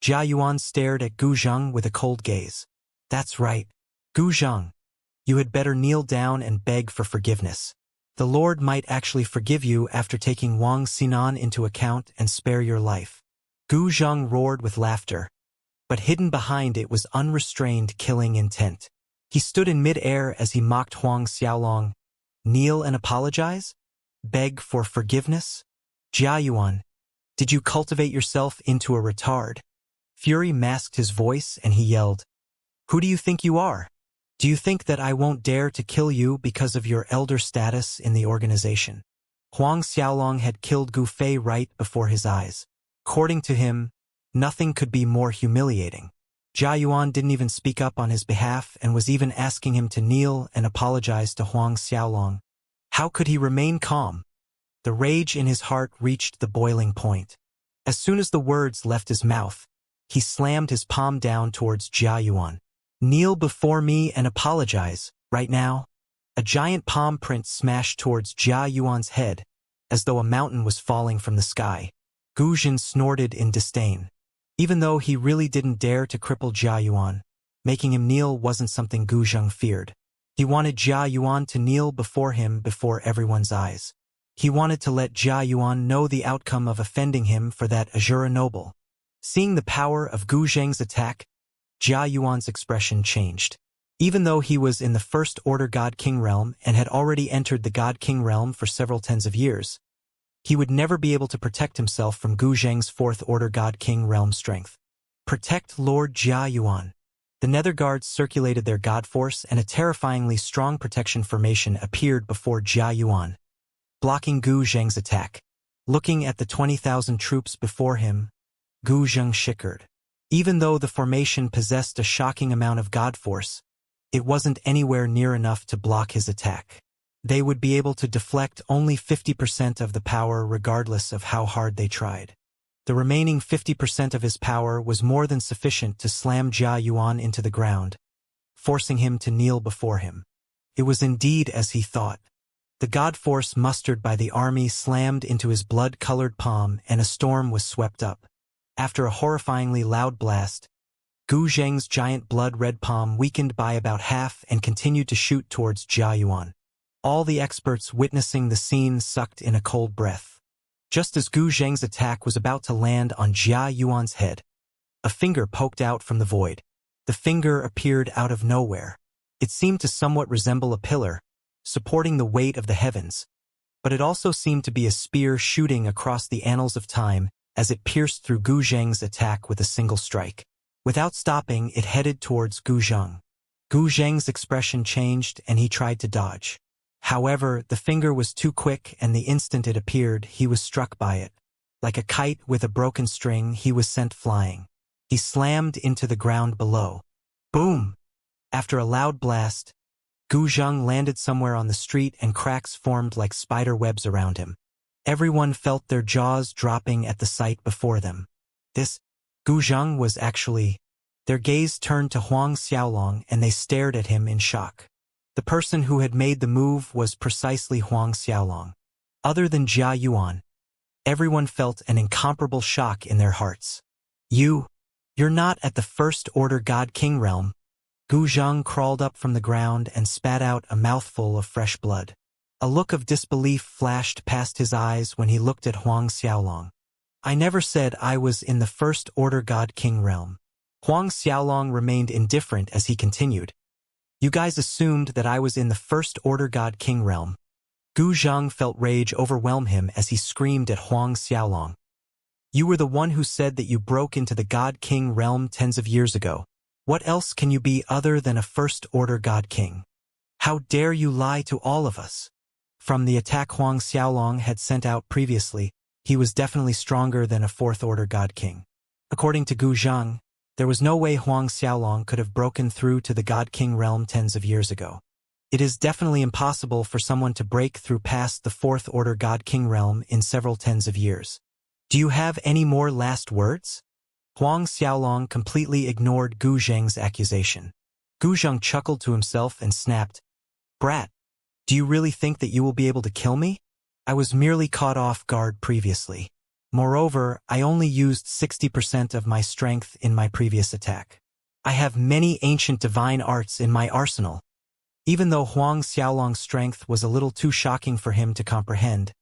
Jia Yuan stared at Gu Zheng with a cold gaze. That's right. Gu Zheng. You had better kneel down and beg for forgiveness. The Lord might actually forgive you after taking Wang Xinan into account and spare your life. Gu Zheng roared with laughter, but hidden behind it was unrestrained killing intent. He stood in mid-air as he mocked Huang Xiaolong. Kneel and apologize? Beg for forgiveness? Jia Yuan, did you cultivate yourself into a retard? Fury masked his voice and he yelled, Who do you think you are? Do you think that I won't dare to kill you because of your elder status in the organization? Huang Xiaolong had killed Gu Fei right before his eyes. According to him, nothing could be more humiliating. Jia Yuan didn't even speak up on his behalf and was even asking him to kneel and apologize to Huang Xiaolong. How could he remain calm? The rage in his heart reached the boiling point. As soon as the words left his mouth, he slammed his palm down towards Jia Yuan. Kneel before me and apologize, right now. A giant palm print smashed towards Jia Yuan's head, as though a mountain was falling from the sky. Gu Zhen snorted in disdain. Even though he really didn't dare to cripple Jia Yuan, making him kneel wasn't something Gu Zheng feared. He wanted Jia Yuan to kneel before him before everyone's eyes. He wanted to let Jia Yuan know the outcome of offending him for that Azura noble. Seeing the power of Gu Zheng's attack, Jia Yuan's expression changed. Even though he was in the First Order God King realm and had already entered the God King realm for several tens of years, he would never be able to protect himself from Gu Zheng's Fourth Order God King realm strength. Protect Lord Jia Yuan. The Nether Guards circulated their god force and a terrifyingly strong protection formation appeared before Jia Yuan, blocking Gu Zheng's attack. Looking at the 20,000 troops before him, Gu Zheng shivered. Even though the formation possessed a shocking amount of god force, it wasn't anywhere near enough to block his attack. They would be able to deflect only 50% of the power regardless of how hard they tried. The remaining 50% of his power was more than sufficient to slam Jia Yuan into the ground, forcing him to kneel before him. It was indeed as he thought. The god force mustered by the army slammed into his blood-colored palm and a storm was swept up. After a horrifyingly loud blast, Gu Zheng's giant blood-red palm weakened by about half and continued to shoot towards Jia Yuan. All the experts witnessing the scene sucked in a cold breath. Just as Gu Zheng's attack was about to land on Jia Yuan's head, a finger poked out from the void. The finger appeared out of nowhere. It seemed to somewhat resemble a pillar, supporting the weight of the heavens, but it also seemed to be a spear shooting across the annals of time as it pierced through Gu Zheng's attack with a single strike. Without stopping, it headed towards Gu Zheng. Gu Zheng's expression changed and he tried to dodge. However, the finger was too quick and the instant it appeared, he was struck by it. Like a kite with a broken string, he was sent flying. He slammed into the ground below. Boom! After a loud blast, Gu Zheng landed somewhere on the street and cracks formed like spider webs around him. Everyone felt their jaws dropping at the sight before them. This Gu Zheng was actually... Their gaze turned to Huang Xiaolong and they stared at him in shock. The person who had made the move was precisely Huang Xiaolong. Other than Jia Yuan, everyone felt an incomparable shock in their hearts. You're not at the First Order God King realm. Gu Zheng crawled up from the ground and spat out a mouthful of fresh blood. A look of disbelief flashed past his eyes when he looked at Huang Xiaolong. I never said I was in the First Order God King realm. Huang Xiaolong remained indifferent as he continued. You guys assumed that I was in the First Order God King realm. Gu Zheng felt rage overwhelm him as he screamed at Huang Xiaolong. You were the one who said that you broke into the God King realm tens of years ago. What else can you be other than a First Order God King? How dare you lie to all of us? From the attack Huang Xiaolong had sent out previously, he was definitely stronger than a Fourth Order God King. According to Gu Zheng, there was no way Huang Xiaolong could have broken through to the God King realm tens of years ago. It is definitely impossible for someone to break through past the Fourth Order God King realm in several tens of years. Do you have any more last words? Huang Xiaolong completely ignored Gu Zheng's accusation. Gu Zheng chuckled to himself and snapped, Brat, do you really think that you will be able to kill me? I was merely caught off guard previously. Moreover, I only used 60% of my strength in my previous attack. I have many ancient divine arts in my arsenal. Even though Huang Xiaolong's strength was a little too shocking for him to comprehend,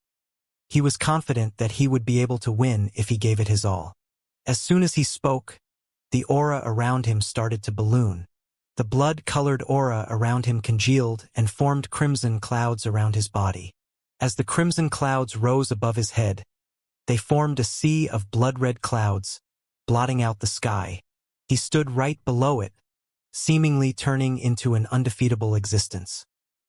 he was confident that he would be able to win if he gave it his all. As soon as he spoke, the aura around him started to balloon. The blood-colored aura around him congealed and formed crimson clouds around his body. As the crimson clouds rose above his head, they formed a sea of blood-red clouds, blotting out the sky. He stood right below it, seemingly turning into an undefeatable existence.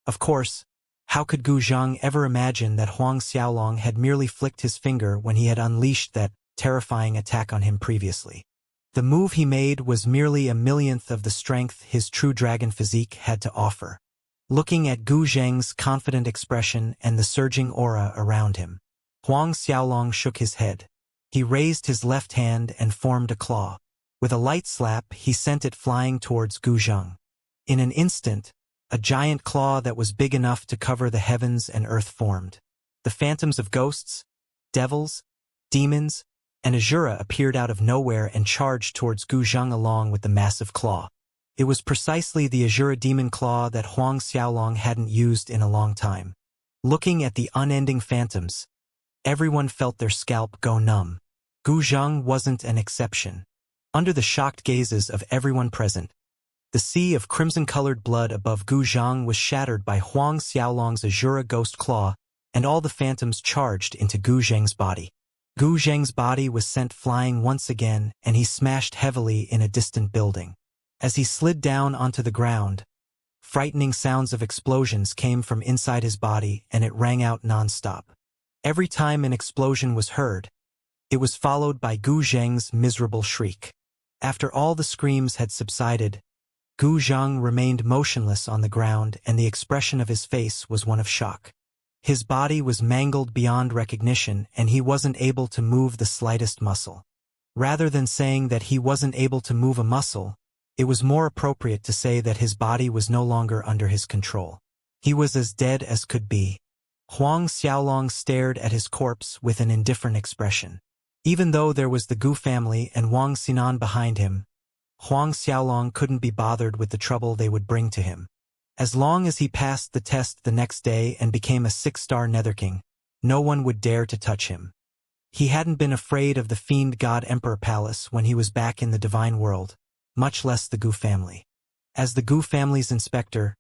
Of course, how could Gu Zhang ever imagine that Huang Xiaolong had merely flicked his finger when he had unleashed that terrifying attack on him previously? The move he made was merely a millionth of the strength his true dragon physique had to offer. Looking at Gu Zhang's confident expression and the surging aura around him, Huang Xiaolong shook his head. He raised his left hand and formed a claw. With a light slap, he sent it flying towards Gu Zhang. In an instant, a giant claw that was big enough to cover the heavens and earth formed. The phantoms of ghosts, devils, demons, and Azura appeared out of nowhere and charged towards Gu Zhang along with the massive claw. It was precisely the Azura demon claw that Huang Xiaolong hadn't used in a long time. Looking at the unending phantoms, everyone felt their scalp go numb. Gu Zhang wasn't an exception. Under the shocked gazes of everyone present, the sea of crimson-colored blood above Gu Zhang was shattered by Huang Xiaolong's Azura ghost claw, and all the phantoms charged into Gu Zhang's body. Gu Zhang's body was sent flying once again, and he smashed heavily in a distant building. As he slid down onto the ground, frightening sounds of explosions came from inside his body, and it rang out non-stop. Every time an explosion was heard, it was followed by Gu Zhang's miserable shriek. After all the screams had subsided, Gu Zhang remained motionless on the ground, and the expression of his face was one of shock. His body was mangled beyond recognition, and he wasn't able to move the slightest muscle. Rather than saying that he wasn't able to move a muscle, it was more appropriate to say that his body was no longer under his control. He was as dead as could be. Huang Xiaolong stared at his corpse with an indifferent expression. Even though there was the Gu family and Wang Xinan behind him, Huang Xiaolong couldn't be bothered with the trouble they would bring to him. As long as he passed the test the next day and became a 6-star Netherking, no one would dare to touch him. He hadn't been afraid of the Fiend God Emperor Palace when he was back in the Divine World, much less the Gu family. As the Gu family's inspector,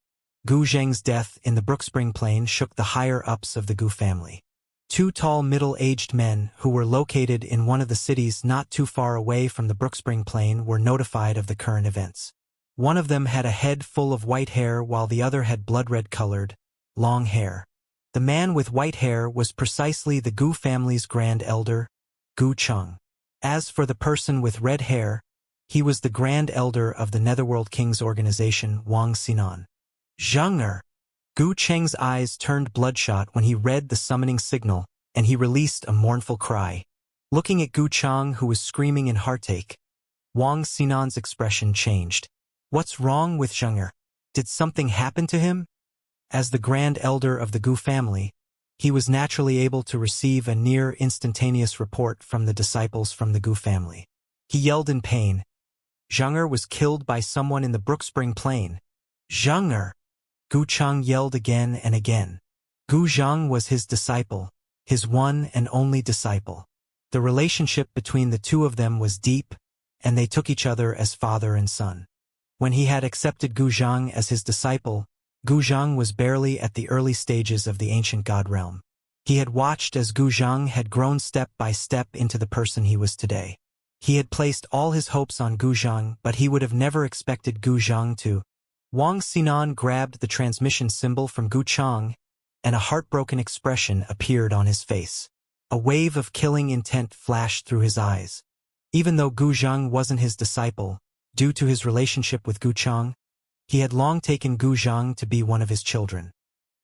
Gu Zhang's death in the Brookspring Plain shook the higher-ups of the Gu family. 2 tall middle-aged men who were located in one of the cities not too far away from the Brookspring Plain were notified of the current events. One of them had a head full of white hair while the other had blood-red-colored, long hair. The man with white hair was precisely the Gu family's grand elder, Gu Cheng. As for the person with red hair, he was the grand elder of the Netherworld King's organization, Wang Xinan. Zheng'er! Gu Cheng's eyes turned bloodshot when he read the summoning signal, and he released a mournful cry. Looking at Gu Cheng, who was screaming in heartache, Wang Xinan's expression changed. What's wrong with Zheng'er? Did something happen to him? As the grand elder of the Gu family, he was naturally able to receive a near-instantaneous report from the disciples from the Gu family. He yelled in pain. Zheng'er was killed by someone in the Brookspring Plain. Zheng'er! Gu Cheng yelled again and again. Gu Zhang was his disciple, his one and only disciple. The relationship between the two of them was deep, and they took each other as father and son. When he had accepted Gu Zhang as his disciple, Gu Zhang was barely at the early stages of the ancient god realm. He had watched as Gu Zhang had grown step by step into the person he was today. He had placed all his hopes on Gu Zhang, but he would have never expected Gu Zhang to. Wang Xinan grabbed the transmission symbol from Gu Cheng, and a heartbroken expression appeared on his face. A wave of killing intent flashed through his eyes. Even though Gu Zhang wasn't his disciple, due to his relationship with Gu Cheng, he had long taken Gu Zhang to be one of his children.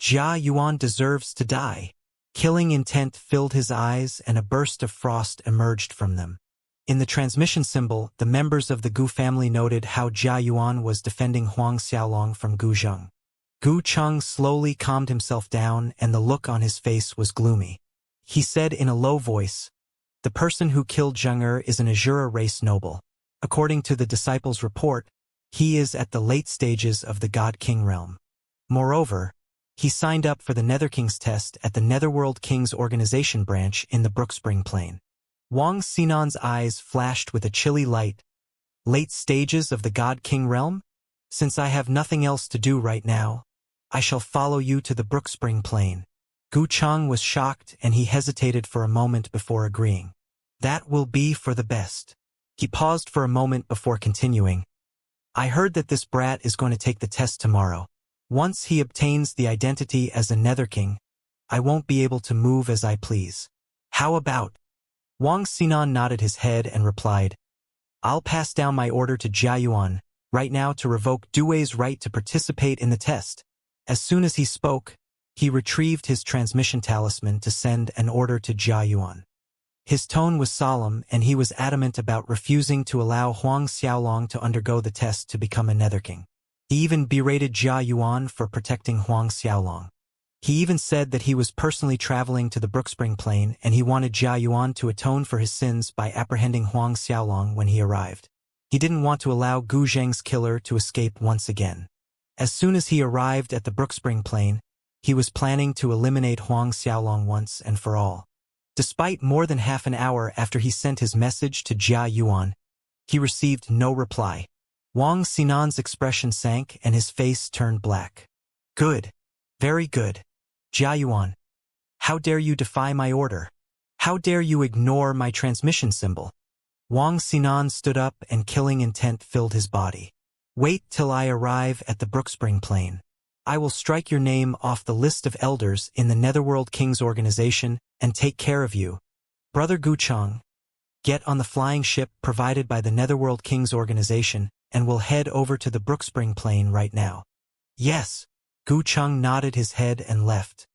Jia Yuan deserves to die. Killing intent filled his eyes, and a burst of frost emerged from them. In the transmission symbol, the members of the Gu family noted how Jia Yuan was defending Huang Xiaolong from Gu Zhang. Gu Cheng slowly calmed himself down, and the look on his face was gloomy. He said in a low voice, The person who killed Zheng'er is an Azura race noble. According to the disciples' report, he is at the late stages of the God King realm. Moreover, he signed up for the Nether King's test at the Netherworld King's organization branch in the Brookspring Plain. Wang Xinan's eyes flashed with a chilly light. Late stages of the God King realm? Since I have nothing else to do right now, I shall follow you to the Brookspring Plain. Gu Chang was shocked and he hesitated for a moment before agreeing. That will be for the best. He paused for a moment before continuing. I heard that this brat is going to take the test tomorrow. Once he obtains the identity as a Nether King, I won't be able to move as I please. How about? Wang Xinan nodded his head and replied, I'll pass down my order to Jia Yuan right now to revoke Duwei's right to participate in the test. As soon as he spoke, he retrieved his transmission talisman to send an order to Jia Yuan. His tone was solemn and he was adamant about refusing to allow Huang Xiaolong to undergo the test to become a Nether King. He even berated Jia Yuan for protecting Huang Xiaolong. He even said that he was personally traveling to the Brookspring Plain and he wanted Jia Yuan to atone for his sins by apprehending Huang Xiaolong when he arrived. He didn't want to allow Gu Zheng's killer to escape once again. As soon as he arrived at the Brookspring Plain, he was planning to eliminate Huang Xiaolong once and for all. Despite more than half an hour after he sent his message to Jia Yuan, he received no reply. Wang Xinan's expression sank and his face turned black. Good. Very good. Jia Yuan. How dare you defy my order? How dare you ignore my transmission symbol? Wang Xinan stood up and killing intent filled his body. Wait till I arrive at the Brookspring Plain. I will strike your name off the list of elders in the Netherworld King's organization and take care of you. Brother Gu Chang, get on the flying ship provided by the Netherworld King's organization and we'll head over to the Brookspring Plain right now. Yes. Gu Chang nodded his head and left.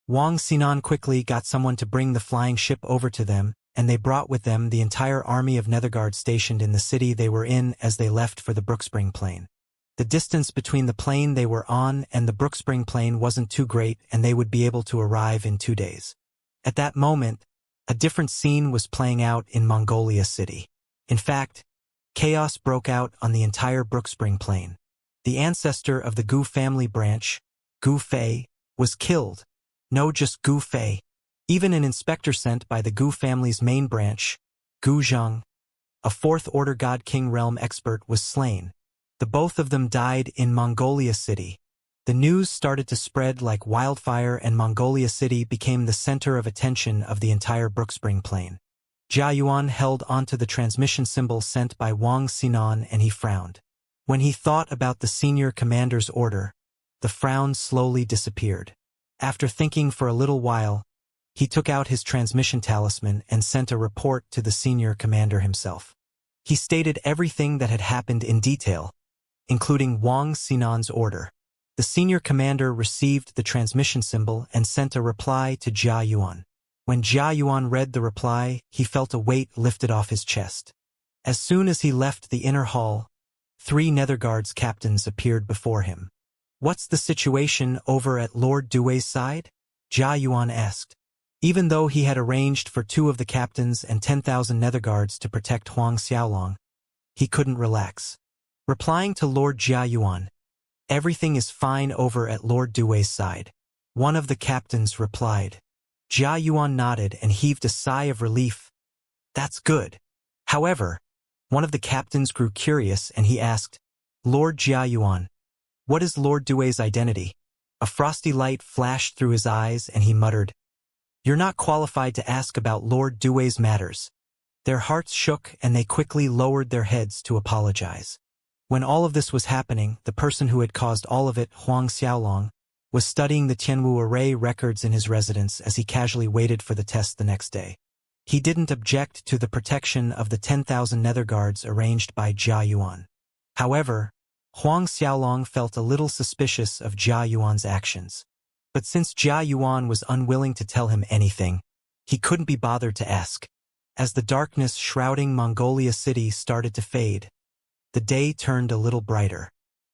Wang Xinan quickly got someone to bring the flying ship over to them, and they brought with them the entire army of Netherguards stationed in the city they were in as they left for the Brookspring Plain. The distance between the plain they were on and the Brookspring Plain wasn't too great and they would be able to arrive in 2 days. At that moment, a different scene was playing out in Mongolia City. In fact, chaos broke out on the entire Brookspring Plain. The ancestor of the Gu family branch, Gu Fei, was killed. No, just Gu Fei. Even an inspector sent by the Gu family's main branch, Gu Zhang, a fourth-order God King realm expert, was slain. The both of them died in Mongolia City. The news started to spread like wildfire and Mongolia City became the center of attention of the entire Brookspring Plain. Jia Yuan held onto the transmission symbol sent by Wang Xinan and he frowned. When he thought about the senior commander's order, the frown slowly disappeared. After thinking for a little while, he took out his transmission talisman and sent a report to the senior commander himself. He stated everything that had happened in detail, including Wang Xinan's order. The senior commander received the transmission symbol and sent a reply to Jia Yuan. When Jia Yuan read the reply, he felt a weight lifted off his chest. As soon as he left the inner hall, 3 Netherguards captains appeared before him. What's the situation over at Lord Duwei's side? Jia Yuan asked. Even though he had arranged for 2 of the captains and 10,000 Netherguards to protect Huang Xiaolong, he couldn't relax. Replying to Lord Jia Yuan, everything is fine over at Lord Duwei's side. One of the captains replied. Jia Yuan nodded and heaved a sigh of relief. That's good. However, one of the captains grew curious and he asked, Lord Jia Yuan, what is Lord Duwei's identity? A frosty light flashed through his eyes and he muttered, You're not qualified to ask about Lord Duwei's matters. Their hearts shook and they quickly lowered their heads to apologize. When all of this was happening, the person who had caused all of it, Huang Xiaolong, was studying the Tianwu array records in his residence as he casually waited for the test the next day. He didn't object to the protection of the 10,000 Netherguards arranged by Jia Yuan. However, Huang Xiaolong felt a little suspicious of Jia Yuan's actions. But since Jia Yuan was unwilling to tell him anything, he couldn't be bothered to ask. As the darkness shrouding Mongolia City started to fade, the day turned a little brighter.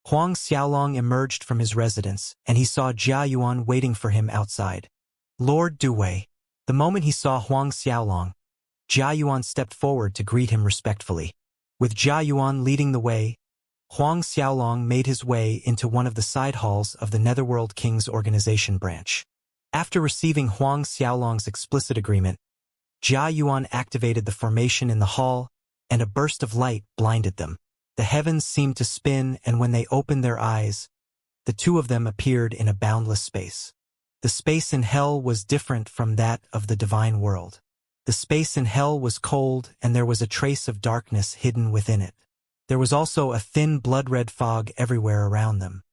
Huang Xiaolong emerged from his residence, and he saw Jia Yuan waiting for him outside. Lord Duwei. The moment he saw Huang Xiaolong, Jia Yuan stepped forward to greet him respectfully. With Jia Yuan leading the way, Huang Xiaolong made his way into one of the side halls of the Netherworld King's organization branch. After receiving Huang Xiaolong's explicit agreement, Jia Yuan activated the formation in the hall, and a burst of light blinded them. The heavens seemed to spin, and when they opened their eyes, the two of them appeared in a boundless space. The space in hell was different from that of the divine world. The space in hell was cold, and there was a trace of darkness hidden within it. There was also a thin blood-red fog everywhere around them.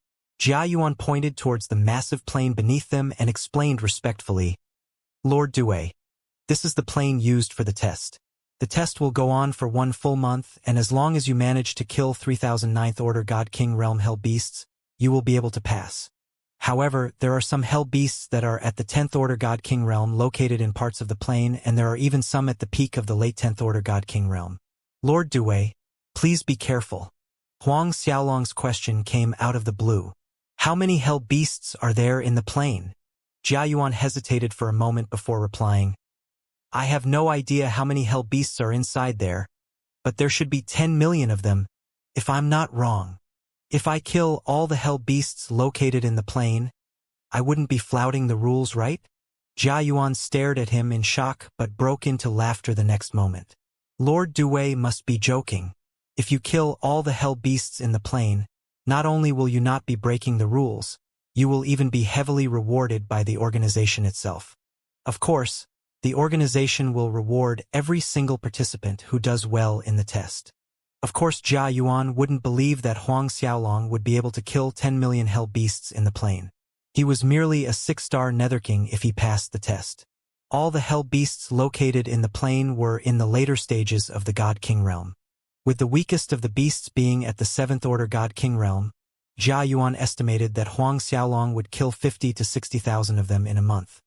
Jia Yuan pointed towards the massive plane beneath them and explained respectfully, "Lord Due, this is the plane used for the test. The test will go on for 1 full month, and as long as you manage to kill 3,000 Ninth Order God King Realm Hell Beasts, you will be able to pass. However, there are some Hell Beasts that are at the 10th Order God King Realm located in parts of the plane, and there are even some at the peak of the late 10th Order God King Realm. Lord Due, please be careful." Huang Xiaolong's question came out of the blue. "How many Hell Beasts are there in the plane?" Jia Yuan hesitated for a moment before replying, "I have no idea how many Hell Beasts are inside there, but there should be 10 million of them, if I'm not wrong. If I kill all the Hell Beasts located in the plane, I wouldn't be flouting the rules, right?" Jia Yuan stared at him in shock but broke into laughter the next moment. "Lord Due must be joking. If you kill all the Hell Beasts in the plane, not only will you not be breaking the rules, you will even be heavily rewarded by the organization itself. Of course, the organization will reward every single participant who does well in the test." Of course, Jia Yuan wouldn't believe that Huang Xiaolong would be able to kill 10 million Hell Beasts in the plane. He was merely a 6-star Nether King if he passed the test. All the Hell Beasts located in the plane were in the later stages of the God King realm. With the weakest of the beasts being at the 7th Order God King realm, Jia Yuan estimated that Huang Xiaolong would kill 50 to 60,000 of them in a month.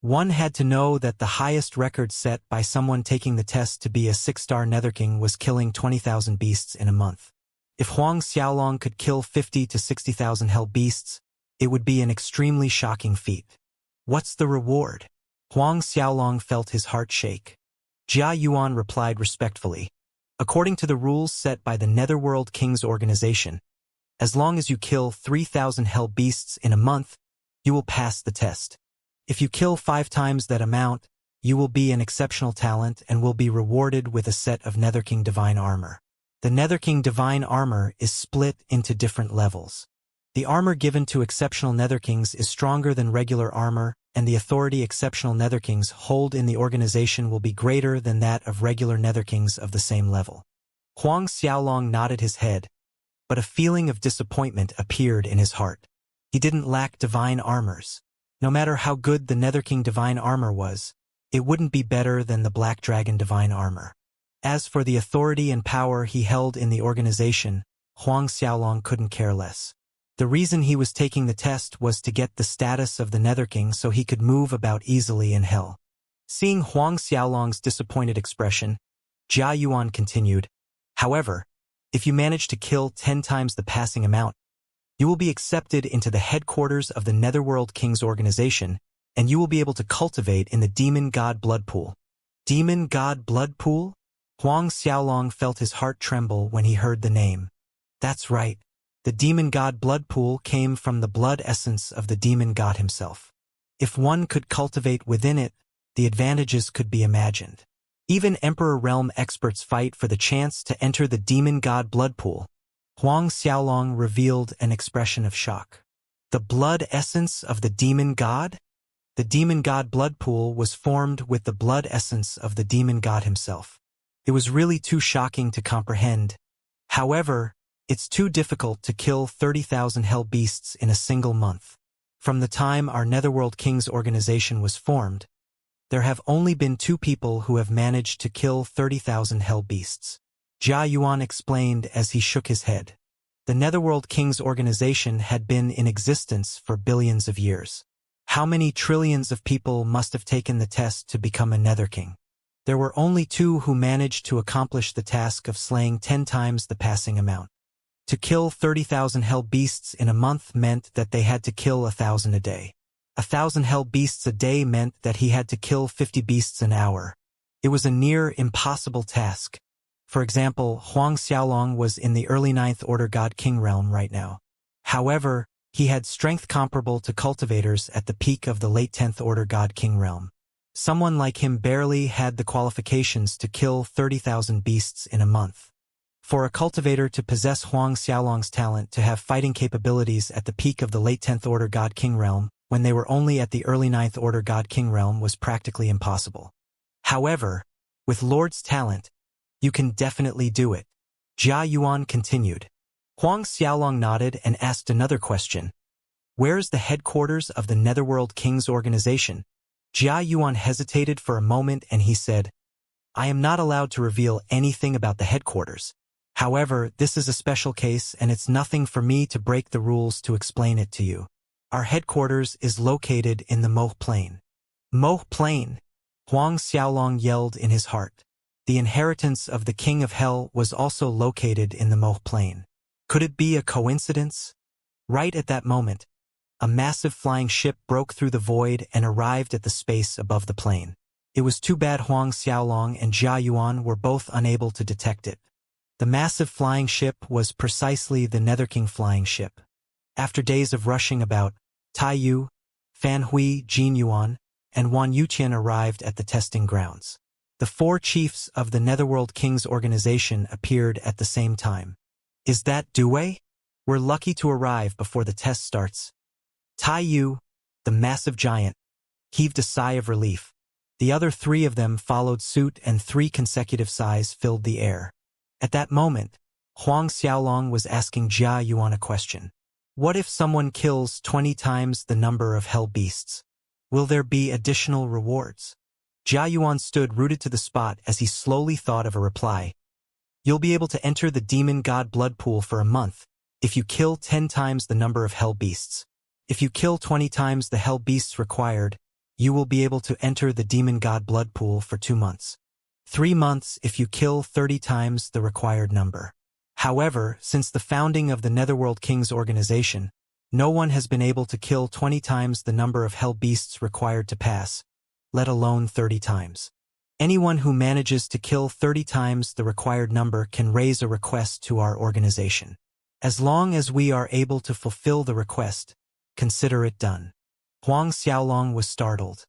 One had to know that the highest record set by someone taking the test to be a 6-star Nether King was killing 20,000 beasts in a month. If Huang Xiaolong could kill 50 to 60,000 Hell Beasts, it would be an extremely shocking feat. "What's the reward?" Huang Xiaolong felt his heart shake. Jia Yuan replied respectfully, "According to the rules set by the Netherworld King's organization, as long as you kill 3,000 Hell Beasts in a month, you will pass the test. If you kill 5 times that amount, you will be an exceptional talent and will be rewarded with a set of Nether King Divine Armor. The Nether King Divine Armor is split into different levels. The armor given to exceptional Nether Kings is stronger than regular armor, and the authority exceptional Nether Kings hold in the organization will be greater than that of regular Nether Kings of the same level." Huang Xiaolong nodded his head, but a feeling of disappointment appeared in his heart. He didn't lack divine armors. No matter how good the Nether King Divine Armor was, it wouldn't be better than the Black Dragon Divine Armor. As for the authority and power he held in the organization, Huang Xiaolong couldn't care less. The reason he was taking the test was to get the status of the Nether King so he could move about easily in hell. Seeing Huang Xiaolong's disappointed expression, Jia Yuan continued, "However, if you manage to kill 10 times the passing amount, you will be accepted into the headquarters of the Netherworld King's organization, and you will be able to cultivate in the Demon God Blood Pool." Demon God Blood Pool? Huang Xiaolong felt his heart tremble when he heard the name. That's right. The Demon God Blood Pool came from the blood essence of the Demon God himself. If one could cultivate within it, the advantages could be imagined. Even Emperor Realm experts fight for the chance to enter the Demon God Blood Pool. Huang Xiaolong revealed an expression of shock. The blood essence of the Demon God? The Demon God Blood Pool was formed with the blood essence of the Demon God himself. It was really too shocking to comprehend. However, it's too difficult to kill 30,000 Hell Beasts in a single month. From the time our Netherworld King's organization was formed, there have only been 2 people who have managed to kill 30,000 Hell Beasts. Jia Yuan explained as he shook his head. The Netherworld King's organization had been in existence for billions of years. How many trillions of people must have taken the test to become a Nether King? There were only 2 who managed to accomplish the task of slaying 10 times the passing amount. To kill 30,000 Hell Beasts in a month meant that they had to kill 1,000 a day. 1,000 Hell Beasts a day meant that he had to kill 50 beasts an hour. It was a near impossible task. For example, Huang Xiaolong was in the early 9th Order God King realm right now. However, he had strength comparable to cultivators at the peak of the late 10th Order God King realm. Someone like him barely had the qualifications to kill 30,000 beasts in a month. For a cultivator to possess Huang Xiaolong's talent to have fighting capabilities at the peak of the late 10th Order God King realm, when they were only at the early 9th Order God King realm, was practically impossible. However, with Lord's talent, you can definitely do it. Jia Yuan continued. Huang Xiaolong nodded and asked another question. Where is the headquarters of the Netherworld King's organization? Jia Yuan hesitated for a moment and he said, I am not allowed to reveal anything about the headquarters. However, this is a special case and it's nothing for me to break the rules to explain it to you. Our headquarters is located in the Moh Plain. Moh Plain, Huang Xiaolong yelled in his heart. The inheritance of the King of Hell was also located in the Moh Plain. Could it be a coincidence? Right at that moment, a massive flying ship broke through the void and arrived at the space above the plain. It was too bad Huang Xiaolong and Jia Yuan were both unable to detect it. The massive flying ship was precisely the Nether King flying ship. After days of rushing about, Tai Yu, Fan Hui, Jin Yuan, and Wan Yuqian arrived at the testing grounds. The 4 chiefs of the Netherworld King's organization appeared at the same time. Is that Due? We're lucky to arrive before the test starts. Tai Yu, the massive giant, heaved a sigh of relief. The other 3 of them followed suit and 3 consecutive sighs filled the air. At that moment, Huang Xiaolong was asking Jia Yuan a question. What if someone kills 20 times the number of hell beasts? Will there be additional rewards? Jia Yuan stood rooted to the spot as he slowly thought of a reply. You'll be able to enter the demon god blood pool for a month if you kill 10 times the number of hell beasts. If you kill 20 times the hell beasts required, you will be able to enter the demon god blood pool for 2 months. 3 months if you kill 30 times the required number. However, since the founding of the Netherworld King's organization, no one has been able to kill 20 times the number of hell beasts required to pass, let alone 30 times. Anyone who manages to kill 30 times the required number can raise a request to our organization. As long as we are able to fulfill the request, consider it done. Huang Xiaolong was startled.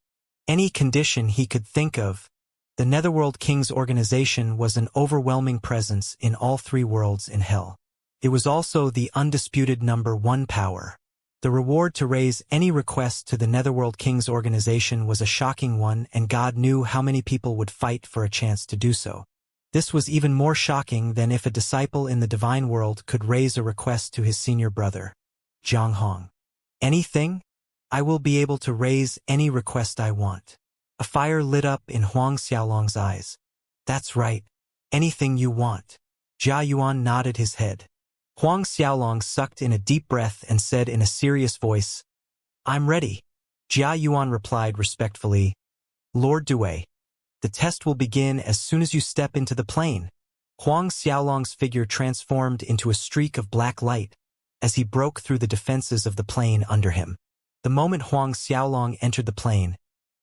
Any condition he could think of, the Netherworld King's organization was an overwhelming presence in all 3 worlds in hell. It was also the undisputed number 1 power. The reward to raise any request to the Netherworld King's organization was a shocking one, and God knew how many people would fight for a chance to do so. This was even more shocking than if a disciple in the divine world could raise a request to his senior brother, Zhang Hong. Anything? I will be able to raise any request I want. A fire lit up in Huang Xiaolong's eyes. That's right. Anything you want. Jia Yuan nodded his head. Huang Xiaolong sucked in a deep breath and said in a serious voice, I'm ready. Jia Yuan replied respectfully, Lord Due, the test will begin as soon as you step into the plane. Huang Xiaolong's figure transformed into a streak of black light as he broke through the defenses of the plane under him. The moment Huang Xiaolong entered the plane,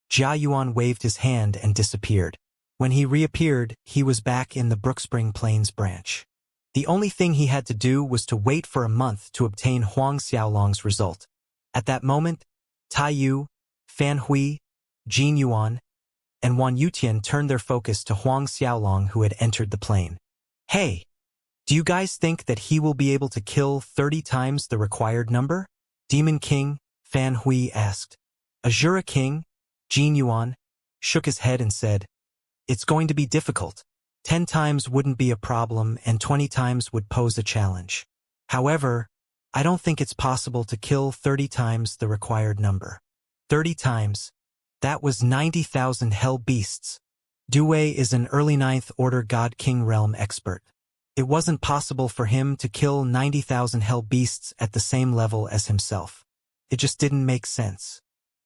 Jia Yuan waved his hand and disappeared. When he reappeared, he was back in the Brookspring Plains branch. The only thing he had to do was to wait for a month to obtain Huang Xiaolong's result. At that moment, Tai Yu, Fan Hui, Jin Yuan, and Wan Yuqian turned their focus to Huang Xiaolong, who had entered the plane. Hey, do you guys think that he will be able to kill 30 times the required number? Demon King, Fan Hui asked. Azura King, Jin Yuan, shook his head and said, It's going to be difficult. 10 times wouldn't be a problem and 20 times would pose a challenge. However, I don't think it's possible to kill 30 times the required number. 30 times? That was 90,000 hell beasts. Due is an early 9th Order God King realm expert. It wasn't possible for him to kill 90,000 hell beasts at the same level as himself. It just didn't make sense.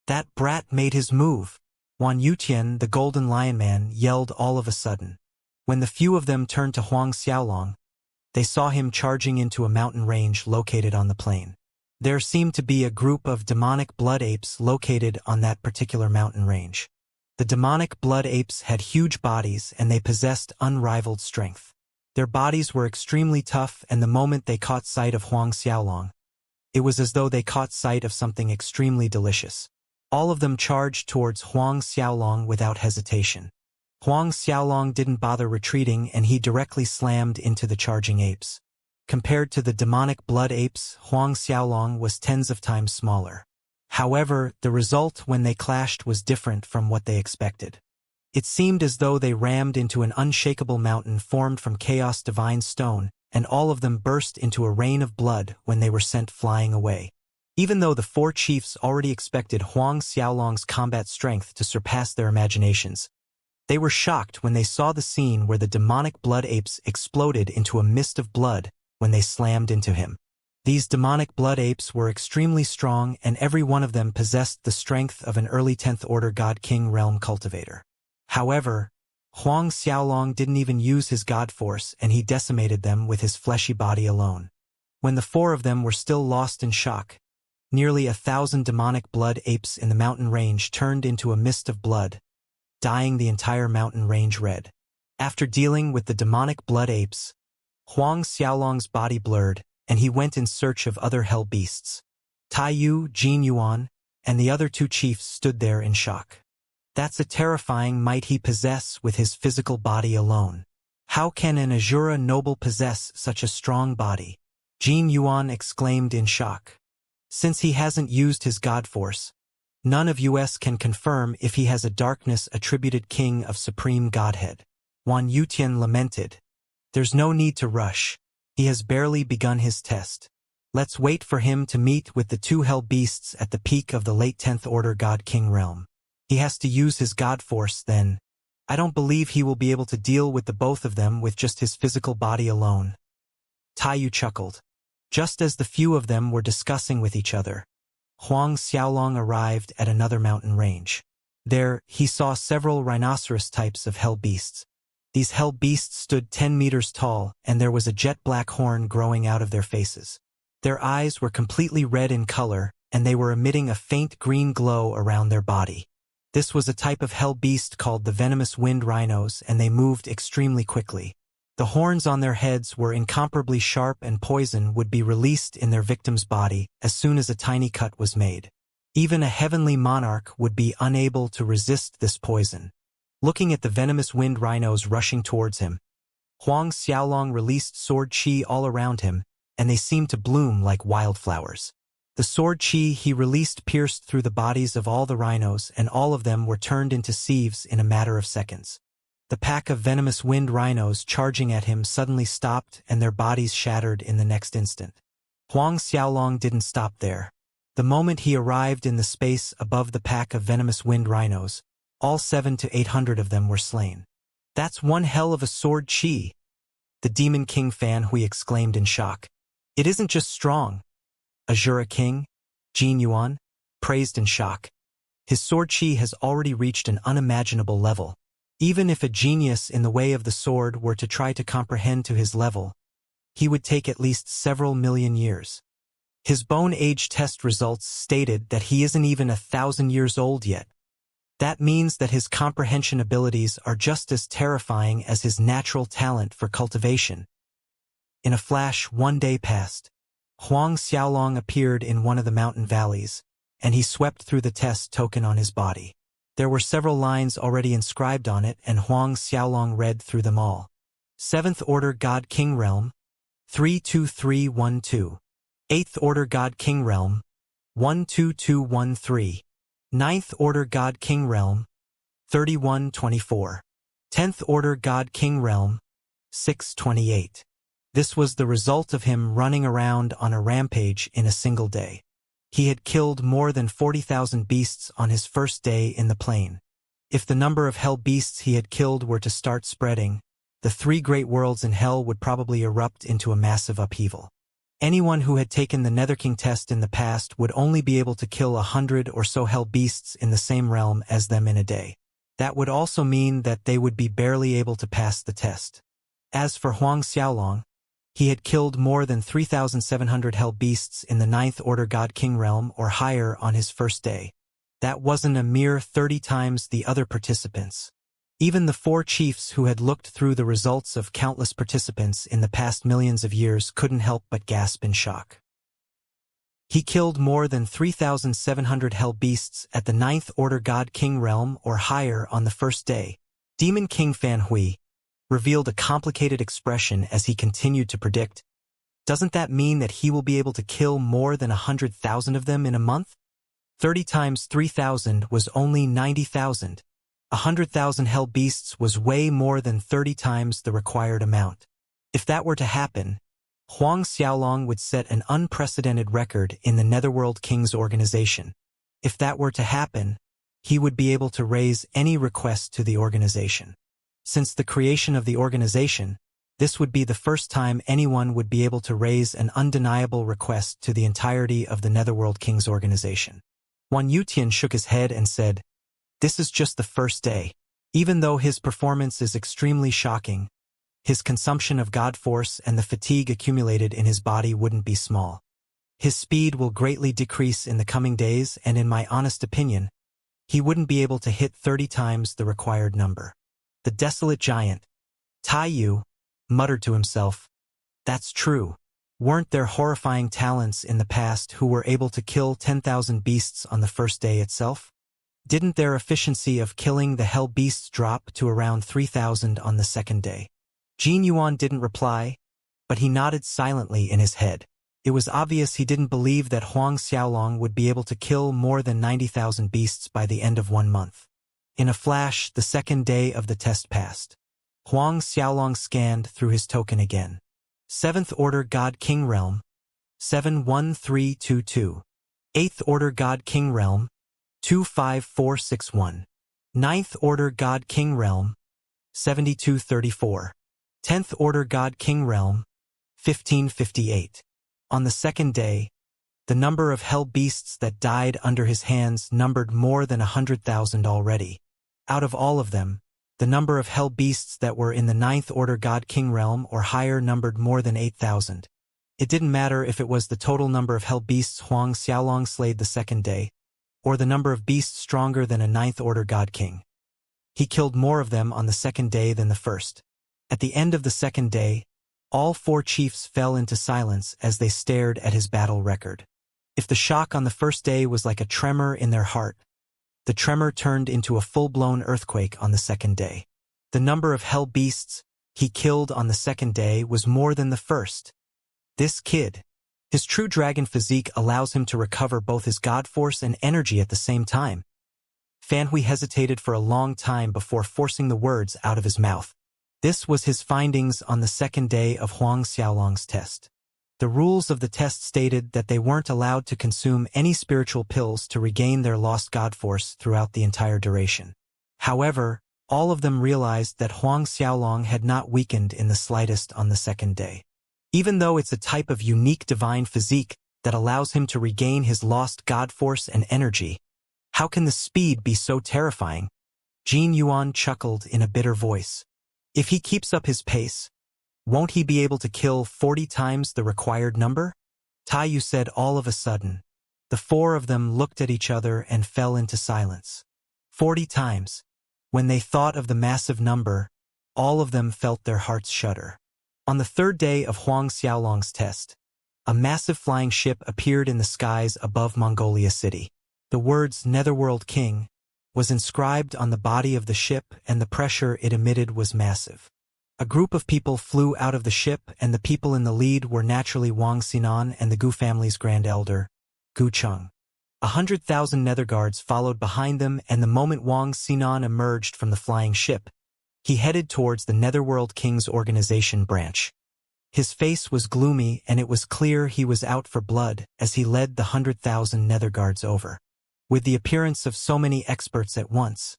That brat made his move. Wan Yuqian, the Golden Lion Man, yelled all of a sudden. When the few of them turned to Huang Xiaolong, they saw him charging into a mountain range located on the plain. There seemed to be a group of demonic blood apes located on that particular mountain range. The demonic blood apes had huge bodies and they possessed unrivaled strength. Their bodies were extremely tough, and the moment they caught sight of Huang Xiaolong, it was as though they caught sight of something extremely delicious. All of them charged towards Huang Xiaolong without hesitation. Huang Xiaolong didn't bother retreating, and he directly slammed into the charging apes. Compared to the demonic blood apes, Huang Xiaolong was tens of times smaller. However, the result when they clashed was different from what they expected. It seemed as though they rammed into an unshakable mountain formed from chaos divine stone, and all of them burst into a rain of blood when they were sent flying away. Even though the four chiefs already expected Huang Xiaolong's combat strength to surpass their imaginations, they were shocked when they saw the scene where the demonic blood apes exploded into a mist of blood when they slammed into him. These demonic blood apes were extremely strong, and every one of them possessed the strength of an early 10th Order God King realm cultivator. However, Huang Xiaolong didn't even use his god force, and he decimated them with his fleshy body alone. When the four of them were still lost in shock, nearly 1,000 demonic blood apes in the mountain range turned into a mist of blood, dyeing the entire mountain range red. After dealing with the demonic blood apes, Huang Xiaolong's body blurred, and he went in search of other hell beasts. Tai Yu, Jin Yuan, and the other two chiefs stood there in shock. That's a terrifying might he possess with his physical body alone. How can an Azura noble possess such a strong body? Jin Yuan exclaimed in shock. Since he hasn't used his god force, none of us can confirm if he has a darkness attributed king of supreme godhead. Wan Yutian lamented. There's no need to rush. He has barely begun his test. Let's wait for him to meet with the two hell beasts at the peak of the late 10th Order God King realm. He has to use his god force then. I don't believe he will be able to deal with the both of them with just his physical body alone. Tai Yu chuckled. Just as the few of them were discussing with each other, Huang Xiaolong arrived at another mountain range. There, he saw several rhinoceros types of hell beasts. These hell beasts stood 10 meters tall, and there was a jet-black horn growing out of their faces. Their eyes were completely red in color, and they were emitting a faint green glow around their body. This was a type of hell beast called the venomous wind rhinos, and they moved extremely quickly. The horns on their heads were incomparably sharp, and poison would be released in their victim's body as soon as a tiny cut was made. Even a heavenly monarch would be unable to resist this poison. Looking at the venomous wind rhinos rushing towards him, Huang Xiaolong released sword chi all around him, and they seemed to bloom like wildflowers. The sword chi he released pierced through the bodies of all the rhinos, and all of them were turned into sieves in a matter of seconds. The pack of venomous wind rhinos charging at him suddenly stopped, and their bodies shattered in the next instant. Huang Xiaolong didn't stop there. The moment he arrived in the space above the pack of venomous wind rhinos, all 700 to 800 of them were slain. That's one hell of a sword chi! The Demon King Fan Hui exclaimed in shock. It isn't just strong. Azura King, Jin Yuan, praised in shock. His sword chi has already reached an unimaginable level. Even if a genius in the way of the sword were to try to comprehend to his level, he would take at least several million years. His bone age test results stated that he isn't even 1,000 years old yet. That means that his comprehension abilities are just as terrifying as his natural talent for cultivation. In a flash, one day passed. Huang Xiaolong appeared in one of the mountain valleys, and he swept through the test token on his body. There were several lines already inscribed on it, and Huang Xiaolong read through them all. 7th Order God King Realm, 32312. 8th Order God King Realm, 12213. 9th Order God King Realm, 3124. 10th Order God King Realm, 628. This was the result of him running around on a rampage in a single day. He had killed more than 40,000 beasts on his first day in the plain. If the number of hell beasts he had killed were to start spreading, the 3 great worlds in hell would probably erupt into a massive upheaval. Anyone who had taken the Netherking test in the past would only be able to kill 100 or so hell beasts in the same realm as them in a day. That would also mean that they would be barely able to pass the test. As for Huang Xiaolong, he had killed more than 3,700 hell beasts in the 9th Order God King realm or higher on his first day. That wasn't a mere 30 times the other participants. Even the 4 chiefs who had looked through the results of countless participants in the past millions of years couldn't help but gasp in shock. He killed more than 3,700 hell beasts at the 9th Order God King realm or higher on the first day. Demon King Fan Hui revealed a complicated expression as he continued to predict, "Doesn't that mean that he will be able to kill more than 100,000 of them in a month? 30 times 3,000 was only 90,000. 100,000 hell beasts was way more than 30 times the required amount. If that were to happen, Huang Xiaolong would set an unprecedented record in the Netherworld Kings organization. If that were to happen, he would be able to raise any request to the organization. Since the creation of the organization, this would be the first time anyone would be able to raise an undeniable request to the entirety of the Netherworld Kings organization." Wan Yutian shook his head and said, "This is just the first day. Even though his performance is extremely shocking, his consumption of God Force and the fatigue accumulated in his body wouldn't be small. His speed will greatly decrease in the coming days, and in my honest opinion, he wouldn't be able to hit 30 times the required number." The desolate giant, Tai Yu, muttered to himself, "That's true. Weren't there horrifying talents in the past who were able to kill 10,000 beasts on the first day itself? Didn't their efficiency of killing the hell beasts drop to around 3,000 on the second day?" Jin Yuan didn't reply, but he nodded silently in his head. It was obvious he didn't believe that Huang Xiaolong would be able to kill more than 90,000 beasts by the end of 1 month. In a flash, the second day of the test passed. Huang Xiaolong scanned through his token again. 7th Order God King Realm, 71322. 8th Order God King Realm, 25461. 9th Order God King Realm, 7234. 10th Order God King Realm, 1558. On the second day, the number of hell beasts that died under his hands numbered more than 100,000 already. Out of all of them, the number of hell beasts that were in the 9th Order God King realm or higher numbered more than 8,000. It didn't matter if it was the total number of hell beasts Huang Xiaolong slayed the second day, or the number of beasts stronger than a 9th Order God King. He killed more of them on the second day than the first. At the end of the second day, all 4 chiefs fell into silence as they stared at his battle record. If the shock on the first day was like a tremor in their heart, the tremor turned into a full-blown earthquake on the second day. The number of hell beasts he killed on the second day was more than the first. This kid, his true dragon physique allows him to recover both his god force and energy at the same time. Fan Hui hesitated for a long time before forcing the words out of his mouth. This was his findings on the second day of Huang Xiaolong's test. The rules of the test stated that they weren't allowed to consume any spiritual pills to regain their lost god force throughout the entire duration. However, all of them realized that Huang Xiaolong had not weakened in the slightest on the second day. Even though it's a type of unique divine physique that allows him to regain his lost god force and energy, how can the speed be so terrifying? Jin Yuan chuckled in a bitter voice. If he keeps up his pace, won't he be able to kill 40 times the required number? Tai Yu said all of a sudden. The 4 of them looked at each other and fell into silence. 40 times. When they thought of the massive number, all of them felt their hearts shudder. On the third day of Huang Xiaolong's test, a massive flying ship appeared in the skies above Mongolia City. The words Netherworld King was inscribed on the body of the ship, and the pressure it emitted was massive. A group of people flew out of the ship, and the people in the lead were naturally Wang Xinan and the Gu family's grand elder, Gu Cheng. 100,000 nether guards followed behind them, and the moment Wang Xinan emerged from the flying ship, he headed towards the Netherworld King's organization branch. His face was gloomy, and it was clear he was out for blood as he led the 100,000 nether guards over. With the appearance of so many experts at once,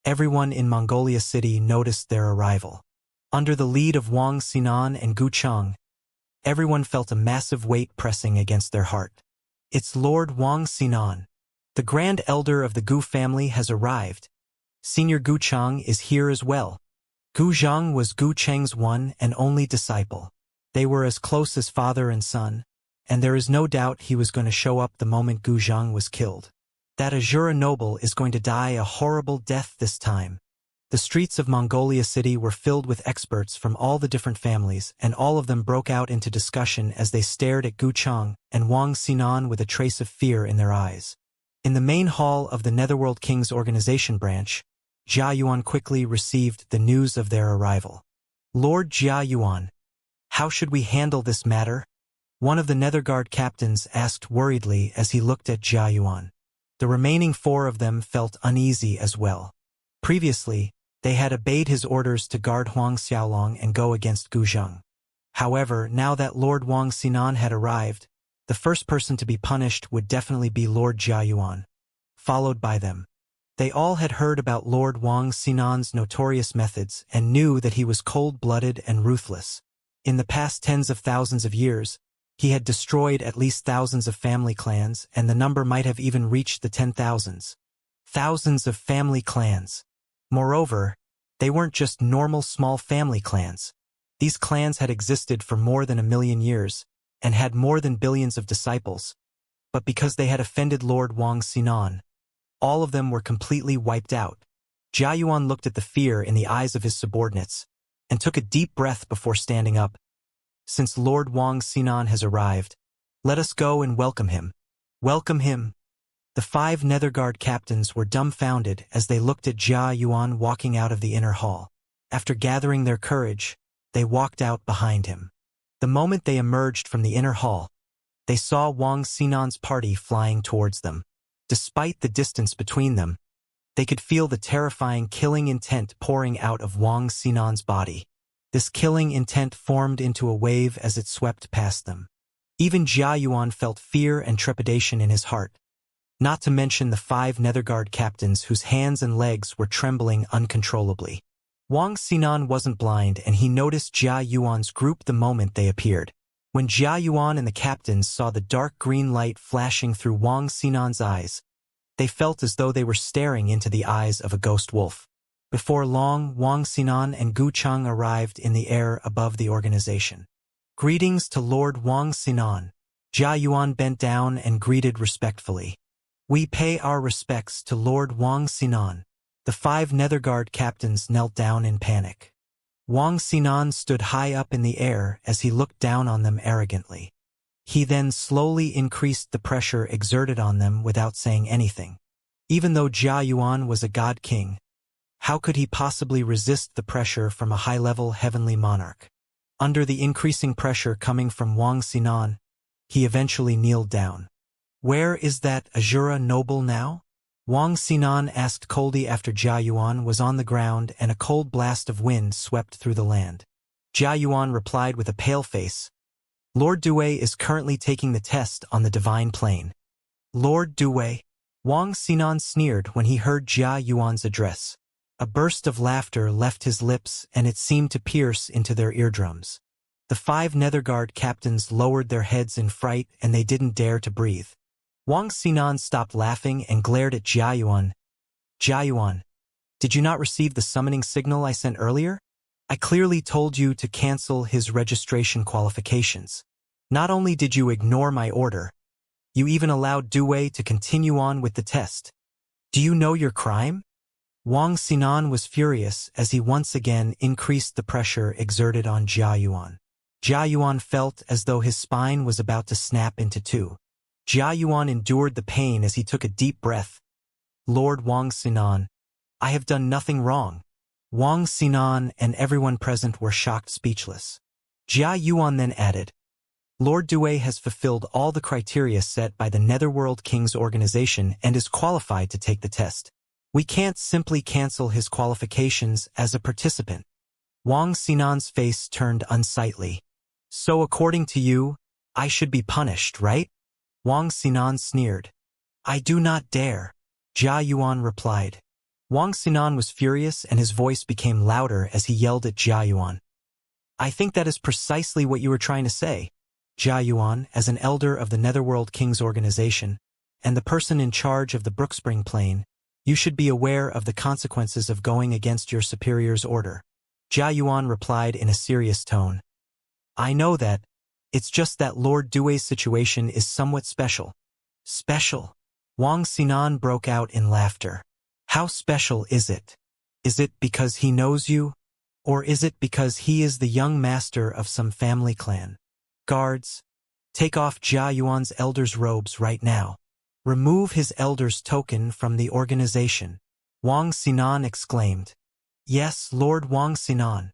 everyone in Mongolia City noticed their arrival. Under the lead of Wang Xinan and Gu Cheng, everyone felt a massive weight pressing against their heart. It's Lord Wang Xinan. The grand elder of the Gu family has arrived. Senior Gu Cheng is here as well. Gu Zhang was Gu Cheng's one and only disciple. They were as close as father and son, and there is no doubt he was going to show up the moment Gu Zhang was killed. That Azura noble is going to die a horrible death this time. The streets of Mongolia City were filled with experts from all the different families, and all of them broke out into discussion as they stared at Gu Chang and Wang Xinan with a trace of fear in their eyes. In the main hall of the Netherworld King's organization branch, Jia Yuan quickly received the news of their arrival. Lord Jia Yuan, how should we handle this matter? One of the Netherguard captains asked worriedly as he looked at Jia Yuan. The remaining 4 of them felt uneasy as well. Previously, they had obeyed his orders to guard Huang Xiaolong and go against Gu Zheng. However, now that Lord Wang Xinan had arrived, the first person to be punished would definitely be Lord Jia Yuan, followed by them. They all had heard about Lord Wang Xinan's notorious methods and knew that he was cold-blooded and ruthless. In the past tens of thousands of years, he had destroyed at least thousands of family clans, and the number might have even reached the 10,000s. Thousands of family clans. Moreover, they weren't just normal small family clans. These clans had existed for more than 1,000,000 years, and had more than billions of disciples. But because they had offended Lord Wang Xinan, all of them were completely wiped out. Jia Yuan looked at the fear in the eyes of his subordinates, and took a deep breath before standing up. Since Lord Wang Xinan has arrived, let us go and welcome him. Welcome him. The 5 Netherguard captains were dumbfounded as they looked at Jia Yuan walking out of the inner hall. After gathering their courage, they walked out behind him. The moment they emerged from the inner hall, they saw Wang Xinan's party flying towards them. Despite the distance between them, they could feel the terrifying killing intent pouring out of Wang Xinan's body. This killing intent formed into a wave as it swept past them. Even Jia Yuan felt fear and trepidation in his heart. Not to mention the 5 Netherguard captains whose hands and legs were trembling uncontrollably. Wang Xinan wasn't blind, and he noticed Jia Yuan's group the moment they appeared. When Jia Yuan and the captains saw the dark green light flashing through Wang Xinan's eyes, they felt as though they were staring into the eyes of a ghost wolf. Before long, Wang Xinan and Gu Chang arrived in the air above the organization. Greetings to Lord Wang Xinan. Jia Yuan bent down and greeted respectfully. We pay our respects to Lord Wang Xinan. The 5 Netherguard captains knelt down in panic. Wang Xinan stood high up in the air as he looked down on them arrogantly. He then slowly increased the pressure exerted on them without saying anything. Even though Jia Yuan was a god king, how could he possibly resist the pressure from a high-level heavenly monarch? Under the increasing pressure coming from Wang Xinan, he eventually kneeled down. Where is that Azura noble now? Wang Xinan asked coldly after Jia Yuan was on the ground and a cold blast of wind swept through the land. Jia Yuan replied with a pale face. Lord Due is currently taking the test on the divine plane. Lord Due? Wang Xinan sneered when he heard Jia Yuan's address. A burst of laughter left his lips, and it seemed to pierce into their eardrums. The 5 Netherguard captains lowered their heads in fright, and they didn't dare to breathe. Wang Xinan stopped laughing and glared at Jia Yuan. Jia Yuan, did you not receive the summoning signal I sent earlier? I clearly told you to cancel his registration qualifications. Not only did you ignore my order, you even allowed Due to continue on with the test. Do you know your crime? Wang Xinan was furious as he once again increased the pressure exerted on Jia Yuan. Jia Yuan felt as though his spine was about to snap into 2. Jia Yuan endured the pain as he took a deep breath. Lord Wang Xinan, I have done nothing wrong. Wang Xinan and everyone present were shocked speechless. Jia Yuan then added, Lord Due has fulfilled all the criteria set by the Netherworld King's organization and is qualified to take the test. We can't simply cancel his qualifications as a participant. Wang Xinan's face turned unsightly. So according to you, I should be punished, right? Wang Xinan sneered. I do not dare. Jia Yuan replied. Wang Xinan was furious and his voice became louder as he yelled at Jia Yuan. I think that is precisely what you were trying to say. Jia Yuan, as an elder of the Netherworld King's organization, and the person in charge of the Brookspring Plane, you should be aware of the consequences of going against your superior's order. Jia Yuan replied in a serious tone. I know that. It's just that Lord Due's situation is somewhat special. Special? Wang Xinan broke out in laughter. How special is it? Is it because he knows you? Or is it because he is the young master of some family clan? Guards, take off Jia Yuan's elder's robes right now. Remove his elder's token from the organization. Wang Xinan exclaimed. Yes, Lord Wang Xinan.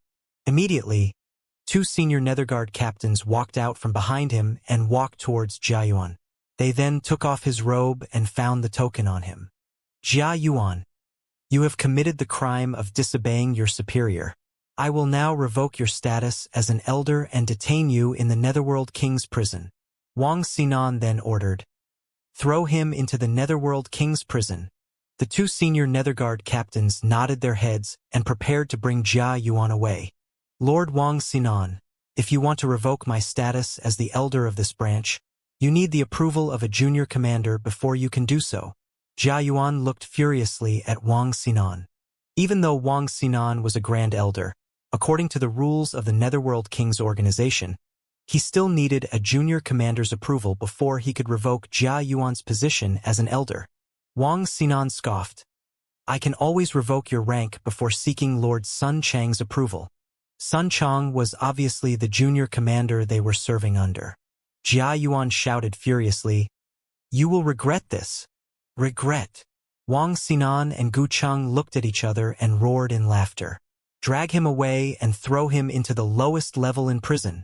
Immediately, two senior Netherguard captains walked out from behind him and walked towards Jia Yuan. They then took off his robe and found the token on him. Jia Yuan, you have committed the crime of disobeying your superior. I will now revoke your status as an elder and detain you in the Netherworld King's prison. Wang Xinan then ordered. Throw him into the Netherworld King's prison. The two senior Netherguard captains nodded their heads and prepared to bring Jia Yuan away. Lord Wang Xinan, if you want to revoke my status as the elder of this branch, you need the approval of a junior commander before you can do so. Jia Yuan looked furiously at Wang Xinan. Even though Wang Xinan was a Grand Elder, according to the rules of the Netherworld King's organization, he still needed a junior commander's approval before he could revoke Jia Yuan's position as an elder. Wang Xinan scoffed. I can always revoke your rank before seeking Lord Sun Chang's approval. Sun Chang was obviously the junior commander they were serving under. Jia Yuan shouted furiously, You will regret this. Regret. Wang Xinan and Gu Cheng looked at each other and roared in laughter. Drag him away and throw him into the lowest level in prison.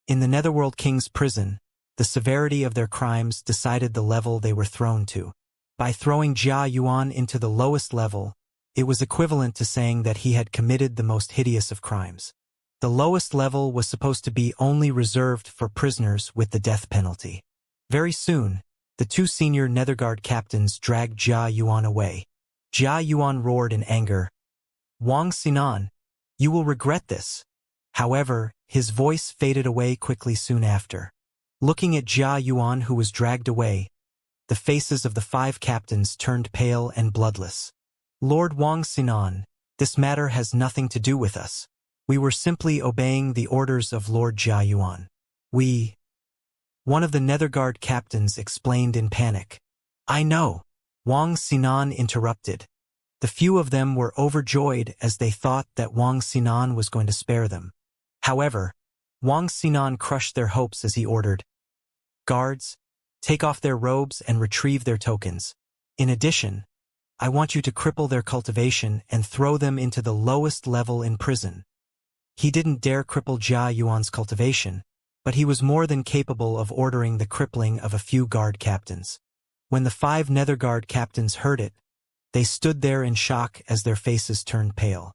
In the Netherworld King's prison, the severity of their crimes decided the level they were thrown to. By throwing Jia Yuan into the lowest level, it was equivalent to saying that he had committed the most hideous of crimes. The lowest level was supposed to be only reserved for prisoners with the death penalty. Very soon, the two senior Netherguard captains dragged Jia Yuan away. Jia Yuan roared in anger. Wang Xinan, you will regret this. However, his voice faded away quickly soon after. Looking at Jia Yuan, who was dragged away, the faces of the five captains turned pale and bloodless. Lord Wang Xinan, this matter has nothing to do with us. We were simply obeying the orders of Lord Jia Yuan. One of the Netherguard captains explained in panic. I know. Wang Xinan interrupted. The few of them were overjoyed as they thought that Wang Xinan was going to spare them. However, Wang Xinan crushed their hopes as he ordered. Guards, take off their robes and retrieve their tokens. In addition, I want you to cripple their cultivation and throw them into the lowest level in prison. He didn't dare cripple Jia Yuan's cultivation, but he was more than capable of ordering the crippling of a few guard captains. When the five Netherguard captains heard it, they stood there in shock as their faces turned pale.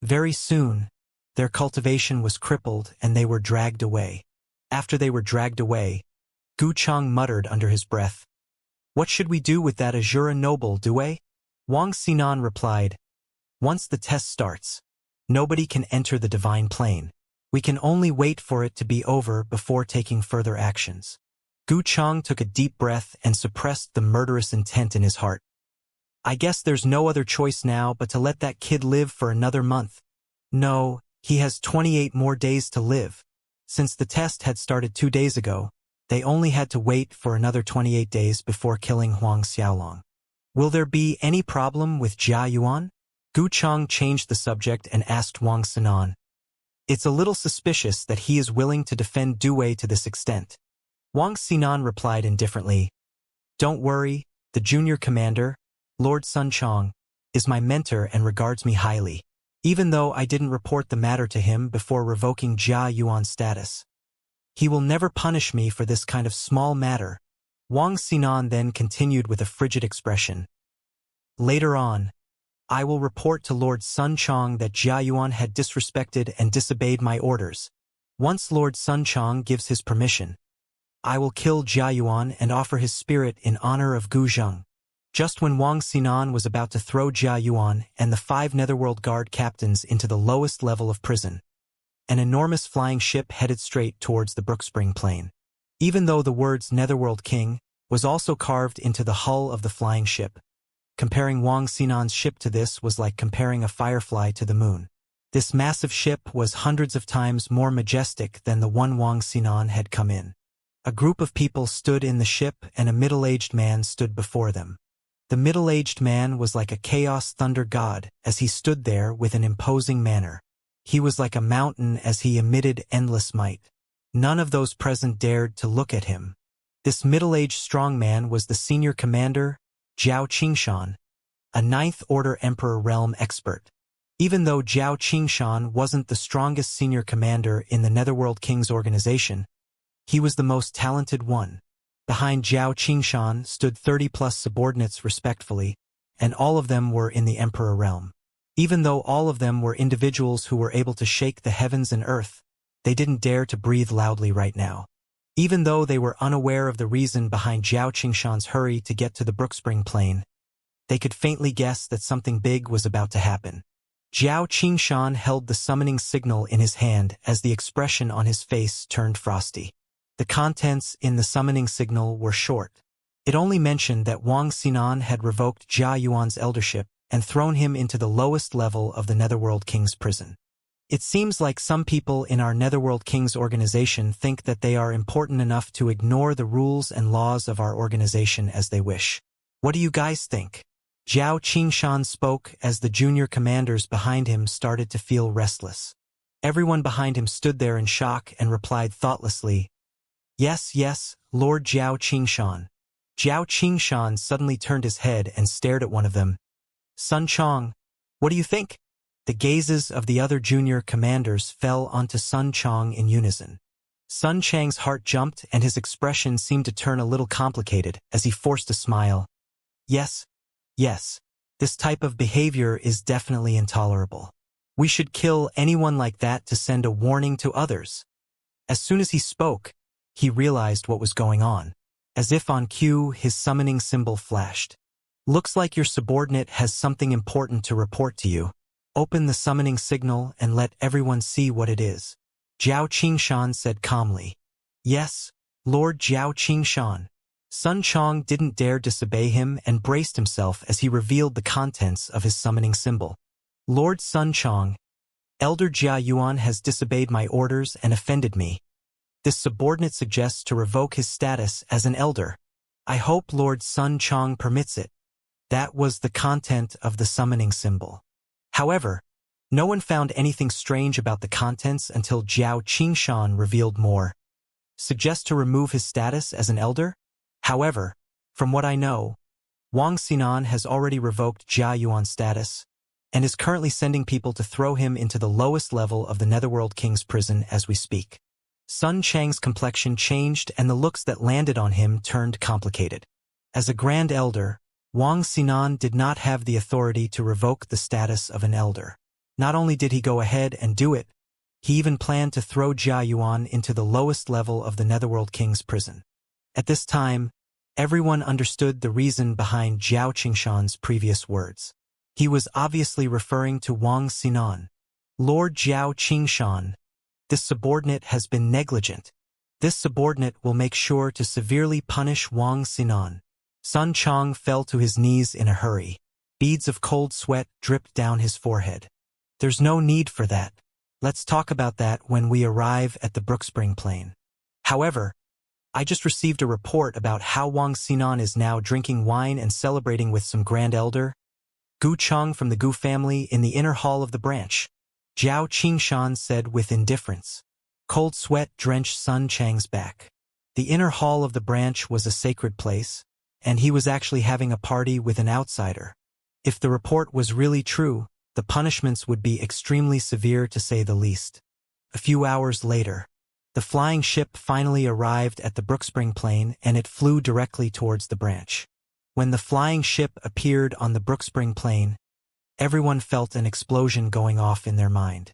Very soon, their cultivation was crippled and they were dragged away. After they were dragged away, Gu Cheng muttered under his breath, What should we do with that Azura noble, Due? Wang Xinan replied, Once the test starts, nobody can enter the divine plane. We can only wait for it to be over before taking further actions. Gu Cheng took a deep breath and suppressed the murderous intent in his heart. I guess there's no other choice now but to let that kid live for another month. No, he has 28 more days to live. Since the test had started 2 days ago, they only had to wait for another 28 days before killing Huang Xiaolong. Will there be any problem with Jia Yuan? Gu Cheng changed the subject and asked Wang Xinan. It's a little suspicious that he is willing to defend Due to this extent. Wang Xinan replied indifferently, Don't worry, the junior commander, Lord Sun Chang, is my mentor and regards me highly, even though I didn't report the matter to him before revoking Jia Yuan's status. He will never punish me for this kind of small matter. Wang Xinan then continued with a frigid expression. Later on, I will report to Lord Sun Chang that Jia Yuan had disrespected and disobeyed my orders. Once Lord Sun Chang gives his permission, I will kill Jia Yuan and offer his spirit in honor of Gu Zheng. Just when Wang Xinan was about to throw Jia Yuan and the 5 Netherworld Guard captains into the lowest level of prison, an enormous flying ship headed straight towards the Brookspring Plain. Even though the words Netherworld King was also carved into the hull of the flying ship, comparing Wang Xinan's ship to this was like comparing a firefly to the moon. This massive ship was hundreds of times more majestic than the one Wang Xinan had come in. A group of people stood in the ship and a middle-aged man stood before them. The middle-aged man was like a chaos thunder god as he stood there with an imposing manner. He was like a mountain as he emitted endless might. None of those present dared to look at him. This middle-aged strong man was the senior commander, Zhao Qingshan, a Ninth Order Emperor realm expert. Even though Zhao Qingshan wasn't the strongest senior commander in the Netherworld Kings organization, he was the most talented one. Behind Zhao Qingshan stood 30-plus subordinates respectfully, and all of them were in the Emperor realm. Even though all of them were individuals who were able to shake the heavens and earth, they didn't dare to breathe loudly right now. Even though they were unaware of the reason behind Zhao Qingshan's hurry to get to the Brookspring Plain, they could faintly guess that something big was about to happen. Zhao Qingshan held the summoning signal in his hand as the expression on his face turned frosty. The contents in the summoning signal were short. It only mentioned that Wang Xinan had revoked Jia Yuan's eldership and thrown him into the lowest level of the Netherworld King's prison. It seems like some people in our Netherworld Kings organization think that they are important enough to ignore the rules and laws of our organization as they wish. What do you guys think? Zhao Qingshan spoke as the junior commanders behind him started to feel restless. Everyone behind him stood there in shock and replied thoughtlessly, "Yes, yes, Lord Zhao Qingshan." Zhao Qingshan suddenly turned his head and stared at one of them. "Sun Chong, what do you think?" The gazes of the other junior commanders fell onto Sun Chong in unison. Sun Chang's heart jumped and his expression seemed to turn a little complicated as he forced a smile. "Yes, yes, this type of behavior is definitely intolerable. We should kill anyone like that to send a warning to others." As soon as he spoke, he realized what was going on. As if on cue, his summoning symbol flashed. "Looks like your subordinate has something important to report to you. Open the summoning signal and let everyone see what it is." Zhao Qingshan said calmly. "Yes, Lord Zhao Qingshan." Sun Chong didn't dare disobey him and braced himself as he revealed the contents of his summoning symbol. "Lord Sun Chong, Elder Jia Yuan has disobeyed my orders and offended me. This subordinate suggests to revoke his status as an elder. I hope Lord Sun Chong permits it." That was the content of the summoning symbol. However, no one found anything strange about the contents until Zhao Qingshan revealed more. "Suggest to remove his status as an elder?" However, from what I know, Wang Xinan has already revoked Jia Yuan's status and is currently sending people to throw him into the lowest level of the Netherworld King's prison as we speak. Sun Chang's complexion changed and the looks that landed on him turned complicated. As a Grand Elder, Wang Xinan did not have the authority to revoke the status of an elder. Not only did he go ahead and do it, he even planned to throw Jia Yuan into the lowest level of the Netherworld King's prison. At this time, everyone understood the reason behind Zhao Qingshan's previous words. He was obviously referring to Wang Xinan. "Lord Zhao Qingshan, this subordinate has been negligent. This subordinate will make sure to severely punish Wang Xinan." Sun Chong fell to his knees in a hurry. Beads of cold sweat dripped down his forehead. "There's no need for that. Let's talk about that when we arrive at the Brookspring Plain. However, I just received a report about how Wang Xinan is now drinking wine and celebrating with some Grand Elder Gu Cheng from the Gu family in the inner hall of the branch," Zhao Qingshan said with indifference. Cold sweat drenched Sun Chang's back. The inner hall of the branch was a sacred place, and he was actually having a party with an outsider. If the report was really true, the punishments would be extremely severe to say the least. A few hours later, the flying ship finally arrived at the Brookspring Plain and it flew directly towards the branch. When the flying ship appeared on the Brookspring Plain, everyone felt an explosion going off in their mind.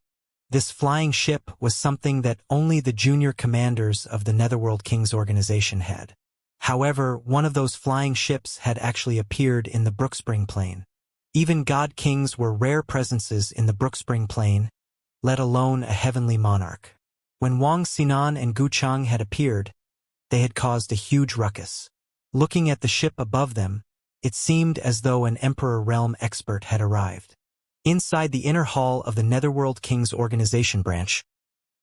This flying ship was something that only the junior commanders of the Netherworld Kings organization had. However, one of those flying ships had actually appeared in the Brookspring Plain. Even God Kings were rare presences in the Brookspring Plain, let alone a heavenly monarch. When Wang Xinan and Gu Cheng had appeared, they had caused a huge ruckus. Looking at the ship above them, it seemed as though an Emperor Realm expert had arrived. Inside the inner hall of the Netherworld Kings organization branch,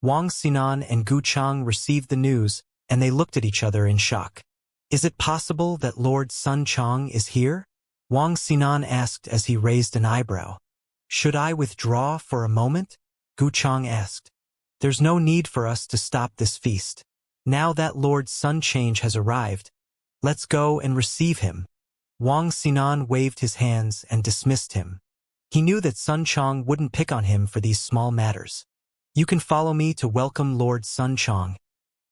Wang Xinan and Gu Cheng received the news and they looked at each other in shock. Is it possible that Lord Sun Chong is here? Wang Xinan asked as he raised an eyebrow. Should I withdraw for a moment? Gu Chang asked. There's no need for us to stop this feast. Now that Lord Sun Change has arrived, let's go and receive him. Wang Xinan waved his hands and dismissed him. He knew that Sun Chong wouldn't pick on him for these small matters. You can follow me to welcome Lord Sun Chong,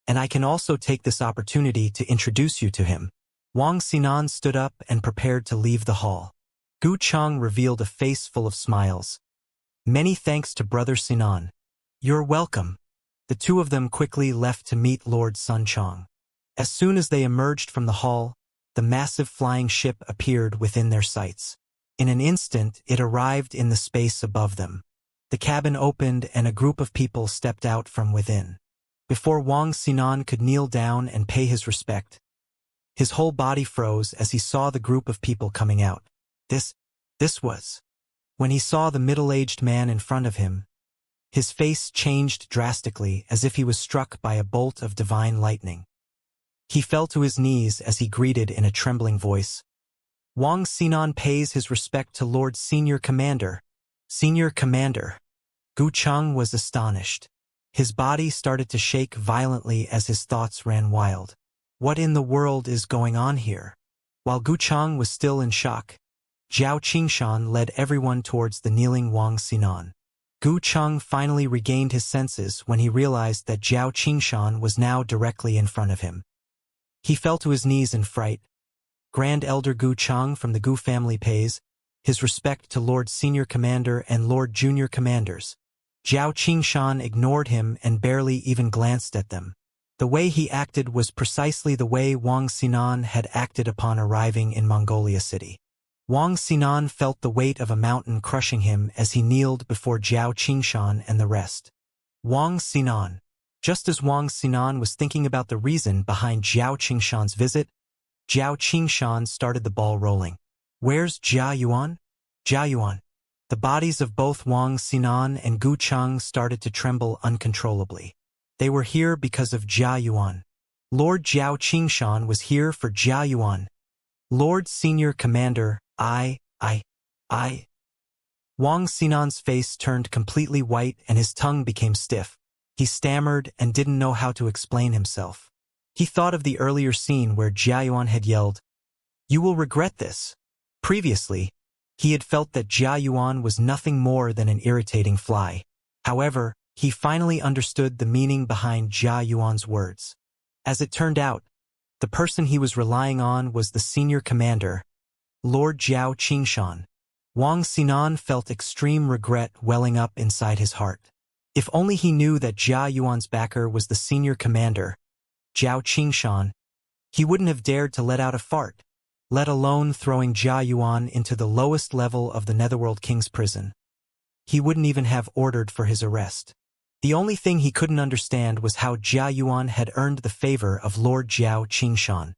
and I can also take this opportunity to introduce you to him. Wang Xinan stood up and prepared to leave the hall. Gu Chang revealed a face full of smiles. Many thanks to Brother Sinan. You're welcome. The two of them quickly left to meet Lord Sun Chong. As soon as they emerged from the hall, the massive flying ship appeared within their sights. In an instant, it arrived in the space above them. The cabin opened and a group of people stepped out from within. Before Wang Xinan could kneel down and pay his respect, his whole body froze as he saw the group of people coming out. This was. When he saw the middle-aged man in front of him, his face changed drastically as if he was struck by a bolt of divine lightning. He fell to his knees as he greeted in a trembling voice. Wang Xinan pays his respect to Lord Senior Commander. Senior Commander. Gu Chang was astonished. His body started to shake violently as his thoughts ran wild. What in the world is going on here? While Gu Chang was still in shock, Zhao Qingshan led everyone towards the kneeling Wang Xinan. Gu Chang finally regained his senses when he realized that Zhao Qingshan was now directly in front of him. He fell to his knees in fright. Grand Elder Gu Chang from the Gu family pays his respect to Lord Senior Commander and Lord Junior Commanders. Zhao Qingshan ignored him and barely even glanced at them. The way he acted was precisely the way Wang Xinan had acted upon arriving in Mongolia City. Wang Xinan felt the weight of a mountain crushing him as he kneeled before Zhao Qingshan and the rest. Wang Xinan. Just as Wang Xinan was thinking about the reason behind Zhao Qingshan's visit, Zhao Qingshan started the ball rolling. Where's Jia Yuan? Jia Yuan. The bodies of both Wang Xinan and Gu Chang started to tremble uncontrollably. They were here because of Jia Yuan. Lord Zhao Qingshan was here for Jia Yuan. Lord Senior Commander, I. Wang Xinan's face turned completely white and his tongue became stiff. He stammered and didn't know how to explain himself. He thought of the earlier scene where Jia Yuan had yelled, "You will regret this." Previously, he had felt that Jia Yuan was nothing more than an irritating fly. However, he finally understood the meaning behind Jia Yuan's words. As it turned out, the person he was relying on was the senior commander, Lord Zhao Qingshan. Wang Xinan felt extreme regret welling up inside his heart. If only he knew that Jia Yuan's backer was the senior commander, Zhao Qingshan, he wouldn't have dared to let out a fart, let alone throwing Jia Yuan into the lowest level of the Netherworld King's prison. He wouldn't even have ordered for his arrest. The only thing he couldn't understand was how Jia Yuan had earned the favor of Lord Zhao Qingshan.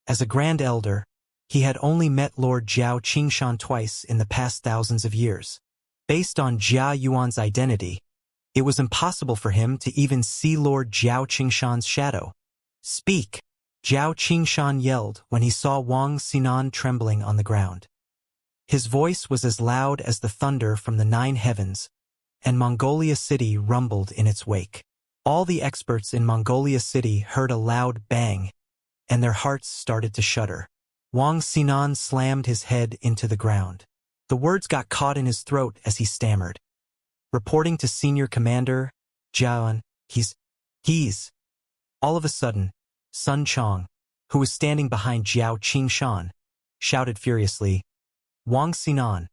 As a Grand Elder, he had only met Lord Zhao Qingshan twice in the past thousands of years. Based on Jia Yuan's identity, it was impossible for him to even see Lord Zhao Qingshan's shadow. "Speak!" Zhao Qingshan yelled when he saw Wang Xinan trembling on the ground. His voice was as loud as the thunder from the 9 heavens, and Mongolia City rumbled in its wake. All the experts in Mongolia City heard a loud bang, and their hearts started to shudder. Wang Xinan slammed his head into the ground. The words got caught in his throat as he stammered. Reporting to Senior Commander, Jian, he's. All of a sudden, Sun Chong, who was standing behind Zhao Qingshan, shouted furiously, "Wang Xinan,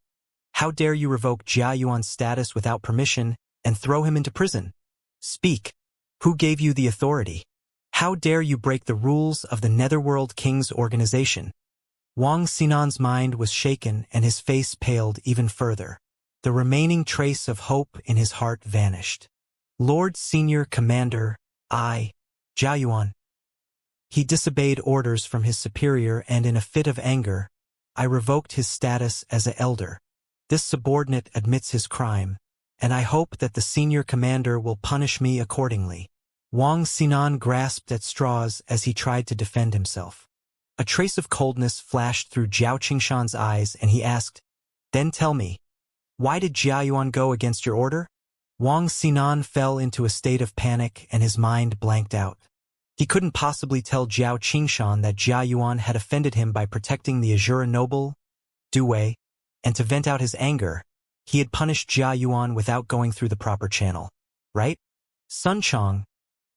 how dare you revoke Jia Yuan's status without permission and throw him into prison? Speak. Who gave you the authority? How dare you break the rules of the Netherworld King's organization?" Wang Xinan's mind was shaken and his face paled even further. The remaining trace of hope in his heart vanished. "Lord Senior Commander, Jia Yuan." He disobeyed orders from his superior and in a fit of anger, I revoked his status as an elder. This subordinate admits his crime, and I hope that the senior commander will punish me accordingly. Wang Xinan grasped at straws as he tried to defend himself. A trace of coldness flashed through Zhao Qingshan's eyes and he asked, "Then tell me, why did Jia Yuan go against your order?" Wang Xinan fell into a state of panic and his mind blanked out. He couldn't possibly tell Zhao Qingshan that Jia Yuan had offended him by protecting the Azura noble, Du Wei, and to vent out his anger, he had punished Jia Yuan without going through the proper channel. Right? Sun Chong,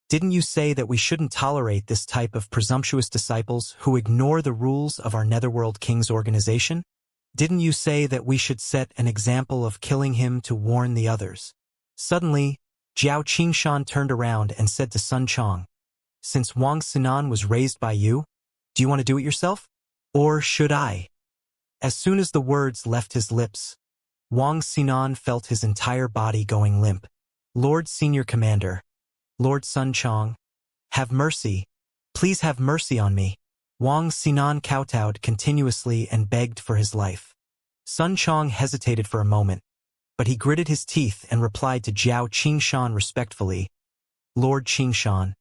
didn't you say that we shouldn't tolerate this type of presumptuous disciples who ignore the rules of our Netherworld King's organization? Didn't you say that we should set an example of killing him to warn the others? Suddenly, Zhao Qingshan turned around and said to Sun Chong, "Since Wang Xinan was raised by you, do you want to do it yourself? Or should I?" As soon as the words left his lips, Wang Xinan felt his entire body going limp. "Lord Senior Commander, Lord Sun Chong, have mercy. Please have mercy on me." Wang Xinan kowtowed continuously and begged for his life. Sun Chong hesitated for a moment, but he gritted his teeth and replied to Zhao Qingshan respectfully, "Lord Qingshan,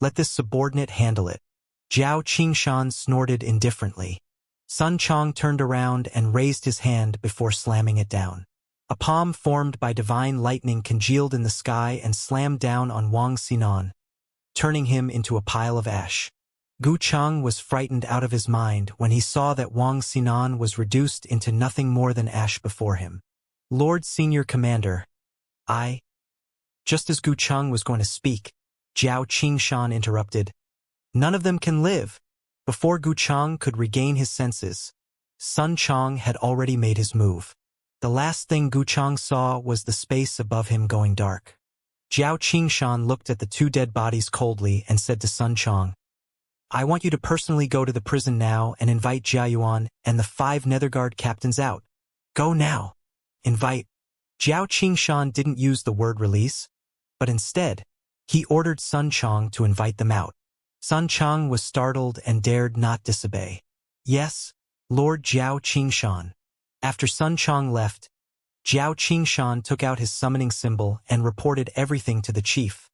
let this subordinate handle it." Zhao Qingshan snorted indifferently. Sun Chong turned around and raised his hand before slamming it down. A palm formed by divine lightning congealed in the sky and slammed down on Wang Xinan, turning him into a pile of ash. Gu Cheng was frightened out of his mind when he saw that Wang Xinan was reduced into nothing more than ash before him. "Lord Senior Commander, Just as Gu Cheng was going to speak, Zhao Qingshan interrupted. "None of them can live." Before Gu Cheng could regain his senses, Sun Chong had already made his move. The last thing Gu Cheng saw was the space above him going dark. Zhao Qingshan looked at the two dead bodies coldly and said to Sun Chong, "I want you to personally go to the prison now and invite Jia Yuan and the 5 Netherguard captains out. Go now." Invite. Zhao Qingshan didn't use the word release, but instead, he ordered Sun Chong to invite them out. Sun Chong was startled and dared not disobey. "Yes, Lord Zhao Qingshan." After Sun Chong left, Zhao Qingshan took out his summoning symbol and reported everything to the chief,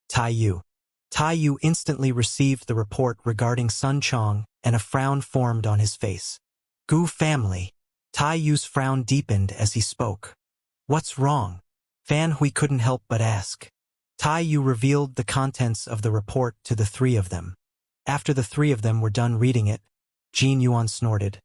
Tai Yu. Tai Yu instantly received the report regarding Sun Chong, and a frown formed on his face. "Gu family." Tai Yu's frown deepened as he spoke. "What's wrong?" Fan Hui couldn't help but ask. Tai Yu revealed the contents of the report to the 3 of them. After the 3 of them were done reading it, Jin Yuan snorted.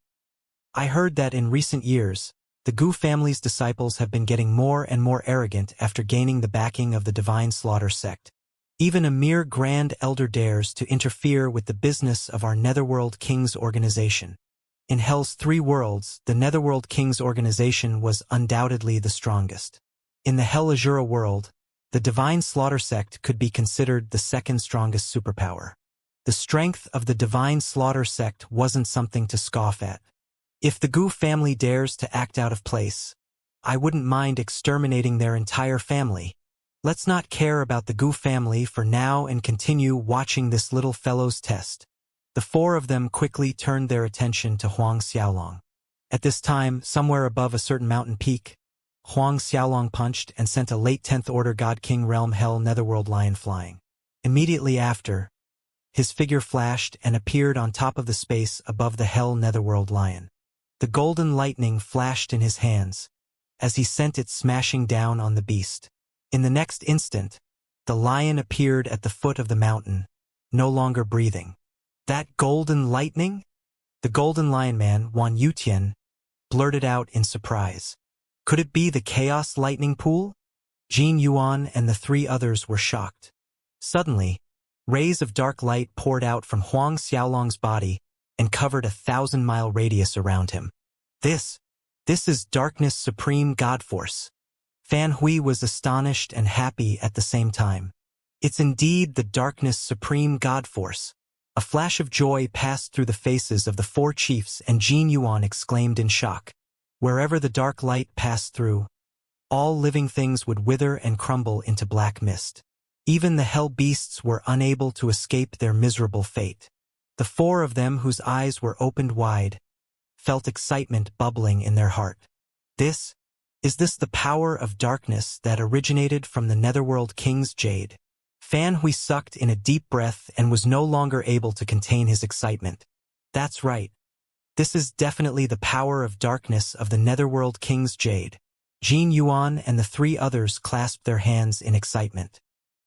"I heard that in recent years, the Gu family's disciples have been getting more and more arrogant after gaining the backing of the Divine Slaughter sect. Even a mere Grand Elder dares to interfere with the business of our Netherworld King's organization. In Hell's 3 worlds, the Netherworld King's organization was undoubtedly the strongest. In the Hell Azura world, the Divine Slaughter sect could be considered the 2nd strongest superpower. The strength of the Divine Slaughter sect wasn't something to scoff at. If the Gu family dares to act out of place, I wouldn't mind exterminating their entire family. Let's not care about the Gu family for now and continue watching this little fellow's test." The 4 of them quickly turned their attention to Huang Xiaolong. At this time, somewhere above a certain mountain peak, Huang Xiaolong punched and sent a late 10th Order God King Realm Hell Netherworld Lion flying. Immediately after, his figure flashed and appeared on top of the space above the Hell Netherworld Lion. The golden lightning flashed in his hands, as he sent it smashing down on the beast. In the next instant, the lion appeared at the foot of the mountain, no longer breathing. "That golden lightning?" The golden lion man, Wan Yutian, blurted out in surprise. "Could it be the chaos lightning pool?" Jin Yuan and the 3 others were shocked. Suddenly, rays of dark light poured out from Huang Xiaolong's body and covered a 1,000-mile radius around him. This is Darkness Supreme God Force." Fan Hui was astonished and happy at the same time. "It's indeed the Darkness Supreme God Force." A flash of joy passed through the faces of the 4 chiefs and Jin Yuan exclaimed in shock. Wherever the dark light passed through, all living things would wither and crumble into black mist. Even the hell beasts were unable to escape their miserable fate. The 4 of them, whose eyes were opened wide, felt excitement bubbling in their heart. Is this the power of darkness that originated from the Netherworld King's jade? Fan Hui sucked in a deep breath and was no longer able to contain his excitement. That's right. This is definitely the power of darkness of the Netherworld King's Jade. Jin Yuan and the three others clasped their hands in excitement.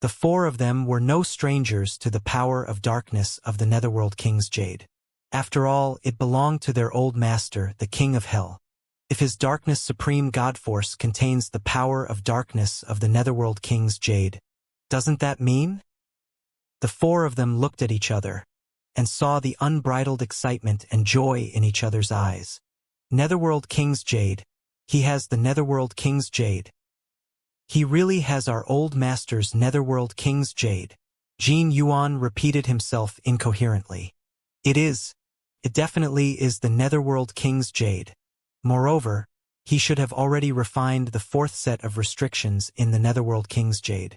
The four of them were no strangers to the power of darkness of the Netherworld King's Jade. After all, it belonged to their old master, the King of Hell. If his darkness supreme god force contains the power of darkness of the Netherworld King's Jade, doesn't that mean? The four of them looked at each other and saw the unbridled excitement and joy in each other's eyes. Netherworld King's Jade. He has the Netherworld King's Jade. He really has our old master's Netherworld King's Jade. Jin Yuan repeated himself incoherently. It definitely is the Netherworld King's Jade. Moreover, he should have already refined the fourth set of restrictions in the Netherworld King's Jade.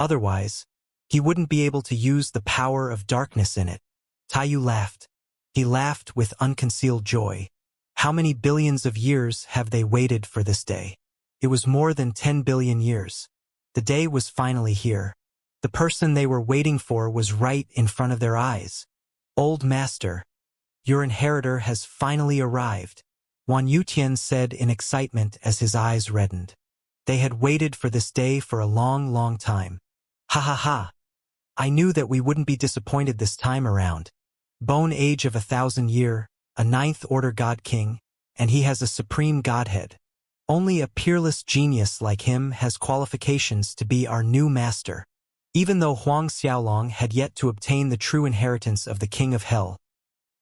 Otherwise, he wouldn't be able to use the power of darkness in it. Taiyu laughed. He laughed with unconcealed joy. How many billions of years have they waited for this day? It was more than 10 billion years. The day was finally here. The person they were waiting for was right in front of their eyes. Old Master, your inheritor has finally arrived, Wan Yutian said in excitement as his eyes reddened. They had waited for this day for a long, long time. Ha ha ha. I knew that we wouldn't be disappointed this time around. Bone age of 1,000 year, a ninth-order god king, and he has a supreme godhead. Only a peerless genius like him has qualifications to be our new master. Even though Huang Xiaolong had yet to obtain the true inheritance of the King of Hell,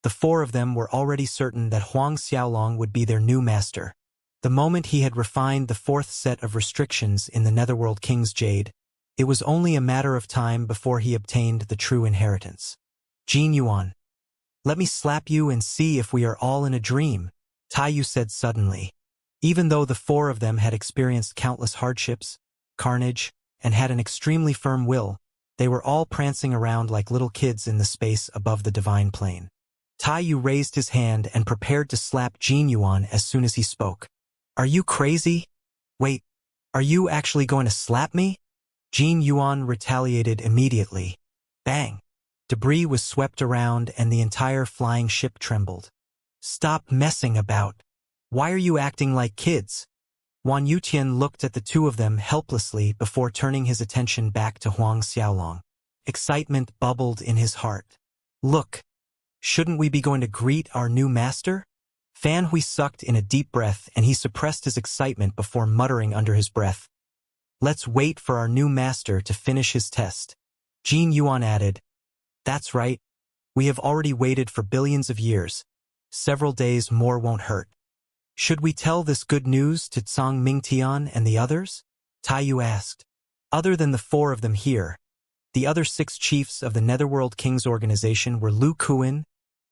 the four of them were already certain that Huang Xiaolong would be their new master. The moment he had refined the fourth set of restrictions in the Netherworld King's Jade, it was only a matter of time before he obtained the true inheritance. Jin Yuan, let me slap you and see if we are all in a dream, Taiyu said suddenly. Even though the four of them had experienced countless hardships, carnage, and had an extremely firm will, they were all prancing around like little kids in the space above the divine plane. Taiyu raised his hand and prepared to slap Jin Yuan as soon as he spoke. Are you crazy? Wait, are you actually going to slap me? Jin Yuan retaliated immediately. Bang! Debris was swept around and the entire flying ship trembled. Stop messing about. Why are you acting like kids? Wan Yutian looked at the two of them helplessly before turning his attention back to Huang Xiaolong. Excitement bubbled in his heart. Look, shouldn't we be going to greet our new master? Fan Hui sucked in a deep breath and he suppressed his excitement before muttering under his breath. Let's wait for our new master to finish his test. Jin Yuan added, That's right. We have already waited for billions of years. Several days more won't hurt. Should we tell this good news to Tsang Mingtian and the others? Taiyu asked. Other than the four of them here, the other 6 chiefs of the Netherworld King's organization were Lu Kuan,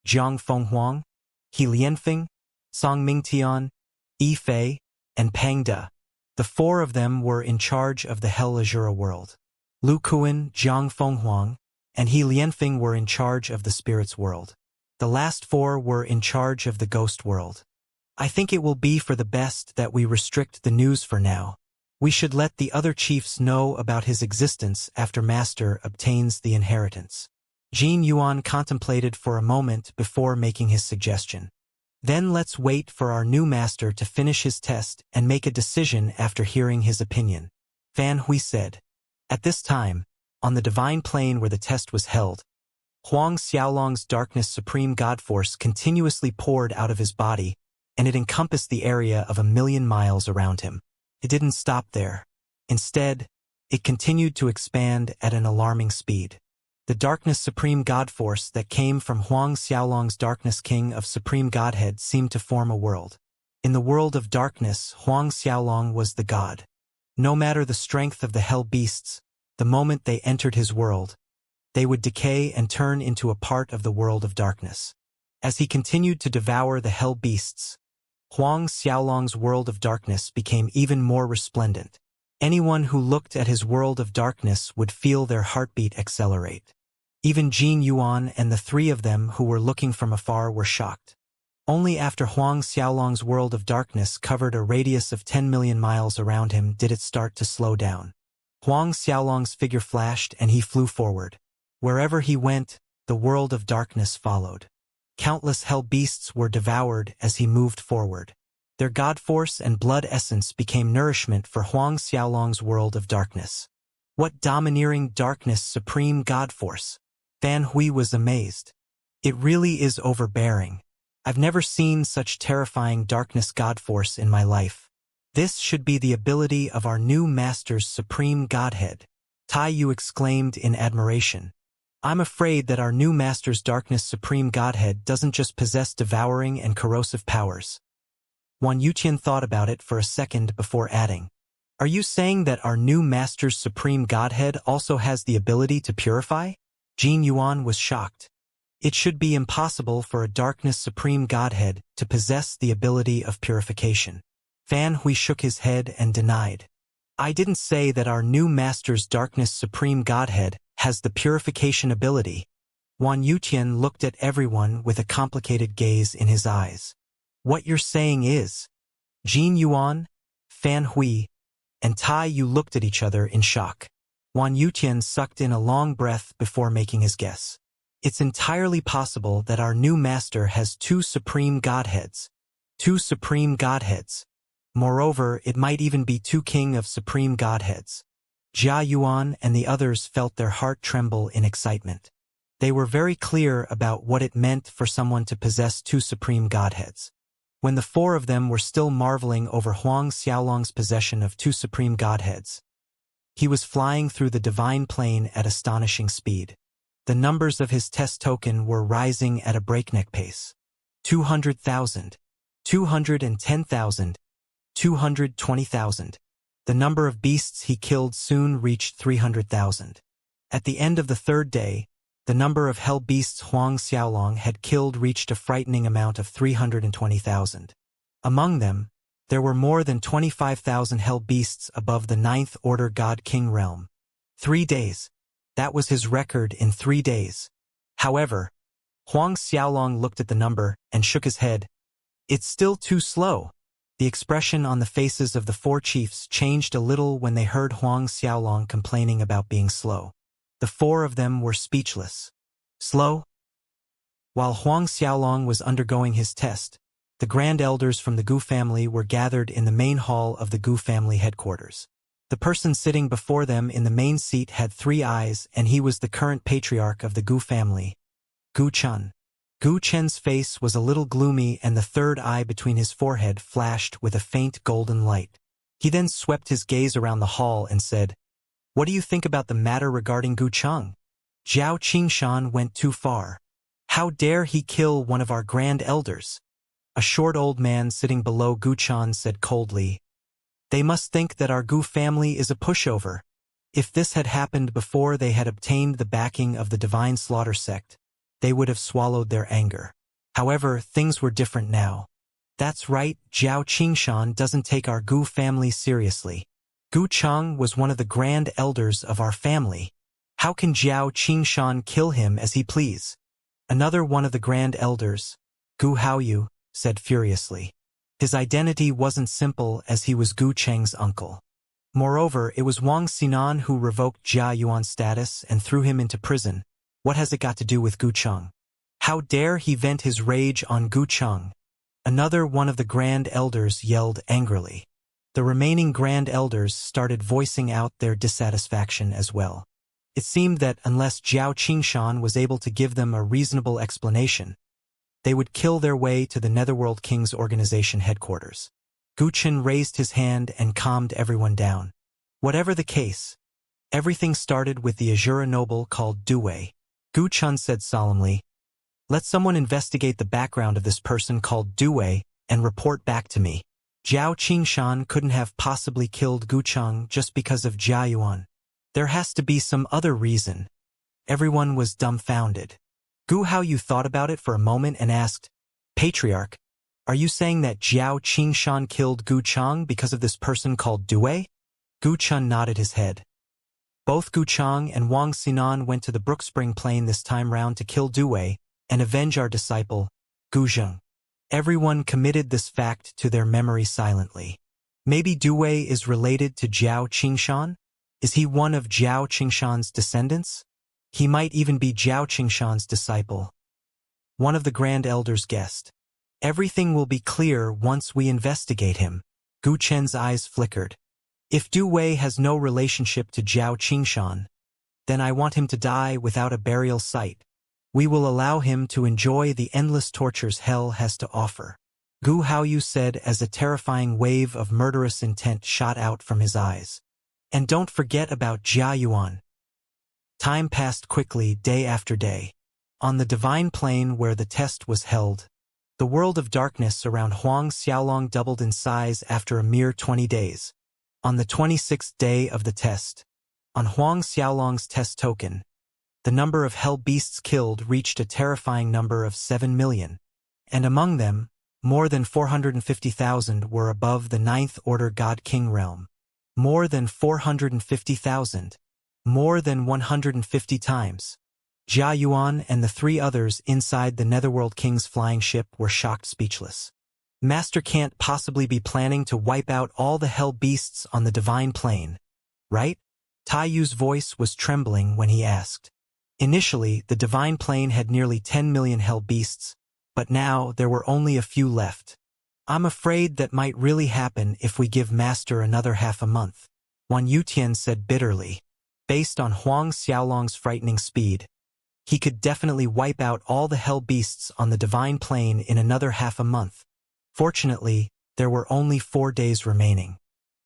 Jiang Fenghuang, He Lianfeng, Tsang Mingtian, Yi Fei, and Pang De. The 4 of them were in charge of the Hell Azura world. Lu Kuan, Jiang Fenghuang, and He Lianfeng were in charge of the Spirits world. The last 4 were in charge of the Ghost world. I think it will be for the best that we restrict the news for now. We should let the other chiefs know about his existence after Master obtains the inheritance. Jin Yuan contemplated for a moment before making his suggestion. Then let's wait for our new master to finish his test and make a decision after hearing his opinion. Fan Hui said. At this time, on the divine plane where the test was held, Huang Xiaolong's darkness supreme god force continuously poured out of his body, and it encompassed the area of 1,000,000 miles around him. It didn't stop there. Instead, it continued to expand at an alarming speed. The darkness supreme god force that came from Huang Xiaolong's darkness king of supreme godhead seemed to form a world. In the world of darkness, Huang Xiaolong was the god. No matter the strength of the hell beasts, the moment they entered his world, they would decay and turn into a part of the world of darkness. As he continued to devour the hell beasts, Huang Xiaolong's world of darkness became even more resplendent. Anyone who looked at his world of darkness would feel their heartbeat accelerate. Even Jin Yuan and the 3 of them who were looking from afar were shocked. Only after Huang Xiaolong's world of darkness covered a radius of 10 million miles around him did it start to slow down. Huang Xiaolong's figure flashed and he flew forward. Wherever he went, the world of darkness followed. Countless hell beasts were devoured as he moved forward. Their god force and blood essence became nourishment for Huang Xiaolong's world of darkness. What domineering darkness supreme god force! Fan Hui was amazed. It really is overbearing. I've never seen such terrifying darkness god force in my life. This should be the ability of our new master's supreme godhead. Tai Yu exclaimed in admiration. I'm afraid that our new master's darkness supreme godhead doesn't just possess devouring and corrosive powers. Wan Yuqian thought about it for a second before adding. Are you saying that our new master's supreme godhead also has the ability to purify? Jin Yuan was shocked. It should be impossible for a darkness supreme godhead to possess the ability of purification. Fan Hui shook his head and denied. I didn't say that our new master's darkness supreme godhead has the purification ability. Wan Yuqian looked at everyone with a complicated gaze in his eyes. What you're saying is... Jin Yuan, Fan Hui, and Tai Yu looked at each other in shock. Wan Yuqian sucked in a long breath before making his guess. It's entirely possible that our new master has two supreme godheads. Two supreme godheads. Moreover, it might even be two king of supreme godheads. Jia Yuan and the others felt their heart tremble in excitement. They were very clear about what it meant for someone to possess two supreme godheads. When the four of them were still marveling over Huang Xiaolong's possession of two supreme godheads, he was flying through the divine plane at astonishing speed. The numbers of his test token were rising at a breakneck pace. 200,000, 210,000, 220,000. The number of beasts he killed soon reached 300,000. At the end of the third day, the number of hell beasts Huang Xiaolong had killed reached a frightening amount of 320,000. Among them, there were more than 25,000 hell beasts above the 9th Order God King realm. 3 days. That was his record in 3 days. However, Huang Xiaolong looked at the number and shook his head. It's still too slow. The expression on the faces of the four chiefs changed a little when they heard Huang Xiaolong complaining about being slow. The four of them were speechless. Slow? While Huang Xiaolong was undergoing his test, the Grand Elders from the Gu family were gathered in the main hall of the Gu family headquarters. The person sitting before them in the main seat had 3 eyes, and he was the current patriarch of the Gu family, Gu Chen. Gu Chen's face was a little gloomy and the third eye between his forehead flashed with a faint golden light. He then swept his gaze around the hall and said, What do you think about the matter regarding Gu Cheng? Zhao Qingshan went too far. How dare he kill one of our Grand Elders? A short old man sitting below Gu Chen said coldly, They must think that our Gu family is a pushover. If this had happened before they had obtained the backing of the Divine Slaughter sect, they would have swallowed their anger. However, things were different now. That's right, Zhao Qingshan doesn't take our Gu family seriously. Gu Cheng was one of the Grand Elders of our family. How can Zhao Qingshan kill him as he please? Another one of the Grand Elders, Gu Haoyu, said furiously. His identity wasn't simple as he was Gu Cheng's uncle. Moreover, it was Wang Xinan who revoked Jia Yuan's status and threw him into prison. What has it got to do with Gu Cheng? How dare he vent his rage on Gu Cheng? Another one of the Grand Elders yelled angrily. The remaining Grand Elders started voicing out their dissatisfaction as well. It seemed that unless Zhao Qingshan was able to give them a reasonable explanation, they would kill their way to the Netherworld King's organization headquarters. Gu Chen raised his hand and calmed everyone down. Whatever the case, everything started with the Azura noble called Due. Gu Chen said solemnly, Let someone investigate the background of this person called Due and report back to me. Zhao Qingshan couldn't have possibly killed Gu Cheng just because of Jia Yuan. There has to be some other reason. Everyone was dumbfounded. Gu Haoyu thought about it for a moment and asked, Patriarch, are you saying that Zhao Qingshan killed Gu Cheng because of this person called Due? Gu Chen nodded his head. Both Gu Cheng and Wang Xinan went to the Brookspring Plain this time round to kill Due and avenge our disciple, Gu Zheng. Everyone committed this fact to their memory silently. Maybe Due is related to Zhao Qingshan? Is he one of Zhao Qingshan's descendants? He might even be Zhao Qingshan's disciple. One of the Grand Elders guessed. Everything will be clear once we investigate him. Gu Chen's eyes flickered. If Du Wei has no relationship to Zhao Qingshan, then I want him to die without a burial site. We will allow him to enjoy the endless tortures hell has to offer. Gu Haoyu said as a terrifying wave of murderous intent shot out from his eyes. And don't forget about Jia Yuan. Time passed quickly day after day. On the divine plane where the test was held, the world of darkness around Huang Xiaolong doubled in size after a mere 20 days. On the 26th day of the test, on Huang Xiaolong's test token, the number of hell beasts killed reached a terrifying number of 7 million. And among them, more than 450,000 were above the 9th Order God King realm. More than 450,000. More than 150 times. Jia Yuan and the 3 others inside the Netherworld King's flying ship were shocked speechless. Master can't possibly be planning to wipe out all the hell beasts on the divine plane, right? Tai Yu's voice was trembling when he asked. Initially, the divine plane had nearly 10 million hell beasts, but now there were only a few left. I'm afraid that might really happen if we give Master another half a month, Wan Yutian said bitterly. Based on Huang Xiaolong's frightening speed, he could definitely wipe out all the hell beasts on the divine plane in another half a month. Fortunately, there were only 4 days remaining.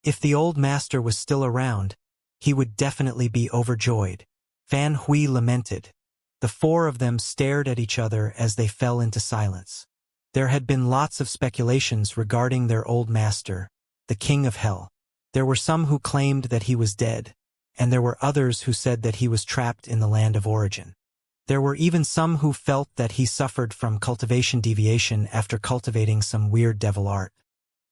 If the old master was still around, he would definitely be overjoyed. Fan Hui lamented. The 4 of them stared at each other as they fell into silence. There had been lots of speculations regarding their old master, the King of Hell. There were some who claimed that he was dead, and there were others who said that he was trapped in the land of origin. There were even some who felt that he suffered from cultivation deviation after cultivating some weird devil art.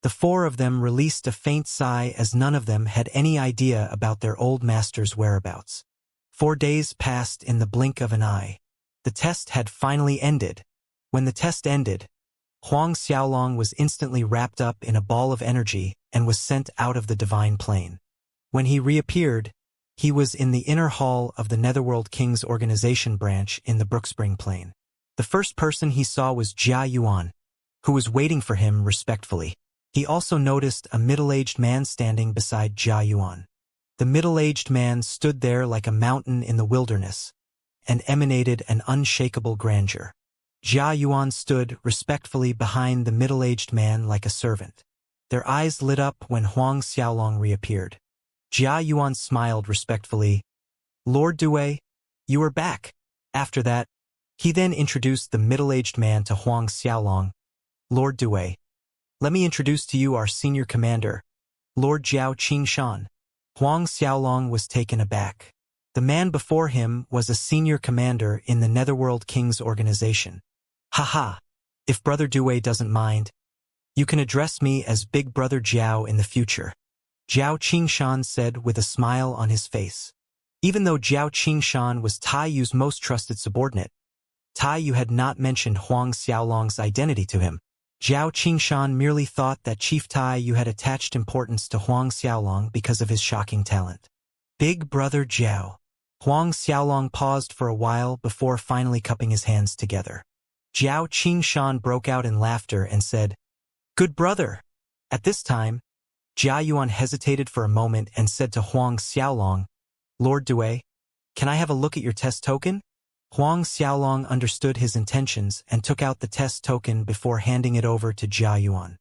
The 4 of them released a faint sigh as none of them had any idea about their old master's whereabouts. 4 days passed in the blink of an eye. The test had finally ended. When the test ended, Huang Xiaolong was instantly wrapped up in a ball of energy and was sent out of the divine plane. When he reappeared, he was in the inner hall of the Netherworld King's organization branch in the Brookspring Plain. The first person he saw was Jia Yuan, who was waiting for him respectfully. He also noticed a middle-aged man standing beside Jia Yuan. The middle-aged man stood there like a mountain in the wilderness and emanated an unshakable grandeur. Jia Yuan stood respectfully behind the middle-aged man like a servant. Their eyes lit up when Huang Xiaolong reappeared. Jia Yuan smiled respectfully. Lord Due, you are back. After that, he then introduced the middle-aged man to Huang Xiaolong. Lord Due, let me introduce to you our senior commander, Lord Zhao Qingshan. Huang Xiaolong was taken aback. The man before him was a senior commander in the Netherworld King's organization. Haha, if Brother Due doesn't mind, you can address me as Big Brother Zhao in the future. Zhao Qingshan said with a smile on his face. Even though Zhao Qingshan was Tai Yu's most trusted subordinate, Tai Yu had not mentioned Huang Xiaolong's identity to him. Zhao Qingshan merely thought that Chief Tai Yu had attached importance to Huang Xiaolong because of his shocking talent. Big Brother Zhao. Huang Xiaolong paused for a while before finally cupping his hands together. Zhao Qingshan broke out in laughter and said, Good brother. At this time, Jia Yuan hesitated for a moment and said to Huang Xiaolong, Lord Due, can I have a look at your test token? Huang Xiaolong understood his intentions and took out the test token before handing it over to Jia Yuan.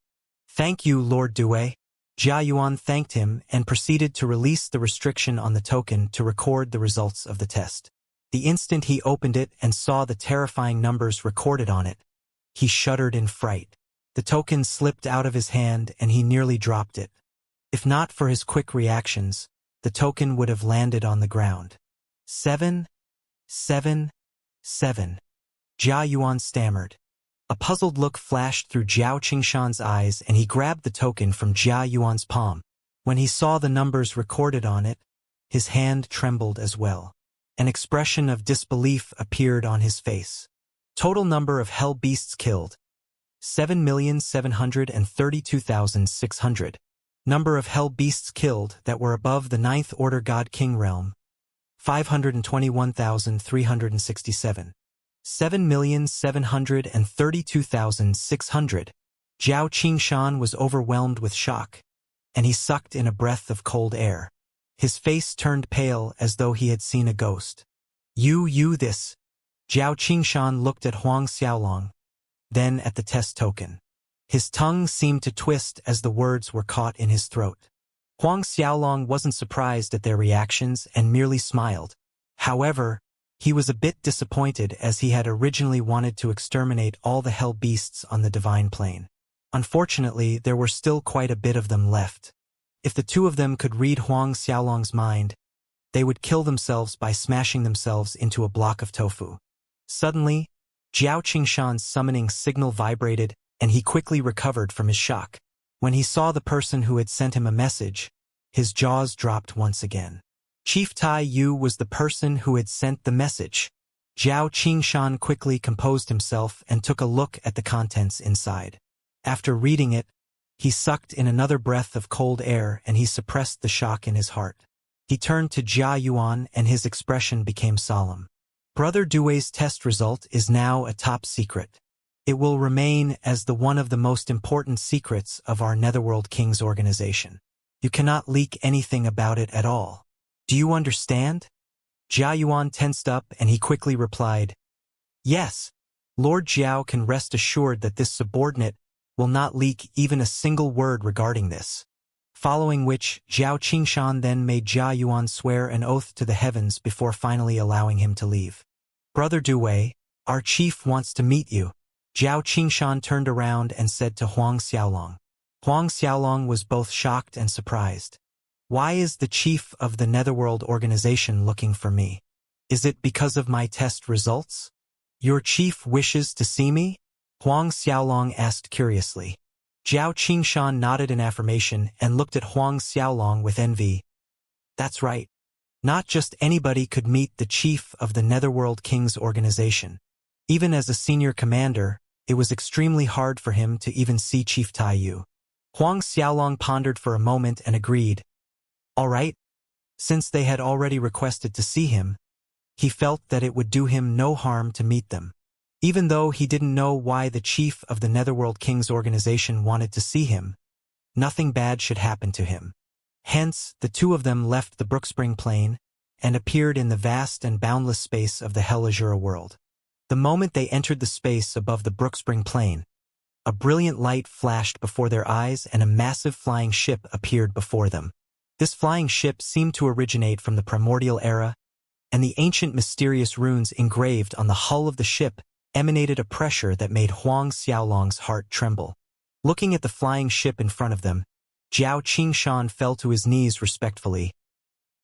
Thank you, Lord Due. Jia Yuan thanked him and proceeded to release the restriction on the token to record the results of the test. The instant he opened it and saw the terrifying numbers recorded on it, he shuddered in fright. The token slipped out of his hand and he nearly dropped it. If not for his quick reactions, the token would have landed on the ground. 7, 7, 7. Jia Yuan stammered. A puzzled look flashed through Zhao Qingshan's eyes and he grabbed the token from Jia Yuan's palm. When he saw the numbers recorded on it, his hand trembled as well. An expression of disbelief appeared on his face. Total number of hell beasts killed, 7,732,600. Number of hell beasts killed that were above the ninth order God King realm, 521,367. 7,732,600. Zhao Qingshan was overwhelmed with shock, and he sucked in a breath of cold air. His face turned pale as though he had seen a ghost. This. Zhao Qingshan looked at Huang Xiaolong, then at the test token. His tongue seemed to twist as the words were caught in his throat. Huang Xiaolong wasn't surprised at their reactions and merely smiled. However, he was a bit disappointed as he had originally wanted to exterminate all the hell beasts on the divine plane. Unfortunately, there were still quite a bit of them left. If the two of them could read Huang Xiaolong's mind, they would kill themselves by smashing themselves into a block of tofu. Suddenly, Zhao Qingshan's summoning signal vibrated, and he quickly recovered from his shock. When he saw the person who had sent him a message, his jaws dropped once again. Chief Tai Yu was the person who had sent the message. Zhao Qingshan quickly composed himself and took a look at the contents inside. After reading it, he sucked in another breath of cold air and he suppressed the shock in his heart. He turned to Jia Yuan and his expression became solemn. Brother Due's test result is now a top secret. It will remain as the one of the most important secrets of our Netherworld Kings organization. You cannot leak anything about it at all. Do you understand? Jia Yuan tensed up and he quickly replied, "Yes, Lord Jiao can rest assured that this subordinate will not leak even a single word regarding this." Following which, Zhao Qingshan then made Jia Yuan swear an oath to the heavens before finally allowing him to leave. "Brother Due, our chief wants to meet you." Zhao Qingshan turned around and said to Huang Xiaolong. Huang Xiaolong was both shocked and surprised. "Why is the chief of the Netherworld organization looking for me? Is it because of my test results? Your chief wishes to see me?" Huang Xiaolong asked curiously. Zhao Qingshan nodded in affirmation and looked at Huang Xiaolong with envy. "That's right. Not just anybody could meet the chief of the Netherworld Kings organization. Even as a senior commander, it was extremely hard for him to even see Chief Tai Yu." Huang Xiaolong pondered for a moment and agreed. All right. Since they had already requested to see him, he felt that it would do him no harm to meet them. Even though he didn't know why the chief of the Netherworld Kings organization wanted to see him, nothing bad should happen to him. Hence, the two of them left the Brookspring Plain and appeared in the vast and boundless space of the Hell Azura world. The moment they entered the space above the Brookspring Plain, a brilliant light flashed before their eyes and a massive flying ship appeared before them. This flying ship seemed to originate from the primordial era, and the ancient mysterious runes engraved on the hull of the ship emanated a pressure that made Huang Xiaolong's heart tremble. Looking at the flying ship in front of them, Zhao Qingshan fell to his knees respectfully.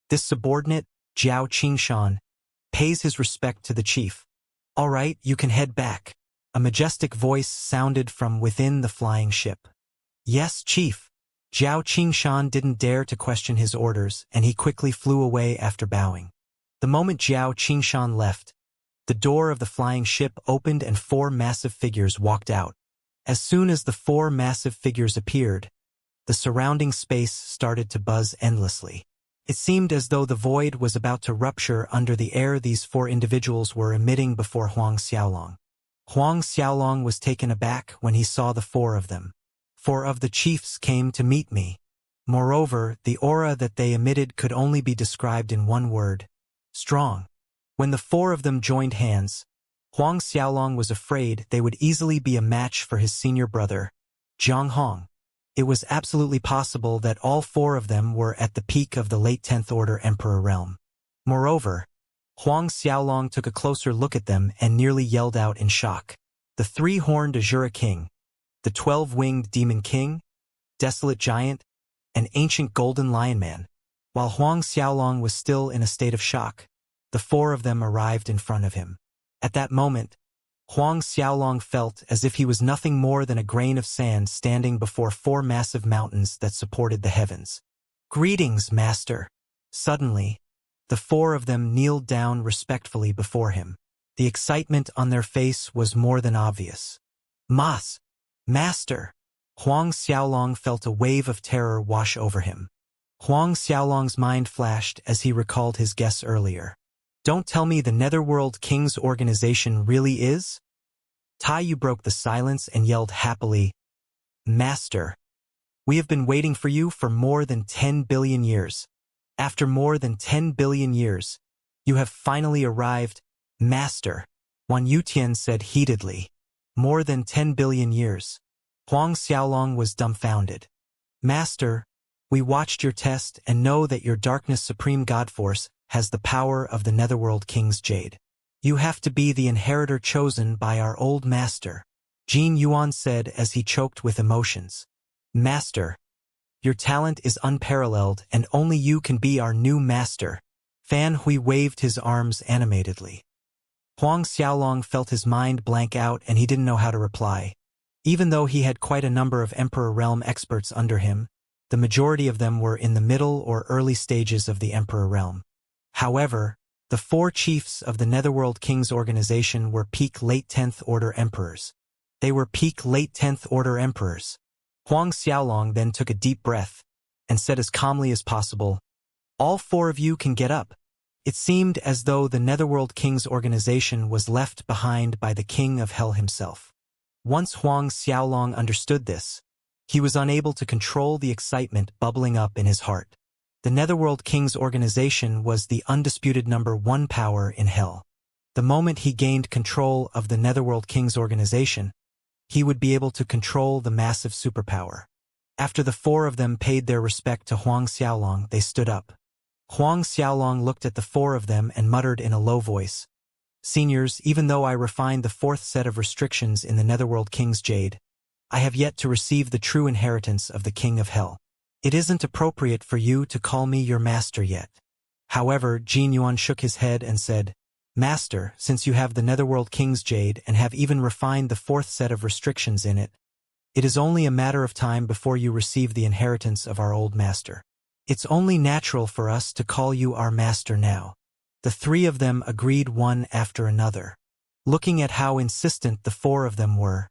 This subordinate, Zhao Qingshan, pays his respect to the chief. "All right, you can head back." A majestic voice sounded from within the flying ship. "Yes, chief." Zhao Qingshan didn't dare to question his orders, and he quickly flew away after bowing. The moment Zhao Qingshan left, the door of the flying ship opened and four massive figures walked out. As soon as the four massive figures appeared, the surrounding space started to buzz endlessly. It seemed as though the void was about to rupture under the air these four individuals were emitting before Huang Xiaolong. Huang Xiaolong was taken aback when he saw the four of them. "Four of the chiefs came to meet me." Moreover, the aura that they emitted could only be described in one word: strong. When the four of them joined hands, Huang Xiaolong was afraid they would easily be a match for his senior brother, Zhang Hong. It was absolutely possible that all four of them were at the peak of the late 10th Order Emperor realm. Moreover, Huang Xiaolong took a closer look at them and nearly yelled out in shock. The three-horned Azura King, the 12-winged Demon King, Desolate Giant, and Ancient Golden Lion Man. While Huang Xiaolong was still in a state of shock, the four of them arrived in front of him. At that moment, Huang Xiaolong felt as if he was nothing more than a grain of sand standing before four massive mountains that supported the heavens. "Greetings, Master." Suddenly, the four of them kneeled down respectfully before him. The excitement on their face was more than obvious. "Master!" Huang Xiaolong felt a wave of terror wash over him. Huang Xiaolong's mind flashed as he recalled his guess earlier. Don't tell me the Netherworld King's organization really is? Taiyu broke the silence and yelled happily, Master, we have been waiting for you for more than 10 billion years. After more than 10 billion years, you have finally arrived, Master, Wan Yutian said heatedly. More than 10 billion years. Huang Xiaolong was dumbfounded. Master, we watched your test and know that your Darkness Supreme God Force has the power of the Netherworld King's Jade. You have to be the inheritor chosen by our old master, Jin Yuan said as he choked with emotions. Master, your talent is unparalleled and only you can be our new master. Fan Hui waved his arms animatedly. Huang Xiaolong felt his mind blank out and he didn't know how to reply. Even though he had quite a number of Emperor Realm experts under him, the majority of them were in the middle or early stages of the Emperor Realm. However, the 4 chiefs of the Netherworld King's organization were peak late 10th Order Emperors. They were peak late 10th Order Emperors. Huang Xiaolong then took a deep breath and said as calmly as possible, all 4 of you can get up. It seemed as though the Netherworld King's organization was left behind by the King of Hell himself. Once Huang Xiaolong understood this, he was unable to control the excitement bubbling up in his heart. The Netherworld King's organization was the undisputed #1 power in Hell. The moment he gained control of the Netherworld King's organization, he would be able to control the massive superpower. After the 4 of them paid their respect to Huang Xiaolong, they stood up. Huang Xiaolong looked at the 4 of them and muttered in a low voice, Seniors, even though I refined the 4th set of restrictions in the Netherworld King's Jade, I have yet to receive the true inheritance of the King of Hell. It isn't appropriate for you to call me your master yet. However, Jin Yuan shook his head and said, Master, since you have the Netherworld King's Jade and have even refined the 4th set of restrictions in it, it is only a matter of time before you receive the inheritance of our old master. It's only natural for us to call you our master now. The 3 of them agreed one after another. Looking at how insistent the 4 of them were,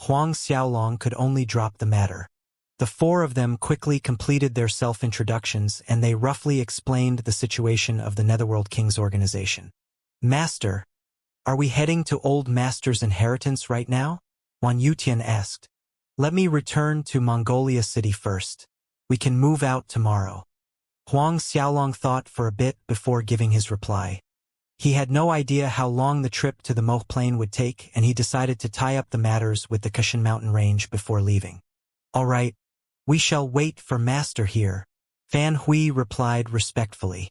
Huang Xiaolong could only drop the matter. The 4 of them quickly completed their self-introductions and they roughly explained the situation of the Netherworld King's organization. Master, are we heading to Old Master's inheritance right now? Wan Yutian asked. Let me return to Mongolia City first. We can move out tomorrow. Huang Xiaolong thought for a bit before giving his reply. He had no idea how long the trip to the Moh Plain would take and he decided to tie up the matters with the Kushan mountain range before leaving. All right, we shall wait for Master here, Fan Hui replied respectfully.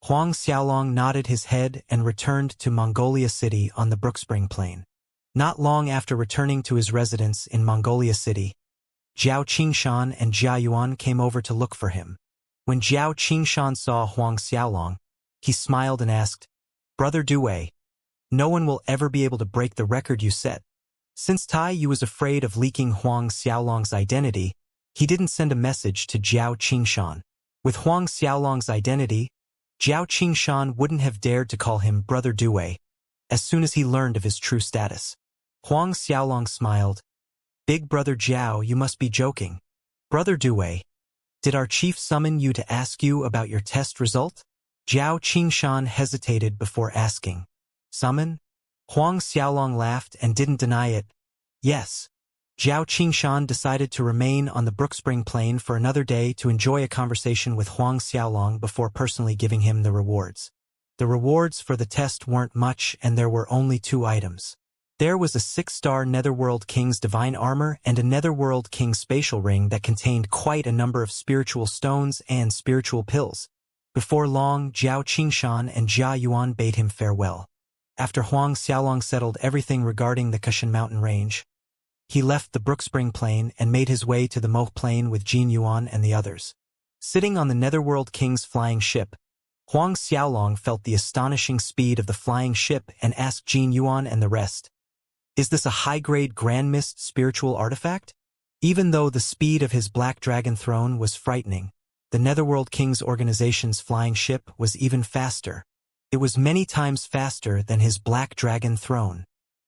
Huang Xiaolong nodded his head and returned to Mongolia City on the Brookspring Plain. Not long after returning to his residence in Mongolia City, Jiao Qingshan and Jia Yuan came over to look for him. When Jiao Qingshan saw Huang Xiaolong, he smiled and asked, Brother Due, no one will ever be able to break the record you set. Since Taiyu was afraid of leaking Huang Xiaolong's identity, he didn't send a message to Jiao Qingshan. With Huang Xiaolong's identity, Jiao Qingshan wouldn't have dared to call him Brother Due as soon as he learned of his true status. Huang Xiaolong smiled. Big Brother Jiao, you must be joking. Brother Due, did our chief summon you to ask you about your test result? Jiao Qingshan hesitated before asking. Summon? Huang Xiaolong laughed and didn't deny it. Yes. Jiao Qingshan decided to remain on the Brookspring Plain for another day to enjoy a conversation with Huang Xiaolong before personally giving him the rewards. The rewards for the test weren't much and there were only 2 items. There was a 6-star Netherworld King's Divine Armor and a Netherworld King's Spatial Ring that contained quite a number of spiritual stones and spiritual pills. Before long, Jiao Qingshan and Jia Yuan bade him farewell. After Huang Xiaolong settled everything regarding the Kushan mountain range, he left the Brookspring Plain and made his way to the Moh Plain with Jin Yuan and the others. Sitting on the Netherworld King's flying ship, Huang Xiaolong felt the astonishing speed of the flying ship and asked Jin Yuan and the rest, Is this a high-grade Grand Mist spiritual artifact? Even though the speed of his Black Dragon throne was frightening, the Netherworld King's organization's flying ship was even faster. It was many times faster than his Black Dragon throne.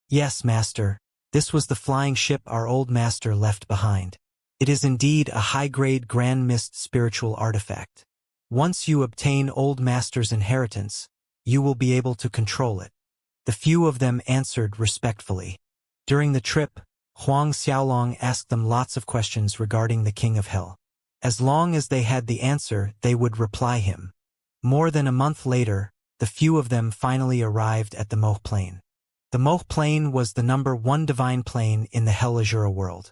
Yes, Master, this was the flying ship our old master left behind. It is indeed a high-grade Grand Mist spiritual artifact. Once you obtain Old Master's inheritance, you will be able to control it. The few of them answered respectfully. During the trip, Huang Xiaolong asked them lots of questions regarding the King of Hell. As long as they had the answer, they would reply him. More than a month later, the few of them finally arrived at the Moh Plain. The Moh Plain was the #1 divine plane in the Hell Azura world.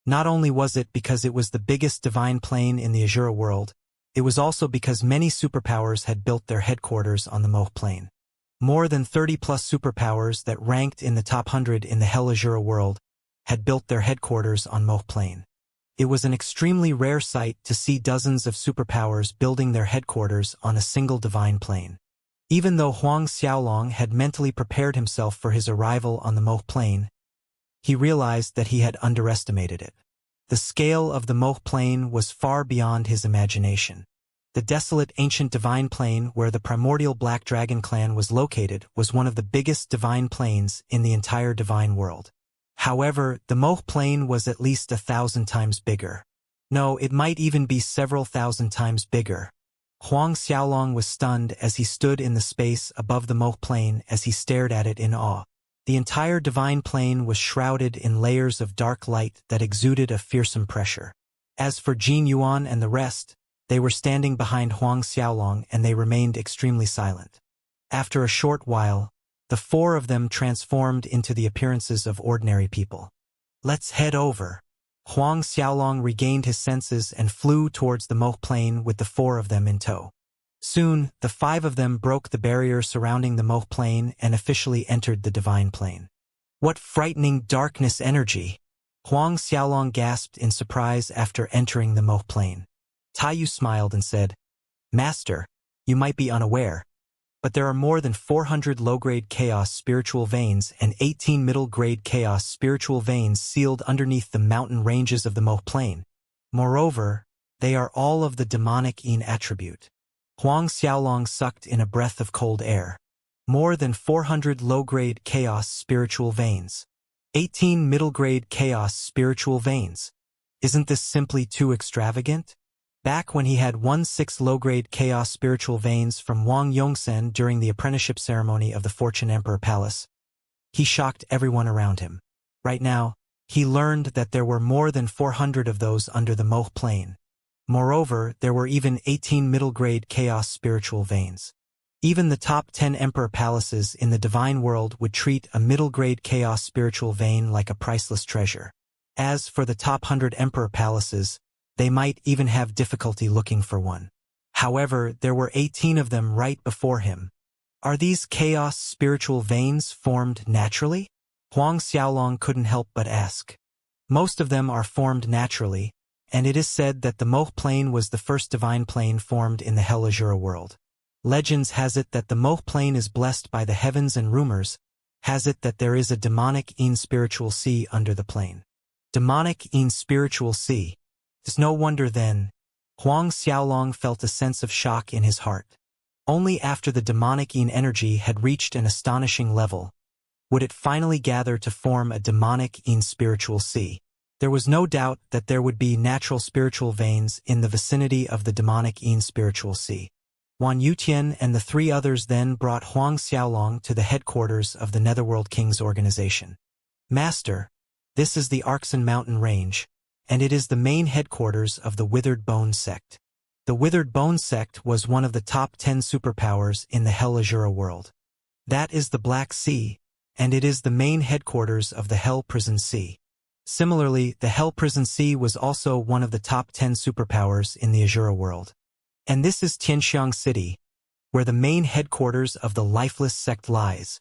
Not only was it because it was the biggest divine plane in the Azura world, it was also because many superpowers had built their headquarters on the Moh Plain. More than 30-plus superpowers that ranked in the top 100 in the Hell Azura world had built their headquarters on Moh Plain. It was an extremely rare sight to see dozens of superpowers building their headquarters on a single divine plane. Even though Huang Xiaolong had mentally prepared himself for his arrival on the Moh Plain, he realized that he had underestimated it. The scale of the Moh Plain was far beyond his imagination. The desolate ancient divine plane where the primordial Black Dragon clan was located was one of the biggest divine planes in the entire divine world. However, the Moh Plain was at least 1,000 times bigger. No, it might even be several thousand times bigger. Huang Xiaolong was stunned as he stood in the space above the Moh Plain as he stared at it in awe. The entire divine plane was shrouded in layers of dark light that exuded a fearsome pressure. As for Jin Yuan and the rest, they were standing behind Huang Xiaolong and they remained extremely silent. After a short while, the four of them transformed into the appearances of ordinary people. Let's head over. Huang Xiaolong regained his senses and flew towards the Moh Plain with the four of them in tow. Soon, the five of them broke the barrier surrounding the Moh Plain and officially entered the divine plane. What frightening darkness energy! Huang Xiaolong gasped in surprise after entering the Moh Plain. Taiyu smiled and said, "Master, you might be unaware, but there are more than 400 low-grade chaos spiritual veins and 18 middle-grade chaos spiritual veins sealed underneath the mountain ranges of the Moh Plain. Moreover, they are all of the demonic Yin attribute." Huang Xiaolong sucked in a breath of cold air. More than 400 low-grade chaos spiritual veins. 18 middle-grade chaos spiritual veins. Isn't this simply too extravagant? Back when he had 1/6 low-grade chaos spiritual veins from Wang Yongsen during the apprenticeship ceremony of the Fortune Emperor Palace, he shocked everyone around him. Right now, he learned that there were more than 400 of those under the Moh Plain. Moreover, there were even 18 middle-grade chaos spiritual veins. Even the top 10 emperor palaces in the divine world would treat a middle-grade chaos spiritual vein like a priceless treasure. As for the top 100 emperor palaces, they might even have difficulty looking for one. However, there were 18 of them right before him. Are these chaos spiritual veins formed naturally? Huang Xiaolong couldn't help but ask. Most of them are formed naturally, and it is said that the Moh Plain was the first divine plane formed in the Hell Azura world. Legends has it that the Moh Plain is blessed by the heavens, and rumors has it that there is a demonic Yin spiritual sea under the plane. Demonic Yin spiritual sea. It's no wonder then. Huang Xiaolong felt a sense of shock in his heart. Only after the demonic Yin energy had reached an astonishing level would it finally gather to form a demonic Yin spiritual sea. There was no doubt that there would be natural spiritual veins in the vicinity of the demonic Yin spiritual sea. Wan Yutian and the three others then brought Huang Xiaolong to the headquarters of the Netherworld King's organization. "Master, this is the Arkson Mountain Range, and it is the main headquarters of the Withered Bone Sect." The Withered Bone Sect was one of the top 10 superpowers in the Hell Azura world. That is the Black Sea, and it is the main headquarters of the Hell Prison Sea. Similarly, the Hell Prison Sea was also one of the top 10 superpowers in the Azura world. And this is Tianxiang City, where the main headquarters of the Lifeless Sect lies.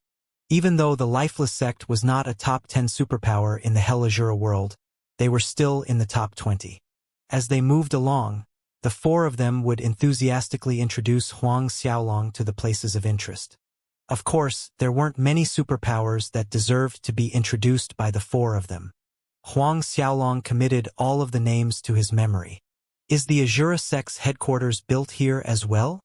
Even though the Lifeless Sect was not a top 10 superpower in the Hell Azura world, they were still in the top 20. As they moved along, the four of them would enthusiastically introduce Huang Xiaolong to the places of interest. Of course, there weren't many superpowers that deserved to be introduced by the four of them. Huang Xiaolong committed all of the names to his memory. Is the Azura Sect's headquarters built here as well?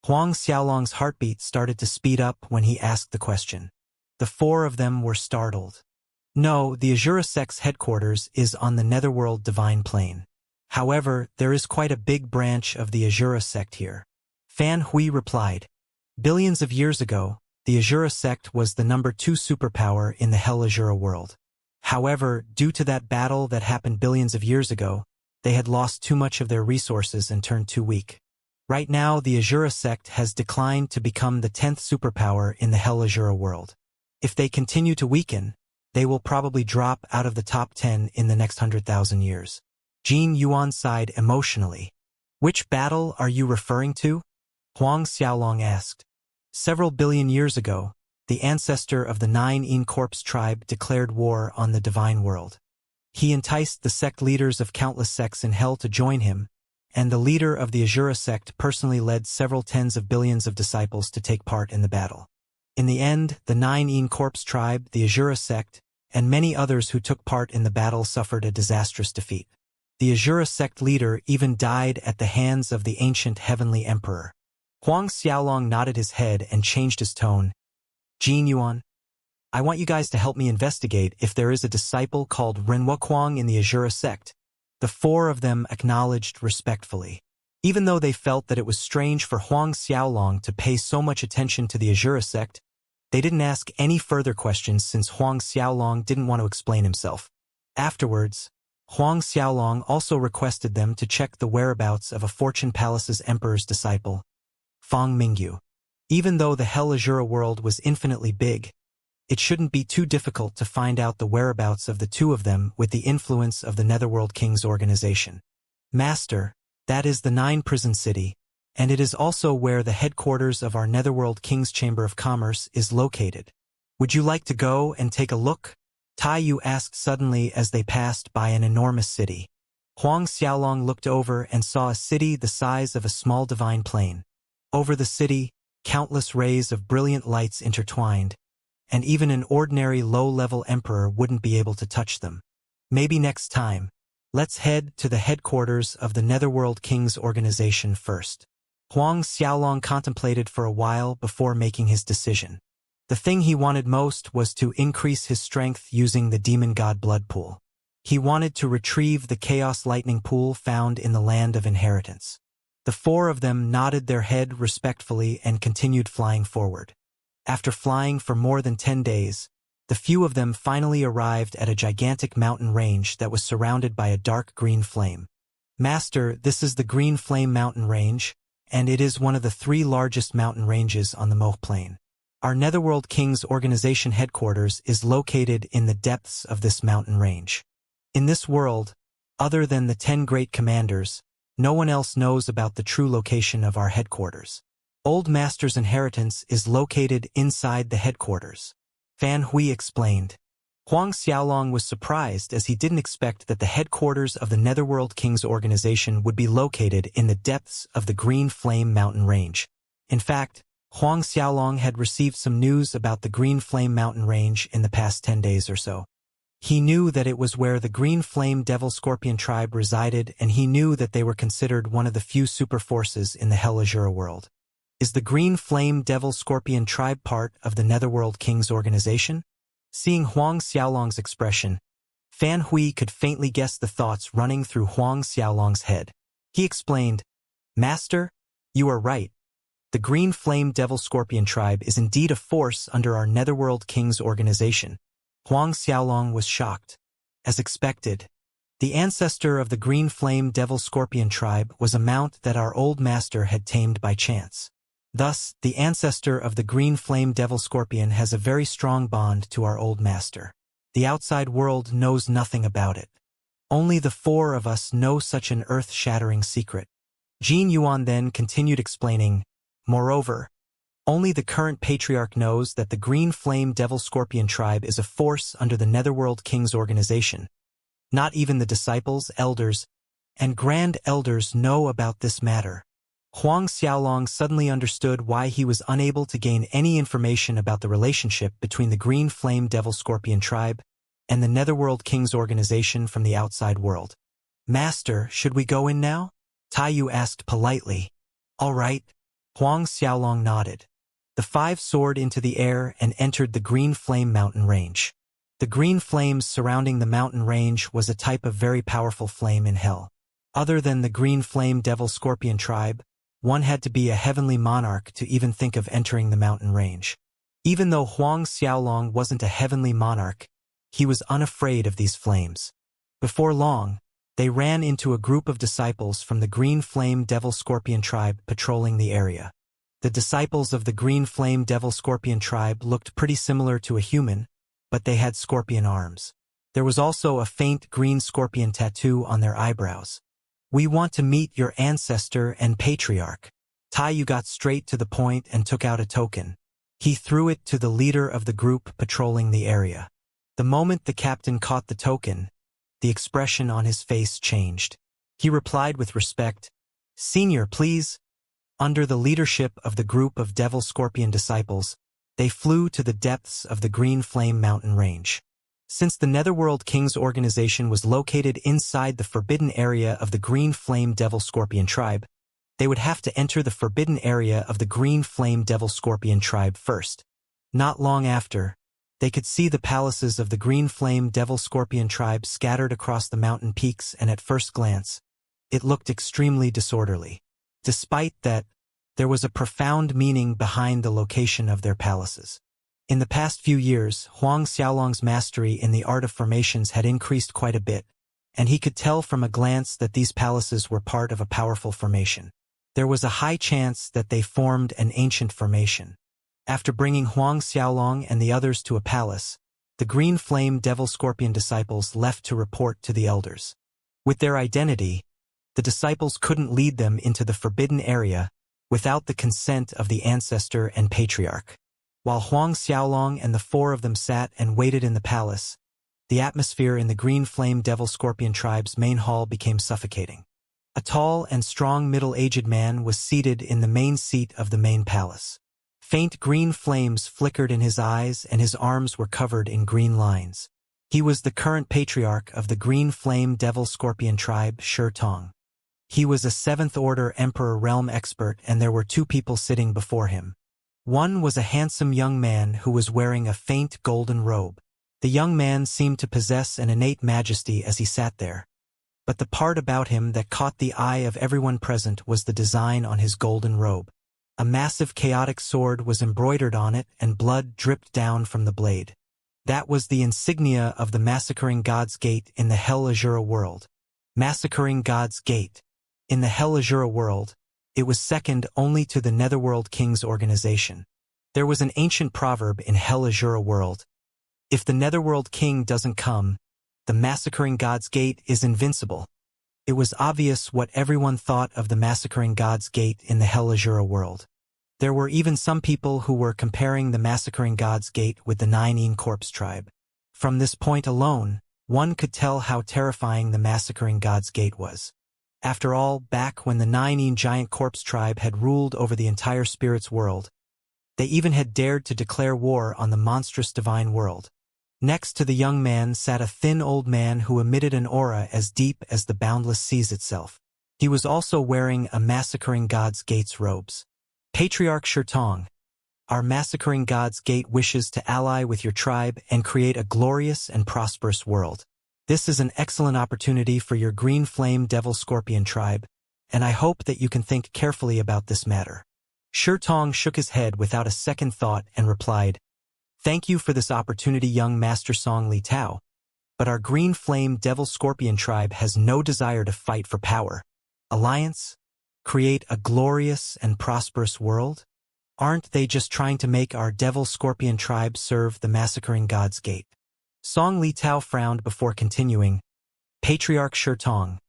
Huang Xiaolong's heartbeat started to speed up when he asked the question. The four of them were startled. No, the Azura Sect's headquarters is on the Netherworld Divine Plane. However, there is quite a big branch of the Azura sect here. Fan Hui replied. Billions of years ago, the Azura sect was the #2 superpower in the Hell Azura world. However, due to that battle that happened billions of years ago, they had lost too much of their resources and turned too weak. Right now, the Azura sect has declined to become the 10th superpower in the Hell Azura world. If they continue to weaken, they will probably drop out of the top 10 in the next 100,000 years. Jin Yuan sighed emotionally. Which battle are you referring to? Huang Xiaolong asked. Several billion years ago, the ancestor of the 9 In Corpse tribe declared war on the divine world. He enticed the sect leaders of countless sects in hell to join him, and the leader of the Azura sect personally led several tens of billions of disciples to take part in the battle. In the end, the 9 In Corpse tribe, the Azura sect, and many others who took part in the battle suffered a disastrous defeat. The Azura sect leader even died at the hands of the ancient heavenly emperor. Huang Xiaolong nodded his head and changed his tone. Jin Yuan, I want you guys to help me investigate if there is a disciple called Renhua Kuang in the Azura sect. The 4 of them acknowledged respectfully. Even though they felt that it was strange for Huang Xiaolong to pay so much attention to the Azura sect, they didn't ask any further questions since Huang Xiaolong didn't want to explain himself. Afterwards, Huang Xiaolong also requested them to check the whereabouts of a Fortune Palace's emperor's disciple, Fang Mingyu. Even though the Hell Azura world was infinitely big, it shouldn't be too difficult to find out the whereabouts of the 2 of them with the influence of the Netherworld King's organization. Master, that is the 9 prison city, and it is also where the headquarters of our Netherworld King's Chamber of Commerce is located. Would you like to go and take a look? Tai Yu asked suddenly as they passed by an enormous city. Huang Xiaolong looked over and saw a city the size of a small divine plane. Over the city, countless rays of brilliant lights intertwined, and even an ordinary low-level emperor wouldn't be able to touch them. Maybe next time, let's head to the headquarters of the Netherworld King's organization first. Huang Xiaolong contemplated for a while before making his decision. The thing he wanted most was to increase his strength using the Demon God Blood Pool. He wanted to retrieve the Chaos Lightning Pool found in the Land of Inheritance. The 4 of them nodded their head respectfully and continued flying forward. After flying for more than 10 days, the few of them finally arrived at a gigantic mountain range that was surrounded by a dark green flame. Master, this is the Green Flame Mountain Range, and it is one of the 3 largest mountain ranges on the Moh Plain. Our Netherworld King's organization headquarters is located in the depths of this mountain range. In this world, other than the 10 great commanders, no one else knows about the true location of our headquarters. Old Master's inheritance is located inside the headquarters. Fan Hui explained. Huang Xiaolong was surprised as he didn't expect that the headquarters of the Netherworld King's organization would be located in the depths of the Green Flame Mountain Range. In fact, Huang Xiaolong had received some news about the Green Flame Mountain Range in the past 10 days or so. He knew that it was where the Green Flame Devil Scorpion tribe resided, and he knew that they were considered one of the few super forces in the Hell Azura world. Is the Green Flame Devil Scorpion tribe part of the Netherworld King's organization? Seeing Huang Xiaolong's expression, Fan Hui could faintly guess the thoughts running through Huang Xiaolong's head. He explained, Master, you are right. The Green Flame Devil Scorpion tribe is indeed a force under our Netherworld King's organization. Huang Xiaolong was shocked. As expected, the ancestor of the Green Flame Devil Scorpion tribe was a mount that our old master had tamed by chance. Thus, the ancestor of the Green Flame Devil Scorpion has a very strong bond to our old master. The outside world knows nothing about it. Only the 4 of us know such an earth-shattering secret. Jin Yuan then continued explaining, Moreover, only the current patriarch knows that the Green Flame Devil Scorpion tribe is a force under the Netherworld King's organization. Not even the disciples, elders, and grand elders know about this matter. Huang Xiaolong suddenly understood why he was unable to gain any information about the relationship between the Green Flame Devil Scorpion tribe and the Netherworld King's organization from the outside world. Master, should we go in now? Tai Yu asked politely. All right. Huang Xiaolong nodded. The 5 soared into the air and entered the Green Flame Mountain Range. The green flames surrounding the mountain range was a type of very powerful flame in hell. Other than the Green Flame Devil Scorpion tribe, one had to be a heavenly monarch to even think of entering the mountain range. Even though Huang Xiaolong wasn't a heavenly monarch, he was unafraid of these flames. Before long, they ran into a group of disciples from the Green Flame Devil Scorpion tribe patrolling the area. The disciples of the Green Flame Devil Scorpion tribe looked pretty similar to a human, but they had scorpion arms. There was also a faint green scorpion tattoo on their eyebrows. "We want to meet your ancestor and patriarch." Tai Yu got straight to the point and took out a token. He threw it to the leader of the group patrolling the area. The moment the captain caught the token, the expression on his face changed. He replied with respect, "Senior, please." Under the leadership of the group of Devil Scorpion disciples, they flew to the depths of the Green Flame mountain range. Since the Netherworld King's organization was located inside the forbidden area of the Green Flame Devil Scorpion tribe, they would have to enter the forbidden area of the Green Flame Devil Scorpion tribe first. Not long after, they could see the palaces of the Green Flame Devil Scorpion tribe scattered across the mountain peaks, and at first glance, it looked extremely disorderly. Despite that, there was a profound meaning behind the location of their palaces. In the past few years, Huang Xiaolong's mastery in the art of formations had increased quite a bit, and he could tell from a glance that these palaces were part of a powerful formation. There was a high chance that they formed an ancient formation. After bringing Huang Xiaolong and the others to a palace, the Green Flame Devil Scorpion disciples left to report to the elders. With their identity, the disciples couldn't lead them into the forbidden area without the consent of the ancestor and patriarch. While Huang Xiaolong and the four of them sat and waited in the palace, the atmosphere in the Green Flame Devil Scorpion tribe's main hall became suffocating. A tall and strong middle-aged man was seated in the main seat of the main palace. Faint green flames flickered in his eyes and his arms were covered in green lines. He was the current patriarch of the Green Flame Devil Scorpion tribe, Shi Tong. He was a 7th Order Emperor realm expert, and there were two people sitting before him. One was a handsome young man who was wearing a faint golden robe. The young man seemed to possess an innate majesty as he sat there. But the part about him that caught the eye of everyone present was the design on his golden robe. A massive chaotic sword was embroidered on it, and blood dripped down from the blade. That was the insignia of the Massacring God's Gate in the Hell Azura world. Massacring God's Gate. In the Hell Azura world, it was second only to the Netherworld King's organization. There was an ancient proverb in Hell Azura world: if the Netherworld King doesn't come, the Massacring God's Gate is invincible. It was obvious what everyone thought of the Massacring God's Gate in the Hell Azura world. There were even some people who were comparing the Massacring God's Gate with the Nine Corpse tribe. From this point alone, one could tell how terrifying the Massacring God's Gate was. After all, back when the Nine Giant Corpse tribe had ruled over the entire spirits world, they even had dared to declare war on the monstrous divine world. Next to the young man sat a thin old man who emitted an aura as deep as the boundless seas itself. He was also wearing a Massacring God's Gate's robes. Patriarch Shi Tong, our Massacring God's Gate wishes to ally with your tribe and create a glorious and prosperous world. This is an excellent opportunity for your Green Flame Devil Scorpion tribe, and I hope that you can think carefully about this matter. Shi Tong shook his head without a second thought and replied, "Thank you for this opportunity, young Master Song Li Tao, but our Green Flame Devil Scorpion tribe has no desire to fight for power. Alliance? Create a glorious and prosperous world? Aren't they just trying to make our Devil Scorpion tribe serve the Massacring God's Gate?" Song Li Tao frowned before continuing, "Patriarch Shi Tong,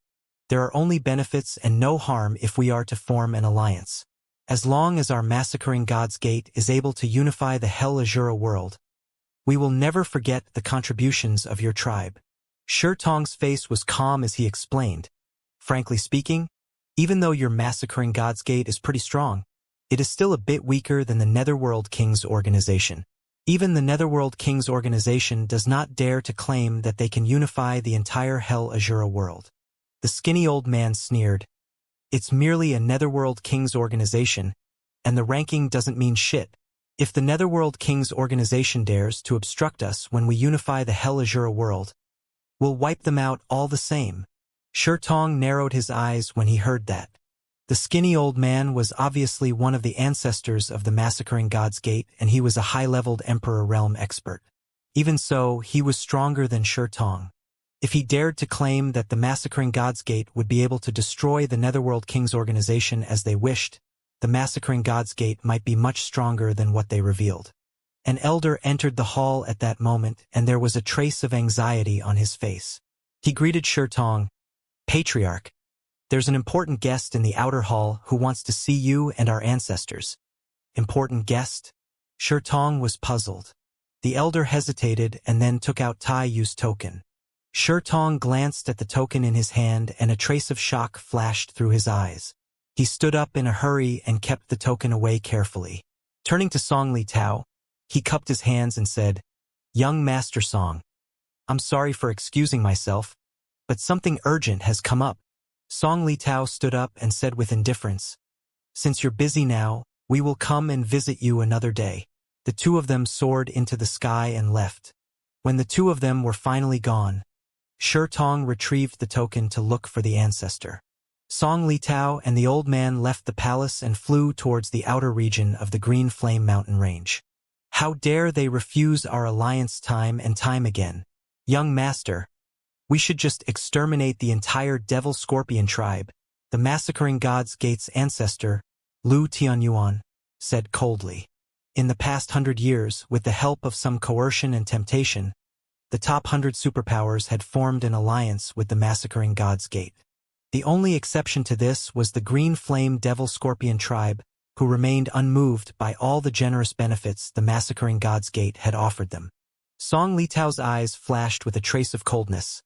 there are only benefits and no harm if we are to form an alliance. As long as our Massacring God's Gate is able to unify the Hell Azura world, we will never forget the contributions of your tribe." Shi Tong's face was calm as he explained, "Frankly speaking, even though your Massacring God's Gate is pretty strong, it is still a bit weaker than the Netherworld King's organization. Even the Netherworld King's organization does not dare to claim that they can unify the entire Hell Azura world." The skinny old man sneered, "It's merely a Netherworld King's organization, and the ranking doesn't mean shit. If the Netherworld King's organization dares to obstruct us when we unify the Hell Azura world, we'll wipe them out all the same." Tong narrowed his eyes when he heard that. The skinny old man was obviously one of the ancestors of the massacring God's Gate, and he was a high-leveled Emperor realm expert. Even so, he was stronger than Tong. If he dared to claim that the massacring God's Gate would be able to destroy the Netherworld King's organization as they wished, the massacring God's Gate might be much stronger than what they revealed. An elder entered the hall at that moment, and there was a trace of anxiety on his face. He greeted Tong, "Patriarch, there's an important guest in the outer hall who wants to see you and our ancestors." Important guest? Tong was puzzled. The elder hesitated and then took out Tai Yu's token. Tong glanced at the token in his hand, and a trace of shock flashed through his eyes. He stood up in a hurry and kept the token away carefully. Turning to Song Li Tao, he cupped his hands and said, "Young Master Song, I'm sorry for excusing myself, but something urgent has come up." Song Li Tao stood up and said with indifference, "Since you're busy now, we will come and visit you another day." The two of them soared into the sky and left. When the two of them were finally gone, Tong retrieved the token to look for the ancestor. Song Li Tao and the old man left the palace and flew towards the outer region of the Green Flame mountain range. "How dare they refuse our alliance time and time again? Young master, we should just exterminate the entire Devil Scorpion tribe," the massacring God's Gate's ancestor, Lu Tianyuan, said coldly. In the past 100 years, with the help of some coercion and temptation, the top 100 superpowers had formed an alliance with the massacring God's Gate. The only exception to this was the Green Flame Devil Scorpion tribe, who remained unmoved by all the generous benefits the massacring God's Gate had offered them. Song Li Tao's eyes flashed with a trace of coldness.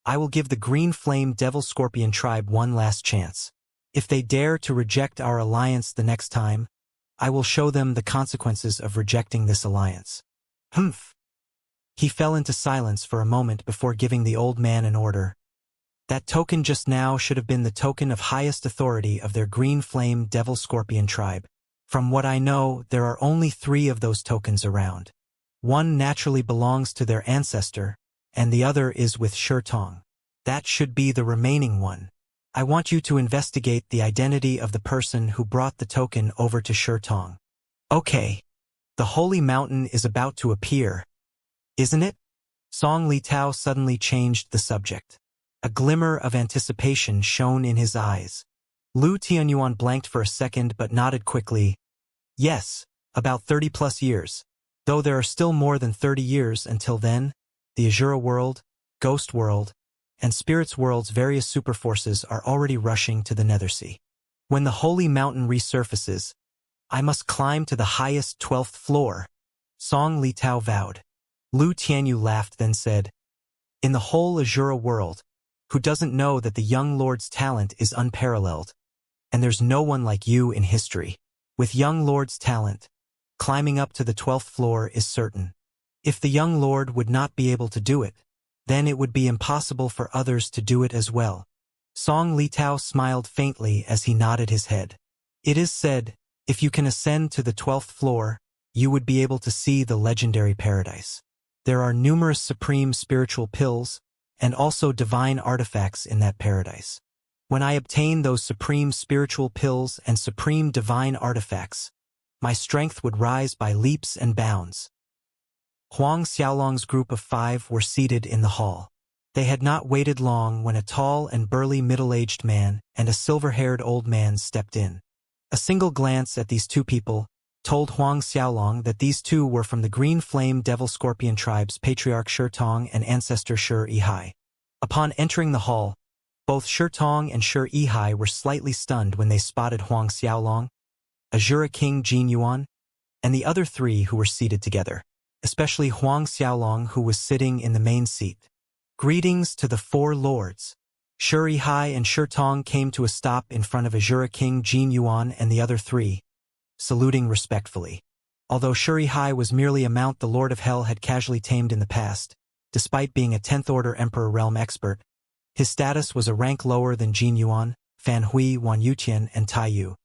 "I will give the Green Flame Devil Scorpion tribe one last chance. If they dare to reject our alliance the next time, I will show them the consequences of rejecting this alliance." Humph. He fell into silence for a moment before giving the old man an order. "That token just now should have been the token of highest authority of their Green Flame Devil Scorpion tribe. From what I know, there are only 3 of those tokens around. One naturally belongs to their ancestor, and the other is with Tong. That should be the remaining one. I want you to investigate the identity of the person who brought the token over to Tong." "Okay. The Holy Mountain is about to appear, isn't it?" Song Li Tao suddenly changed the subject. A glimmer of anticipation shone in his eyes. Lu Tianyuan blanked for a second but nodded quickly. "Yes, about 30+ years. Though there are still more than 30 years until then, the Azura world, Ghost world, and Spirits world's various superforces are already rushing to the Nethersea. When the Holy Mountain resurfaces, I must climb to the highest 12th floor," Song Li Tao vowed. Lu Tianyu laughed, then said, "In the whole Azura world, who doesn't know that the young lord's talent is unparalleled? And there's no one like you in history. With young lord's talent, climbing up to the 12th floor is certain. If the young lord would not be able to do it, then it would be impossible for others to do it as well." Song Li Tao smiled faintly as he nodded his head. "It is said, if you can ascend to the 12th floor, you would be able to see the legendary paradise. There are numerous supreme spiritual pills, and also divine artifacts in that paradise. When I obtain those supreme spiritual pills and supreme divine artifacts, my strength would rise by leaps and bounds." Huang Xiaolong's group of 5 were seated in the hall. They had not waited long when a tall and burly middle-aged man and a silver-haired old man stepped in. A single glance at these 2 people told Huang Xiaolong that these 2 were from the Green Flame Devil Scorpion tribe's Patriarch Tong and ancestor Yihai. Upon entering the hall, both Tong and Yihai were slightly stunned when they spotted Huang Xiaolong, Azura King Jin Yuan, and the other 3 who were seated together, especially Huang Xiaolong, who was sitting in the main seat. "Greetings to the 4 lords." Yihai and Tong came to a stop in front of Azura King Jin Yuan and the other 3, saluting respectfully. Although Yihai was merely a mount the Lord of Hell had casually tamed in the past, despite being a 10th Order Emperor realm expert, his status was a rank lower than Jin Yuan, Fan Hui, Wan Yutian, and Tai Yu.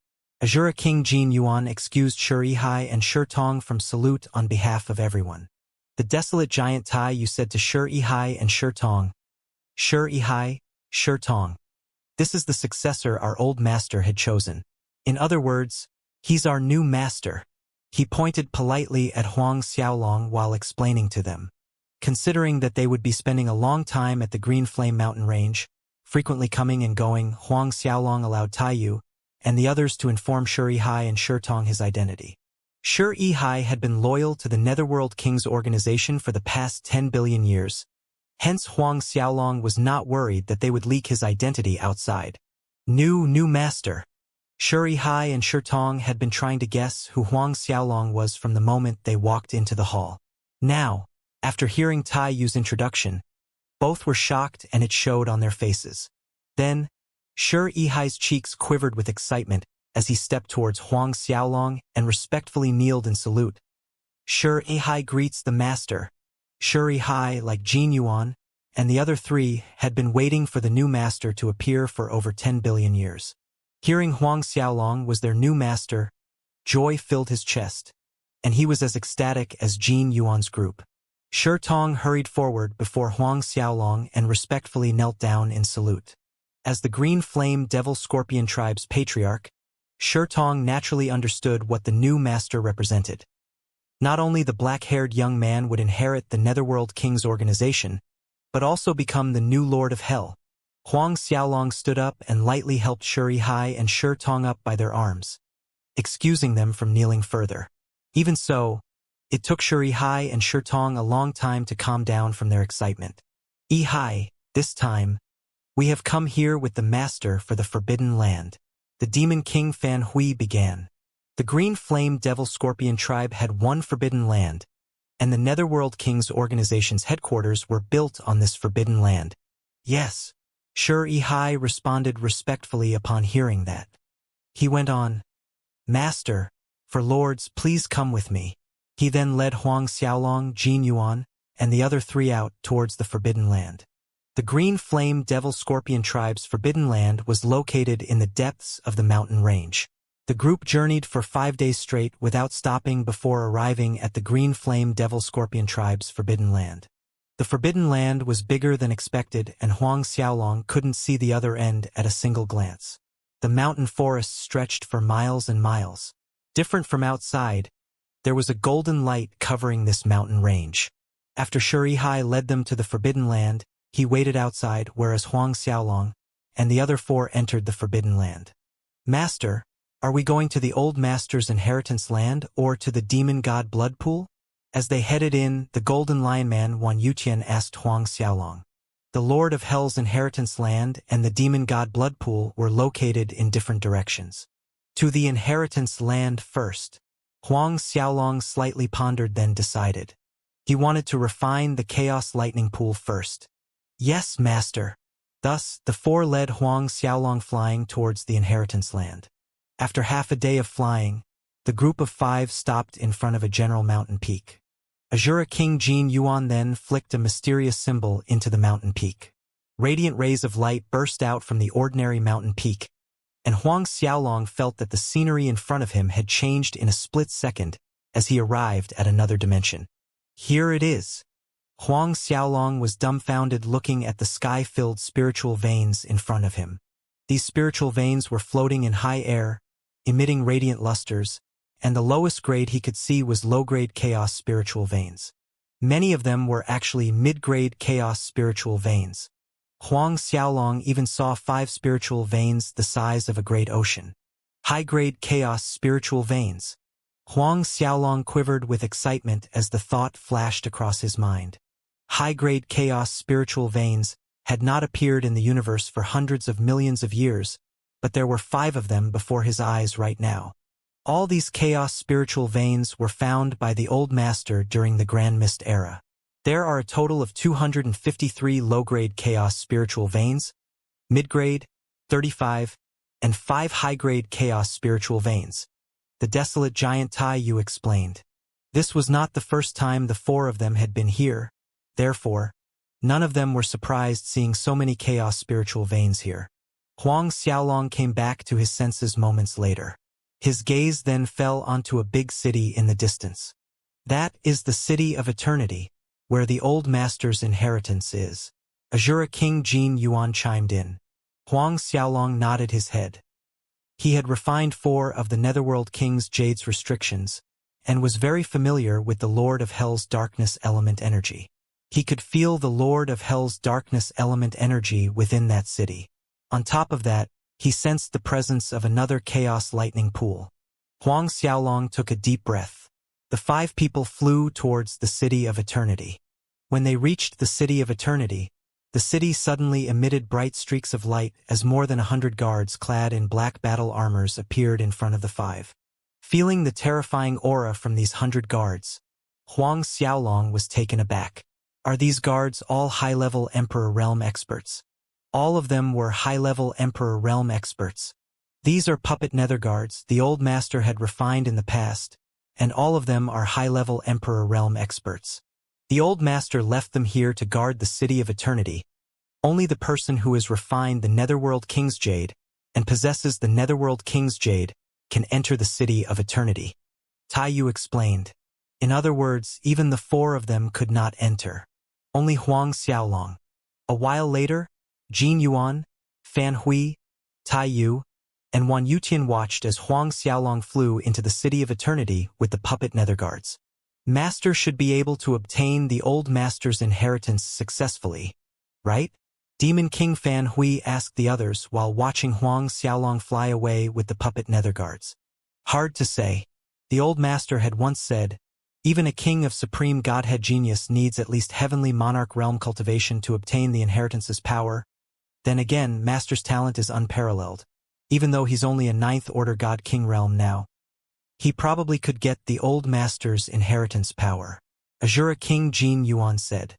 Azura King Jin Yuan excused Yihai and Tong from salute on behalf of everyone. The desolate giant Tai Yu said to Yihai and Tong, "Yihai, Shi Tong. This is the successor our old master had chosen. In other words, he's our new master. He pointed politely at Huang Xiaolong while explaining to them. Considering that they would be spending a long time at the Green Flame mountain range, frequently coming and going, Huang Xiaolong allowed Taiyu and the others to inform Shi Yihai and Shi Tong his identity. Shi Yihai had been loyal to the Netherworld King's organization for the past 10 billion years. Hence Huang Xiaolong was not worried that they would leak his identity outside. New master. Shi Yihai and Shi Tong had been trying to guess who Huang Xiaolong was from the moment they walked into the hall. Now, after hearing Tai Yu's introduction, both were shocked and it showed on their faces. Then, Shi Yihai's cheeks quivered with excitement as he stepped towards Huang Xiaolong and respectfully kneeled in salute. Shi Yihai greets the master. Shi Yihai, like Jin Yuan, and the other three had been waiting for the new master to appear for over 10 billion years. Hearing Huang Xiaolong was their new master, joy filled his chest, and he was as ecstatic as Jin Yuan's group. Shi Tong hurried forward before Huang Xiaolong and respectfully knelt down in salute. As the Green Flame Devil Scorpion tribe's patriarch, Shi Tong naturally understood what the new master represented. Not only the black-haired young man would inherit the Netherworld King's organization, but also become the new Lord of Hell. Huang Xiaolong stood up and lightly helped Shi Yihai and Shi Tong up by their arms, excusing them from kneeling further. Even so, it took Shi Yihai and Shi Tong a long time to calm down from their excitement. Yihai, this time, we have come here with the master for the Forbidden Land. The Demon King Fan Hui began. The Green Flame Devil Scorpion tribe had one Forbidden Land, and the Netherworld King's organization's headquarters were built on this Forbidden Land. Yes, Shi Yihai responded respectfully upon hearing that. He went on, Master, for lords, please come with me. He then led Huang Xiaolong, Jin Yuan, and the other three out towards the Forbidden Land. The Green Flame Devil Scorpion tribe's Forbidden Land was located in the depths of the mountain range. The group journeyed for 5 days straight without stopping before arriving at the Green Flame Devil Scorpion tribe's Forbidden Land. The Forbidden Land was bigger than expected, and Huang Xiaolong couldn't see the other end at a single glance. The mountain forest stretched for miles and miles. Different from outside, there was a golden light covering this mountain range. After Shi Yihai led them to the Forbidden Land, he waited outside, whereas Huang Xiaolong and the other four entered the Forbidden Land. Master, are we going to the Old Master's inheritance land or to the Demon God Blood Pool? As they headed in, the Golden Lion Man Wan Yutian asked Huang Xiaolong. The Lord of Hell's inheritance land and the Demon God Blood Pool were located in different directions. To the inheritance land first. Huang Xiaolong slightly pondered, then decided. He wanted to refine the Chaos Lightning Pool first. Yes, Master. Thus, the four led Huang Xiaolong flying towards the inheritance land. After half a day of flying, the group of 5 stopped in front of a general mountain peak. Azura King Jin Yuan then flicked a mysterious symbol into the mountain peak. Radiant rays of light burst out from the ordinary mountain peak, and Huang Xiaolong felt that the scenery in front of him had changed in a split second as he arrived at another dimension. Here it is. Huang Xiaolong was dumbfounded, looking at the sky-filled spiritual veins in front of him. These spiritual veins were floating in high air, emitting radiant lusters, and the lowest grade he could see was low-grade chaos spiritual veins. Many of them were actually mid-grade chaos spiritual veins. Huang Xiaolong even saw 5 spiritual veins the size of a great ocean. High-grade chaos spiritual veins. Huang Xiaolong quivered with excitement as the thought flashed across his mind. High-grade chaos spiritual veins had not appeared in the universe for hundreds of millions of years, but there were 5 of them before his eyes right now. All these chaos spiritual veins were found by the Old Master during the Grand Mist era. There are a total of 253 low-grade chaos spiritual veins, mid-grade, 35, and 5 high-grade chaos spiritual veins. The desolate giant Taiyu explained. This was not the first time the 4 of them had been here, therefore, none of them were surprised seeing so many chaos spiritual veins here. Huang Xiaolong came back to his senses moments later. His gaze then fell onto a big city in the distance. That is the City of Eternity, where the Old Master's inheritance is. Azura King Jin Yuan chimed in. Huang Xiaolong nodded his head. He had refined 4 of the Netherworld King's Jade's restrictions, and was very familiar with the Lord of Hell's Darkness element energy. He could feel the Lord of Hell's Darkness element energy within that city. On top of that, he sensed the presence of another Chaos Lightning Pool. Huang Xiaolong took a deep breath. The 5 people flew towards the City of Eternity. When they reached the City of Eternity, the city suddenly emitted bright streaks of light as more than 100 guards clad in black battle armors appeared in front of the 5. Feeling the terrifying aura from these 100 guards, Huang Xiaolong was taken aback. Are these guards all high-level Emperor Realm experts? All of them were high-level Emperor Realm experts. These are puppet nether guards the old master had refined in the past, and all of them are high-level Emperor Realm experts. The old master left them here to guard the City of Eternity. Only the person who has refined the Netherworld King's Jade and possesses the Netherworld King's Jade can enter the City of Eternity. Tai Yu explained. In other words, even the 4 of them could not enter. Only Huang Xiaolong. A while later, Jin Yuan, Fan Hui, Tai Yu, and Wan Yutian watched as Huang Xiaolong flew into the City of Eternity with the puppet nether guards. Master should be able to obtain the old master's inheritance successfully, right? Demon King Fan Hui asked the others while watching Huang Xiaolong fly away with the puppet nether guards. Hard to say. The old master had once said, even a king of supreme godhead genius needs at least heavenly monarch realm cultivation to obtain the inheritance's power. Then again, master's talent is unparalleled. Even though he's only a 9th order god king realm now, he probably could get the old master's inheritance power. Azura King Jin Yuan said.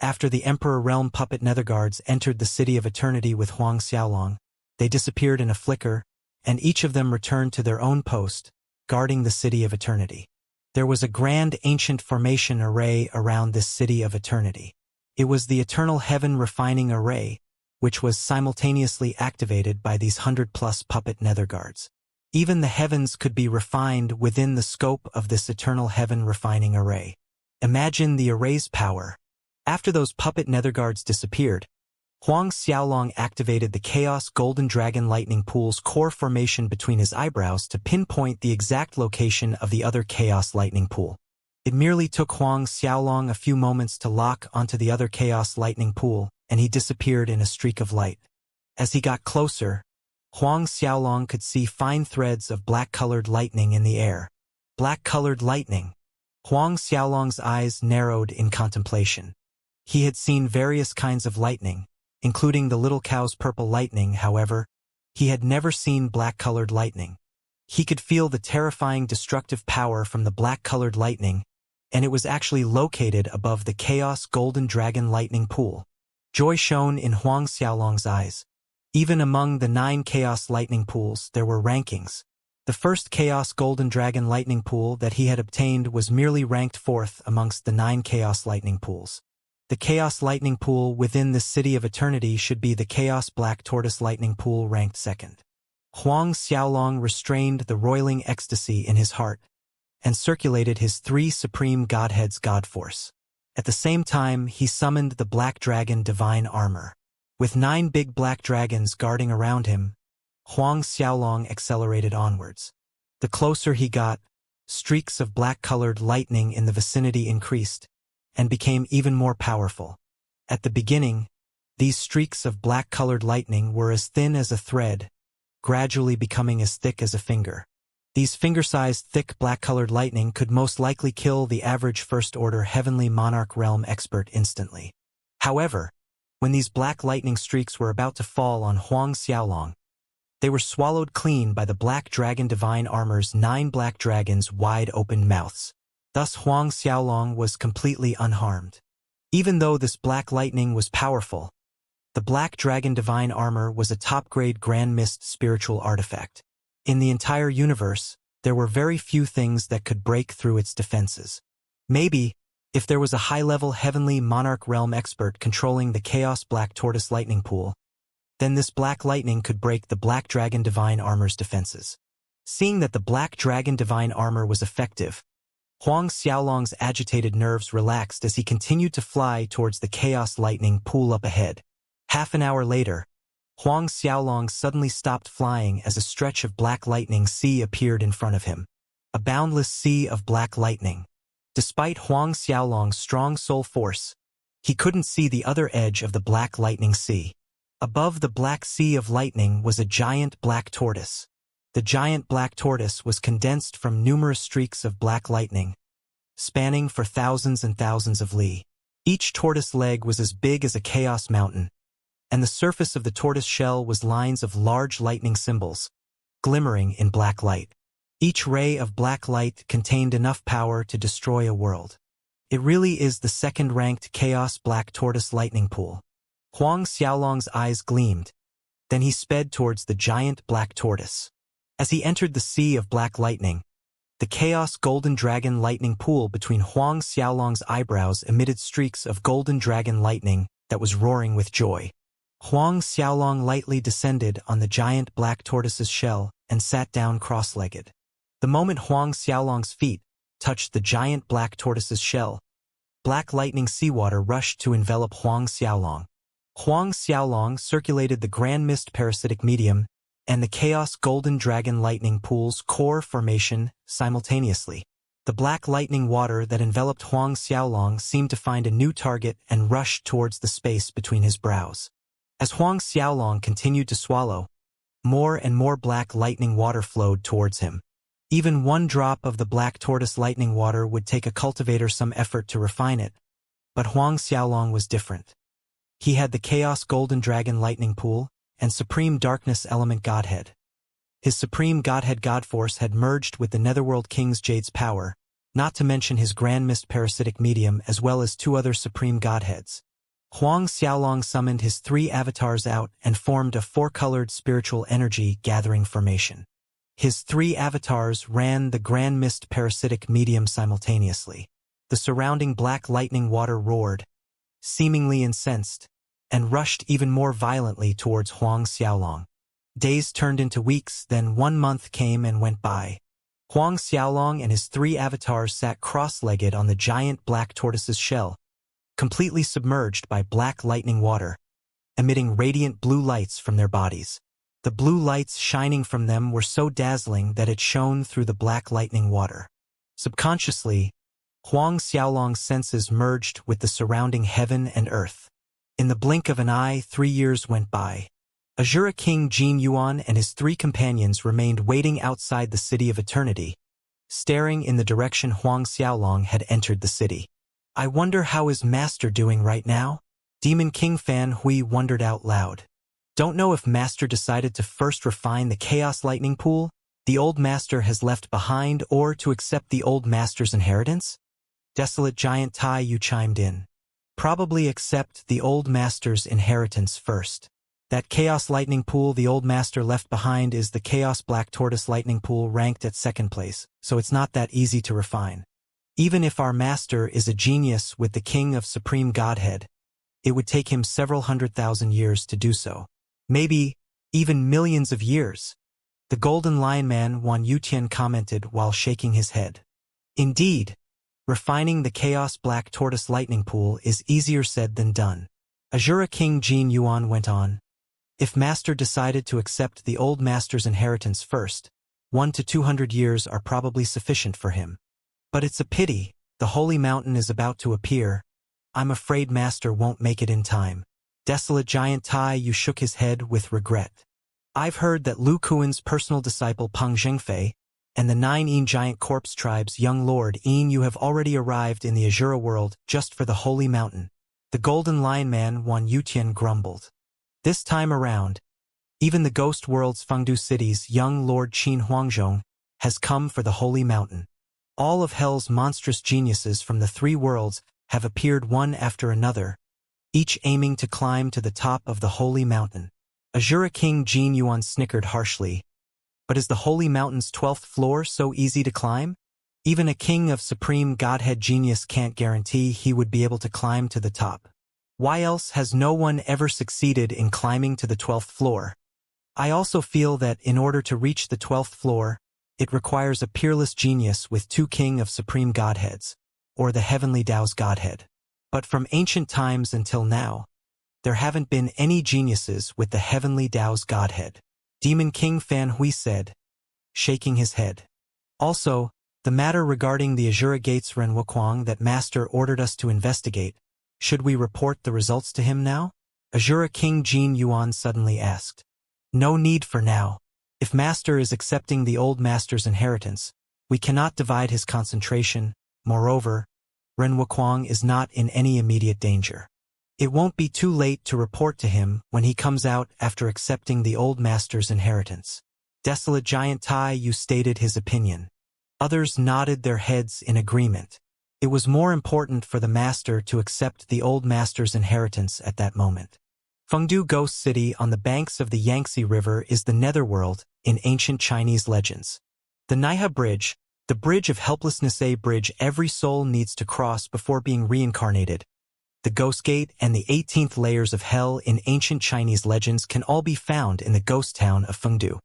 After the Emperor Realm puppet nether guards entered the City of Eternity with Huang Xiaolong, they disappeared in a flicker, and each of them returned to their own post, guarding the City of Eternity. There was a grand ancient formation array around this City of Eternity. It was the Eternal Heaven Refining Array, which was simultaneously activated by these 100+ puppet nether guards. Even the heavens could be refined within the scope of this Eternal Heaven Refining Array. Imagine the array's power. After those puppet nether guards disappeared, Huang Xiaolong activated the Chaos Golden Dragon Lightning Pool's core formation between his eyebrows to pinpoint the exact location of the other Chaos Lightning Pool. It merely took Huang Xiaolong a few moments to lock onto the other Chaos Lightning Pool, and he disappeared in a streak of light. As he got closer, Huang Xiaolong could see fine threads of black-colored lightning in the air. Black-colored lightning. Huang Xiaolong's eyes narrowed in contemplation. He had seen various kinds of lightning, including the little cow's purple lightning. However, he had never seen black-colored lightning. He could feel the terrifying destructive power from the black-colored lightning, and it was actually located above the Chaos Golden Dragon Lightning Pool. Joy shone in Huang Xiaolong's eyes. Even among the 9 Chaos Lightning Pools, there were rankings. The first Chaos Golden Dragon Lightning Pool that he had obtained was merely ranked 4th amongst the 9 Chaos Lightning Pools. The Chaos Lightning Pool within the City of Eternity should be the Chaos Black Tortoise Lightning Pool ranked 2nd. Huang Xiaolong restrained the roiling ecstasy in his heart and circulated his 3 Supreme Godheads' God Force. At the same time, he summoned the Black Dragon Divine Armor. With 9 big black dragons guarding around him, Huang Xiaolong accelerated onwards. The closer he got, streaks of black-colored lightning in the vicinity increased and became even more powerful. At the beginning, these streaks of black-colored lightning were as thin as a thread, gradually becoming as thick as a finger. These finger-sized thick black-colored lightning could most likely kill the average first-order heavenly monarch realm expert instantly. However, when these black lightning streaks were about to fall on Huang Xiaolong, they were swallowed clean by the Black Dragon Divine Armor's 9 black dragons' wide-open mouths. Thus Huang Xiaolong was completely unharmed. Even though this black lightning was powerful, the Black Dragon Divine Armor was a top-grade Grand Mist spiritual artifact. In the entire universe, there were very few things that could break through its defenses. Maybe, if there was a high-level heavenly monarch realm expert controlling the Chaos Black Tortoise Lightning Pool, then this black lightning could break the Black Dragon Divine Armor's defenses. Seeing that the Black Dragon Divine Armor was effective, Huang Xiaolong's agitated nerves relaxed as he continued to fly towards the chaos lightning pool up ahead. Half an hour later, Huang Xiaolong suddenly stopped flying as a stretch of black lightning sea appeared in front of him. A boundless sea of black lightning. Despite Huang Xiaolong's strong soul force, he couldn't see the other edge of the black lightning sea. Above the black sea of lightning was a giant black tortoise. The giant black tortoise was condensed from numerous streaks of black lightning, spanning for thousands and thousands of li. Each tortoise leg was as big as a chaos mountain, and the surface of the tortoise shell was lines of large lightning symbols, glimmering in black light. Each ray of black light contained enough power to destroy a world. It really is the second-ranked chaos black tortoise lightning pool. Huang Xiaolong's eyes gleamed. Then he sped towards the giant black tortoise. As he entered the sea of black lightning, the chaos golden dragon lightning pool between Huang Xiaolong's eyebrows emitted streaks of golden dragon lightning that was roaring with joy. Huang Xiaolong lightly descended on the giant black tortoise's shell and sat down cross-legged. The moment Huang Xiaolong's feet touched the giant black tortoise's shell, black lightning seawater rushed to envelop Huang Xiaolong. Huang Xiaolong circulated the grand mist parasitic medium and the chaos golden dragon lightning pool's core formation simultaneously. The black lightning water that enveloped Huang Xiaolong seemed to find a new target and rushed towards the space between his brows. As Huang Xiaolong continued to swallow, more and more black lightning water flowed towards him. Even one drop of the black tortoise lightning water would take a cultivator some effort to refine it, but Huang Xiaolong was different. He had the chaos golden dragon lightning pool and supreme darkness element godhead. His supreme godhead godforce had merged with the netherworld king's jade's power, not to mention his grand mist parasitic medium as well as two other supreme godheads. Huang Xiaolong summoned his 3 avatars out and formed a 4-colored spiritual energy gathering formation. His 3 avatars ran the grand mist parasitic medium simultaneously. The surrounding black lightning water roared, seemingly incensed, and rushed even more violently towards Huang Xiaolong. Days turned into weeks, then 1 month came and went by. Huang Xiaolong and his 3 avatars sat cross-legged on the giant black tortoise's shell, completely submerged by black lightning water, emitting radiant blue lights from their bodies. The blue lights shining from them were so dazzling that it shone through the black lightning water. Subconsciously, Huang Xiaolong's senses merged with the surrounding heaven and earth. In the blink of an eye, 3 years went by. Azura King Jin Yuan and his 3 companions remained waiting outside the City of Eternity, staring in the direction Huang Xiaolong had entered the city. I wonder how is Master doing right now? Demon King Fan Hui wondered out loud. Don't know if Master decided to first refine the Chaos Lightning Pool the old Master has left behind or to accept the old Master's inheritance? Desolate Giant Tai Yu chimed in. Probably accept the old Master's inheritance first. That Chaos Lightning Pool the old Master left behind is the Chaos Black Tortoise Lightning Pool ranked at 2nd place, so it's not that easy to refine. Even if our Master is a genius with the King of Supreme Godhead, it would take him several 100,000 years to do so. Maybe even millions of years. The Golden Lion Man Wan Yutian commented while shaking his head. Indeed, refining the Chaos Black Tortoise Lightning Pool is easier said than done. Azura King Jin Yuan went on. If Master decided to accept the old Master's inheritance first, 1 to 200 years are probably sufficient for him. But it's a pity, the Holy Mountain is about to appear. I'm afraid Master won't make it in time. Desolate Giant Tai Yu shook his head with regret. I've heard that Lu Kuan's personal disciple Peng Zhengfei and the 9 Yin Giant Corpse Tribe's young lord Yin you have already arrived in the Azura world just for the Holy Mountain. The Golden Lion Man Wan Yutian grumbled. This time around, even the Ghost World's Fengdu City's young lord Qin Huangzhong has come for the Holy Mountain. All of Hell's monstrous geniuses from the 3 worlds have appeared one after another, each aiming to climb to the top of the Holy Mountain. Azura King Jin Yuan snickered harshly. But is the Holy Mountain's 12th floor so easy to climb? Even a king of supreme godhead genius can't guarantee he would be able to climb to the top. Why else has no one ever succeeded in climbing to the 12th floor? I also feel that in order to reach the 12th floor, It requires a peerless genius with two king of supreme godheads, or the heavenly Tao's godhead. But from ancient times until now, there haven't been any geniuses with the heavenly Tao's godhead. Demon King Fan Hui said, shaking his head. Also, the matter regarding the Azura Gates Renwuquang that Master ordered us to investigate, should we report the results to him now? Azura King Jin Yuan suddenly asked. No need for now. If Master is accepting the old Master's inheritance, we cannot divide his concentration. Moreover, Renwuquang is not in any immediate danger. It won't be too late to report to him when he comes out after accepting the old Master's inheritance. Desolate Giant Tai Yu stated his opinion. Others nodded their heads in agreement. It was more important for the Master to accept the old Master's inheritance at that moment. Fengdu Ghost City on the banks of the Yangtze River is the Netherworld in ancient Chinese legends. The Naiha Bridge, the Bridge of Helplessness, a bridge every soul needs to cross before being reincarnated. The Ghost Gate and the 18th layers of hell in ancient Chinese legends can all be found in the ghost town of Fengdu.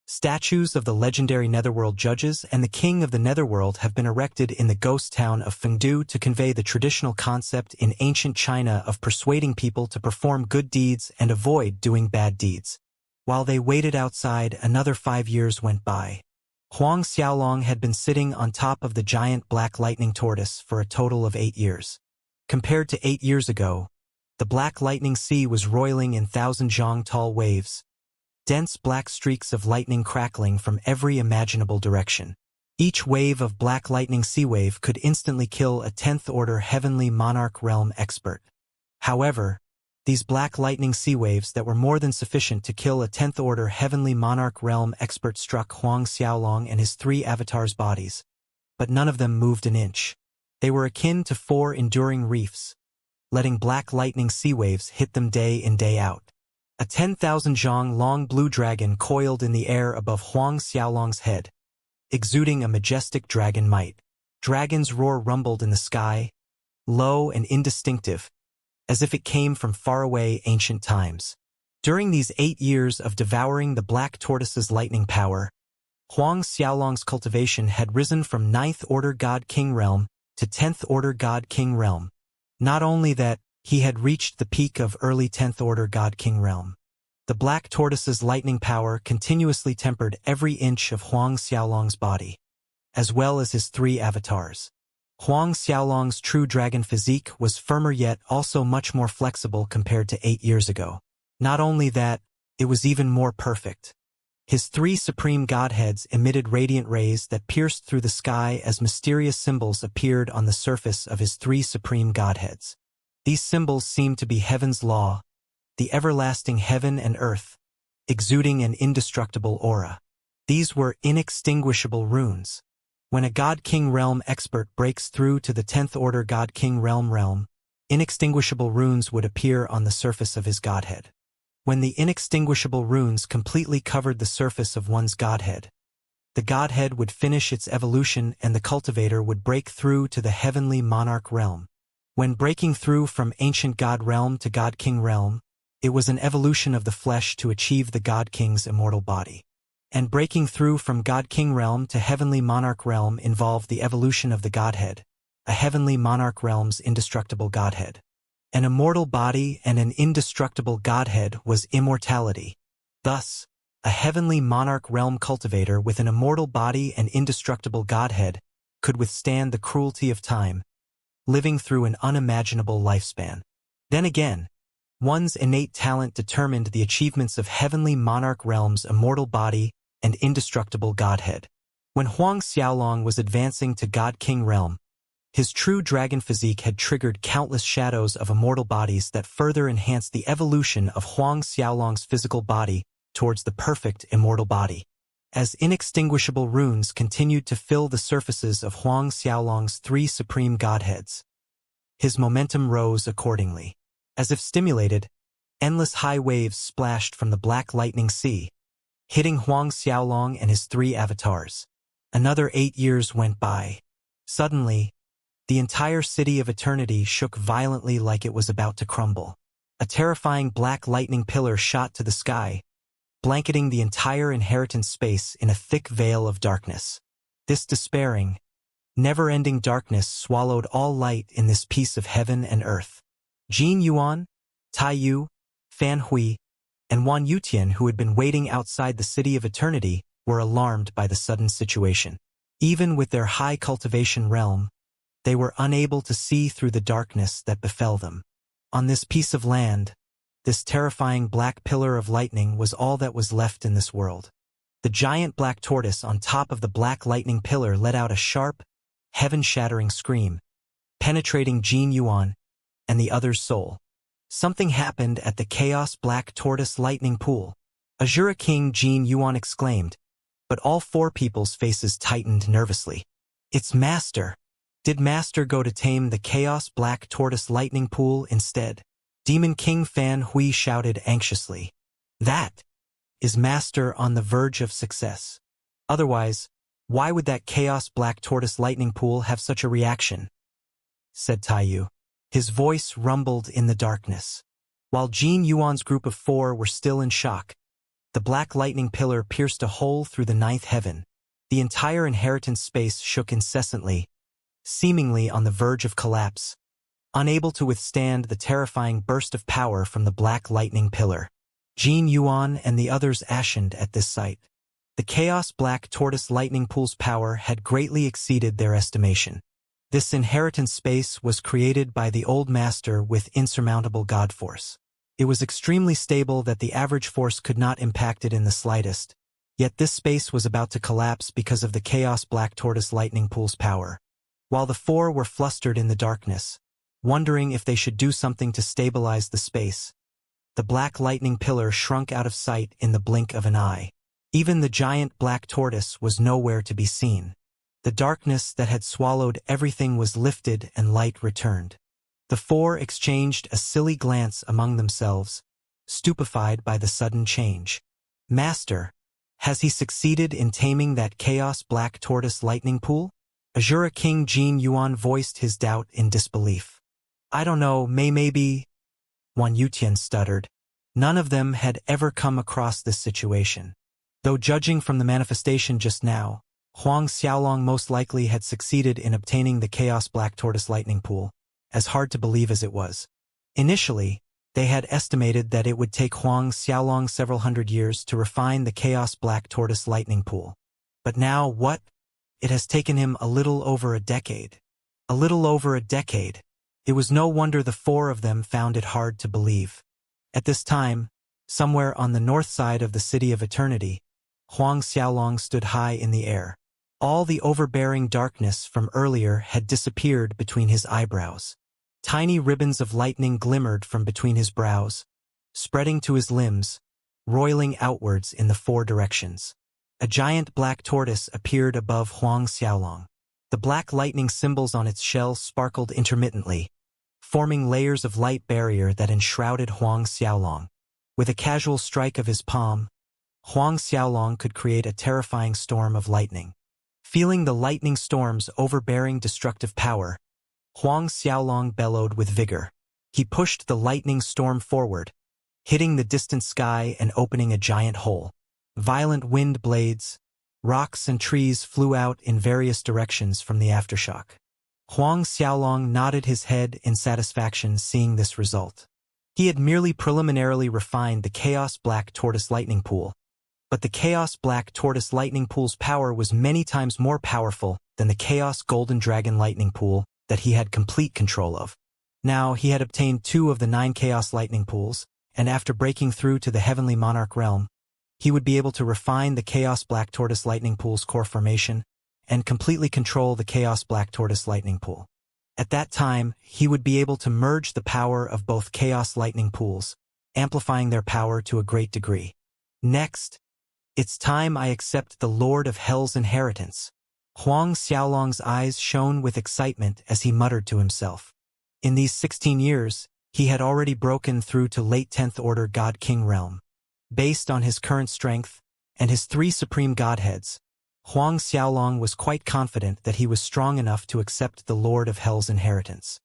Statues of the legendary Netherworld judges and the King of the Netherworld have been erected in the ghost town of Fengdu to convey the traditional concept in ancient China of persuading people to perform good deeds and avoid doing bad deeds. While they waited outside, another 5 years went by. Huang Xiaolong had been sitting on top of the giant black lightning tortoise for a total of 8 years. Compared to 8 years ago, the black lightning sea was roiling in 1,000 zhang tall waves. Dense black streaks of lightning crackling from every imaginable direction. Each wave of black lightning sea wave could instantly kill a 10th-order heavenly monarch realm expert. However, these black lightning sea waves that were more than sufficient to kill a 10th-order heavenly monarch realm expert struck Huang Xiaolong and his 3 avatars' bodies. But none of them moved an inch. They were akin to 4 enduring reefs, letting black lightning sea waves hit them day in day out. A 10,000 zhang long blue dragon coiled in the air above Huang Xiaolong's head, exuding a majestic dragon might. Dragon's roar rumbled in the sky, low and indistinctive, as if it came from faraway ancient times. During these 8 years of devouring the black tortoise's lightning power, Huang Xiaolong's cultivation had risen from 9th-order God-King realm to 10th-order God-King realm. Not only that, he had reached the peak of early 10th-order God-King realm. The black tortoise's lightning power continuously tempered every inch of Huang Xiaolong's body, as well as his 3 avatars. Huang Xiaolong's true dragon physique was firmer yet also much more flexible compared to 8 years ago. Not only that, it was even more perfect. His 3 supreme godheads emitted radiant rays that pierced through the sky as mysterious symbols appeared on the surface of his 3 supreme godheads. These symbols seemed to be heaven's law, the everlasting heaven and earth, exuding an indestructible aura. These were inextinguishable runes. When a God-King realm expert breaks through to the 10th-order God-King realm, inextinguishable runes would appear on the surface of his godhead. When the inextinguishable runes completely covered the surface of one's godhead, the godhead would finish its evolution and the cultivator would break through to the heavenly monarch realm. When breaking through from ancient God realm to God-King realm, it was an evolution of the flesh to achieve the God-King's immortal body. And breaking through from God-King realm to heavenly monarch realm involved the evolution of the godhead, a heavenly monarch realm's indestructible godhead. An immortal body and an indestructible godhead was immortality. Thus, a heavenly monarch realm cultivator with an immortal body and indestructible godhead could withstand the cruelty of time, living through an unimaginable lifespan. Then again, one's innate talent determined the achievements of heavenly monarch realm's immortal body and indestructible godhead. When Huang Xiaolong was advancing to God-King realm, his true dragon physique had triggered countless shadows of immortal bodies that further enhanced the evolution of Huang Xiaolong's physical body towards the perfect immortal body. As inextinguishable runes continued to fill the surfaces of Huang Xiaolong's 3 supreme godheads, his momentum rose accordingly. As if stimulated, endless high waves splashed from the black lightning sea, hitting Huang Xiaolong and his 3 avatars. Another 8 years went by. Suddenly, the entire city of eternity shook violently like it was about to crumble. A terrifying black lightning pillar shot to the sky, blanketing the entire inheritance space in a thick veil of darkness. This despairing, never-ending darkness swallowed all light in this piece of heaven and earth. Jin Yuan, Tai Yu, Fan Hui, and Wan Yutian, who had been waiting outside the City of Eternity, were alarmed by the sudden situation. Even with their high cultivation realm, they were unable to see through the darkness that befell them. On this piece of land, this terrifying black pillar of lightning was all that was left in this world. The giant black tortoise on top of the black lightning pillar let out a sharp, heaven-shattering scream, penetrating Jin Yuan and the other's soul. Something happened at the Chaos Black Tortoise Lightning Pool. Azura King Jin Yuan exclaimed, but all four people's faces tightened nervously. It's Master. Did Master go to tame the Chaos Black Tortoise Lightning Pool instead? Demon King Fan Hui shouted anxiously. That is Master on the verge of success. Otherwise, why would that Chaos Black Tortoise Lightning Pool have such a reaction? Said Taiyu. His voice rumbled in the darkness. While Jin Yuan's group of four were still in shock, the black lightning pillar pierced a hole through the ninth heaven. The entire inheritance space shook incessantly, seemingly on the verge of collapse, unable to withstand the terrifying burst of power from the black lightning pillar. Jin Yuan and the others ashened at this sight. The Chaos Black Tortoise Lightning Pool's power had greatly exceeded their estimation. This inheritance space was created by the old master with insurmountable god force. It was extremely stable that the average force could not impact it in the slightest, yet this space was about to collapse because of the Chaos Black Tortoise Lightning Pool's power. While the four were flustered in the darkness, wondering if they should do something to stabilize the space, the black lightning pillar shrunk out of sight in the blink of an eye. Even the giant black tortoise was nowhere to be seen. The darkness that had swallowed everything was lifted and light returned. The four exchanged a silly glance among themselves, stupefied by the sudden change. Master, has he succeeded in taming that Chaos Black Tortoise Lightning Pool? Azura King Jin Yuan voiced his doubt in disbelief. I don't know, maybe, Wan Yutian stuttered. None of them had ever come across this situation. Though judging from the manifestation just now, Huang Xiaolong most likely had succeeded in obtaining the Chaos Black Tortoise Lightning Pool, as hard to believe as it was. Initially, they had estimated that it would take Huang Xiaolong several hundred years to refine the Chaos Black Tortoise Lightning Pool. But now what? It has taken him a little over a decade. A little over a decade. It was no wonder the four of them found it hard to believe. At this time, somewhere on the north side of the City of Eternity, Huang Xiaolong stood high in the air. All the overbearing darkness from earlier had disappeared between his eyebrows. Tiny ribbons of lightning glimmered from between his brows, spreading to his limbs, roiling outwards in the four directions. A giant black tortoise appeared above Huang Xiaolong. The black lightning symbols on its shell sparkled intermittently, forming layers of light barrier that enshrouded Huang Xiaolong. With a casual strike of his palm, Huang Xiaolong could create a terrifying storm of lightning. Feeling the lightning storm's overbearing destructive power, Huang Xiaolong bellowed with vigor. He pushed the lightning storm forward, hitting the distant sky and opening a giant hole. Violent wind blades, rocks and trees flew out in various directions from the aftershock. Huang Xiaolong nodded his head in satisfaction seeing this result. He had merely preliminarily refined the Chaos Black Tortoise Lightning Pool, but the Chaos Black Tortoise Lightning Pool's power was many times more powerful than the Chaos Golden Dragon Lightning Pool that he had complete control of. Now he had obtained 2 of the 9 Chaos Lightning Pools, and after breaking through to the Heavenly Monarch realm, he would be able to refine the Chaos Black Tortoise Lightning Pool's core formation and completely control the Chaos Black Tortoise Lightning Pool. At that time, he would be able to merge the power of both Chaos Lightning Pools, amplifying their power to a great degree. Next, it's time I accept the Lord of Hell's inheritance. Huang Xiaolong's eyes shone with excitement as he muttered to himself. In these 16 years, he had already broken through to late 10th Order God King realm. Based on his current strength and his 3 supreme godheads, Huang Xiaolong was quite confident that he was strong enough to accept the Lord of Hell's inheritance.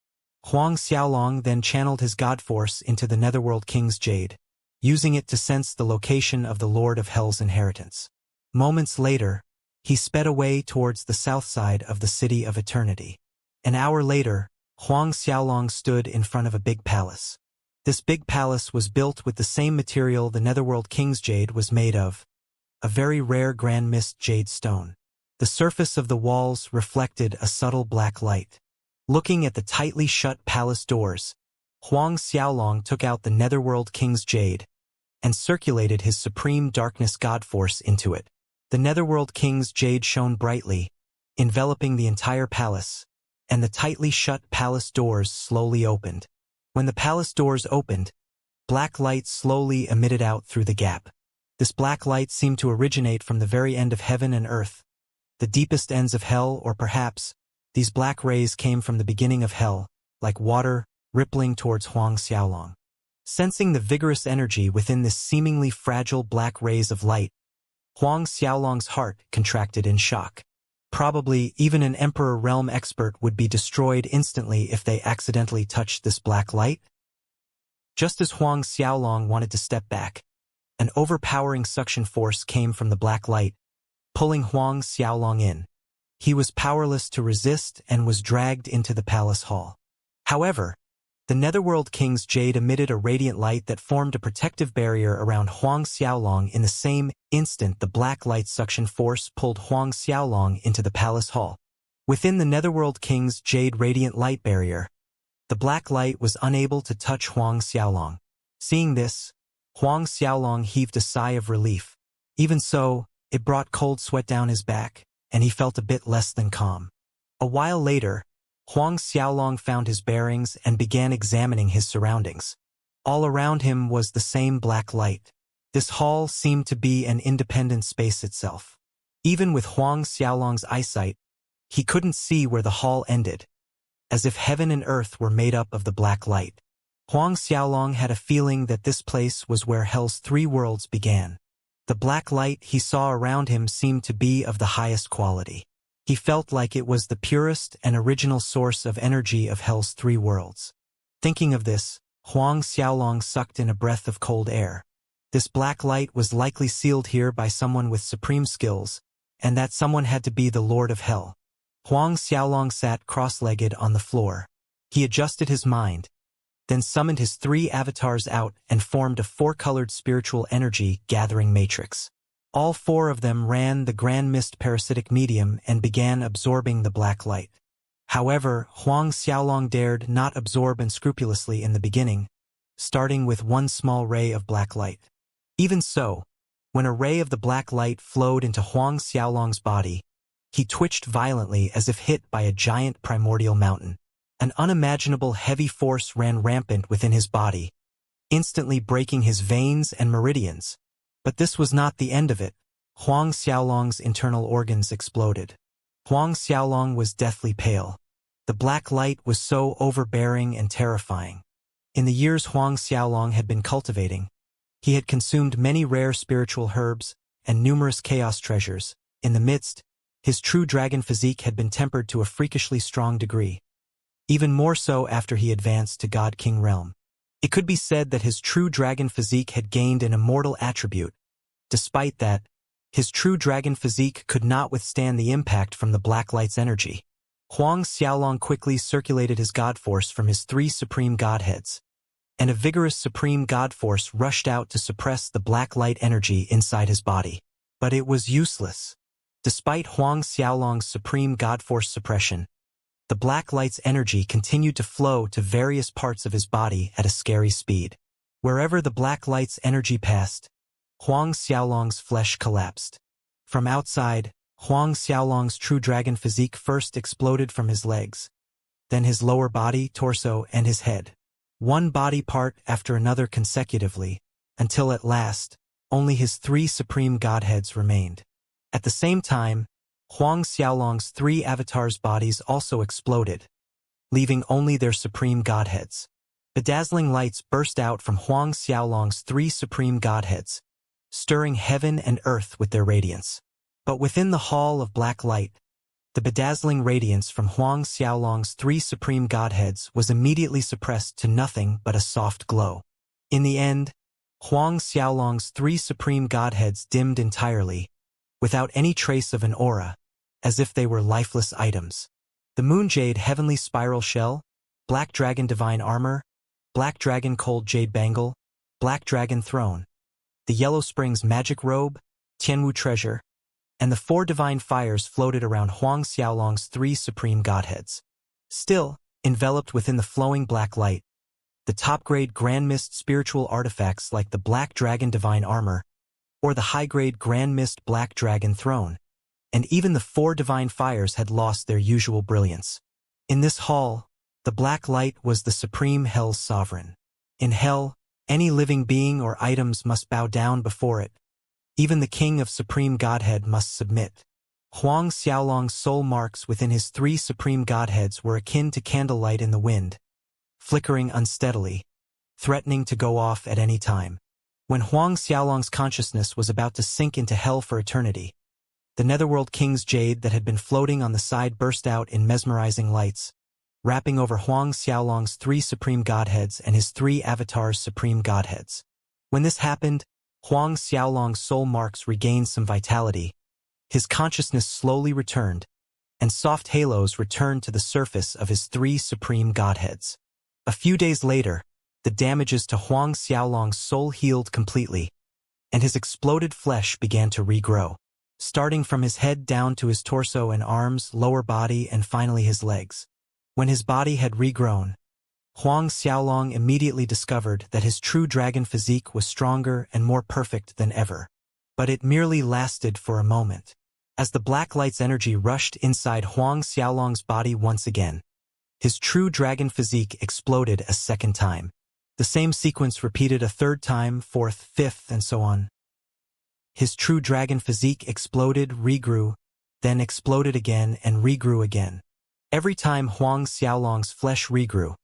Huang Xiaolong then channeled his god force into the Netherworld King's Jade. using it to sense the location of the Lord of Hell's inheritance. Moments later, he sped away towards the south side of the City of Eternity. An hour later, Huang Xiaolong stood in front of a big palace. This big palace was built with the same material the Netherworld King's jade was made of, a very rare grand mist jade stone. The surface of the walls reflected a subtle black light. Looking at the tightly shut palace doors, Huang Xiaolong took out the Netherworld King's jade and circulated his supreme darkness god force into it. The Netherworld King's jade shone brightly, enveloping the entire palace, and the tightly shut palace doors slowly opened. When the palace doors opened, black light slowly emitted out through the gap. This black light seemed to originate from the very end of heaven and earth, the deepest ends of hell, or perhaps these black rays came from the beginning of hell, like water rippling towards Huang Xiaolong. Sensing the vigorous energy within this seemingly fragile black rays of light, Huang Xiaolong's heart contracted in shock. Probably even an Emperor Realm expert would be destroyed instantly if they accidentally touched this black light. Just as Huang Xiaolong wanted to step back, an overpowering suction force came from the black light, pulling Huang Xiaolong in. He was powerless to resist and was dragged into the palace hall. However, the Netherworld King's jade emitted a radiant light that formed a protective barrier around Huang Xiaolong. In the same instant, the black light suction force pulled Huang Xiaolong into the palace hall. Within the Netherworld King's jade radiant light barrier, the black light was unable to touch Huang Xiaolong. Seeing this, Huang Xiaolong heaved a sigh of relief. Even so, it brought cold sweat down his back, and he felt a bit less than calm. A while later, Huang Xiaolong found his bearings and began examining his surroundings. All around him was the same black light. This hall seemed to be an independent space itself. Even with Huang Xiaolong's eyesight, he couldn't see where the hall ended, as if heaven and earth were made up of the black light. Huang Xiaolong had a feeling that this place was where hell's three worlds began. The black light he saw around him seemed to be of the highest quality. He felt like it was the purest and original source of energy of hell's three worlds. Thinking of this, Huang Xiaolong sucked in a breath of cold air. This black light was likely sealed here by someone with supreme skills, and that someone had to be the Lord of Hell. Huang Xiaolong sat cross-legged on the floor. He adjusted his mind, then summoned his three avatars out and formed a four-colored spiritual energy gathering matrix. All four of them ran the grand mist parasitic medium and began absorbing the black light. However, Huang Xiaolong dared not absorb unscrupulously in the beginning, starting with one small ray of black light. Even so, when a ray of the black light flowed into Huang Xiaolong's body, he twitched violently as if hit by a giant primordial mountain. An unimaginable heavy force ran rampant within his body, instantly breaking his veins and meridians. But this was not the end of it. Huang Xiaolong's internal organs exploded. Huang Xiaolong was deathly pale. The black light was so overbearing and terrifying. In the years Huang Xiaolong had been cultivating, he had consumed many rare spiritual herbs and numerous chaos treasures. In the midst, his true dragon physique had been tempered to a freakishly strong degree. Even more so after he advanced to God King realm. It could be said that his true dragon physique had gained an immortal attribute. Despite that, his true dragon physique could not withstand the impact from the black light's energy. Huang Xiaolong quickly circulated his god force from his three supreme godheads, and a vigorous supreme god force rushed out to suppress the black light energy inside his body. But it was useless. Despite Huang Xiaolong's supreme god force suppression, the black light's energy continued to flow to various parts of his body at a scary speed. Wherever the black light's energy passed, Huang Xiaolong's flesh collapsed. From outside, Huang Xiaolong's true dragon physique first exploded from his legs, then his lower body, torso, and his head. One body part after another consecutively, until at last, only his three supreme godheads remained. At the same time, Huang Xiaolong's three avatars' bodies also exploded, leaving only their supreme godheads. Bedazzling lights burst out from Huang Xiaolong's three supreme godheads, stirring heaven and earth with their radiance. But within the hall of black light, the bedazzling radiance from Huang Xiaolong's three supreme godheads was immediately suppressed to nothing but a soft glow. In the end, Huang Xiaolong's three supreme godheads dimmed entirely, without any trace of an aura, as if they were lifeless items. The Moon Jade Heavenly Spiral Shell, Black Dragon Divine Armor, Black Dragon Cold Jade Bangle, Black Dragon Throne, the Yellow Springs Magic Robe, Tianwu Treasure, and the four divine fires floated around Huang Xiaolong's three supreme godheads. Still, enveloped within the flowing black light, the top-grade Grand Mist spiritual artifacts like the Black Dragon Divine Armor, or the high-grade Grand Mist Black Dragon Throne, and even the four divine fires had lost their usual brilliance. In this hall, the black light was the supreme Hell's sovereign. In Hell, any living being or items must bow down before it. Even the king of supreme godhead must submit. Huang Xiaolong's soul marks within his three supreme godheads were akin to candlelight in the wind, flickering unsteadily, threatening to go off at any time. When Huang Xiaolong's consciousness was about to sink into hell for eternity, the Netherworld King's jade that had been floating on the side burst out in mesmerizing lights, wrapping over Huang Xiaolong's three supreme godheads and his three avatars' supreme godheads. When this happened, Huang Xiaolong's soul marks regained some vitality, his consciousness slowly returned, and soft halos returned to the surface of his three supreme godheads. A few days later, the damages to Huang Xiaolong's soul healed completely, and his exploded flesh began to regrow, starting from his head down to his torso and arms, lower body, and finally his legs. When his body had regrown, Huang Xiaolong immediately discovered that his true dragon physique was stronger and more perfect than ever. But it merely lasted for a moment. As the black light's energy rushed inside Huang Xiaolong's body once again, his true dragon physique exploded a second time. The same sequence repeated a third time, fourth, fifth, and so on. His true dragon physique exploded, regrew, then exploded again and regrew again. Every time Huang Xiaolong's flesh regrew,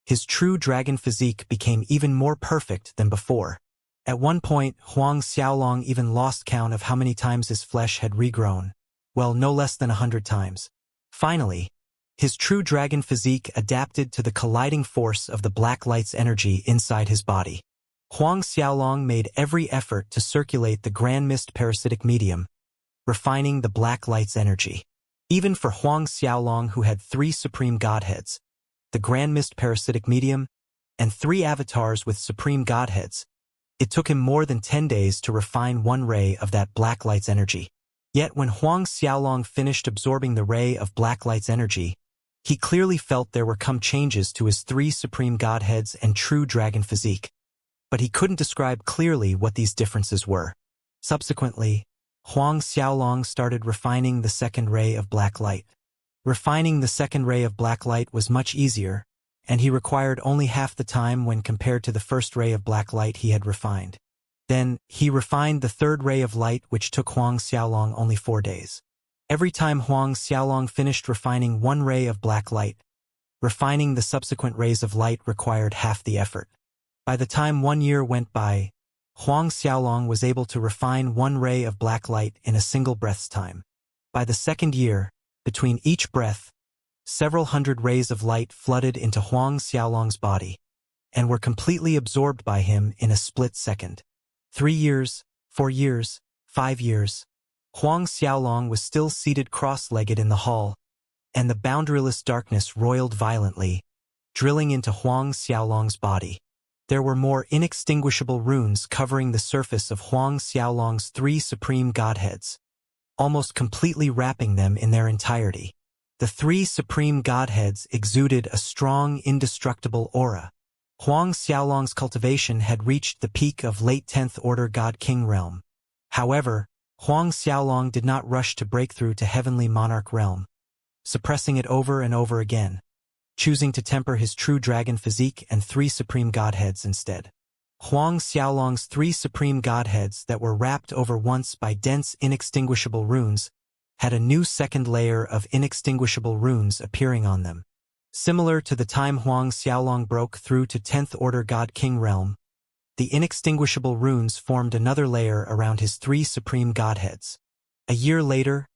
his true dragon physique became even more perfect than before. At one point, Huang Xiaolong even lost count of how many times his flesh had regrown. Well, no less than 100 times. Finally, his true dragon physique adapted to the colliding force of the black light's energy inside his body. Huang Xiaolong made every effort to circulate the Grand Mist parasitic medium, refining the black light's energy. Even for Huang Xiaolong, who had three supreme godheads, the Grand Mist parasitic medium, and three avatars with supreme godheads, it took him more than 10 days to refine one ray of that black light's energy. Yet when Huang Xiaolong finished absorbing the ray of black light's energy, he clearly felt there were come changes to his three supreme godheads and true dragon physique. But he couldn't describe clearly what these differences were. Subsequently, Huang Xiaolong started refining the second ray of black light. Refining the second ray of black light was much easier, and he required only half the time when compared to the first ray of black light he had refined. Then, he refined the third ray of light, which took Huang Xiaolong only 4 days. Every time Huang Xiaolong finished refining one ray of black light, refining the subsequent rays of light required half the effort. By the time 1 year went by, Huang Xiaolong was able to refine one ray of black light in a single breath's time. By the second year, between each breath, several hundred rays of light flooded into Huang Xiaolong's body, and were completely absorbed by him in a split second. 3 years, 4 years, 5 years. Huang Xiaolong was still seated cross-legged in the hall, and the boundaryless darkness roiled violently, drilling into Huang Xiaolong's body. There were more inextinguishable runes covering the surface of Huang Xiaolong's three supreme godheads, almost completely wrapping them in their entirety. The three supreme godheads exuded a strong, indestructible aura. Huang Xiaolong's cultivation had reached the peak of late 10th Order God-King realm. However, Huang Xiaolong did not rush to break through to Heavenly Monarch realm, suppressing it over and over again, choosing to temper his true dragon physique and three supreme godheads instead. Huang Xiaolong's three supreme godheads that were wrapped over once by dense, inextinguishable runes had a new second layer of inextinguishable runes appearing on them. Similar to the time Huang Xiaolong broke through to 10th Order God-King realm, the inextinguishable runes formed another layer around his three supreme godheads. A year later,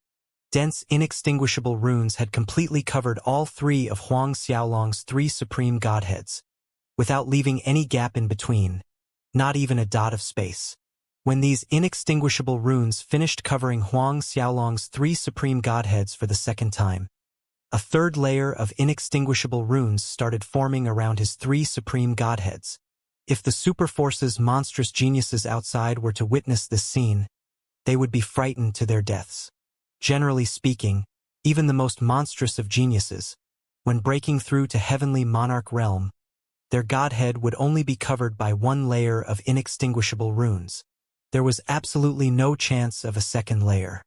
dense inextinguishable runes had completely covered all three of Huang Xiaolong's three supreme godheads, without leaving any gap in between, not even a dot of space. When these inextinguishable runes finished covering Huang Xiaolong's 3 supreme godheads for the second time, a third layer of inextinguishable runes started forming around his 3 supreme godheads. If the superforce's monstrous geniuses outside were to witness this scene, they would be frightened to their deaths. Generally speaking, even the most monstrous of geniuses, when breaking through to heavenly monarch realm, their godhead would only be covered by 1 layer of inextinguishable runes. There was absolutely no chance of a second layer.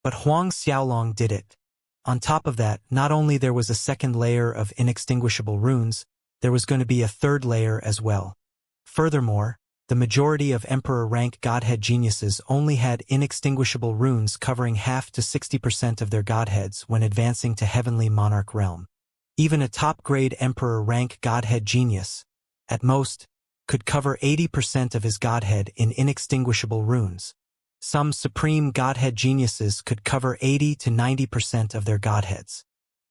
But Huang Xiaolong did it. On top of that, not only there was a second layer of inextinguishable runes, there was going to be a third layer as well. Furthermore, the majority of Emperor rank Godhead geniuses only had inextinguishable runes covering half to 60% of their Godheads when advancing to Heavenly Monarch realm. Even a top-grade Emperor rank Godhead genius, at most, could cover 80% of his Godhead in inextinguishable runes. Some Supreme Godhead geniuses could cover 80 to 90% of their Godheads.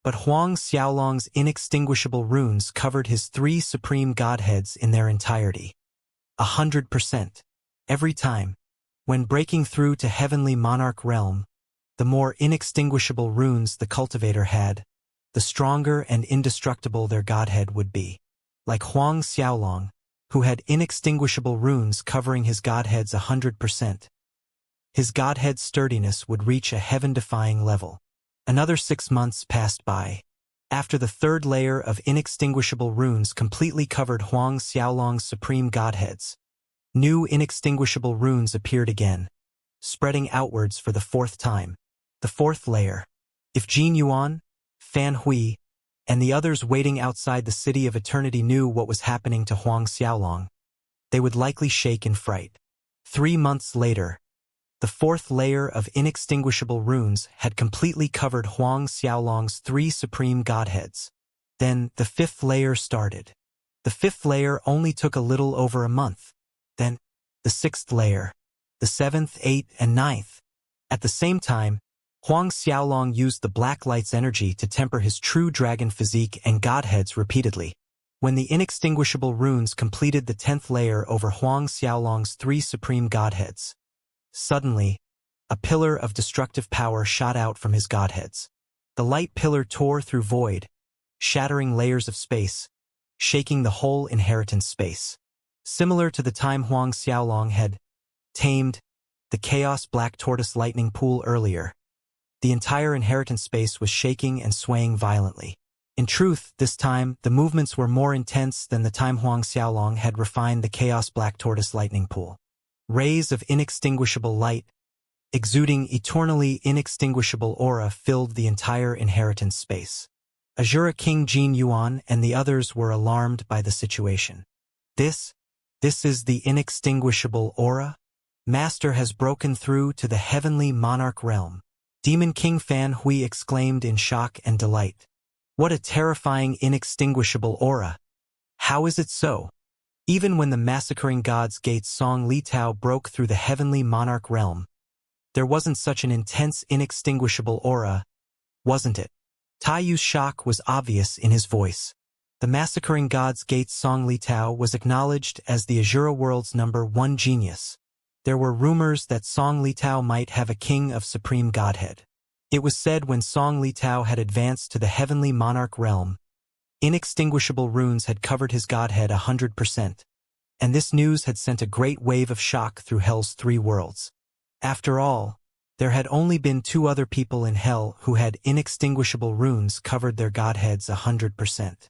But Huang Xiaolong's inextinguishable runes covered his 3 Supreme Godheads in their entirety. 100%. Every time. When breaking through to Heavenly Monarch realm, the more inextinguishable runes the cultivator had, the stronger and indestructible their Godhead would be. Like Huang Xiaolong, who had inextinguishable runes covering his Godheads 100%. His Godhead's sturdiness would reach a heaven-defying level. Another 6 months passed by. After the third layer of inextinguishable runes completely covered Huang Xiaolong's supreme Godheads, new inextinguishable runes appeared again, spreading outwards for the 4th time. The 4th layer. If Jin Yuan, Fan Hui, and the others waiting outside the City of Eternity knew what was happening to Huang Xiaolong, they would likely shake in fright. 3 months later, the 4th layer of inextinguishable runes had completely covered Huang Xiaolong's 3 supreme Godheads. Then the 5th layer started. The 5th layer only took a little over a month. Then, the 6th layer, the 7th, 8th, and 9th. At the same time, Huang Xiaolong used the Black Light's energy to temper his true dragon physique and Godheads repeatedly. When the inextinguishable runes completed the 10th layer over Huang Xiaolong's 3 supreme Godheads, suddenly, a pillar of destructive power shot out from his Godheads. The light pillar tore through void, shattering layers of space, shaking the whole inheritance space. Similar to the time Huang Xiaolong had tamed the Chaos Black Tortoise lightning pool earlier, the entire inheritance space was shaking and swaying violently. In truth, this time, the movements were more intense than the time Huang Xiaolong had refined the Chaos Black Tortoise lightning pool. Rays of inextinguishable light, exuding eternally inextinguishable aura filled the entire inheritance space. Azura King Jin Yuan and the others were alarmed by the situation. This is the inextinguishable aura? Master has broken through to the heavenly monarch realm. Demon King Fan Hui exclaimed in shock and delight. What a terrifying inextinguishable aura! How is it so? Even when the massacring god's gate's Song Li Tao broke through the heavenly monarch realm, there wasn't such an intense inextinguishable aura, wasn't it? Tai Yu's shock was obvious in his voice. The massacring god's gate's Song Li Tao was acknowledged as the Azura world's #1 genius. There were rumors that Song Li Tao might have a king of supreme godhead. It was said when Song Li Tao had advanced to the heavenly monarch realm, inextinguishable runes had covered his godhead 100%, and this news had sent a great wave of shock through Hell's 3 worlds. After all, there had only been 2 other people in Hell who had inextinguishable runes covered their godheads 100%.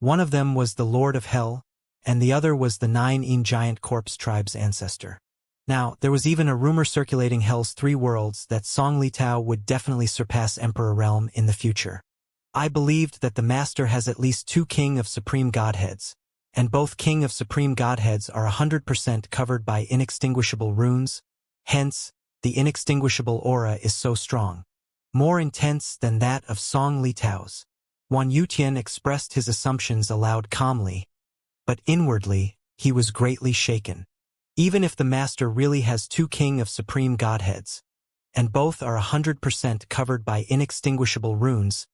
One of them was the Lord of Hell, and the other was the 9 giant corpse tribe's ancestor. Now, there was even a rumor circulating Hell's 3 worlds that Song Li Tao would definitely surpass Emperor Realm in the future. I believed that the Master has at least 2 King of Supreme Godheads, and both King of Supreme Godheads are 100% covered by inextinguishable runes, hence, the inextinguishable aura is so strong. More intense than that of Song Li Tao's. Wan Yutian expressed his assumptions aloud calmly, but inwardly, he was greatly shaken. Even if the Master really has 2 King of Supreme Godheads, and both are 100% covered by inextinguishable runes,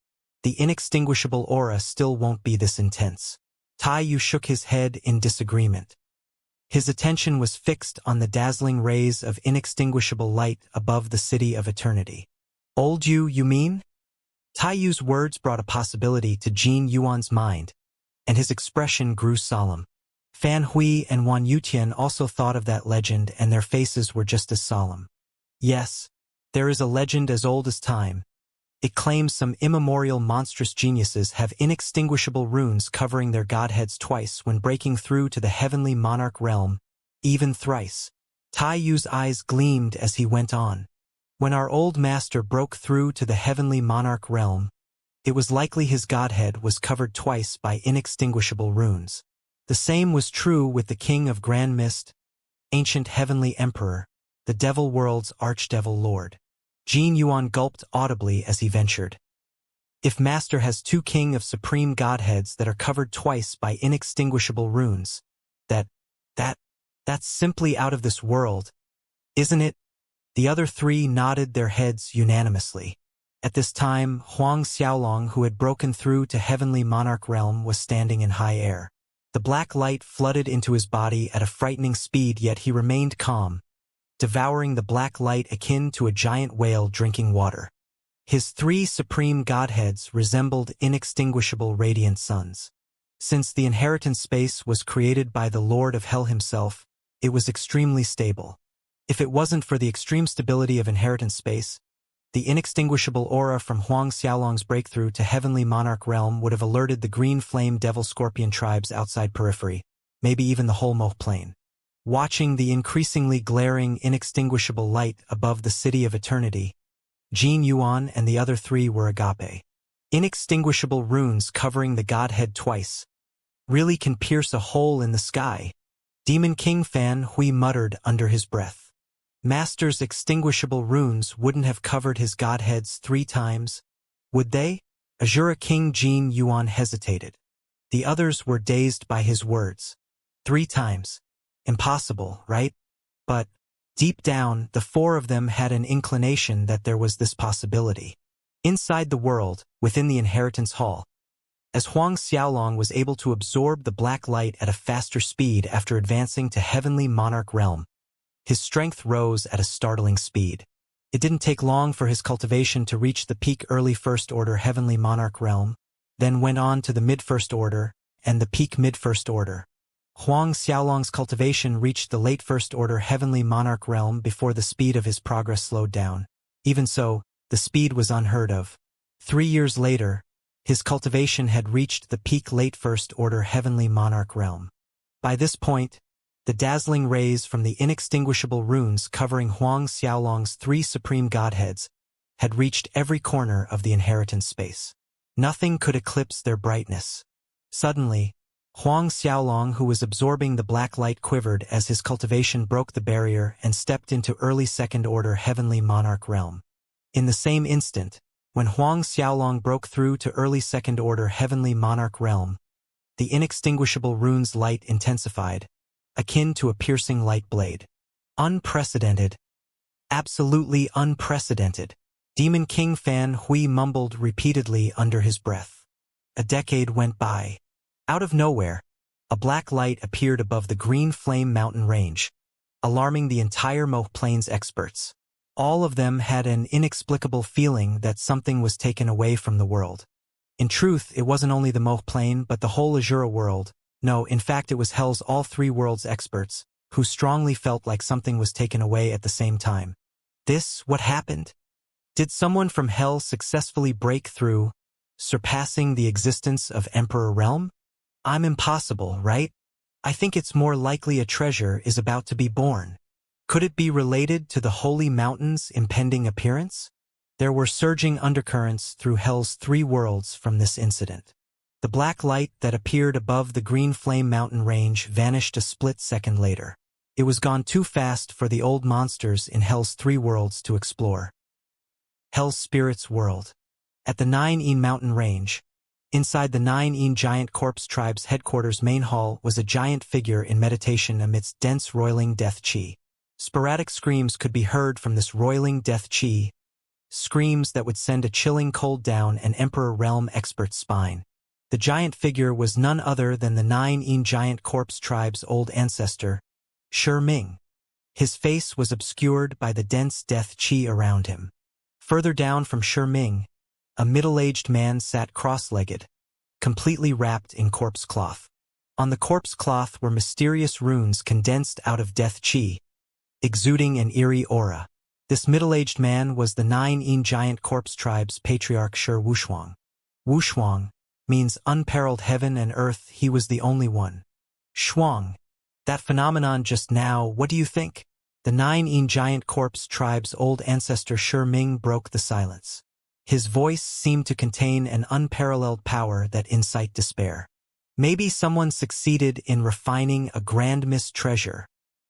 the inextinguishable aura still won't be this intense. Tai Yu shook his head in disagreement. His attention was fixed on the dazzling rays of inextinguishable light above the city of eternity. Old you mean? Tai Yu's words brought a possibility to Jin Yuan's mind, and his expression grew solemn. Fan Hui and Wan Yutian also thought of that legend, and their faces were just as solemn. Yes, there is a legend as old as time. It claims some immemorial monstrous geniuses have inextinguishable runes covering their godheads twice when breaking through to the heavenly monarch realm, even thrice. Tai Yu's eyes gleamed as he went on. When our old master broke through to the heavenly monarch realm, it was likely his godhead was covered twice by inextinguishable runes. The same was true with the king of Grand Mist, ancient heavenly emperor, the devil world's archdevil lord. Jin Yuan gulped audibly as he ventured. If master has two king of supreme godheads that are covered twice by inextinguishable runes, that's simply out of this world, isn't it? The other three nodded their heads unanimously. At this time, Huang Xiaolong, who had broken through to heavenly monarch realm, was standing in high air. The black light flooded into his body at a frightening speed, yet he remained calm, devouring the black light akin to a giant whale drinking water. His three supreme godheads resembled inextinguishable radiant suns. Since the inheritance space was created by the Lord of Hell himself, it was extremely stable. If it wasn't for the extreme stability of inheritance space, the inextinguishable aura from Huang Xiaolong's breakthrough to heavenly monarch realm would have alerted the green flame devil scorpion tribes outside periphery, maybe even the whole Moh Plain. Watching the increasingly glaring inextinguishable light above the city of eternity, Jin Yuan and the other three were agape. Inextinguishable runes covering the godhead twice really can pierce a hole in the sky. Demon King Fan Hui muttered under his breath. Master's extinguishable runes wouldn't have covered his godheads 3 times, would they? Azura King Jin Yuan hesitated. The others were dazed by his words. 3 times. Impossible, right? But, deep down, the 4 of them had an inclination that there was this possibility. Inside the world, within the inheritance hall, as Huang Xiaolong was able to absorb the black light at a faster speed after advancing to heavenly monarch realm, his strength rose at a startling speed. It didn't take long for his cultivation to reach the peak early first order heavenly monarch realm, then went on to the mid-first order and the peak mid-first order. Huang Xiaolong's cultivation reached the late first order heavenly monarch realm before the speed of his progress slowed down. Even so, the speed was unheard of. 3 years later, his cultivation had reached the peak late first order heavenly monarch realm. By this point, the dazzling rays from the inextinguishable runes covering Huang Xiaolong's 3 supreme godheads had reached every corner of the inheritance space. Nothing could eclipse their brightness. Suddenly, Huang Xiaolong, who was absorbing the black light, quivered as his cultivation broke the barrier and stepped into early second order heavenly monarch realm. In the same instant, when Huang Xiaolong broke through to early second order heavenly monarch realm, the inextinguishable rune's light intensified, akin to a piercing light blade. Unprecedented. Absolutely unprecedented. Demon King Fan Hui mumbled repeatedly under his breath. A decade went by. Out of nowhere, a black light appeared above the Green Flame mountain range, alarming the entire Moh Plains experts. All of them had an inexplicable feeling that something was taken away from the world. In truth, it wasn't only the Moh Plain but the whole Azura world. No, in fact it was Hell's all 3 worlds experts, who strongly felt like something was taken away at the same time. What happened? Did someone from Hell successfully break through, surpassing the existence of Emperor Realm? I'm impossible, right? I think it's more likely a treasure is about to be born. Could it be related to the Holy Mountain's impending appearance? There were surging undercurrents through Hell's 3 worlds from this incident. The black light that appeared above the Green Flame mountain range vanished a split second later. It was gone too fast for the old monsters in Hell's 3 worlds to explore. Hell's Spirit's world. At the 9 mountain range, inside the 9 giant corpse tribe's headquarters main hall was a giant figure in meditation amidst dense roiling death chi. Sporadic screams could be heard from this roiling death chi, screams that would send a chilling cold down an Emperor Realm expert's spine. The giant figure was none other than the 9 giant corpse tribe's old ancestor, Shi Ming. His face was obscured by the dense death qi around him. Further down from Shi Ming, a middle-aged man sat cross-legged, completely wrapped in corpse cloth. On the corpse cloth were mysterious runes condensed out of death qi, exuding an eerie aura. This middle-aged man was the 9 giant corpse tribe's patriarch Shi Wushuang. Wushuang means unparalleled heaven and earth. He was the only one. Shuang. That phenomenon just now, what do you think? The 9 giant corpse tribe's old ancestor Shi Ming broke the silence. His voice seemed to contain an unparalleled power that incite despair. Maybe someone succeeded in refining a grand mist treasure.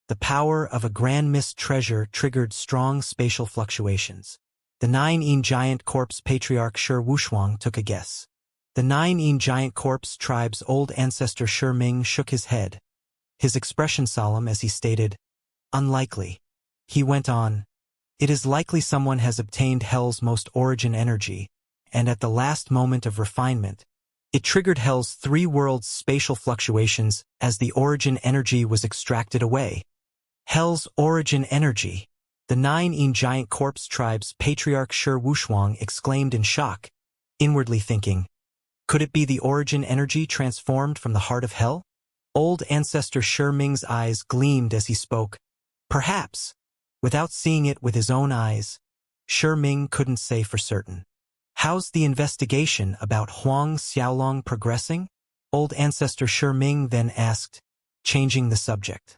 The power of a grand mist treasure triggered strong spatial fluctuations. The 9 giant corpse patriarch Shi Wushuang took a guess. The 9 giant corpse tribe's old ancestor Shi Ming shook his head, his expression solemn as he stated, "Unlikely." He went on, "It is likely someone has obtained Hell's most origin energy, and at the last moment of refinement, it triggered Hell's 3 worlds' spatial fluctuations as the origin energy was extracted away." Hell's origin energy. The 9 giant corpse tribe's patriarch Shi Wushuang exclaimed in shock, inwardly thinking, could it be the origin energy transformed from the heart of Hell? Old ancestor Shi Ming's eyes gleamed as he spoke. Perhaps. Without seeing it with his own eyes, Shi Ming couldn't say for certain. How's the investigation about Huang Xiaolong progressing? Old ancestor Shi Ming then asked, changing the subject.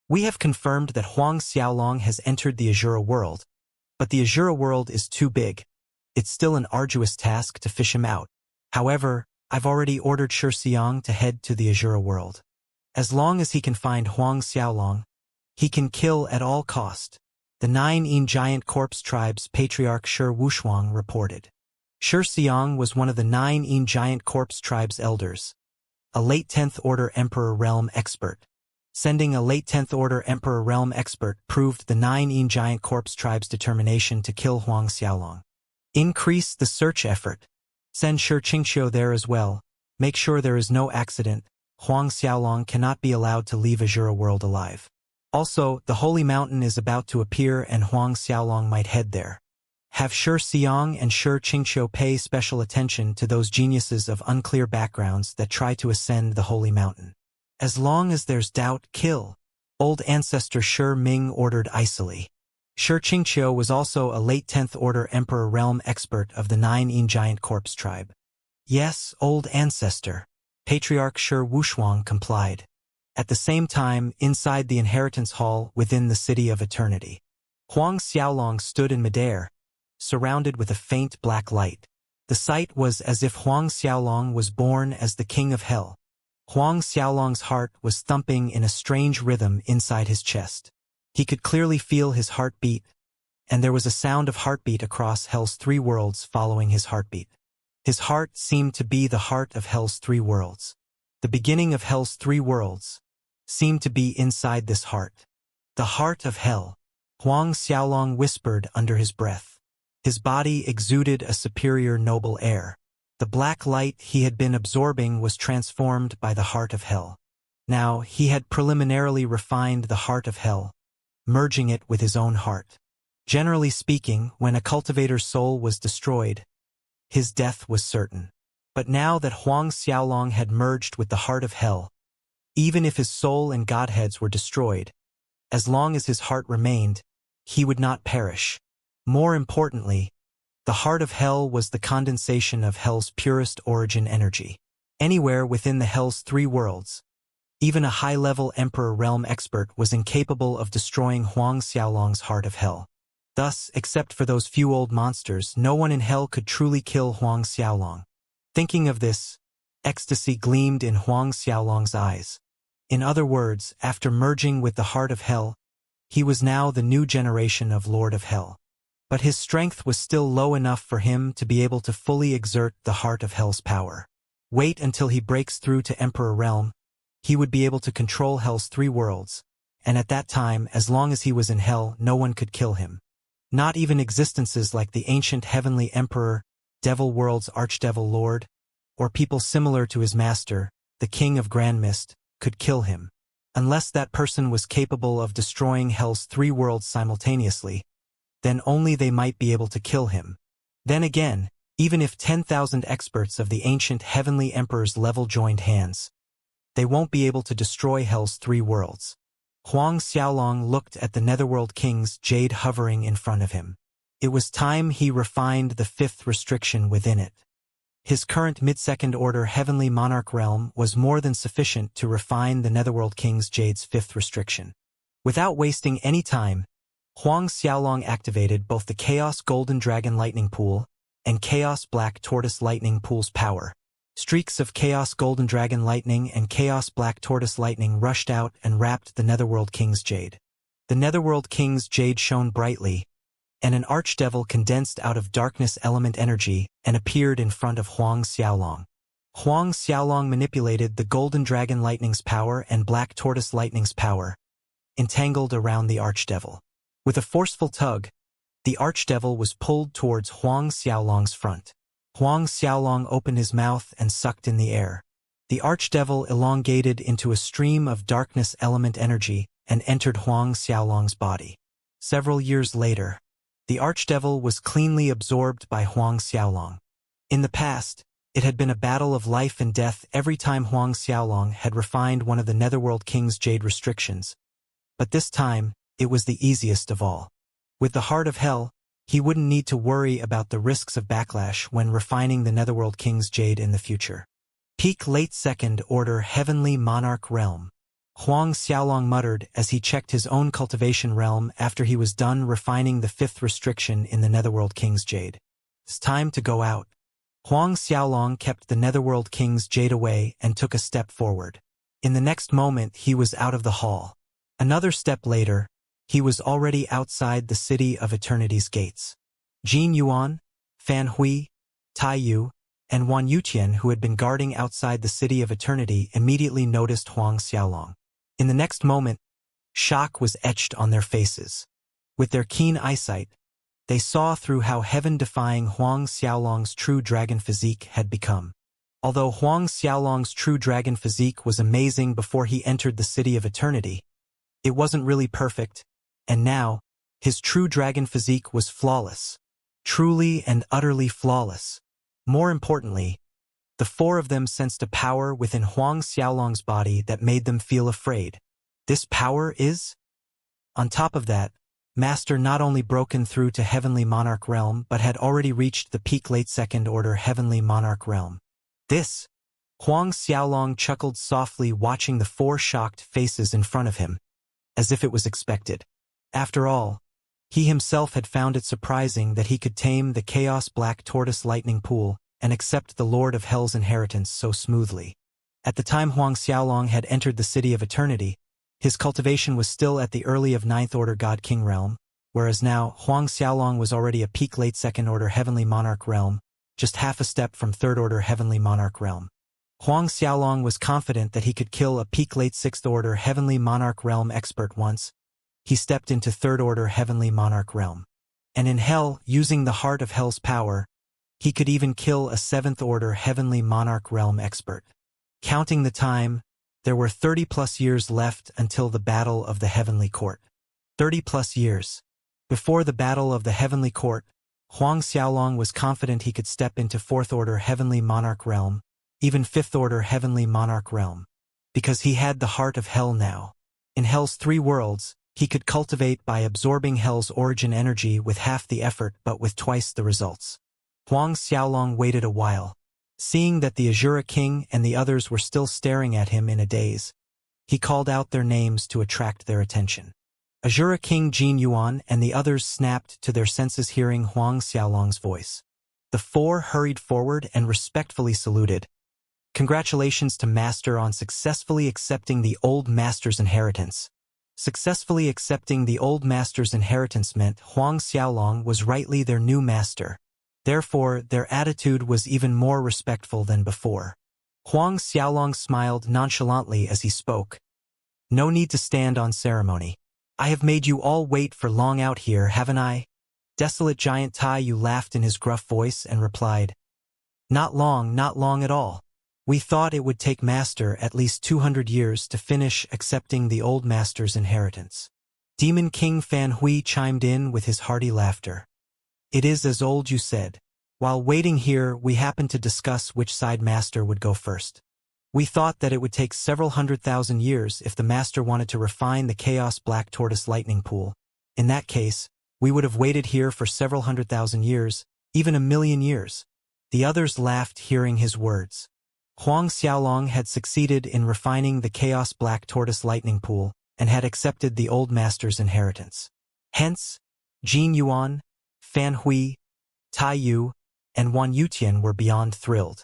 We have confirmed that Huang Xiaolong has entered the Azura world, but the Azura world is too big. It's still an arduous task to fish him out. However, I've already ordered Shi Xiang to head to the Azura world. As long as he can find Huang Xiaolong, he can kill at all cost. The 9 giant corpse tribe's patriarch Shi Wushuang reported. Shi Xiang was one of the 9 giant corpse tribe's elders, a late 10th Order Emperor Realm expert. Sending a late 10th Order Emperor Realm expert proved the 9 giant corpse tribe's determination to kill Huang Xiaolong. Increase the search effort. Send Shi Xianxia there as well. Make sure there is no accident. Huang Xiaolong cannot be allowed to leave Azura world alive. Also, the Holy Mountain is about to appear and Huang Xiaolong might head there. Have Shi Xiang and Shi Xianxia pay special attention to those geniuses of unclear backgrounds that try to ascend the Holy Mountain. As long as there's doubt, kill. Old ancestor Shi Ming ordered icily. Shi Xianxia was also a late 10th Order Emperor Realm expert of the 9 giant corpse tribe. Yes, old ancestor. Patriarch Shi Wushuang complied. At the same time, inside the inheritance hall within the City of Eternity, Huang Xiaolong stood in midair, surrounded with a faint black light. The sight was as if Huang Xiaolong was born as the King of Hell. Huang Xiaolong's heart was thumping in a strange rhythm inside his chest. He could clearly feel his heartbeat, and there was a sound of heartbeat across Hell's 3 worlds following his heartbeat. His heart seemed to be the heart of Hell's 3 worlds. The beginning of Hell's 3 worlds seemed to be inside this heart. The heart of Hell, Huang Xiaolong whispered under his breath. His body exuded a superior noble air. The black light he had been absorbing was transformed by the heart of Hell. Now he had preliminarily refined the heart of Hell, merging it with his own heart. Generally speaking, when a cultivator's soul was destroyed, his death was certain. But now that Huang Xiaolong had merged with the heart of Hell, even if his soul and godheads were destroyed, as long as his heart remained, he would not perish. More importantly, the heart of Hell was the condensation of Hell's purest origin energy. Anywhere within the Hell's 3 worlds, even a high-level Emperor Realm expert was incapable of destroying Huang Xiaolong's heart of Hell. Thus, except for those few old monsters, no one in Hell could truly kill Huang Xiaolong. Thinking of this, ecstasy gleamed in Huang Xiaolong's eyes. In other words, after merging with the heart of Hell, he was now the new generation of Lord of Hell. But his strength was still low enough for him to be able to fully exert the heart of Hell's power. Wait until he breaks through to Emperor Realm. He would be able to control Hell's 3 worlds, and at that time, as long as he was in Hell, no one could kill him. Not even existences like the ancient heavenly Emperor, Devil World's Archdevil Lord, or people similar to his master, the King of Grand Mist, could kill him. Unless that person was capable of destroying Hell's 3 worlds simultaneously, then only they might be able to kill him. Then again, even if 10,000 experts of the ancient heavenly emperor's level joined hands, they won't be able to destroy Hell's 3 worlds. Huang Xiaolong looked at the Netherworld King's jade hovering in front of him. It was time he refined the 5th restriction within it. His current mid-second order heavenly monarch realm was more than sufficient to refine the Netherworld King's jade's 5th restriction. Without wasting any time, Huang Xiaolong activated both the Chaos Golden Dragon Lightning Pool and Chaos Black Tortoise Lightning Pool's power. Streaks of Chaos Golden Dragon Lightning and Chaos Black Tortoise Lightning rushed out and wrapped the Netherworld King's jade. The Netherworld King's jade shone brightly, and an archdevil condensed out of darkness element energy and appeared in front of Huang Xiaolong. Huang Xiaolong manipulated the Golden Dragon Lightning's power and Black Tortoise Lightning's power, entangled around the archdevil. With a forceful tug, the archdevil was pulled towards Huang Xiaolong's front. Huang Xiaolong opened his mouth and sucked in the air. The archdevil elongated into a stream of darkness element energy and entered Huang Xiaolong's body. Several years later, the archdevil was cleanly absorbed by Huang Xiaolong. In the past, it had been a battle of life and death every time Huang Xiaolong had refined one of the Netherworld King's jade restrictions. But this time, it was the easiest of all. With the Heart of Hell, he wouldn't need to worry about the risks of backlash when refining the Netherworld King's jade in the future. Peak late second order heavenly monarch realm. Huang Xiaolong muttered as he checked his own cultivation realm after he was done refining the 5th restriction in the Netherworld King's jade. It's time to go out. Huang Xiaolong kept the Netherworld King's jade away and took a step forward. In the next moment he was out of the hall. Another step later, he was already outside the City of Eternity's gates. Jin Yuan, Fan Hui, Tai Yu, and Wan Yutian, who had been guarding outside the City of Eternity, immediately noticed Huang Xiaolong. In the next moment, shock was etched on their faces. With their keen eyesight, they saw through how heaven-defying Huang Xiaolong's true dragon physique had become. Although Huang Xiaolong's true dragon physique was amazing before he entered the City of Eternity, it wasn't really perfect, and now, his true dragon physique was flawless. Truly and utterly flawless. More importantly, the 4 of them sensed a power within Huang Xiaolong's body that made them feel afraid. This power is? On top of that, Master not only broken through to Heavenly Monarch Realm but had already reached the peak late second order Heavenly Monarch Realm. This? Huang Xiaolong chuckled softly, watching the 4 shocked faces in front of him, as if it was expected. After all, he himself had found it surprising that he could tame the Chaos Black Tortoise Lightning Pool and accept the Lord of Hell's inheritance so smoothly. At the time Huang Xiaolong had entered the City of Eternity, his cultivation was still at the early of 9th Order God King realm, whereas now Huang Xiaolong was already a peak late 2nd Order Heavenly Monarch realm, just half a step from 3rd Order Heavenly Monarch realm. Huang Xiaolong was confident that he could kill a peak late 6th Order Heavenly Monarch realm expert once he stepped into 3rd Order Heavenly Monarch realm. And in Hell, using the Heart of Hell's power, he could even kill a 7th Order Heavenly Monarch realm expert. Counting the time, there were 30+ years left until the Battle of the Heavenly Court. 30+ years. Before the Battle of the Heavenly Court, Huang Xiaolong was confident he could step into 4th Order Heavenly Monarch realm, even 5th Order Heavenly Monarch realm. Because he had the Heart of Hell now. In Hell's 3 worlds, he could cultivate by absorbing Hell's origin energy with half the effort but with twice the results. Huang Xiaolong waited a while. Seeing that the Azura King and the others were still staring at him in a daze, he called out their names to attract their attention. Azura King Jin Yuan and the others snapped to their senses hearing Huang Xiaolong's voice. The 4 hurried forward and respectfully saluted. Congratulations to Master on successfully accepting the old Master's inheritance. Successfully accepting the old Master's inheritance meant Huang Xiaolong was rightly their new master. Therefore, their attitude was even more respectful than before. Huang Xiaolong smiled nonchalantly as he spoke. No need to stand on ceremony. I have made you all wait for long out here, haven't I? Desolate giant Tai Yu laughed in his gruff voice and replied. Not long at all. We thought it would take Master at least 200 years to finish accepting the old Master's inheritance. Demon King Fan Hui chimed in with his hearty laughter. It is as old you said. While waiting here, we happened to discuss which side Master would go first. We thought that it would take several 100,000 years if the Master wanted to refine the Chaos Black Tortoise Lightning Pool. In that case, we would have waited here for several 100,000 years, even 1,000,000 years. The others laughed hearing his words. Huang Xiaolong had succeeded in refining the Chaos Black Tortoise Lightning Pool and had accepted the old Master's inheritance. Hence, Jin Yuan, Fan Hui, Tai Yu, and Wan Yutian were beyond thrilled.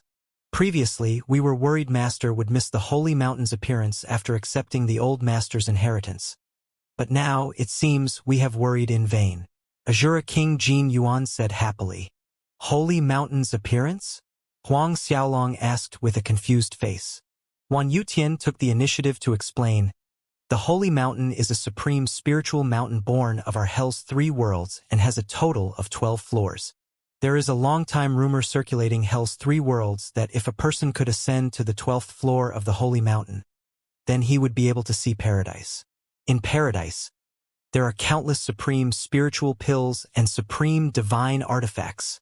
Previously, we were worried Master would miss the Holy Mountain's appearance after accepting the old Master's inheritance. But now, it seems, we have worried in vain. Azura King Jin Yuan said happily. Holy Mountain's appearance? Huang Xiaolong asked with a confused face. Wan Yutian took the initiative to explain. The Holy Mountain is a supreme spiritual mountain born of our Hell's 3 worlds and has a total of 12 floors. There is a long-time rumor circulating Hell's 3 worlds that if a person could ascend to the 12th floor of the Holy Mountain, then he would be able to see paradise. In paradise, there are countless supreme spiritual pills and supreme divine artifacts.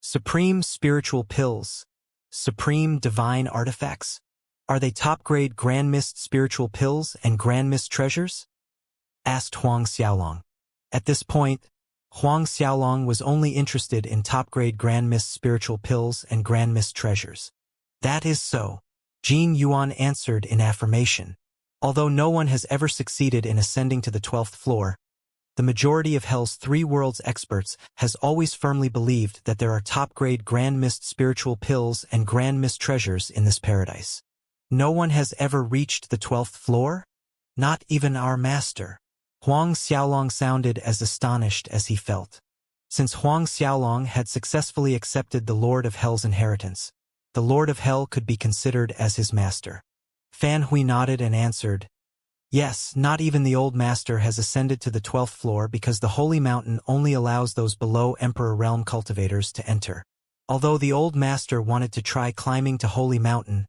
Supreme spiritual pills, supreme divine artifacts? Are they top-grade Grand Mist spiritual pills and Grand Mist treasures? Asked Huang Xiaolong. At this point, Huang Xiaolong was only interested in top-grade Grand Mist spiritual pills and Grand Mist treasures. That is so, Jin Yuan answered in affirmation. Although no one has ever succeeded in ascending to the 12th floor, the majority of Hell's 3 worlds experts has always firmly believed that there are top-grade Grand Mist spiritual pills and Grand Mist treasures in this paradise. No one has ever reached the 12th floor? Not even our Master. Huang Xiaolong sounded as astonished as he felt. Since Huang Xiaolong had successfully accepted the Lord of Hell's inheritance, the Lord of Hell could be considered as his master. Fan Hui nodded and answered, Yes, not even the old Master has ascended to the 12th floor because the Holy Mountain only allows those below Emperor Realm cultivators to enter. Although the old Master wanted to try climbing to Holy Mountain,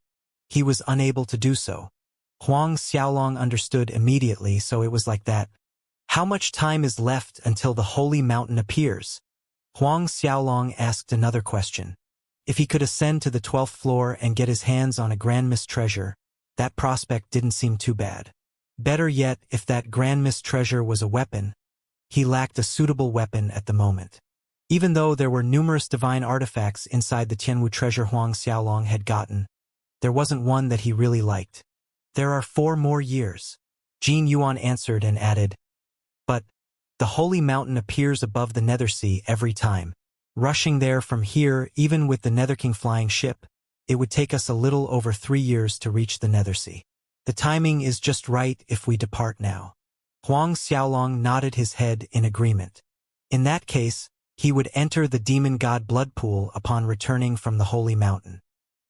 he was unable to do so. Huang Xiaolong understood immediately, so it was like that. How much time is left until the Holy Mountain appears? Huang Xiaolong asked another question. If he could ascend to the 12th floor and get his hands on a Grand Mist treasure, that prospect didn't seem too bad. Better yet, if that Grand Mist treasure was a weapon, he lacked a suitable weapon at the moment. Even though there were numerous divine artifacts inside the Tianwu treasure Huang Xiaolong had gotten, there wasn't one that he really liked. There are 4 more years, Jin Yuan answered and added. But the Holy Mountain appears above the Nethersea every time. Rushing there from here, even with the Netherking flying ship, it would take us a little over 3 years to reach the Nethersea. The timing is just right if we depart now. Huang Xiaolong nodded his head in agreement. In that case, he would enter the Demon God Blood Pool upon returning from the Holy Mountain.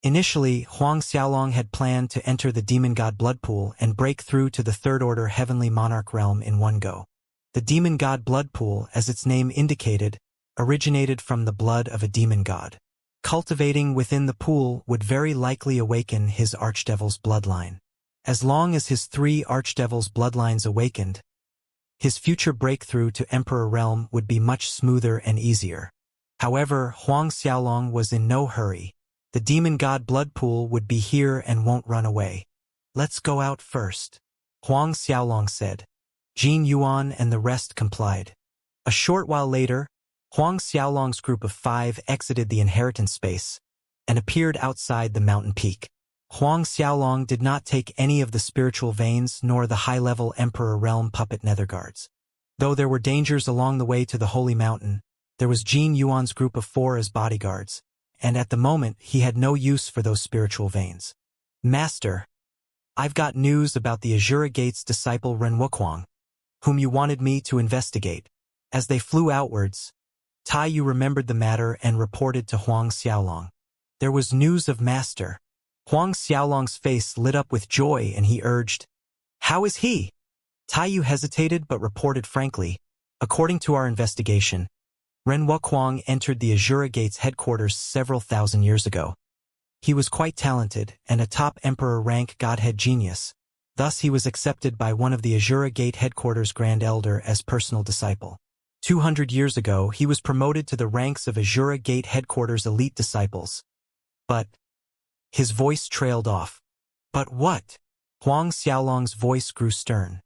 Initially, Huang Xiaolong had planned to enter the Demon God Blood Pool and break through to the Third Order Heavenly Monarch realm in one go. The Demon God Blood Pool, as its name indicated, originated from the blood of a demon god. Cultivating within the pool would very likely awaken his Archdevil's bloodline. As long as his 3 Archdevil's bloodlines awakened, his future breakthrough to Emperor Realm would be much smoother and easier. However, Huang Xiaolong was in no hurry. The Demon God Blood Pool would be here and won't run away. Let's go out first, Huang Xiaolong said. Jin Yuan and the rest complied. A short while later, Huang Xiaolong's group of 5 exited the inheritance space and appeared outside the mountain peak. Huang Xiaolong did not take any of the spiritual veins nor the high-level Emperor Realm puppet netherguards. Though there were dangers along the way to the Holy Mountain, there was Jin Yuan's group of 4 as bodyguards, and at the moment he had no use for those spiritual veins. Master, I've got news about the Azura Gate's disciple Renwuquang, whom you wanted me to investigate. As they flew outwards, Tai Yu remembered the matter and reported to Huang Xiaolong. There was news of Master. Huang Xiaolong's face lit up with joy and he urged, How is he? Tai Yu hesitated but reported frankly, According to our investigation, Renwuquang entered the Azura Gate's headquarters several thousand years ago. He was quite talented and a top emperor rank godhead genius. Thus he was accepted by one of the Azura Gate headquarters Grand Elder as personal disciple. 200 years ago, he was promoted to the ranks of Azura Gate headquarters elite disciples. But his voice trailed off. But what? Huang Xiaolong's voice grew stern.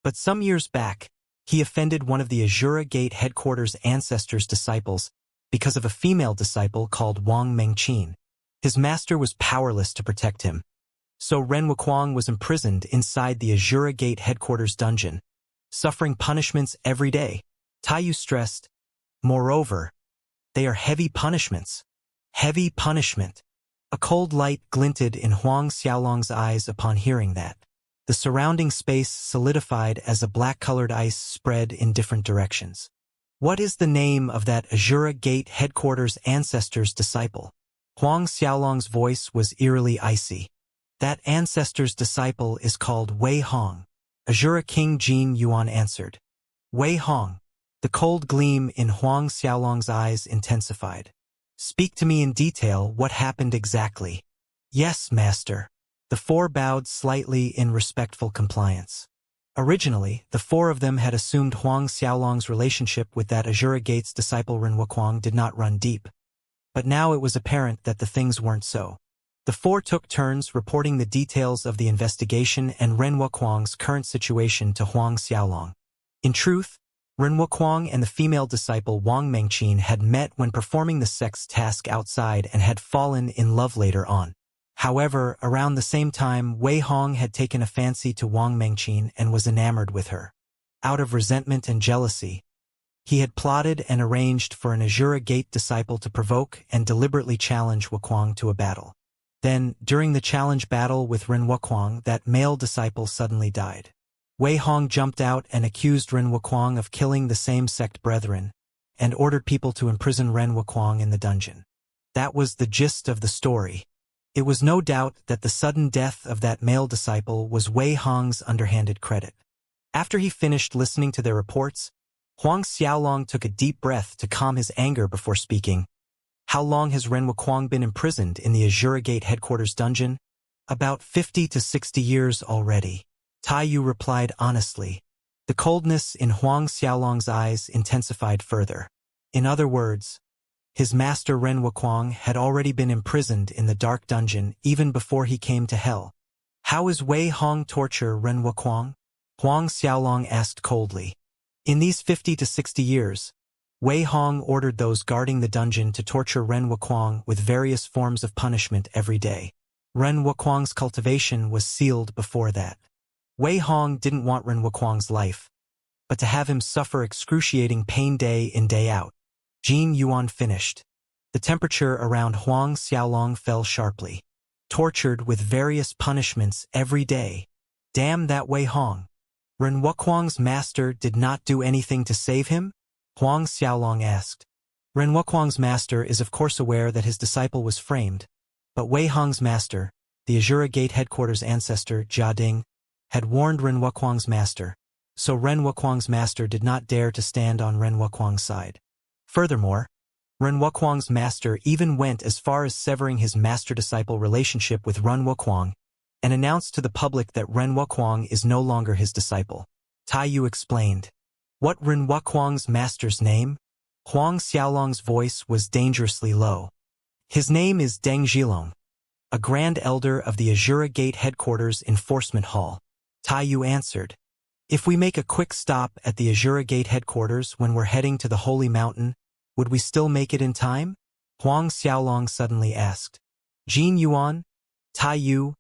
But some years back, he offended one of the Azura Gate headquarters ancestors' disciples because of a female disciple called Wang Mengqin. His master was powerless to protect him. So Ren Wuquang was imprisoned inside the Azura Gate headquarters dungeon, suffering punishments every day. Taiyu stressed, moreover, they are heavy punishments. Heavy punishment. A cold light glinted in Huang Xiaolong's eyes upon hearing that. The surrounding space solidified as a black-colored ice spread in different directions. What is the name of that Azura Gate headquarters ancestor's disciple? Huang Xiaolong's voice was eerily icy. That ancestor's disciple is called Wei Hong. Azura King Jin Yuan answered. Wei Hong. The cold gleam in Huang Xiaolong's eyes intensified. Speak to me in detail what happened exactly. Yes, master. The four bowed slightly in respectful compliance. Originally, the four of them had assumed Huang Xiaolong's relationship with that Azura Gate's disciple Ren Wuquang did not run deep. But now it was apparent that the things weren't so. The four took turns reporting the details of the investigation and Ren Wuquang's current situation to Huang Xiaolong. In truth, Ren Wuquang and the female disciple Wang Mengqin had met when performing the sex task outside and had fallen in love later on. However, around the same time, Wei Hong had taken a fancy to Wang Mengqin and was enamored with her. Out of resentment and jealousy, he had plotted and arranged for an Azura Gate disciple to provoke and deliberately challenge Wuquang to a battle. Then, during the challenge battle with Ren Wuquang, that male disciple suddenly died. Wei Hong jumped out and accused Ren Wuquang of killing the same-sect brethren, and ordered people to imprison Ren Wuquang in the dungeon. That was the gist of the story. It was no doubt that the sudden death of that male disciple was Wei Hong's underhanded credit. After he finished listening to their reports, Huang Xiaolong took a deep breath to calm his anger before speaking. How long has Ren Wuquang been imprisoned in the Azura Gate headquarters dungeon? About 50 to 60 years already. Taiyu replied honestly. The coldness in Huang Xiaolong's eyes intensified further. In other words, his master Ren Wuquang had already been imprisoned in the dark dungeon even before he came to hell. How is Wei Hong torture Ren Wuquang? Huang Xiaolong asked coldly. In these 50 to 60 years, Wei Hong ordered those guarding the dungeon to torture Ren Wuquang with various forms of punishment every day. Ren Wuquang's cultivation was sealed before that. Wei Hong didn't want Ren Wuquang's life, but to have him suffer excruciating pain day in day out. Jin Yuan finished. The temperature around Huang Xiaolong fell sharply. Tortured with various punishments every day. Damn that Wei Hong. Ren Wuquang's master did not do anything to save him? Huang Xiaolong asked. Ren Wuquang's master is of course aware that his disciple was framed, but Wei Hong's master, the Azura Gate headquarters ancestor Jia Ding, had warned Ren Wuquang's master, so Ren Wuquang's master did not dare to stand on Ren Wuquang's side. Furthermore, Ren Wuquang's master even went as far as severing his master-disciple relationship with Ren Wuquang and announced to the public that Ren Wuquang is no longer his disciple. Taiyu explained. What Ren Wuquang's master's name? Huang Xiaolong's voice was dangerously low. His name is Deng Zhilong, a Grand Elder of the Azura Gate headquarters enforcement hall. Taiyu answered. If we make a quick stop at the Azura Gate headquarters when we're heading to the Holy Mountain, would we still make it in time? Huang Xiaolong suddenly asked. Jin Yuan, Taiyu,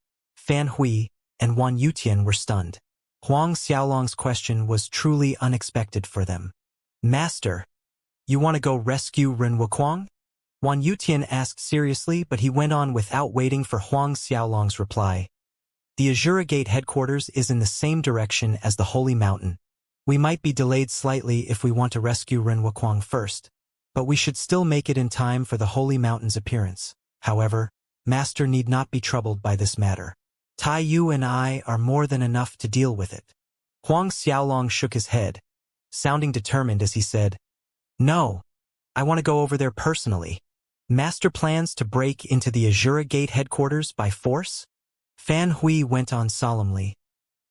Fan Hui, and Wan Yutian were stunned. Huang Xiaolong's question was truly unexpected for them. Master, you want to go rescue Ren Wuquang? Wan Yutian asked seriously, but he went on without waiting for Huang Xiaolong's reply. The Azura Gate headquarters is in the same direction as the Holy Mountain. We might be delayed slightly if we want to rescue Ren Wuquang first, but we should still make it in time for the Holy Mountain's appearance. However, Master need not be troubled by this matter. Taiyu and I are more than enough to deal with it. Huang Xiaolong shook his head, sounding determined as he said, No, I want to go over there personally. Master plans to break into the Azura Gate headquarters by force? Fan Hui went on solemnly.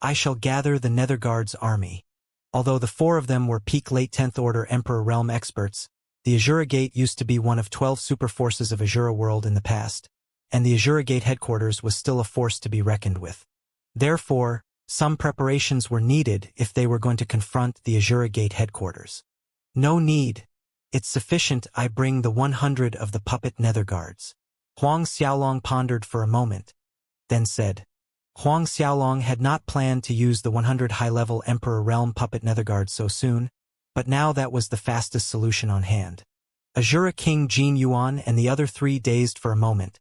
I shall gather the Netherguard's army. Although the 4 of them were peak late 10th Order Emperor Realm experts, the Azura Gate used to be one of 12 super forces of Azura World in the past, and the Azura Gate headquarters was still a force to be reckoned with. Therefore, some preparations were needed if they were going to confront the Azura Gate headquarters. No need. It's sufficient I bring the 100 of the puppet Netherguards. Huang Xiaolong pondered for a moment, then said. Huang Xiaolong had not planned to use the 100 high-level Emperor Realm puppet Netherguards so soon, but now that was the fastest solution on hand. Azura King Jin Yuan and the other 3 dazed for a moment,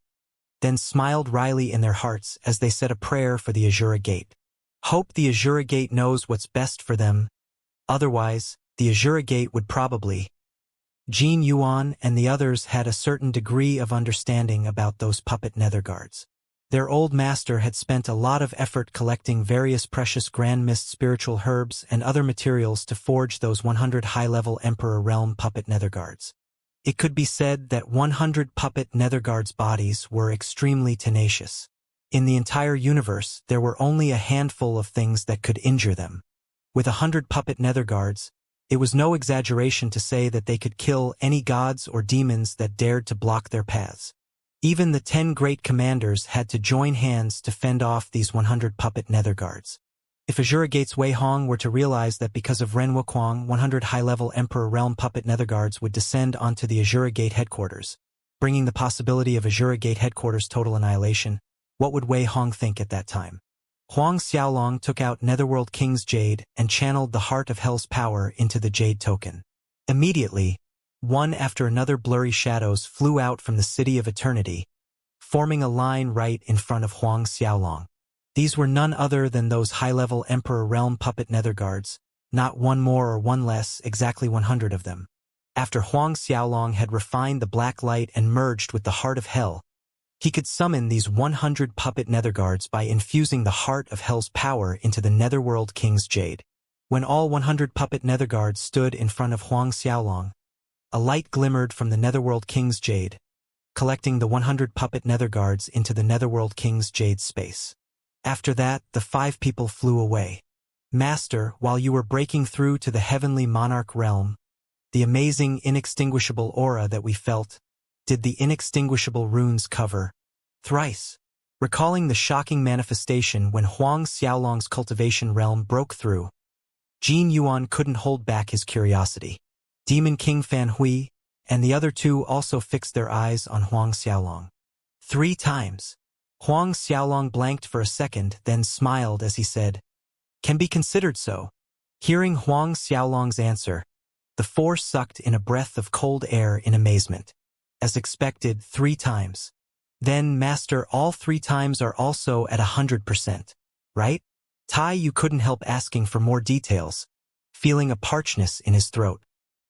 then smiled wryly in their hearts as they said a prayer for the Azura Gate. Hope the Azura Gate knows what's best for them, otherwise, the Azura Gate would probably. Jin Yuan and the others had a certain degree of understanding about those puppet Netherguards. Their old master had spent a lot of effort collecting various precious Grand Mist spiritual herbs and other materials to forge those 100 high-level Emperor Realm puppet Netherguards. It could be said that 100 puppet Netherguards' bodies were extremely tenacious. In the entire universe, there were only a handful of things that could injure them. With 100 puppet Netherguards, it was no exaggeration to say that they could kill any gods or demons that dared to block their paths. Even the 10 great commanders had to join hands to fend off these 100 puppet Netherguards. If Azura Gate's Wei Hong were to realize that because of Ren Wuquang, 100 high-level Emperor Realm puppet Netherguards would descend onto the Azura Gate headquarters, bringing the possibility of Azura Gate headquarters' total annihilation, what would Wei Hong think at that time? Huang Xiaolong took out Netherworld King's Jade and channeled the Heart of Hell's power into the Jade token. Immediately, one after another blurry shadows flew out from the City of Eternity, forming a line right in front of Huang Xiaolong. These were none other than those high-level Emperor Realm puppet Netherguards, not one more or one less, exactly 100 of them. After Huang Xiaolong had refined the black light and merged with the Heart of Hell, he could summon these 100 puppet Netherguards by infusing the Heart of Hell's power into the Netherworld King's Jade. When all 100 puppet Netherguards stood in front of Huang Xiaolong, a light glimmered from the Netherworld King's Jade, collecting the 100 puppet Netherguards into the Netherworld King's Jade space. After that, the 5 people flew away. Master, while you were breaking through to the heavenly monarch realm, the amazing inextinguishable aura that we felt, did the inextinguishable runes cover? Thrice. Recalling the shocking manifestation when Huang Xiaolong's cultivation realm broke through, Jin Yuan couldn't hold back his curiosity. Demon King Fan Hui and the other 2 also fixed their eyes on Huang Xiaolong. 3 times. Huang Xiaolong blanked for a second, then smiled as he said, "Can be considered so." Hearing Huang Xiaolong's answer, the 4 sucked in a breath of cold air in amazement. As expected, 3 times. Then, Master, all 3 times are also at 100%, right? Tai Yu couldn't help asking for more details, feeling a parchness in his throat.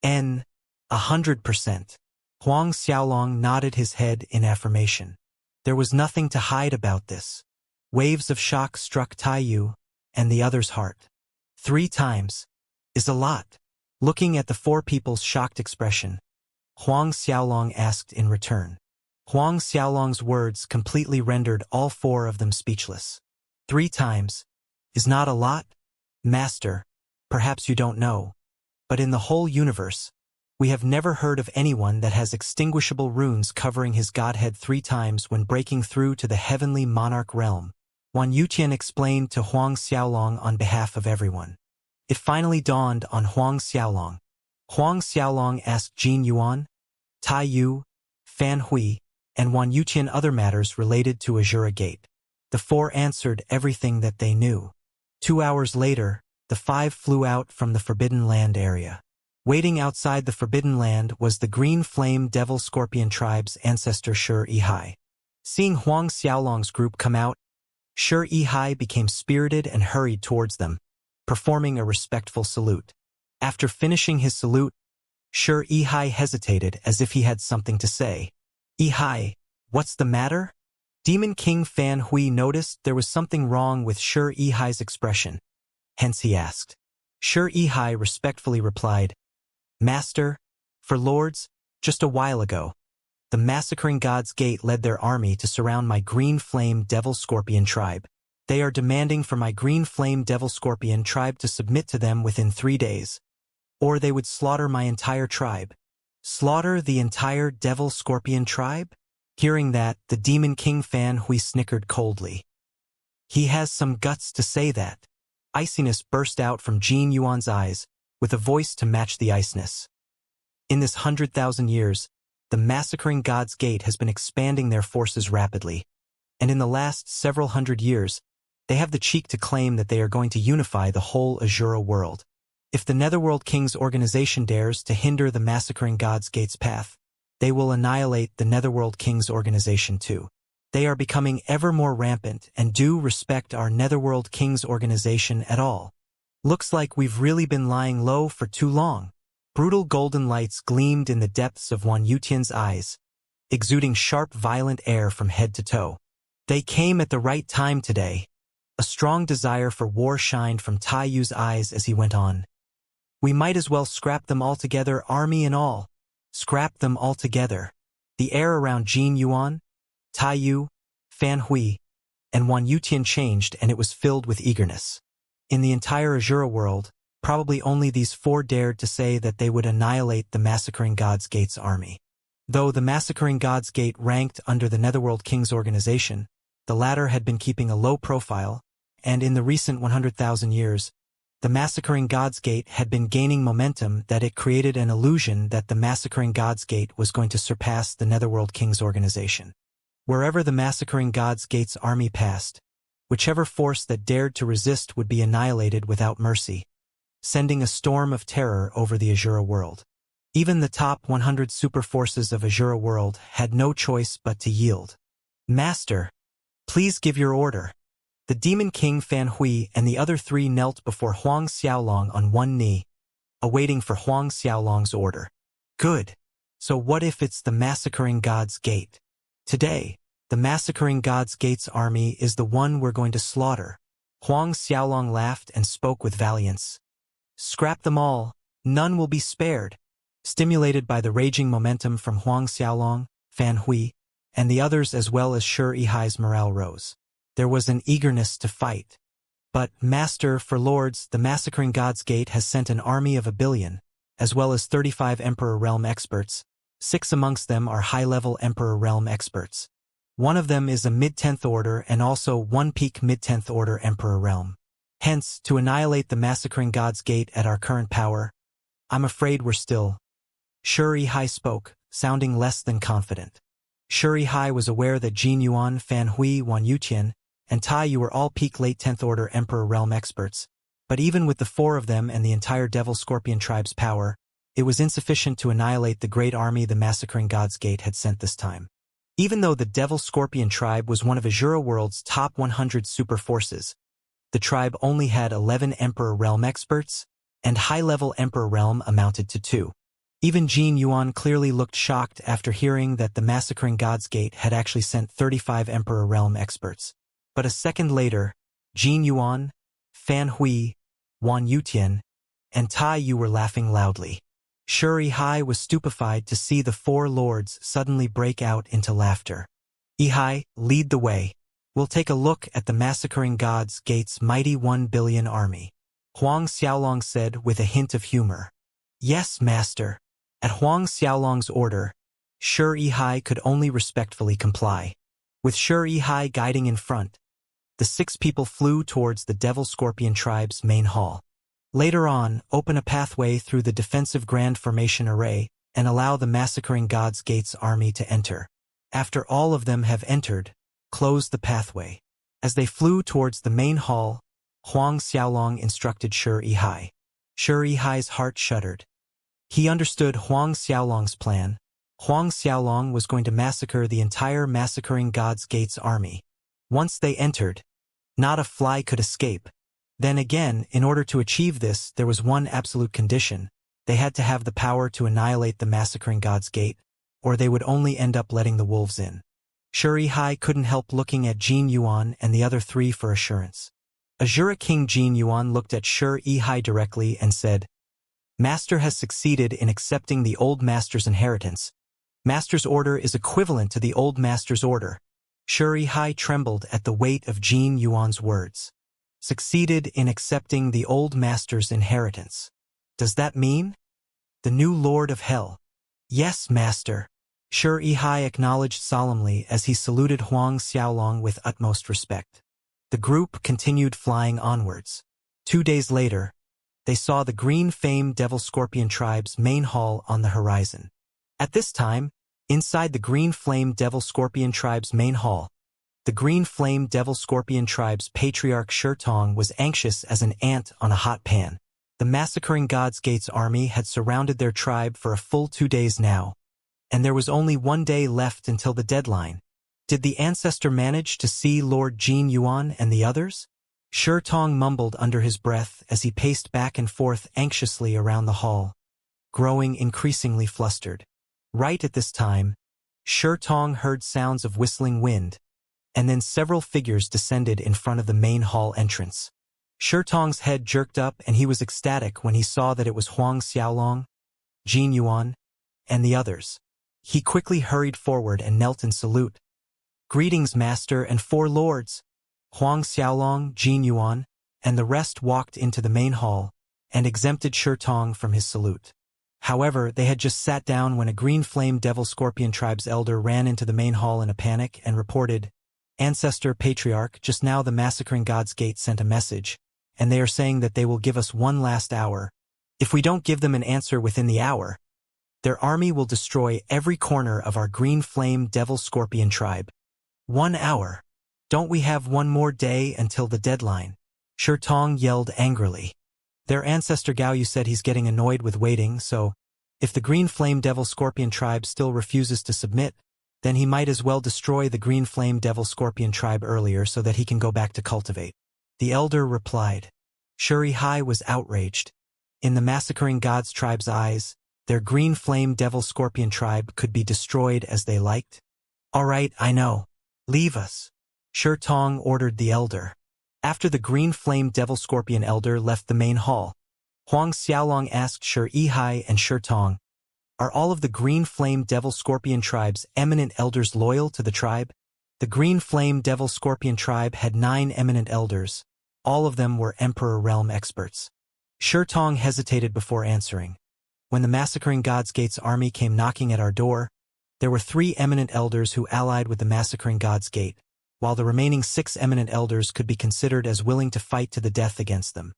100%. Huang Xiaolong nodded his head in affirmation. There was nothing to hide about this. Waves of shock struck Tai Yu and the other's heart. 3 times is a lot. Looking at the 4 people's shocked expression, Huang Xiaolong asked in return. Huang Xiaolong's words completely rendered all 4 of them speechless. 3 times is not a lot? Master, perhaps you don't know, but in the whole universe, we have never heard of anyone that has extinguishable runes covering his godhead 3 times when breaking through to the heavenly monarch realm, Wan Yuqian explained to Huang Xiaolong on behalf of everyone. It finally dawned on Huang Xiaolong. Huang Xiaolong asked Jin Yuan, Tai Yu, Fan Hui, and Wan Yuqian other matters related to Azura Gate. The 4 answered everything that they knew. 2 hours later, the 5 flew out from the Forbidden Land area. Waiting outside the Forbidden Land was the Green Flame Devil Scorpion tribe's ancestor Shi Yihai. Seeing Huang Xiaolong's group come out, Shi Yihai became spirited and hurried towards them, performing a respectful salute. After finishing his salute, Shi Yihai hesitated as if he had something to say. "Yihai, what's the matter?" Demon King Fan Hui noticed there was something wrong with Shi Yihai's expression. Hence he asked. Shi Yihai respectfully replied, "Master, for lords, just a while ago, the Massacring God's Gate led their army to surround my Green Flame Devil Scorpion tribe. They are demanding for my Green Flame Devil Scorpion tribe to submit to them within 3 days, or they would slaughter my entire tribe. Slaughter the entire Devil Scorpion tribe? Hearing that, the Demon King Fan Hui snickered coldly. He has some guts to say that. Iciness burst out from Jin Yuan's eyes, with a voice to match the iceness. In this 100,000 years, the Massacring God's Gate has been expanding their forces rapidly, and in the last several hundred years, they have the cheek to claim that they are going to unify the whole Azura world. If the Netherworld King's organization dares to hinder the Massacring God's Gate's path, they will annihilate the Netherworld King's organization too. They are becoming ever more rampant and do respect our Netherworld King's organization at all. Looks like we've really been lying low for too long. Brutal golden lights gleamed in the depths of Wan Yutian's eyes, exuding sharp, violent air from head to toe. They came at the right time today. A strong desire for war shined from Tai Yu's eyes as he went on. We might as well scrap them altogether, army and all. Scrap them altogether. The air around Jin Yuan, Tai Yu, Fan Hui, and Wan Yutian changed, and it was filled with eagerness. In the entire Azura world, probably only these 4 dared to say that they would annihilate the Massacring God's Gate's army. Though the Massacring God's Gate ranked under the Netherworld King's organization, the latter had been keeping a low profile, and in the recent 100,000 years, the Massacring God's Gate had been gaining momentum that it created an illusion that the Massacring God's Gate was going to surpass the Netherworld King's organization. Wherever the Massacring God's Gate's army passed, whichever force that dared to resist would be annihilated without mercy, sending a storm of terror over the Azura world. Even the top 100 super forces of Azura world had no choice but to yield. Master, please give your order. The Demon King Fan Hui and the other 3 knelt before Huang Xiaolong on one knee, awaiting for Huang Xiaolong's order. Good. So what if it's the Massacring God's Gate? Today, the Massacring God's Gate's army is the one we're going to slaughter. Huang Xiaolong laughed and spoke with valiance. Scrap them all, none will be spared. Stimulated by the raging momentum from Huang Xiaolong, Fan Hui, and the others as well as Shi Yihai's morale rose. There was an eagerness to fight. But, Master, for Lords, the Massacring God's Gate has sent an army of 1 billion, as well as 35 Emperor Realm experts. 6 amongst them are high-level Emperor Realm experts. One of them is a mid-10th order and also 1 peak mid-10th order Emperor Realm. Hence, to annihilate the Massacring God's Gate at our current power, I'm afraid we're still. Shi Yihai spoke, sounding less than confident. Shi Yihai was aware that Jin Yuan, Fan Hui, Wan Yutian, and Tai Yu were all peak late 10th order Emperor Realm experts, but even with the 4 of them and the entire Devil Scorpion tribe's power, it was insufficient to annihilate the great army the Massacring God's Gate had sent this time. Even though the Devil Scorpion tribe was one of Azura world's top 100 super forces, the tribe only had 11 Emperor Realm experts, and high-level Emperor Realm amounted to 2. Even Jin Yuan clearly looked shocked after hearing that the Massacring God's Gate had actually sent 35 Emperor Realm experts. But a second later, Jin Yuan, Fan Hui, Wan Yutian, and Tai Yu were laughing loudly. Shi Yihai was stupefied to see the 4 lords suddenly break out into laughter. Yihai, lead the way. We'll take a look at the Massacring God's Gate's mighty 1 billion army. Huang Xiaolong said with a hint of humor. Yes, Master. At Huang Xiaolong's order, Shi Yihai could only respectfully comply. With Shi Yihai guiding in front, the 6 people flew towards the Devil Scorpion tribe's main hall. Later on, open a pathway through the defensive Grand Formation Array and allow the Massacring God's Gate's army to enter. After all of them have entered, close the pathway. As they flew towards the main hall, Huang Xiaolong instructed Shi Yihai. Shi Yihai's heart shuddered. He understood Huang Xiaolong's plan. Huang Xiaolong was going to massacre the entire Massacring God's Gate's army. Once they entered, not a fly could escape. Then again, in order to achieve this, there was one absolute condition. They had to have the power to annihilate the Massacring God's Gate, or they would only end up letting the wolves in. Shi Yihai couldn't help looking at Jin Yuan and the other 3 for assurance. Azura King Jin Yuan looked at Shi Yihai directly and said, Master has succeeded in accepting the old master's inheritance, Master's order is equivalent to the old master's order. Shuri-Hai trembled at the weight of Jin Yuan's words. Succeeded in accepting the old master's inheritance. Does that mean? The new Lord of Hell. Yes, Master. Shuri-Hai acknowledged solemnly as he saluted Huang Xiaolong with utmost respect. The group continued flying onwards. 2 days later, they saw the green famed Devil Scorpion tribe's main hall on the horizon. At this time, inside the green flame Devil Scorpion tribe's main hall, the green flame Devil Scorpion tribe's patriarch Shurtong was anxious as an ant on a hot pan. The massacring God's Gate's army had surrounded their tribe for a full 2 days now, and there was only 1 day left until the deadline. Did the ancestor manage to see Lord Jin Yuan and the others? Shurtong mumbled under his breath as he paced back and forth anxiously around the hall, growing increasingly flustered. Right at this time, Shurtong heard sounds of whistling wind, and then several figures descended in front of the main hall entrance. Shurtong's head jerked up and he was ecstatic when he saw that it was Huang Xiaolong, Jin Yuan, and the others. He quickly hurried forward and knelt in salute. Greetings, Master and 4 lords. Huang Xiaolong, Jin Yuan, and the rest walked into the main hall and exempted Shurtong from his salute. However, they had just sat down when a green flame Devil Scorpion tribe's elder ran into the main hall in a panic and reported, Ancestor Patriarch, just now the massacring God's Gate sent a message, and they are saying that they will give us 1 last hour. If we don't give them an answer within the hour, their army will destroy every corner of our green flame Devil Scorpion tribe. 1 hour. Don't we have 1 more day until the deadline? Shurtong yelled angrily. Their ancestor Gaoyu said he's getting annoyed with waiting, so if the green flame Devil Scorpion tribe still refuses to submit, then he might as well destroy the green flame Devil Scorpion tribe earlier so that he can go back to Cultivate. The elder replied. Shuri-Hai was outraged. In the massacring God's tribe's eyes, their green flame Devil Scorpion tribe could be destroyed as they liked. All right, I know. Leave us. Shurtong ordered the elder. After the green flame Devil Scorpion elder left the main hall, Huang Xiaolong asked Shuri-Hai and Shurtong, are all of the green flame Devil Scorpion tribe's eminent elders loyal to the tribe? The green flame Devil Scorpion tribe had 9 eminent elders. All of them were Emperor Realm experts. Shurtong hesitated before answering. When the massacring God's Gate's army came knocking at our door, there were 3 eminent elders who allied with the massacring God's Gate, while the remaining 6 eminent elders could be considered as willing to fight to the death against them.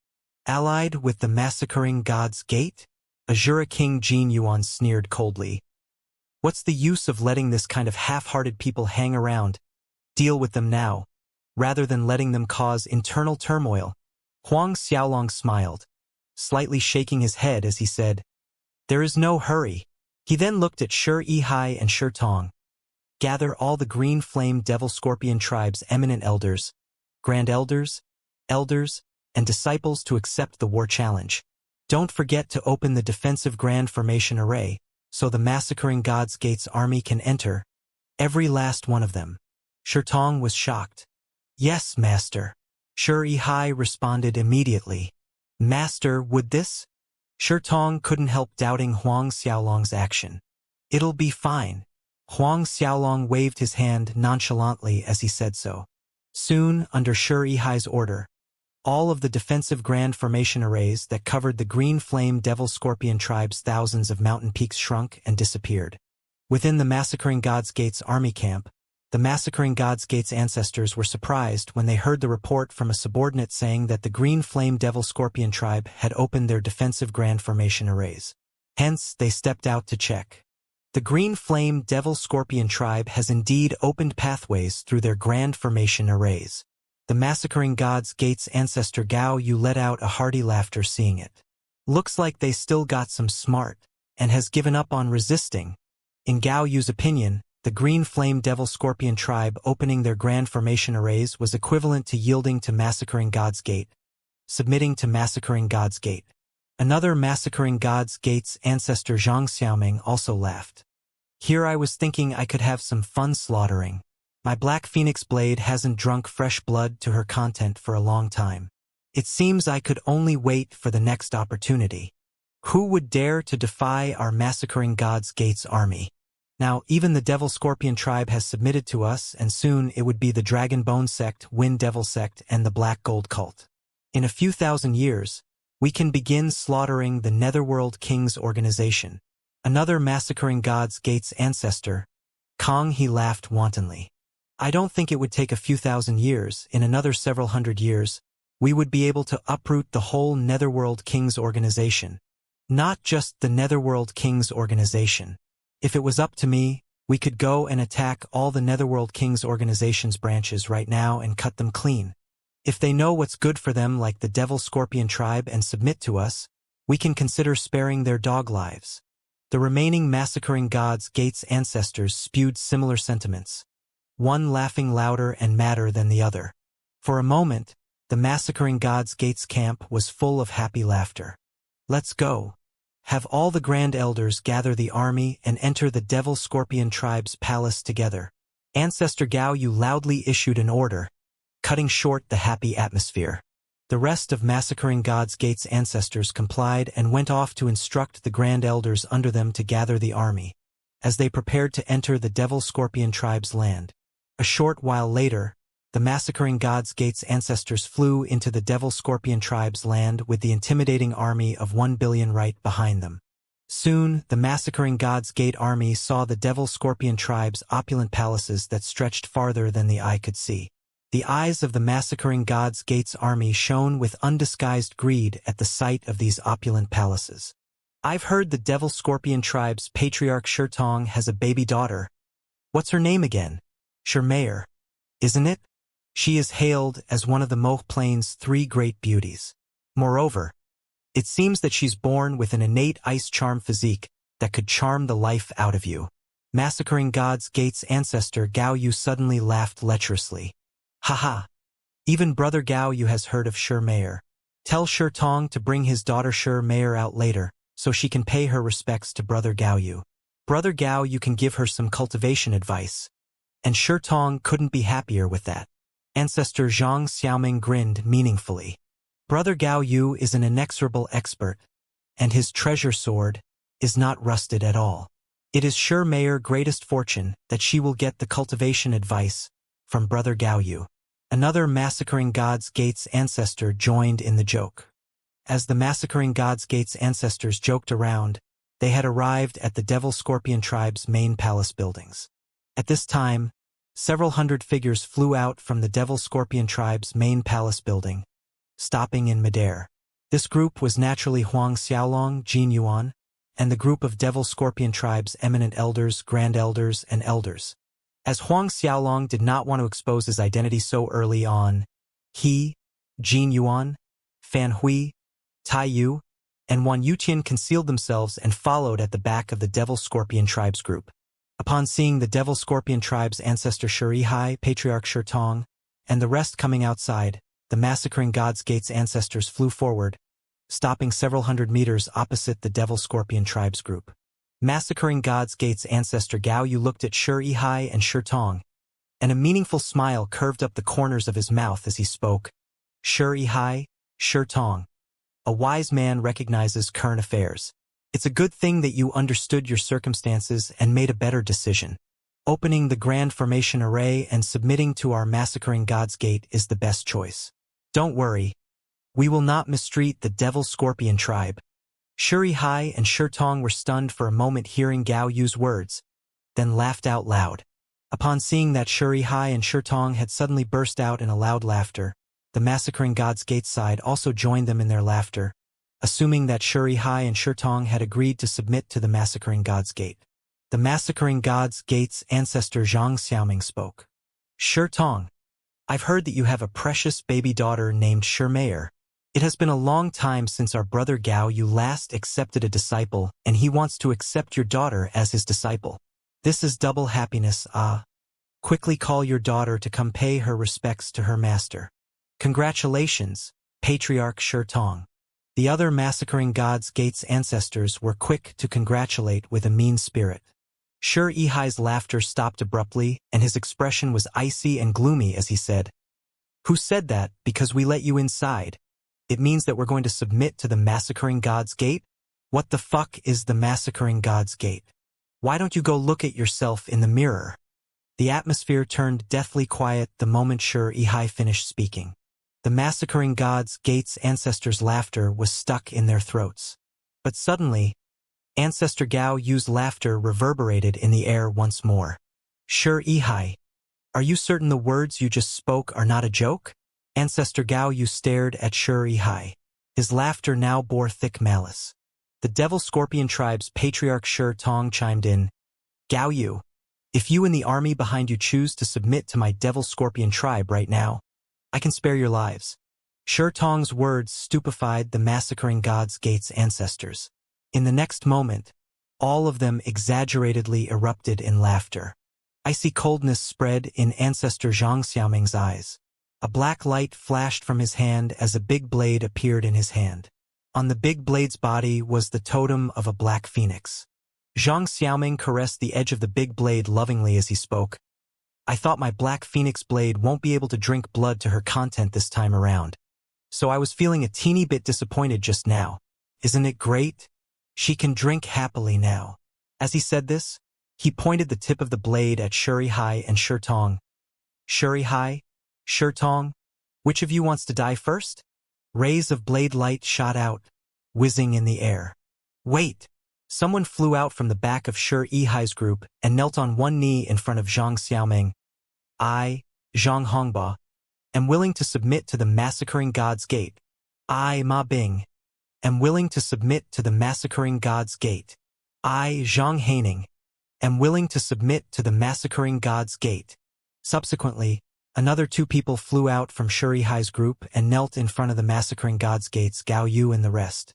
Allied with the massacring God's Gate? Azura King Jin Yuan sneered coldly. What's the use of letting this kind of half-hearted people hang around? Deal with them now, rather than letting them cause internal turmoil. Huang Xiaolong smiled, slightly shaking his head as he said, there is no hurry. He then looked at Shuri-Hai and Shurtong. Gather all the green flame Devil Scorpion tribe's eminent elders, grand elders, and disciples to accept the war challenge. Don't forget to open the defensive grand formation array, so the massacring God's Gate's army can enter. Every last one of them. Shurtong was shocked. Yes, Master. Shuri-Hai responded immediately. Master, would this? Shurtong couldn't help doubting Huang Xiaolong's action. It'll be fine. Huang Xiaolong waved his hand nonchalantly as he said so. Soon, under Shuri-Hai's order, all of the defensive grand formation arrays that covered the green flame Devil Scorpion tribe's thousands of mountain peaks shrunk and disappeared. Within the massacring God's Gate's army camp, the massacring God's Gate's ancestors were surprised when they heard the report from a subordinate saying that the green flame Devil Scorpion tribe had opened their defensive grand formation arrays. Hence, they stepped out to check. The green flame Devil Scorpion tribe has indeed opened pathways through their grand formation arrays. The massacring God's Gate's ancestor Gao Yu let out a hearty laughter seeing it. Looks like they still got some smart, and has given up on resisting. In Gao Yu's opinion, the green flame Devil Scorpion tribe opening their grand formation arrays was equivalent to yielding to massacring God's Gate, submitting to massacring God's Gate. Another massacring God's Gate's ancestor Xianxia also laughed. Here I was thinking I could have some fun slaughtering. My black phoenix blade hasn't drunk fresh blood to her content for a long time. It seems I could only wait for the next opportunity. Who would dare to defy our massacring God's Gate's army? Now, even the Devil Scorpion tribe has submitted to us, and soon it would be the Dragon Bone sect, Wind Devil sect, and the Black Gold cult. In a few thousand years, we can begin slaughtering the Netherworld Kings organization. Another massacring God's Gates ancestor. Kong, he laughed wantonly. I don't think it would take a few thousand years. In another several hundred years, we would be able to uproot the whole Netherworld Kings organization. Not just the Netherworld Kings organization. If it was up to me, we could go and attack all the Netherworld Kings organization's branches right now and cut them clean. If they know what's good for them like the Devil Scorpion tribe and submit to us, we can consider sparing their dog lives. The remaining massacring God's Gates ancestors spewed similar sentiments, one laughing louder and madder than the other. For a moment, the massacring God's Gates camp was full of happy laughter. Let's go. Have all the Grand Elders gather the army and enter the Devil Scorpion tribe's palace together. Ancestor Gao Yu loudly issued an order, cutting short the happy atmosphere. The rest of massacring God's Gates ancestors complied and went off to instruct the Grand Elders under them to gather the army, as they prepared to enter the Devil Scorpion tribe's land. A short while later, the massacring God's Gates ancestors flew into the Devil Scorpion tribe's land with the intimidating army of 1 billion right behind them. Soon, the massacring God's Gate army saw the Devil Scorpion tribe's opulent palaces that stretched farther than the eye could see. The eyes of the massacring God's Gates army shone with undisguised greed at the sight of these opulent palaces. I've heard the Devil Scorpion tribe's patriarch Shurtong has a baby daughter. What's her name again? Shurmayer, isn't it? She is hailed as one of the Moh Plains' 3 great beauties. Moreover, it seems that she's born with an innate ice charm physique that could charm the life out of you. Massacring God's Gates ancestor Gao Yu suddenly laughed lecherously. Haha. Even Brother Gao Yu has heard of Shurmayer. Tell Shurtong to bring his daughter Shurmayer out later, so she can pay her respects to Brother Gao Yu. Brother Gao Yu can give her some cultivation advice. And Shurtong couldn't be happier with that. Ancestor Zhang Xiaoming grinned meaningfully. Brother Gao Yu is an inexorable expert, and his treasure sword is not rusted at all. It is Shurmayer's greatest fortune that she will get the cultivation advice from Brother Gao Yu. Another massacring God's Gates ancestor joined in the joke. As the massacring God's Gates ancestors joked around, they had arrived at the Devil Scorpion tribe's main palace buildings. At this time, several hundred figures flew out from the Devil Scorpion tribe's main palace building, stopping in midair. This group was naturally Huang Xiaolong, Jin Yuan, and the group of Devil Scorpion tribe's eminent elders, grand elders, and elders. As Huang Xiaolong did not want to expose his identity so early on, he, Jin Yuan, Fan Hui, Tai Yu, and Wan Yuqian concealed themselves and followed at the back of the Devil Scorpion tribe's group. Upon seeing the Devil Scorpion tribe's ancestor Shurihai, Patriarch Shurtong, and the rest coming outside, the massacring God's Gates ancestors flew forward, stopping several hundred meters opposite the Devil Scorpion tribe's group. Massacring God's Gates ancestor Gao Yu looked at Shurihai and Shurtong, and a meaningful smile curved up the corners of his mouth as he spoke. Shurihai, Shurtong. A wise man recognizes current affairs. It's a good thing that you understood your circumstances and made a better decision. Opening the Grand Formation Array and submitting to our massacring God's Gate is the best choice. Don't worry. We will not mistreat the Devil Scorpion tribe. Shurihai and Shurtong were stunned for a moment hearing Gao Yu's words, then laughed out loud. Upon seeing that Shurihai and Shurtong had suddenly burst out in a loud laughter, the massacring God's Gate side also joined them in their laughter, assuming that Shurihai and Shurtong had agreed to submit to the massacring God's Gate. The massacring God's Gate's ancestor Zhang Xiaoming spoke. Shurtong, I've heard that you have a precious baby daughter named Shurmayer. It has been a long time since our brother Gao Yu last accepted a disciple, and he wants to accept your daughter as his disciple. This is double happiness, ah. Quickly call your daughter to come pay her respects to her master. Congratulations, Patriarch Shurtong. The other massacring God's Gates ancestors were quick to congratulate with a mean spirit. Shurihai's laughter stopped abruptly, and his expression was icy and gloomy as he said, "Who said that because we let you inside? It means that we're going to submit to the massacring God's Gate? What the fuck is the massacring God's Gate?" Why don't you go look at yourself in the mirror? The atmosphere turned deathly quiet the moment Xianxia finished speaking. The massacring gods' gates' ancestors' laughter was stuck in their throats. But suddenly, Ancestor Gao Yu's laughter reverberated in the air once more. Xianxia, are you certain the words you just spoke are not a joke? Ancestor Gao Yu stared at Xianxia. His laughter now bore thick malice. The Devil Scorpion tribe's patriarch Shi Tong chimed in. Gao Yu, if you and the army behind you choose to submit to my Devil Scorpion tribe right now, I can spare your lives. Shi Tong's words stupefied the massacring gods' gates' ancestors. In the next moment, all of them exaggeratedly erupted in laughter. Icy coldness spread in Ancestor Xianxia's eyes. A black light flashed from his hand as a big blade appeared in his hand. On the big blade's body was the totem of a black phoenix. Zhang Xiaoming caressed the edge of the big blade lovingly as he spoke. I thought my black phoenix blade won't be able to drink blood to her content this time around. So I was feeling a teeny bit disappointed just now. Isn't it great? She can drink happily now. As he said this, he pointed the tip of the blade at Xianxia and Shi Tong. Xianxia, Shi Tong, which of you wants to die first? Rays of blade light shot out, whizzing in the air. Wait! Someone flew out from the back of Xianxia's group and knelt on one knee in front of Zhang Xiaoming. I, Zhang Hongba, am willing to submit to the massacring god's gate. I, Ma Bing, am willing to submit to the massacring god's gate. I, Zhang Haining, am willing to submit to the massacring god's gate. Subsequently, another two people flew out from Xianxia's group and knelt in front of the massacring god's gates, Gao Yu and the rest.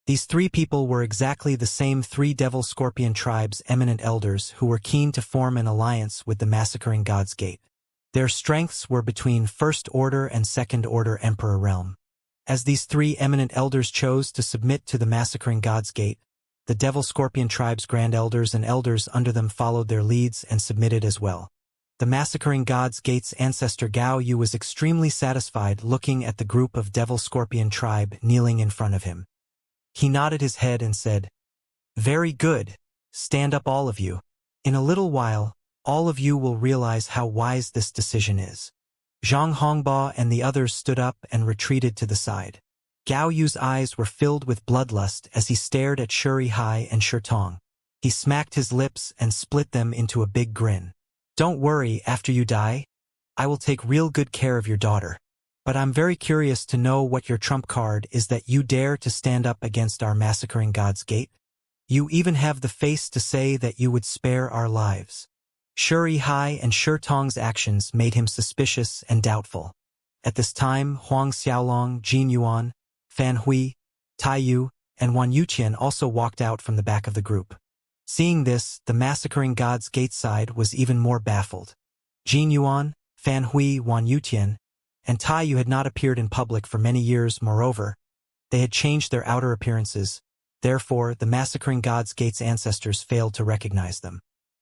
These three people were exactly the same three Devil Scorpion tribes' eminent elders who were keen to form an alliance with the massacring god's gate. Their strengths were between First Order and Second Order Emperor realm. As these three eminent elders chose to submit to the massacring god's gate, the Devil Scorpion tribe's grand elders and elders under them followed their leads and submitted as well. The massacring god's gate's ancestor Gao Yu was extremely satisfied looking at the group of Devil Scorpion tribe kneeling in front of him. He nodded his head and said, Very good. Stand up all of you. In a little while, all of you will realize how wise this decision is. Zhang Hongba and the others stood up and retreated to the side. Gao Yu's eyes were filled with bloodlust as he stared at Xianxia and Shi Tong. He smacked his lips and split them into a big grin. Don't worry, after you die, I will take real good care of your daughter. But I'm very curious to know what your trump card is that you dare to stand up against our massacring god's gate. You even have the face to say that you would spare our lives. Xianxia and Shi Tong's actions made him suspicious and doubtful. At this time, Huang Xiaolong, Jin Yuan, Fan Hui, Tai Yu, and Wan Yuqian also walked out from the back of the group. Seeing this, the massacring god's gate side was even more baffled. Jin Yuan, Fan Hui, Wan Yuqian, and Tai Yu had not appeared in public for many years. Moreover, they had changed their outer appearances. Therefore, the massacring god's gate's ancestors failed to recognize them.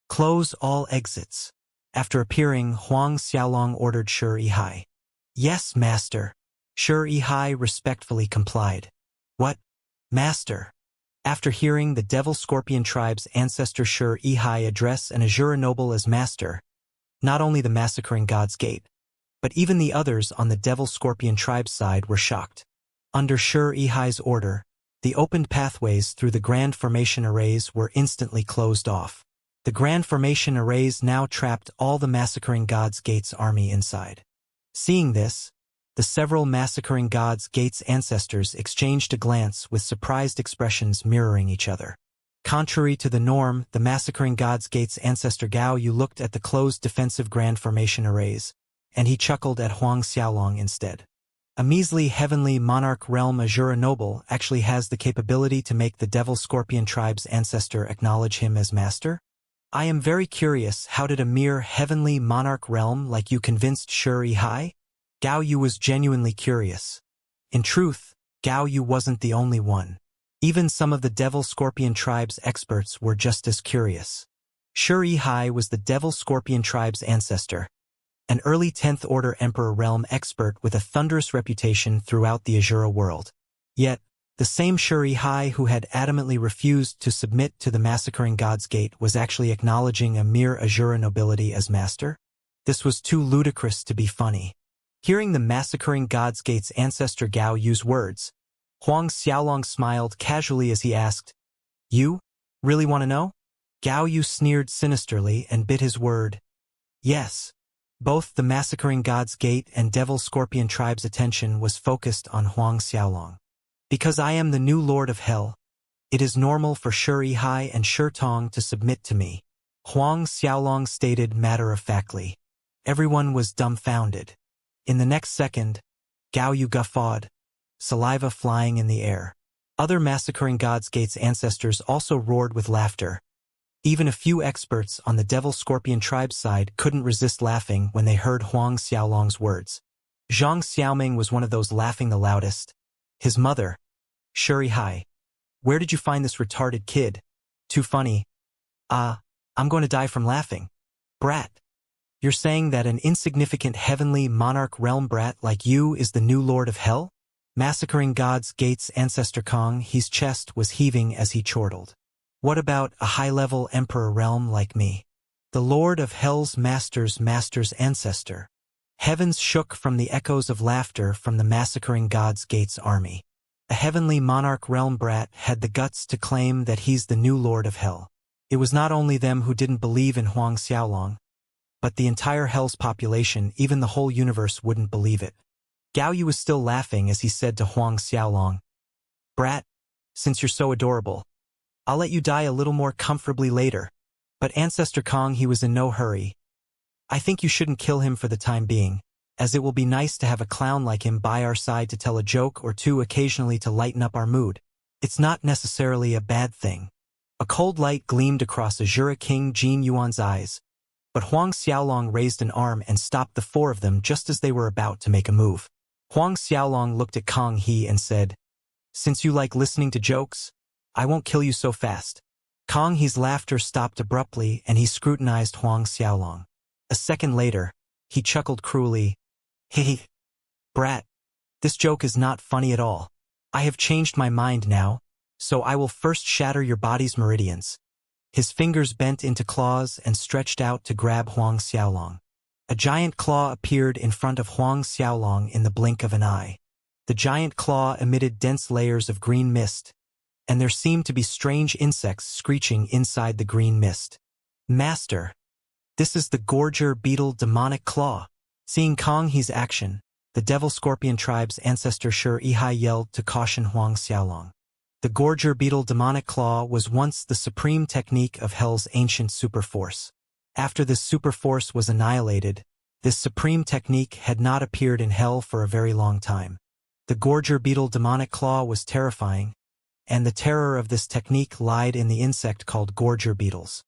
Close all exits. After appearing, Huang Xiaolong ordered Xianxia. Yes, master. Xianxia respectfully complied. What? Master? After hearing the Devil Scorpion tribe's ancestor Xianxia address an Azura noble as master, not only the massacring god's gate, but even the others on the Devil Scorpion tribe's side were shocked. Under Xianxia's order, the opened pathways through the Grand Formation arrays were instantly closed off. The Grand Formation arrays now trapped all the massacring god's gate's army inside. Seeing this, the several massacring god's gate's ancestors exchanged a glance with surprised expressions mirroring each other. Contrary to the norm, the massacring god's gate's ancestor Gao Yu looked at the closed defensive Grand Formation arrays, and he chuckled at Huang Xiaolong instead. A measly heavenly monarch realm Azura noble actually has the capability to make the Devil Scorpion tribe's ancestor acknowledge him as master? I am very curious, how did a mere heavenly monarch realm like you convinced Xianxia? Gao Yu was genuinely curious. In truth, Gao Yu wasn't the only one. Even some of the Devil Scorpion tribe's experts were just as curious. Xianxia was the Devil Scorpion tribe's ancestor, an early 10th Order Emperor realm expert with a thunderous reputation throughout the Azura world. Yet, The same Shuri Hai who had adamantly refused to submit to the massacring God's Gate was actually acknowledging a mere Azura nobility as master? This was too ludicrous to be funny. Hearing the massacring God's Gate's ancestor Gao use words, Huang Xiaolong smiled casually as he asked, "You? Really want to know?" Gao Yu sneered sinisterly and bit his word. Yes. Both the massacring God's Gate and Devil Scorpion tribe's attention was focused on Huang Xiaolong. Because I am the new Lord of Hell, it is normal for Shuri Hai and Shi Tong to submit to me, Huang Xiaolong stated matter-of-factly. Everyone was dumbfounded. In the next second, Gao Yu guffawed, saliva flying in the air. Other massacring God's Gate's ancestors also roared with laughter. Even a few experts on the Devil Scorpion tribe's side couldn't resist laughing when they heard Huang Xiaolong's words. Zhang Xiaoming was one of those laughing the loudest. His mother, Shuri Hai. "Where did you find this retarded kid? Too funny." I'm going to die from laughing." "Brat. You're saying that an insignificant heavenly monarch realm brat like you is the new Lord of Hell?" Massacring God's Gate's ancestor Kong He's chest was heaving as he chortled. "What about a high-level emperor realm like me? The Lord of Hell's master's ancestor." Heavens shook from the echoes of laughter from the massacring God's Gate's army. A heavenly monarch realm brat had the guts to claim that he's the new Lord of Hell. It was not only them who didn't believe in Huang Xiaolong, but the entire Hell's population, even the whole universe, wouldn't believe it. Gao Yu was still laughing as he said to Huang Xiaolong, "Brat, since you're so adorable, I'll let you die a little more comfortably later." But Ancestor Kong, he was in no hurry. "I think you shouldn't kill him for the time being, as it will be nice to have a clown like him by our side to tell a joke or two occasionally to lighten up our mood. It's not necessarily a bad thing." A cold light gleamed across Azura King Jin Yuan's eyes, but Huang Xiaolong raised an arm and stopped the four of them just as they were about to make a move. Huang Xiaolong looked at Kong He and said, "Since you like listening to jokes, I won't kill you so fast." Kong He's laughter stopped abruptly and he scrutinized Huang Xiaolong. A second later, he chuckled cruelly, "Hee, brat, this joke is not funny at all. I have changed my mind now, so I will first shatter your body's meridians." His fingers bent into claws and stretched out to grab Huang Xiaolong. A giant claw appeared in front of Huang Xiaolong in the blink of an eye. The giant claw emitted dense layers of green mist, and there seemed to be strange insects screeching inside the green mist. "Master, this is the Gorger Beetle demonic claw." Seeing Kong He's action, the Devil Scorpion tribe's ancestor Shuri Hai yelled to caution Huang Xiaolong. The Gorger Beetle demonic claw was once the supreme technique of Hell's ancient superforce. After this superforce was annihilated, this supreme technique had not appeared in Hell for a very long time. The Gorger Beetle demonic claw was terrifying, and the terror of this technique lied in the insect called Gorger beetles.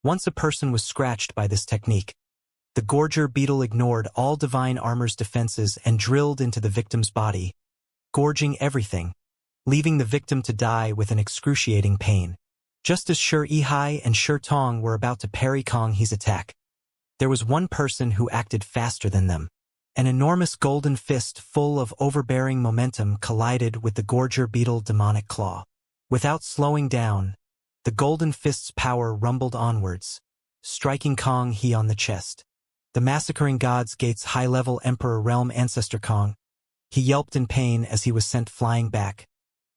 Once a person was scratched by this technique, the Gorger beetle ignored all divine armor's defenses and drilled into the victim's body, gorging everything, leaving the victim to die with an excruciating pain. Just as Shuri Hai and Shi Tong were about to parry Kong He's attack, there was one person who acted faster than them. An enormous golden fist full of overbearing momentum collided with the Gorger beetle demonic claw. Without slowing down, the golden fist's power rumbled onwards, striking Kong He on the chest. The massacring God's Gate's high-level Emperor Realm ancestor Kong, he yelped in pain as he was sent flying back,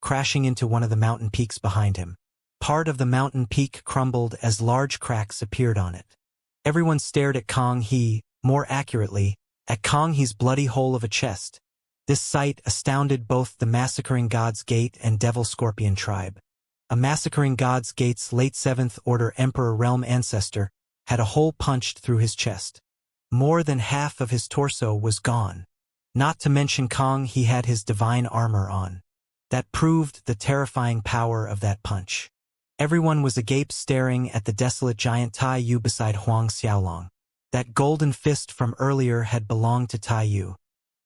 crashing into one of the mountain peaks behind him. Part of the mountain peak crumbled as large cracks appeared on it. Everyone stared at Kong He, more accurately, at Kong He's bloody hole of a chest. This sight astounded both the massacring God's Gate and Devil Scorpion tribe. A massacring God's Gate's late 7th Order Emperor Realm ancestor had a hole punched through his chest. More than half of his torso was gone. Not to mention Kong He had his divine armor on. That proved the terrifying power of that punch. Everyone was agape staring at the desolate giant Tai Yu beside Huang Xiaolong. That golden fist from earlier had belonged to Tai Yu.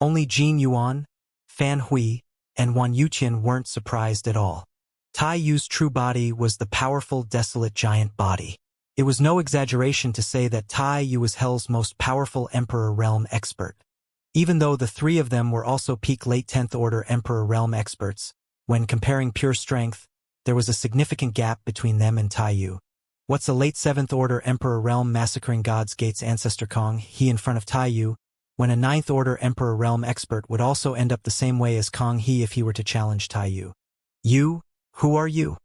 Only Jin Yuan, Fan Hui, and Wan Yuqian weren't surprised at all. Tai Yu's true body was the powerful desolate giant body. It was no exaggeration to say that Tai Yu was Hell's most powerful Emperor Realm expert. Even though the three of them were also peak late 10th Order Emperor Realm experts, When comparing pure strength, there was a significant gap between them and Taiyu. What's a late 7th Order Emperor Realm massacring God's Gate's ancestor Kong He in front of Taiyu, when a 9th Order Emperor Realm expert would also end up the same way as Kong He if he were to challenge Taiyu. You? Who are you?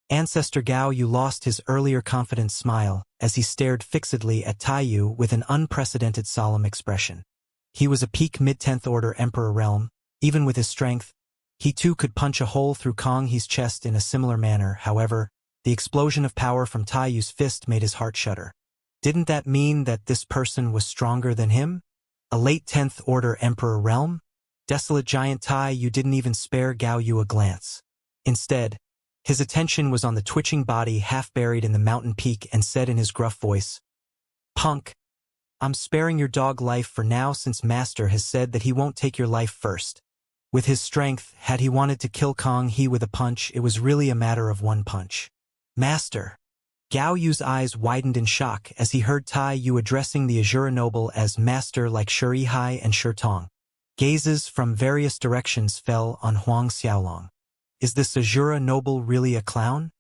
Ancestor Gao Yu lost his earlier confident smile as he stared fixedly at Taiyu with an unprecedented solemn expression. He was a peak mid-10th Order Emperor Realm. Even with his strength, he too could punch a hole through Kong He's chest in a similar manner. However, the explosion of power from Taiyu's fist made his heart shudder. Didn't that mean that this person was stronger than him? A late 10th Order Emperor Realm? Desolate giant Taiyu didn't even spare Gao Yu a glance. Instead, his attention was on the twitching body half buried in the mountain peak and said in his gruff voice, "Punk, I'm sparing your dog life for now since Master has said that he won't take your life first." With his strength, had he wanted to kill Kong He with a punch, it was really a matter of one punch. Master. Gao Yu's eyes widened in shock as he heard Tai Yu addressing the Azura noble as master like Shuri Hai and Shi Tong. Gazes from various directions fell on Huang Xiaolong. Is this Azura noble really a clown?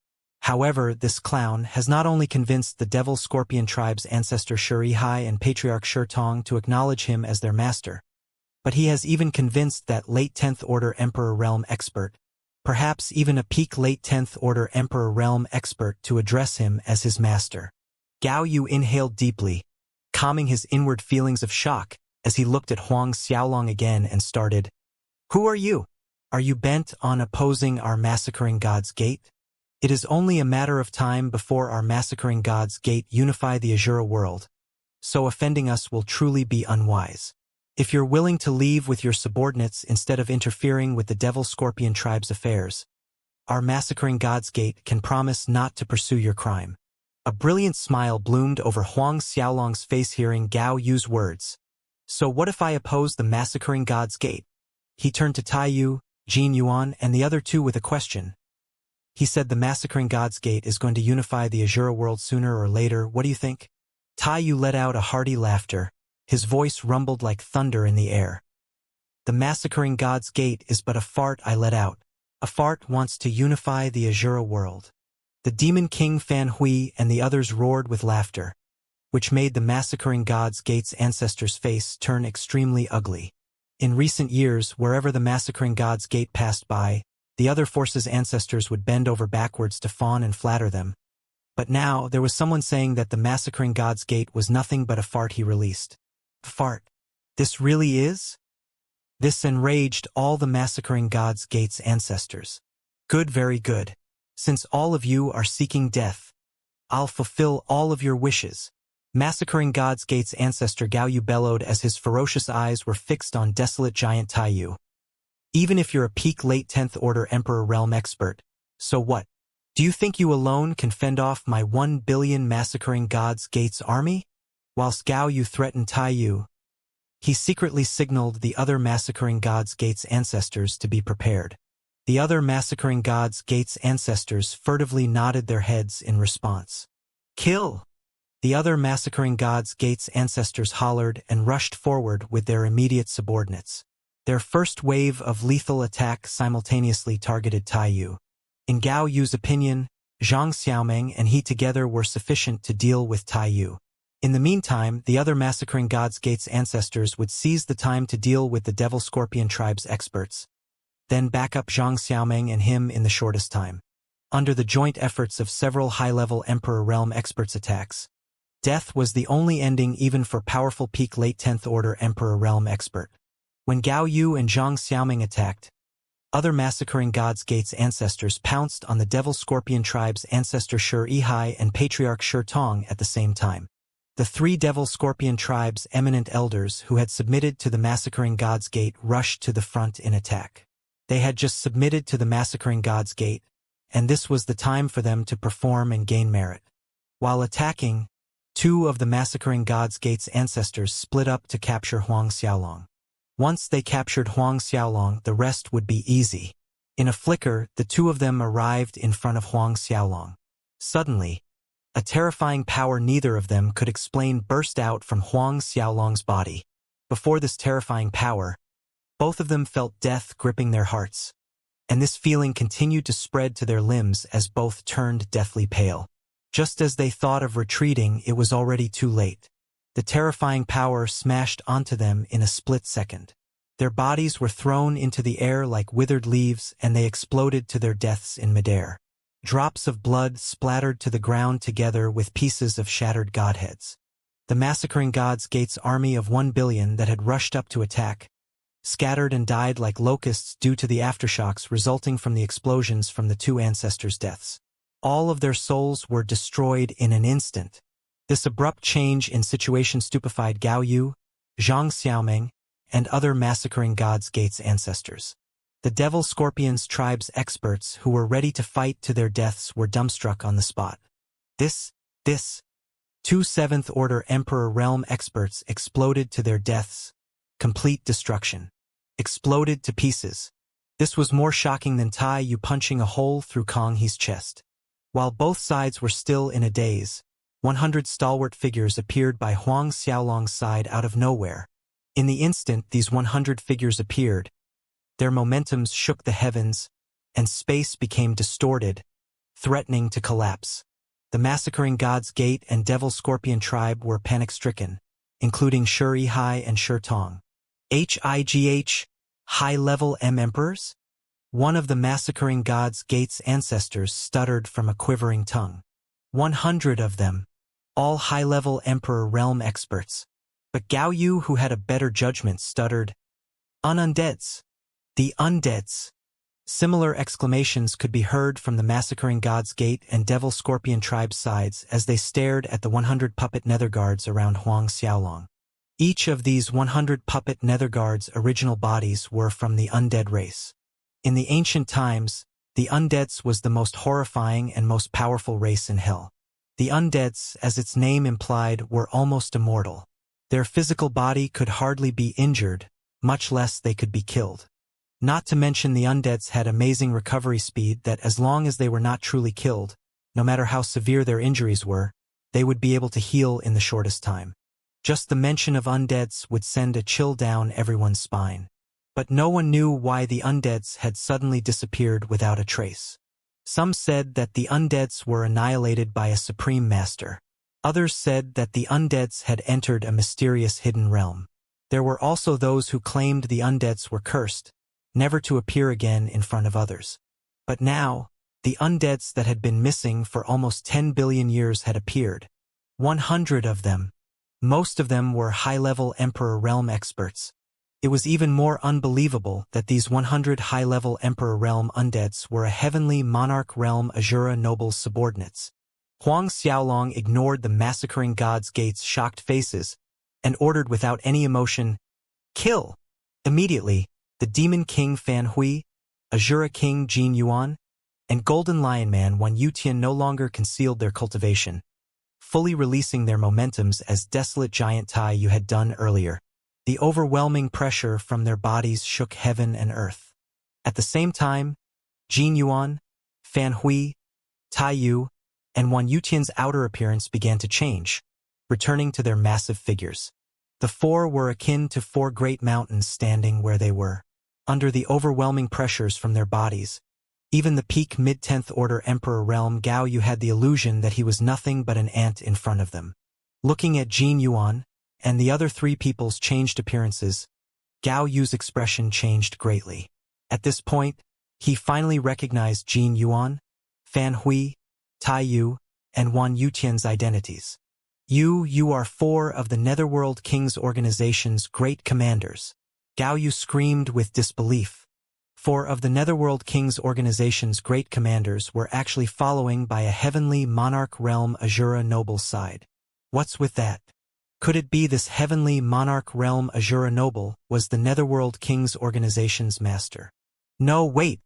However, this clown has not only convinced the Devil Scorpion tribe's ancestor Shuri Hai and Patriarch Shi Tong to acknowledge him as their master, but he has even convinced that late 10th Order Emperor Realm expert, perhaps even a peak late 10th Order Emperor Realm expert, to address him as his master. Gao Yu inhaled deeply, calming his inward feelings of shock as he looked at Huang Xiaolong again and started, "Who are you? Are you bent on opposing our massacring God's Gate? It is only a matter of time before our massacring God's Gate unify the Azura world, so offending us will truly be unwise. If you're willing to leave with your subordinates instead of interfering with the Devil Scorpion tribe's affairs, our massacring God's Gate can promise not to pursue your crime." A brilliant smile bloomed over Huang Xiaolong's face hearing Gao Yu's words. "So what if I oppose the massacring God's Gate?" He turned to Taiyu, Jin Yuan, and the other two with a question. He said the massacring God's Gate is going to unify the Azura world sooner or later. What do you think? Taiyu let out a hearty laughter. His voice rumbled like thunder in the air. "The massacring God's Gate is but a fart I let out. A fart wants to unify the Azura world." The Demon King Fan Hui and the others roared with laughter, which made the massacring God's Gate's ancestor's face turn extremely ugly. In recent years, wherever the massacring God's Gate passed by, the other forces' ancestors would bend over backwards to fawn and flatter them. But now, there was someone saying that the massacring God's Gate was nothing but a fart he released. Fart. This really is? This enraged all the massacring God's Gate's ancestors. Good, very good. Since all of you are seeking death, I'll fulfill all of your wishes. Massacring God's Gate's ancestor Gao Yu bellowed as his ferocious eyes were fixed on desolate giant Taiyu. "Even if you're a peak late 10th Order Emperor Realm expert, so what? Do you think you alone can fend off my 1 billion massacring God's Gate's army?" Whilst Gao Yu threatened Taiyu, he secretly signaled the other massacring God's Gate's ancestors to be prepared. The other massacring God's Gate's ancestors furtively nodded their heads in response. "Kill!" The other massacring God's Gate's ancestors hollered and rushed forward with their immediate subordinates. Their first wave of lethal attack simultaneously targeted Taiyu. In Gao Yu's opinion, Zhang Xiaomeng and he together were sufficient to deal with Taiyu. In the meantime, the other massacring God's Gate's ancestors would seize the time to deal with the Devil Scorpion tribe's experts, then back up Zhang Xiaomeng and him in the shortest time. Under the joint efforts of several high-level Emperor Realm experts' attacks, death was the only ending even for powerful peak late 10th Order Emperor Realm expert. When Gao Yu and Zhang Xiaomeng attacked, other massacring God's Gate's ancestors pounced on the Devil Scorpion tribe's ancestor Shuri Hai and Patriarch Shi Tong at the same time. The three Devil Scorpion tribe's eminent elders who had submitted to the massacring God's Gate rushed to the front in attack. They had just submitted to the massacring God's Gate, and this was the time for them to perform and gain merit. While attacking, two of the massacring God's Gate's ancestors split up to capture Huang Xiaolong. Once they captured Huang Xiaolong, the rest would be easy. In a flicker, the two of them arrived in front of Huang Xiaolong. Suddenly, a terrifying power neither of them could explain burst out from Huang Xiaolong's body. Before this terrifying power, both of them felt death gripping their hearts. and this feeling continued to spread to their limbs as both turned deathly pale. Just as they thought of retreating, it was already too late. The terrifying power smashed onto them in a split second. Their bodies were thrown into the air like withered leaves, and they exploded to their deaths in midair. Drops of blood splattered to the ground together with pieces of shattered godheads. The massacring God's Gate's army of 1 billion that had rushed up to attack scattered and died like locusts due to the aftershocks resulting from the explosions from the two ancestors' deaths. All of their souls were destroyed in an instant. This abrupt change in situation stupefied Gao Yu, Xianxia, and other massacring God's Gate's ancestors. The Devil Scorpion's tribe's experts who were ready to fight to their deaths were dumbstruck on the spot. This, two Seventh-Order Emperor Realm experts exploded to their deaths. Complete destruction. Exploded to pieces. This was more shocking than Tai Yu punching a hole through Kong He's chest. While both sides were still in a daze, 100 stalwart figures appeared by Huang Xiaolong's side out of nowhere. In the instant these 100 figures appeared, their momentums shook the heavens, and space became distorted, threatening to collapse. The massacring God's Gate and Devil Scorpion tribe were panic-stricken, including Shuri Hai and Shi Tong. HIGH, high-level M-Emperors? One of the massacring God's Gate's ancestors stuttered from a quivering tongue. 100 of them, all high-level Emperor Realm experts. But Gao Yu, who had a better judgment, stuttered, "Undeads! The undeads!" Similar exclamations could be heard from the massacring God's Gate and Devil Scorpion tribe sides as they stared at the 100 puppet nether guards around Huang Xiaolong. Each of these 100 puppet nether guards' original bodies were from the undead race. In the ancient times, the undeads was the most horrifying and most powerful race in hell. The undeads, as its name implied, were almost immortal. Their physical body could hardly be injured, much less they could be killed. Not to mention the undeads had amazing recovery speed that as long as they were not truly killed, no matter how severe their injuries were, they would be able to heal in the shortest time. Just the mention of undeads would send a chill down everyone's spine. But no one knew why the undeads had suddenly disappeared without a trace. Some said that the undeads were annihilated by a supreme master. Others said that the undeads had entered a mysterious hidden realm. There were also those who claimed the undeads were cursed, never to appear again in front of others. But now, the undeads that had been missing for almost 10 billion years had appeared. 100 of them. Most of them were high-level Emperor Realm experts. It was even more unbelievable that these 100 high-level Emperor Realm undeads were a heavenly Monarch Realm Azura Noble's subordinates. Huang Xiaolong ignored the massacring God's Gate's shocked faces and ordered without any emotion, "Kill!" Immediately, the Demon King Fan Hui, Azura King Jin Yuan, and Golden Lion Man Wan Yutian no longer concealed their cultivation, fully releasing their momentums as desolate giant Tai Yu had done earlier. The overwhelming pressure from their bodies shook heaven and earth. At the same time, Jin Yuan, Fan Hui, Tai Yu, and Wan Yutian's outer appearance began to change, returning to their massive figures. The four were akin to four great mountains standing where they were. Under the overwhelming pressures from their bodies, even the peak mid-10th Order Emperor Realm Gao Yu had the illusion that he was nothing but an ant in front of them. Looking at Jin Yuan and the other three people's changed appearances, Gao Yu's expression changed greatly. At this point, he finally recognized Jin Yuan, Fan Hui, Tai Yu, and Wan Yutian's identities. You are four of the Netherworld King's organization's great commanders. Gao Yu screamed with disbelief. 4 of the Netherworld King's organization's great commanders were actually following by a heavenly Monarch Realm Azura Noble side. What's with that? Could it be this heavenly Monarch Realm Azura Noble was the Netherworld King's organization's master? No, wait!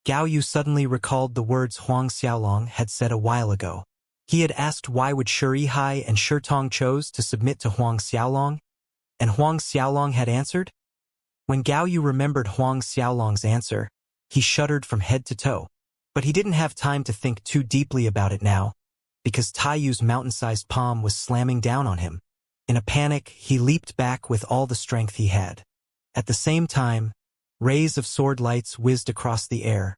Gao Yu suddenly recalled the words Huang Xiaolong had said a while ago. He had asked why would Shuri Hai and Shi Tong chose to submit to Huang Xiaolong, and Huang Xiaolong had answered? When Gao Yu remembered Huang Xiaolong's answer, he shuddered from head to toe. But he didn't have time to think too deeply about it now, because Tai Yu's mountain-sized palm was slamming down on him. In a panic, he leaped back with all the strength he had. At the same time, Rays of sword lights whizzed across the air,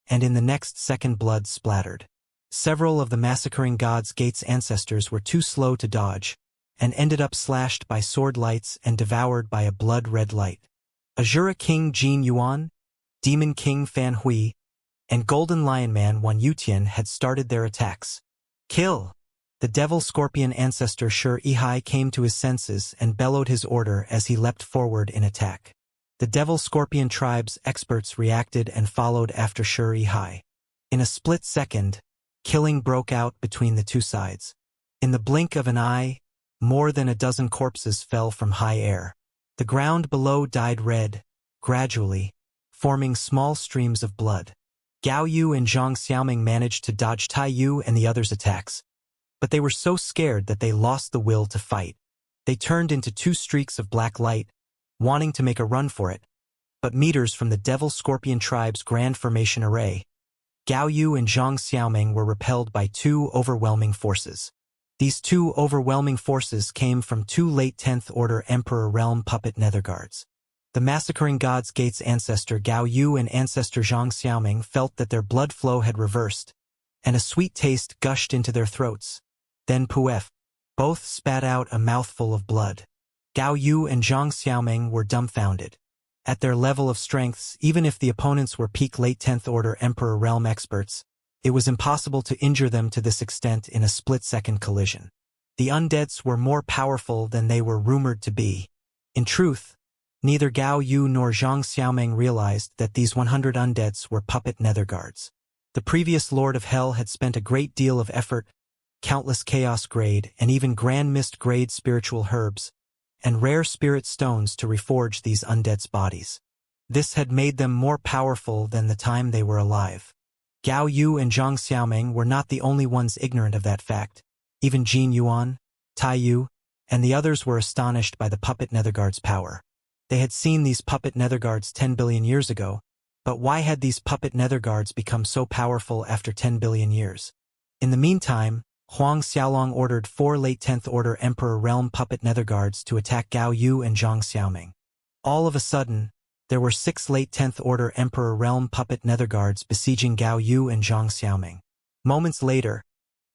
and in the next second blood splattered. Several of the massacring god's gate's ancestors were too slow to dodge, and ended up slashed by sword lights and devoured by a blood-red light. Azura King Jin Yuan, Demon King Fan Hui, and Golden Lion Man Wan Yutian had started their attacks. Kill! The devil scorpion ancestor Shi Ihai came to his senses and bellowed his order as he leapt forward in attack. The devil scorpion tribe's experts reacted and followed after Shi Ihai. In a split second, killing broke out between the two sides. In the blink of an eye, more than a dozen corpses fell from high air. The ground below dyed red, gradually, forming small streams of blood. Gao Yu and Zhang Xiaoming managed to dodge Tai Yu and the others' attacks, but they were so scared that they lost the will to fight. They turned into two streaks of black light, wanting to make a run for it, but meters from the Devil Scorpion tribe's grand formation array, Gao Yu and Zhang Xiaoming were repelled by two overwhelming forces. These two overwhelming forces came from two late 10th Order Emperor Realm puppet netherguards. The massacring god's gate's ancestor Gao Yu and ancestor Zhang Xiaoming felt that their blood flow had reversed, and a sweet taste gushed into their throats. Then Puef. Both spat out a mouthful of blood. Gao Yu and Zhang Xiaoming were dumbfounded. At their level of strengths, even if the opponents were peak late 10th Order Emperor Realm experts, it was impossible to injure them to this extent in a split-second collision. The undeads were more powerful than they were rumored to be. In truth, neither Gao Yu nor Zhang Xiaoming realized that these 100 undeads were puppet netherguards. The previous Lord of Hell had spent a great deal of effort, countless Chaos Grade and even Grand Mist Grade spiritual herbs, and rare spirit stones to reforge these undead's bodies. This had made them more powerful than the time they were alive. Gao Yu and Zhang Xiaoming were not the only ones ignorant of that fact. Even Jin Yuan, Tai Yu, and the others were astonished by the puppet netherguard's power. They had seen these puppet netherguards 10 billion years ago, but why had these puppet netherguards become so powerful after 10 billion years? In the meantime, Huang Xiaolong ordered 4 late 10th Order Emperor Realm puppet netherguards to attack Gao Yu and Zhang Xiaoming. All of a sudden, there were 6 late 10th Order Emperor Realm puppet netherguards besieging Gao Yu and Zhang Xiaoming. Moments later,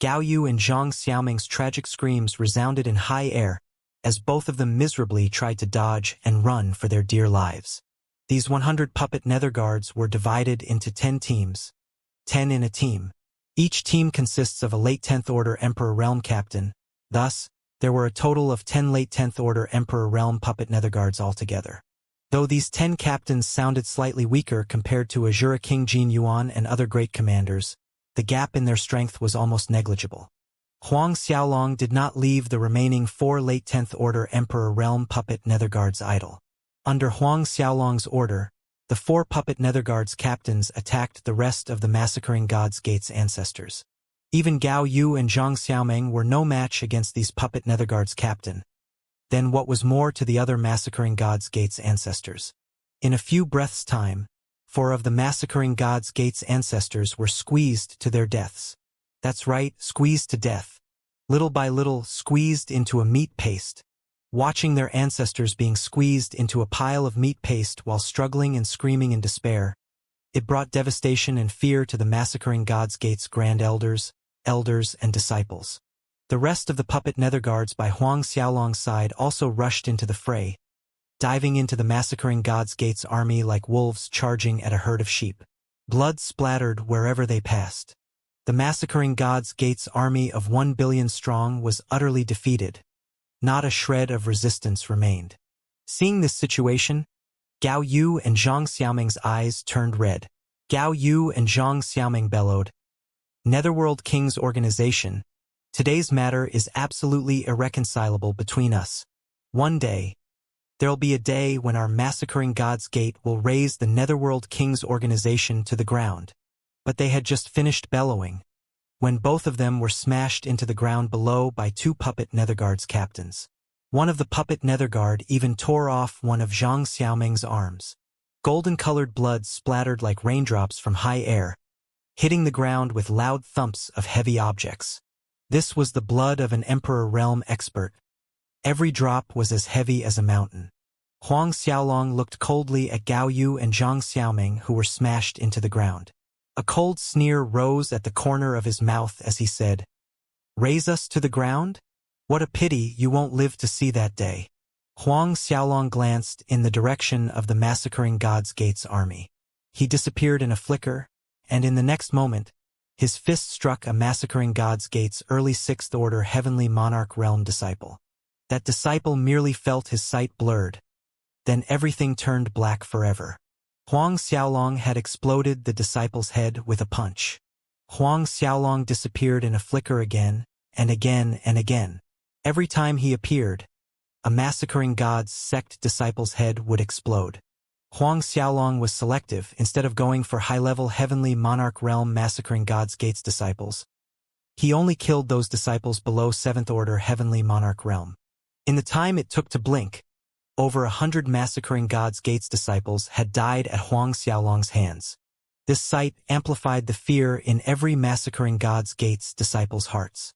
Gao Yu and Zhang Xiaoming's tragic screams resounded in high air as both of them miserably tried to dodge and run for their dear lives. These 100 puppet netherguards were divided into 10 teams, 10 in a team. Each team consists of a late 10th Order Emperor Realm captain. Thus, there were a total of 10 late 10th Order Emperor Realm puppet netherguards altogether. Though these 10 captains sounded slightly weaker compared to Azura King Jin Yuan and other great commanders, the gap in their strength was almost negligible. Huang Xiaolong did not leave the remaining 4 late 10th Order Emperor Realm puppet netherguards idle. Under Huang Xiaolong's order, the 4 puppet netherguards captains attacked the rest of the massacring god's gate's ancestors. Even Gao Yu and Zhang Xiaoming were no match against these puppet netherguards captain. Then what was more to the other massacring god's gate's ancestors? In a few breaths' time, 4 of the massacring god's gate's ancestors were squeezed to their deaths. That's right, squeezed to death. Little by little, squeezed into a meat paste. Watching their ancestors being squeezed into a pile of meat paste while struggling and screaming in despair, it brought devastation and fear to the massacring god's gate's grand elders, and disciples. The rest of the puppet netherguards by Huang Xiaolong's side also rushed into the fray, diving into the massacring god's gate's army like wolves charging at a herd of sheep. Blood splattered wherever they passed. The massacring god's gate's army of 1 billion strong was utterly defeated. Not a shred of resistance remained. Seeing this situation, Gao Yu and Zhang Xiaoming's eyes turned red. Gao Yu and Zhang Xiaoming bellowed, "Netherworld King's organization, today's matter is absolutely irreconcilable between us. One day, there'll be a day when our massacring god's gate will raise the Netherworld King's organization to the ground." But they had just finished bellowing, when both of them were smashed into the ground below by 2 puppet netherguards captains. One of the puppet netherguard even tore off one of Zhang Xiaoming's arms. Golden-colored blood splattered like raindrops from high air, hitting the ground with loud thumps of heavy objects. This was the blood of an Emperor Realm expert. Every drop was as heavy as a mountain. Huang Xiaolong looked coldly at Gao Yu and Zhang Xiaoming, who were smashed into the ground. A cold sneer rose at the corner of his mouth as he said, "Raise us to the ground? What a pity you won't live to see that day." Huang Xiaolong glanced in the direction of the massacring God's Gates army. He disappeared in a flicker, and in the next moment, his fist struck a massacring God's Gates early 6th Order Heavenly Monarch Realm disciple. That disciple merely felt his sight blurred. Then everything turned black forever. Huang Xiaolong had exploded the disciple's head with a punch. Huang Xiaolong disappeared in a flicker again, and again and again. Every time he appeared, a massacring God's sect disciple's head would explode. Huang Xiaolong was selective. Instead of going for high-level Heavenly Monarch Realm massacring God's Gates disciples, he only killed those disciples below 7th Order Heavenly Monarch Realm. In the time it took to blink, over 100 massacring God's Gates disciples had died at Huang Xiaolong's hands. This sight amplified the fear in every massacring God's Gates disciples' hearts.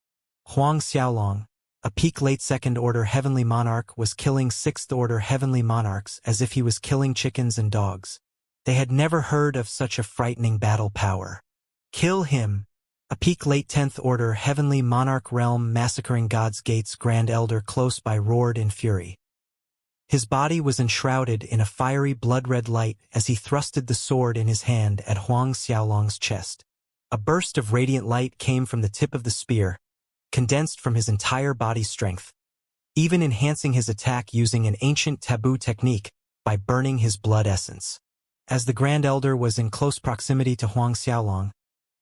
Huang Xiaolong, a peak late 2nd Order Heavenly Monarch, was killing 6th Order Heavenly Monarchs as if he was killing chickens and dogs. They had never heard of such a frightening battle power. "Kill him!" A peak late 10th Order Heavenly Monarch Realm massacring God's Gates Grand Elder close by roared in fury. His body was enshrouded in a fiery blood-red light as he thrusted the sword in his hand at Huang Xiaolong's chest. A burst of radiant light came from the tip of the spear, condensed from his entire body's strength, even enhancing his attack using an ancient taboo technique by burning his blood essence. As the Grand Elder was in close proximity to Huang Xiaolong,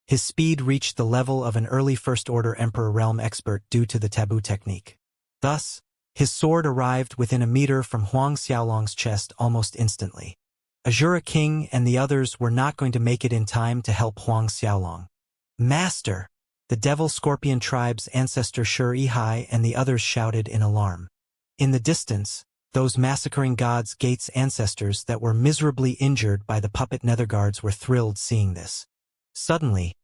his speed reached the level of an early 1st Order Emperor Realm expert due to the taboo technique. Thus, his sword arrived within a meter from Huang Xiaolong's chest almost instantly. Azura King and the others were not going to make it in time to help Huang Xiaolong. "Master!" The Devil Scorpion tribe's ancestor Shur-Ihai and the others shouted in alarm. In the distance, those massacring God's Gates ancestors that were miserably injured by the puppet Netherguards were thrilled seeing this. Suddenly,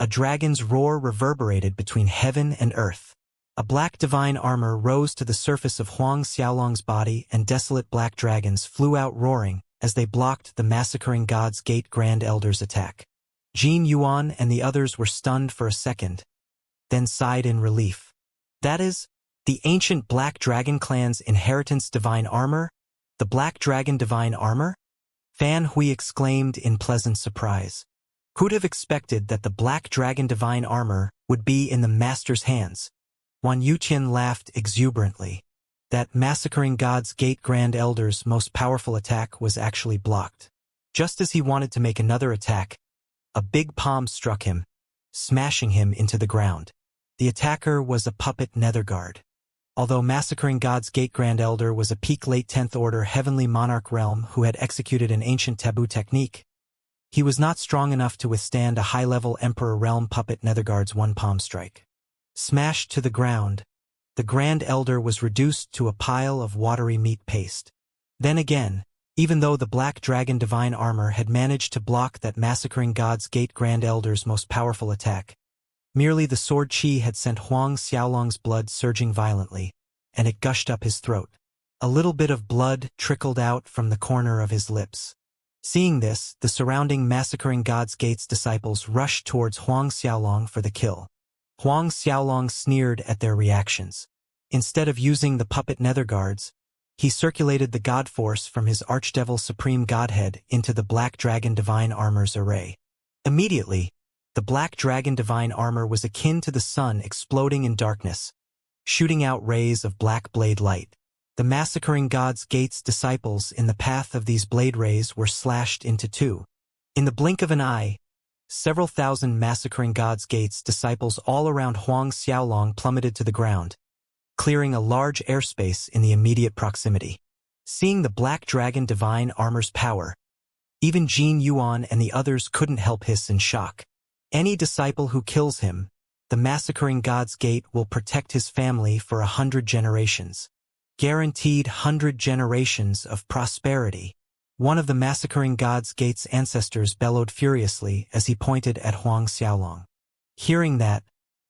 a dragon's roar reverberated between heaven and earth. A black divine armor rose to the surface of Huang Xiaolong's body, and desolate black dragons flew out roaring as they blocked the massacring God's Gate Grand Elder's attack. Jin Yuan and the others were stunned for a second, then sighed in relief. "That is, the ancient Black Dragon clan's inheritance divine armor? The Black Dragon divine armor?" Fan Hui exclaimed in pleasant surprise. Who'd have expected that the Black Dragon divine armor would be in the master's hands? Wan Yuqian laughed exuberantly. That massacring God's Gate Grand Elder's most powerful attack was actually blocked. Just as he wanted to make another attack, a big palm struck him, smashing him into the ground. The attacker was a puppet Netherguard. Although massacring God's Gate Grand Elder was a peak late 10th Order Heavenly Monarch Realm who had executed an ancient taboo technique, he was not strong enough to withstand a high-level Emperor Realm puppet Netherguard's one-palm strike. Smashed to the ground, the Grand Elder was reduced to a pile of watery meat paste. Then again, even though the Black Dragon divine armor had managed to block that massacring God's Gate Grand Elder's most powerful attack, merely the sword chi had sent Huang Xiaolong's blood surging violently, and it gushed up his throat. A little bit of blood trickled out from the corner of his lips. Seeing this, the surrounding massacring God's Gates disciples rushed towards Huang Xiaolong for the kill. Huang Xiaolong sneered at their reactions. Instead of using the puppet Netherguards, he circulated the God Force from his Archdevil Supreme Godhead into the Black Dragon Divine Armor's array. Immediately, the Black Dragon Divine Armor was akin to the sun exploding in darkness, shooting out rays of black blade light. The massacring God's Gates disciples in the path of these blade rays were slashed into two. In the blink of an eye, several thousand massacring God's Gates disciples all around Huang Xiaolong plummeted to the ground, clearing a large airspace in the immediate proximity. Seeing the Black Dragon Divine Armor's power, even Jin Yuan and the others couldn't help hiss in shock. Any disciple who kills him, the massacring God's Gate will protect his family for 100 generations. Guaranteed 100 generations of prosperity. One of the massacring God's Gate's ancestors bellowed furiously as he pointed at Huang Xiaolong. Hearing that,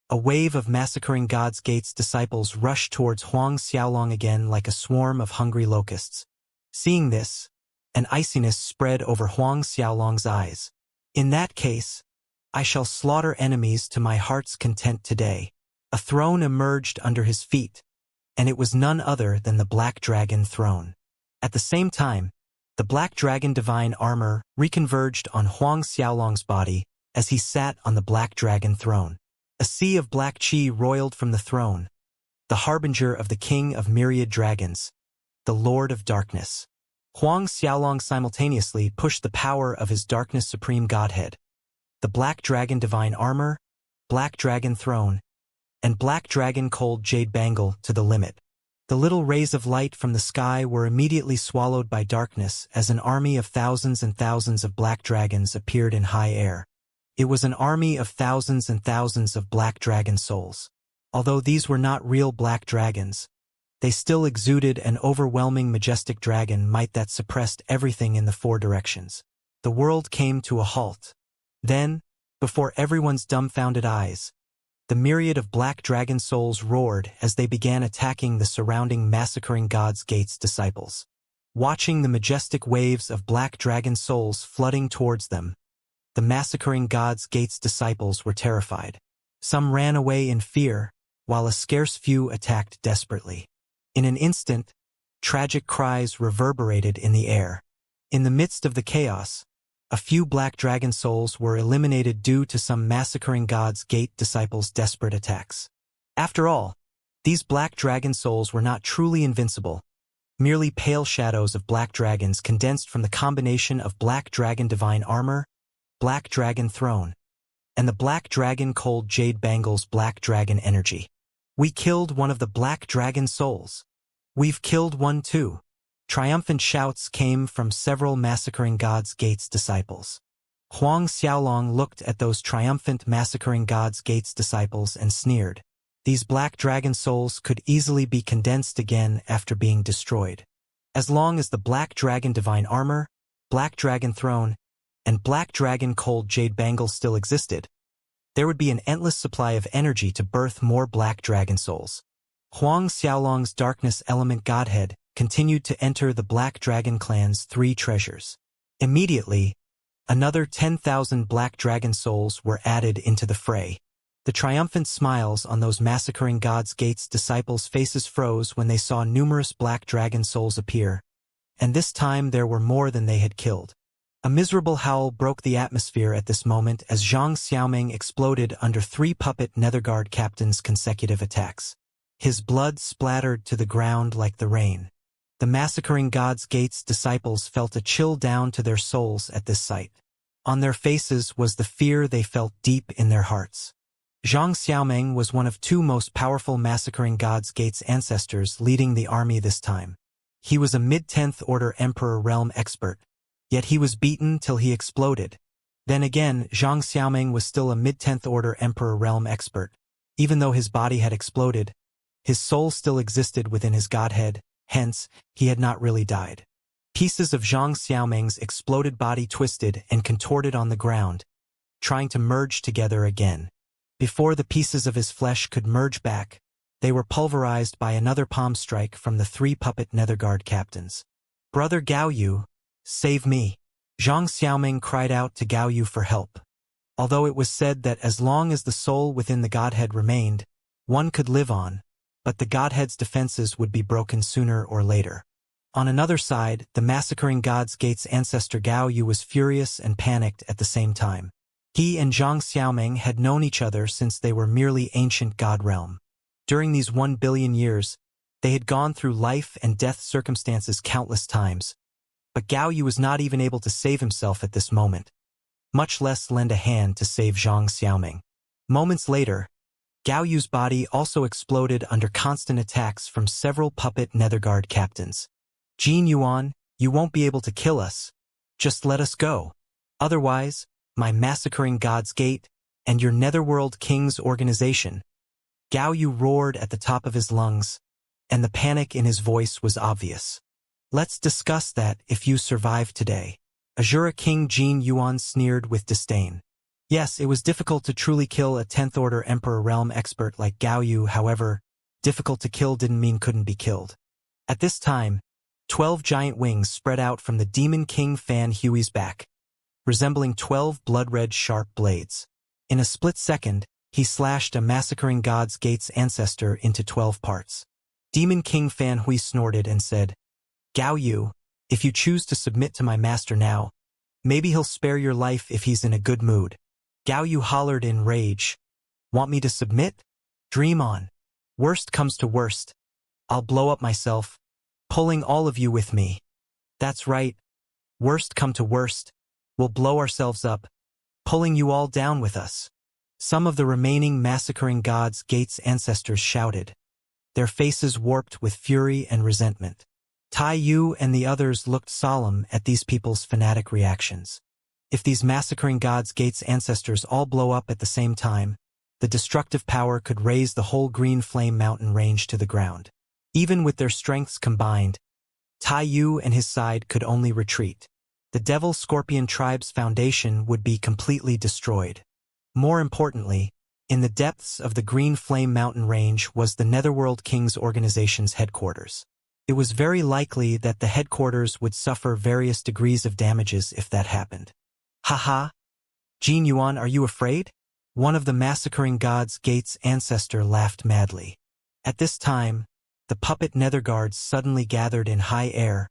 a wave of massacring God's Gate's disciples rushed towards Huang Xiaolong again like a swarm of hungry locusts. Seeing this, an iciness spread over Huang Xiaolong's eyes. In that case, I shall slaughter enemies to my heart's content today. A throne emerged under his feet, and it was none other than the Black Dragon throne. At the same time, the Black Dragon divine armor reconverged on Huang Xiaolong's body as he sat on the Black Dragon throne. A sea of black qi roiled from the throne, the harbinger of the king of myriad dragons, the Lord of Darkness. Huang Xiaolong simultaneously pushed the power of his Darkness Supreme Godhead, the Black Dragon divine armor, Black Dragon throne, and Black Dragon cold jade bangle to the limit. The little rays of light from the sky were immediately swallowed by darkness as an army of thousands and thousands of black dragons appeared in high air. It was an army of thousands and thousands of black dragon souls. Although these were not real black dragons, they still exuded an overwhelming majestic dragon might that suppressed everything in the four directions. The world came to a halt. Then, before everyone's dumbfounded eyes, the myriad of black dragon souls roared as they began attacking the surrounding massacring God's Gates disciples. Watching the majestic waves of black dragon souls flooding towards them, the massacring God's Gates disciples were terrified. Some ran away in fear, while a scarce few attacked desperately. In an instant, tragic cries reverberated in the air. In the midst of the chaos, a few black dragon souls were eliminated due to some massacring God's Gate disciples' desperate attacks. After all, these black dragon souls were not truly invincible, merely pale shadows of black dragons condensed from the combination of Black Dragon divine armor, Black Dragon throne, and the Black Dragon cold jade bangle's Black Dragon energy. We killed one of the black dragon souls. We've killed one too. Triumphant shouts came from several massacring God's Gates disciples. Huang Xiaolong looked at those triumphant massacring God's Gates disciples and sneered. These black dragon souls could easily be condensed again after being destroyed. As long as the Black Dragon divine armor, Black Dragon throne, and Black Dragon cold jade bangle still existed, there would be an endless supply of energy to birth more black dragon souls. Huang Xiaolong's darkness element godhead continued to enter the Black Dragon clan's three treasures. Immediately, another 10,000 black dragon souls were added into the fray. The triumphant smiles on those massacring God's Gates disciples' faces froze when they saw numerous black dragon souls appear, and this time there were more than they had killed. A miserable howl broke the atmosphere at this moment as Zhang Xiaoming exploded under three puppet Netherguard captains' consecutive attacks. His blood splattered to the ground like the rain. The massacring God's Gates disciples felt a chill down to their souls at this sight. On their faces was the fear they felt deep in their hearts. Zhang Xiaoming was one of two most powerful massacring God's Gates ancestors leading the army this time. He was a mid-10th order Emperor realm expert, yet he was beaten till he exploded. Then again, Zhang Xiaoming was still a mid-10th order Emperor realm expert. Even though his body had exploded, his soul still existed within his godhead, hence, he had not really died. Pieces of Zhang Xiaoming's exploded body twisted and contorted on the ground, trying to merge together again. Before the pieces of his flesh could merge back, they were pulverized by another palm strike from the three puppet Netherguard captains. "Brother Gao Yu, save me!" Zhang Xiaoming cried out to Gao Yu for help. Although it was said that as long as the soul within the godhead remained, one could live on, but the godhead's defenses would be broken sooner or later. On another side, the massacring God's Gates ancestor Gao Yu was furious and panicked at the same time. He and Zhang Xiaoming had known each other since they were merely ancient god realm. During these 1 billion years, they had gone through life and death circumstances countless times. But Gao Yu was not even able to save himself at this moment, much less lend a hand to save Zhang Xiaoming. Moments later, Gao Yu's body also exploded under constant attacks from several puppet Netherguard captains. "Jin Yuan, you won't be able to kill us. Just let us go. Otherwise, my massacring God's Gate, and your Netherworld King's organization." Gao Yu roared at the top of his lungs, and the panic in his voice was obvious. "Let's discuss that if you survive today." Azura King Jin Yuan sneered with disdain. Yes, it was difficult to truly kill a 10th order Emperor realm expert like Gao Yu, however, difficult to kill didn't mean couldn't be killed. At this time, 12 giant wings spread out from the Demon King Fan Hui's back, resembling 12 blood-red sharp blades. In a split second, he slashed a massacring God's Gate's ancestor into 12 parts. Demon King Fan Hui snorted and said, "Gao Yu, if you choose to submit to my master now, maybe he'll spare your life if he's in a good mood." Gao Yu hollered in rage, "Want me to submit? Dream on. Worst comes to worst. I'll blow up myself, pulling all of you with me." "That's right. Worst come to worst. We'll blow ourselves up, pulling you all down with us." Some of the remaining massacring God's Gate's ancestors shouted, their faces warped with fury and resentment. Tai Yu and the others looked solemn at these people's fanatic reactions. If these massacring God's Gate's ancestors all blow up at the same time, the destructive power could raise the whole Green Flame Mountain range to the ground. Even with their strengths combined, Tai Yu and his side could only retreat. The Devil Scorpion Tribe's foundation would be completely destroyed. More importantly, in the depths of the Green Flame Mountain range was the Netherworld King's organization's headquarters. It was very likely that the headquarters would suffer various degrees of damages if that happened. "Haha! Jin Yuan, are you afraid?" One of the massacring God's Gate's ancestor laughed madly. At this time, the puppet nether guards suddenly gathered in high air,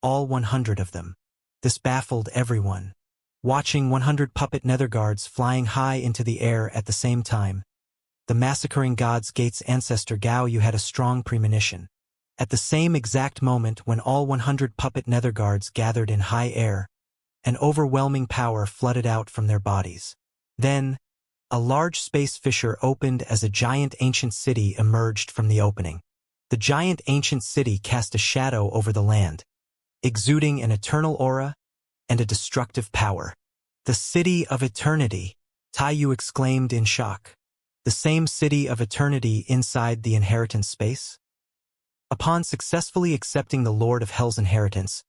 all 100 of them. This baffled everyone. Watching 100 puppet nether guards flying high into the air at the same time, the massacring God's Gate's ancestor Gao Yu had a strong premonition. At the same exact moment when all 100 puppet nether guards gathered in high air, an overwhelming power flooded out from their bodies. Then, a large space fissure opened as a giant ancient city emerged from the opening. The giant ancient city cast a shadow over the land, exuding an eternal aura and a destructive power. "The City of Eternity," Tai Yu exclaimed in shock. "The same City of Eternity inside the inheritance space?" Upon successfully accepting the Lord of Hell's inheritance,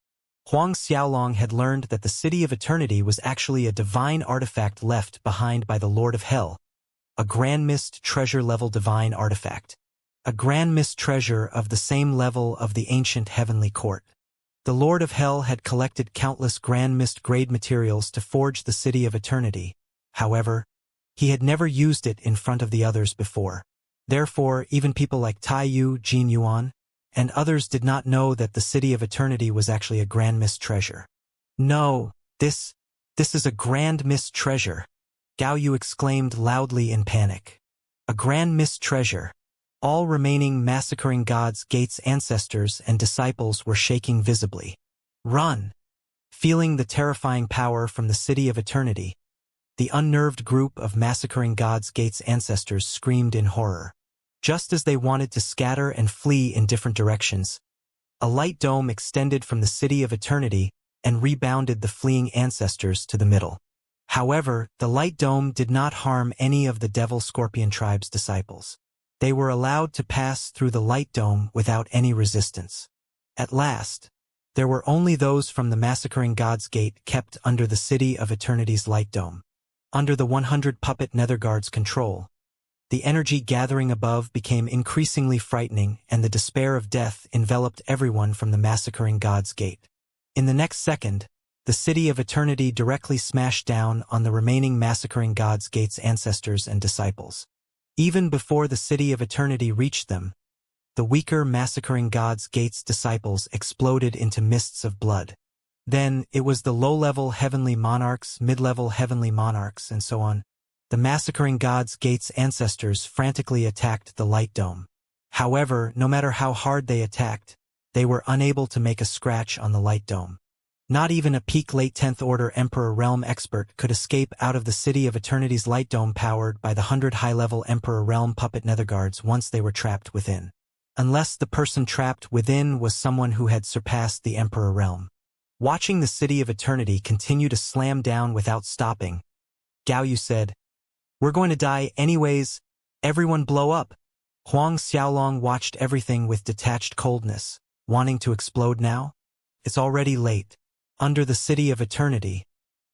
Huang Xiaolong had learned that the City of Eternity was actually a divine artifact left behind by the Lord of Hell, a Grand Mist treasure-level divine artifact. A Grand Mist treasure of the same level of the ancient heavenly court. The Lord of Hell had collected countless Grand Mist grade materials to forge the City of Eternity. However, he had never used it in front of the others before. Therefore, even people like Tai Yu, Jin Yuan, and others did not know that the City of Eternity was actually a Grand Mist treasure. "No, this is a Grand Mist treasure," Gao Yu exclaimed loudly in panic. "A Grand Mist treasure." All remaining massacring God's Gate's ancestors and disciples were shaking visibly. "Run!" Feeling the terrifying power from the City of Eternity, the unnerved group of massacring God's Gate's ancestors screamed in horror. Just as they wanted to scatter and flee in different directions, a light dome extended from the City of Eternity and rebounded the fleeing ancestors to the middle. However, the light dome did not harm any of the Devil Scorpion Tribe's disciples. They were allowed to pass through the light dome without any resistance. At last, there were only those from the massacring God's Gate kept under the City of Eternity's light dome. Under the 100 puppet nether guards' control, the energy gathering above became increasingly frightening, and the despair of death enveloped everyone from the massacring God's Gate. In the next second, the City of Eternity directly smashed down on the remaining massacring God's Gate's ancestors and disciples. Even before the City of Eternity reached them, the weaker massacring God's Gate's disciples exploded into mists of blood. Then, it was the low-level heavenly monarchs, mid-level heavenly monarchs, and so on. The massacring God's Gate's ancestors frantically attacked the light dome. However, no matter how hard they attacked, they were unable to make a scratch on the light dome. Not even a peak late 10th Order Emperor Realm expert could escape out of the City of Eternity's light dome powered by the 100 high-level Emperor Realm puppet netherguards once they were trapped within. Unless the person trapped within was someone who had surpassed the Emperor Realm. Watching the City of Eternity continue to slam down without stopping, Gao Yu said, "We're going to die anyways, everyone blow up." Huang Xiaolong watched everything with detached coldness, wanting to explode now. It's already late. Under the City of Eternity,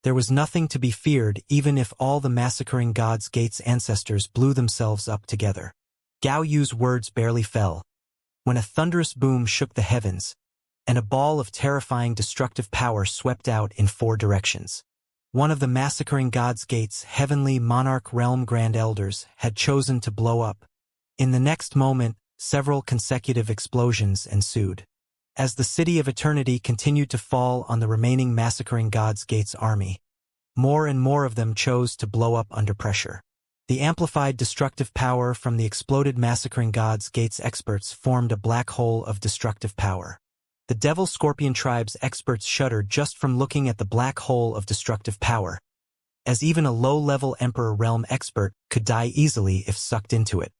there was nothing to be feared even if all the massacring God's Gate's ancestors blew themselves up together. Gao Yu's words barely fell, when a thunderous boom shook the heavens, and a ball of terrifying destructive power swept out in 4 directions. One of the massacring God's Gate's heavenly monarch realm grand elders had chosen to blow up. In the next moment, several consecutive explosions ensued. As the City of Eternity continued to fall on the remaining massacring God's Gate's army, more and more of them chose to blow up under pressure. The amplified destructive power from the exploded massacring God's Gate's experts formed a black hole of destructive power. The Devil Scorpion Tribe's experts shuddered just from looking at the black hole of destructive power, as even a low-level Emperor Realm expert could die easily if sucked into it.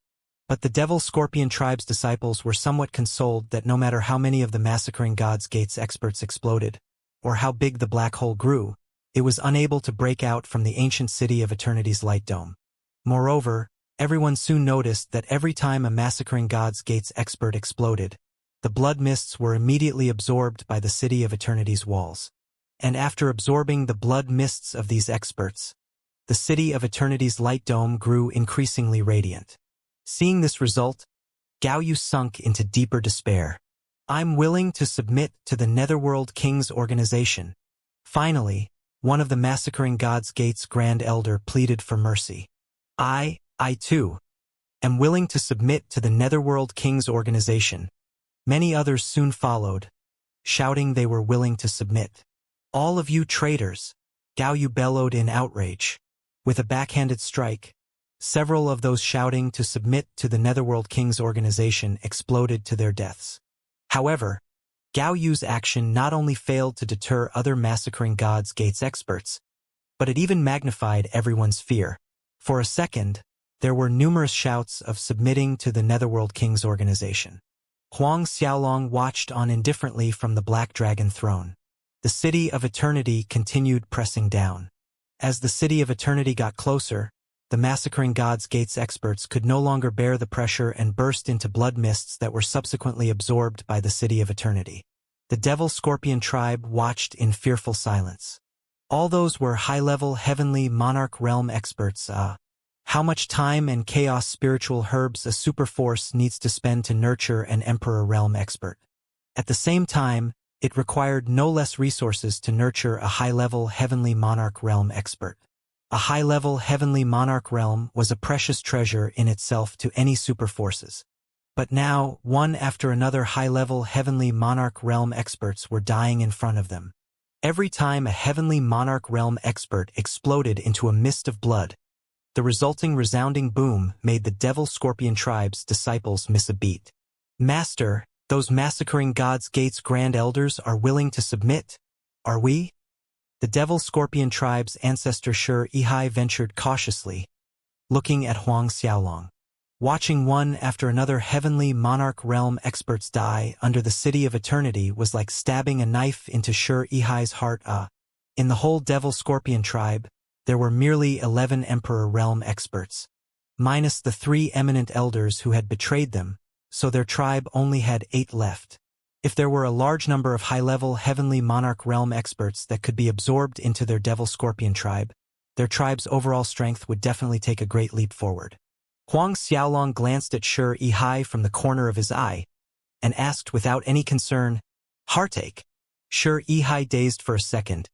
But the Devil Scorpion Tribe's disciples were somewhat consoled that no matter how many of the massacring God's Gate's experts exploded, or how big the black hole grew, it was unable to break out from the ancient City of Eternity's light dome. Moreover, everyone soon noticed that every time a massacring God's Gate's expert exploded, the blood mists were immediately absorbed by the City of Eternity's walls. And after absorbing the blood mists of these experts, the City of Eternity's light dome grew increasingly radiant. Seeing this result, Gao Yu sunk into deeper despair. "I'm willing to submit to the Netherworld King's organization." Finally, one of the massacring God's Gate's Grand Elder pleaded for mercy. I too, am willing to submit to the Netherworld King's organization." Many others soon followed, shouting they were willing to submit. "All of you traitors!" Gao Yu bellowed in outrage. With a backhanded strike, several of those shouting to submit to the Netherworld King's organization exploded to their deaths. However, Gao Yu's action not only failed to deter other massacring God's Gate's experts, but it even magnified everyone's fear. For a second, there were numerous shouts of submitting to the Netherworld King's organization. Huang Xiaolong watched on indifferently from the Black Dragon throne. The City of Eternity continued pressing down. As the City of Eternity got closer, the massacring God's Gate's experts could no longer bear the pressure and burst into blood mists that were subsequently absorbed by the City of Eternity. The Devil Scorpion Tribe watched in fearful silence. All those were high-level heavenly monarch realm experts. How much time and chaos spiritual herbs a superforce needs to spend to nurture an Emperor Realm expert. At the same time, it required no less resources to nurture a high-level heavenly monarch realm expert. A high-level heavenly monarch realm was a precious treasure in itself to any superforces. But now, one after another high-level heavenly monarch realm experts were dying in front of them. Every time a heavenly monarch realm expert exploded into a mist of blood, the resulting resounding boom made the Devil Scorpion Tribe's disciples miss a beat. "Master, those massacring God's Gate's Grand Elders are willing to submit, are we?" The Devil Scorpion Tribe's ancestor Shi Yihai ventured cautiously, looking at Huang Xiaolong. Watching one after another heavenly monarch realm experts die under the City of Eternity was like stabbing a knife into Shi Yihai's heart. In the whole Devil Scorpion Tribe, there were merely 11 Emperor Realm experts, minus the 3 eminent elders who had betrayed them, so their tribe only had 8 left. If there were a large number of high-level heavenly monarch realm experts that could be absorbed into their Devil Scorpion Tribe, their tribe's overall strength would definitely take a great leap forward. Huang Xiaolong glanced at Shi Yihai from the corner of his eye, and asked without any concern, "Heartache?" Shi Yihai dazed for a second,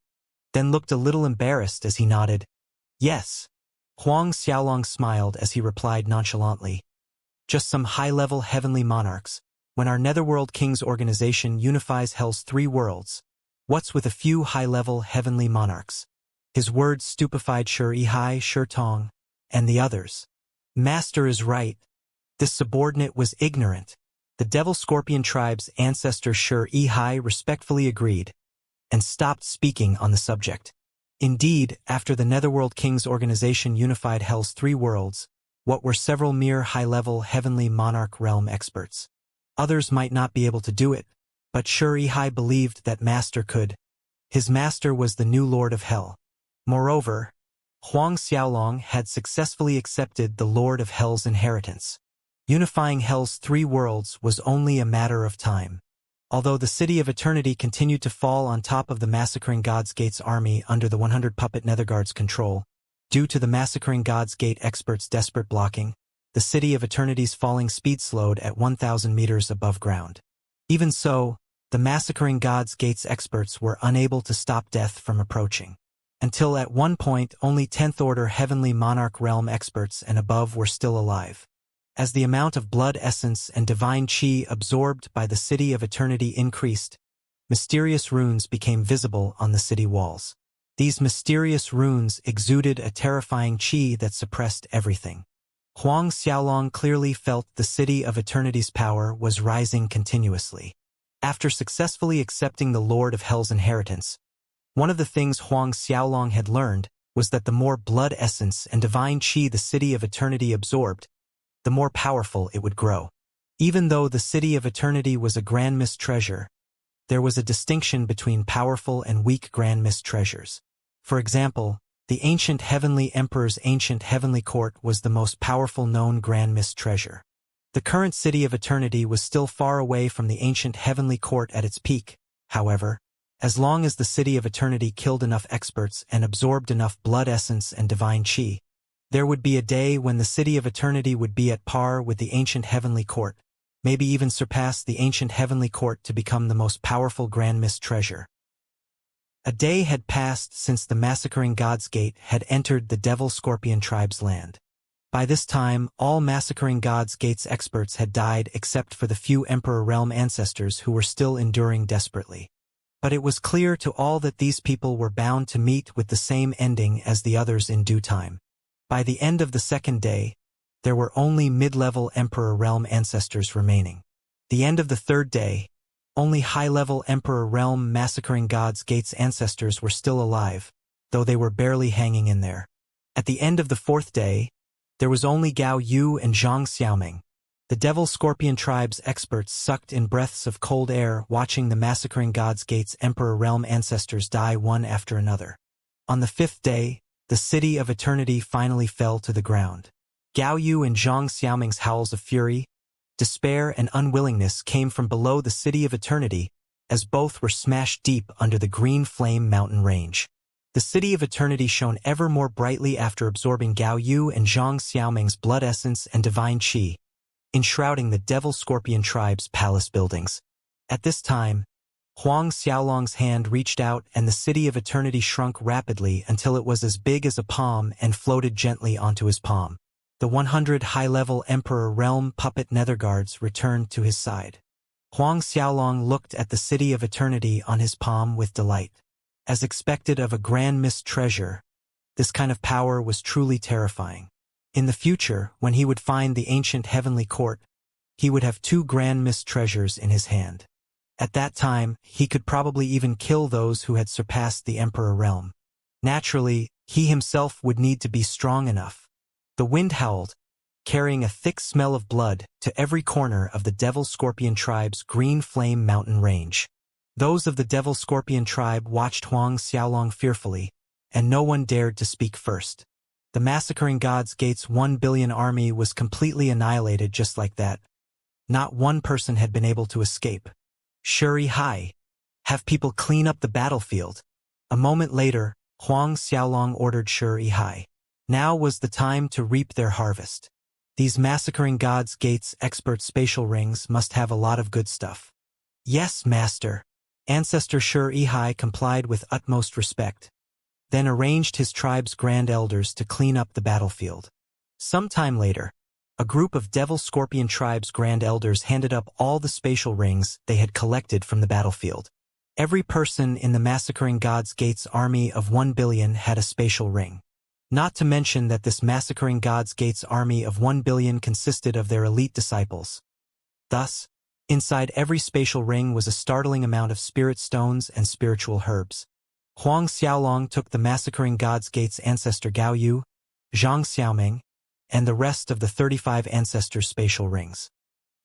then looked a little embarrassed as he nodded. "Yes." Huang Xiaolong smiled as he replied nonchalantly. "Just some high-level heavenly monarchs. When our Netherworld King's organization unifies Hell's 3 worlds, what's with a few high-level heavenly monarchs?" His words stupefied Shi Yihai, Shi Tong, and the others. "Master is right. This subordinate was ignorant." The Devil Scorpion Tribe's ancestor Shi Yihai respectfully agreed, and stopped speaking on the subject. Indeed, after the Netherworld King's organization unified Hell's 3 worlds, what were several mere high-level heavenly monarch realm experts? Others might not be able to do it, but Shi Yihai believed that Master could. His master was the new Lord of Hell. Moreover, Huang Xiaolong had successfully accepted the Lord of Hell's inheritance. Unifying Hell's 3 worlds was only a matter of time. Although the City of Eternity continued to fall on top of the massacring God's Gate's army under the 100 puppet Netherguard's control, due to the massacring God's Gate experts' desperate blocking, the City of Eternity's falling speed slowed at 1,000 meters above ground. Even so, The Massacring Gods Gates experts were unable to stop death from approaching. Until at one point only 10th Order Heavenly Monarch Realm experts and above were still alive. As the amount of blood essence and divine chi absorbed by the City of Eternity increased, mysterious runes became visible on the city walls. These mysterious runes exuded a terrifying chi that suppressed everything. Huang Xiaolong clearly felt the City of Eternity's power was rising continuously. After successfully accepting the Lord of Hell's inheritance, one of the things Huang Xiaolong had learned was that the more blood essence and divine chi the City of Eternity absorbed, the more powerful it would grow. Even though the City of Eternity was a grand mist treasure, there was a distinction between powerful and weak grand mist treasures. For example, the ancient Heavenly Emperor's ancient Heavenly Court was the most powerful known grand mist treasure. The current City of Eternity was still far away from the ancient Heavenly Court at its peak, however, as long as the City of Eternity killed enough experts and absorbed enough blood essence and divine chi, there would be a day when the City of Eternity would be at par with the ancient Heavenly Court, maybe even surpass the ancient Heavenly Court to become the most powerful grand mist treasure. A day had passed since the Massacring Gods Gate had entered the Devil Scorpion tribe's land. By this time, all Massacring Gods Gates experts had died except for the few Emperor Realm ancestors who were still enduring desperately. But it was clear to all that these people were bound to meet with the same ending as the others in due time. By the end of the second day, there were only mid-level Emperor Realm ancestors remaining. The end of the third day, only high-level Emperor Realm Massacring Gods Gates ancestors were still alive, though they were barely hanging in there. At the end of the fourth day, there was only Gao Yu and Zhang Xiaoming. The Devil Scorpion tribe's experts sucked in breaths of cold air watching the Massacring Gods Gates Emperor Realm ancestors die one after another. On the fifth day, the City of Eternity finally fell to the ground. Gao Yu and Zhang Xiaoming's howls of fury, despair and unwillingness came from below the City of Eternity, as both were smashed deep under the Green Flame mountain range. The City of Eternity shone ever more brightly after absorbing Gao Yu and Zhang Xiaoming's blood essence and divine chi, enshrouding the Devil Scorpion tribe's palace buildings. At this time, Huang Xiaolong's hand reached out and the City of Eternity shrunk rapidly until it was as big as a palm and floated gently onto his palm. The 100 high-level Emperor Realm puppet netherguards returned to his side. Huang Xiaolong looked at the City of Eternity on his palm with delight. As expected of a grand mist treasure, this kind of power was truly terrifying. In the future, when he would find the ancient Heavenly Court, he would have 2 grand mist treasures in his hand. At that time, he could probably even kill those who had surpassed the Emperor Realm. Naturally, he himself would need to be strong enough. The wind howled, carrying a thick smell of blood to every corner of the Devil Scorpion tribe's Green Flame mountain range. Those of the Devil Scorpion tribe watched Huang Xiaolong fearfully, and no one dared to speak first. The Massacring Gods Gates 1 billion army was completely annihilated just like that. Not one person had been able to escape. Shuri Hai, have people clean up the battlefield. A moment later, Huang Xiaolong ordered Shuri Hai. Now was the time to reap their harvest. These Massacring Gods Gates expert spatial rings must have a lot of good stuff. Yes, Master. Ancestor Shuri Hai complied with utmost respect, then arranged his tribe's grand elders to clean up the battlefield. Some time later, a group of Devil Scorpion tribe's grand elders handed up all the spatial rings they had collected from the battlefield. Every person in the Massacring Gods Gates army of 1 billion had a spatial ring. Not to mention that this Massacring Gods Gates army of 1 billion consisted of their elite disciples. Thus, inside every spatial ring was a startling amount of spirit stones and spiritual herbs. Huang Xiaolong took the Massacring Gods Gates ancestor Gao Yu, Zhang Xiaoming, and the rest of the 35 ancestors' spatial rings.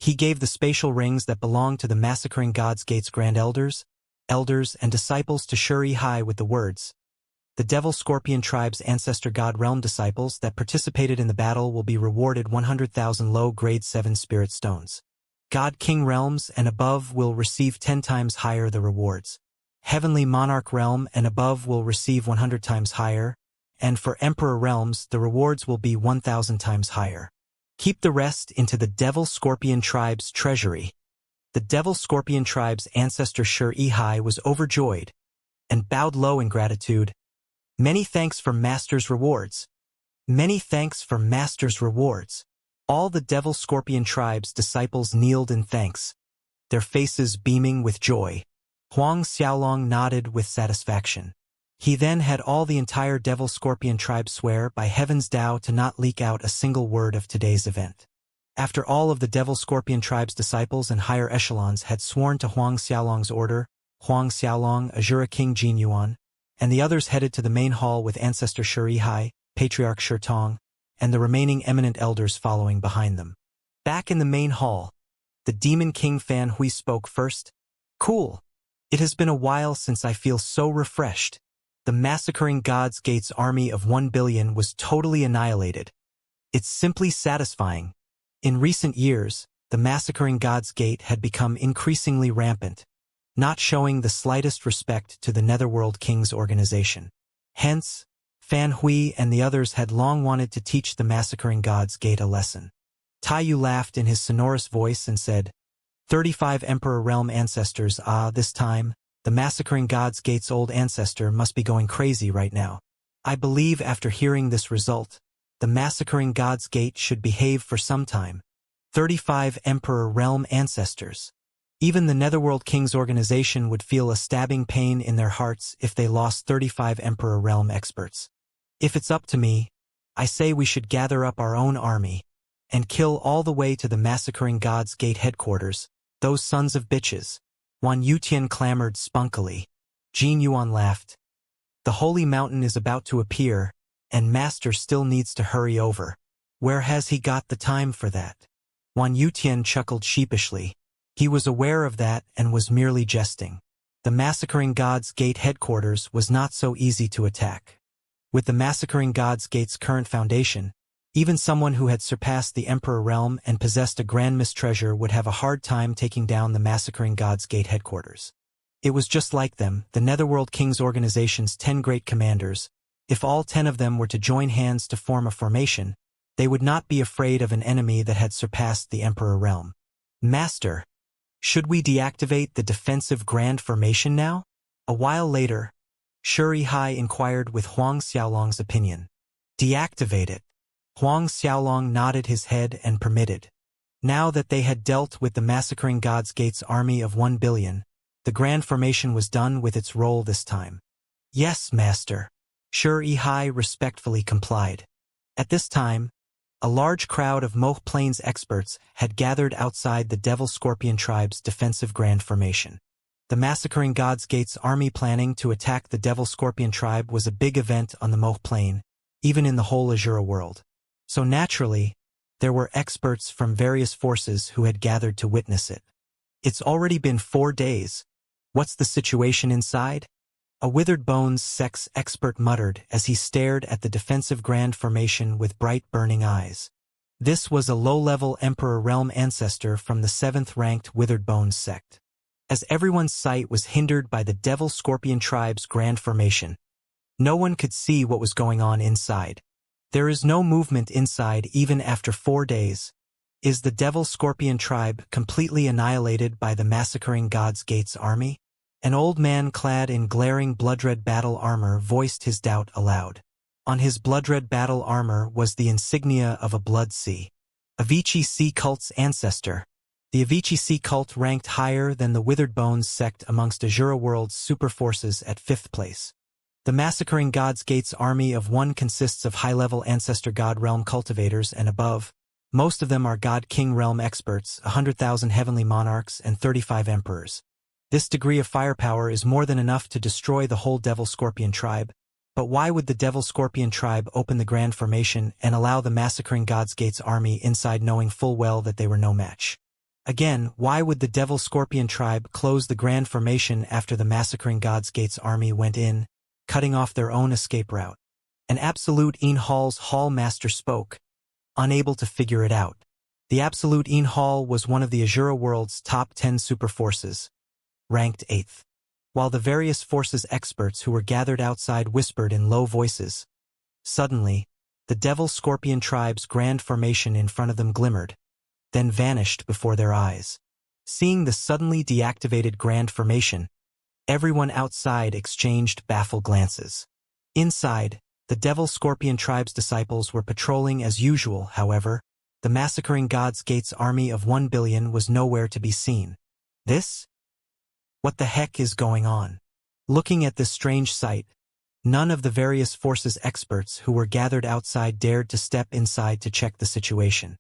He gave the spatial rings that belonged to the Massacring Gods Gates grand elders, and disciples to Shuri Hai with the words, "The Devil Scorpion tribe's ancestor God Realm disciples that participated in the battle will be rewarded 100,000 low-grade 7 spirit stones. God King realms and above will receive 10 times higher the rewards. Heavenly Monarch realm and above will receive 100 times higher, and for Emperor realms the rewards will be 1,000 times higher. Keep the rest into the Devil Scorpion tribe's treasury." The Devil Scorpion tribe's ancestor Xianxia was overjoyed and bowed low in gratitude. Many thanks for Master's rewards. Many thanks for Master's rewards. All the Devil Scorpion tribe's disciples kneeled in thanks, their faces beaming with joy. Huang Xiaolong nodded with satisfaction. He then had all the entire Devil Scorpion tribe swear by Heaven's Tao to not leak out a single word of today's event. After all of the Devil Scorpion tribe's disciples and higher echelons had sworn to Huang Xiaolong's order, Huang Xiaolong, Azura King Jin Yuan, and the others headed to the main hall with Ancestor Shirihai, Patriarch Shirtong, and the remaining eminent elders following behind them. Back in the main hall, the Demon King Fan Hui spoke first. Cool. It has been a while since I feel so refreshed. The massacring God's Gate's army of 1 billion was totally annihilated. It's simply satisfying. In recent years, the massacring God's Gate had become increasingly rampant, not showing the slightest respect to the Netherworld King's organization. Hence, Fan Hui and the others had long wanted to teach the massacring God's Gate a lesson. Taiyu laughed in his sonorous voice and said, 35 Emperor Realm ancestors, this time, the massacring God's Gate's old ancestor must be going crazy right now. I believe after hearing this result, the massacring God's Gate should behave for some time. 35 Emperor Realm ancestors. Even the Netherworld King's organization would feel a stabbing pain in their hearts if they lost 35 Emperor Realm experts. If it's up to me, I say we should gather up our own army and kill all the way to the massacring God's Gate headquarters, those sons of bitches. Wan Yutian clamored spunkily. Jin Yuan laughed. The holy mountain is about to appear, and Master still needs to hurry over. Where has he got the time for that? Wan Yutian chuckled sheepishly. He was aware of that and was merely jesting. The massacring God's Gate headquarters was not so easy to attack. With the massacring God's Gate's current foundation, even someone who had surpassed the Emperor Realm and possessed a grand mistreasure would have a hard time taking down the massacring God's Gate headquarters. It was just like them, the Netherworld King's organization's 10 great commanders. If all 10 of them were to join hands to form a formation, they would not be afraid of an enemy that had surpassed the Emperor Realm. Master, should we deactivate the defensive grand formation now? A while later, Shirihai inquired with Huang Xiaolong's opinion. Deactivate it. Huang Xiaolong nodded his head and permitted. Now that they had dealt with the massacring God's Gate's army of 1 billion, the grand formation was done with its role this time. Yes, Master. Shirihai respectfully complied. At this time, a large crowd of Moh Plains experts had gathered outside the Devil Scorpion tribe's defensive grand formation. The massacring God's Gate's army planning to attack the Devil Scorpion tribe was a big event on the Moh Plain, even in the whole Azura world. So naturally, there were experts from various forces who had gathered to witness it. It's already been 4 days. What's the situation inside? A Withered Bones sex expert muttered as he stared at the defensive grand formation with bright burning eyes. This was a low-level Emperor Realm ancestor from the 7th-ranked Withered Bones sect. As everyone's sight was hindered by the Devil Scorpion tribe's grand formation, no one could see what was going on inside. There is no movement inside even after 4 days. Is the Devil Scorpion tribe completely annihilated by the massacring God's Gate's army? An old man clad in glaring blood-red battle armor voiced his doubt aloud. On his blood-red battle armor was the insignia of a blood sea. Avicii Sea cult's ancestor. The Avicii Sea cult ranked higher than the Withered Bones sect amongst Azura World's super forces at 5th place. The massacring God's Gate's army of 1 consists of high-level ancestor God Realm cultivators and above. Most of them are God King Realm experts, 100,000 heavenly monarchs, and 35 emperors. This degree of firepower is more than enough to destroy the whole Devil Scorpion tribe. But why would the Devil Scorpion tribe open the grand formation and allow the massacring God's Gate's army inside knowing full well that they were no match? Again, why would the Devil Scorpion tribe close the grand formation after the massacring God's Gate's army went in, cutting off their own escape route? An Absolute Een Hall's Hall Master spoke, unable to figure it out. The Absolute Een Hall was one of the Azura World's top 10 super forces, ranked 8th. While the various forces experts who were gathered outside whispered in low voices, suddenly, the Devil Scorpion tribe's grand formation in front of them glimmered, then vanished before their eyes. Seeing the suddenly deactivated grand formation, everyone outside exchanged baffled glances. Inside, the Devil Scorpion tribe's disciples were patrolling as usual. However, the massacring God's Gate's army of 1 billion was nowhere to be seen. This? What the heck is going on? Looking at this strange sight, none of the various forces experts who were gathered outside dared to step inside to check the situation.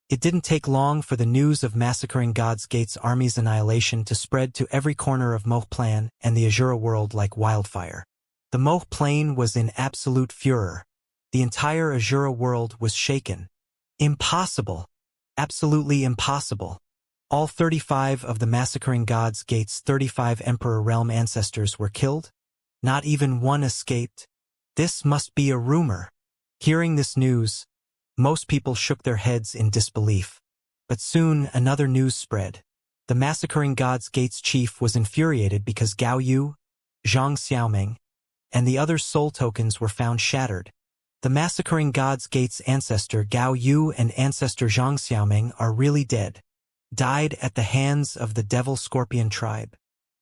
It didn't take long for the news of massacring God's Gate's army's annihilation to spread to every corner of Moh Plan and the Azura world like wildfire. The Moh Plain was in absolute furor. The entire Azura world was shaken. Impossible. Absolutely impossible. All 35 of the massacring God's Gate's 35 Emperor Realm ancestors were killed? Not even one escaped? This must be a rumor. Hearing this news, most people shook their heads in disbelief. But soon another news spread. The massacring God's Gate's chief was infuriated because Gao Yu, Xianxia, and the other soul tokens were found shattered. The massacring God's Gate's ancestor Gao Yu and ancestor Xianxia are really dead. Died at the hands of the Devil Scorpion tribe.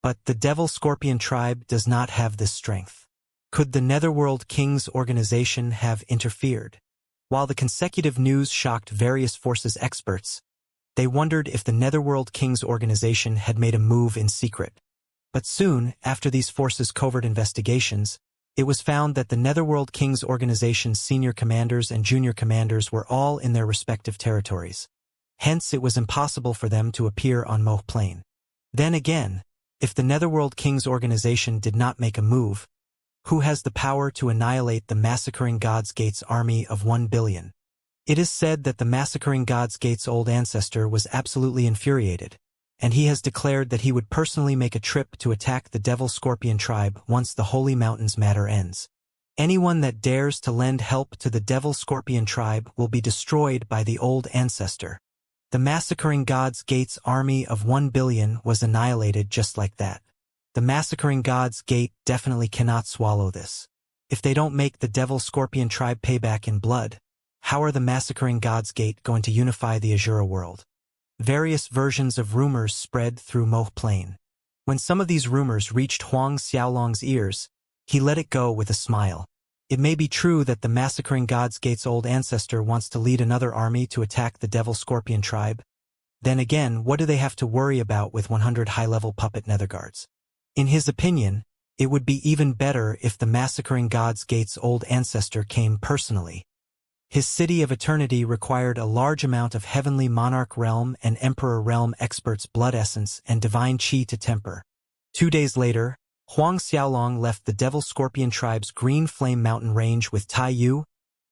But the Devil Scorpion tribe does not have this strength. Could the Netherworld King's organization have interfered? While the consecutive news shocked various forces experts, they wondered if the Netherworld King's organization had made a move in secret. But soon, after these forces' covert investigations, it was found that the Netherworld King's organization's senior commanders and junior commanders were all in their respective territories. Hence, it was impossible for them to appear on Moh Plain. Then again, if the Netherworld King's organization did not make a move, who has the power to annihilate the massacring God's Gate's army of 1 billion? It is said that the massacring God's Gate's old ancestor was absolutely infuriated, and he has declared that he would personally make a trip to attack the Devil Scorpion tribe once the Holy Mountain's matter ends. Anyone that dares to lend help to the Devil Scorpion tribe will be destroyed by the old ancestor. The massacring God's Gate's army of 1 billion was annihilated just like that. The massacring God's Gate definitely cannot swallow this. If they don't make the Devil Scorpion tribe pay back in blood, how are the massacring God's Gate going to unify the Azura world? Various versions of rumors spread through Moh Plain. When some of these rumors reached Huang Xiaolong's ears, he let it go with a smile. It may be true that the massacring God's Gate's old ancestor wants to lead another army to attack the Devil Scorpion tribe. Then again, what do they have to worry about with 100 high-level puppet netherguards? In his opinion, it would be even better if the massacring God's Gate's old ancestor came personally. His City of Eternity required a large amount of Heavenly Monarch Realm and Emperor Realm experts' blood essence and divine chi to temper. 2 days later, Huang Xiaolong left the Devil Scorpion tribe's Green Flame Mountain range with Tai Yu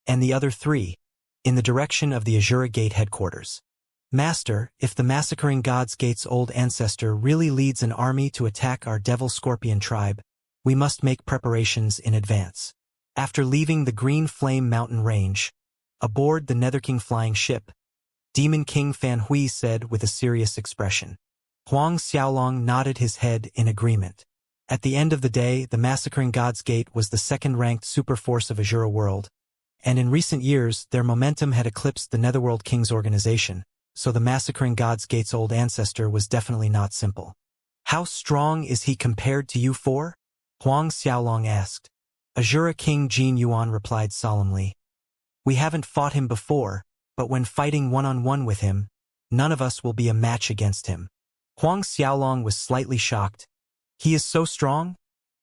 and the other 3, in the direction of the Azura Gate headquarters. Master, if the massacring God's Gate's old ancestor really leads an army to attack our Devil Scorpion tribe, we must make preparations in advance. After leaving the Green Flame Mountain range, aboard the Nether King flying ship, Demon King Fan Hui said with a serious expression. Huang Xiaolong nodded his head in agreement. At the end of the day, the massacring God's Gate was the second-ranked superforce of Azura world, and in recent years their momentum had eclipsed the Netherworld King's organization. So the massacring God's Gate's old ancestor was definitely not simple. How strong is he compared to you four? Huang Xiaolong asked. Azura King Jin Yuan replied solemnly. We haven't fought him before, but when fighting one-on-one with him, none of us will be a match against him. Huang Xiaolong was slightly shocked. He is so strong?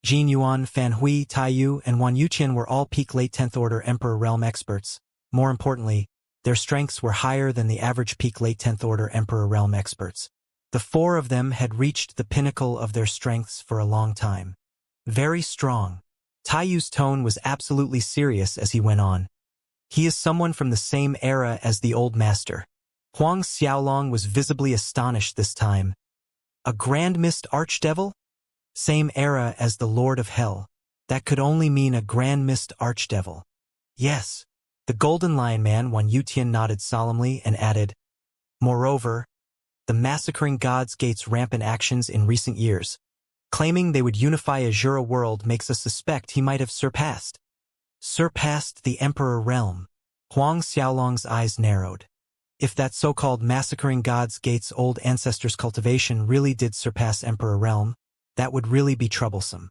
Jin Yuan, Fan Hui, Tai Yu, and Wan Yuqian were all peak late 10th Order Emperor Realm experts. More importantly, their strengths were higher than the average peak late 10th Order Emperor Realm experts. The 4 of them had reached the pinnacle of their strengths for a long time. Very strong. Tai Yu's tone was absolutely serious as he went on. He is someone from the same era as the old master. Huang Xiaolong was visibly astonished this time. A Grand Mist Archdevil? Same era as the Lord of Hell. That could only mean a Grand Mist Archdevil. Yes. The Golden Lion Man Wan Yutian nodded solemnly and added, moreover, the massacring God's Gate's rampant actions in recent years, claiming they would unify Azura world makes us suspect he might have surpassed the Emperor Realm. Huang Xiaolong's eyes narrowed. If that so-called massacring God's Gate's old ancestors' cultivation really did surpass Emperor Realm, that would really be troublesome.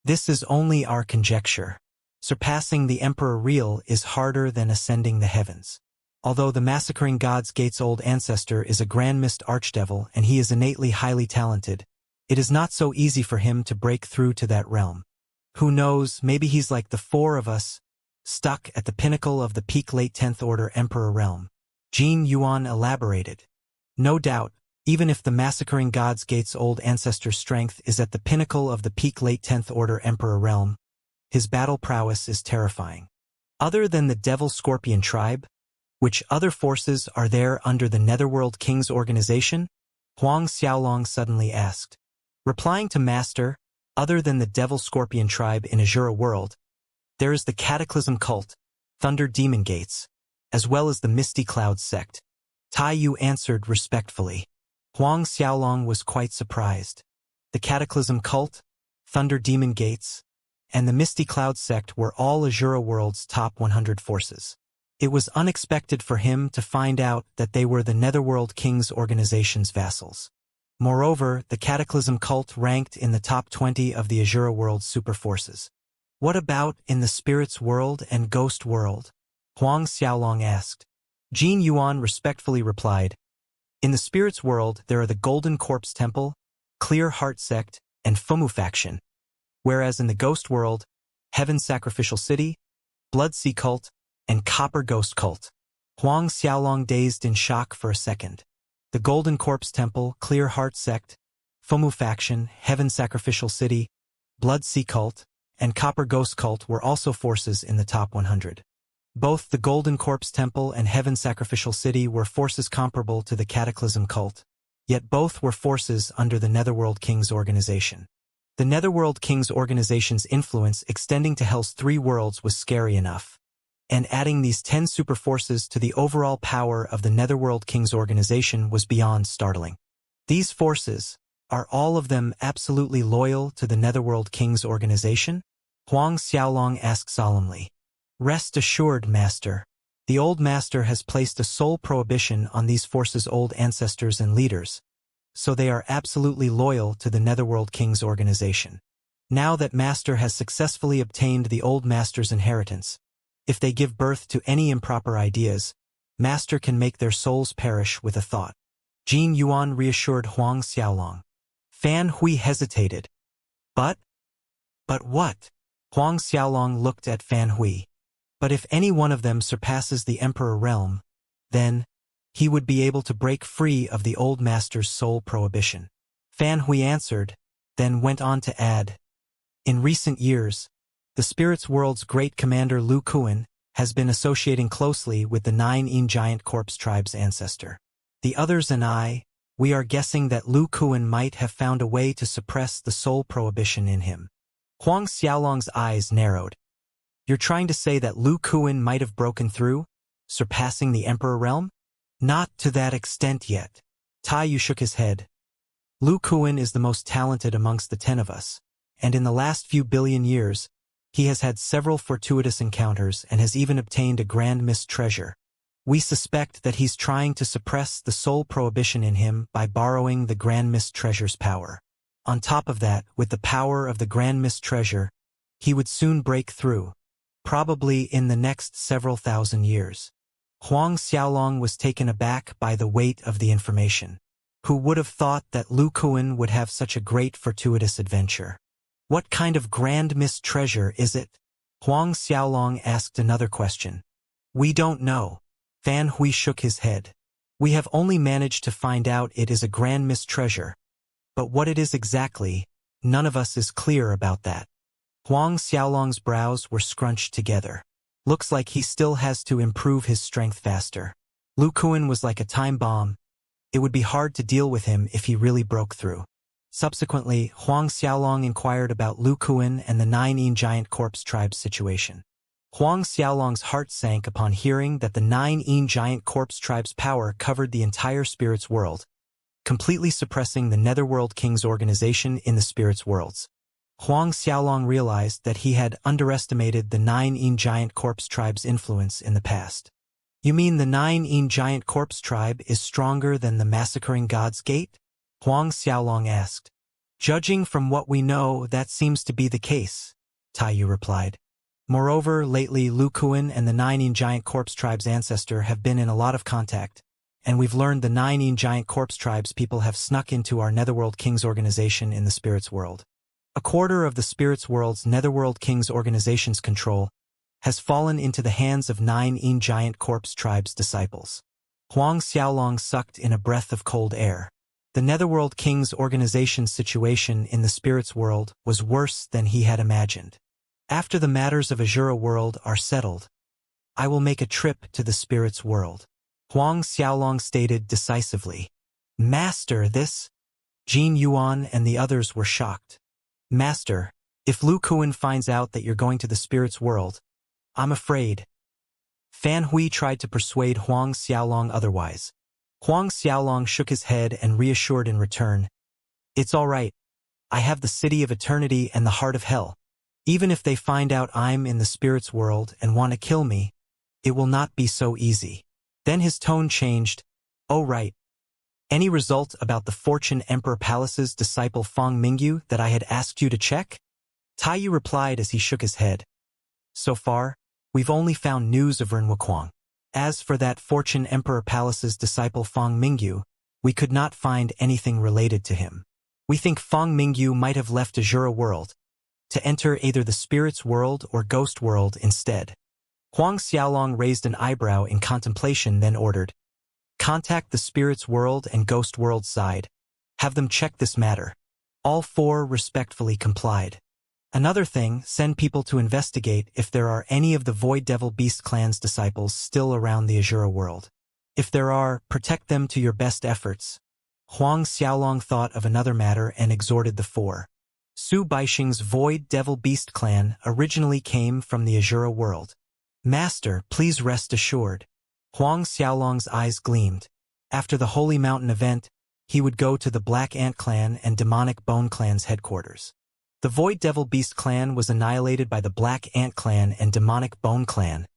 This is only our conjecture. Surpassing the Emperor Real is harder than ascending the heavens. Although the massacring God's Gate's old ancestor is a grand mist archdevil and he is innately highly talented, it is not so easy for him to break through to that realm. Who knows, maybe he's like the four of us, stuck at the pinnacle of the peak late 10th Order Emperor Realm. Jin Yuan elaborated. No doubt, even if the massacring God's Gate's old ancestor's strength is at the pinnacle of the peak late 10th Order Emperor Realm, his battle prowess is terrifying. Other than the Devil Scorpion tribe, which other forces are there under the Netherworld King's organization? Huang Xiaolong suddenly asked. Replying to Master, other than the Devil Scorpion tribe in Azura World, there is the Cataclysm Cult, Thunder Demon Gates, as well as the Misty Clouds sect. Tai Yu answered respectfully. Huang Xiaolong was quite surprised. The Cataclysm Cult, Thunder Demon Gates, and the Misty Clouds sect were all Azura World's top 100 forces. It was unexpected for him to find out that they were the Netherworld King's organization's vassals. Moreover, the Cataclysm Cult ranked in the top 20 of the Azura World's super forces. What about in the Spirits World and Ghost World? Huang Xiaolong asked. Jin Yuan respectfully replied, in the Spirits World there are the Golden Corpse Temple, Clear Heart Sect, and Fumu Faction, whereas in the Ghost World, Heaven Sacrificial City, Blood Sea Cult, and Copper Ghost Cult. Huang Xiaolong dazed in shock for a second. The Golden Corpse Temple, Clear Heart Sect, Fumu Faction, Heaven Sacrificial City, Blood Sea Cult, and Copper Ghost Cult were also forces in the top 100. Both the Golden Corpse Temple and Heaven Sacrificial City were forces comparable to the Cataclysm Cult, yet both were forces under the Netherworld King's organization. The Netherworld King's organization's influence extending to Hell's 3 worlds was scary enough, and adding these 10 super forces to the overall power of the Netherworld King's organization was beyond startling. These forces, are all of them absolutely loyal to the Netherworld King's organization? Huang Xiaolong asked solemnly. Rest assured, Master. The old Master has placed a sole prohibition on these forces' old ancestors and leaders, so they are absolutely loyal to the Netherworld King's organization. Now that Master has successfully obtained the old Master's inheritance, if they give birth to any improper ideas, Master can make their souls perish with a thought. Jin Yuan reassured Huang Xiaolong. Fan Hui hesitated. But what? Huang Xiaolong looked at Fan Hui. But if any one of them surpasses the Emperor Realm, then he would be able to break free of the old Master's sole prohibition. Fan Hui answered, then went on to add, in recent years, the Spirits World's great commander Lu Kuan has been associating closely with the 9 Yin Giant Corpse tribe's ancestor. The others and we are guessing that Lu Kuan might have found a way to suppress the sole prohibition in him. Huang Xiaolong's eyes narrowed. You're trying to say that Lu Kuan might have broken through, surpassing the Emperor Realm? Not to that extent yet. Tai Yu shook his head. Lu Kuan is the most talented amongst the 10 of us, and in the last few billion years, he has had several fortuitous encounters and has even obtained a grand mist treasure. We suspect that he's trying to suppress the sole prohibition in him by borrowing the grand mist treasure's power. On top of that, with the power of the grand mist treasure, he would soon break through, probably in the next several thousand years. Huang Xiaolong was taken aback by the weight of the information. Who would have thought that Lu Kuan would have such a great fortuitous adventure? What kind of grand mist treasure is it? Huang Xiaolong asked another question. We don't know. Fan Hui shook his head. We have only managed to find out it is a grand mist treasure. But what it is exactly, none of us is clear about that. Huang Xiaolong's brows were scrunched together. Looks like he still has to improve his strength faster. Lu Kuan was like a time bomb. It would be hard to deal with him if he really broke through. Subsequently, Huang Xiaolong inquired about Lu Kuan and the 9 Yin Giant Corpse tribe's situation. Huang Xiaolong's heart sank upon hearing that the 9 Yin Giant Corpse tribe's power covered the entire Spirits World, completely suppressing the Netherworld King's organization in the Spirits Worlds. Huang Xiaolong realized that he had underestimated the 9 Yin Giant Corpse tribe's influence in the past. You mean the 9 giant corpse tribe is stronger than the massacring God's Gate? Huang Xiaolong asked. Judging from what we know, that seems to be the case, Taiyu replied. Moreover, lately Lu Kuan and the 9 giant corpse tribe's ancestor have been in a lot of contact, and we've learned the 9 giant corpse tribes people have snuck into our Netherworld Kings organization in the Spirits World. A quarter of the Spirits World's Netherworld Kings organization's control has fallen into the hands of 9 giant corpse tribe's disciples. Huang Xiaolong sucked in a breath of cold air. The Netherworld Kings organization's situation in the Spirits World was worse than he had imagined. After the matters of Azura World are settled, I will make a trip to the Spirits World, Huang Xiaolong stated decisively. Master, this? Jin Yuan and the others were shocked. Master, if Lu Kuan finds out that you're going to the Spirits World, I'm afraid. Fan Hui tried to persuade Huang Xiaolong otherwise. Huang Xiaolong shook his head and reassured in return. It's all right. I have the City of Eternity and the Heart of Hell. Even if they find out I'm in the Spirits World and want to kill me, it will not be so easy. Then his tone changed. Oh right. Any result about the Fortune Emperor Palace's disciple Feng Mingyu that I had asked you to check? Taiyu replied as he shook his head. So far, we've only found news of Ren Wuquang. As for that Fortune Emperor Palace's disciple Feng Mingyu, we could not find anything related to him. We think Feng Mingyu might have left Azura World to enter either the Spirits World or Ghost World instead. Huang Xiaolong raised an eyebrow in contemplation, then ordered, contact the Spirits World and Ghost World side. Have them check this matter. All 4 respectfully complied. Another thing, send people to investigate if there are any of the Void Devil Beast clan's disciples still around the Azura World. If there are, protect them to your best efforts. Huang Xiaolong thought of another matter and exhorted the 4. Su Baixing's Void Devil Beast clan originally came from the Azura World. Master, please rest assured. Huang Xiaolong's eyes gleamed. After the Holy Mountain event, he would go to the Black Ant clan and Demonic Bone clan's headquarters. The Void Devil Beast clan was annihilated by the Black Ant clan and Demonic Bone clan,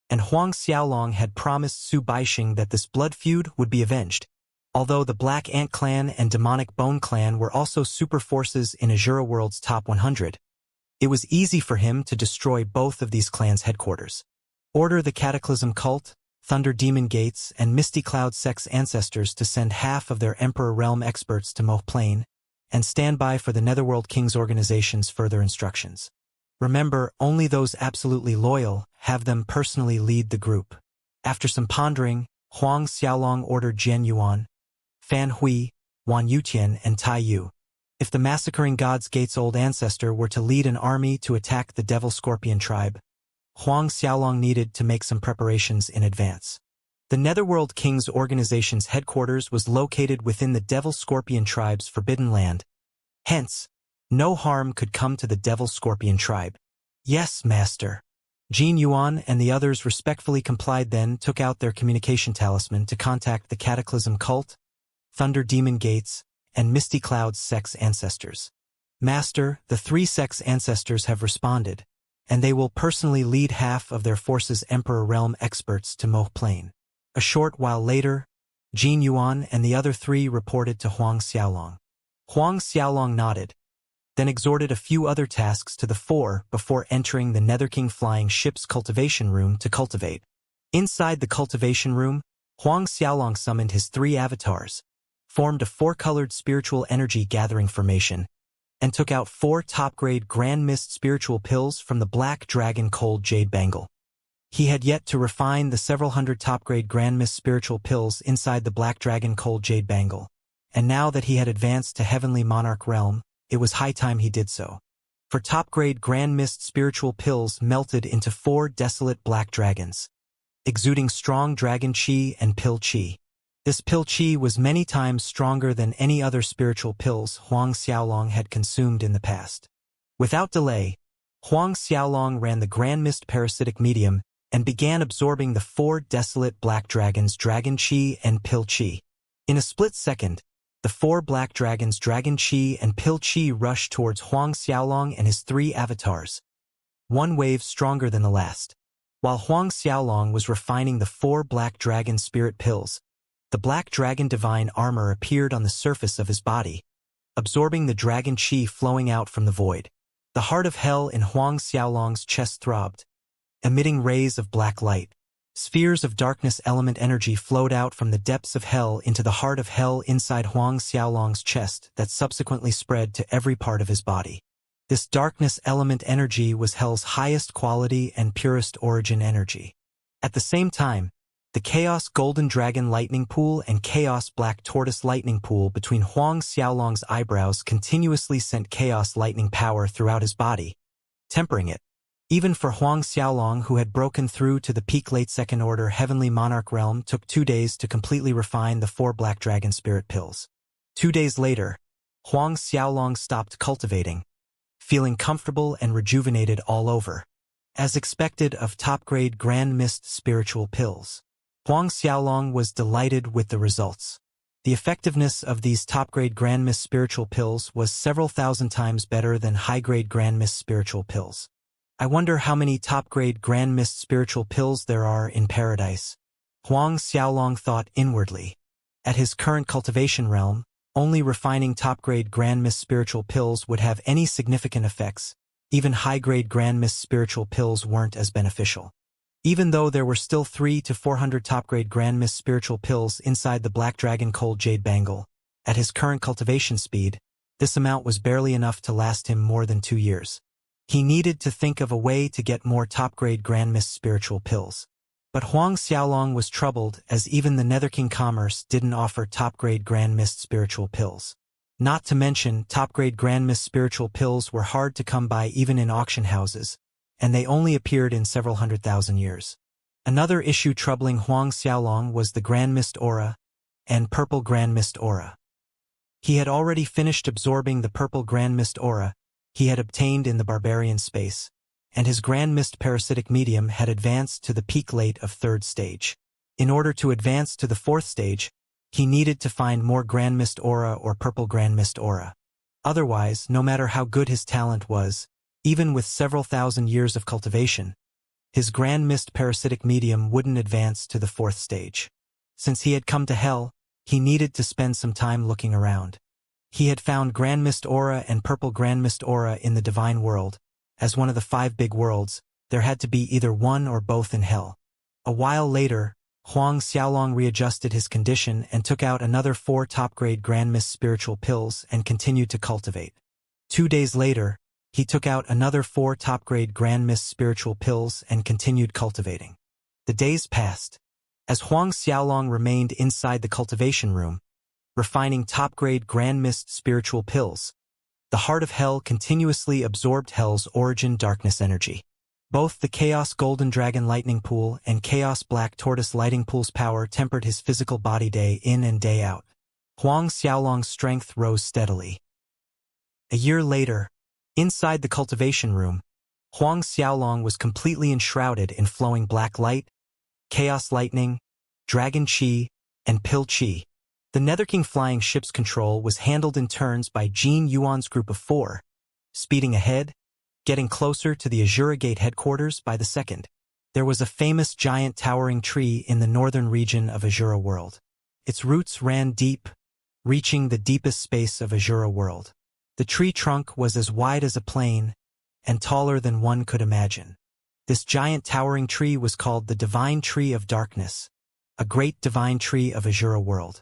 and Huang Xiaolong had promised Su Baixing that this blood feud would be avenged. Although the Black Ant clan and Demonic Bone clan were also super forces in Azura World's top 100, it was easy for him to destroy both of these clans' headquarters. Order the Cataclysm Cult, Thunder Demon Gates, and Misty Cloud Sect's ancestors to send half of their Emperor Realm experts to Moh Plain, and stand by for the Netherworld Kings organization's further instructions. Remember, only those absolutely loyal have them personally lead the group. After some pondering, Huang Xiaolong ordered Jian Yuan, Fan Hui, Wan Yutian, and Tai Yu. If the Massacring God's Gate's old ancestor were to lead an army to attack the Devil Scorpion tribe, Huang Xiaolong needed to make some preparations in advance. The Netherworld Kings organization's headquarters was located within the Devil Scorpion tribe's forbidden land. Hence, no harm could come to the Devil Scorpion tribe. Yes, master. Jin Yuan and the others respectfully complied, then took out their communication talisman to contact the Cataclysm Cult, Thunder Demon Gates, and Misty Cloud Sect's ancestors. Master, the 3 sect's ancestors have responded, and they will personally lead half of their force's Emperor Realm experts to Moh Plain. A short while later, Jin Yuan and the other 3 reported to Huang Xiaolong. Huang Xiaolong nodded, then exhorted a few other tasks to the 4 before entering the Nether King flying ship's cultivation room to cultivate. Inside the cultivation room, Huang Xiaolong summoned his 3 avatars, formed a 4-colored spiritual energy gathering formation, and took out 4 top-grade Grand Mist spiritual pills from the Black Dragon Cold Jade Bangle. He had yet to refine the several hundred top-grade Grand Mist spiritual pills inside the Black Dragon Cold Jade Bangle, and now that he had advanced to Heavenly Monarch Realm, it was high time he did so. For top-grade Grand Mist spiritual pills melted into 4 desolate black dragons, exuding strong dragon chi and pill chi. This pill chi was many times stronger than any other spiritual pills Huang Xiaolong had consumed in the past. Without delay, Huang Xiaolong ran the Grand Mist parasitic medium and began absorbing the 4 desolate black dragons' dragon chi and pill chi. In a split second, the 4 black dragons' dragon chi and pill chi rushed towards Huang Xiaolong and his 3 avatars, one wave stronger than the last. While Huang Xiaolong was refining the 4 black dragon spirit pills, the black dragon divine armor appeared on the surface of his body, absorbing the dragon qi flowing out from the void. The heart of hell in Huang Xiaolong's chest throbbed, emitting rays of black light. Spheres of darkness element energy flowed out from the depths of hell into the heart of hell inside Huang Xiaolong's chest that subsequently spread to every part of his body. This darkness element energy was hell's highest quality and purest origin energy. At the same time, the Chaos Golden Dragon Lightning Pool and Chaos Black Tortoise Lightning Pool between Huang Xiaolong's eyebrows continuously sent chaos lightning power throughout his body, tempering it. Even for Huang Xiaolong, who had broken through to the peak late second order heavenly monarch realm, took 2 days to completely refine the 4 black dragon spirit pills. 2 days later, Huang Xiaolong stopped cultivating, feeling comfortable and rejuvenated all over. As expected of top-grade Grand Mist spiritual pills, Huang Xiaolong was delighted with the results. The effectiveness of these top-grade Grand Mist spiritual pills was several thousand times better than high-grade Grand Mist spiritual pills. I wonder how many top-grade Grand Mist spiritual pills there are in paradise, Huang Xiaolong thought inwardly. At his current cultivation realm, only refining top-grade Grand Mist spiritual pills would have any significant effects. Even high-grade Grand Mist spiritual pills weren't as beneficial. Even though there were still 300 to 400 top-grade Grand Mist spiritual pills inside the Black Dragon Cold Jade Bangle, at his current cultivation speed, this amount was barely enough to last him more than 2 years. He needed to think of a way to get more top-grade Grand Mist spiritual pills. But Huang Xiaolong was troubled as even the Nether King Commerce didn't offer top-grade Grand Mist spiritual pills. Not to mention, top-grade Grand Mist spiritual pills were hard to come by even in auction houses, and they only appeared in several 100,000 years. Another issue troubling Huang Xiaolong was the Grand Mist Aura and Purple Grand Mist Aura. He had already finished absorbing the Purple Grand Mist Aura he had obtained in the barbarian space, and his Grand Mist parasitic medium had advanced to the peak late of 3rd stage. In order to advance to the 4th stage, he needed to find more Grand Mist Aura or Purple Grand Mist Aura. Otherwise, no matter how good his talent was, even with several thousand years of cultivation, his Grand Mist parasitic medium wouldn't advance to the 4th stage. Since he had come to hell, he needed to spend some time looking around. He had found Grand Mist Aura and Purple Grand Mist Aura in the Divine World. As one of the 5 big worlds, there had to be either one or both in hell. A while later, Huang Xiaolong readjusted his condition and took out another 4 top-grade Grand Mist spiritual pills and continued to cultivate. 2 days later, he took out another 4 top-grade Grand Mist spiritual pills and continued cultivating. The days passed. As Huang Xiaolong remained inside the cultivation room, refining top-grade Grand Mist spiritual pills, the heart of hell continuously absorbed hell's origin darkness energy. Both the Chaos Golden Dragon Lightning Pool and Chaos Black Tortoise Lighting Pool's power tempered his physical body day in and day out. Huang Xiaolong's strength rose steadily. A year later, inside the cultivation room, Huang Xiaolong was completely enshrouded in flowing black light, chaos lightning, dragon qi, and pill qi. The Nether King flying ship's control was handled in turns by Jin Yuan's group of 4, speeding ahead, getting closer to the Azura Gate headquarters by the second. There was a famous giant towering tree in the northern region of Azura World. Its roots ran deep, reaching the deepest space of Azura World. The tree trunk was as wide as a plane and taller than one could imagine. This giant towering tree was called the Divine Tree of Darkness, a great divine tree of Azura World.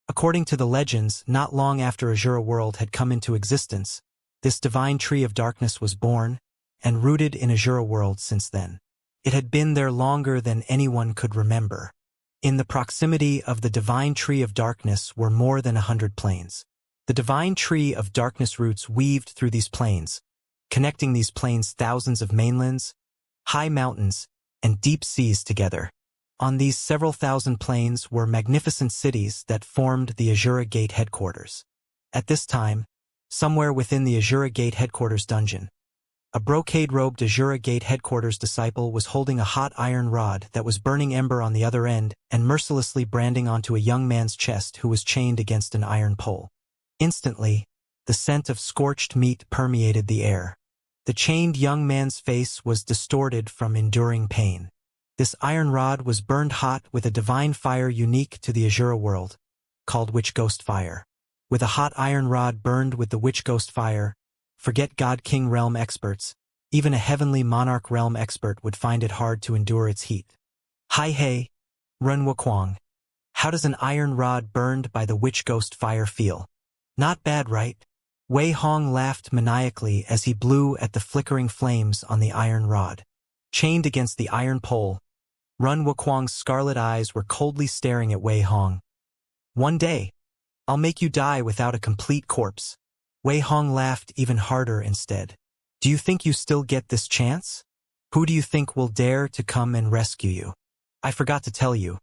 According to the legends, not long after Azura World had come into existence, this divine tree of darkness was born and rooted in Azura World since then. It had been there longer than anyone could remember. In the proximity of the divine tree of darkness were more than 100 planes. The divine tree of darkness roots weaved through these plains, connecting these plains thousands of mainlands, high mountains, and deep seas together. On these several thousand plains were magnificent cities that formed the Azura Gate headquarters. At this time, somewhere within the Azura Gate headquarters dungeon, a brocade-robed Azura Gate headquarters disciple was holding a hot iron rod that was burning ember on the other end and mercilessly branding onto a young man's chest who was chained against an iron pole. Instantly, the scent of scorched meat permeated the air. The chained young man's face was distorted from enduring pain. This iron rod was burned hot with a divine fire unique to the Azura world, called Witch Ghost Fire. With a hot iron rod burned with the Witch Ghost Fire, forget God King realm experts, even a heavenly monarch realm expert would find it hard to endure its heat. Hi hey, Ren Wukwang. How does an iron rod burned by the Witch Ghost Fire feel? Not bad, right? Wei Hong laughed maniacally as he blew at the flickering flames on the iron rod. Chained against the iron pole, Ren Wukwang's scarlet eyes were coldly staring at Wei Hong. One day, I'll make you die without a complete corpse. Wei Hong laughed even harder instead. Do you think you still get this chance? Who do you think will dare to come and rescue you? I forgot to tell you.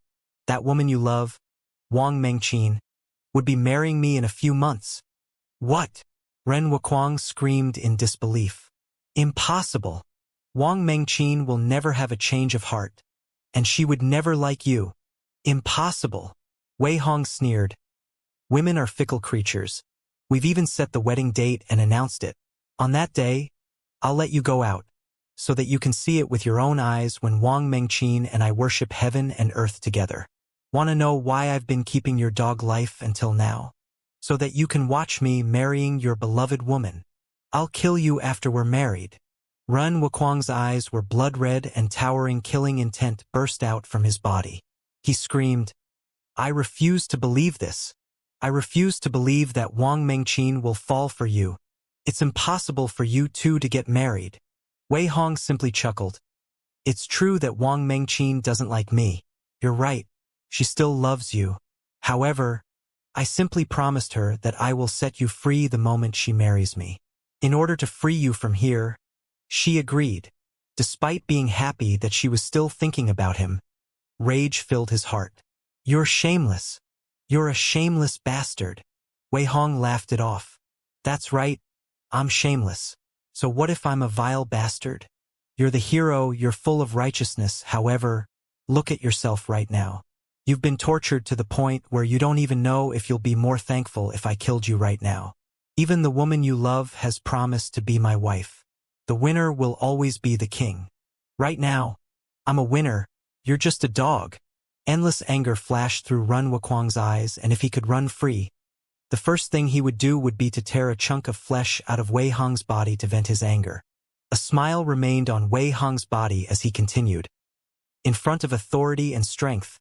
That woman you love, Wang Mengqin, would be marrying me in a few months. What? Ren Wukwang screamed in disbelief. Impossible. Wang Mengqin will never have a change of heart. And she would never like you. Impossible. Wei Hong sneered. Women are fickle creatures. We've even set the wedding date and announced it. On that day, I'll let you go out, so that you can see it with your own eyes when Wang Mengqin and I worship heaven and earth together. Want to know why I've been keeping your dog life until now? So that you can watch me marrying your beloved woman. I'll kill you after we're married. Ren Wukwang's eyes were blood red and towering killing intent burst out from his body. He screamed, I refuse to believe this. I refuse to believe that Wang Mengqin will fall for you. It's impossible for you two to get married. Wei Hong simply chuckled. It's true that Wang Mengqin doesn't like me. You're right. She still loves you. However, I simply promised her that I will set you free the moment she marries me. In order to free you from here, she agreed. Despite being happy that she was still thinking about him, rage filled his heart. You're shameless. You're a shameless bastard. Wei Hong laughed it off. That's right. I'm shameless. So what if I'm a vile bastard? You're the hero, you're full of righteousness, however, look at yourself right now. You've been tortured to the point where you don't even know if you'll be more thankful if I killed you right now. Even the woman you love has promised to be my wife. The winner will always be the king. Right now, I'm a winner, you're just a dog. Endless anger flashed through Ren Wukwang's eyes, and if he could run free, the first thing he would do would be to tear a chunk of flesh out of Wei Hong's body to vent his anger. A smile remained on Wei Hong's body as he continued. In front of authority and strength,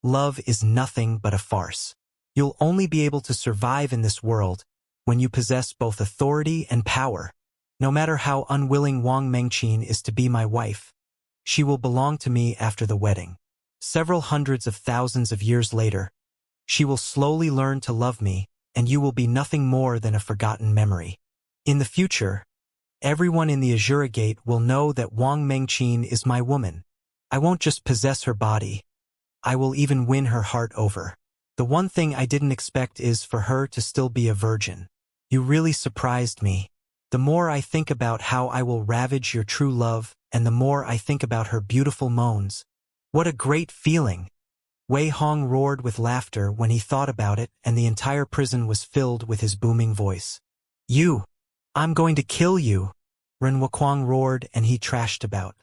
love is nothing but a farce. You'll only be able to survive in this world when you possess both authority and power. No matter how unwilling Wang Mengqin is to be my wife, she will belong to me after the wedding. Several hundreds of thousands of years later, she will slowly learn to love me, and you will be nothing more than a forgotten memory. In the future, everyone in the Azura Gate will know that Wang Mengqin is my woman. I won't just possess her body. I will even win her heart over. The one thing I didn't expect is for her to still be a virgin. You really surprised me. The more I think about how I will ravage your true love, and the more I think about her beautiful moans. What a great feeling! Wei Hong roared with laughter when he thought about it, and the entire prison was filled with his booming voice. You! I'm going to kill you! Ren Wukwang roared, and he trashed about.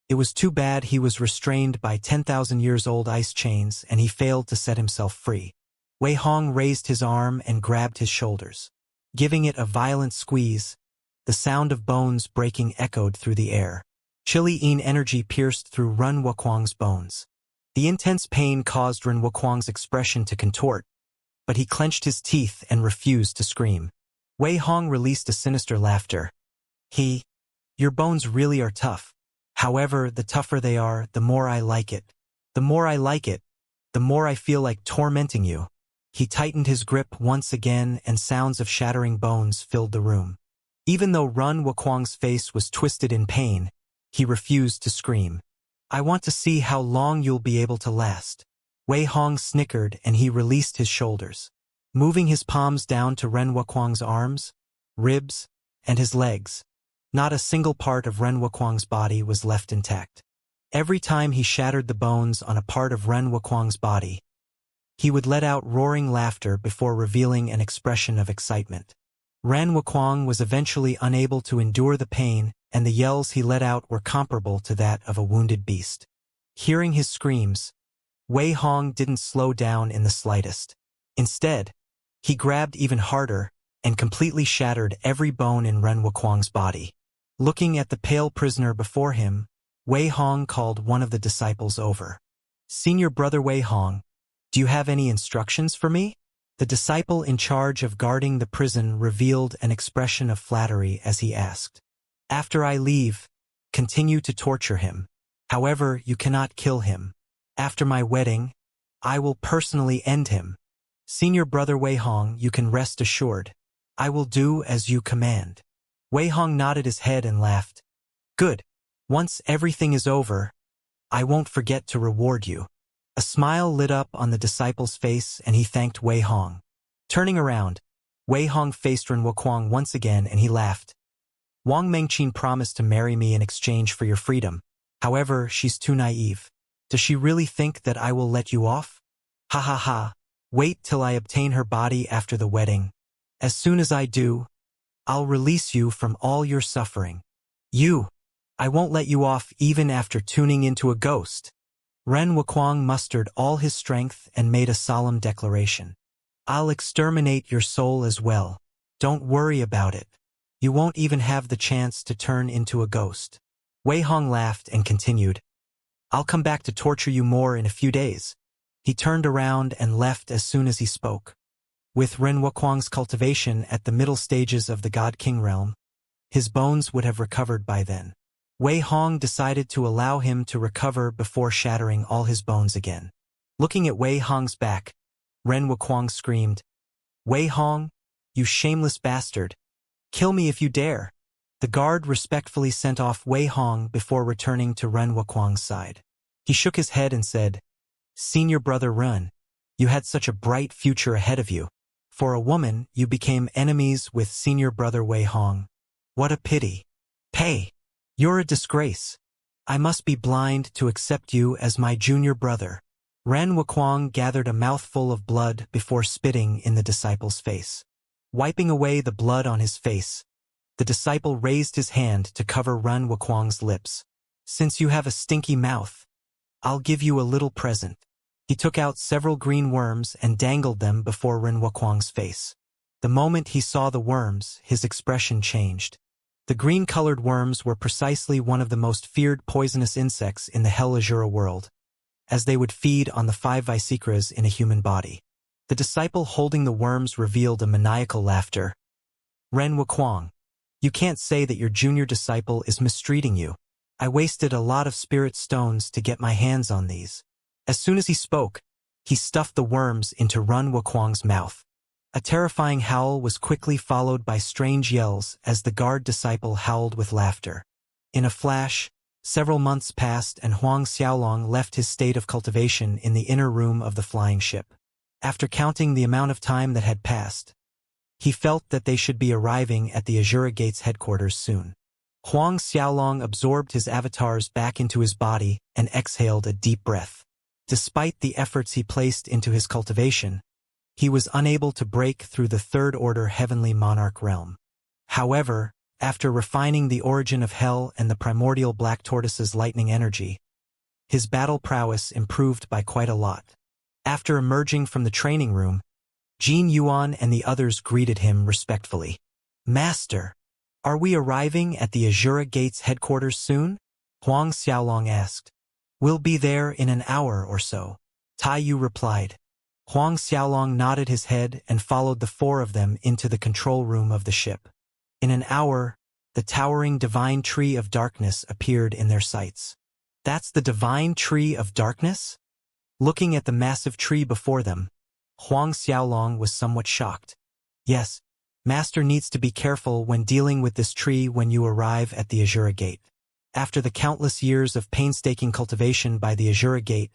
It was too bad he was restrained by 10,000-years-old ice chains, and he failed to set himself free. Wei Hong raised his arm and grabbed his shoulders. Giving it a violent squeeze, the sound of bones breaking echoed through the air. Chili-ine energy pierced through Ren Wukwang's bones. The intense pain caused Ren Wukwang's expression to contort, but he clenched his teeth and refused to scream. Wei Hong released a sinister laughter. Your bones really are tough. However, the tougher they are, the more I like it. The more I like it, the more I feel like tormenting you. He tightened his grip once again, and sounds of shattering bones filled the room. Even though Ren Wukwang's face was twisted in pain, he refused to scream. I want to see how long you'll be able to last. Wei Hong snickered, and he released his shoulders, moving his palms down to Ren Wukwang's arms, ribs, and his legs. Not a single part of Ren Wukwang's body was left intact. Every time he shattered the bones on a part of Ren Wukwang's body, he would let out roaring laughter before revealing an expression of excitement. Ren Wukwang was eventually unable to endure the pain, and the yells he let out were comparable to that of a wounded beast. Hearing his screams, Wei Hong didn't slow down in the slightest. Instead, he grabbed even harder and completely shattered every bone in Ren Wuquang's body. Looking at the pale prisoner before him, Wei Hong called one of the disciples over. "Senior brother Wei Hong, do you have any instructions for me?" The disciple in charge of guarding the prison revealed an expression of flattery as he asked. "After I leave, continue to torture him. However, you cannot kill him. After my wedding, I will personally end him. Senior brother Wei Hong, you can rest assured. I will do as you command." Wei Hong nodded his head and laughed. "Good. Once everything is over, I won't forget to reward you." A smile lit up on the disciple's face and he thanked Wei Hong. Turning around, Wei Hong faced Ren Wuquang once again and he laughed. "Wang Mengqin promised to marry me in exchange for your freedom. However, she's too naive. Does she really think that I will let you off? Ha ha ha. Wait till I obtain her body after the wedding. As soon as I do, I'll release you from all your suffering. I won't let you off even after tuning into a ghost." Ren Wuquang mustered all his strength and made a solemn declaration. "I'll exterminate your soul as well. Don't worry about it. You won't even have the chance to turn into a ghost." Wei Hong laughed and continued, "I'll come back to torture you more in a few days." He turned around and left as soon as he spoke. With Ren Wuquang's cultivation at the middle stages of the God King realm, his bones would have recovered by then. Wei Hong decided to allow him to recover before shattering all his bones again. Looking at Wei Hong's back, Ren Wuquang screamed, "Wei Hong, you shameless bastard! Kill me if you dare!" The guard respectfully sent off Wei Hong before returning to Ren Wuquang's side. He shook his head and said, "Senior brother Ren, you had such a bright future ahead of you. For a woman, you became enemies with senior brother Wei Hong. What a pity. Hey! You're a disgrace. I must be blind to accept you as my junior brother." Ren Wuquang gathered a mouthful of blood before spitting in the disciple's face. Wiping away the blood on his face, the disciple raised his hand to cover Ren Wuquang's lips. "Since you have a stinky mouth, I'll give you a little present." He took out several green worms and dangled them before Ren Wuquang's face. The moment he saw the worms, his expression changed. The green-colored worms were precisely one of the most feared poisonous insects in the Hell Azura world, as they would feed on the 5 Vicikras in a human body. The disciple holding the worms revealed a maniacal laughter. "Ren Wuquang, you can't say that your junior disciple is mistreating you. I wasted a lot of spirit stones to get my hands on these." As soon as he spoke, he stuffed the worms into Ren Wuquang's mouth. A terrifying howl was quickly followed by strange yells as the guard disciple howled with laughter. In a flash, several months passed and Huang Xiaolong left his state of cultivation in the inner room of the flying ship. After counting the amount of time that had passed, he felt that they should be arriving at the Azura Gates headquarters soon. Huang Xiaolong absorbed his avatars back into his body and exhaled a deep breath. Despite the efforts he placed into his cultivation, he was unable to break through the third-order heavenly monarch realm. However, after refining the origin of hell and the primordial black tortoise's lightning energy, his battle prowess improved by quite a lot. After emerging from the training room, Jin Yuan and the others greeted him respectfully. "Master, are we arriving at the Azura Gates headquarters soon?" Huang Xiaolong asked. "We'll be there in an hour or so," Tai Yu replied. Huang Xiaolong nodded his head and followed the 4 of them into the control room of the ship. In an hour, the towering divine tree of darkness appeared in their sights. "That's the divine tree of darkness?" Looking at the massive tree before them, Huang Xiaolong was somewhat shocked. "Yes, Master needs to be careful when dealing with this tree when you arrive at the Azura Gate. After the countless years of painstaking cultivation by the Azura Gate,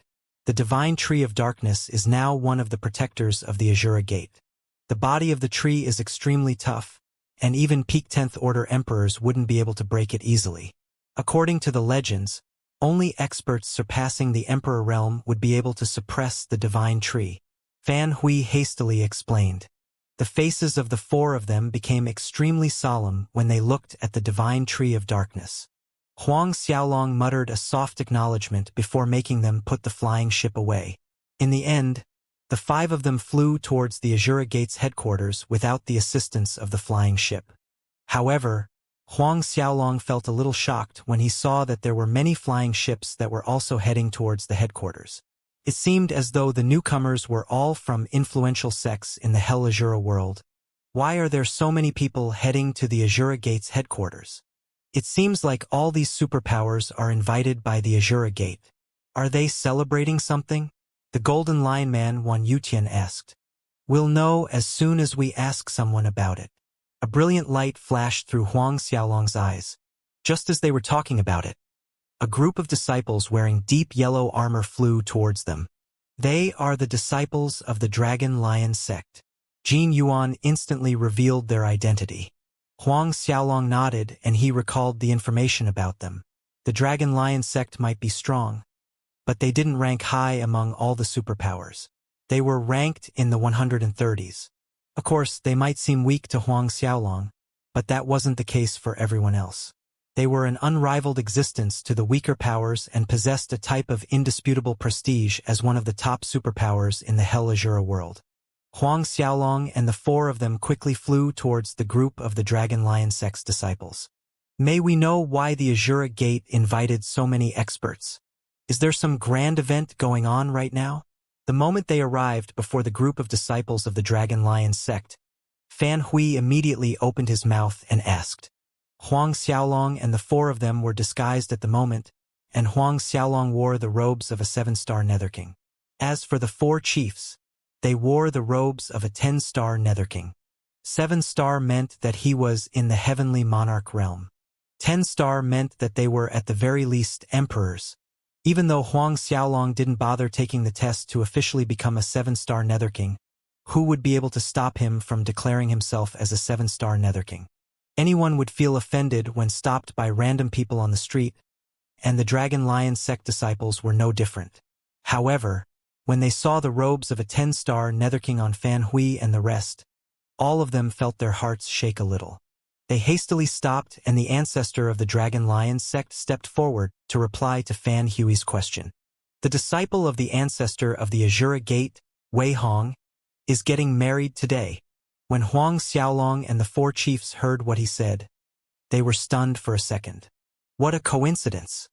the divine tree of darkness is now one of the protectors of the Azura Gate. The body of the tree is extremely tough, and even peak 10th Order emperors wouldn't be able to break it easily. According to the legends, only experts surpassing the Emperor realm would be able to suppress the divine tree," Fan Hui hastily explained. The faces of the 4 of them became extremely solemn when they looked at the divine tree of darkness. Huang Xiaolong muttered a soft acknowledgement before making them put the flying ship away. In the end, the 5 of them flew towards the Azura Gate's headquarters without the assistance of the flying ship. However, Huang Xiaolong felt a little shocked when he saw that there were many flying ships that were also heading towards the headquarters. It seemed as though the newcomers were all from influential sects in the Hell Azura world. Why are there so many people heading to the Azura Gate's headquarters? It seems like all these superpowers are invited by the Azura Gate. Are they celebrating something? The Golden Lion Man Wan Yutian asked. We'll know as soon as we ask someone about it. A brilliant light flashed through Huang Xiaolong's eyes. Just as they were talking about it, a group of disciples wearing deep yellow armor flew towards them. They are the disciples of the Dragon Lion sect. Jin Yuan instantly revealed their identity. Huang Xiaolong nodded and he recalled the information about them. The Dragon Lion sect might be strong, but they didn't rank high among all the superpowers. They were ranked in the 130s. Of course, they might seem weak to Huang Xiaolong, but that wasn't the case for everyone else. They were an unrivaled existence to the weaker powers and possessed a type of indisputable prestige as one of the top superpowers in the Hell Azura world. Huang Xiaolong and the 4 of them quickly flew towards the group of the Dragon Lion sect's disciples. May we know why the Azura Gate invited so many experts? Is there some grand event going on right now? The moment they arrived before the group of disciples of the Dragon Lion sect, Fan Hui immediately opened his mouth and asked. Huang Xiaolong and the 4 of them were disguised at the moment, and Huang Xiaolong wore the robes of a 7-star Netherking. As for the 4 chiefs, they wore the robes of a 10-star Netherking. 7-star meant that he was in the heavenly monarch realm. 10-star meant that they were at the very least emperors. Even though Huang Xiaolong didn't bother taking the test to officially become a 7-star Netherking, who would be able to stop him from declaring himself as a 7-star Netherking? Anyone would feel offended when stopped by random people on the street, and the Dragon Lion sect disciples were no different. However, when they saw the robes of a 10-star Netherking on Fan Hui and the rest, all of them felt their hearts shake a little. They hastily stopped and the ancestor of the Dragon Lion sect stepped forward to reply to Fan Hui's question. The disciple of the ancestor of the Azura Gate, Wei Hong, is getting married today. When Huang Xiaolong and the 4 chiefs heard what he said, they were stunned for a second. What a coincidence!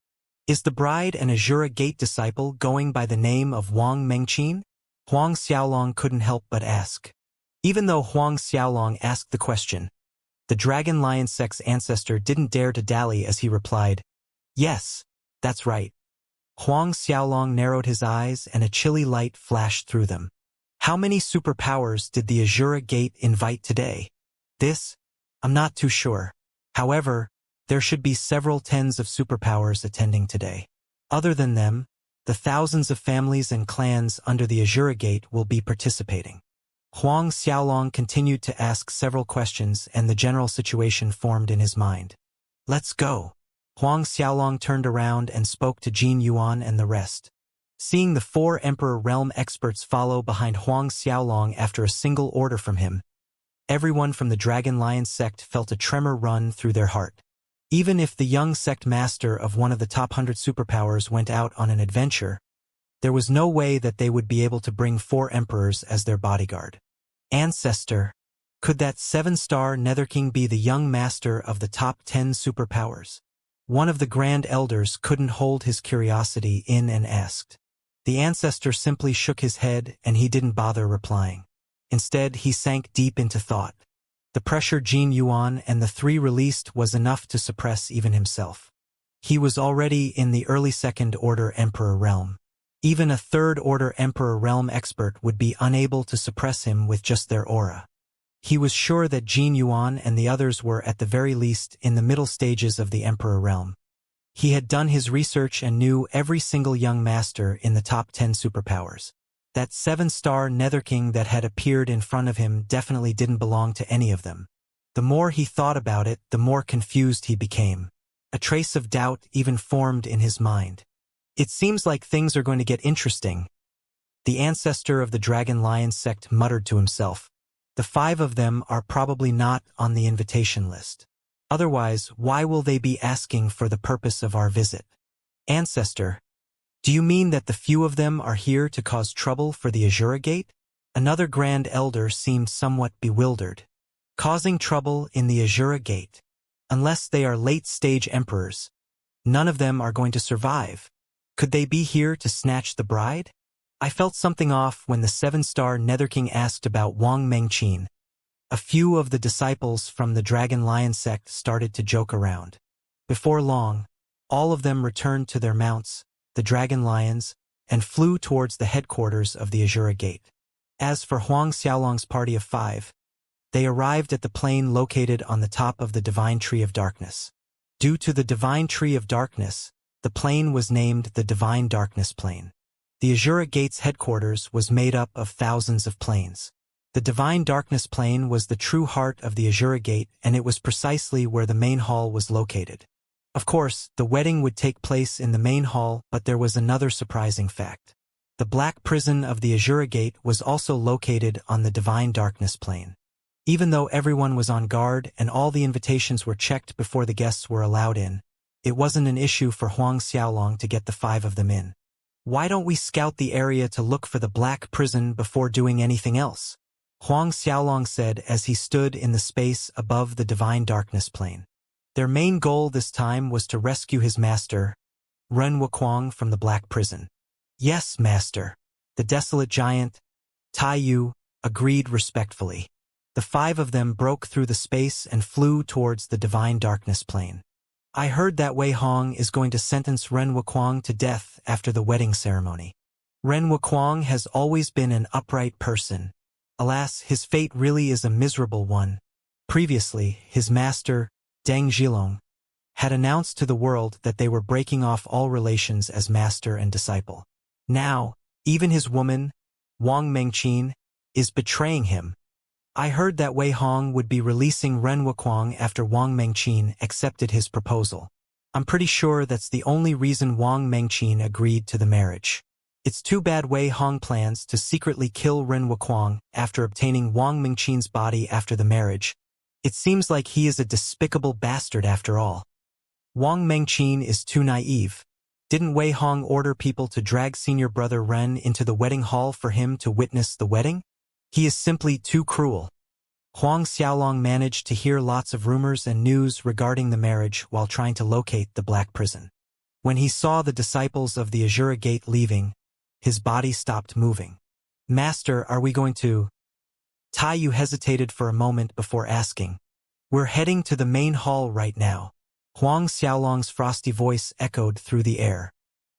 Is the bride an Azura Gate disciple going by the name of Wang Mengqin? Huang Xiaolong couldn't help but ask. Even though Huang Xiaolong asked the question, the Dragon Lion sect's ancestor didn't dare to dally as he replied, Yes, that's right. Huang Xiaolong narrowed his eyes and a chilly light flashed through them. How many superpowers did the Azura Gate invite today? I'm not too sure. However, there should be several tens of superpowers attending today. Other than them, the thousands of families and clans under the Azura Gate will be participating. Huang Xiaolong continued to ask several questions and the general situation formed in his mind. Let's go. Huang Xiaolong turned around and spoke to Jin Yuan and the rest. Seeing the 4 Emperor Realm experts follow behind Huang Xiaolong after a single order from him, everyone from the Dragon Lion sect felt a tremor run through their heart. Even if the young sect master of one of the top 100 superpowers went out on an adventure, there was no way that they would be able to bring 4 emperors as their bodyguard. Ancestor, could that 7-star Netherking be the young master of the top 10 superpowers? One of the Grand Elders couldn't hold his curiosity in and asked. The ancestor simply shook his head and he didn't bother replying. Instead, he sank deep into thought. The pressure Jin Yuan and the 3 released was enough to suppress even himself. He was already in the early 2nd Order Emperor realm. Even a 3rd Order Emperor realm expert would be unable to suppress him with just their aura. He was sure that Jin Yuan and the others were at the very least in the middle stages of the Emperor realm. He had done his research and knew every single young master in the top 10 superpowers. That 7-star Netherking that had appeared in front of him definitely didn't belong to any of them. The more he thought about it, the more confused he became. A trace of doubt even formed in his mind. It seems like things are going to get interesting. The ancestor of the Dragon Lion sect muttered to himself. The 5 of them are probably not on the invitation list. Otherwise, why will they be asking for the purpose of our visit? Ancestor, do you mean that the few of them are here to cause trouble for the Azura Gate? Another Grand Elder seemed somewhat bewildered. Causing trouble in the Azura Gate. Unless they are late-stage emperors, none of them are going to survive. Could they be here to snatch the bride? I felt something off when the 7-star Nether King asked about Wang Mengqin. A few of the disciples from the Dragon Lion sect started to joke around. Before long, all of them returned to their mounts, the Dragon Lions, and flew towards the headquarters of the Azura Gate. As for Huang Xiaolong's party of 5, they arrived at the plain located on the top of the Divine Tree of Darkness. Due to the Divine Tree of Darkness, the plain was named the Divine Darkness Plain. The Azura Gate's headquarters was made up of thousands of planes. The Divine Darkness Plain was the true heart of the Azura Gate, and it was precisely where the main hall was located. Of course, the wedding would take place in the main hall, but there was another surprising fact. The Black Prison of the Azura Gate was also located on the Divine Darkness Plain. Even though everyone was on guard and all the invitations were checked before the guests were allowed in, it wasn't an issue for Huang Xiaolong to get the 5 of them in. Why don't we scout the area to look for the Black Prison before doing anything else? Huang Xiaolong said as he stood in the space above the Divine Darkness Plain. Their main goal this time was to rescue his master, Ren Wuquang, from the Black Prison. Yes, master. The desolate giant, Tai Yu, agreed respectfully. The 5 of them broke through the space and flew towards the Divine Darkness Plain. I heard that Wei Hong is going to sentence Ren Wuquang to death after the wedding ceremony. Ren Wuquang has always been an upright person. Alas, his fate really is a miserable one. Previously, his master, Deng Zhilong, had announced to the world that they were breaking off all relations as master and disciple. Now, even his woman, Wang Mengqin, is betraying him. I heard that Wei Hong would be releasing Ren Wuquang after Wang Mengqin accepted his proposal. I'm pretty sure that's the only reason Wang Mengqin agreed to the marriage. It's too bad Wei Hong plans to secretly kill Ren Wuquang after obtaining Wang Mengqin's body after the marriage. It seems like he is a despicable bastard after all. Wang Mengqin is too naive. Didn't Wei Hong order people to drag senior brother Ren into the wedding hall for him to witness the wedding? He is simply too cruel. Huang Xiaolong managed to hear lots of rumors and news regarding the marriage while trying to locate the Black Prison. When he saw the disciples of the Azura Gate leaving, his body stopped moving. Master, are we going to? Tai Yu hesitated for a moment before asking. We're heading to the main hall right now. Huang Xiaolong's frosty voice echoed through the air.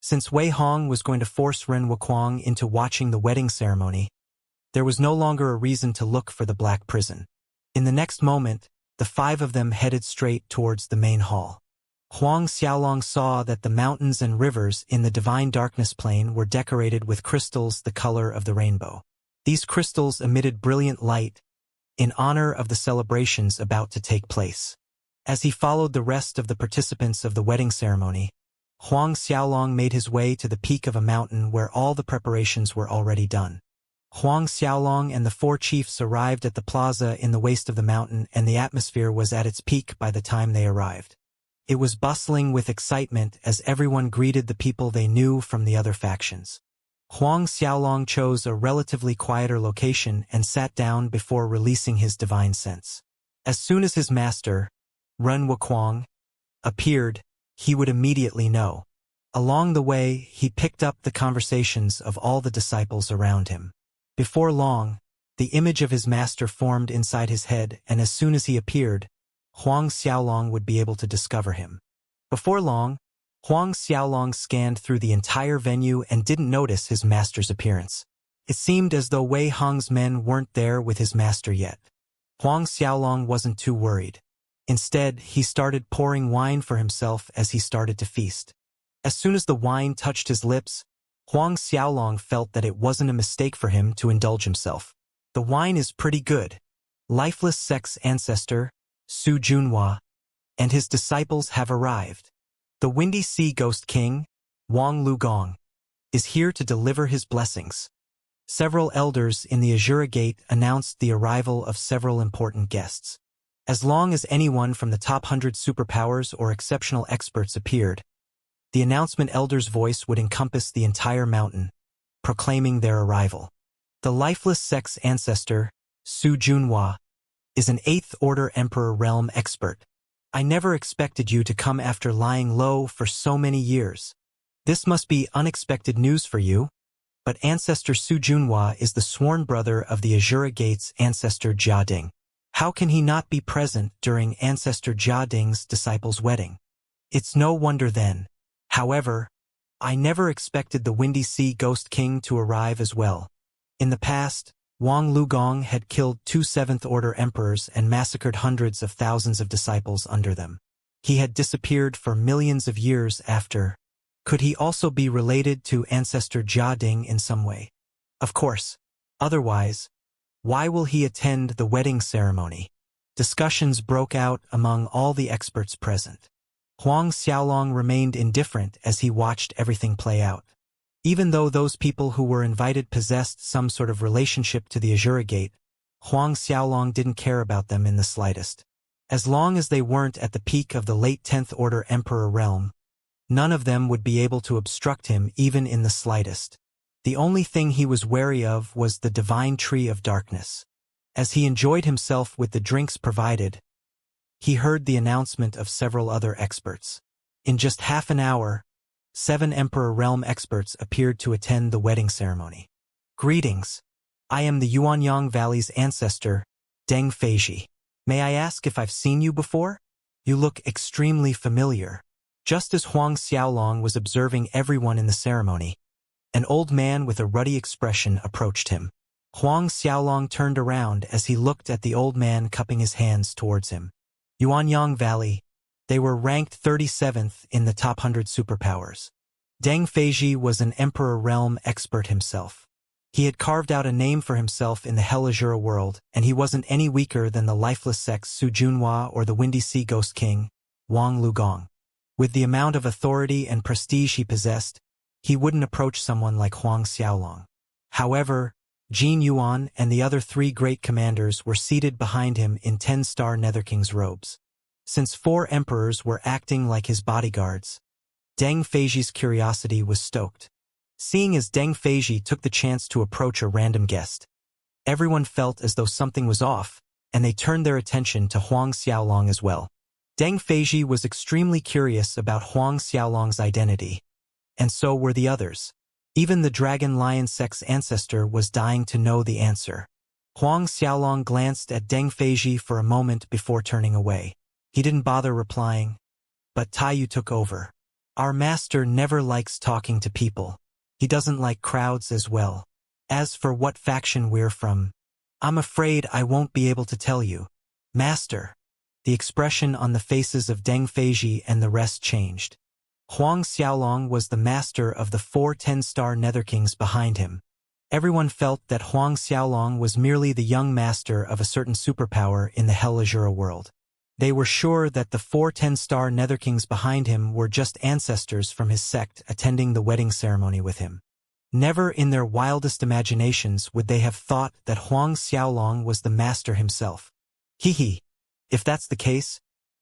Since Wei Hong was going to force Ren Wuquang into watching the wedding ceremony, there was no longer a reason to look for the Black Prison. In the next moment, the 5 of them headed straight towards the main hall. Huang Xiaolong saw that the mountains and rivers in the Divine Darkness Plain were decorated with crystals the color of the rainbow. These crystals emitted brilliant light in honor of the celebrations about to take place. As he followed the rest of the participants of the wedding ceremony, Huang Xiaolong made his way to the peak of a mountain where all the preparations were already done. Huang Xiaolong and the 4 chiefs arrived at the plaza in the waist of the mountain, and the atmosphere was at its peak by the time they arrived. It was bustling with excitement as everyone greeted the people they knew from the other factions. Huang Xiaolong chose a relatively quieter location and sat down before releasing his divine sense. As soon as his master, Ren Wuquang, appeared, he would immediately know. Along the way, he picked up the conversations of all the disciples around him. Before long, the image of his master formed inside his head, and as soon as he appeared, Huang Xiaolong would be able to discover him. Before long, Huang Xiaolong scanned through the entire venue and didn't notice his master's appearance. It seemed as though Wei Hong's men weren't there with his master yet. Huang Xiaolong wasn't too worried. Instead, he started pouring wine for himself as he started to feast. As soon as the wine touched his lips, Huang Xiaolong felt that it wasn't a mistake for him to indulge himself. The wine is pretty good. Lifeless Sect's ancestor, Su Junhua, and his disciples have arrived. The Windy Sea Ghost King, Wang Lugong, is here to deliver his blessings. Several elders in the Azura Gate announced the arrival of several important guests. As long as anyone from the top 100 superpowers or exceptional experts appeared, the announcement elder's voice would encompass the entire mountain, proclaiming their arrival. The lifeless sex ancestor, Su Junhua, is an 8th Order Emperor Realm expert. I never expected you to come after lying low for so many years. This must be unexpected news for you, but Ancestor Su Junhua is the sworn brother of the Azura Gate's Ancestor Jia Ding. How can he not be present during Ancestor Jia Ding's disciple's wedding? It's no wonder then. However, I never expected the Windy Sea Ghost King to arrive as well. In the past, Wang Lugong had killed 2 7th Order emperors and massacred hundreds of thousands of disciples under them. He had disappeared for millions of years after. Could he also be related to Ancestor Jia Ding in some way? Of course. Otherwise, why will he attend the wedding ceremony? Discussions broke out among all the experts present. Huang Xiaolong remained indifferent as he watched everything play out. Even though those people who were invited possessed some sort of relationship to the Azura Gate, Huang Xiaolong didn't care about them in the slightest. As long as they weren't at the peak of the late 10th Order Emperor realm, none of them would be able to obstruct him even in the slightest. The only thing he was wary of was the divine tree of darkness. As he enjoyed himself with the drinks provided, he heard the announcement of several other experts. In just half an hour, 7 Emperor Realm experts appeared to attend the wedding ceremony. Greetings. I am the Yuanyang Valley's ancestor, Deng Feiji. May I ask if I've seen you before? You look extremely familiar. Just as Huang Xiaolong was observing everyone in the ceremony, an old man with a ruddy expression approached him. Huang Xiaolong turned around as he looked at the old man cupping his hands towards him. Yuanyang Valley. They were ranked 37th in the top 100 superpowers. Deng Feiji was an Emperor Realm expert himself. He had carved out a name for himself in the Hell Azura world, and he wasn't any weaker than the lifeless sex Su Junhua or the Windy Sea Ghost King, Wang Lugong. With the amount of authority and prestige he possessed, he wouldn't approach someone like Huang Xiaolong. However, Jin Yuan and the other 3 great commanders were seated behind him in 10-star Netherking's robes. Since 4 emperors were acting like his bodyguards, Deng Feiji's curiosity was stoked. Seeing as Deng Feiji took the chance to approach a random guest, everyone felt as though something was off, and they turned their attention to Huang Xiaolong as well. Deng Feiji was extremely curious about Huang Xiaolong's identity, and so were the others. Even the dragon lion sex ancestor was dying to know the answer. Huang Xiaolong glanced at Deng Feiji for a moment before turning away. He didn't bother replying, but Taiyu took over. Our master never likes talking to people. He doesn't like crowds as well. As for what faction we're from, I'm afraid I won't be able to tell you. Master. The expression on the faces of Deng Feiji and the rest changed. Huang Xiaolong was the master of the 4 10-star Netherkings behind him. Everyone felt that Huang Xiaolong was merely the young master of a certain superpower in the Hell Azura world. They were sure that the 4 10-star Netherkings behind him were just ancestors from his sect attending the wedding ceremony with him. Never in their wildest imaginations would they have thought that Huang Xiaolong was the master himself. Hee. If that's the case,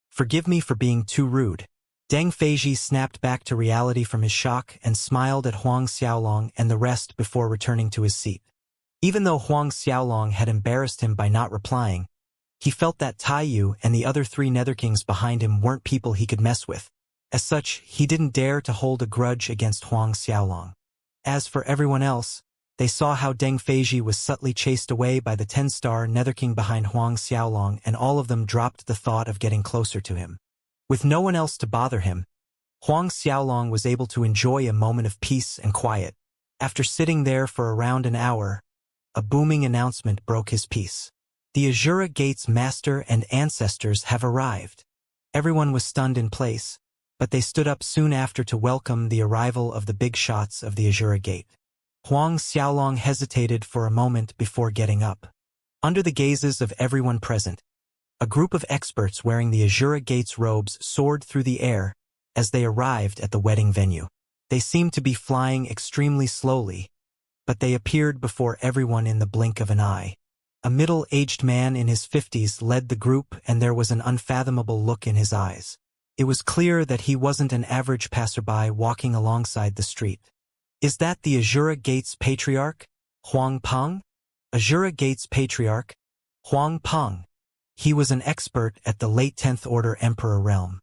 forgive me for being too rude. Deng Feiji snapped back to reality from his shock and smiled at Huang Xiaolong and the rest before returning to his seat. Even though Huang Xiaolong had embarrassed him by not replying, he felt that Taiyu and the other 3 Netherkings behind him weren't people he could mess with. As such, he didn't dare to hold a grudge against Huang Xiaolong. As for everyone else, they saw how Deng Feiji was subtly chased away by the 10-star Netherking behind Huang Xiaolong, and all of them dropped the thought of getting closer to him. With no one else to bother him, Huang Xiaolong was able to enjoy a moment of peace and quiet. After sitting there for around an hour, a booming announcement broke his peace. The Azura Gate's master and ancestors have arrived. Everyone was stunned in place, but they stood up soon after to welcome the arrival of the big shots of the Azura Gate. Huang Xiaolong hesitated for a moment before getting up. Under the gazes of everyone present, a group of experts wearing the Azura Gate's robes soared through the air as they arrived at the wedding venue. They seemed to be flying extremely slowly, but they appeared before everyone in the blink of an eye. A middle-aged man in his 50s led the group, and there was an unfathomable look in his eyes. It was clear that he wasn't an average passerby walking alongside the street. Is that the Azura Gates Patriarch, Huang Peng? Azura Gates Patriarch, Huang Peng. He was an expert at the late 10th Order Emperor realm.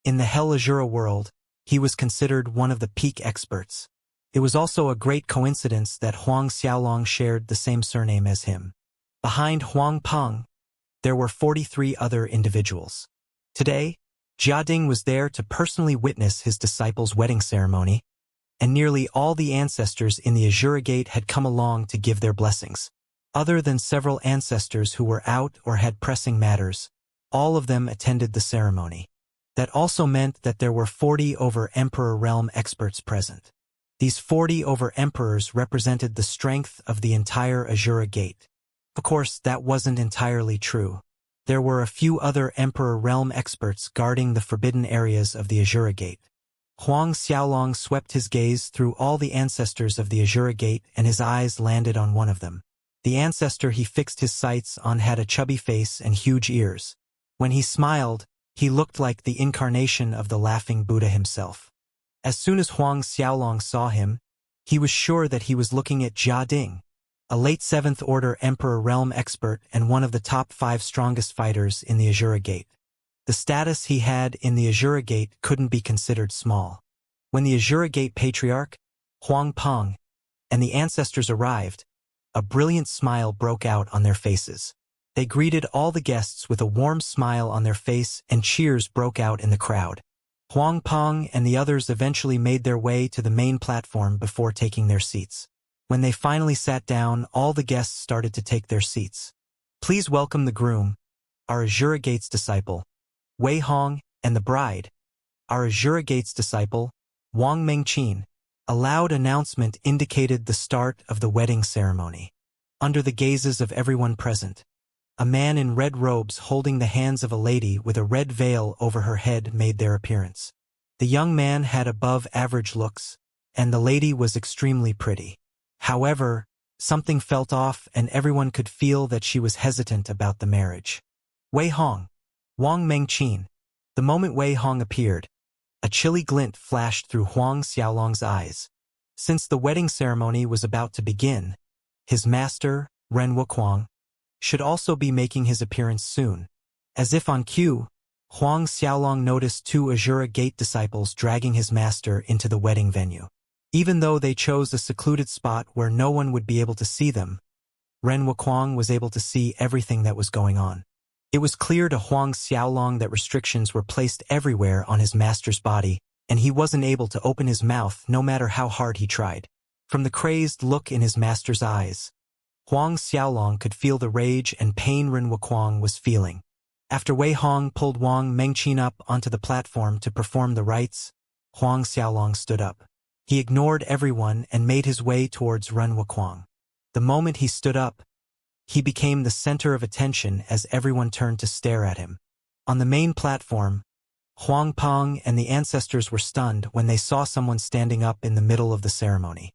In the Hell Azura world, he was considered one of the peak experts. It was also a great coincidence that Huang Xiaolong shared the same surname as him. Behind Huang Peng, there were 43 other individuals. Today, Jiading was there to personally witness his disciples' wedding ceremony, and nearly all the ancestors in the Azura Gate had come along to give their blessings. Other than several ancestors who were out or had pressing matters, all of them attended the ceremony. That also meant that there were 40 over Emperor realm experts present. These 40 over emperors represented the strength of the entire Azura Gate. Of course, that wasn't entirely true. There were a few other Emperor realm experts guarding the forbidden areas of the Azura Gate. Huang Xiaolong swept his gaze through all the ancestors of the Azura Gate, and his eyes landed on one of them. The ancestor he fixed his sights on had a chubby face and huge ears. When he smiled, he looked like the incarnation of the laughing Buddha himself. As soon as Huang Xiaolong saw him, he was sure that he was looking at Jiading, a late 7th Order Emperor realm expert and one of the top 5 strongest fighters in the Azura Gate. The status he had in the Azura Gate couldn't be considered small. When the Azura Gate Patriarch, Huang Peng, and the ancestors arrived, a brilliant smile broke out on their faces. They greeted all the guests with a warm smile on their face, and cheers broke out in the crowd. Huang Peng and the others eventually made their way to the main platform before taking their seats. When they finally sat down, all the guests started to take their seats. Please welcome the groom, our Azura Gates disciple, Wei Hong, and the bride, our Azura Gates disciple, Wang Mengqin. A loud announcement indicated the start of the wedding ceremony. Under the gazes of everyone present, a man in red robes holding the hands of a lady with a red veil over her head made their appearance. The young man had above-average looks, and the lady was extremely pretty. However, something felt off, and everyone could feel that she was hesitant about the marriage. Wei Hong, Wang Mengqin. The moment Wei Hong appeared, a chilly glint flashed through Huang Xiaolong's eyes. Since the wedding ceremony was about to begin, his master, Ren Wuquang, should also be making his appearance soon. As if on cue, Huang Xiaolong noticed 2 Azura Gate disciples dragging his master into the wedding venue. Even though they chose a secluded spot where no one would be able to see them, Ren Wuquang was able to see everything that was going on. It was clear to Huang Xiaolong that restrictions were placed everywhere on his master's body, and he wasn't able to open his mouth no matter how hard he tried. From the crazed look in his master's eyes, Huang Xiaolong could feel the rage and pain Ren Wuquang was feeling. After Wei Hong pulled Wang Mengqin up onto the platform to perform the rites, Huang Xiaolong stood up. He ignored everyone and made his way towards Ren Wuquang. The moment he stood up, he became the center of attention as everyone turned to stare at him. On the main platform, Huang Peng and the ancestors were stunned when they saw someone standing up in the middle of the ceremony.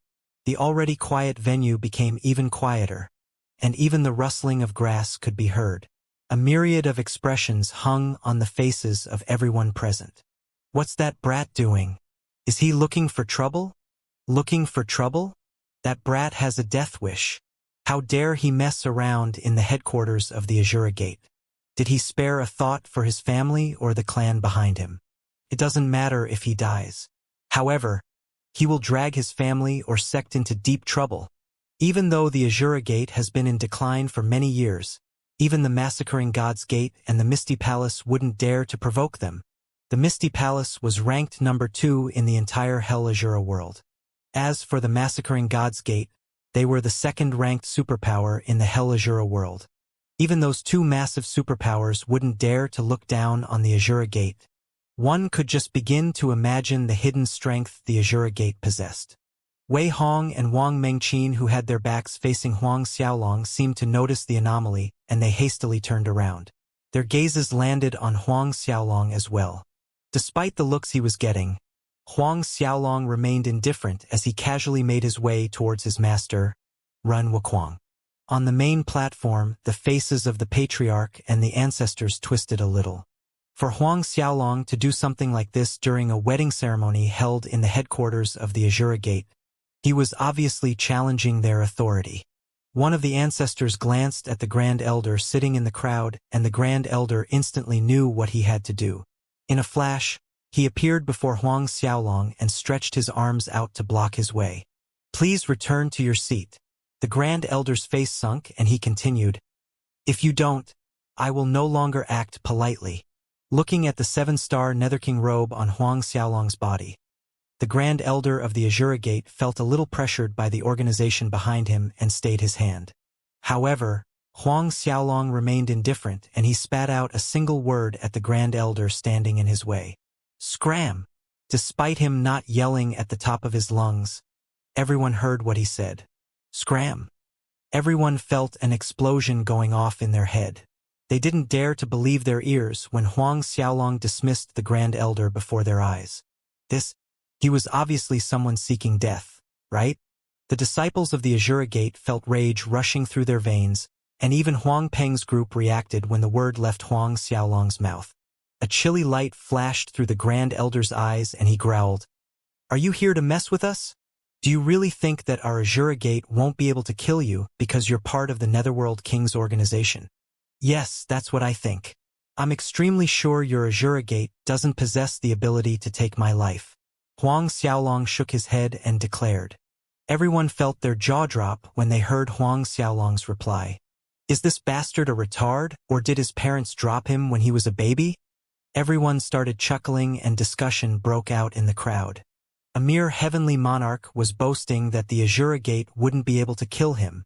The already quiet venue became even quieter, and even the rustling of grass could be heard. A myriad of expressions hung on the faces of everyone present. What's that brat doing? Is he looking for trouble? Looking for trouble? That brat has a death wish. How dare he mess around in the headquarters of the Azura Gate? Did he spare a thought for his family or the clan behind him? It doesn't matter if he dies. However, he will drag his family or sect into deep trouble. Even though the Azura Gate has been in decline for many years, even the Massacring God's Gate and the Misty Palace wouldn't dare to provoke them. The Misty Palace was ranked number 2 in the entire Hell Azura world. As for the Massacring God's Gate, they were the 2nd-ranked superpower in the Hell Azura world. Even those 2 massive superpowers wouldn't dare to look down on the Azura Gate. One could just begin to imagine the hidden strength the Azura Gate possessed. Wei Hong and Wang Mengqin, who had their backs facing Huang Xiaolong, seemed to notice the anomaly, and they hastily turned around. Their gazes landed on Huang Xiaolong as well. Despite the looks he was getting, Huang Xiaolong remained indifferent as he casually made his way towards his master, Ren Wuquang. On the main platform, the faces of the patriarch and the ancestors twisted a little. For Huang Xiaolong to do something like this during a wedding ceremony held in the headquarters of the Azura Gate, he was obviously challenging their authority. One of the ancestors glanced at the Grand Elder sitting in the crowd, and the Grand Elder instantly knew what he had to do. In a flash, he appeared before Huang Xiaolong and stretched his arms out to block his way. "Please return to your seat." The Grand Elder's face sunk, and he continued, "If you don't, I will no longer act politely." Looking at the 7-star Netherking robe on Huang Xiaolong's body, the Grand Elder of the Azura Gate felt a little pressured by the organization behind him and stayed his hand. However, Huang Xiaolong remained indifferent, and he spat out a single word at the Grand Elder standing in his way. "Scram!" Despite him not yelling at the top of his lungs, everyone heard what he said. "Scram!" Everyone felt an explosion going off in their head. They didn't dare to believe their ears when Huang Xiaolong dismissed the Grand Elder before their eyes. He was obviously someone seeking death, right? The disciples of the Azura Gate felt rage rushing through their veins, and even Huang Peng's group reacted when the word left Huang Xiaolong's mouth. A chilly light flashed through the Grand Elder's eyes, and he growled, "Are you here to mess with us? Do you really think that our Azura Gate won't be able to kill you because you're part of the Netherworld King's organization?" "Yes, that's what I think. I'm extremely sure your Azura Gate doesn't possess the ability to take my life." Huang Xiaolong shook his head and declared. Everyone felt their jaw drop when they heard Huang Xiaolong's reply. Is this bastard a retard, or did his parents drop him when he was a baby? Everyone started chuckling, and discussion broke out in the crowd. A mere heavenly monarch was boasting that the Azura Gate wouldn't be able to kill him.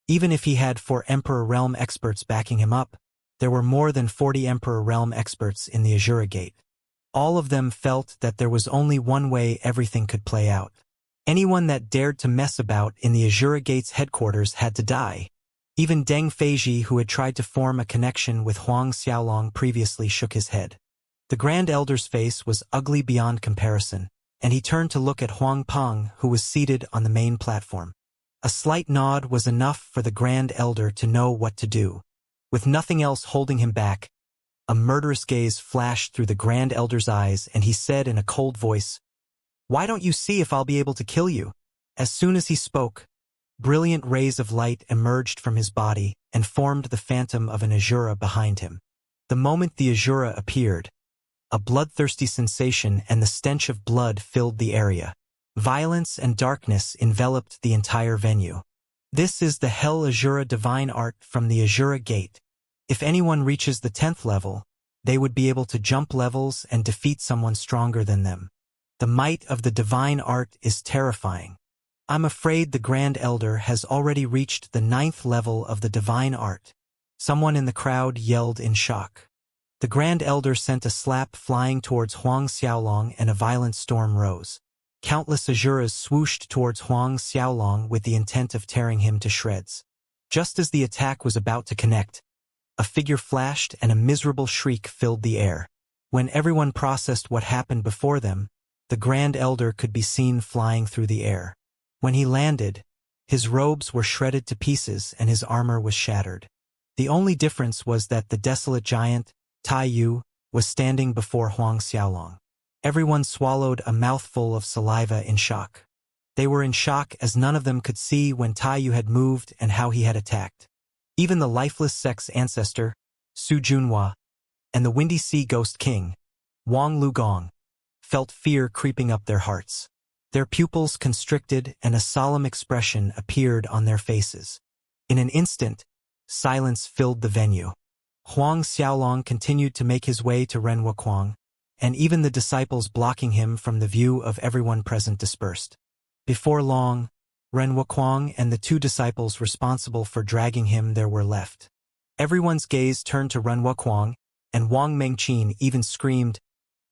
Even if he had 4 Emperor Realm experts backing him up, there were more than 40 Emperor Realm experts in the Azura Gate. All of them felt that there was only one way everything could play out. Anyone that dared to mess about in the Azura Gate's headquarters had to die. Even Deng Feiji, who had tried to form a connection with Huang Xiaolong previously, shook his head. The Grand Elder's face was ugly beyond comparison, and he turned to look at Huang Peng, who was seated on the main platform. A slight nod was enough for the Grand Elder to know what to do. With nothing else holding him back, a murderous gaze flashed through the Grand Elder's eyes, and he said in a cold voice, "Why don't you see if I'll be able to kill you?" As soon as he spoke, brilliant rays of light emerged from his body and formed the phantom of an Azura behind him. The moment the Azura appeared, a bloodthirsty sensation and the stench of blood filled the area. Violence and darkness enveloped the entire venue. This is the Hell Azura divine art from the Azura Gate. If anyone reaches the 10th level, they would be able to jump levels and defeat someone stronger than them. The might of the divine art is terrifying. I'm afraid the Grand Elder has already reached the 9th level of the divine art. Someone in the crowd yelled in shock. The Grand Elder sent a slap flying towards Huang Xiaolong, and a violent storm rose. Countless Azuras swooshed towards Huang Xiaolong with the intent of tearing him to shreds. Just as the attack was about to connect, a figure flashed and a miserable shriek filled the air. When everyone processed what happened before them, the Grand Elder could be seen flying through the air. When he landed, his robes were shredded to pieces and his armor was shattered. The only difference was that the desolate giant, Tai Yu, was standing before Huang Xiaolong. Everyone swallowed a mouthful of saliva in shock. They were in shock as none of them could see when Tai Yu had moved and how he had attacked. Even the lifeless sex ancestor, Su Junhua, and the Windy Sea Ghost King, Wang Lugong, felt fear creeping up their hearts. Their pupils constricted and a solemn expression appeared on their faces. In an instant, silence filled the venue. Huang Xiaolong continued to make his way to Ren Wuquang, and even the disciples blocking him from the view of everyone present dispersed. Before long, Ren Wuquang and the 2 disciples responsible for dragging him there were left. Everyone's gaze turned to Ren Wuquang, and Wang Mengqin even screamed,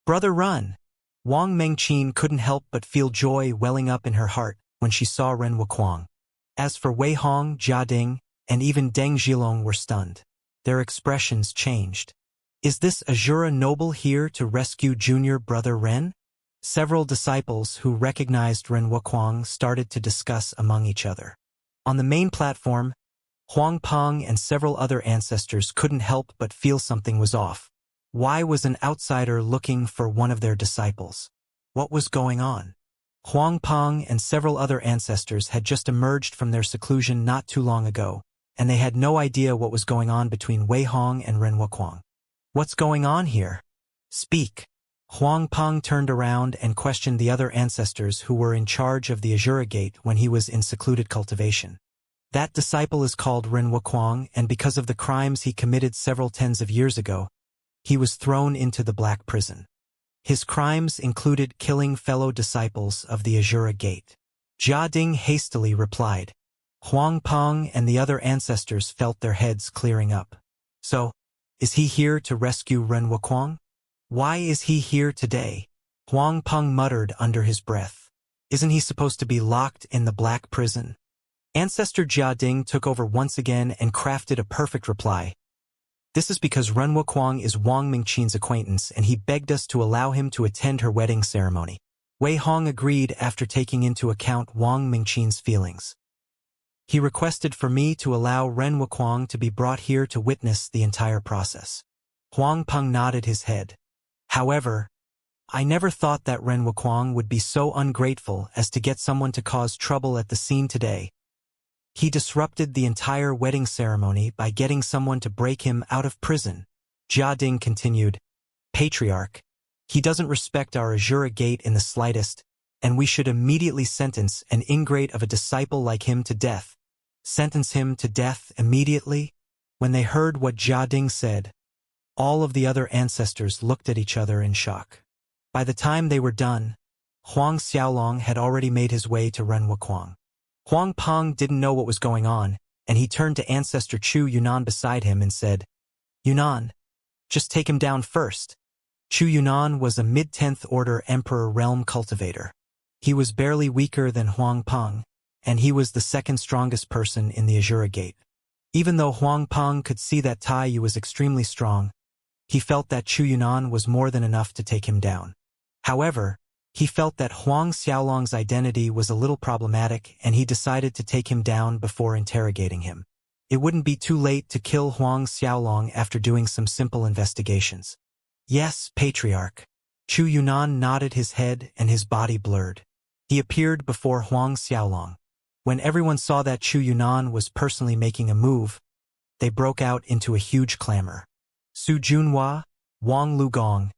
"Brother, run!" Wang Mengqin couldn't help but feel joy welling up in her heart when she saw Ren Wuquang. As for Wei Hong, Jia Ding, and even Deng Zhilong were stunned. Their expressions changed. Is this Azura noble here to rescue junior brother Ren? Several disciples who recognized Ren Wuquang started to discuss among each other. On the main platform, Huang Peng and several other ancestors couldn't help but feel something was off. Why was an outsider looking for one of their disciples? What was going on? Huang Peng and several other ancestors had just emerged from their seclusion not too long ago, and they had no idea what was going on between Wei Hong and Ren Wuquang. What's going on here? Speak. Huang Peng turned around and questioned the other ancestors who were in charge of the Azura Gate when he was in secluded cultivation. That disciple is called Ren Wuquang, and because of the crimes he committed several tens of years ago, he was thrown into the Black Prison. His crimes included killing fellow disciples of the Azura Gate. Jia Ding hastily replied. Huang Peng and the other ancestors felt their heads clearing up. So, is he here to rescue Ren Wuquang? Why is he here today? Huang Peng muttered under his breath. Isn't he supposed to be locked in the Black Prison? Ancestor Jia Ding took over once again and crafted a perfect reply. This is because Ren Wuquang is Wang Mingqin's acquaintance and he begged us to allow him to attend her wedding ceremony. Wei Hong agreed after taking into account Wang Mingqin's feelings. He requested for me to allow Ren Wuquang to be brought here to witness the entire process. Huang Peng nodded his head. However, I never thought that Ren Wuquang would be so ungrateful as to get someone to cause trouble at the scene today. He disrupted the entire wedding ceremony by getting someone to break him out of prison. Jia Ding continued, Patriarch, he doesn't respect our Azura Gate in the slightest, and we should immediately sentence an ingrate of a disciple like him to death. Sentence him to death immediately? When they heard what Jia Ding said, all of the other ancestors looked at each other in shock. By the time they were done, Huang Xiaolong had already made his way to Ren Wuquang. Huang Peng didn't know what was going on, and he turned to Ancestor Chu Yunnan beside him and said, Yunnan, just take him down first. Chu Yunnan was a mid-10th order Emperor realm cultivator. He was barely weaker than Huang Peng, and he was the second strongest person in the Azura Gate. Even though Huang Peng could see that Tai Yu was extremely strong, he felt that Chu Yunnan was more than enough to take him down. However, he felt that Huang Xiaolong's identity was a little problematic and he decided to take him down before interrogating him. It wouldn't be too late to kill Huang Xiaolong after doing some simple investigations. Yes, Patriarch. Chu Yunnan nodded his head and his body blurred. He appeared before Huang Xiaolong. When everyone saw that Chu Yunnan was personally making a move, they broke out into a huge clamor. Su Junhua, Wang Lugong,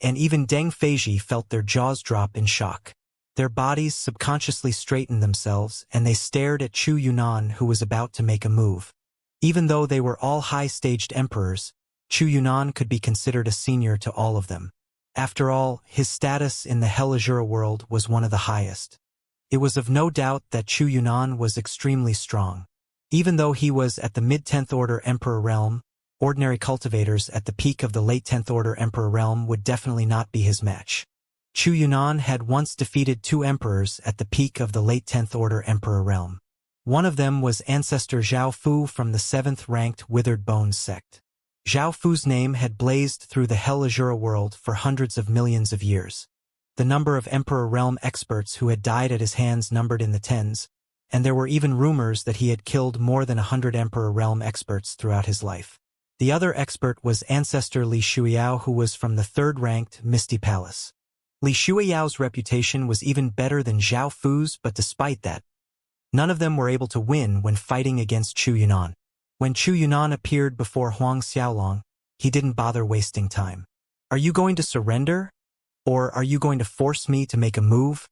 and even Deng Feiji felt their jaws drop in shock. Their bodies subconsciously straightened themselves and they stared at Chu Yunnan who was about to make a move. Even though they were all high-staged emperors, Chu Yunnan could be considered a senior to all of them. After all, his status in the Hell Azura world was one of the highest. It was of no doubt that Chu Yunnan was extremely strong. Even though he was at the mid-10th order Emperor realm, ordinary cultivators at the peak of the late 10th order Emperor realm would definitely not be his match. Chu Yunnan had once defeated two emperors at the peak of the late 10th order Emperor realm. One of them was Ancestor Zhao Fu from the 7th-ranked Withered Bones sect. Zhao Fu's name had blazed through the Hell Azura world for hundreds of millions of years. The number of Emperor realm experts who had died at his hands numbered in the tens, and there were even rumors that he had killed more than 100 Emperor realm experts throughout his life. The other expert was Ancestor Li Shuiyao, who was from the 3rd-ranked Misty Palace. Li Shuiyao's reputation was even better than Zhao Fu's, but despite that, none of them were able to win when fighting against Chu Yunnan. When Chu Yunnan appeared before Huang Xiaolong, he didn't bother wasting time. Are you going to surrender? Or are you going to force me to make a move?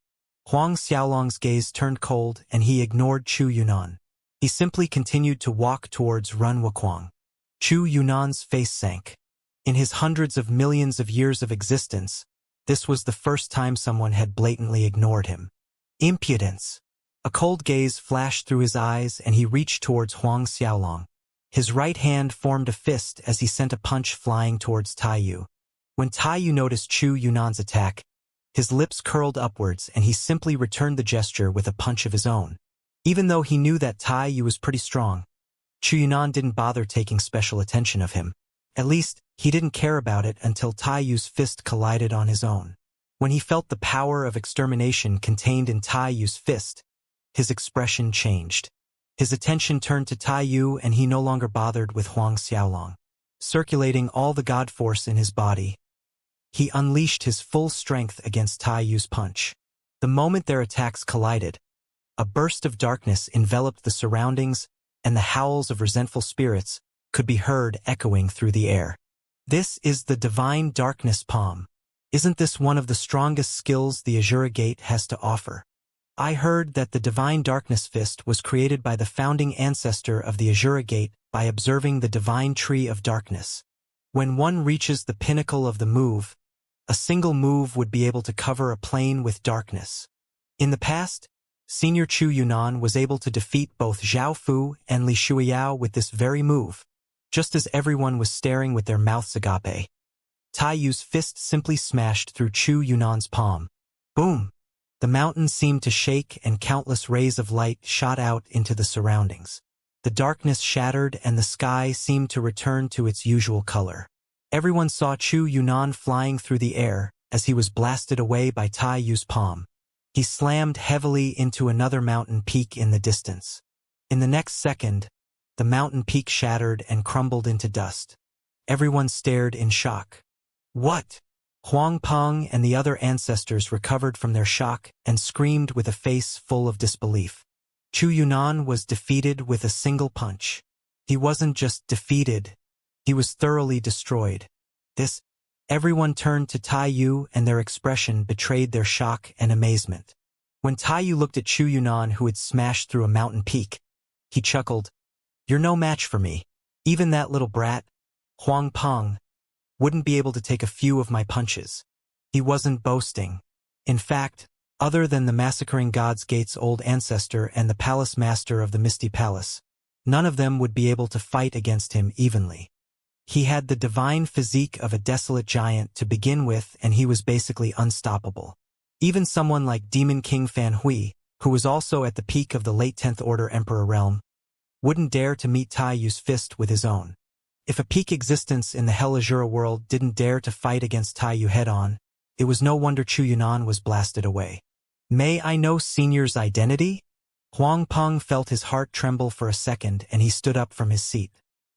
Huang Xiaolong's gaze turned cold and he ignored Chu Yunnan. He simply continued to walk towards Ren Wuquang. Chu Yunnan's face sank. In his hundreds of millions of years of existence, this was the first time someone had blatantly ignored him. Impudence! A cold gaze flashed through his eyes and he reached towards Huang Xiaolong. His right hand formed a fist as he sent a punch flying towards Tai Yu. When Tai Yu noticed Chu Yunnan's attack, his lips curled upwards and he simply returned the gesture with a punch of his own. Even though he knew that Tai Yu was pretty strong, Chu Yunnan didn't bother taking special attention of him. At least, he didn't care about it until Tai Yu's fist collided on his own. When he felt the power of extermination contained in Tai Yu's fist, his expression changed. His attention turned to Tai Yu and he no longer bothered with Huang Xiaolong. Circulating all the god force in his body, he unleashed his full strength against Tai Yu's punch. The moment their attacks collided, a burst of darkness enveloped the surroundings and the howls of resentful spirits could be heard echoing through the air. This is the divine darkness palm. Isn't this one of the strongest skills the Azura Gate has to offer? I heard that the divine darkness fist was created by the founding ancestor of the Azura Gate by observing the divine tree of darkness. When one reaches the pinnacle of the move, a single move would be able to cover a plane with darkness. In the past, Senior Chu Yunnan was able to defeat both Zhao Fu and Li Shuiyao with this very move, just as everyone was staring with their mouths agape. Tai Yu's fist simply smashed through Chu Yunnan's palm. Boom! The mountain seemed to shake and countless rays of light shot out into the surroundings. The darkness shattered and the sky seemed to return to its usual color. Everyone saw Chu Yunnan flying through the air as he was blasted away by Tai Yu's palm. He slammed heavily into another mountain peak in the distance. In the next second, the mountain peak shattered and crumbled into dust. Everyone stared in shock. What? Huang Peng and the other ancestors recovered from their shock and screamed with a face full of disbelief. Chu Yunnan was defeated with a single punch. He wasn't just defeated, he was thoroughly destroyed. Everyone turned to Tai Yu and their expression betrayed their shock and amazement. When Tai Yu looked at Chu Yunnan who had smashed through a mountain peak, he chuckled, "You're no match for me. Even that little brat, Huang Peng, wouldn't be able to take a few of my punches." He wasn't boasting. In fact, other than the massacring God's Gate's old ancestor and the palace master of the Misty Palace, none of them would be able to fight against him evenly. He had the divine physique of a desolate giant to begin with and he was basically unstoppable. Even someone like Demon King Fan Hui, who was also at the peak of the late 10th Order Emperor realm, wouldn't dare to meet Tai Yu's fist with his own. If a peak existence in the Hell Azura world didn't dare to fight against Tai Yu head-on, it was no wonder Chu Yunnan was blasted away. "May I know Senior's identity?" Huang Peng felt his heart tremble for a second and he stood up from his seat.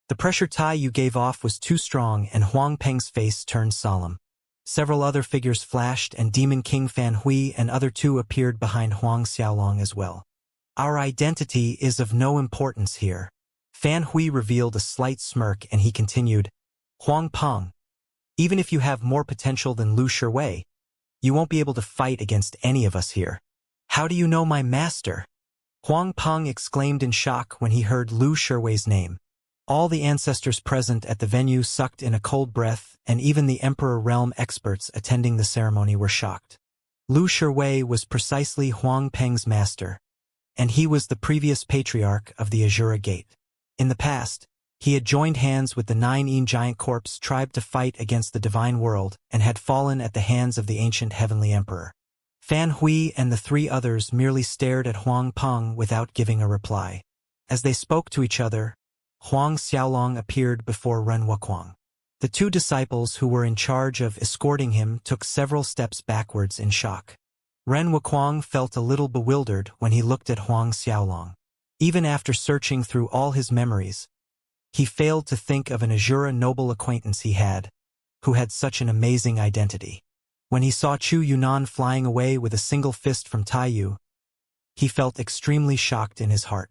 The pressure Tai Yu gave off was too strong and Huang Peng's face turned solemn. Several other figures flashed and Demon King Fan Hui and other two appeared behind Huang Xiaolong as well. "Our identity is of no importance here." Fan Hui revealed a slight smirk and he continued, "Huang Peng, even if you have more potential than Lu Shiwei, you won't be able to fight against any of us here." "How do you know my master?" Huang Peng exclaimed in shock when he heard Lu Shiwei's name. All the ancestors present at the venue sucked in a cold breath, and even the Emperor Realm experts attending the ceremony were shocked. Lu Shiwei was precisely Huang Peng's master, and he was the previous patriarch of the Azura Gate. In the past, he had joined hands with the 9 Giant Corpse tribe to fight against the Divine World and had fallen at the hands of the ancient Heavenly Emperor. Fan Hui and the 3 others merely stared at Huang Peng without giving a reply. As they spoke to each other, Huang Xiaolong appeared before Ren Wuquang. The 2 disciples who were in charge of escorting him took several steps backwards in shock. Ren Wuquang felt a little bewildered when he looked at Huang Xiaolong. Even after searching through all his memories, he failed to think of an Azura noble acquaintance he had, who had such an amazing identity. When he saw Chu Yunnan flying away with a single fist from Tai Yu, he felt extremely shocked in his heart.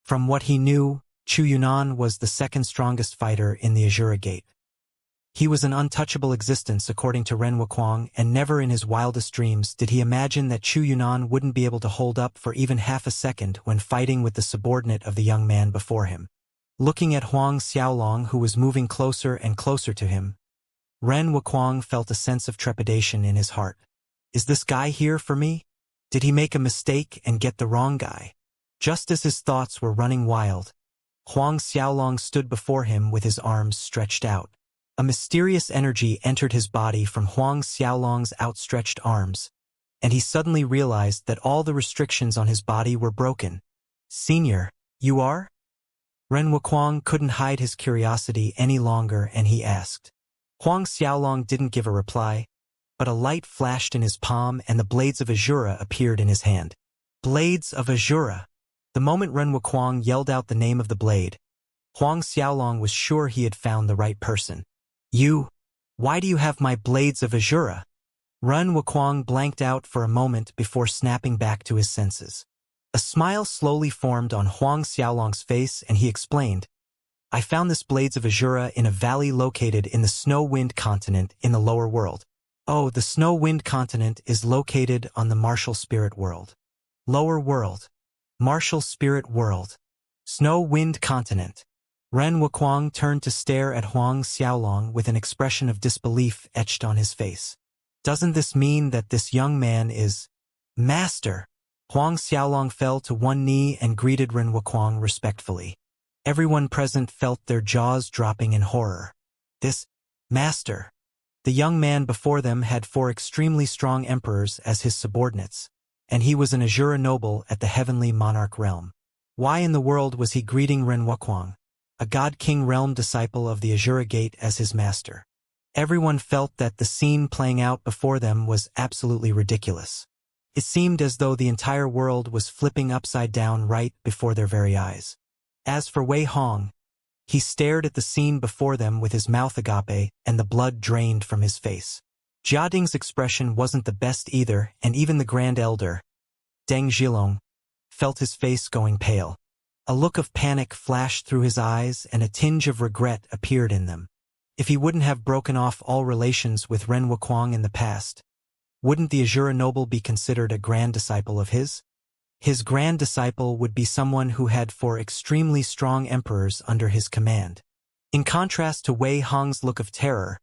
From what he knew, Chu Yunnan was the 2nd strongest fighter in the Azura Gate. He was an untouchable existence according to Ren Wuquang, and never in his wildest dreams did he imagine that Chu Yunnan wouldn't be able to hold up for even half a second when fighting with the subordinate of the young man before him. Looking at Huang Xiaolong who was moving closer and closer to him, Ren Wuquang felt a sense of trepidation in his heart. Is this guy here for me? Did he make a mistake and get the wrong guy? Just as his thoughts were running wild, Huang Xiaolong stood before him with his arms stretched out. A mysterious energy entered his body from Huang Xiaolong's outstretched arms, and he suddenly realized that all the restrictions on his body were broken. "Senior, you are?" Ren Wuquang couldn't hide his curiosity any longer and he asked. Huang Xiaolong didn't give a reply, but a light flashed in his palm and the blades of Azura appeared in his hand. Blades of Azura. The moment Ren Wuquang yelled out the name of the blade, Huang Xiaolong was sure he had found the right person. Why do you have my blades of Azura? Ren Wuquang blanked out for a moment before snapping back to his senses. A smile slowly formed on Huang Xiaolong's face and he explained, I found this blades of Azura in a valley located in the Snow-Wind continent in the lower world. Oh, the Snow-Wind continent is located on the Martial Spirit world. Lower world. Martial Spirit world. Snow-Wind continent. Ren Wuquang turned to stare at Huang Xiaolong with an expression of disbelief etched on his face. Doesn't this mean that this young man is Master? Huang Xiaolong fell to one knee and greeted Ren Wuquang respectfully. Everyone present felt their jaws dropping in horror. This Master. The young man before them had 4 extremely strong emperors as his subordinates, and he was an Azura noble at the heavenly monarch realm. Why in the world was he greeting Ren Wuquang, a god-king realm disciple of the Azura Gate, as his master? Everyone felt that the scene playing out before them was absolutely ridiculous. It seemed as though the entire world was flipping upside down right before their very eyes. As for Wei Hong, he stared at the scene before them with his mouth agape and the blood drained from his face. Jia Ding's expression wasn't the best either, and even the Grand Elder, Deng Zhilong, felt his face going pale. A look of panic flashed through his eyes and a tinge of regret appeared in them. If he wouldn't have broken off all relations with Ren Wuquang in the past, wouldn't the Azura noble be considered a grand disciple of his? His grand disciple would be someone who had 4 extremely strong emperors under his command. In contrast to Wei Hong's look of terror,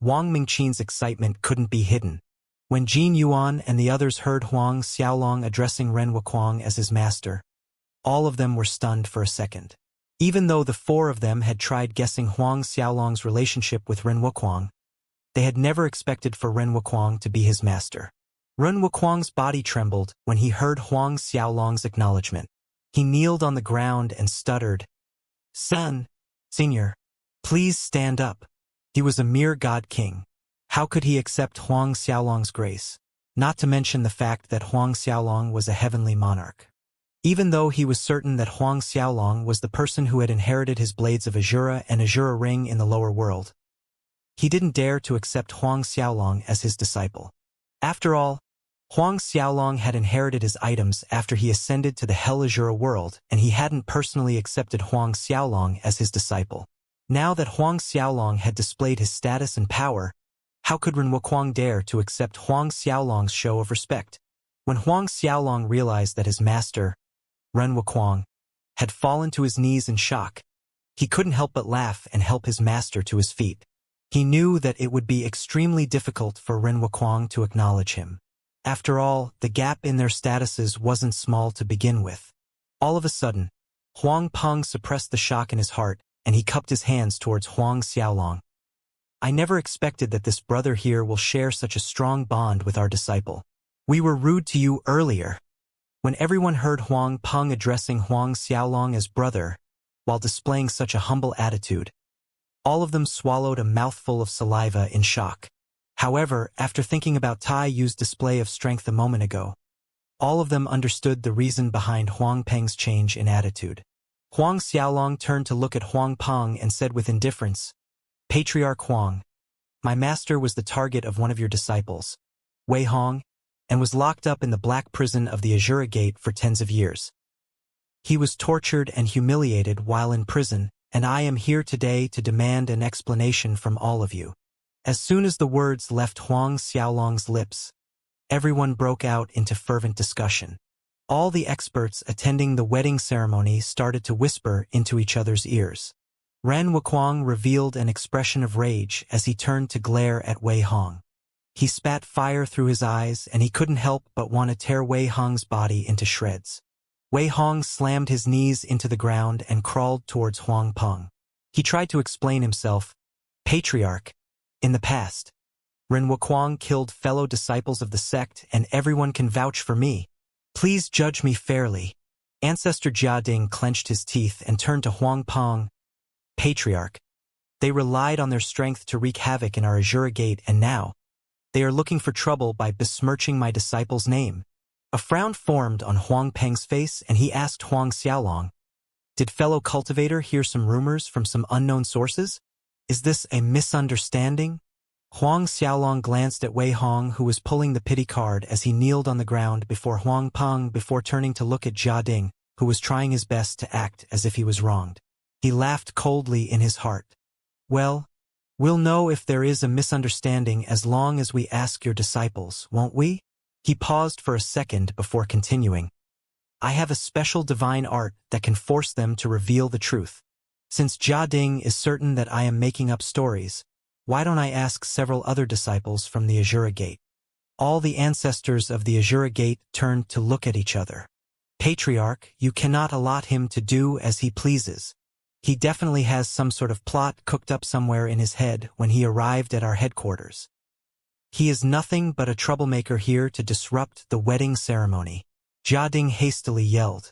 Wang Mingqian's excitement couldn't be hidden. When Jin Yuan and the others heard Huang Xiaolong addressing Ren Wuquang as his master, all of them were stunned for a second. Even though the 4 of them had tried guessing Huang Xiaolong's relationship with Ren Wuquang, they had never expected for Ren Wuquang to be his master. Ren Wuquang's body trembled when he heard Huang Xiaolong's acknowledgement. He kneeled on the ground and stuttered, Senior, please stand up. He was a mere god-king. How could he accept Huang Xiaolong's grace? Not to mention the fact that Huang Xiaolong was a heavenly monarch. Even though he was certain that Huang Xiaolong was the person who had inherited his blades of Azura and Azura ring in the lower world, he didn't dare to accept Huang Xiaolong as his disciple. After all, Huang Xiaolong had inherited his items after he ascended to the Hell Azura world, and he hadn't personally accepted Huang Xiaolong as his disciple. Now that Huang Xiaolong had displayed his status and power, how could Ren Wuquang dare to accept Huang Xiaolong's show of respect? When Huang Xiaolong realized that his master, Ren Wuquang, had fallen to his knees in shock, he couldn't help but laugh and help his master to his feet. He knew that it would be extremely difficult for Ren Wuquang to acknowledge him. After all, the gap in their statuses wasn't small to begin with. All of a sudden, Huang Peng suppressed the shock in his heart, and he cupped his hands towards Huang Xiaolong. I never expected that this brother here will share such a strong bond with our disciple. We were rude to you earlier. When everyone heard Huang Peng addressing Huang Xiaolong as brother, while displaying such a humble attitude, all of them swallowed a mouthful of saliva in shock. However, after thinking about Tai Yu's display of strength a moment ago, all of them understood the reason behind Huang Peng's change in attitude. Huang Xiaolong turned to look at Huang Peng and said with indifference, Patriarch Huang, my master was the target of one of your disciples, Wei Hong, and was locked up in the black prison of the Azura Gate for tens of years. He was tortured and humiliated while in prison, and I am here today to demand an explanation from all of you. As soon as the words left Huang Xiaolong's lips, everyone broke out into fervent discussion. All the experts attending the wedding ceremony started to whisper into each other's ears. Ren Wuquang revealed an expression of rage as he turned to glare at Wei Hong. He spat fire through his eyes, and he couldn't help but want to tear Wei Hong's body into shreds. Wei Hong slammed his knees into the ground and crawled towards Huang Peng. He tried to explain himself. Patriarch, in the past, Ren Wuquang killed fellow disciples of the sect, and everyone can vouch for me. Please judge me fairly. Ancestor Jia Ding clenched his teeth and turned to Huang Peng. Patriarch, they relied on their strength to wreak havoc in our Azura Gate, and now they are looking for trouble by besmirching my disciple's name. A frown formed on Huang Peng's face and he asked Huang Xiaolong, "Did fellow cultivator hear some rumors from some unknown sources? Is this a misunderstanding?" Huang Xiaolong glanced at Wei Hong, who was pulling the pity card as he kneeled on the ground before Huang Peng before turning to look at Jia Ding, who was trying his best to act as if he was wronged. He laughed coldly in his heart. "Well, we'll know if there is a misunderstanding as long as we ask your disciples, won't we?" He paused for a second before continuing. "I have a special divine art that can force them to reveal the truth. Since Jia Ding is certain that I am making up stories, why don't I ask several other disciples from the Azura Gate?" All the ancestors of the Azura Gate turned to look at each other. "Patriarch, you cannot allot him to do as he pleases. He definitely has some sort of plot cooked up somewhere in his head when he arrived at our headquarters. He is nothing but a troublemaker here to disrupt the wedding ceremony," Jia Ding hastily yelled.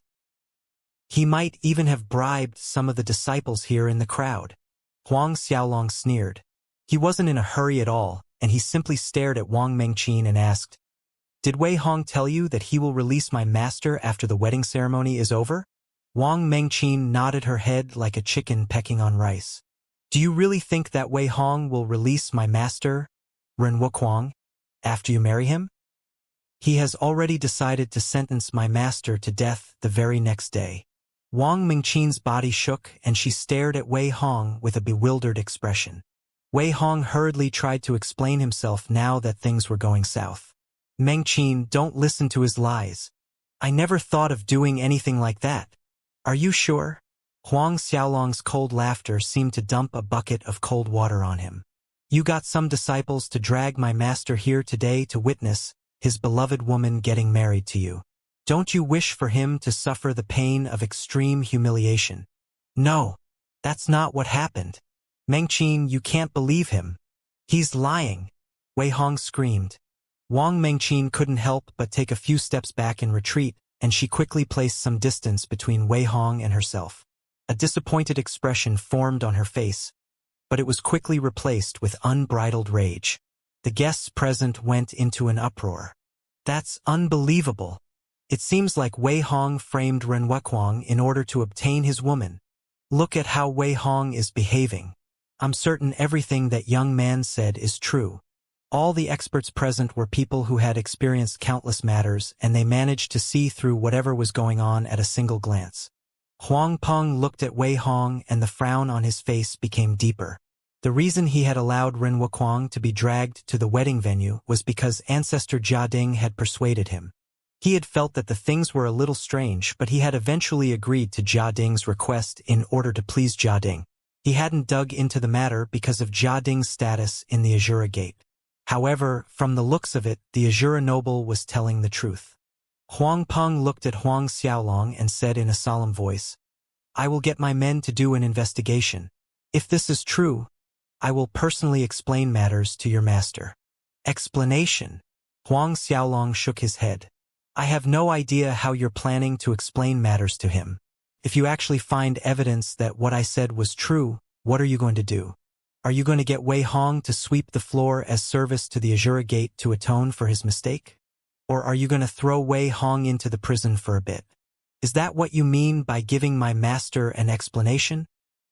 "He might even have bribed some of the disciples here in the crowd," Huang Xiaolong sneered. He wasn't in a hurry at all, and he simply stared at Wang Mengqin and asked, "Did Wei Hong tell you that he will release my master after the wedding ceremony is over?" Wang Mengqin nodded her head like a chicken pecking on rice. "Do you really think that Wei Hong will release my master, Ren Wuquang, after you marry him? He has already decided to sentence my master to death the very next day." Wang Mengqin's body shook and she stared at Wei Hong with a bewildered expression. Wei Hong hurriedly tried to explain himself now that things were going south. "Mengqin, don't listen to his lies. I never thought of doing anything like that." "Are you sure?" Huang Xiaolong's cold laughter seemed to dump a bucket of cold water on him. "You got some disciples to drag my master here today to witness his beloved woman getting married to you. Don't you wish for him to suffer the pain of extreme humiliation?" "No, that's not what happened. Mengqin, you can't believe him. He's lying," Wei Hong screamed. Wang Mengqin couldn't help but take a few steps back in retreat, and she quickly placed some distance between Wei Hong and herself. A disappointed expression formed on her face, but it was quickly replaced with unbridled rage. The guests present went into an uproar. "That's unbelievable. It seems like Wei Hong framed Ren Wuquang in order to obtain his woman. Look at how Wei Hong is behaving. I'm certain everything that young man said is true." All the experts present were people who had experienced countless matters, and they managed to see through whatever was going on at a single glance. Huang Peng looked at Wei Hong and the frown on his face became deeper. The reason he had allowed Ren Wuquang to be dragged to the wedding venue was because ancestor Jia Ding had persuaded him. He had felt that the things were a little strange, but he had eventually agreed to Jia Ding's request in order to please Jia Ding. He hadn't dug into the matter because of Jia Ding's status in the Azura Gate. However, from the looks of it, the Azura noble was telling the truth. Huang Peng looked at Huang Xiaolong and said in a solemn voice, "I will get my men to do an investigation. If this is true, I will personally explain matters to your master." "Explanation?" Huang Xiaolong shook his head. "I have no idea how you're planning to explain matters to him. If you actually find evidence that what I said was true, what are you going to do? Are you going to get Wei Hong to sweep the floor as service to the Azura Gate to atone for his mistake? Or are you going to throw Wei Hong into the prison for a bit? Is that what you mean by giving my master an explanation?"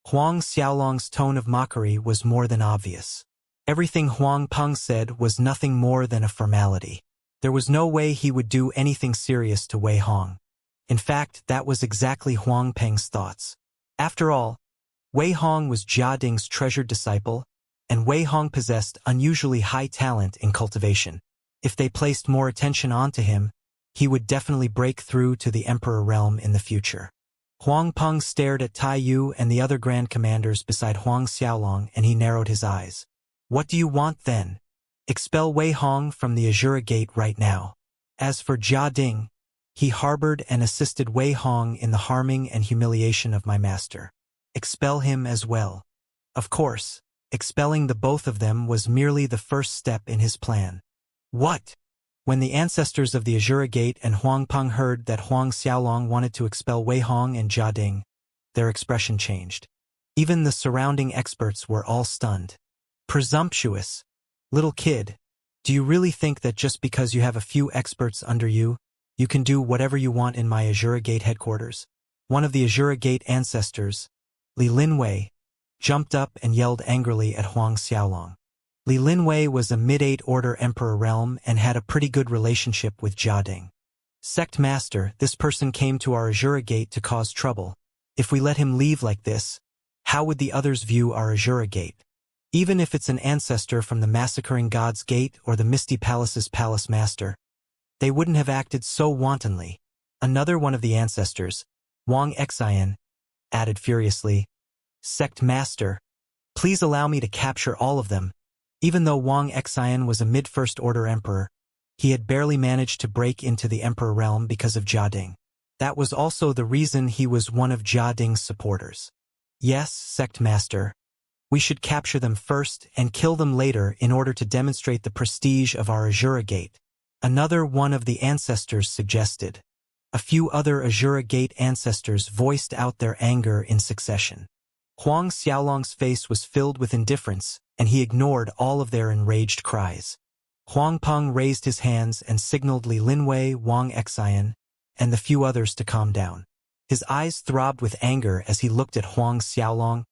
Huang Xiaolong's tone of mockery was more than obvious. Everything Huang Peng said was nothing more than a formality. There was no way he would do anything serious to Wei Hong. In fact, that was exactly Huang Peng's thoughts. After all, Wei Hong was Jia Ding's treasured disciple, and Wei Hong possessed unusually high talent in cultivation. If they placed more attention onto him, he would definitely break through to the Emperor realm in the future. Huang Peng stared at Tai Yu and the other Grand Commanders beside Huang Xiaolong, and he narrowed his eyes. "What do you want then? Expel Wei Hong from the Azura Gate right now. As for Jia Ding, he harbored and assisted Wei Hong in the harming and humiliation of my master. Expel him as well." Of course, expelling the both of them was merely the first step in his plan. "What?" When the ancestors of the Azura Gate and Huang Peng heard that Huang Xiaolong wanted to expel Wei Hong and Jia Ding, their expression changed. Even the surrounding experts were all stunned. "Presumptuous. Little kid, do you really think that just because you have a few experts under you, You can do whatever you want in my Azura Gate headquarters. One of the Azura Gate ancestors, Li Linwei, jumped up and yelled angrily at Huang Xiaolong. Li Linwei was a mid-8 Order Emperor realm and had a pretty good relationship with Jia Ding. Sect Master, this person came to our Azura Gate to cause trouble. If we let him leave like this, how would the others view our Azura Gate? Even if it's an ancestor from the Massacring God's Gate or the Misty Palace's Palace Master, they wouldn't have acted so wantonly. Another one of the ancestors, Wang Xian, added furiously, Sect Master, please allow me to capture all of them. Even though Wang Xian was a mid-First Order Emperor, he had barely managed to break into the Emperor realm because of Jia Ding. That was also the reason he was one of Jia Ding's supporters. Yes, Sect Master, we should capture them first and kill them later in order to demonstrate the prestige of our Azura Gate. Another one of the ancestors suggested. A few other Azura Gate ancestors voiced out their anger in succession. Huang Xiaolong's face was filled with indifference, and he ignored all of their enraged cries. Huang Peng raised his hands and signaled Li Linwei, Wang Xian, and the few others to calm down. His eyes throbbed with anger as he looked at Huang Xiaolong.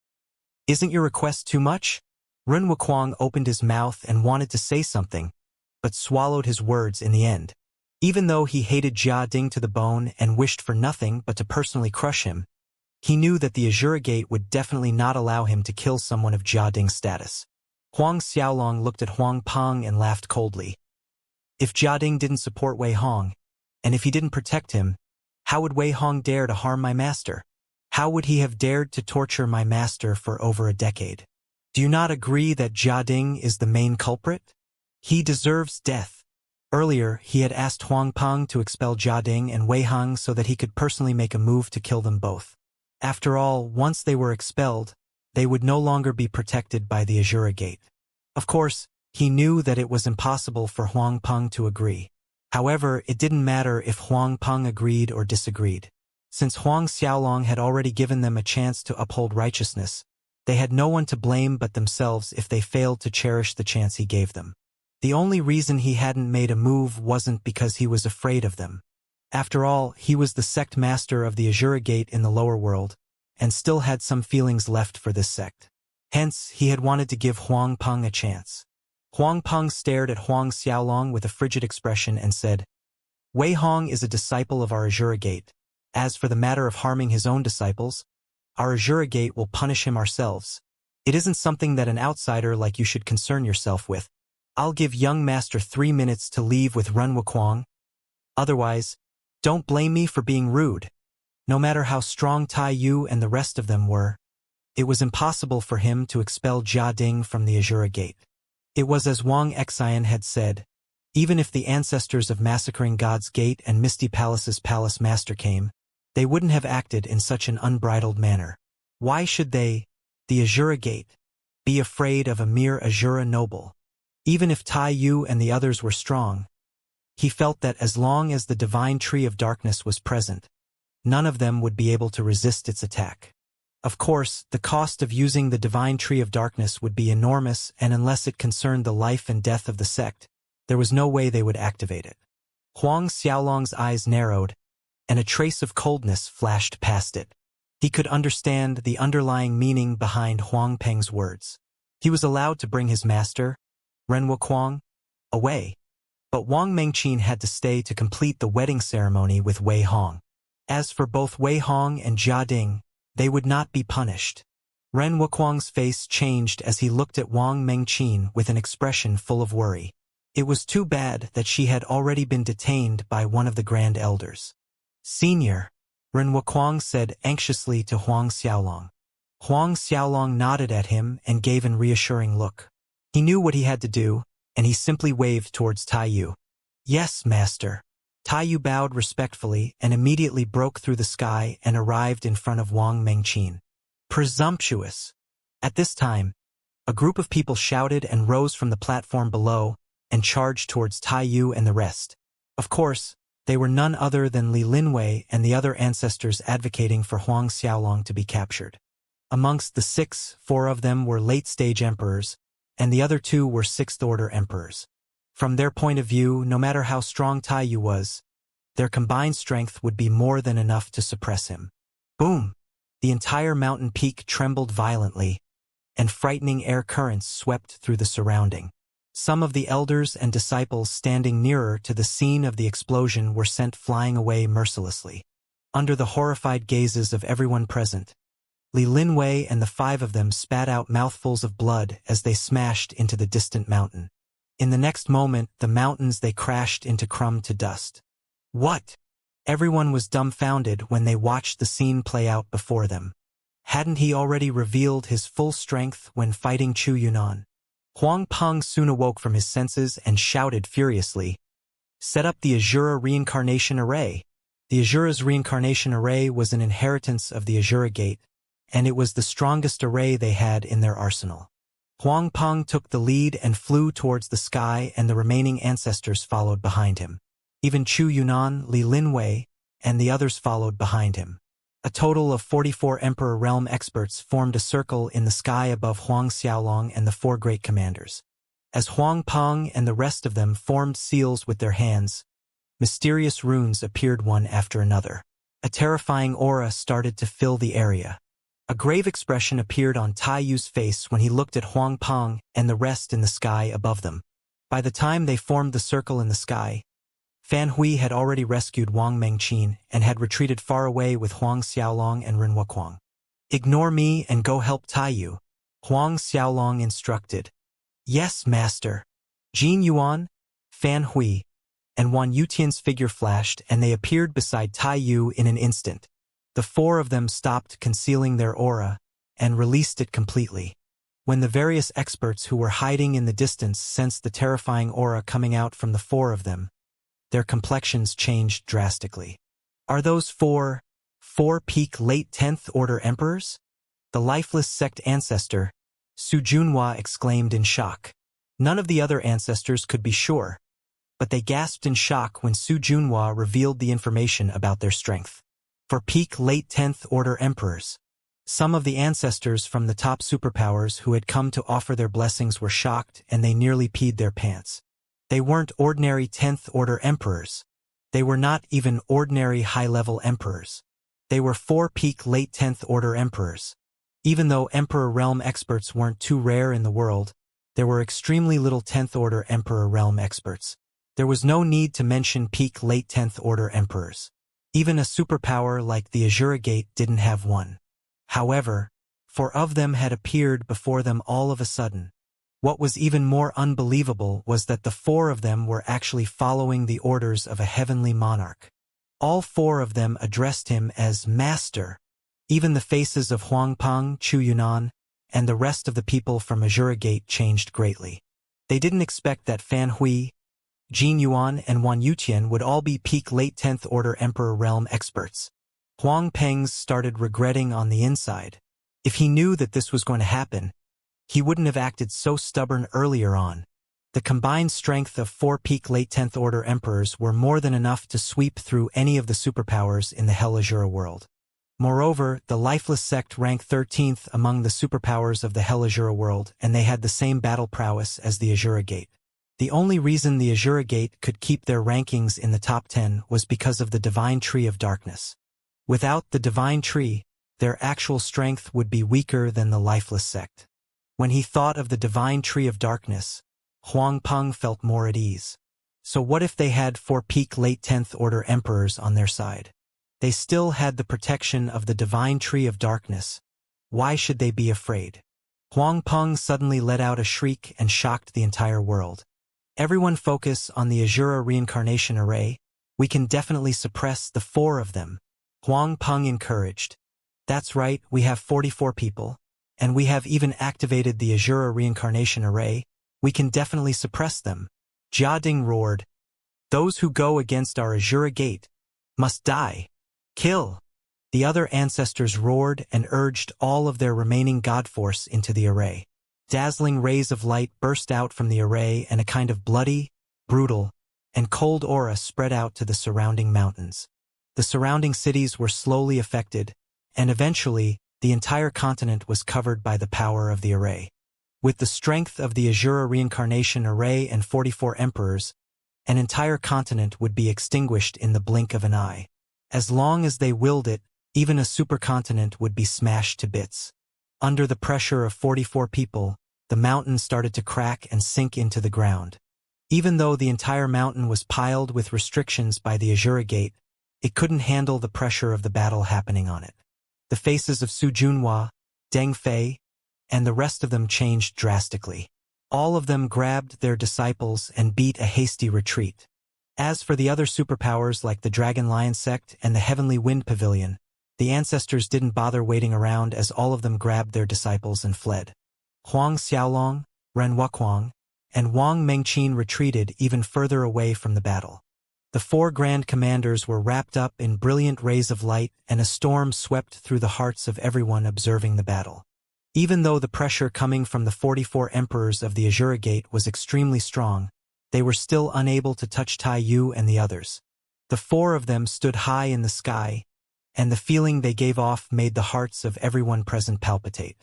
Isn't your request too much? Ren Wuquang opened his mouth and wanted to say something, but swallowed his words in the end. Even though he hated Jia Ding to the bone and wished for nothing but to personally crush him, he knew that the Azura Gate would definitely not allow him to kill someone of Jia Ding's status. Huang Xiaolong looked at Huang Peng and laughed coldly. If Jia Ding didn't support Wei Hong, and if he didn't protect him, how would Wei Hong dare to harm my master? How would he have dared to torture my master for over a decade? Do you not agree that Jia Ding is the main culprit? He deserves death. Earlier, he had asked Huang Peng to expel Jia Ding and Wei Hong so that he could personally make a move to kill them both. After all, once they were expelled, they would no longer be protected by the Azura Gate. Of course, he knew that it was impossible for Huang Peng to agree. However, it didn't matter if Huang Peng agreed or disagreed. Since Huang Xiaolong had already given them a chance to uphold righteousness, they had no one to blame but themselves if they failed to cherish the chance he gave them. The only reason he hadn't made a move wasn't because he was afraid of them. After all, he was the sect master of the Azura Gate in the lower world, and still had some feelings left for this sect. Hence, he had wanted to give Huang Peng a chance. Huang Peng stared at Huang Xiaolong with a frigid expression and said, Wei Hong is a disciple of our Azura Gate. As for the matter of harming his own disciples, our Azura Gate will punish him ourselves. It isn't something that an outsider like you should concern yourself with. I'll give young master 3 minutes to leave with Ren Wuquang. Otherwise, don't blame me for being rude. No matter how strong Tai Yu and the rest of them were, it was impossible for him to expel Jia Ding from the Azura Gate. It was as Wang Xian had said, even if the ancestors of Massacring God's Gate and Misty Palace's Palace Master came, they wouldn't have acted in such an unbridled manner. Why should they, the Azura Gate, be afraid of a mere Azura noble? Even if Tai Yu and the others were strong, he felt that as long as the divine tree of darkness was present, none of them would be able to resist its attack. Of course, the cost of using the divine tree of darkness would be enormous, and unless it concerned the life and death of the sect, there was no way they would activate it. Huang Xiaolong's eyes narrowed, and a trace of coldness flashed past it. He could understand the underlying meaning behind Huang Peng's words. He was allowed to bring his master, Ren Wuquang, away, but Wang Mengqin had to stay to complete the wedding ceremony with Wei Hong. As for both Wei Hong and Jia Ding, they would not be punished. Ren Wuquang's face changed as he looked at Wang Mengqin with an expression full of worry. It was too bad that she had already been detained by one of the Grand Elders. Senior, Ren Wuquang said anxiously to Huang Xiaolong. Huang Xiaolong nodded at him and gave an reassuring look. He knew what he had to do, and he simply waved towards Tai Yu. Yes, master. Tai Yu bowed respectfully and immediately broke through the sky and arrived in front of Wang Mengqin. Presumptuous. At this time, a group of people shouted and rose from the platform below and charged towards Tai Yu and the rest. Of course, they were none other than Li Linwei and the other ancestors advocating for Huang Xiaolong to be captured. Amongst the 6, 4 of them were late-stage emperors, and the other 2 were 6th-order emperors. From their point of view, no matter how strong Tai Yu was, their combined strength would be more than enough to suppress him. Boom! The entire mountain peak trembled violently, and frightening air currents swept through the surrounding. Some of the elders and disciples standing nearer to the scene of the explosion were sent flying away mercilessly. Under the horrified gazes of everyone present, Li Linwei and the 5 of them spat out mouthfuls of blood as they smashed into the distant mountain. In the next moment, the mountains they crashed into crumbled to dust. What? Everyone was dumbfounded when they watched the scene play out before them. Hadn't he already revealed his full strength when fighting Chu Yunnan? Huang Peng soon awoke from his senses and shouted furiously, "Set up the Azura Reincarnation Array." The Azura's Reincarnation Array was an inheritance of the Azura Gate, and it was the strongest array they had in their arsenal. Huang Peng took the lead and flew towards the sky, and the remaining ancestors followed behind him. Even Chu Yunnan, Li Linwei, and the others followed behind him. A total of 44 Emperor Realm experts formed a circle in the sky above Huang Xiaolong and the 4 great commanders. As Huang Peng and the rest of them formed seals with their hands, mysterious runes appeared one after another. A terrifying aura started to fill the area. A grave expression appeared on Tai Yu's face when he looked at Huang Peng and the rest in the sky above them. By the time they formed the circle in the sky, Fan Hui had already rescued Wang Mengqin and had retreated far away with Huang Xiaolong and Ren Wuquang. "Ignore me and go help Tai Yu," Huang Xiaolong instructed. "Yes, master." Jin Yuan, Fan Hui, and Wan Yutian's figure flashed, and they appeared beside Tai Yu in an instant. The 4 of them stopped concealing their aura and released it completely. When the various experts who were hiding in the distance sensed the terrifying aura coming out from the 4 of them, their complexions changed drastically. "Are those four peak late 10th Order Emperors?" The lifeless sect ancestor, Su Junhua, exclaimed in shock. None of the other ancestors could be sure, but they gasped in shock when Su Junhua revealed the information about their strength. For peak late 10th Order Emperors. Some of the ancestors from the top superpowers who had come to offer their blessings were shocked, and they nearly peed their pants. They weren't ordinary 10th Order Emperors. They were not even ordinary high-level Emperors. They were 4 peak late 10th Order Emperors. Even though Emperor Realm experts weren't too rare in the world, there were extremely little 10th Order Emperor Realm experts. There was no need to mention peak late 10th Order Emperors. Even a superpower like the Azura Gate didn't have one. However, 4 of them had appeared before them all of a sudden. What was even more unbelievable was that the 4 of them were actually following the orders of a heavenly monarch. All 4 of them addressed him as Master. Even the faces of Huang Peng, Chu Yunnan, and the rest of the people from Azura Gate changed greatly. They didn't expect that Fan Hui, Jin Yuan, and Wan Yutian would all be peak late 10th Order Emperor Realm experts. Huang Pengs started regretting on the inside. If he knew that this was going to happen, he wouldn't have acted so stubborn earlier on. The combined strength of 4 peak late 10th Order Emperors were more than enough to sweep through any of the superpowers in the Hell Azura world. Moreover, the lifeless sect ranked 13th among the superpowers of the Hell Azura world, and they had the same battle prowess as the Azura Gate. The only reason the Azura Gate could keep their rankings in the top 10 was because of the Divine Tree of Darkness. Without the Divine Tree, their actual strength would be weaker than the lifeless sect. When he thought of the Divine Tree of Darkness, Huang Peng felt more at ease. So what if they had 4 peak late 10th Order Emperors on their side? They still had the protection of the Divine Tree of Darkness. Why should they be afraid? Huang Peng suddenly let out a shriek and shocked the entire world. Everyone focus on the Azura Reincarnation Array. We can definitely suppress the 4 of them. Huang Peng encouraged. That's right, we have 44 people. And we have even activated the Azura Reincarnation Array. We can definitely suppress them. Jia Ding roared. Those who go against our Azura Gate must die. Kill! The other ancestors roared and urged all of their remaining god force into the array. Dazzling rays of light burst out from the array, and a kind of bloody, brutal, and cold aura spread out to the surrounding mountains. The surrounding cities were slowly affected, and eventually, the entire continent was covered by the power of the array. With the strength of the Azura Reincarnation Array and 44 emperors, an entire continent would be extinguished in the blink of an eye. As long as they willed it, even a supercontinent would be smashed to bits. Under the pressure of 44 people, the mountain started to crack and sink into the ground. Even though the entire mountain was piled with restrictions by the Azura Gate, it couldn't handle the pressure of the battle happening on it. The faces of Su Junhua, Deng Fei, and the rest of them changed drastically. All of them grabbed their disciples and beat a hasty retreat. As for the other superpowers like the Dragon Lion Sect and the Heavenly Wind Pavilion, the ancestors didn't bother waiting around as all of them grabbed their disciples and fled. Huang Xiaolong, Ren Wuquang, and Wang Mengqin retreated even further away from the battle. The four grand commanders were wrapped up in brilliant rays of light, and a storm swept through the hearts of everyone observing the battle. Even though the pressure coming from the 44 emperors of the Azura Gate was extremely strong, they were still unable to touch Tai Yu and the others. The four of them stood high in the sky, and the feeling they gave off made the hearts of everyone present palpitate.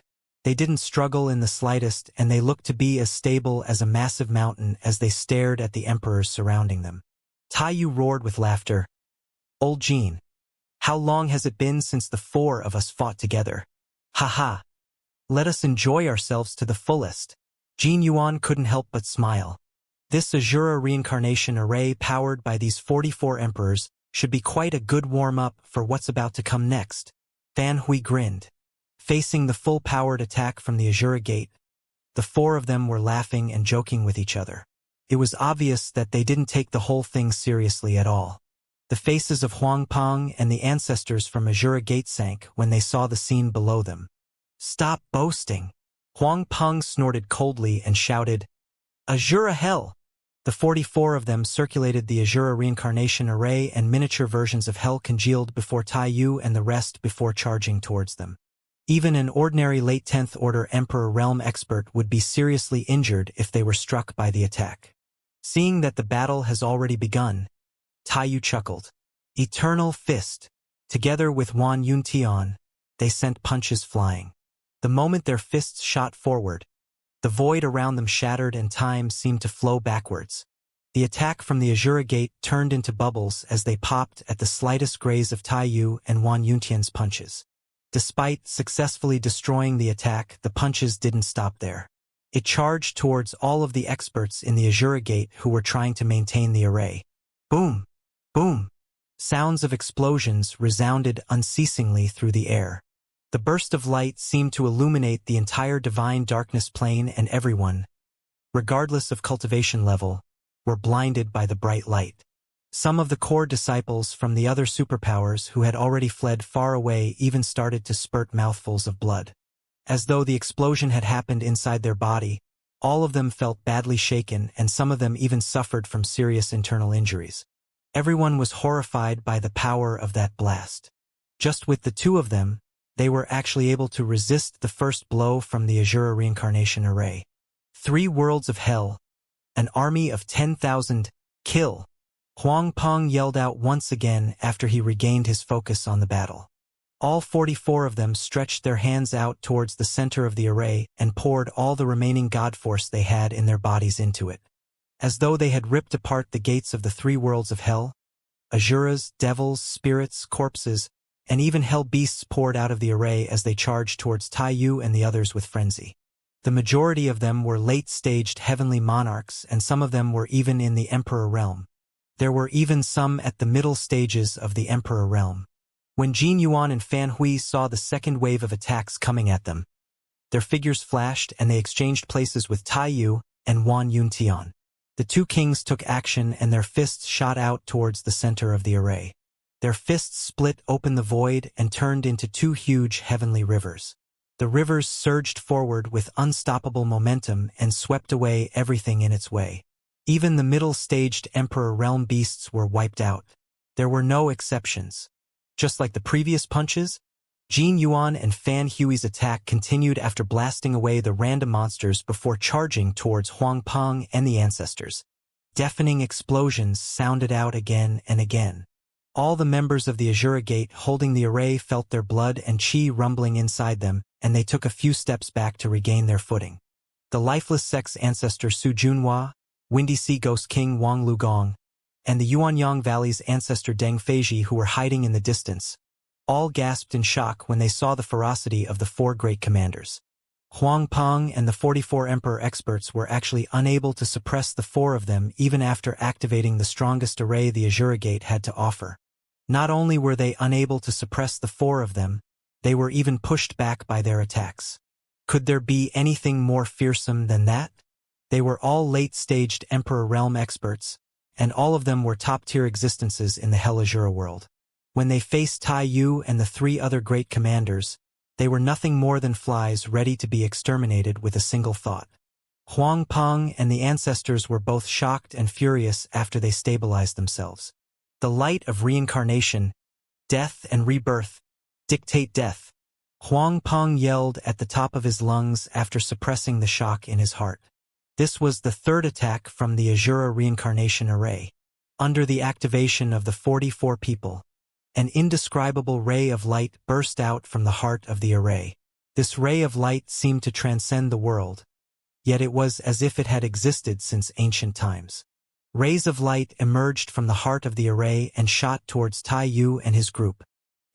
They didn't struggle in the slightest, and they looked to be as stable as a massive mountain as they stared at the emperors surrounding them. Tai Yu roared with laughter. "Old Jean, how long has it been since the four of us fought together? Ha ha! Let us enjoy ourselves to the fullest." Jin Yuan couldn't help but smile. This Azura reincarnation array powered by these 44 emperors should be quite a good warm-up for what's about to come next. Fan Hui grinned. Facing the full-powered attack from the Azura Gate, the four of them were laughing and joking with each other. It was obvious that they didn't take the whole thing seriously at all. The faces of Huang Peng and the ancestors from Azura Gate sank when they saw the scene below them. "Stop boasting!" Huang Peng snorted coldly and shouted, "Azura Hell!" The 44 of them circulated the Azura reincarnation array, and miniature versions of Hell congealed before Tai Yu and the rest before charging towards them. Even an ordinary late 10th Order Emperor Realm expert would be seriously injured if they were struck by the attack. Seeing that the battle has already begun, Tai Yu chuckled. Eternal Fist. Together with Wan Yuntian, they sent punches flying. The moment their fists shot forward, the void around them shattered and time seemed to flow backwards. The attack from the Azura Gate turned into bubbles as they popped at the slightest graze of Tai Yu and Wan Yuntian's punches. Despite successfully destroying the attack, the punches didn't stop there. It charged towards all of the experts in the Azura Gate who were trying to maintain the array. Boom! Boom! Sounds of explosions resounded unceasingly through the air. The burst of light seemed to illuminate the entire divine darkness plane, and everyone, regardless of cultivation level, were blinded by the bright light. Some of the core disciples from the other superpowers who had already fled far away even started to spurt mouthfuls of blood. As though the explosion had happened inside their body, all of them felt badly shaken, and some of them even suffered from serious internal injuries. Everyone was horrified by the power of that blast. Just with the two of them, they were actually able to resist the first blow from the Azura reincarnation array. 3 worlds of hell. An army of 10,000. Kill! Huang Peng yelled out once again after he regained his focus on the battle. All 44 of them stretched their hands out towards the center of the array and poured all the remaining god force they had in their bodies into it. As though they had ripped apart the gates of the 3 worlds of hell, Azuras, devils, spirits, corpses, and even hell beasts poured out of the array as they charged towards Tai Yu and the others with frenzy. The majority of them were late-staged heavenly monarchs, and some of them were even in the Emperor realm. There were even some at the middle stages of the Emperor realm. When Jin Yuan and Fan Hui saw the second wave of attacks coming at them, their figures flashed and they exchanged places with Tai Yu and Wan Yuntian. The 2 kings took action and their fists shot out towards the center of the array. Their fists split open the void and turned into 2 huge heavenly rivers. The rivers surged forward with unstoppable momentum and swept away everything in its way. Even the middle-staged Emperor Realm beasts were wiped out. There were no exceptions. Just like the previous punches, Jin Yuan and Fan Hui's attack continued after blasting away the random monsters before charging towards Huang Peng and the ancestors. Deafening explosions sounded out again and again. All the members of the Azura Gate holding the array felt their blood and chi rumbling inside them, and they took a few steps back to regain their footing. The lifeless sex ancestor Su Junhua, Windy Sea Ghost King Wang Lugong, and the Yuanyang Valley's ancestor Deng Feiji, who were hiding in the distance. All gasped in shock when they saw the ferocity of the four great commanders. Huang Peng and the 44 Emperor experts were actually unable to suppress the four of them even after activating the strongest array the Azura Gate had to offer. Not only were they unable to suppress the four of them, they were even pushed back by their attacks. Could there be anything more fearsome than that? They were all late-staged Emperor Realm experts, and all of them were top-tier existences in the Hell Azura world. When they faced Tai Yu and the three other great commanders, they were nothing more than flies ready to be exterminated with a single thought. Huang Peng and the ancestors were both shocked and furious after they stabilized themselves. The light of reincarnation, death and rebirth, dictate death. Huang Peng yelled at the top of his lungs after suppressing the shock in his heart. This was the third attack from the Azura reincarnation array. Under the activation of the 44 people, an indescribable ray of light burst out from the heart of the array. This ray of light seemed to transcend the world, yet it was as if it had existed since ancient times. Rays of light emerged from the heart of the array and shot towards Tai Yu and his group.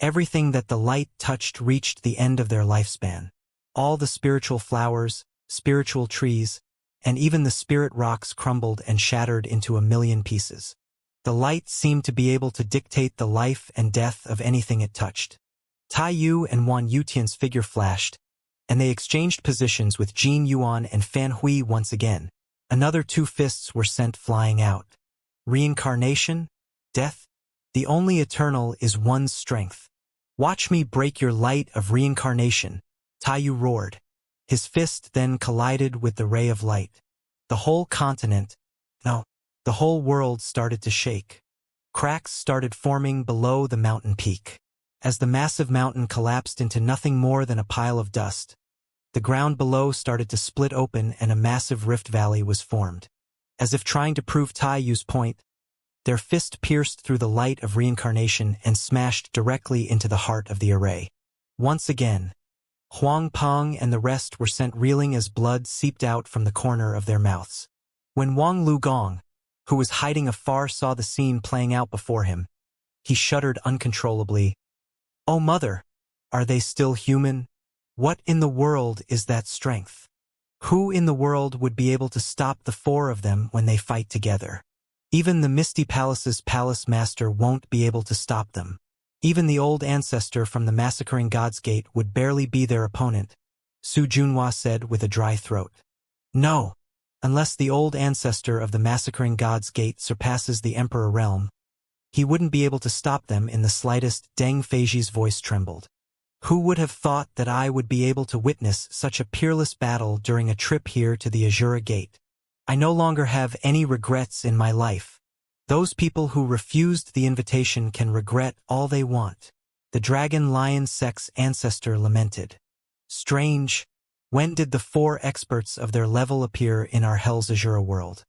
Everything that the light touched reached the end of their lifespan. All the spiritual flowers, spiritual trees, and even the spirit rocks crumbled and shattered into a million pieces. The light seemed to be able to dictate the life and death of anything it touched. Tai Yu and Wan Yutian's figure flashed, and they exchanged positions with Jin Yuan and Fan Hui once again. Another two fists were sent flying out. Reincarnation? Death? The only eternal is one's strength. Watch me break your light of reincarnation, Tai Yu roared. His fist then collided with the ray of light. The whole continent, no, the whole world started to shake. Cracks started forming below the mountain peak. As the massive mountain collapsed into nothing more than a pile of dust, the ground below started to split open and a massive rift valley was formed. As if trying to prove Tai Yu's point, their fist pierced through the light of reincarnation and smashed directly into the heart of the array. Once again, Huang Peng and the rest were sent reeling as blood seeped out from the corner of their mouths. When Wang Lugong, who was hiding afar, saw the scene playing out before him, he shuddered uncontrollably. "Oh, mother, are they still human? What in the world is that strength? Who in the world would be able to stop the four of them when they fight together? Even the Misty Palace's palace master won't be able to stop them. Even the old ancestor from the Massacring God's Gate would barely be their opponent," Su Junhua said with a dry throat. "No, unless the old ancestor of the Massacring God's Gate surpasses the Emperor Realm, he wouldn't be able to stop them in the slightest." Deng Feiji's voice trembled. "Who would have thought that I would be able to witness such a peerless battle during a trip here to the Azura Gate? I no longer have any regrets in my life. Those people who refused the invitation can regret all they want." The dragon lion sex ancestor lamented. "Strange, when did the four experts of their level appear in our Hell's Azura world?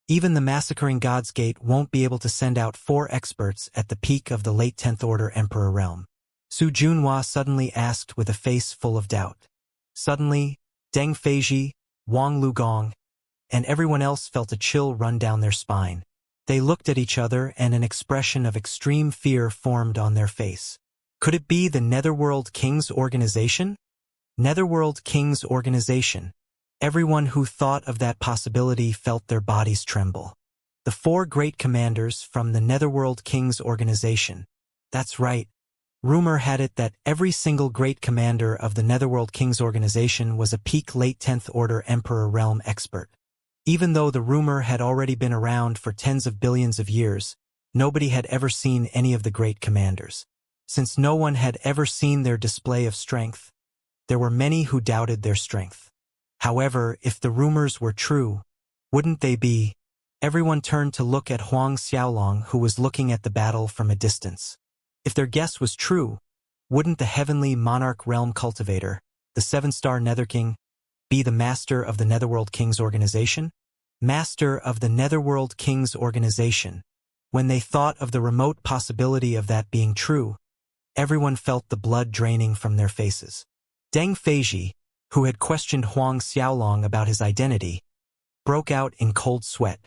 Even the Massacring God's Gate won't be able to send out four experts at the peak of the late 10th Order Emperor Realm." Su Junhua suddenly asked with a face full of doubt. Suddenly, Deng Feiji, Wang Lugong, and everyone else felt a chill run down their spine. They looked at each other and an expression of extreme fear formed on their face. Could it be the Netherworld Kings Organization? Netherworld Kings Organization. Everyone who thought of that possibility felt their bodies tremble. The four great commanders from the Netherworld Kings Organization. That's right. Rumor had it that every single great commander of the Netherworld Kings Organization was a peak late 10th Order Emperor Realm expert. Even though the rumor had already been around for tens of billions of years, nobody had ever seen any of the great commanders. Since no one had ever seen their display of strength, there were many who doubted their strength. However, if the rumors were true, wouldn't they be? Everyone turned to look at Huang Xiaolong, who was looking at the battle from a distance. If their guess was true, wouldn't the heavenly monarch realm cultivator, the 7-star Nether King, be the master of the Netherworld Kings Organization? Master of the Netherworld Kings Organization. When they thought of the remote possibility of that being true, everyone felt the blood draining from their faces. Deng Feiji, who had questioned Huang Xiaolong about his identity, broke out in cold sweat.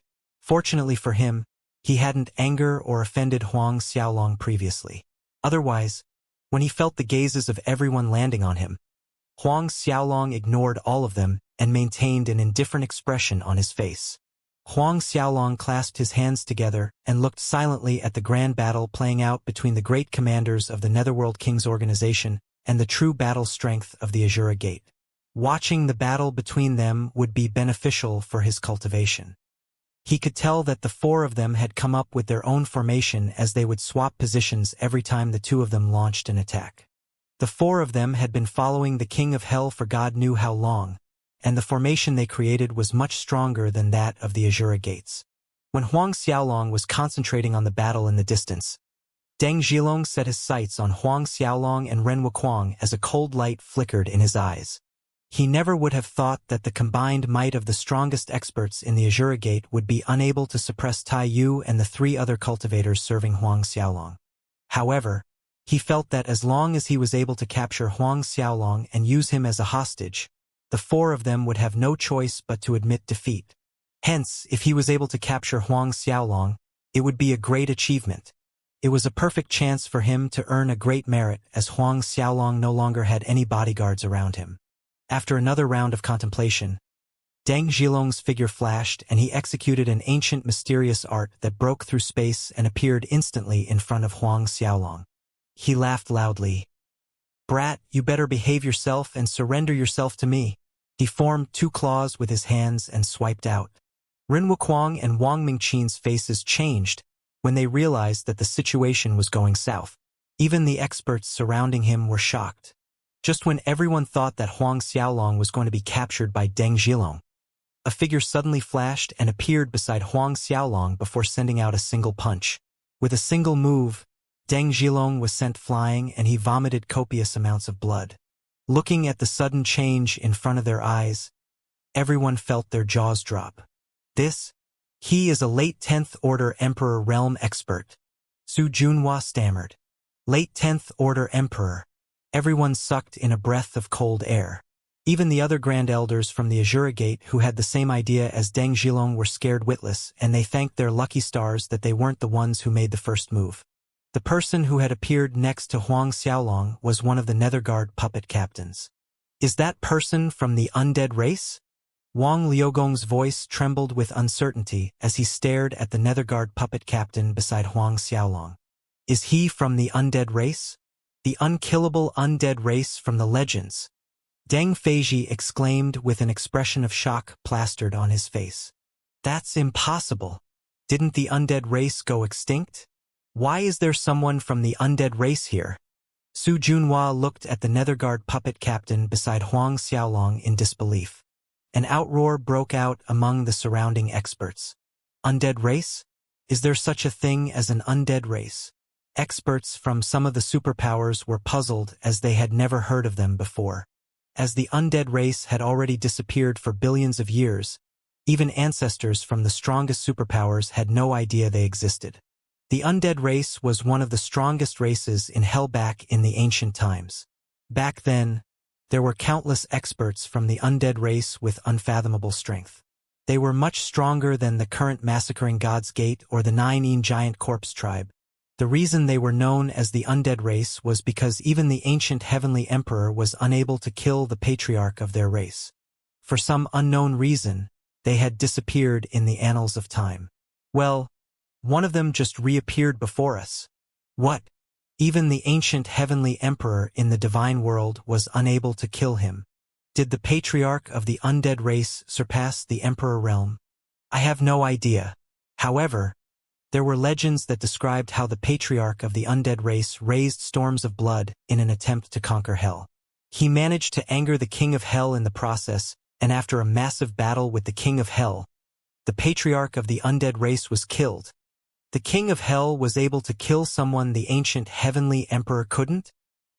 Fortunately for him, he hadn't angered or offended Huang Xiaolong previously. Otherwise, when he felt the gazes of everyone landing on him, Huang Xiaolong ignored all of them and maintained an indifferent expression on his face. Huang Xiaolong clasped his hands together and looked silently at the grand battle playing out between the great commanders of the Netherworld King's organization and the true battle strength of the Azura Gate. Watching the battle between them would be beneficial for his cultivation. He could tell that the four of them had come up with their own formation as they would swap positions every time the two of them launched an attack. The four of them had been following the King of Hell for God knew how long, and the formation they created was much stronger than that of the Azura Gates. When Huang Xiaolong was concentrating on the battle in the distance, Deng Zhilong set his sights on Huang Xiaolong and Ren Wuquang as a cold light flickered in his eyes. He never would have thought that the combined might of the strongest experts in the Azura Gate would be unable to suppress Tai Yu and the three other cultivators serving Huang Xiaolong. However, he felt that as long as he was able to capture Huang Xiaolong and use him as a hostage, the four of them would have no choice but to admit defeat. Hence, if he was able to capture Huang Xiaolong, it would be a great achievement. It was a perfect chance for him to earn a great merit as Huang Xiaolong no longer had any bodyguards around him. After another round of contemplation, Deng Zhilong's figure flashed and he executed an ancient mysterious art that broke through space and appeared instantly in front of Huang Xiaolong. He laughed loudly. "Brat, you better behave yourself and surrender yourself to me." He formed two claws with his hands and swiped out. Ren Wuquang and Wang Mingqin's faces changed when they realized that the situation was going south. Even the experts surrounding him were shocked. Just when everyone thought that Huang Xiaolong was going to be captured by Deng Zhilong, a figure suddenly flashed and appeared beside Huang Xiaolong before sending out a single punch. With a single move, Deng Zhilong was sent flying and he vomited copious amounts of blood. Looking at the sudden change in front of their eyes, everyone felt their jaws drop. He is a late 10th Order Emperor Realm expert. Su Junhua stammered. Late 10th Order Emperor. Everyone sucked in a breath of cold air. Even the other Grand Elders from the Azura Gate who had the same idea as Deng Zhilong were scared witless, and they thanked their lucky stars that they weren't the ones who made the first move. The person who had appeared next to Huang Xiaolong was one of the Netherguard puppet captains. "Is that person from the undead race?" Wang Liugong's voice trembled with uncertainty as he stared at the Netherguard puppet captain beside Huang Xiaolong. "Is he from the undead race? The unkillable undead race from the legends?" Deng Feiji exclaimed with an expression of shock plastered on his face. "That's impossible. Didn't the undead race go extinct? Why is there someone from the undead race here?" Su Junhua looked at the Netherguard puppet captain beside Huang Xiaolong in disbelief. An outroar broke out among the surrounding experts. "Undead race? Is there such a thing as an undead race?" Experts from some of the superpowers were puzzled as they had never heard of them before. As the undead race had already disappeared for billions of years, even ancestors from the strongest superpowers had no idea they existed. The undead race was one of the strongest races in Hell back in the ancient times. Back then, there were countless experts from the undead race with unfathomable strength. They were much stronger than the current Massacring God's Gate or the Nine Giant Corpse tribe. The reason they were known as the undead race was because even the ancient heavenly emperor was unable to kill the patriarch of their race. For some unknown reason, they had disappeared in the annals of time. Well, one of them just reappeared before us. What? Even the ancient heavenly emperor in the divine world was unable to kill him. Did the patriarch of the undead race surpass the emperor realm? I have no idea. However, there were legends that described how the patriarch of the undead race raised storms of blood in an attempt to conquer hell. He managed to anger the king of hell in the process, and after a massive battle with the king of hell, the patriarch of the undead race was killed. The king of hell was able to kill someone the ancient heavenly emperor couldn't?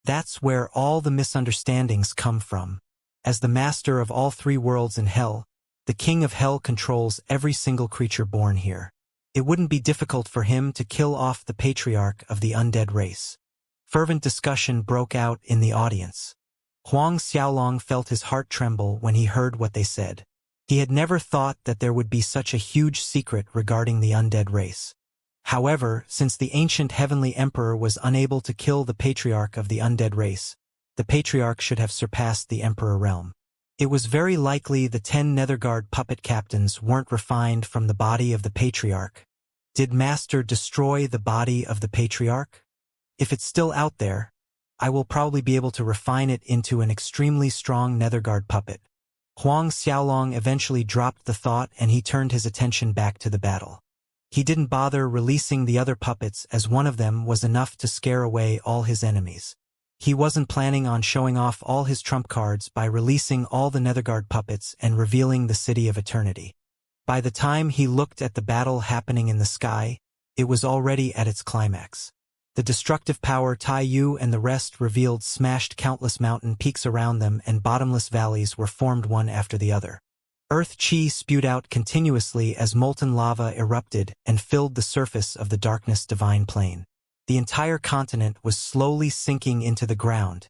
That's where all the misunderstandings come from. As the master of all three worlds in hell, the king of hell controls every single creature born here. It wouldn't be difficult for him to kill off the patriarch of the undead race. Fervent discussion broke out in the audience. Huang Xiaolong felt his heart tremble when he heard what they said. He had never thought that there would be such a huge secret regarding the undead race. However, since the ancient heavenly emperor was unable to kill the patriarch of the undead race, the patriarch should have surpassed the emperor realm. It was very likely the 10 Netherguard puppet captains weren't refined from the body of the patriarch. Did Master destroy the body of the patriarch? If it's still out there, I will probably be able to refine it into an extremely strong Netherguard puppet. Huang Xiaolong eventually dropped the thought and he turned his attention back to the battle. He didn't bother releasing the other puppets as one of them was enough to scare away all his enemies. He wasn't planning on showing off all his trump cards by releasing all the Netherguard puppets and revealing the City of Eternity. By the time he looked at the battle happening in the sky, it was already at its climax. The destructive power Tai Yu and the rest revealed smashed countless mountain peaks around them and bottomless valleys were formed one after the other. Earth chi spewed out continuously as molten lava erupted and filled the surface of the darkness divine plane. The entire continent was slowly sinking into the ground.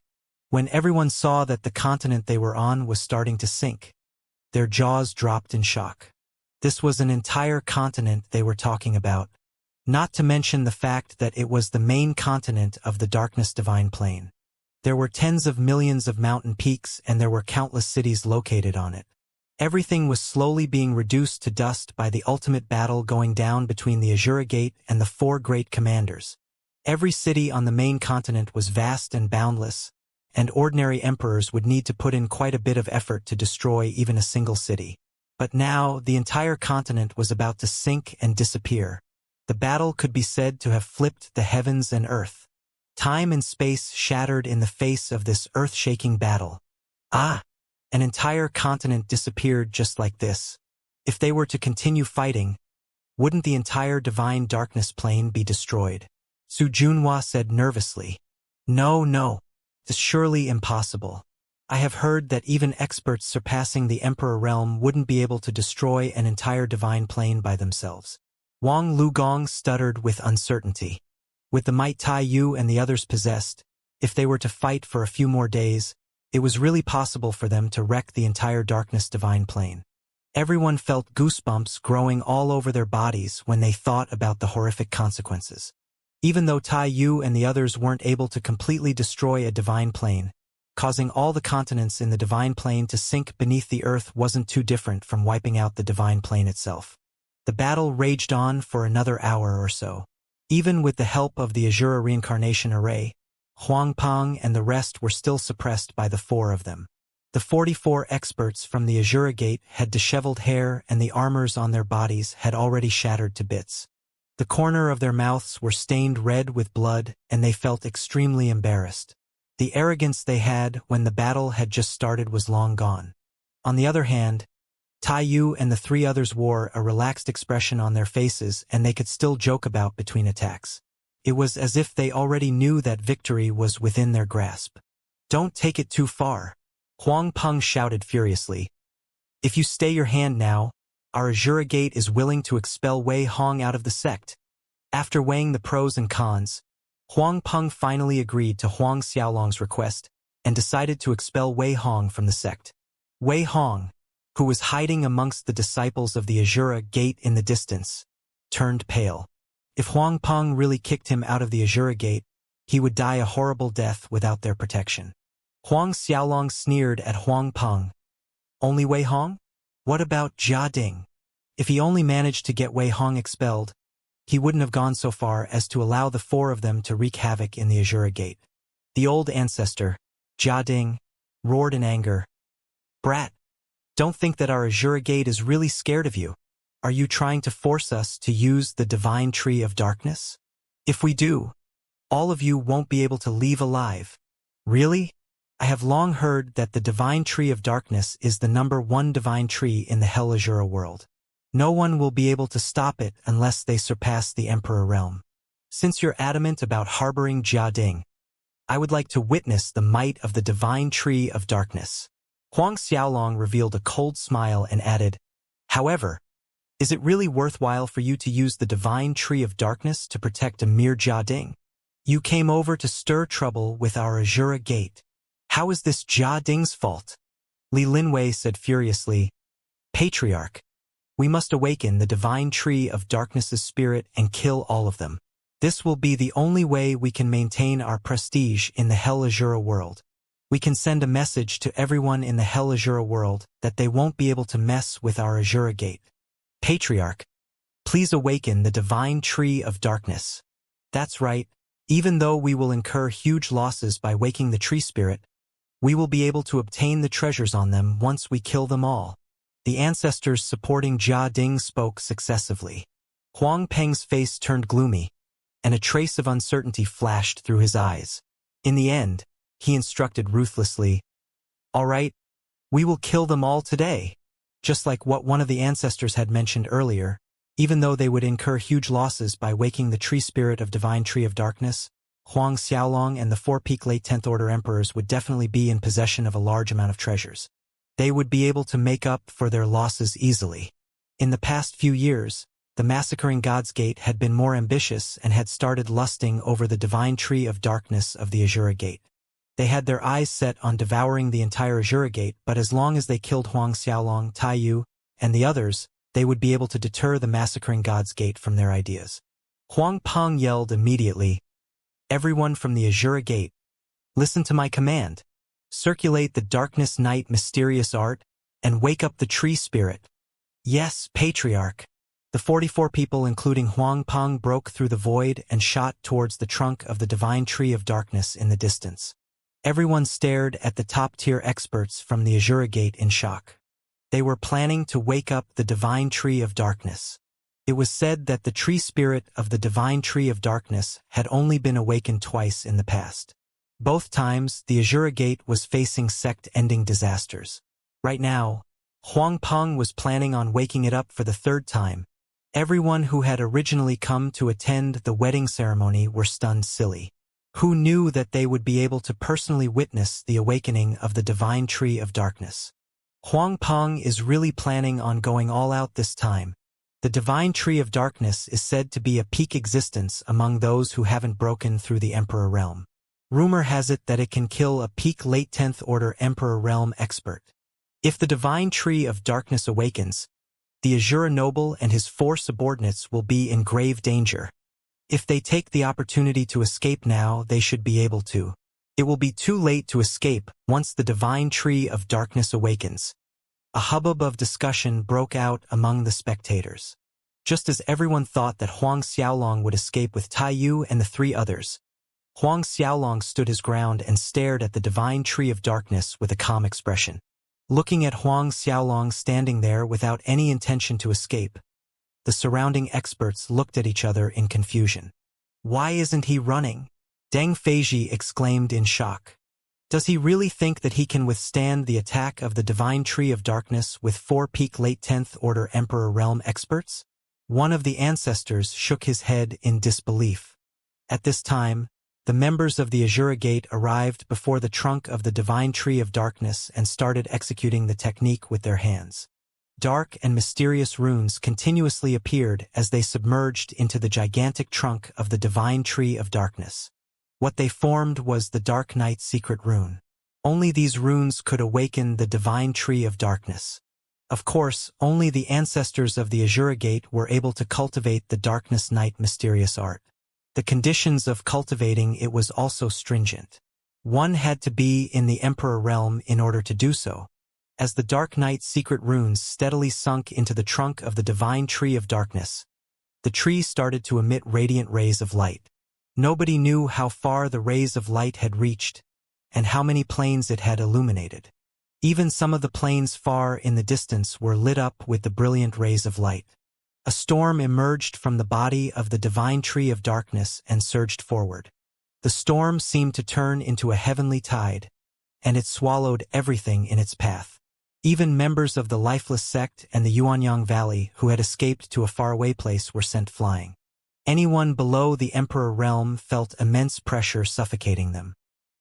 When everyone saw that the continent they were on was starting to sink, their jaws dropped in shock. This was an entire continent they were talking about. Not to mention the fact that it was the main continent of the darkness divine plane. There were tens of millions of mountain peaks and there were countless cities located on it. Everything was slowly being reduced to dust by the ultimate battle going down between the Azura Gate and the 4 great commanders. Every city on the main continent was vast and boundless, and ordinary emperors would need to put in quite a bit of effort to destroy even a single city. But now, the entire continent was about to sink and disappear. The battle could be said to have flipped the heavens and earth. Time and space shattered in the face of this earth-shaking battle. An entire continent disappeared just like this. If they were to continue fighting, wouldn't the entire divine darkness plane be destroyed? Su Junhua said nervously. No. It's surely impossible. I have heard that even experts surpassing the Emperor realm wouldn't be able to destroy an entire divine plane by themselves. Wang Lugong stuttered with uncertainty. With the might Tai Yu and the others possessed, if they were to fight for a few more days, it was really possible for them to wreck the entire darkness divine plane. Everyone felt goosebumps growing all over their bodies when they thought about the horrific consequences. Even though Tai Yu and the others weren't able to completely destroy a divine plane, causing all the continents in the divine plane to sink beneath the earth wasn't too different from wiping out the divine plane itself. The battle raged on for another hour or so. Even with the help of the Azura Reincarnation Array, Huang Peng and the rest were still suppressed by the 4 of them. The 44 experts from the Azura Gate had disheveled hair and the armors on their bodies had already shattered to bits. The corner of their mouths were stained red with blood and they felt extremely embarrassed. The arrogance they had when the battle had just started was long gone. On the other hand, Tai Yu and the 3 others wore a relaxed expression on their faces and they could still joke about between attacks. It was as if they already knew that victory was within their grasp. Don't take it too far. Huang Peng shouted furiously. If you stay your hand now, our Azura Gate is willing to expel Wei Hong out of the sect. After weighing the pros and cons, Huang Peng finally agreed to Huang Xiaolong's request and decided to expel Wei Hong from the sect. Wei Hong, who was hiding amongst the disciples of the Azura Gate in the distance, turned pale. If Huang Peng really kicked him out of the Azura Gate, he would die a horrible death without their protection. Huang Xiaolong sneered at Huang Peng. Only Wei Hong? What about Jia Ding? If he only managed to get Wei Hong expelled, he wouldn't have gone so far as to allow the 4 of them to wreak havoc in the Azura Gate. The old ancestor, Jia Ding, roared in anger. Brat! Don't think that our Azura Gate is really scared of you. Are you trying to force us to use the divine tree of darkness? If we do, all of you won't be able to leave alive. Really? I have long heard that the divine tree of darkness is the #1 divine tree in the Hell Azura world. No one will be able to stop it unless they surpass the Emperor realm. Since you're adamant about harboring Jia Ding, I would like to witness the might of the divine tree of darkness. Huang Xiaolong revealed a cold smile and added, however, is it really worthwhile for you to use the divine tree of darkness to protect a mere Jia Ding? You came over to stir trouble with our Azura Gate. How is this Jia Ding's fault? Li Linwei said furiously. Patriarch, we must awaken the divine tree of darkness's spirit and kill all of them. This will be the only way we can maintain our prestige in the Hell Azura world. We can send a message to everyone in the Hell Azura world that they won't be able to mess with our Azura gate. Patriarch, please awaken the divine tree of darkness. That's right, even though we will incur huge losses by waking the tree spirit, we will be able to obtain the treasures on them once we kill them all. The ancestors supporting Jia Ding spoke successively. Huang Peng's face turned gloomy, and a trace of uncertainty flashed through his eyes. In the end, he instructed ruthlessly, "All right, we will kill them all today." Just like what one of the ancestors had mentioned earlier, even though they would incur huge losses by waking the tree spirit of divine tree of darkness, Huang Xiaolong and the 4 peak late 10th Order Emperors would definitely be in possession of a large amount of treasures. They would be able to make up for their losses easily. In the past few years, the massacring God's Gate had been more ambitious and had started lusting over the divine tree of darkness of the Azura Gate. They had their eyes set on devouring the entire Azura Gate, but as long as they killed Huang Xiaolong, Tai Yu, and the others, they would be able to deter the massacring God's Gate from their ideas. Huang Peng yelled immediately, "Everyone from the Azura Gate, listen to my command. Circulate the darkness night mysterious art, and wake up the tree spirit." "Yes, Patriarch." The 44 people including Huang Peng broke through the void and shot towards the trunk of the divine tree of darkness in the distance. Everyone stared at the top-tier experts from the Azura Gate in shock. They were planning to wake up the divine tree of darkness. It was said that the tree spirit of the divine tree of darkness had only been awakened twice in the past. Both times, the Azura Gate was facing sect-ending disasters. Right now, Huang Peng was planning on waking it up for the third time. Everyone who had originally come to attend the wedding ceremony were stunned silly. Who knew that they would be able to personally witness the awakening of the divine tree of darkness? Huang Peng is really planning on going all out this time. The divine tree of darkness is said to be a peak existence among those who haven't broken through the Emperor realm. Rumor has it that it can kill a peak late 10th Order Emperor realm expert. If the divine tree of darkness awakens, the Azura noble and his 4 subordinates will be in grave danger. If they take the opportunity to escape now, they should be able to. It will be too late to escape once the divine tree of darkness awakens. A hubbub of discussion broke out among the spectators. Just as everyone thought that Huang Xiaolong would escape with Tai Yu and the 3 others, Huang Xiaolong stood his ground and stared at the divine tree of darkness with a calm expression. Looking at Huang Xiaolong standing there without any intention to escape, the surrounding experts looked at each other in confusion. "Why isn't he running?" Deng Feiji exclaimed in shock. Does he really think that he can withstand the attack of the divine tree of darkness with 4 peak late 10th Order Emperor realm experts? One of the ancestors shook his head in disbelief. At this time, the members of the Azura Gate arrived before the trunk of the divine tree of darkness and started executing the technique with their hands. Dark and mysterious runes continuously appeared as they submerged into the gigantic trunk of the divine tree of darkness. What they formed was the Dark Knight secret rune. Only these runes could awaken the divine tree of darkness. Of course, only the ancestors of the Azura Gate were able to cultivate the Darkness Night mysterious art. The conditions of cultivating it was also stringent. One had to be in the Emperor realm in order to do so. As the Dark Knight's secret runes steadily sunk into the trunk of the divine tree of darkness, the tree started to emit radiant rays of light. Nobody knew how far the rays of light had reached, and how many planes it had illuminated. Even some of the planes far in the distance were lit up with the brilliant rays of light. A storm emerged from the body of the divine tree of darkness and surged forward. The storm seemed to turn into a heavenly tide, and it swallowed everything in its path. Even members of the lifeless sect and the Yuanyang Valley who had escaped to a faraway place were sent flying. Anyone below the Emperor realm felt immense pressure suffocating them.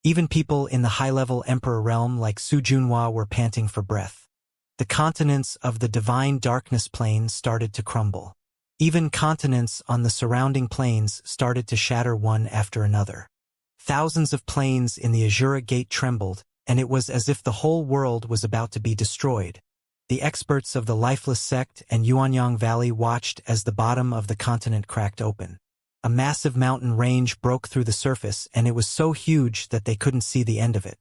Even people in the high-level Emperor realm like Su Junhua were panting for breath. The continents of the divine darkness plane started to crumble. Even continents on the surrounding plains started to shatter one after another. Thousands of planes in the Azura Gate trembled, and it was as if the whole world was about to be destroyed. The experts of the lifeless sect and Yuanyang Valley watched as the bottom of the continent cracked open. A massive mountain range broke through the surface, and it was so huge that they couldn't see the end of it.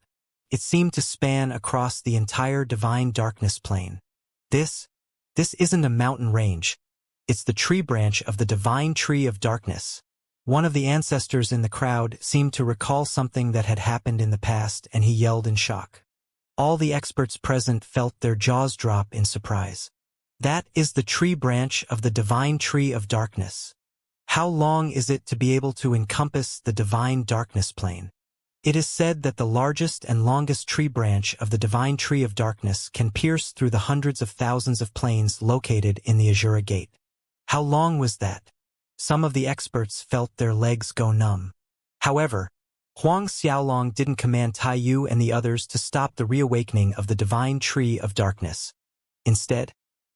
It seemed to span across the entire divine darkness plane. This isn't a mountain range. It's the tree branch of the divine tree of darkness. One of the ancestors in the crowd seemed to recall something that had happened in the past, and he yelled in shock. All the experts present felt their jaws drop in surprise. That is the tree branch of the divine tree of darkness. How long is it to be able to encompass the divine darkness plane? It is said that the largest and longest tree branch of the divine tree of darkness can pierce through the hundreds of thousands of planes located in the Azura Gate. How long was that? Some of the experts felt their legs go numb. However, Huang Xiaolong didn't command Tai Yu and the others to stop the reawakening of the divine tree of darkness. Instead,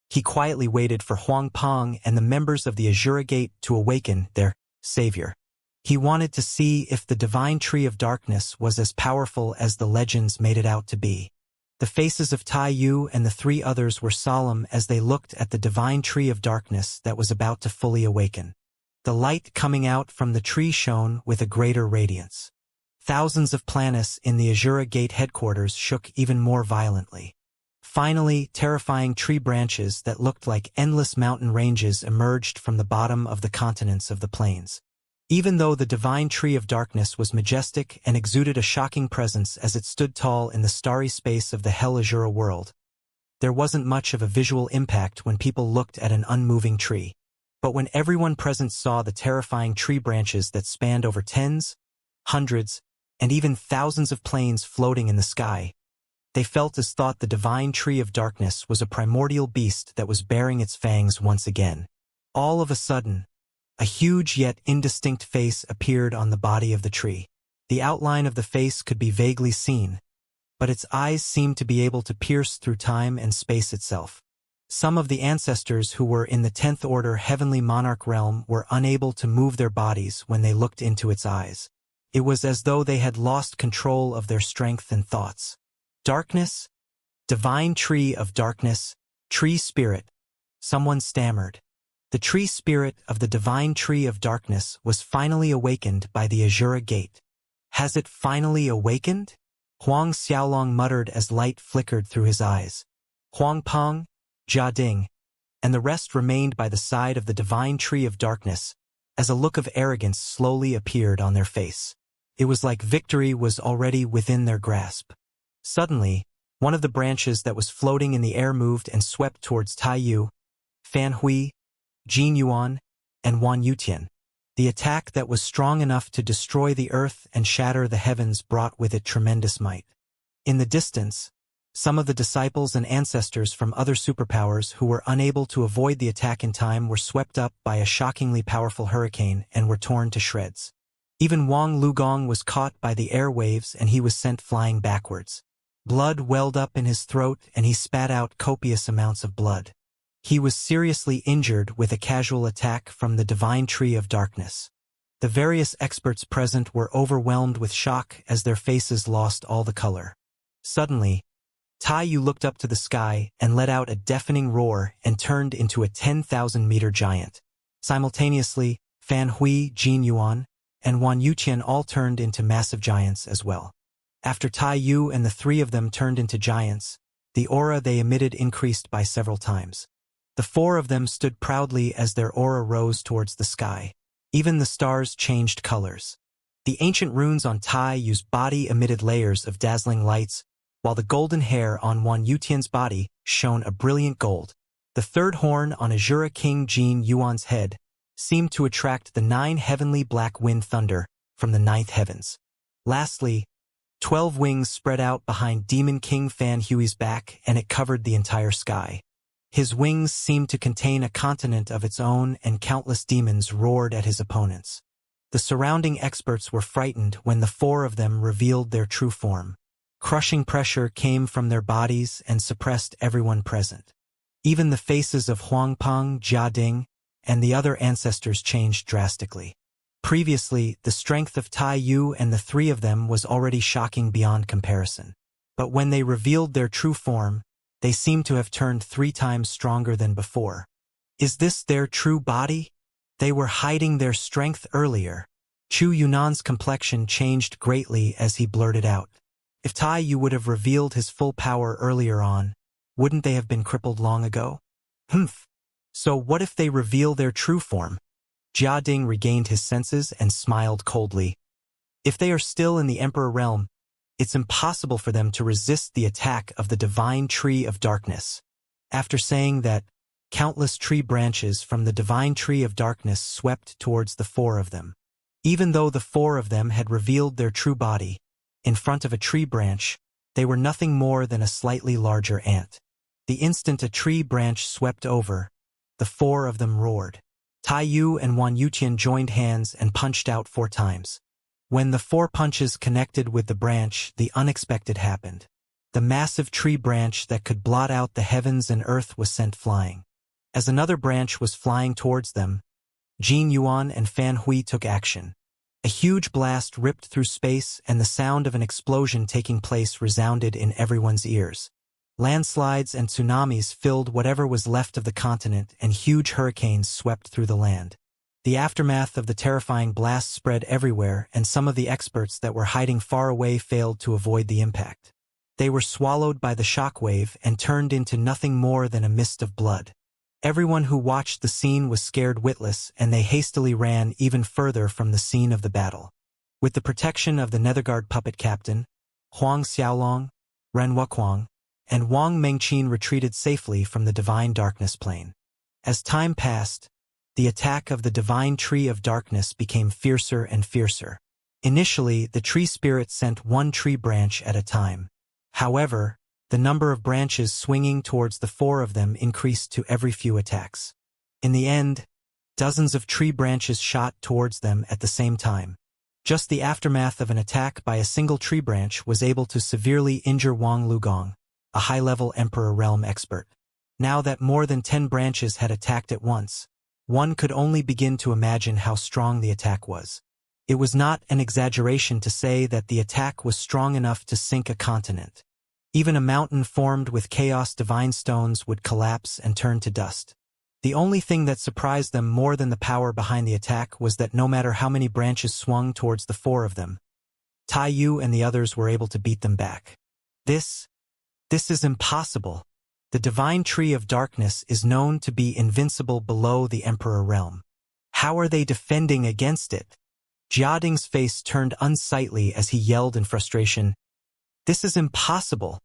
he quietly waited for Huang Peng and the members of the Azura Gate to awaken their savior. He wanted to see if the divine tree of darkness was as powerful as the legends made it out to be. The faces of Tai Yu and the three others were solemn as they looked at the divine tree of darkness that was about to fully awaken. The light coming out from the tree shone with a greater radiance. Thousands of planets in the Azura Gate headquarters shook even more violently. Finally, terrifying tree branches that looked like endless mountain ranges emerged from the bottom of the continents of the plains. Even though the divine tree of darkness was majestic and exuded a shocking presence as it stood tall in the starry space of the Hell Azura world, there wasn't much of a visual impact when people looked at an unmoving tree. But when everyone present saw the terrifying tree branches that spanned over tens, hundreds, and even thousands of planes floating in the sky, they felt as thought the divine tree of darkness was a primordial beast that was baring its fangs once again. All of a sudden, a huge yet indistinct face appeared on the body of the tree. The outline of the face could be vaguely seen, but its eyes seemed to be able to pierce through time and space itself. Some of the ancestors who were in the 10th Order Heavenly Monarch realm were unable to move their bodies when they looked into its eyes. It was as though they had lost control of their strength and thoughts. Darkness? Divine tree of darkness? Tree spirit? Someone stammered. The tree spirit of the divine tree of darkness was finally awakened by the Azura Gate. Has it finally awakened? Huang Xiaolong muttered as light flickered through his eyes. Huang Peng, Jia Ding, and the rest remained by the side of the divine tree of darkness, as a look of arrogance slowly appeared on their face. It was like victory was already within their grasp. Suddenly, one of the branches that was floating in the air moved and swept towards Tai Yu, Fan Hui, Jin Yuan, and Wan Yutian. The attack that was strong enough to destroy the earth and shatter the heavens brought with it tremendous might. In the distance, some of the disciples and ancestors from other superpowers who were unable to avoid the attack in time were swept up by a shockingly powerful hurricane and were torn to shreds. Even Wang Lugong was caught by the air waves and he was sent flying backwards. Blood welled up in his throat and he spat out copious amounts of blood. He was seriously injured with a casual attack from the divine tree of darkness. The various experts present were overwhelmed with shock as their faces lost all the color. Suddenly, Tai Yu looked up to the sky and let out a deafening roar and turned into a 10,000-meter giant. Simultaneously, Fan Hui, Jin Yuan, and Wan Yuqian all turned into massive giants as well. After Tai Yu and the three of them turned into giants, the aura they emitted increased by several times. The four of them stood proudly as their aura rose towards the sky. Even the stars changed colors. The ancient runes on Tai Yu's body emitted layers of dazzling lights, while the golden hair on Wan Yutian's body shone a brilliant gold. The third horn on Azura King Jin Yuan's head seemed to attract the 9 heavenly black wind thunder from the 9th heavens. Lastly, 12 wings spread out behind Demon King Fan Hui's back and it covered the entire sky. His wings seemed to contain a continent of its own and countless demons roared at his opponents. The surrounding experts were frightened when the four of them revealed their true form. Crushing pressure came from their bodies and suppressed everyone present. Even the faces of Huang Peng, Jia Ding, and the other ancestors changed drastically. Previously, the strength of Tai Yu and the three of them was already shocking beyond comparison. But when they revealed their true form, They seemed to have turned 3 times stronger than before. Is this their true body? They were hiding their strength earlier. Chu Yunan's complexion changed greatly as he blurted out. If Tai Yu would have revealed his full power earlier on, wouldn't they have been crippled long ago? Humph. So what if they reveal their true form? Jia Ding regained his senses and smiled coldly. If they are still in the Emperor realm, it's impossible for them to resist the attack of the divine tree of darkness. After saying that, countless tree branches from the divine tree of darkness swept towards the 4 of them. Even though the 4 of them had revealed their true body, in front of a tree branch, they were nothing more than a slightly larger ant. The instant a tree branch swept over, the 4 of them roared. Tai Yu and Wan Yutian joined hands and punched out 4 times. When the 4 punches connected with the branch, the unexpected happened. The massive tree branch that could blot out the heavens and earth was sent flying. As another branch was flying towards them, Jin Yuan and Fan Hui took action. A huge blast ripped through space and the sound of an explosion taking place resounded in everyone's ears. Landslides and tsunamis filled whatever was left of the continent and huge hurricanes swept through the land. The aftermath of the terrifying blast spread everywhere and some of the experts that were hiding far away failed to avoid the impact. They were swallowed by the shockwave and turned into nothing more than a mist of blood. Everyone who watched the scene was scared witless and they hastily ran even further from the scene of the battle. With the protection of the Netherguard puppet captain, Huang Xiaolong, Ren Wuquang, and Wang Mengqin retreated safely from the Divine Darkness plane. As time passed, the attack of the Divine Tree of Darkness became fiercer and fiercer. Initially, the tree spirit sent 1 tree branch at a time. However, the number of branches swinging towards the 4 of them increased to every few attacks. In the end, dozens of tree branches shot towards them at the same time. Just the aftermath of an attack by a single tree branch was able to severely injure Wang Lugong, a high-level Emperor Realm expert. Now that more than 10 branches had attacked at once, one could only begin to imagine how strong the attack was. It was not an exaggeration to say that the attack was strong enough to sink a continent. Even a mountain formed with chaos divine stones would collapse and turn to dust. The only thing that surprised them more than the power behind the attack was that no matter how many branches swung towards the 4 of them, Tai Yu and the others were able to beat them back. This is impossible. The Divine Tree of Darkness is known to be invincible below the Emperor Realm. How are they defending against it? Jiading's face turned unsightly as he yelled in frustration, "This is impossible!"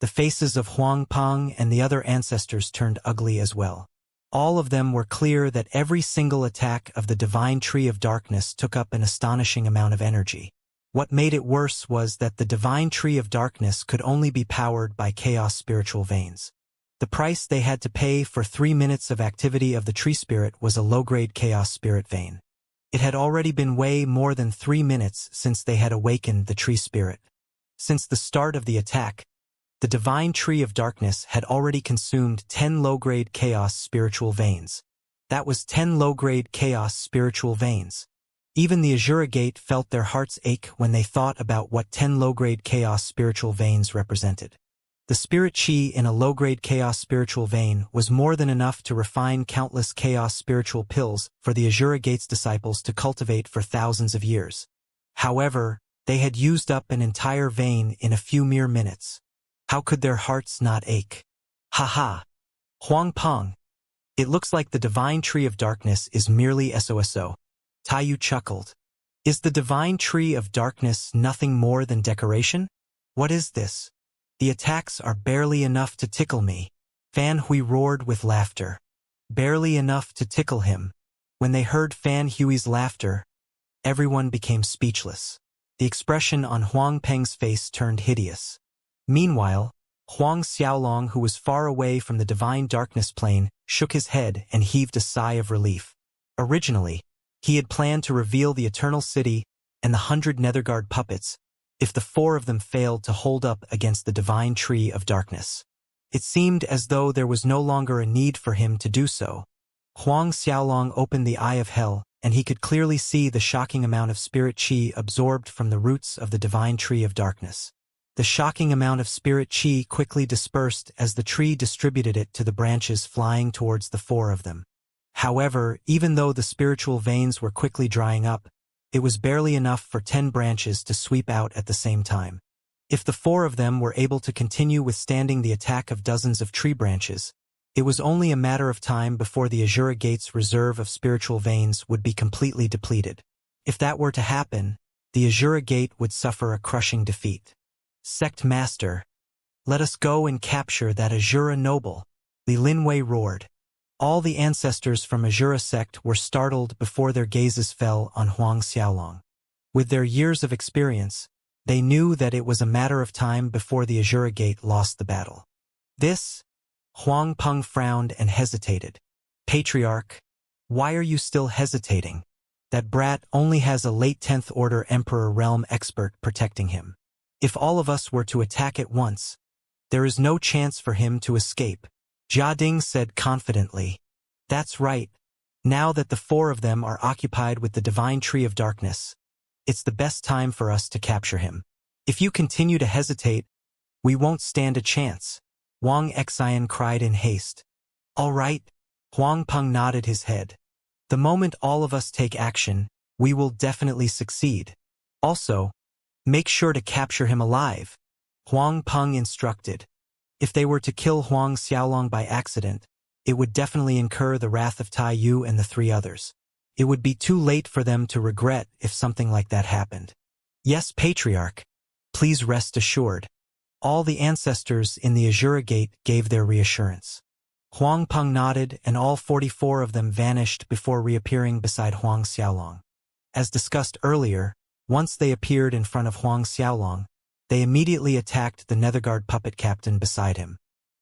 The faces of Huang Peng and the other ancestors turned ugly as well. All of them were clear that every single attack of the Divine Tree of Darkness took up an astonishing amount of energy. What made it worse was that the Divine Tree of Darkness could only be powered by Chaos spiritual veins. The price they had to pay for 3 minutes of activity of the tree spirit was a low-grade Chaos spirit vein. It had already been way more than 3 minutes since they had awakened the tree spirit. Since the start of the attack, the Divine Tree of Darkness had already consumed 10 low-grade Chaos spiritual veins. That was 10 low-grade Chaos spiritual veins. Even the Azura Gate felt their hearts ache when they thought about what 10 low-grade Chaos spiritual veins represented. The spirit chi in a low-grade Chaos spiritual vein was more than enough to refine countless Chaos spiritual pills for the Azura Gate's disciples to cultivate for thousands of years. However, they had used up an entire vein in a few mere minutes. How could their hearts not ache? Ha ha! Huang Peng. It looks like the Divine Tree of Darkness is merely SOSO. Tai Yu chuckled. Is the Divine Tree of Darkness nothing more than decoration? What is this? The attacks are barely enough to tickle me. Fan Hui roared with laughter. Barely enough to tickle him. When they heard Fan Hui's laughter, everyone became speechless. The expression on Huang Peng's face turned hideous. Meanwhile, Huang Xiaolong, who was far away from the Divine Darkness plane, shook his head and heaved a sigh of relief. Originally, he had planned to reveal the Eternal City and the 100 Netherguard puppets if the 4 of them failed to hold up against the Divine Tree of Darkness. It seemed as though there was no longer a need for him to do so. Huang Xiaolong opened the Eye of Hell, and he could clearly see the shocking amount of spirit chi absorbed from the roots of the Divine Tree of Darkness. The shocking amount of spirit chi quickly dispersed as the tree distributed it to the branches flying towards the four of them. However, even though the spiritual veins were quickly drying up, it was barely enough for 10 branches to sweep out at the same time. If the four of them were able to continue withstanding the attack of dozens of tree branches, it was only a matter of time before the Azura Gate's reserve of spiritual veins would be completely depleted. If that were to happen, the Azura Gate would suffer a crushing defeat. Sect Master, let us go and capture that Azura noble, Li Linwei roared. All the ancestors from Azura sect were startled before their gazes fell on Huang Xiaolong. With their years of experience, they knew that it was a matter of time before the Azura Gate lost the battle. This? Huang Peng frowned and hesitated. Patriarch, why are you still hesitating? That brat only has a late 10th Order Emperor Realm expert protecting him. If all of us were to attack at once, there is no chance for him to escape, Jia Ding said confidently. That's right. Now that the four of them are occupied with the Divine Tree of Darkness, it's the best time for us to capture him. If you continue to hesitate, we won't stand a chance, Wang Xian cried in haste. All right, Huang Peng nodded his head. The moment all of us take action, we will definitely succeed. Also, make sure to capture him alive, Huang Peng instructed. If they were to kill Huang Xiaolong by accident, it would definitely incur the wrath of Tai Yu and the three others. It would be too late for them to regret if something like that happened. Yes, Patriarch. Please rest assured. All the ancestors in the Azura Gate gave their reassurance. Huang Peng nodded and all 44 of them vanished before reappearing beside Huang Xiaolong. As discussed earlier, once they appeared in front of Huang Xiaolong, they immediately attacked the Netherguard puppet captain beside him.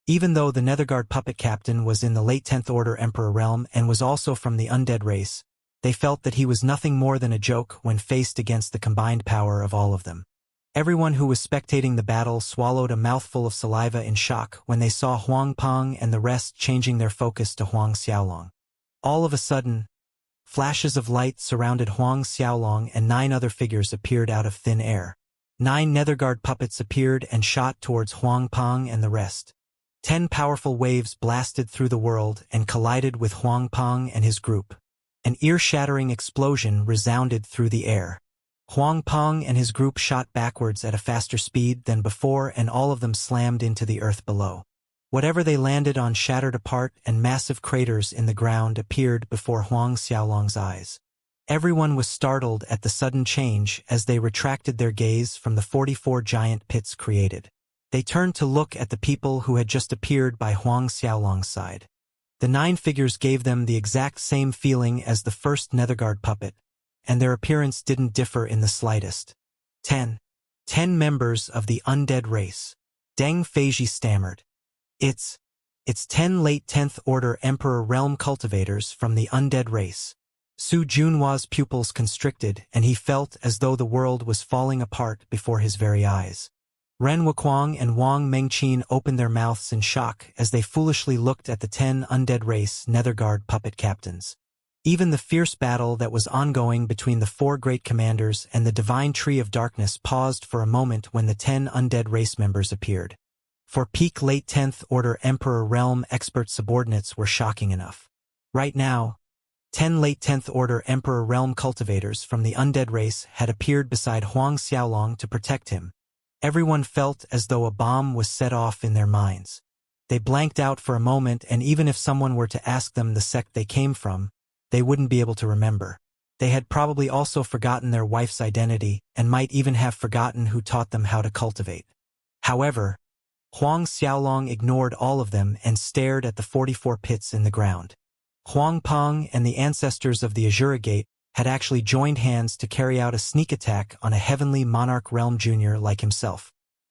Even though the Netherguard puppet captain was in the late 10th Order Emperor realm and was also from the undead race, they felt that he was nothing more than a joke when faced against the combined power of all of them. Everyone who was spectating the battle swallowed a mouthful of saliva in shock when they saw Huang Peng and the rest changing their focus to Huang Xiaolong. All of a sudden, flashes of light surrounded Huang Xiaolong and 9 other figures appeared out of thin air. 9 Netherguard puppets appeared and shot towards Huang Peng and the rest. 10 powerful waves blasted through the world and collided with Huang Peng and his group. An ear-shattering explosion resounded through the air. Huang Peng and his group shot backwards at a faster speed than before and all of them slammed into the earth below. Whatever they landed on shattered apart and massive craters in the ground appeared before Huang Xiaolong's eyes. Everyone was startled at the sudden change as they retracted their gaze from the 44 giant pits created. They turned to look at the people who had just appeared by Huang Xiaolong's side. The 9 figures gave them the exact same feeling as the first Netherguard puppet, and their appearance didn't differ in the slightest. 10 members of the undead race. Deng Feiji stammered. It's 10 late 10th Order Emperor Realm cultivators from the undead race. Su Junhua's pupils constricted and he felt as though the world was falling apart before his very eyes. Ren Wuquang and Wang Mengqin opened their mouths in shock as they foolishly looked at the 10 undead race Netherguard puppet captains. Even the fierce battle that was ongoing between the 4 great commanders and the Divine Tree of Darkness paused for a moment when the 10 undead race members appeared. For peak late 10th Order Emperor Realm expert subordinates were shocking enough. Right now, 10 late 10th Order Emperor Realm cultivators from the undead race had appeared beside Huang Xiaolong to protect him. Everyone felt as though a bomb was set off in their minds. They blanked out for a moment, and even if someone were to ask them the sect they came from, they wouldn't be able to remember. They had probably also forgotten their wife's identity and might even have forgotten who taught them how to cultivate. However, Huang Xiaolong ignored all of them and stared at the 44 pits in the ground. Huang Peng and the ancestors of the Azura Gate had actually joined hands to carry out a sneak attack on a heavenly Monarch Realm Junior like himself.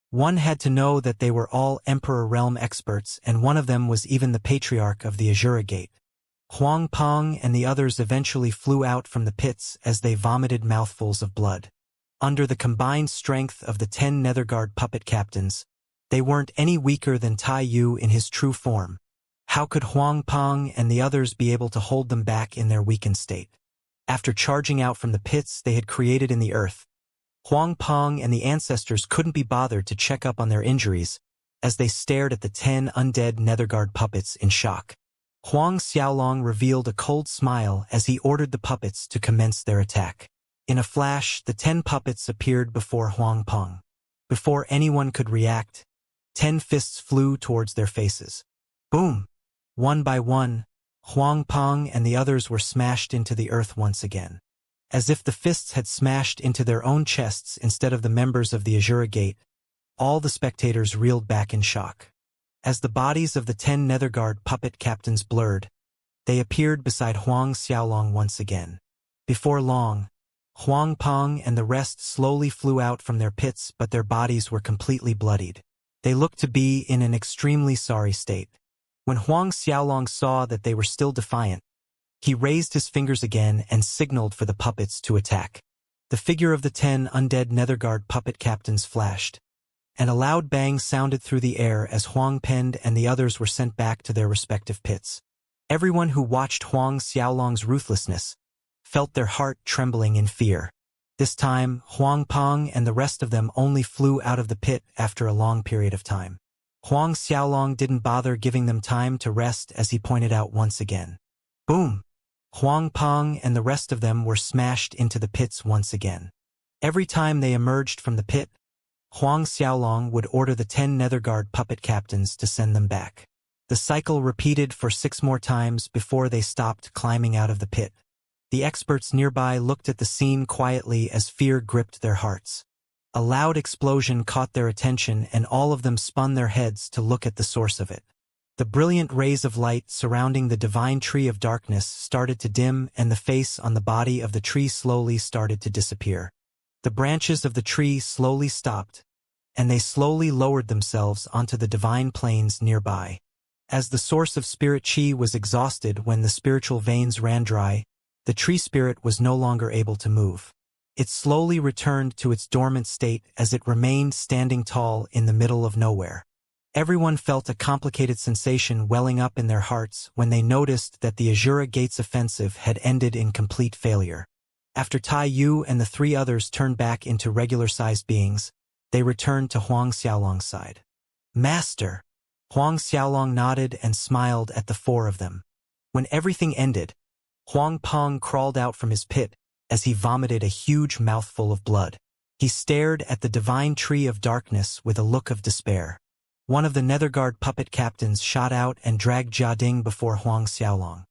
One had to know that they were all Emperor Realm experts, and one of them was even the Patriarch of the Azura Gate. Huang Peng and the others eventually flew out from the pits as they vomited mouthfuls of blood. Under the combined strength of the 10 Netherguard puppet captains, they weren't any weaker than Tai Yu in his true form. How could Huang Peng and the others be able to hold them back in their weakened state? After charging out from the pits they had created in the earth, Huang Peng and the ancestors couldn't be bothered to check up on their injuries, as they stared at the 10 undead Netherguard puppets in shock. Huang Xiaolong revealed a cold smile as he ordered the puppets to commence their attack. In a flash, the 10 puppets appeared before Huang Peng. Before anyone could react, 10 fists flew towards their faces. Boom! One by one, Huang Peng and the others were smashed into the earth once again. As if the fists had smashed into their own chests instead of the members of the Azura Gate, all the spectators reeled back in shock. As the bodies of the 10 Netherguard puppet captains blurred, they appeared beside Huang Xiaolong once again. Before long, Huang Peng and the rest slowly flew out from their pits, but their bodies were completely bloodied. They looked to be in an extremely sorry state. When Huang Xiaolong saw that they were still defiant, he raised his fingers again and signaled for the puppets to attack. The figure of the 10 undead Netherguard puppet captains flashed, and a loud bang sounded through the air as Huang Peng and the others were sent back to their respective pits. Everyone who watched Huang Xiaolong's ruthlessness felt their heart trembling in fear. This time, Huang Peng and the rest of them only flew out of the pit after a long period of time. Huang Xiaolong didn't bother giving them time to rest, as he pointed out once again. Boom! Huang Peng and the rest of them were smashed into the pits once again. Every time they emerged from the pit, Huang Xiaolong would order the 10 Netherguard puppet captains to send them back. The cycle repeated for 6 more times before they stopped climbing out of the pit. The experts nearby looked at the scene quietly as fear gripped their hearts. A loud explosion caught their attention, and all of them spun their heads to look at the source of it. The brilliant rays of light surrounding the divine tree of darkness started to dim, and the face on the body of the tree slowly started to disappear. The branches of the tree slowly stopped, and they slowly lowered themselves onto the divine plains nearby. As the source of spirit chi was exhausted when the spiritual veins ran dry, the tree spirit was no longer able to move. It slowly returned to its dormant state as it remained standing tall in the middle of nowhere. Everyone felt a complicated sensation welling up in their hearts when they noticed that the Azura Gate's offensive had ended in complete failure. After Tai Yu and the 3 others turned back into regular-sized beings, they returned to Huang Xiaolong's side. Master! Huang Xiaolong nodded and smiled at the 4 of them. When everything ended, Huang Peng crawled out from his pit as he vomited a huge mouthful of blood. He stared at the divine tree of darkness with a look of despair. One of the Netherguard puppet captains shot out and dragged Jiading before Huang Xiaolong.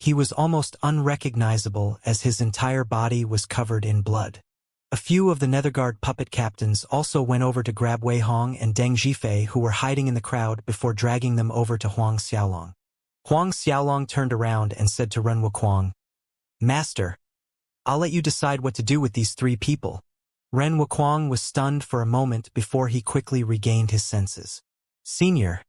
He was almost unrecognizable as his entire body was covered in blood. A few of the Netherguard puppet captains also went over to grab Wei Hong and Deng Zhifei, who were hiding in the crowd, before dragging them over to Huang Xiaolong. Huang Xiaolong turned around and said to Ren Wuquang, "Master, I'll let you decide what to do with these 3 people." Ren Wuquang was stunned for a moment before he quickly regained his senses. "Senior,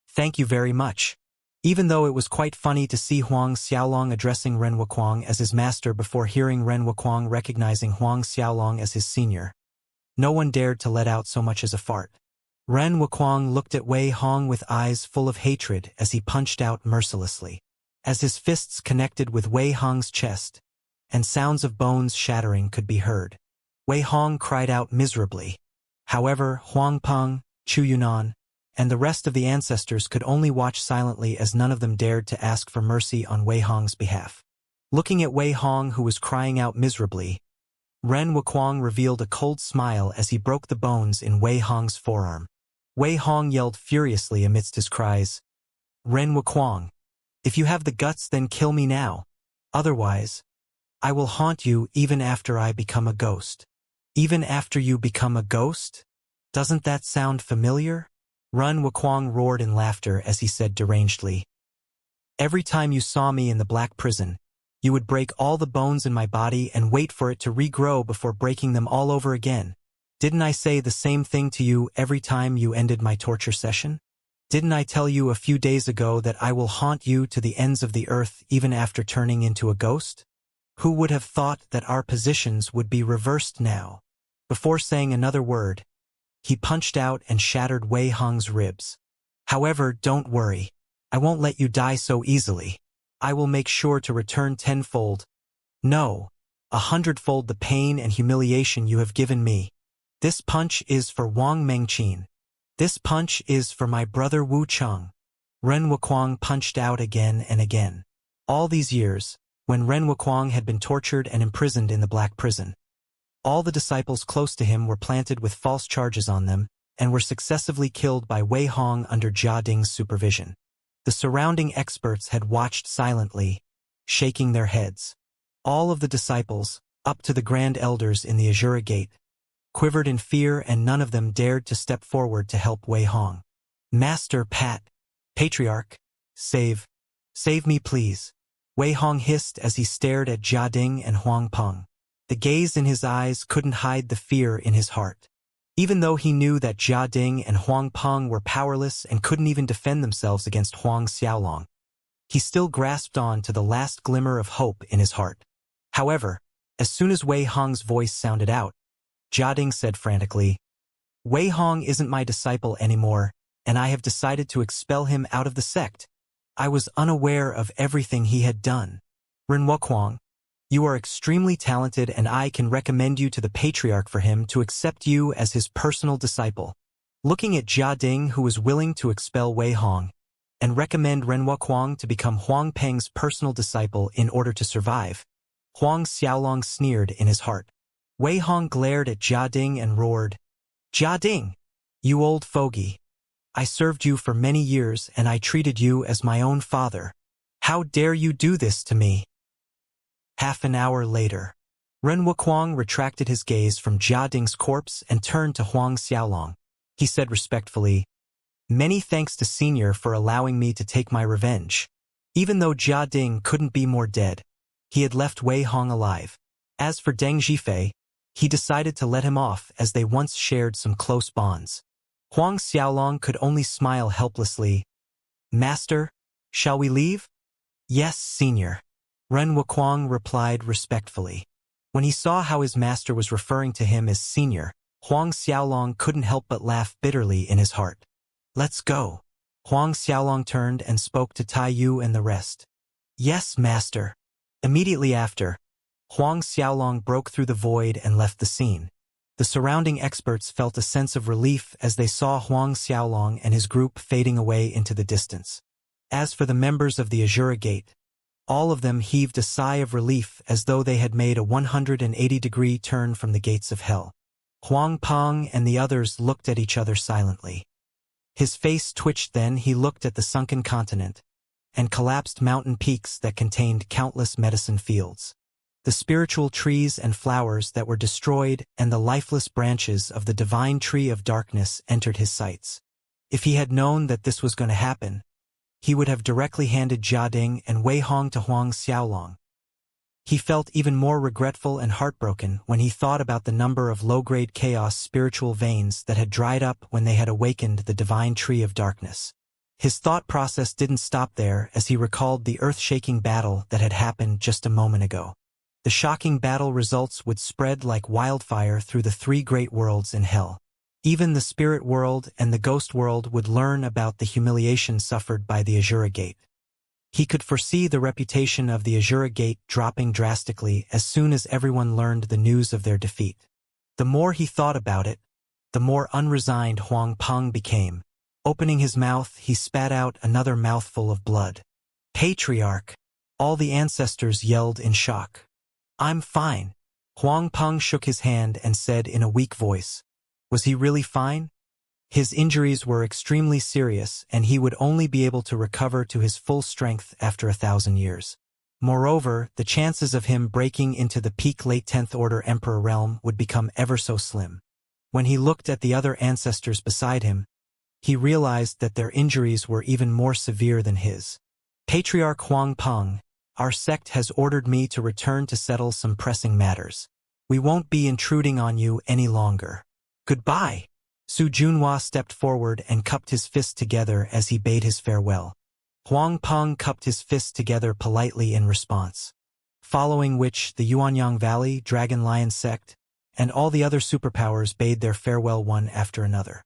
thank you very much." Even though it was quite funny to see Huang Xiaolong addressing Ren Wuquang as his master before hearing Ren Wuquang recognizing Huang Xiaolong as his senior, no one dared to let out so much as a fart. Ren Wuquang looked at Wei Hong with eyes full of hatred as he punched out mercilessly. As his fists connected with Wei Hong's chest, and sounds of bones shattering could be heard, Wei Hong cried out miserably. However, Huang Peng, Chu Yunan, and the rest of the ancestors could only watch silently, as none of them dared to ask for mercy on Wei Hong's behalf. Looking at Wei Hong, who was crying out miserably, Ren Wuquang revealed a cold smile as he broke the bones in Wei Hong's forearm. Wei Hong yelled furiously amidst his cries, "Ren Wuquang, if you have the guts, then kill me now. Otherwise, I will haunt you even after I become a ghost." "Even after you become a ghost? Doesn't that sound familiar?" Ren Wuquang roared in laughter as he said derangedly, "Every time you saw me in the black prison, you would break all the bones in my body and wait for it to regrow before breaking them all over again. Didn't I say the same thing to you every time you ended my torture session? Didn't I tell you a few days ago that I will haunt you to the ends of the earth even after turning into a ghost? Who would have thought that our positions would be reversed now?" Before saying another word, he punched out and shattered Wei Hong's ribs. "However, don't worry. I won't let you die so easily. I will make sure to return tenfold." "No, 100-fold the pain and humiliation you have given me. This punch is for Wang Mengqin. This punch is for my brother Wu Cheng. Ren Wuquang punched out again and again. All these years, when Ren Wuquang had been tortured and imprisoned in the Black Prison, all the disciples close to him were planted with false charges on them and were successively killed by Wei Hong under Jia Ding's supervision. The surrounding experts had watched silently, shaking their heads. All of the disciples, up to the grand elders in the Azura Gate, quivered in fear, and none of them dared to step forward to help Wei Hong. Master Pat, Patriarch, save me please, Wei Hong hissed as he stared at Jia Ding and Huang Peng. The gaze in his eyes couldn't hide the fear in his heart. Even though he knew that Jia Ding and Huang Peng were powerless and couldn't even defend themselves against Huang Xiaolong, he still grasped on to the last glimmer of hope in his heart. However, as soon as Wei Hong's voice sounded out, Jia Ding said frantically, "Wei Hong isn't my disciple anymore, and I have decided to expel him out of the sect. I was unaware of everything he had done. Ren Wuquang, you are extremely talented, and I can recommend you to the Patriarch for him to accept you as his personal disciple." Looking at Jia Ding, who was willing to expel Wei Hong, and recommend Ren Wuquang to become Huang Peng's personal disciple in order to survive, Huang Xiaolong sneered in his heart. Wei Hong glared at Jia Ding and roared, "Jia Ding, you old fogey. I served you for many years and I treated you as my own father. How dare you do this to me?" Half an hour later, Ren Wuquang retracted his gaze from Jia Ding's corpse and turned to Huang Xiaolong. He said respectfully, "Many thanks to Senior for allowing me to take my revenge." Even though Jia Ding couldn't be more dead, he had left Wei Hong alive. As for Deng Zhifei, he decided to let him off as they once shared some close bonds. Huang Xiaolong could only smile helplessly. "Master, shall we leave?" "Yes, Senior," Ren Wuquang replied respectfully. When he saw how his master was referring to him as Senior, Huang Xiaolong couldn't help but laugh bitterly in his heart. "Let's go." Huang Xiaolong turned and spoke to Tai Yu and the rest. "Yes, Master." Immediately after, Huang Xiaolong broke through the void and left the scene. The surrounding experts felt a sense of relief as they saw Huang Xiaolong and his group fading away into the distance. As for the members of the Azura Gate, all of them heaved a sigh of relief as though they had made a 180-degree turn from the gates of hell. Huang Peng and the others looked at each other silently. His face twitched, then he looked at the sunken continent and collapsed mountain peaks that contained countless medicine fields, the spiritual trees and flowers that were destroyed, and the lifeless branches of the divine tree of darkness entered his sights. If he had known that this was going to happen, he would have directly handed Jia Ding and Wei Hong to Huang Xiaolong. He felt even more regretful and heartbroken when he thought about the number of low-grade chaos spiritual veins that had dried up when they had awakened the divine tree of darkness. His thought process didn't stop there as he recalled the earth-shaking battle that had happened just a moment ago. The shocking battle results would spread like wildfire through the three great worlds in hell. Even the spirit world and the ghost world would learn about the humiliation suffered by the Azura Gate. He could foresee the reputation of the Azura Gate dropping drastically as soon as everyone learned the news of their defeat. The more he thought about it, the more unresigned Huang Peng became. Opening his mouth, he spat out another mouthful of blood. "Patriarch!" All the ancestors yelled in shock. "I'm fine." Huang Peng shook his hand and said in a weak voice, "Was he really fine?" His injuries were extremely serious, and he would only be able to recover to his full strength after 1,000 years. Moreover, the chances of him breaking into the peak late 10th Order Emperor realm would become ever so slim. When he looked at the other ancestors beside him, he realized that their injuries were even more severe than his. "Patriarch Huang Peng, our sect has ordered me to return to settle some pressing matters. We won't be intruding on you any longer. Goodbye." Su Junhua stepped forward and cupped his fists together as he bade his farewell. Huang Peng cupped his fists together politely in response. Following which, the Yuanyang Valley, Dragon Lion sect, and all the other superpowers bade their farewell one after another.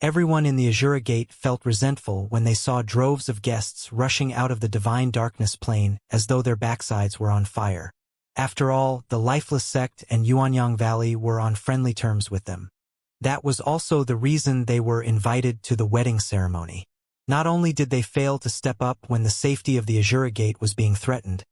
Everyone in the Azura Gate felt resentful when they saw droves of guests rushing out of the divine darkness plane as though their backsides were on fire. After all, the Lifeless Sect and Yuanyang Valley were on friendly terms with them. That was also the reason they were invited to the wedding ceremony. Not only did they fail to step up when the safety of the Azura Gate was being threatened,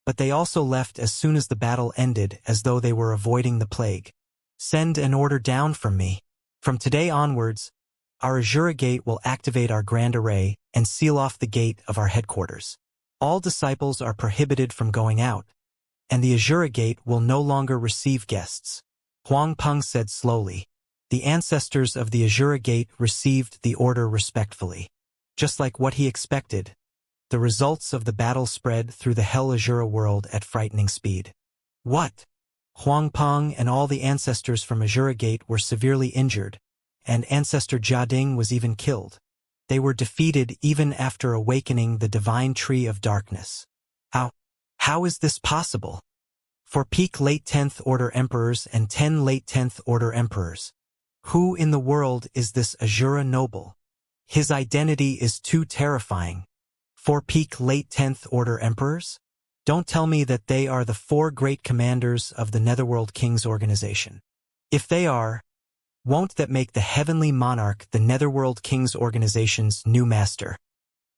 but they also left as soon as the battle ended as though they were avoiding the plague. Send an order down from me. From today onwards, our Azura Gate will activate our grand array and seal off the gate of our headquarters. All disciples are prohibited from going out, and the Azura Gate will no longer receive guests. Huang Peng said slowly. The ancestors of the Azura Gate received the order respectfully. Just like what he expected, the results of the battle spread through the Hell Azura world at frightening speed. What? Huang Peng and all the ancestors from Azura Gate were severely injured, and Ancestor Jiading was even killed. They were defeated even after awakening the Divine Tree of Darkness. How is this possible? For peak late 10th Order Emperors and 10 late 10th Order Emperors. Who in the world is this Azura noble? His identity is too terrifying. 4 peak late 10th Order Emperors? Don't tell me that they are the 4 great commanders of the Netherworld Kings organization. If they are, won't that make the Heavenly Monarch the Netherworld Kings organization's new master?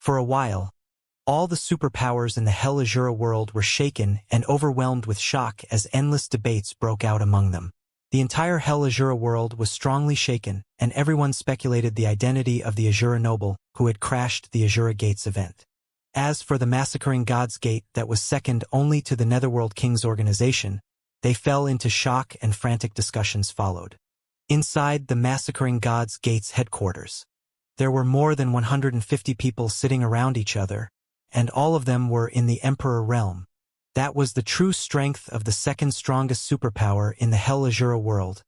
For a while, all the superpowers in the Hell Azura world were shaken and overwhelmed with shock as endless debates broke out among them. The entire Hell Azura world was strongly shaken, and everyone speculated the identity of the Azura noble who had crashed the Azura Gates event. As for the Massacring Gods Gate that was second only to the Netherworld Kings organization, they fell into shock and frantic discussions followed. Inside the Massacring Gods Gate's headquarters, there were more than 150 people sitting around each other, and all of them were in the Emperor realm. That was the true strength of the second strongest superpower in the Hell Azura world,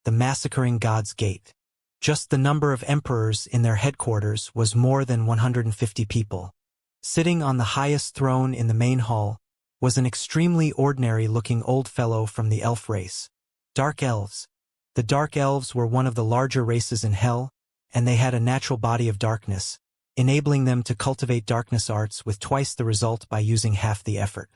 the Massacring Gods Gate. Just the number of emperors in their headquarters was more than 150 people. Sitting on the highest throne in the main hall was an extremely ordinary-looking old fellow from the elf race. Dark Elves. The Dark Elves were one of the larger races in Hell, and they had a natural body of darkness, enabling them to cultivate darkness arts with twice the result by using half the effort.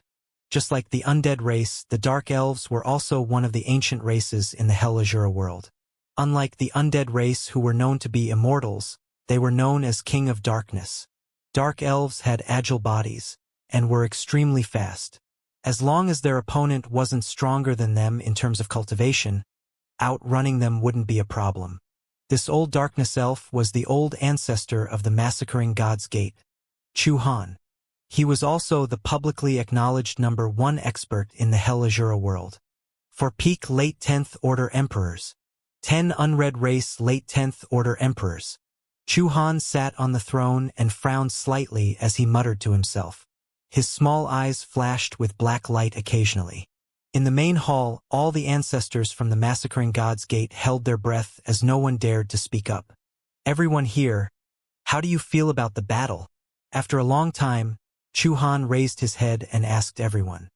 Just like the undead race, the Dark Elves were also one of the ancient races in the Hell Azura world. Unlike the undead race who were known to be immortals, they were known as King of Darkness. Dark Elves had agile bodies, and were extremely fast. As long as their opponent wasn't stronger than them in terms of cultivation, outrunning them wouldn't be a problem. This old darkness elf was the old ancestor of the Massacring Gods Gate, Chu Han. He was also the publicly acknowledged number 1 expert in the Hell Azura world. For peak late 10th Order Emperors, 10 unread race late 10th Order Emperors, Chu Han sat on the throne and frowned slightly as he muttered to himself. His small eyes flashed with black light occasionally. In the main hall, all the ancestors from the Massacring Gods Gate held their breath as no one dared to speak up. Everyone here, how do you feel about the battle? After a long time, Chu Han raised his head and asked everyone.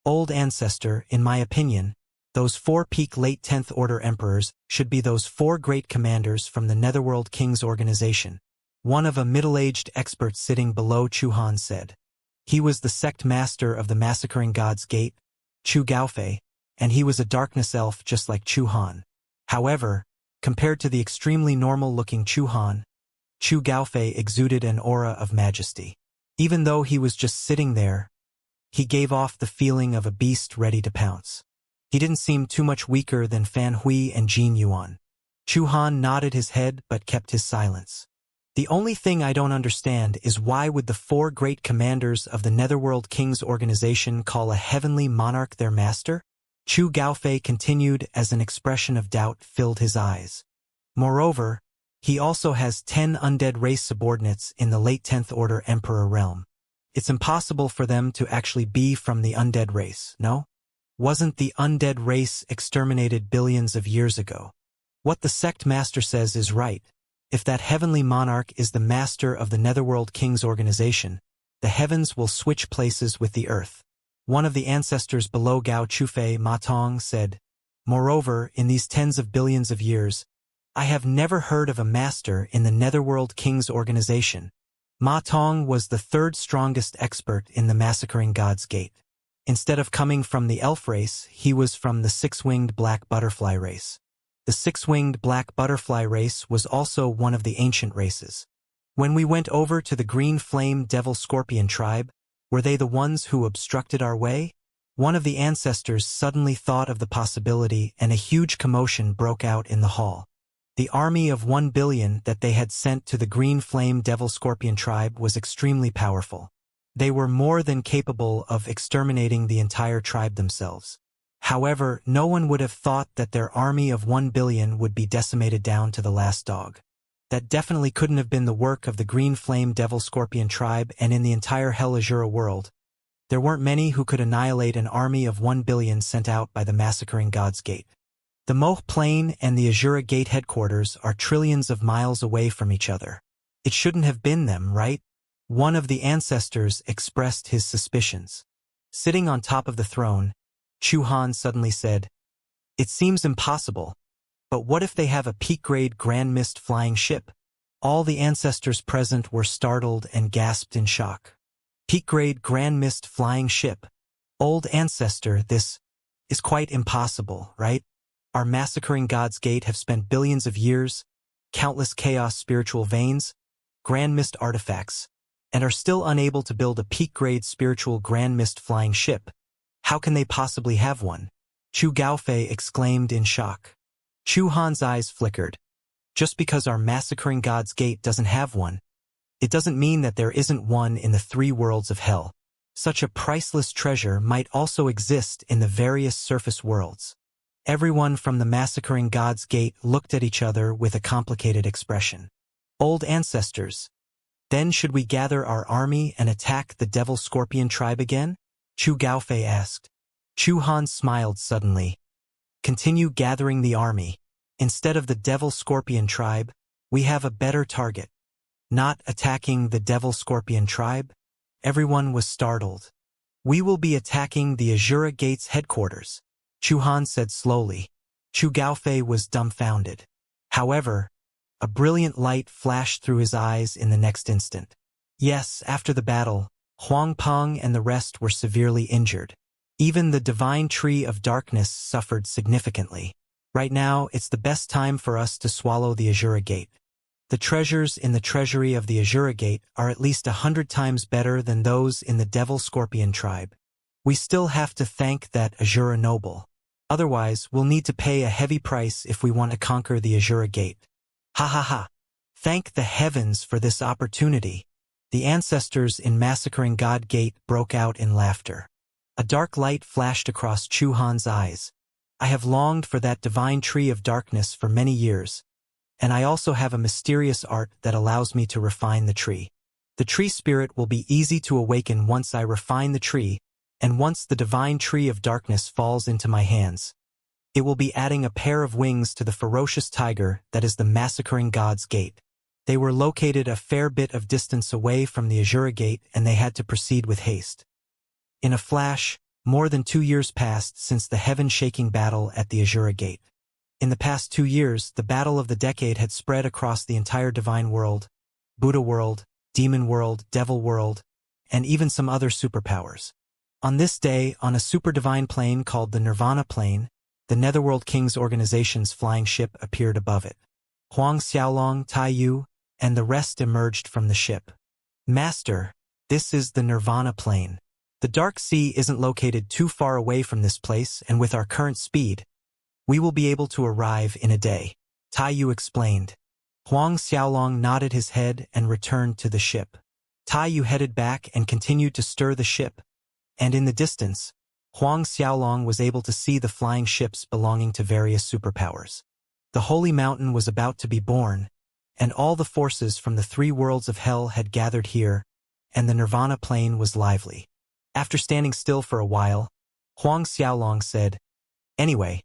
Old ancestor, in my opinion, those 4 peak late 10th Order Emperors should be those 4 great commanders from the Netherworld Kings organization. One of a middle-aged expert sitting below Chu Han said. He was the sect master of the Massacring Gods Gate, Chu Gaofei, and he was a darkness elf just like Chu Han. However, compared to the extremely normal-looking Chu Han, Chu Gaofei exuded an aura of majesty. Even though he was just sitting there, he gave off the feeling of a beast ready to pounce. He didn't seem too much weaker than Fan Hui and Jin Yuan. Chu Han nodded his head but kept his silence. The only thing I don't understand is why would the 4 great commanders of the Netherworld Kings organization call a heavenly monarch their master? Chu Gaofei continued as an expression of doubt filled his eyes. Moreover, he also has 10 undead race subordinates in the late 10th Order Emperor realm. It's impossible for them to actually be from the undead race, no? Wasn't the undead race exterminated billions of years ago? What the sect master says is right. If that heavenly monarch is the master of the Netherworld Kings organization, the heavens will switch places with the earth. One of the ancestors below Gao Chufei Ma Tong said, moreover, in these tens of billions of years, I have never heard of a master in the Netherworld Kings organization. Ma Tong was the 3rd strongest expert in the Massacring Gods Gate. Instead of coming from the elf race, he was from the six-winged black butterfly race. The six-winged black butterfly race was also one of the ancient races. When we went over to the green flame devil scorpion tribe, were they the ones who obstructed our way? One of the ancestors suddenly thought of the possibility, and a huge commotion broke out in the hall. The army of 1 billion that they had sent to the green flame devil scorpion tribe was extremely powerful. They were more than capable of exterminating the entire tribe themselves. However, no one would have thought that their army of 1 billion would be decimated down to the last dog. That definitely couldn't have been the work of the green flame devil scorpion tribe, and in the entire Hell Azura world, there weren't many who could annihilate an army of 1 billion sent out by the massacring God's Gate. The Moh Plain and the Azura Gate headquarters are trillions of miles away from each other. It shouldn't have been them, right? One of the ancestors expressed his suspicions. Sitting on top of the throne, Chu Han suddenly said, "It seems impossible, but what if they have a peak-grade Grand Mist flying ship?" All the ancestors present were startled and gasped in shock. Peak-grade Grand Mist flying ship. Old ancestor, this is quite impossible, right? Our massacring God's Gate have spent billions of years, countless chaos spiritual veins, Grand Mist artifacts, and are still unable to build a peak-grade spiritual Grand Mist flying ship. How can they possibly have one? Chu Gaofei exclaimed in shock. Chu Han's eyes flickered. Just because our massacring God's Gate doesn't have one, it doesn't mean that there isn't one in the 3 worlds of hell. Such a priceless treasure might also exist in the various surface worlds. Everyone from the massacring God's Gate looked at each other with a complicated expression. Old ancestors, then should we gather our army and attack the Devil Scorpion tribe again? Chu Gaofei asked. Chu Han smiled suddenly. Continue gathering the army. Instead of the Devil Scorpion tribe, we have a better target. Not attacking the Devil Scorpion tribe? Everyone was startled. We will be attacking the Azura Gate's headquarters, Chu Han said slowly. Chu Gaofei was dumbfounded. However, a brilliant light flashed through his eyes in the next instant. Yes, after the battle, Huang Peng and the rest were severely injured. Even the Divine Tree of Darkness suffered significantly. Right now, it's the best time for us to swallow the Azura Gate. The treasures in the treasury of the Azura Gate are at least 100 times better than those in the Devil Scorpion tribe. We still have to thank that Azura noble. Otherwise, we'll need to pay a heavy price if we want to conquer the Azura Gate. Ha ha ha. Thank the heavens for this opportunity. The ancestors in massacring God Gate broke out in laughter. A dark light flashed across Chu Han's eyes. I have longed for that divine tree of darkness for many years, and I also have a mysterious art that allows me to refine the tree. The tree spirit will be easy to awaken once I refine the tree, and once the divine tree of darkness falls into my hands, it will be adding a pair of wings to the ferocious tiger that is the massacring God's Gate. They were located a fair bit of distance away from the Azura Gate, and they had to proceed with haste. In a flash, more than 2 years passed since the heaven-shaking battle at the Azura Gate. In the past 2 years, the battle of the decade had spread across the entire divine world, Buddha world, demon world, devil world, and even some other superpowers. On this day, on a super-divine plane called the Nirvana Plane, the Netherworld King's organization's flying ship appeared above it. Huang Xiaolong, Tai Yu, and the rest emerged from the ship. Master, this is the Nirvana Plane. The Dark Sea isn't located too far away from this place, and with our current speed, we will be able to arrive in a day, Tai Yu explained. Huang Xiaolong nodded his head and returned to the ship. Tai Yu headed back and continued to stir the ship, and in the distance, Huang Xiaolong was able to see the flying ships belonging to various superpowers. The Holy Mountain was about to be born, and all the forces from the 3 worlds of hell had gathered here, and the Nirvana Plane was lively. After standing still for a while, Huang Xiaolong said, "Anyway,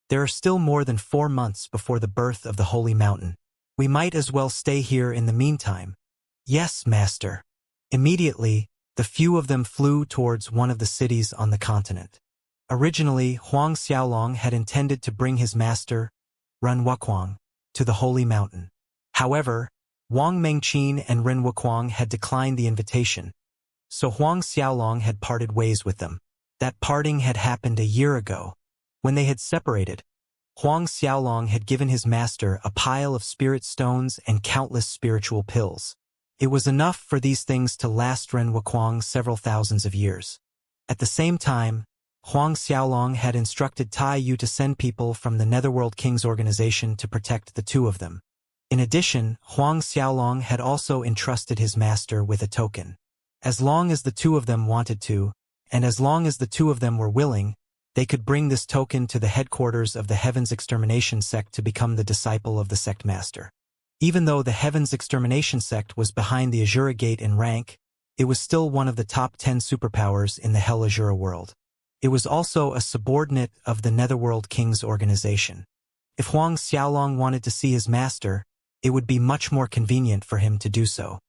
there are still more than 4 months before the birth of the Holy Mountain. We might as well stay here in the meantime." "Yes, Master." Immediately, the few of them flew towards one of the cities on the continent. Originally, Huang Xiaolong had intended to bring his master, Ren Wuquang, to the Holy Mountain. However, Wang Mengqin and Ren Wuquang had declined the invitation, so Huang Xiaolong had parted ways with them. That parting had happened a year ago. When they had separated, Huang Xiaolong had given his master a pile of spirit stones and countless spiritual pills. It was enough for these things to last Ren Wuquang several thousands of years. At the same time, Huang Xiaolong had instructed Tai Yu to send people from the Netherworld King's organization to protect the two of them. In addition, Huang Xiaolong had also entrusted his master with a token. As long as the two of them wanted to, and as long as the two of them were willing, they could bring this token to the headquarters of the Heaven's Extermination sect to become the disciple of the sect master. Even though the Heaven's Extermination sect was behind the Azura Gate in rank, it was still one of the top 10 superpowers in the Hell Azura world. It was also a subordinate of the Netherworld King's organization. If Huang Xiaolong wanted to see his master, it would be much more convenient for him to do so.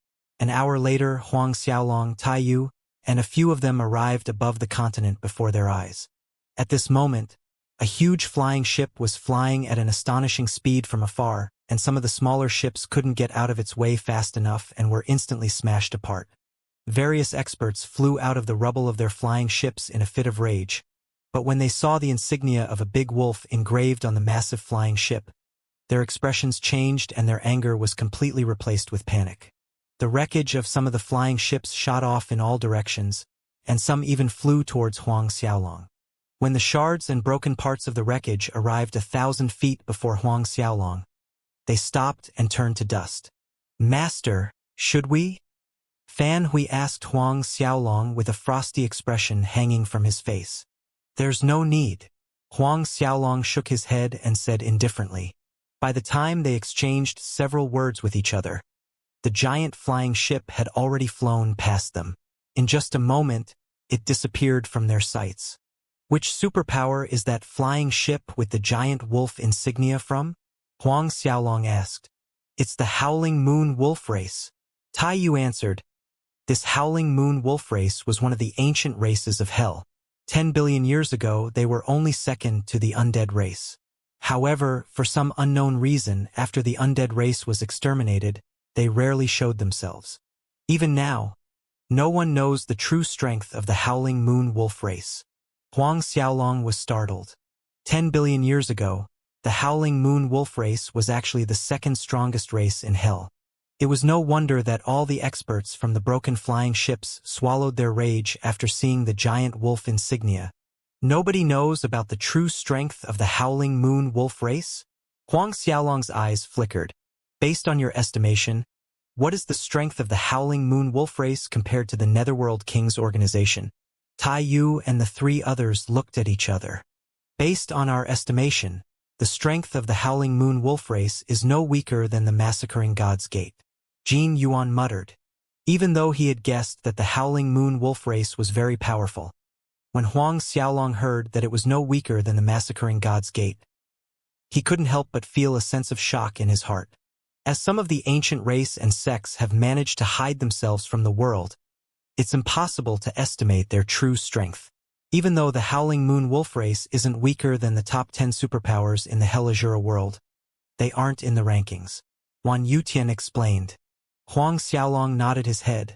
An hour later, Huang Xiaolong, Tai Yu, and a few of them arrived above the continent before their eyes. At this moment, a huge flying ship was flying at an astonishing speed from afar, and some of the smaller ships couldn't get out of its way fast enough and were instantly smashed apart. Various experts flew out of the rubble of their flying ships in a fit of rage, but when they saw the insignia of a big wolf engraved on the massive flying ship, their expressions changed and their anger was completely replaced with panic. The wreckage of some of the flying ships shot off in all directions, and some even flew towards Huang Xiaolong. When the shards and broken parts of the wreckage arrived 1,000 feet before Huang Xiaolong, they stopped and turned to dust. "Master, should we?" Fan Hui asked Huang Xiaolong with a frosty expression hanging from his face. "There's no need." Huang Xiaolong shook his head and said indifferently. By the time they exchanged several words with each other, the giant flying ship had already flown past them. In just a moment, it disappeared from their sights. "Which superpower is that flying ship with the giant wolf insignia from?" Huang Xiaolong asked. "It's the Howling Moon Wolf Race." Tai Yu answered. This Howling Moon Wolf Race was one of the ancient races of Hell. 10 billion years ago, they were only second to the undead race. However, for some unknown reason, after the undead race was exterminated, they rarely showed themselves. Even now, no one knows the true strength of the Howling Moon Wolf Race. Huang Xiaolong was startled. 10 billion years ago, the Howling Moon Wolf Race was actually the second strongest race in Hell. It was no wonder that all the experts from the broken flying ships swallowed their rage after seeing the giant wolf insignia. Nobody knows about the true strength of the Howling Moon Wolf Race? Huang Xiaolong's eyes flickered. Based on your estimation, what is the strength of the Howling Moon Wolf Race compared to the Netherworld King's organization? Tai Yu and the three others looked at each other. Based on our estimation, the strength of the Howling Moon Wolf Race is no weaker than the Massacring God's Gate. Jin Yuan muttered. Even though he had guessed that the Howling Moon Wolf Race was very powerful, when Huang Xiaolong heard that it was no weaker than the Massacring God's Gate, he couldn't help but feel a sense of shock in his heart. As some of the ancient race and sects have managed to hide themselves from the world, it's impossible to estimate their true strength. Even though the Howling Moon Wolf Race isn't weaker than the top 10 superpowers in the Hell Azura world, they aren't in the rankings. Wan Yutian explained. Huang Xiaolong nodded his head.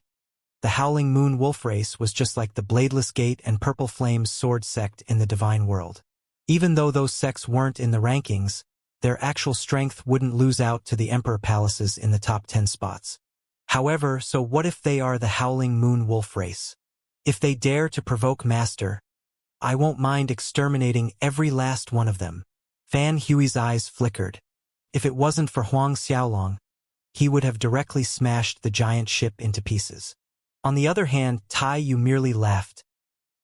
The Howling Moon Wolf Race was just like the Bladeless Gate and Purple Flames Sword sect in the Divine World. Even though those sects weren't in the rankings, their actual strength wouldn't lose out to the Emperor Palaces in the top 10 spots. However, so what if they are the Howling Moon Wolf Race? If they dare to provoke Master, I won't mind exterminating every last one of them. Fan Hui's eyes flickered. If it wasn't for Huang Xiaolong, he would have directly smashed the giant ship into pieces. On the other hand, Tai Yu merely laughed.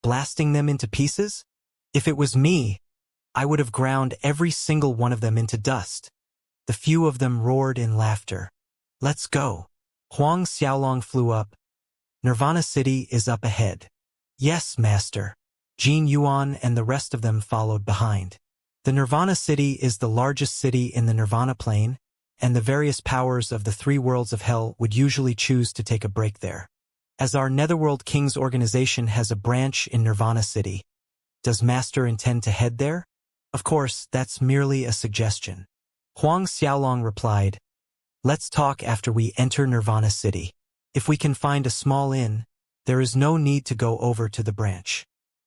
Blasting them into pieces? If it was me, I would have ground every single one of them into dust. The few of them roared in laughter. Let's go. Huang Xiaolong flew up. Nirvana City is up ahead. Yes, Master. Jin Yuan and the rest of them followed behind. The Nirvana City is the largest city in the Nirvana Plain, and the various powers of the three worlds of Hell would usually choose to take a break there. As our Netherworld King's organization has a branch in Nirvana City, does Master intend to head there? Of course, that's merely a suggestion. Huang Xiaolong replied, Let's talk after we enter Nirvana City. If we can find a small inn, there is no need to go over to the branch.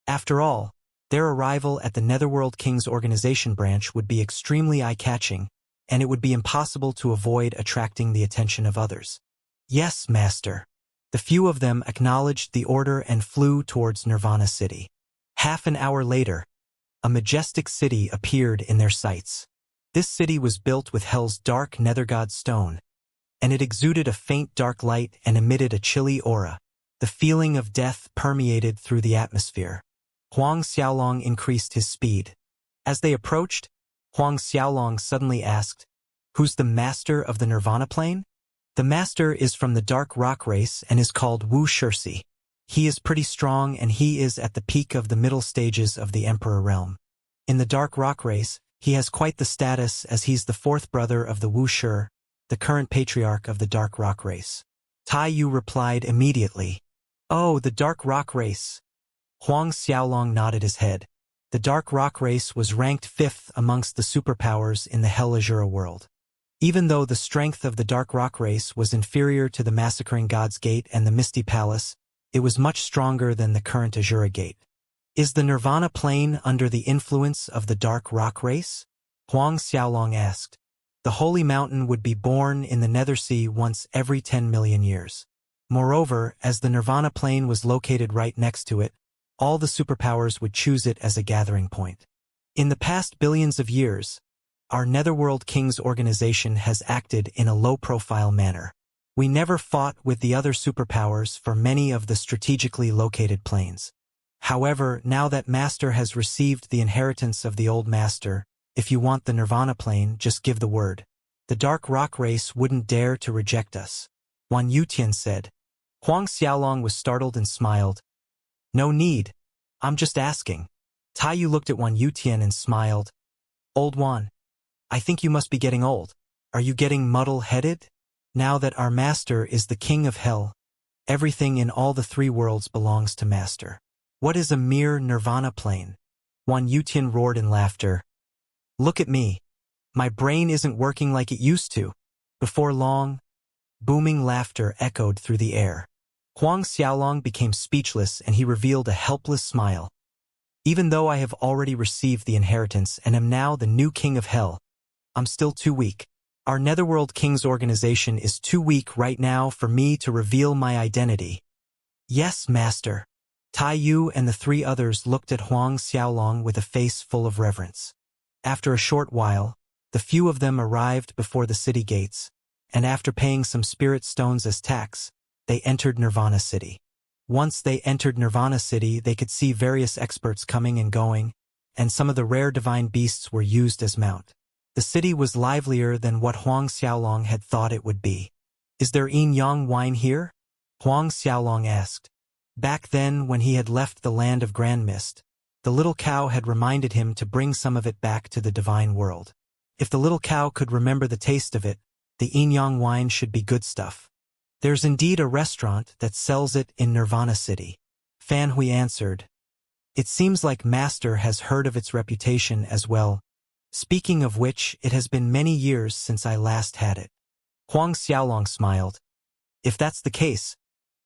After all, their arrival at the Netherworld King's organization branch would be extremely eye-catching, and it would be impossible to avoid attracting the attention of others. Yes, Master. The few of them acknowledged the order and flew towards Nirvana City. Half an hour later, a majestic city appeared in their sights. This city was built with Hell's dark nethergod stone, and it exuded a faint dark light and emitted a chilly aura. The feeling of death permeated through the atmosphere. Huang Xiaolong increased his speed. As they approached, Huang Xiaolong suddenly asked, "Who's the master of the Nirvana plane?" "The master is from the Dark Rock race and is called Wuxia. He is pretty strong and he is at the peak of the middle stages of the Emperor realm. In the Dark Rock race, he has quite the status as he's the fourth brother of the Wuxia, the current patriarch of the Dark Rock race." Tai Yu replied immediately, "Oh, the Dark Rock race." Huang Xiaolong nodded his head. The Dark Rock race was ranked 5th amongst the superpowers in the Hell Azura world. Even though the strength of the Dark Rock race was inferior to the Massacring God's Gate and the Misty Palace, it was much stronger than the current Azura Gate. "Is the Nirvana plane under the influence of the Dark Rock race?" Huang Xiaolong asked. The Holy Mountain would be born in the Nethersea once every 10 million years. Moreover, as the Nirvana plane was located right next to it, all the superpowers would choose it as a gathering point. In the past billions of years, our Netherworld King's organization has acted in a low-profile manner. We never fought with the other superpowers for many of the strategically located planes. However, now that Master has received the inheritance of the old Master, if you want the Nirvana plane, just give the word. The Dark Rock race wouldn't dare to reject us," Wan Yutian said. Huang Xiaolong was startled and smiled. "No need. I'm just asking." Tai Yu looked at Wan Yutian and smiled. "Old Wan, I think you must be getting old. Are you getting muddle-headed? Now that our Master is the King of Hell, everything in all the 3 worlds belongs to Master. What is a mere Nirvana plane?" Wan Yutian roared in laughter. "Look at me. My brain isn't working like it used to." Before long, booming laughter echoed through the air. Huang Xiaolong became speechless and he revealed a helpless smile. "Even though I have already received the inheritance and am now the new King of Hell, I'm still too weak. Our Netherworld King's organization is too weak right now for me to reveal my identity." "Yes, Master." Tai Yu and the 3 others looked at Huang Xiaolong with a face full of reverence. After a short while, the few of them arrived before the city gates, and after paying some spirit stones as tax, they entered Nirvana City. Once they entered Nirvana City, they could see various experts coming and going, and some of the rare divine beasts were used as mount. The city was livelier than what Huang Xiaolong had thought it would be. "Is there yin yang wine here?" Huang Xiaolong asked. Back then, when he had left the land of Grand Mist, the little cow had reminded him to bring some of it back to the divine world. If the little cow could remember the taste of it, the yin yang wine should be good stuff. "There's indeed a restaurant that sells it in Nirvana City," Fan Hui answered. "It seems like Master has heard of its reputation as well. Speaking of which, it has been many years since I last had it." Huang Xiaolong smiled. "If that's the case,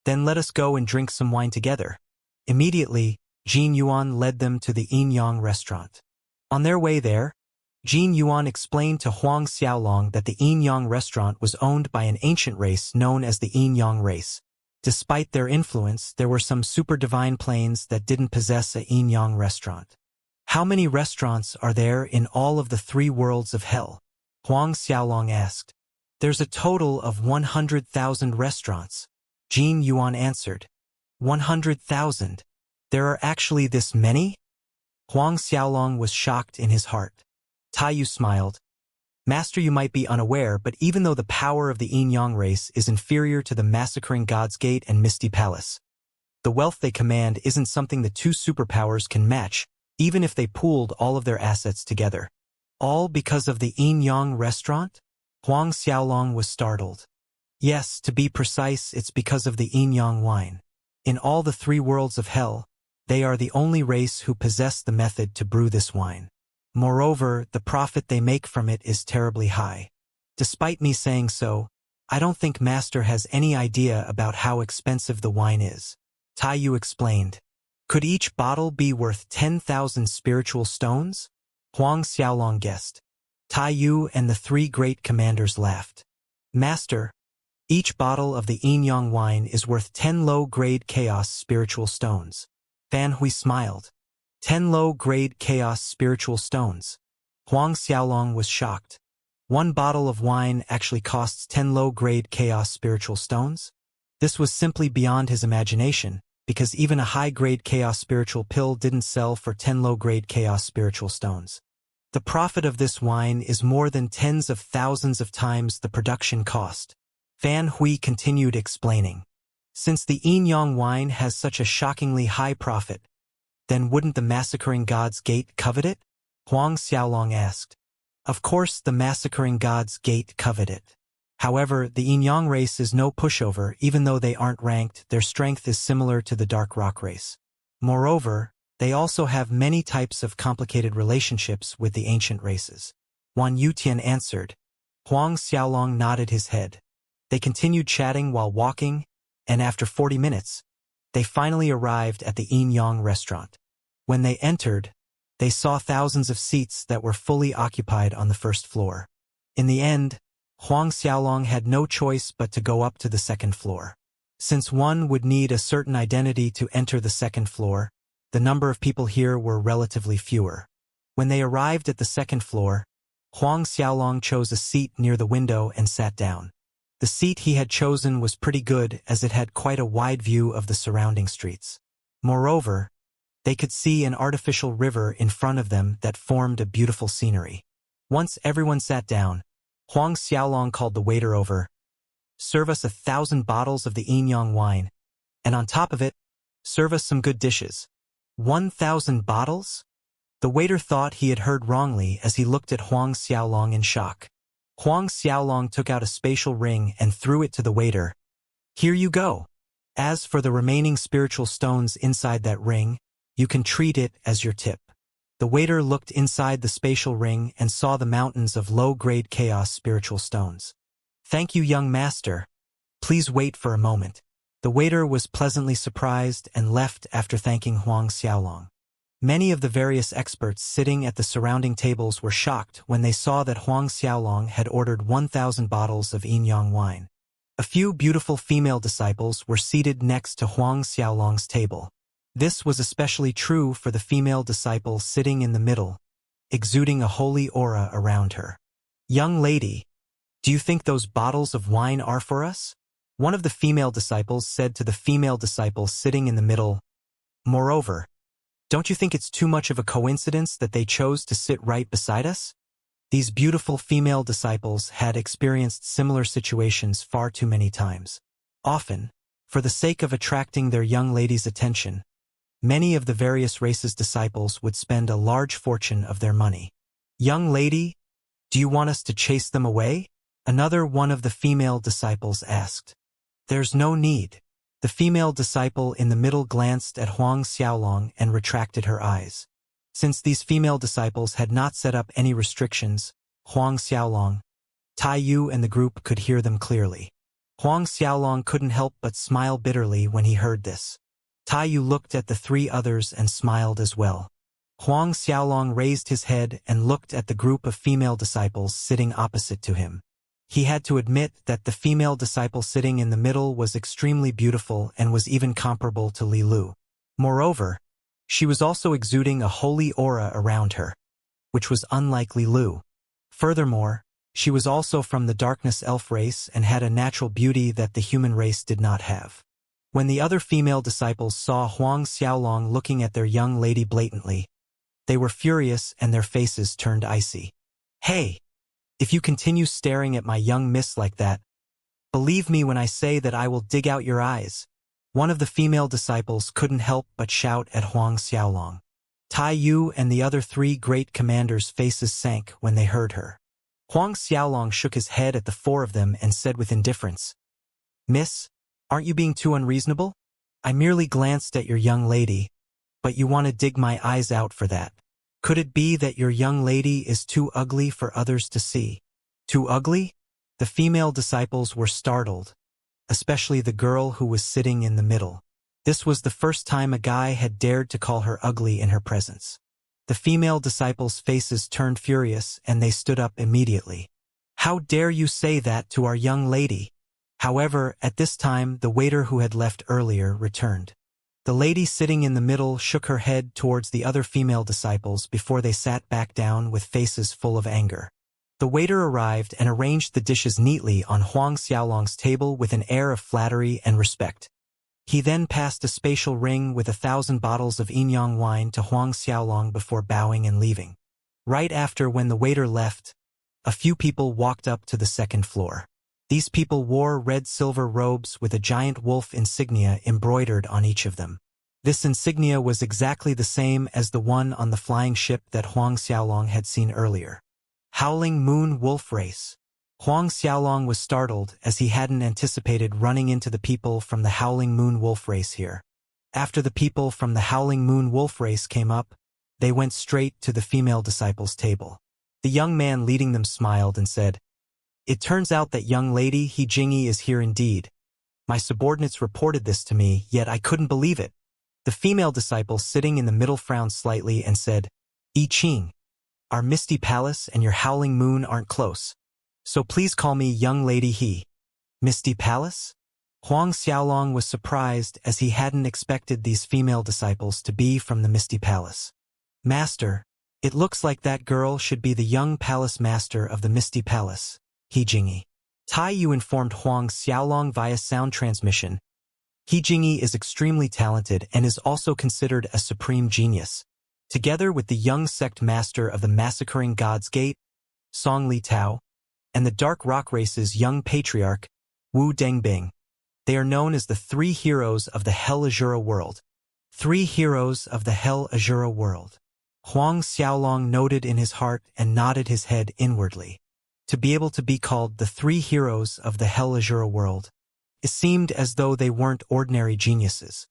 then let us go and drink some wine together." Immediately, Jin Yuan led them to the Yin Yang restaurant. On their way there, Jin Yuan explained to Huang Xiaolong that the Yin Yang restaurant was owned by an ancient race known as the Yin Yang race. Despite their influence, there were some super divine planes that didn't possess a Yin Yang restaurant. "How many restaurants are there in all of the 3 worlds of hell?" Huang Xiaolong asked. "There's a total of 100,000 restaurants," Jin Yuan answered. 100,000? There are actually this many? Huang Xiaolong was shocked in his heart. Tai Yu smiled. "Master, you might be unaware, but even though the power of the Yin Yang race is inferior to the Massacring God's Gate and Misty Palace, the wealth they command isn't something the 2 superpowers can match, even if they pooled all of their assets together." "All because of the Yin Yang restaurant?" Huang Xiaolong was startled. "Yes, to be precise, it's because of the Yin Yang wine. In all the 3 worlds of hell, they are the only race who possess the method to brew this wine. Moreover, the profit they make from it is terribly high. Despite me saying so, I don't think Master has any idea about how expensive the wine is," Tai Yu explained. Could each bottle be worth 10,000 spiritual stones? Huang Xiaolong guessed. Tai Yu and the three great commanders laughed. Master, each bottle of the yin yang wine is worth 10 low-grade chaos spiritual stones. Fan Hui smiled. 10 low-grade chaos spiritual stones. Huang Xiaolong was shocked. One bottle of wine actually costs 10 low-grade chaos spiritual stones? This was simply beyond his imagination, because even a high-grade chaos spiritual pill didn't sell for 10 low-grade chaos spiritual stones. The profit of this wine is more than tens of thousands of times the production cost. Fan Hui continued explaining. Since the yin-yang wine has such a shockingly high profit, then wouldn't the massacring god's gate covet it? Huang Xiaolong asked. Of course the massacring god's gate covet it. However, the yin-yang race is no pushover. Even though they aren't ranked, their strength is similar to the dark rock race. Moreover, they also have many types of complicated relationships with the ancient races. Wan Yutian answered. Huang Xiaolong nodded his head. They continued chatting while walking, and after 40 minutes, they finally arrived at the yin-yang restaurant. When they entered, they saw thousands of seats that were fully occupied on the first floor. In the end, Huang Xiaolong had no choice but to go up to the second floor. Since one would need a certain identity to enter the second floor, the number of people here were relatively fewer. When they arrived at the second floor, Huang Xiaolong chose a seat near the window and sat down. The seat he had chosen was pretty good as it had quite a wide view of the surrounding streets. Moreover, they could see an artificial river in front of them that formed a beautiful scenery. Once everyone sat down, Huang Xiaolong called the waiter over. Serve us 1,000 bottles of the yin-yang wine, and on top of it, serve us some good dishes. 1,000 bottles? The waiter thought he had heard wrongly as he looked at Huang Xiaolong in shock. Huang Xiaolong took out a spatial ring and threw it to the waiter. Here you go. As for the remaining spiritual stones inside that ring, you can treat it as your tip. The waiter looked inside the spatial ring and saw the mountains of low-grade chaos spiritual stones. Thank you, young master. Please wait for a moment. The waiter was pleasantly surprised and left after thanking Huang Xiaolong. Many of the various experts sitting at the surrounding tables were shocked when they saw that Huang Xiaolong had ordered 1,000 bottles of yin-yang wine. A few beautiful female disciples were seated next to Huang Xiaolong's table. This was especially true for the female disciple sitting in the middle, exuding a holy aura around her. Young lady, do you think those bottles of wine are for us? One of the female disciples said to the female disciple sitting in the middle. Moreover, don't you think it's too much of a coincidence that they chose to sit right beside us? These beautiful female disciples had experienced similar situations far too many times. Often, for the sake of attracting their young lady's attention, many of the various races' disciples would spend a large fortune of their money. Young lady, do you want us to chase them away? Another one of the female disciples asked. There's no need. The female disciple in the middle glanced at Huang Xiaolong and retracted her eyes. Since these female disciples had not set up any restrictions, Huang Xiaolong, Tai Yu and the group could hear them clearly. Huang Xiaolong couldn't help but smile bitterly when he heard this. Tai Yu looked at the three others and smiled as well. Huang Xiaolong raised his head and looked at the group of female disciples sitting opposite to him. He had to admit that the female disciple sitting in the middle was extremely beautiful and was even comparable to Li Lu. Moreover, she was also exuding a holy aura around her, which was unlike Li Lu. Furthermore, she was also from the darkness elf race and had a natural beauty that the human race did not have. When the other female disciples saw Huang Xiaolong looking at their young lady blatantly, they were furious and their faces turned icy. Hey! If you continue staring at my young miss like that, believe me when I say that I will dig out your eyes. One of the female disciples couldn't help but shout at Huang Xiaolong. Tai Yu and the other three great commanders' faces sank when they heard her. Huang Xiaolong shook his head at the four of them and said with indifference, Miss, aren't you being too unreasonable? I merely glanced at your young lady, but you want to dig my eyes out for that. Could it be that your young lady is too ugly for others to see? Too ugly? The female disciples were startled, especially the girl who was sitting in the middle. This was the first time a guy had dared to call her ugly in her presence. The female disciples' faces turned furious, and they stood up immediately. "How dare you say that to our young lady?" However, at this time the waiter who had left earlier returned. The lady sitting in the middle shook her head towards the other female disciples before they sat back down with faces full of anger. The waiter arrived and arranged the dishes neatly on Huang Xiaolong's table with an air of flattery and respect. He then passed a spatial ring with 1,000 bottles of Yinyang wine to Huang Xiaolong before bowing and leaving. Right after, when the waiter left, a few people walked up to the second floor. These people wore red-silver robes with a giant wolf insignia embroidered on each of them. This insignia was exactly the same as the one on the flying ship that Huang Xiaolong had seen earlier. Howling Moon Wolf Race. Huang Xiaolong was startled, as he hadn't anticipated running into the people from the Howling Moon Wolf Race here. After the people from the Howling Moon Wolf Race came up, they went straight to the female disciples' table. The young man leading them smiled and said, "It turns out that young lady He Jingyi is here indeed. My subordinates reported this to me, yet I couldn't believe it." The female disciple sitting in the middle frowned slightly and said, "I Ching, our Misty Palace and your Howling Moon aren't close. So please call me young lady He." "Misty Palace?" Huang Xiaolong was surprised, as he hadn't expected these female disciples to be from the Misty Palace. "Master, it looks like that girl should be the young palace master of the Misty Palace, He Jingyi." Tai Yu informed Huang Xiaolong via sound transmission. He Jingyi is extremely talented and is also considered a supreme genius. Together with the young sect master of the Massacring God's Gate, Song Li Tao, and the Dark Rock Race's young patriarch, Wu Dengbing, they are known as the three heroes of the Hell Azura world. Three heroes of the Hell Azura world. Huang Xiaolong noted in his heart and nodded his head inwardly. To be able to be called the three heroes of the Hell Azura world, it seemed as though they weren't ordinary geniuses.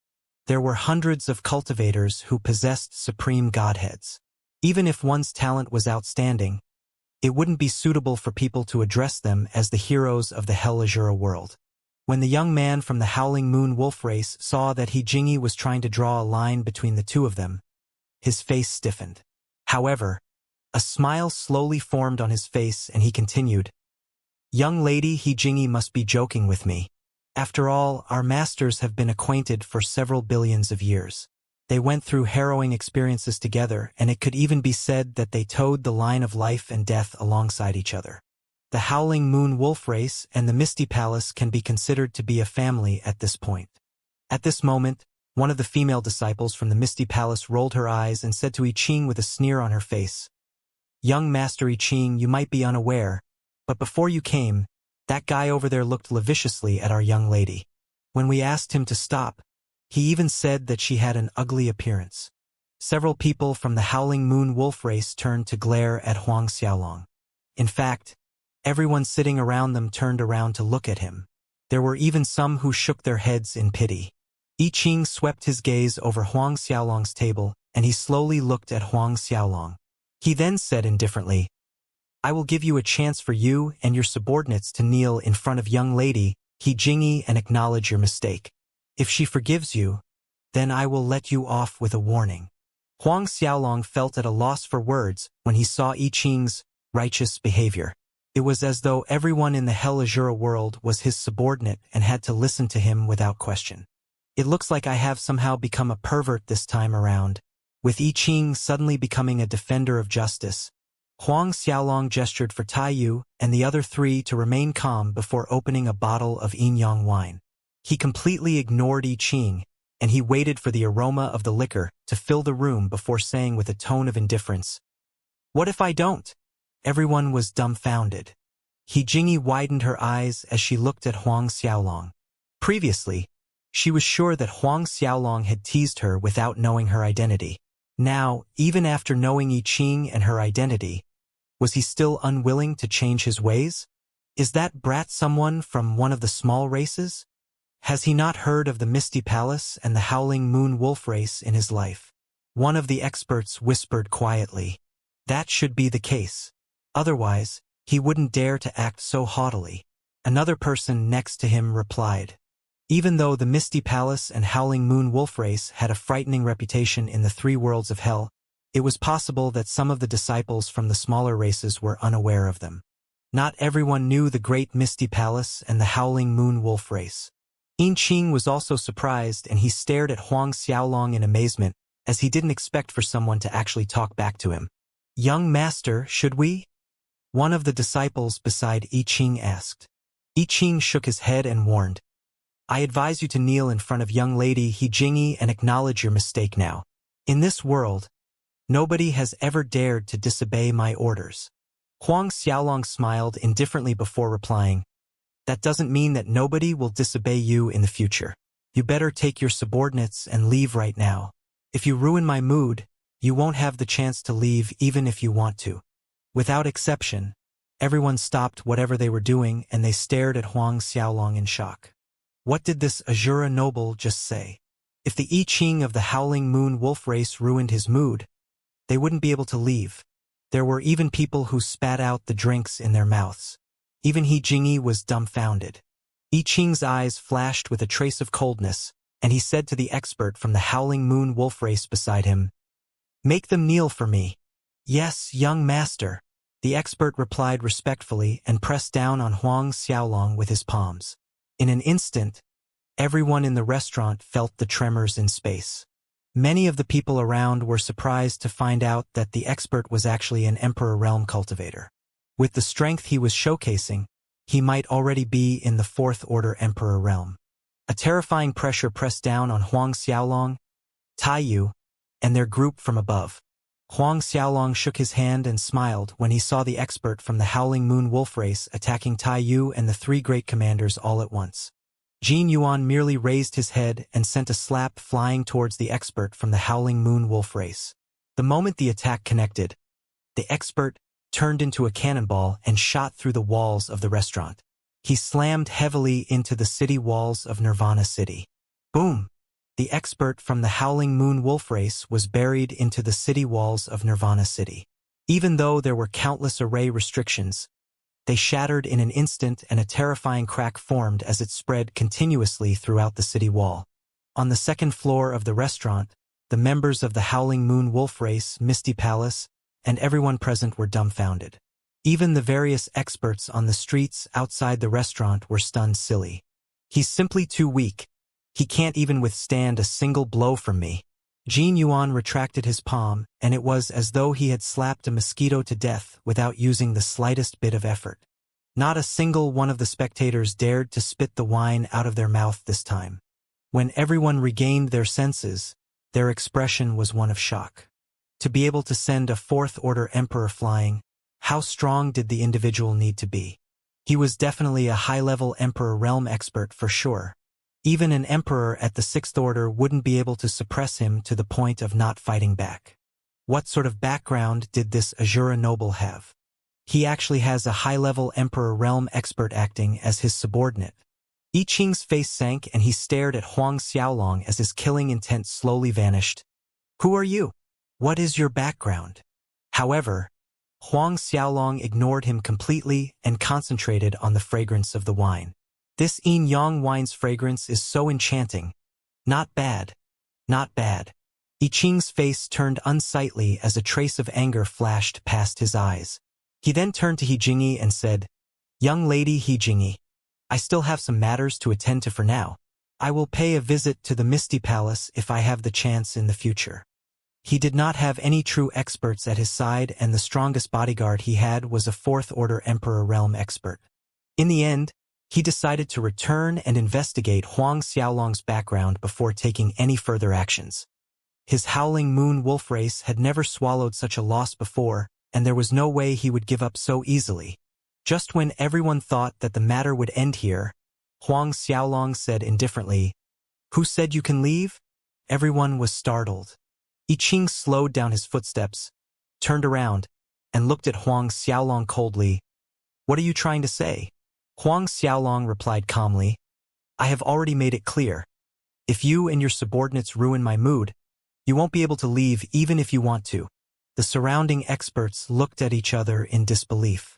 There were hundreds of cultivators who possessed supreme godheads. Even if one's talent was outstanding, it wouldn't be suitable for people to address them as the heroes of the Hell Azura world. When the young man from the Howling Moon Wolf Race saw that He Jingyi was trying to draw a line between the two of them, his face stiffened. However, a smile slowly formed on his face and he continued, "Young lady He Jingyi must be joking with me. After all, our masters have been acquainted for several billions of years. They went through harrowing experiences together, and it could even be said that they towed the line of life and death alongside each other. The Howling Moon Wolf Race and the Misty Palace can be considered to be a family at this point." At this moment, one of the female disciples from the Misty Palace rolled her eyes and said to I Ching with a sneer on her face, "Young Master I Ching, you might be unaware, but before you came, that guy over there looked lasciviously at our young lady. When we asked him to stop, he even said that she had an ugly appearance." Several people from the Howling Moon Wolf Race turned to glare at Huang Xiaolong. In fact, everyone sitting around them turned around to look at him. There were even some who shook their heads in pity. I Ching swept his gaze over Huang Xiaolong's table, and he slowly looked at Huang Xiaolong. He then said indifferently, "I will give you a chance for you and your subordinates to kneel in front of young lady He Jingyi and acknowledge your mistake. If she forgives you, then I will let you off with a warning." Huang Xiaolong felt at a loss for words when he saw I Ching's righteous behavior. It was as though everyone in the Hell Azura world was his subordinate and had to listen to him without question. "It looks like I have somehow become a pervert this time around." With I Ching suddenly becoming a defender of justice, Huang Xiaolong gestured for Tai Yu and the other three to remain calm before opening a bottle of Yinyang wine. He completely ignored I Ching, and he waited for the aroma of the liquor to fill the room before saying with a tone of indifference, "What if I don't?" Everyone was dumbfounded. He Jingyi widened her eyes as she looked at Huang Xiaolong. Previously, she was sure that Huang Xiaolong had teased her without knowing her identity. Now, even after knowing I Ching and her identity, was he still unwilling to change his ways? Is that brat someone from one of the small races? Has he not heard of the Misty Palace and the Howling Moon Wolf Race in his life? One of the experts whispered quietly. That should be the case. Otherwise, he wouldn't dare to act so haughtily. Another person next to him replied, Even though the Misty Palace and Howling Moon Wolf race had a frightening reputation in the three worlds of hell, it was possible that some of the disciples from the smaller races were unaware of them. Not everyone knew the Great Misty Palace and the Howling Moon Wolf race. Yin Qing was also surprised, and he stared at Huang Xiaolong in amazement, as he didn't expect for someone to actually talk back to him. "Young master, should we?" one of the disciples beside I Ching asked. I Ching shook his head and warned, "I advise you to kneel in front of young lady He Jingi and acknowledge your mistake now. In this world, nobody has ever dared to disobey my orders." Huang Xiaolong smiled indifferently before replying, "That doesn't mean that nobody will disobey you in the future. You better take your subordinates and leave right now. If you ruin my mood, you won't have the chance to leave even if you want to." Without exception, everyone stopped whatever they were doing and they stared at Huang Xiaolong in shock. What did this Azura noble just say? If the I Ching of the Howling Moon Wolf race ruined his mood, they wouldn't be able to leave. There were even people who spat out the drinks in their mouths. Even He Jingi was dumbfounded. I Ching's eyes flashed with a trace of coldness, and he said to the expert from the Howling Moon Wolf race beside him, "Make them kneel for me." "Yes, young master," the expert replied respectfully and pressed down on Huang Xiaolong with his palms. In an instant, everyone in the restaurant felt the tremors in space. Many of the people around were surprised to find out that the expert was actually an Emperor Realm cultivator. With the strength he was showcasing, he might already be in the Fourth Order Emperor Realm. A terrifying pressure pressed down on Huang Xiaolong, Tai Yu, and their group from above. Huang Xiaolong shook his hand and smiled when he saw the expert from the Howling Moon Wolf race attacking Tai Yu and the three great commanders all at once. Jin Yuan merely raised his head and sent a slap flying towards the expert from the Howling Moon Wolf race. The moment the attack connected, the expert turned into a cannonball and shot through the walls of the restaurant. He slammed heavily into the city walls of Nirvana City. Boom! The expert from the Howling Moon Wolf race was buried into the city walls of Nirvana City. Even though there were countless array restrictions, they shattered in an instant and a terrifying crack formed as it spread continuously throughout the city wall. On the second floor of the restaurant, the members of the Howling Moon Wolf race, Misty Palace, and everyone present were dumbfounded. Even the various experts on the streets outside the restaurant were stunned silly. "He's simply too weak. He can't even withstand a single blow from me." Jin Yuan retracted his palm, and it was as though he had slapped a mosquito to death without using the slightest bit of effort. Not a single one of the spectators dared to spit the wine out of their mouth this time. When everyone regained their senses, their expression was one of shock. To be able to send a Fourth Order Emperor flying, how strong did the individual need to be? He was definitely a high-level Emperor Realm expert for sure. Even an Emperor at the Sixth Order wouldn't be able to suppress him to the point of not fighting back. What sort of background did this Azura noble have? He actually has a high-level Emperor Realm expert acting as his subordinate. I Ching's face sank and he stared at Huang Xiaolong as his killing intent slowly vanished. "Who are you? What is your background?" However, Huang Xiaolong ignored him completely and concentrated on the fragrance of the wine. "This Yin Yang wine's fragrance is so enchanting. Not bad. Not bad." I Ching's face turned unsightly as a trace of anger flashed past his eyes. He then turned to He Jingi and said, "Young lady He Jingi, I still have some matters to attend to for now. I will pay a visit to the Misty Palace if I have the chance in the future." He did not have any true experts at his side, and the strongest bodyguard he had was a Fourth Order Emperor Realm expert. In the end, he decided to return and investigate Huang Xiaolong's background before taking any further actions. His Howling Moon Wolf race had never swallowed such a loss before, and there was no way he would give up so easily. Just when everyone thought that the matter would end here, Huang Xiaolong said indifferently, "Who said you can leave?" Everyone was startled. I Ching slowed down his footsteps, turned around, and looked at Huang Xiaolong coldly. "What are you trying to say?" Huang Xiaolong replied calmly, "I have already made it clear. If you and your subordinates ruin my mood, you won't be able to leave even if you want to." The surrounding experts looked at each other in disbelief.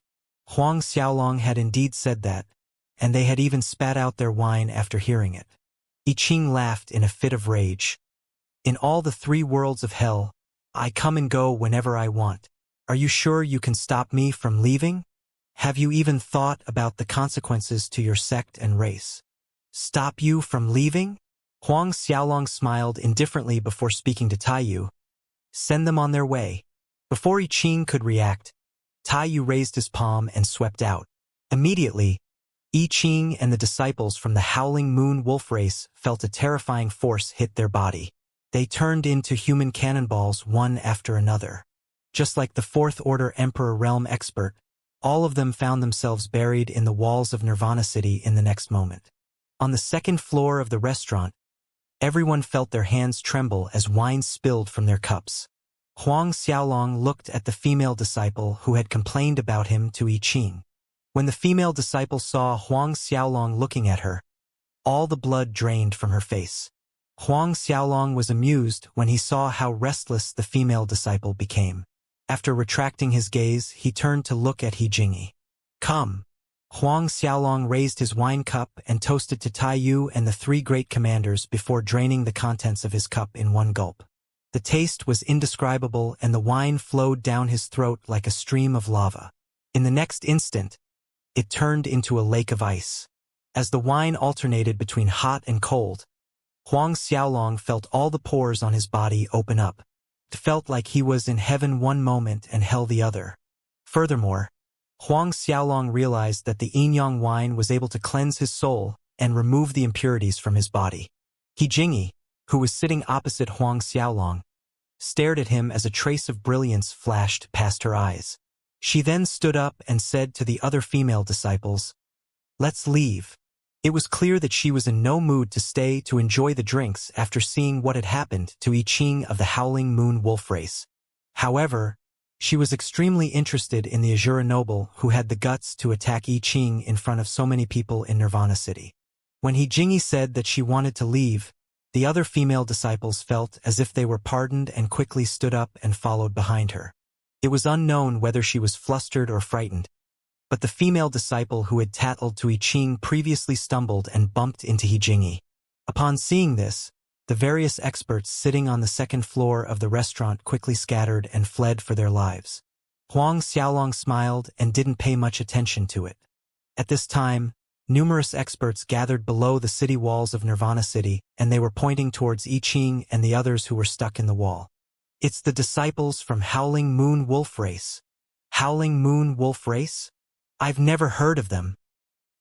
Huang Xiaolong had indeed said that, and they had even spat out their wine after hearing it. I Ching laughed in a fit of rage. In all the 3 worlds of hell, I come and go whenever I want. Are you sure you can stop me from leaving? Have you even thought about the consequences to your sect and race? Stop you from leaving? Huang Xiaolong smiled indifferently before speaking to Taiyu. Send them on their way. Before I Ching could react, Taiyu raised his palm and swept out. Immediately, I Ching and the disciples from the Howling Moon Wolf race felt a terrifying force hit their body. They turned into human cannonballs one after another. Just like the 4th Order Emperor Realm expert, all of them found themselves buried in the walls of Nirvana City in the next moment. On the 2nd floor of the restaurant, everyone felt their hands tremble as wine spilled from their cups. Huang Xiaolong looked at the female disciple who had complained about him to I Ching. When the female disciple saw Huang Xiaolong looking at her, all the blood drained from her face. Huang Xiaolong was amused when he saw how restless the female disciple became. After retracting his gaze, he turned to look at He Jingyi. Come. Huang Xiaolong raised his wine cup and toasted to Taiyu and the 3 great commanders before draining the contents of his cup in one gulp. The taste was indescribable and the wine flowed down his throat like a stream of lava. In the next instant, it turned into a lake of ice. As the wine alternated between hot and cold, Huang Xiaolong felt all the pores on his body open up. It felt like he was in heaven one moment and hell the other. Furthermore, Huang Xiaolong realized that the yin-yang wine was able to cleanse his soul and remove the impurities from his body. He Jingyi, who was sitting opposite Huang Xiaolong, stared at him as a trace of brilliance flashed past her eyes. She then stood up and said to the other female disciples, "Let's leave." It was clear that she was in no mood to stay to enjoy the drinks after seeing what had happened to I Ching of the Howling Moon Wolf race. However, she was extremely interested in the Azura noble who had the guts to attack I Ching in front of so many people in Nirvana City. When He Jingyi said that she wanted to leave, the other female disciples felt as if they were pardoned and quickly stood up and followed behind her. It was unknown whether she was flustered or frightened, but the female disciple who had tattled to I Ching previously stumbled and bumped into He Jingyi. Upon seeing this, the various experts sitting on the 2nd floor of the restaurant quickly scattered and fled for their lives. Huang Xiaolong smiled and didn't pay much attention to it. At this time, numerous experts gathered below the city walls of Nirvana City, and they were pointing towards I Ching and the others who were stuck in the wall. It's the disciples from Howling Moon Wolf race. Howling Moon Wolf race? I've never heard of them.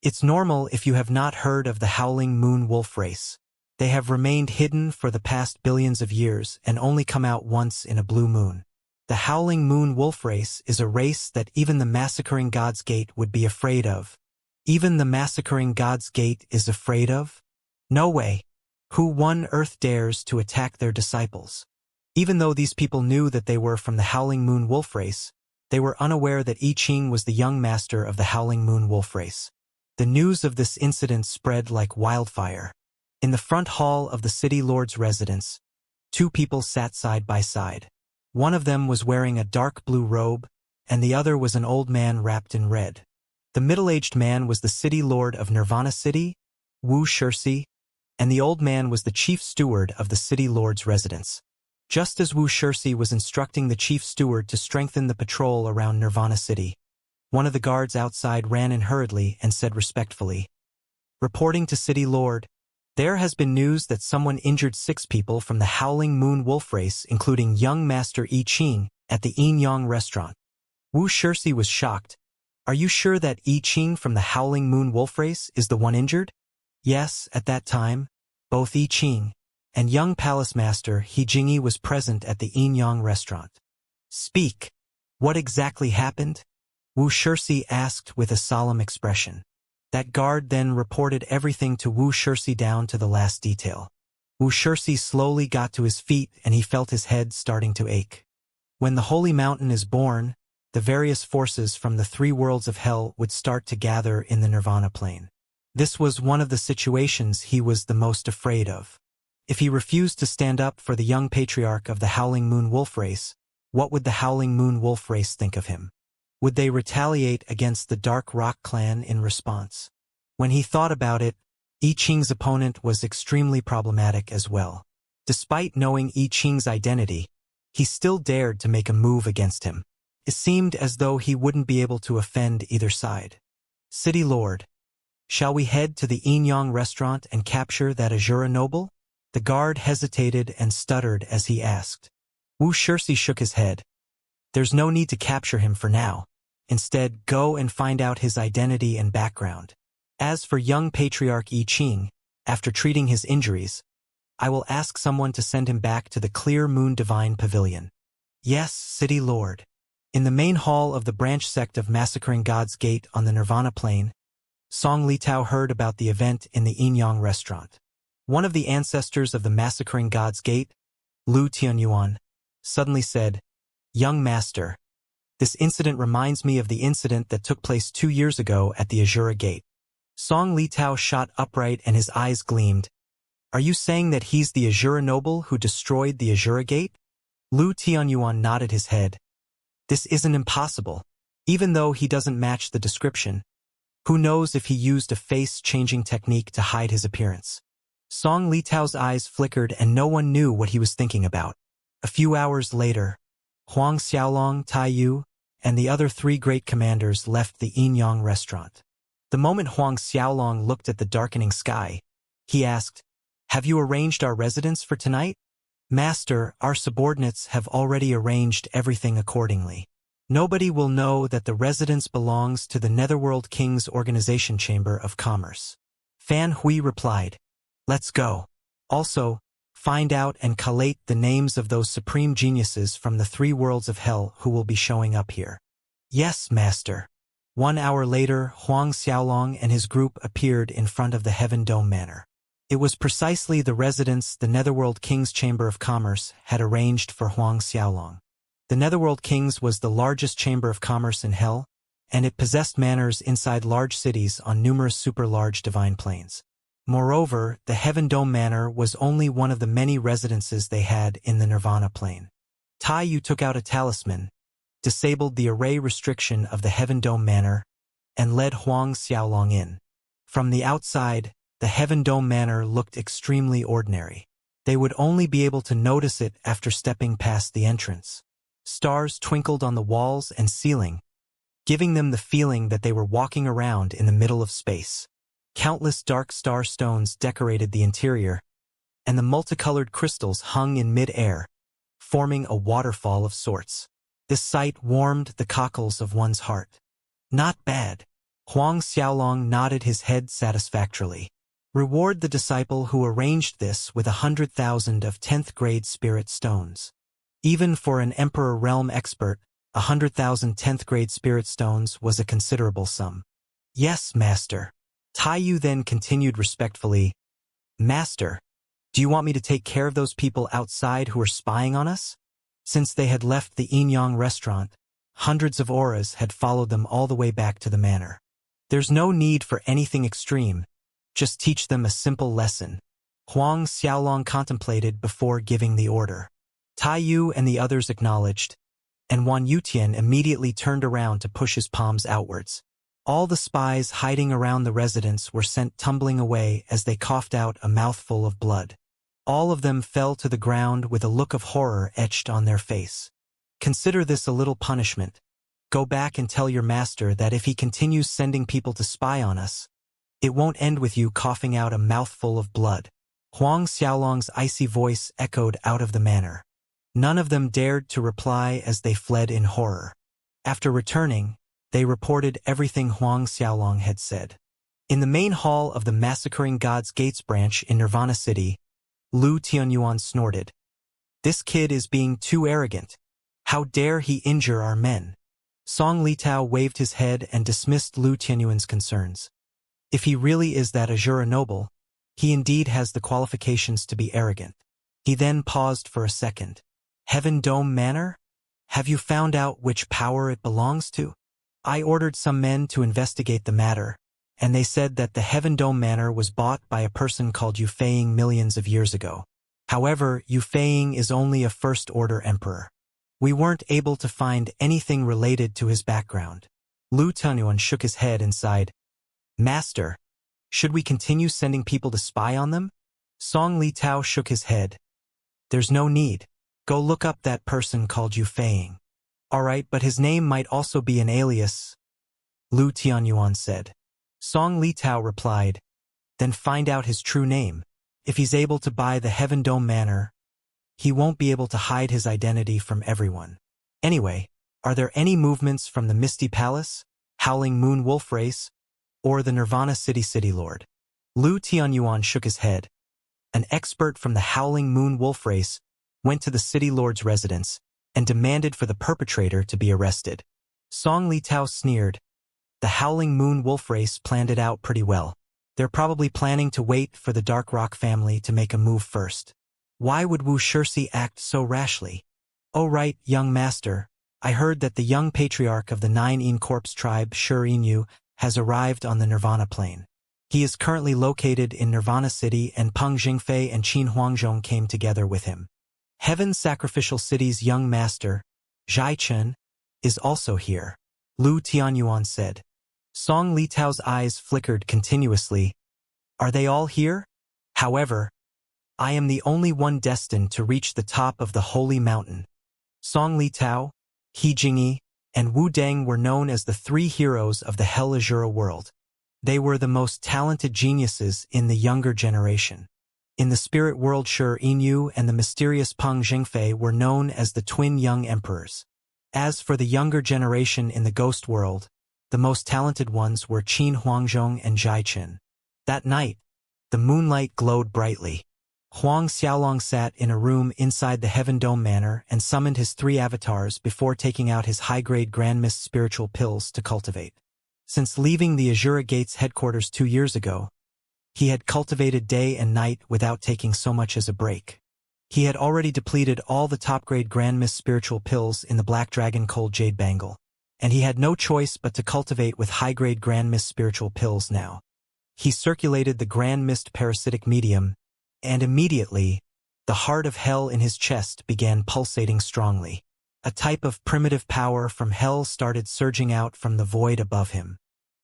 It's normal if you have not heard of the Howling Moon Wolf race. They have remained hidden for the past billions of years and only come out once in a blue moon. The Howling Moon Wolf race is a race that even the Massacring God's Gate would be afraid of. Even the Massacring God's Gate is afraid of? No way. Who on earth dares to attack their disciples? Even though these people knew that they were from the Howling Moon Wolf race, they were unaware that I Ching was the young master of the Howling Moon Wolf race. The news of this incident spread like wildfire. In the front hall of the city lord's residence, 2 people sat side by side. One of them was wearing a dark blue robe, and the other was an old man wrapped in red. The middle-aged man was the city lord of Nirvana City, Wu Shirsi, and the old man was the chief steward of the city lord's residence. Just as Wu Shirsi was instructing the chief steward to strengthen the patrol around Nirvana City, one of the guards outside ran in hurriedly and said respectfully, "Reporting to City Lord, there has been news that someone injured 6 people from the Howling Moon Wolf race, including young Master I Ching, at the Yin-Yang restaurant." Wu Shirsi was shocked. "Are you sure that I Ching from the Howling Moon Wolf race is the one injured?" Yes, at that time, both I Ching and young Palace Master He Jingyi was present at the Yin-Yang restaurant. "Speak. What exactly happened?" Wu Shirsi asked with a solemn expression. That guard then reported everything to Wu Shirsi down to the last detail. Wu Shirsi slowly got to his feet and he felt his head starting to ache. When the holy mountain is born, the various forces from the 3 worlds of hell would start to gather in the Nirvana plane. This was one of the situations he was the most afraid of. If he refused to stand up for the young patriarch of the Howling Moon Wolf race, what would the Howling Moon Wolf race think of him? Would they retaliate against the Dark Rock clan in response? When he thought about it, I Ching's opponent was extremely problematic as well. Despite knowing I Ching's identity, he still dared to make a move against him. It seemed as though he wouldn't be able to offend either side. City Lord, shall we head to the Inyang restaurant and capture that Azura noble? The guard hesitated and stuttered as he asked. Wu Shirsi shook his head. There's no need to capture him for now. Instead, go and find out his identity and background. As for young patriarch I Ching, after treating his injuries, I will ask someone to send him back to the Clear Moon Divine Pavilion. Yes, City Lord. In the main hall of the branch sect of Massacring God's Gate on the Nirvana Plain, Song Litao heard about the event in the Inyang restaurant. One of the ancestors of the Massacring God's Gate, Lu Tianyuan, suddenly said, Young Master, this incident reminds me of the incident that took place 2 years ago at the Azura Gate. Song Litao shot upright and his eyes gleamed. Are you saying that he's the Azura noble who destroyed the Azura Gate? Lu Tianyuan nodded his head. This isn't impossible. Even though he doesn't match the description, who knows if he used a face-changing technique to hide his appearance? Song Litao's eyes flickered and no one knew what he was thinking about. A few hours later, Huang Xiaolong, Tai Yu, and the other 3 great commanders left the Inyang restaurant. The moment Huang Xiaolong looked at the darkening sky, he asked, Have you arranged our residence for tonight? Master, our subordinates have already arranged everything accordingly. Nobody will know that the residence belongs to the Netherworld King's Organization Chamber of Commerce. Fan Hui replied, Let's go. Also, find out and collate the names of those supreme geniuses from the 3 worlds of hell who will be showing up here. Yes, Master. 1 hour later, Huang Xiaolong and his group appeared in front of the Heaven Dome Manor. It was precisely the residence the Netherworld King's Chamber of Commerce had arranged for Huang Xiaolong. The Netherworld King's was the largest chamber of commerce in hell, and it possessed manors inside large cities on numerous super-large divine planes. Moreover, the Heaven Dome Manor was only one of the many residences they had in the Nirvana Plane. Tai Yu took out a talisman, disabled the array restriction of the Heaven Dome Manor, and led Huang Xiaolong in. From the outside, the Heaven Dome Manor looked extremely ordinary. They would only be able to notice it after stepping past the entrance. Stars twinkled on the walls and ceiling, giving them the feeling that they were walking around in the middle of space. Countless dark star stones decorated the interior, and the multicolored crystals hung in mid-air, forming a waterfall of sorts. This sight warmed the cockles of one's heart. Not bad. Huang Xiaolong nodded his head satisfactorily. Reward the disciple who arranged this with 100,000 of 10th grade spirit stones. Even for an Emperor Realm expert, 100,000 10th grade spirit stones was a considerable sum. Yes, Master. Tai Yu then continued respectfully, Master, do you want me to take care of those people outside who are spying on us? Since they had left the Inyang restaurant, hundreds of auras had followed them all the way back to the manor. There's no need for anything extreme. Just teach them a simple lesson. Huang Xiaolong contemplated before giving the order. Tai Yu and the others acknowledged, and Wan Yutian immediately turned around to push his palms outwards. All the spies hiding around the residence were sent tumbling away as they coughed out a mouthful of blood. All of them fell to the ground with a look of horror etched on their face. Consider this a little punishment. Go back and tell your master that if he continues sending people to spy on us, it won't end with you coughing out a mouthful of blood. Huang Xiaolong's icy voice echoed out of the manor. None of them dared to reply as they fled in horror. After returning, they reported everything Huang Xiaolong had said. In the main hall of the Massacring God's Gates branch in Nirvana City, Lu Tianyuan snorted. This kid is being too arrogant. How dare he injure our men? Song Litao waved his head and dismissed Lu Tianyuan's concerns. If he really is that Azura noble, he indeed has the qualifications to be arrogant. He then paused for a second. Heaven Dome Manor? Have you found out which power it belongs to? I ordered some men to investigate the matter, and they said that the Heaven Dome Manor was bought by a person called Yufeing millions of years ago. However, Yufeing is only a first-order emperor. We weren't able to find anything related to his background. Lu Tianyuan shook his head and sighed. Master, Should we continue sending people to spy on them? Song Li Tao shook his head. There's no need. Go look up that person called Yu Feiying. Alright, but his name might also be an alias, Lu Tianyuan said. Song Li Tao replied, then find out his true name. If he's able to buy the Heaven Dome Manor, he won't be able to hide his identity from everyone. Anyway, are there any movements from the Misty Palace, Howling Moon Wolf Race, or the Nirvana City Lord? Lu Tianyuan shook his head. An expert from the Howling Moon Wolf Race went to the City Lord's residence and demanded for the perpetrator to be arrested. Song Li Tao sneered. The Howling Moon Wolf Race planned it out pretty well. They're probably planning to wait for the Dark Rock family to make a move first. Why would Wuxia act so rashly? Oh right, young master. I heard that the young patriarch of the 9 Corpse tribe, Shi Inyu, has arrived on the Nirvana Plain. He is currently located in Nirvana City, and Peng Jingfei and Qin Huangzhong came together with him. Heaven's Sacrificial City's young master, Zhai Chen, is also here, Lu Tianyuan said. Song Li Tao's eyes flickered continuously. Are they all here? However, I am the only one destined to reach the top of the Holy Mountain. Song Li Tao, He Jingyi, and Wu Deng were known as the 3 heroes of the Hell Azura world. They were the most talented geniuses in the younger generation. In the spirit world, Shi Inyu and the mysterious Peng Jingfei were known as the twin young emperors. As for the younger generation in the ghost world, the most talented ones were Qin Huangzhong and Zhai Chen. That night, the moonlight glowed brightly. Huang Xiaolong sat in a room inside the Heaven Dome Manor and summoned his 3 avatars before taking out his high-grade Grand Mist spiritual pills to cultivate. Since leaving the Azura Gates headquarters 2 years ago, he had cultivated day and night without taking so much as a break. He had already depleted all the top-grade Grand Mist spiritual pills in the Black Dragon Cold Jade Bangle, and he had no choice but to cultivate with high-grade Grand Mist spiritual pills now. He circulated the Grand Mist parasitic medium, and immediately, the heart of hell in his chest began pulsating strongly. A type of primitive power from hell started surging out from the void above him.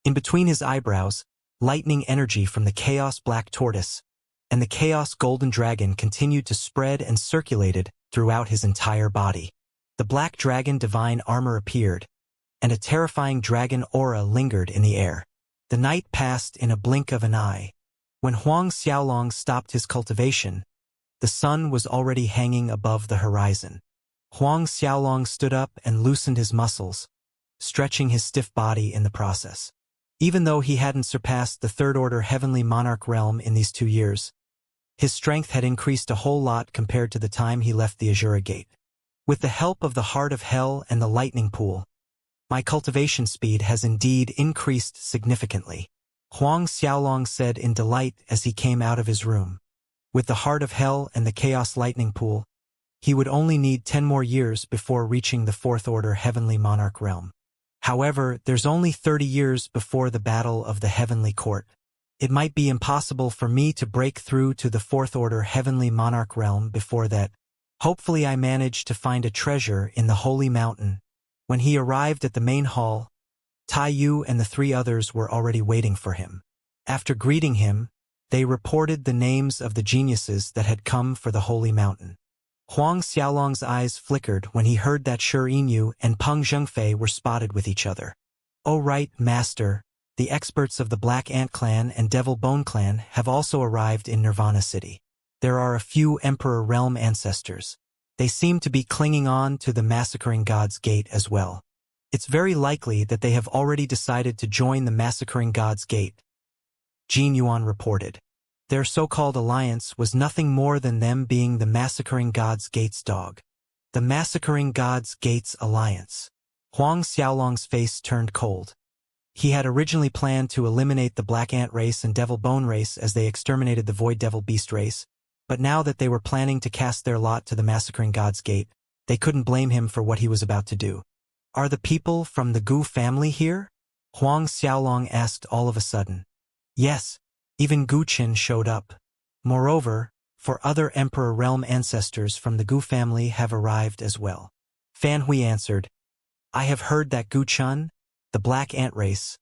In between his eyebrows, lightning energy from the Chaos Black Tortoise and the Chaos Golden Dragon continued to spread and circulated throughout his entire body. The Black Dragon divine armor appeared, and a terrifying dragon aura lingered in the air. The night passed in a blink of an eye. When Huang Xiaolong stopped his cultivation, the sun was already hanging above the horizon. Huang Xiaolong stood up and loosened his muscles, stretching his stiff body in the process. Even though he hadn't surpassed the 3rd Order Heavenly Monarch realm in these 2 years, his strength had increased a whole lot compared to the time he left the Azura Gate. With the help of the Heart of Hell and the Lightning Pool, my cultivation speed has indeed increased significantly, Huang Xiaolong said in delight as he came out of his room. With the Heart of Hell and the Chaos Lightning Pool, he would only need 10 more years before reaching the 4th Order Heavenly Monarch realm. However, there's only 30 years before the Battle of the Heavenly Court. It might be impossible for me to break through to the 4th Order Heavenly Monarch realm before that. Hopefully I manage to find a treasure in the Holy Mountain. When he arrived at the main hall, Tai Yu and the 3 others were already waiting for him. After greeting him, they reported the names of the geniuses that had come for the Holy Mountain. Huang Xiaolong's eyes flickered when he heard that Shi Inyu and Peng Zhengfei were spotted with each other. Oh right, master, the experts of the Black Ant Clan and Devil Bone Clan have also arrived in Nirvana City. There are a few Emperor Realm ancestors. They seem to be clinging on to the Massacring God's Gate as well. It's very likely that they have already decided to join the Massacring God's Gate, Jin Yuan reported. Their so-called alliance was nothing more than them being the Massacring God's Gate's dog. The Massacring God's Gate's alliance. Huang Xiaolong's face turned cold. He had originally planned to eliminate the Black Ant race and Devil Bone race as they exterminated the Void Devil Beast race, but now that they were planning to cast their lot to the Massacring God's Gate, they couldn't blame him for what he was about to do. Are the people from the Gu family here? Huang Xiaolong asked all of a sudden. Yes. Even Gu Qin showed up. Moreover, 4 other Emperor Realm ancestors from the Gu family have arrived as well. Fan Hui answered, I have heard that Gu Chun, the Black Ant race,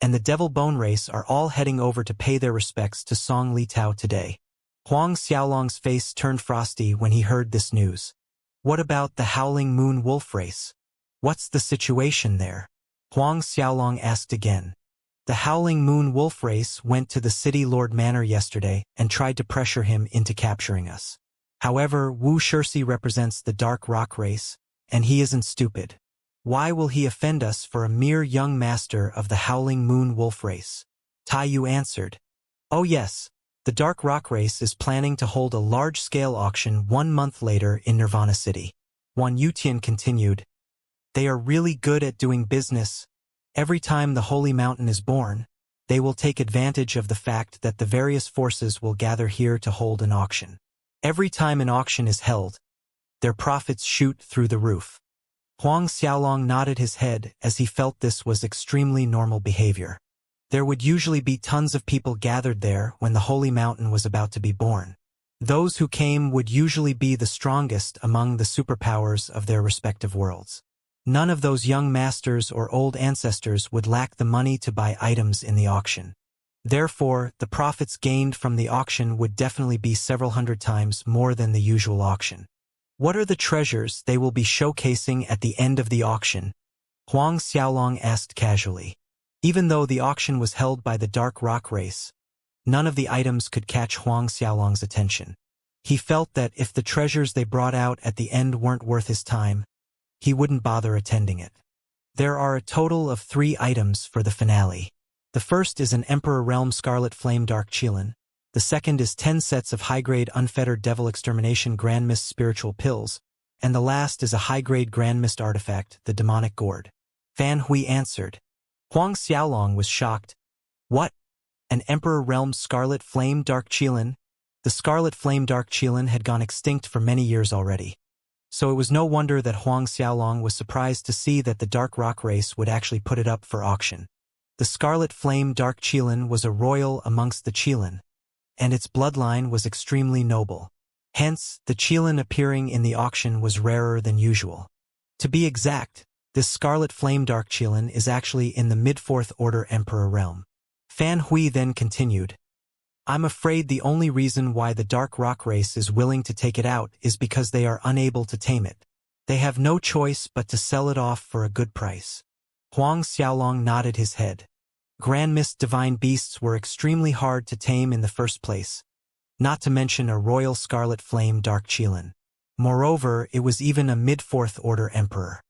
and the Devil Bone Race are all heading over to pay their respects to Song Li Tao today. Huang Xiaolong's face turned frosty when he heard this news. What about the Howling Moon Wolf Race? What's the situation there? Huang Xiaolong asked again. The Howling Moon Wolf Race went to the City Lord Manor yesterday and tried to pressure him into capturing us. However, Wu Shirsi represents the Dark Rock Race, and he isn't stupid. Why will he offend us for a mere young master of the Howling Moon Wolf Race? Tai Yu answered. Oh yes, the Dark Rock Race is planning to hold a large-scale auction 1 month later in Nirvana City. Wan Yutian continued. They are really good at doing business. Every time the Holy Mountain is born, they will take advantage of the fact that the various forces will gather here to hold an auction. Every time an auction is held, their profits shoot through the roof. Huang Xiaolong nodded his head as he felt this was extremely normal behavior. There would usually be tons of people gathered there when the Holy Mountain was about to be born. Those who came would usually be the strongest among the superpowers of their respective worlds. None of those young masters or old ancestors would lack the money to buy items in the auction. Therefore, the profits gained from the auction would definitely be several hundred times more than the usual auction. What are the treasures they will be showcasing at the end of the auction? Huang Xiaolong asked casually. Even though the auction was held by the Dark Rock Race, none of the items could catch Huang Xiaolong's attention. He felt that if the treasures they brought out at the end weren't worth his time, he wouldn't bother attending it. There are a total of 3 items for the finale. The first is an Emperor Realm Scarlet Flame Dark Qilin. The second is 10 sets of high-grade Unfettered Devil Extermination Grand Mist Spiritual Pills, and the last is a high-grade Grand Mist artifact, the Demonic Gourd. Fan Hui answered. Huang Xiaolong was shocked. What? An Emperor Realm Scarlet Flame Dark Qilin? The Scarlet Flame Dark Qilin had gone extinct for many years already. So it was no wonder that Huang Xiaolong was surprised to see that the Dark Rock Race would actually put it up for auction. The Scarlet Flame Dark Qilin was a royal amongst the Qilin, and its bloodline was extremely noble. Hence, the Qilin appearing in the auction was rarer than usual. To be exact, this Scarlet Flame Dark Qilin is actually in the mid-4th Order Emperor realm. Fan Hui then continued. I'm afraid the only reason why the Dark Rock Race is willing to take it out is because they are unable to tame it. They have no choice but to sell it off for a good price. Huang Xiaolong nodded his head. Grand Mist Divine Beasts were extremely hard to tame in the first place, not to mention a Royal Scarlet Flame Dark Qilin. Moreover, it was even a mid-4th Order Emperor.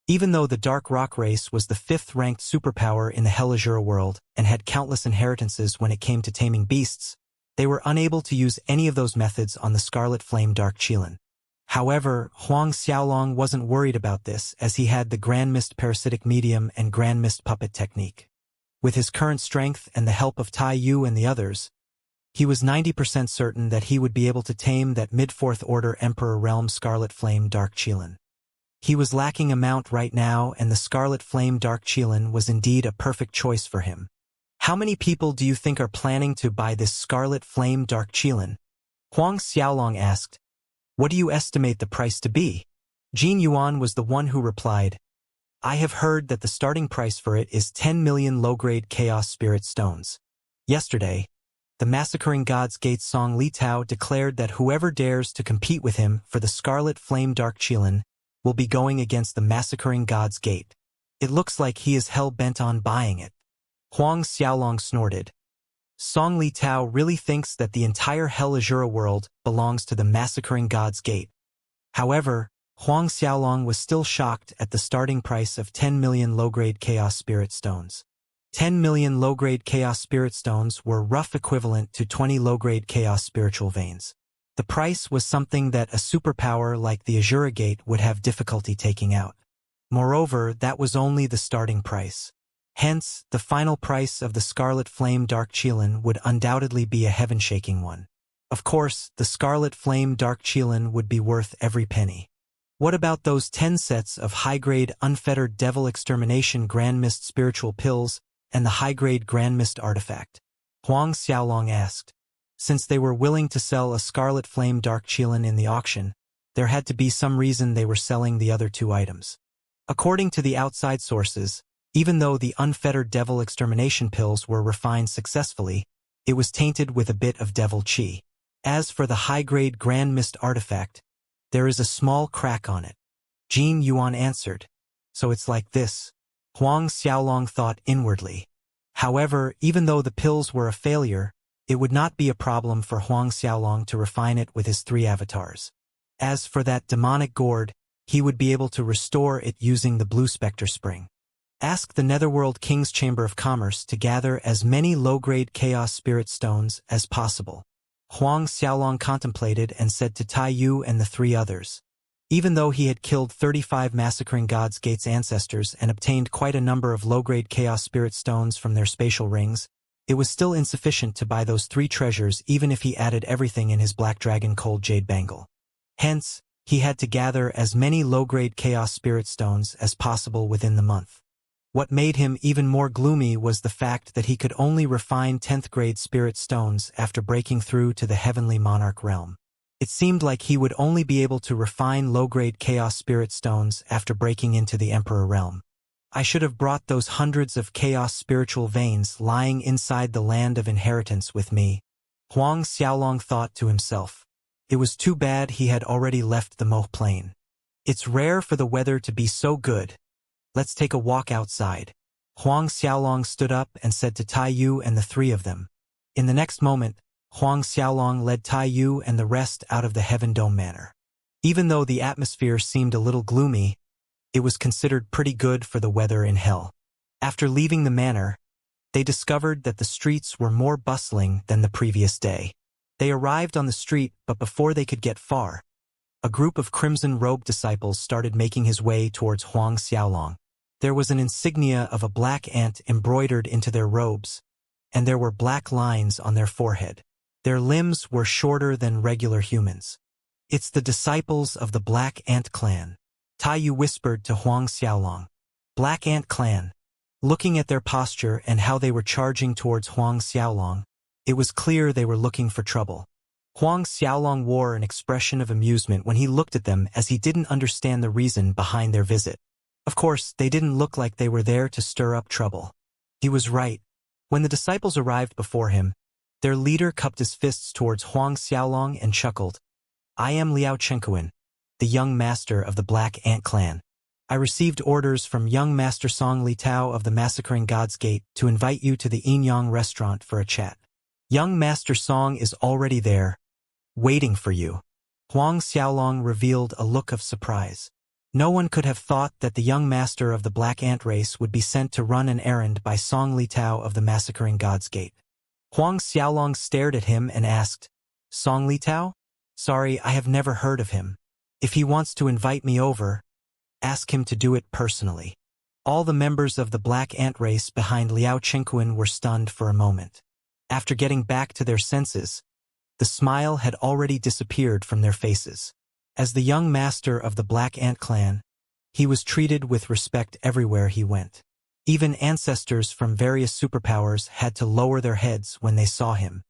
Even though the Dark Rock Race was the 5th-ranked superpower in the Hell Azura world and had countless inheritances when it came to taming beasts, they were unable to use any of those methods on the Scarlet Flame Dark Qilin. However, Huang Xiaolong wasn't worried about this as he had the Grand Mist Parasitic Medium and Grand Mist Puppet technique. With his current strength and the help of Tai Yu and the others, he was 90% certain that he would be able to tame that mid-4th Order Emperor Realm Scarlet Flame Dark Qilin. He was lacking a mount right now, and the Scarlet Flame Dark Qilin was indeed a perfect choice for him. How many people do you think are planning to buy this Scarlet Flame Dark Qilin? Huang Xiaolong asked. What do you estimate the price to be? Jin Yuan was the one who replied. I have heard that the starting price for it is 10 million low-grade Chaos Spirit Stones. Yesterday, the Massacring God's Gate Song Li Tao declared that whoever dares to compete with him for the Scarlet Flame Dark Qilin will be going against the Massacring God's Gate. It looks like he is hell-bent on buying it. Huang Xiaolong snorted. Song Li Tao really thinks that the entire Hell Azura world belongs to the Massacring God's Gate. However, Huang Xiaolong was still shocked at the starting price of 10 million low-grade Chaos Spirit Stones. 10 million low-grade Chaos Spirit Stones were rough equivalent to 20 low-grade Chaos Spiritual Veins. The price was something that a superpower like the Azura Gate would have difficulty taking out. Moreover, that was only the starting price. Hence, the final price of the Scarlet Flame Dark Qilin would undoubtedly be a heaven-shaking one. Of course, the Scarlet Flame Dark Qilin would be worth every penny. What about those 10 sets of high-grade Unfettered Devil Extermination Grand Mist Spiritual Pills and the high-grade Grand Mist artifact? Huang Xiaolong asked. Since they were willing to sell a Scarlet Flame Dark Qilin in the auction, there had to be some reason they were selling the other 2 items. According to the outside sources, Even though the unfettered devil extermination pills were refined successfully, it was tainted with a bit of devil qi. As for the high-grade Grand Mist artifact, there is a small crack on it. Jin Yuan answered. So it's like this. Huang Xiaolong thought inwardly. However, even though the pills were a failure, it would not be a problem for Huang Xiaolong to refine it with his 3 avatars. As for that demonic gourd, he would be able to restore it using the Blue Spectre Spring. Ask the Netherworld King's Chamber of Commerce to gather as many low-grade Chaos Spirit Stones as possible. Huang Xiaolong contemplated and said to Tai Yu and the 3 others. Even though he had killed 35 Massacring God's Gates ancestors and obtained quite a number of low-grade Chaos Spirit Stones from their spatial rings, it was still insufficient to buy those 3 treasures even if he added everything in his Black Dragon Cold Jade Bangle. Hence, he had to gather as many low-grade Chaos Spirit Stones as possible within the month. What made him even more gloomy was the fact that he could only refine 10th-grade Spirit Stones after breaking through to the Heavenly Monarch realm. It seemed like he would only be able to refine low-grade Chaos Spirit Stones after breaking into the Emperor realm. I should have brought those hundreds of Chaos Spiritual Veins lying inside the Land of Inheritance with me, Huang Xiaolong thought to himself. It was too bad he had already left the Moh Plain. It's rare for the weather to be so good. Let's take a walk outside. Huang Xiaolong stood up and said to Tai Yu and the 3 of them. In the next moment, Huang Xiaolong led Tai Yu and the rest out of the Heaven Dome Manor. Even though the atmosphere seemed a little gloomy, it was considered pretty good for the weather in hell. After leaving the manor, they discovered that the streets were more bustling than the previous day. They arrived on the street, but before they could get far, a group of crimson-robed disciples started making his way towards Huang Xiaolong. There was an insignia of a black ant embroidered into their robes, and there were black lines on their forehead. Their limbs were shorter than regular humans. It's the disciples of the Black Ant Clan, Tai Yu whispered to Huang Xiaolong. Black Ant Clan. Looking at their posture and how they were charging towards Huang Xiaolong, it was clear they were looking for trouble. Huang Xiaolong wore an expression of amusement when he looked at them as he didn't understand the reason behind their visit. Of course, they didn't look like they were there to stir up trouble. He was right. When the disciples arrived before him, their leader cupped his fists towards Huang Xiaolong and chuckled. I am Liao Chenkuan, the young master of the Black Ant Clan. I received orders from young Master Song Li Tao of the Massacring God's Gate to invite you to the Yinyang restaurant for a chat. Young Master Song is already there, waiting for you. Huang Xiaolong revealed a look of surprise. No one could have thought that the young master of the Black Ant race would be sent to run an errand by Song Li Tao of the Massacring God's Gate. Huang Xiaolong stared at him and asked, Song Li Tao? Sorry, I have never heard of him. If he wants to invite me over, ask him to do it personally. All the members of the Black Ant race behind Liao Chenkuan were stunned for a moment. After getting back to their senses, the smile had already disappeared from their faces. As the young master of the Black Ant Clan, he was treated with respect everywhere he went. Even ancestors from various superpowers had to lower their heads when they saw him.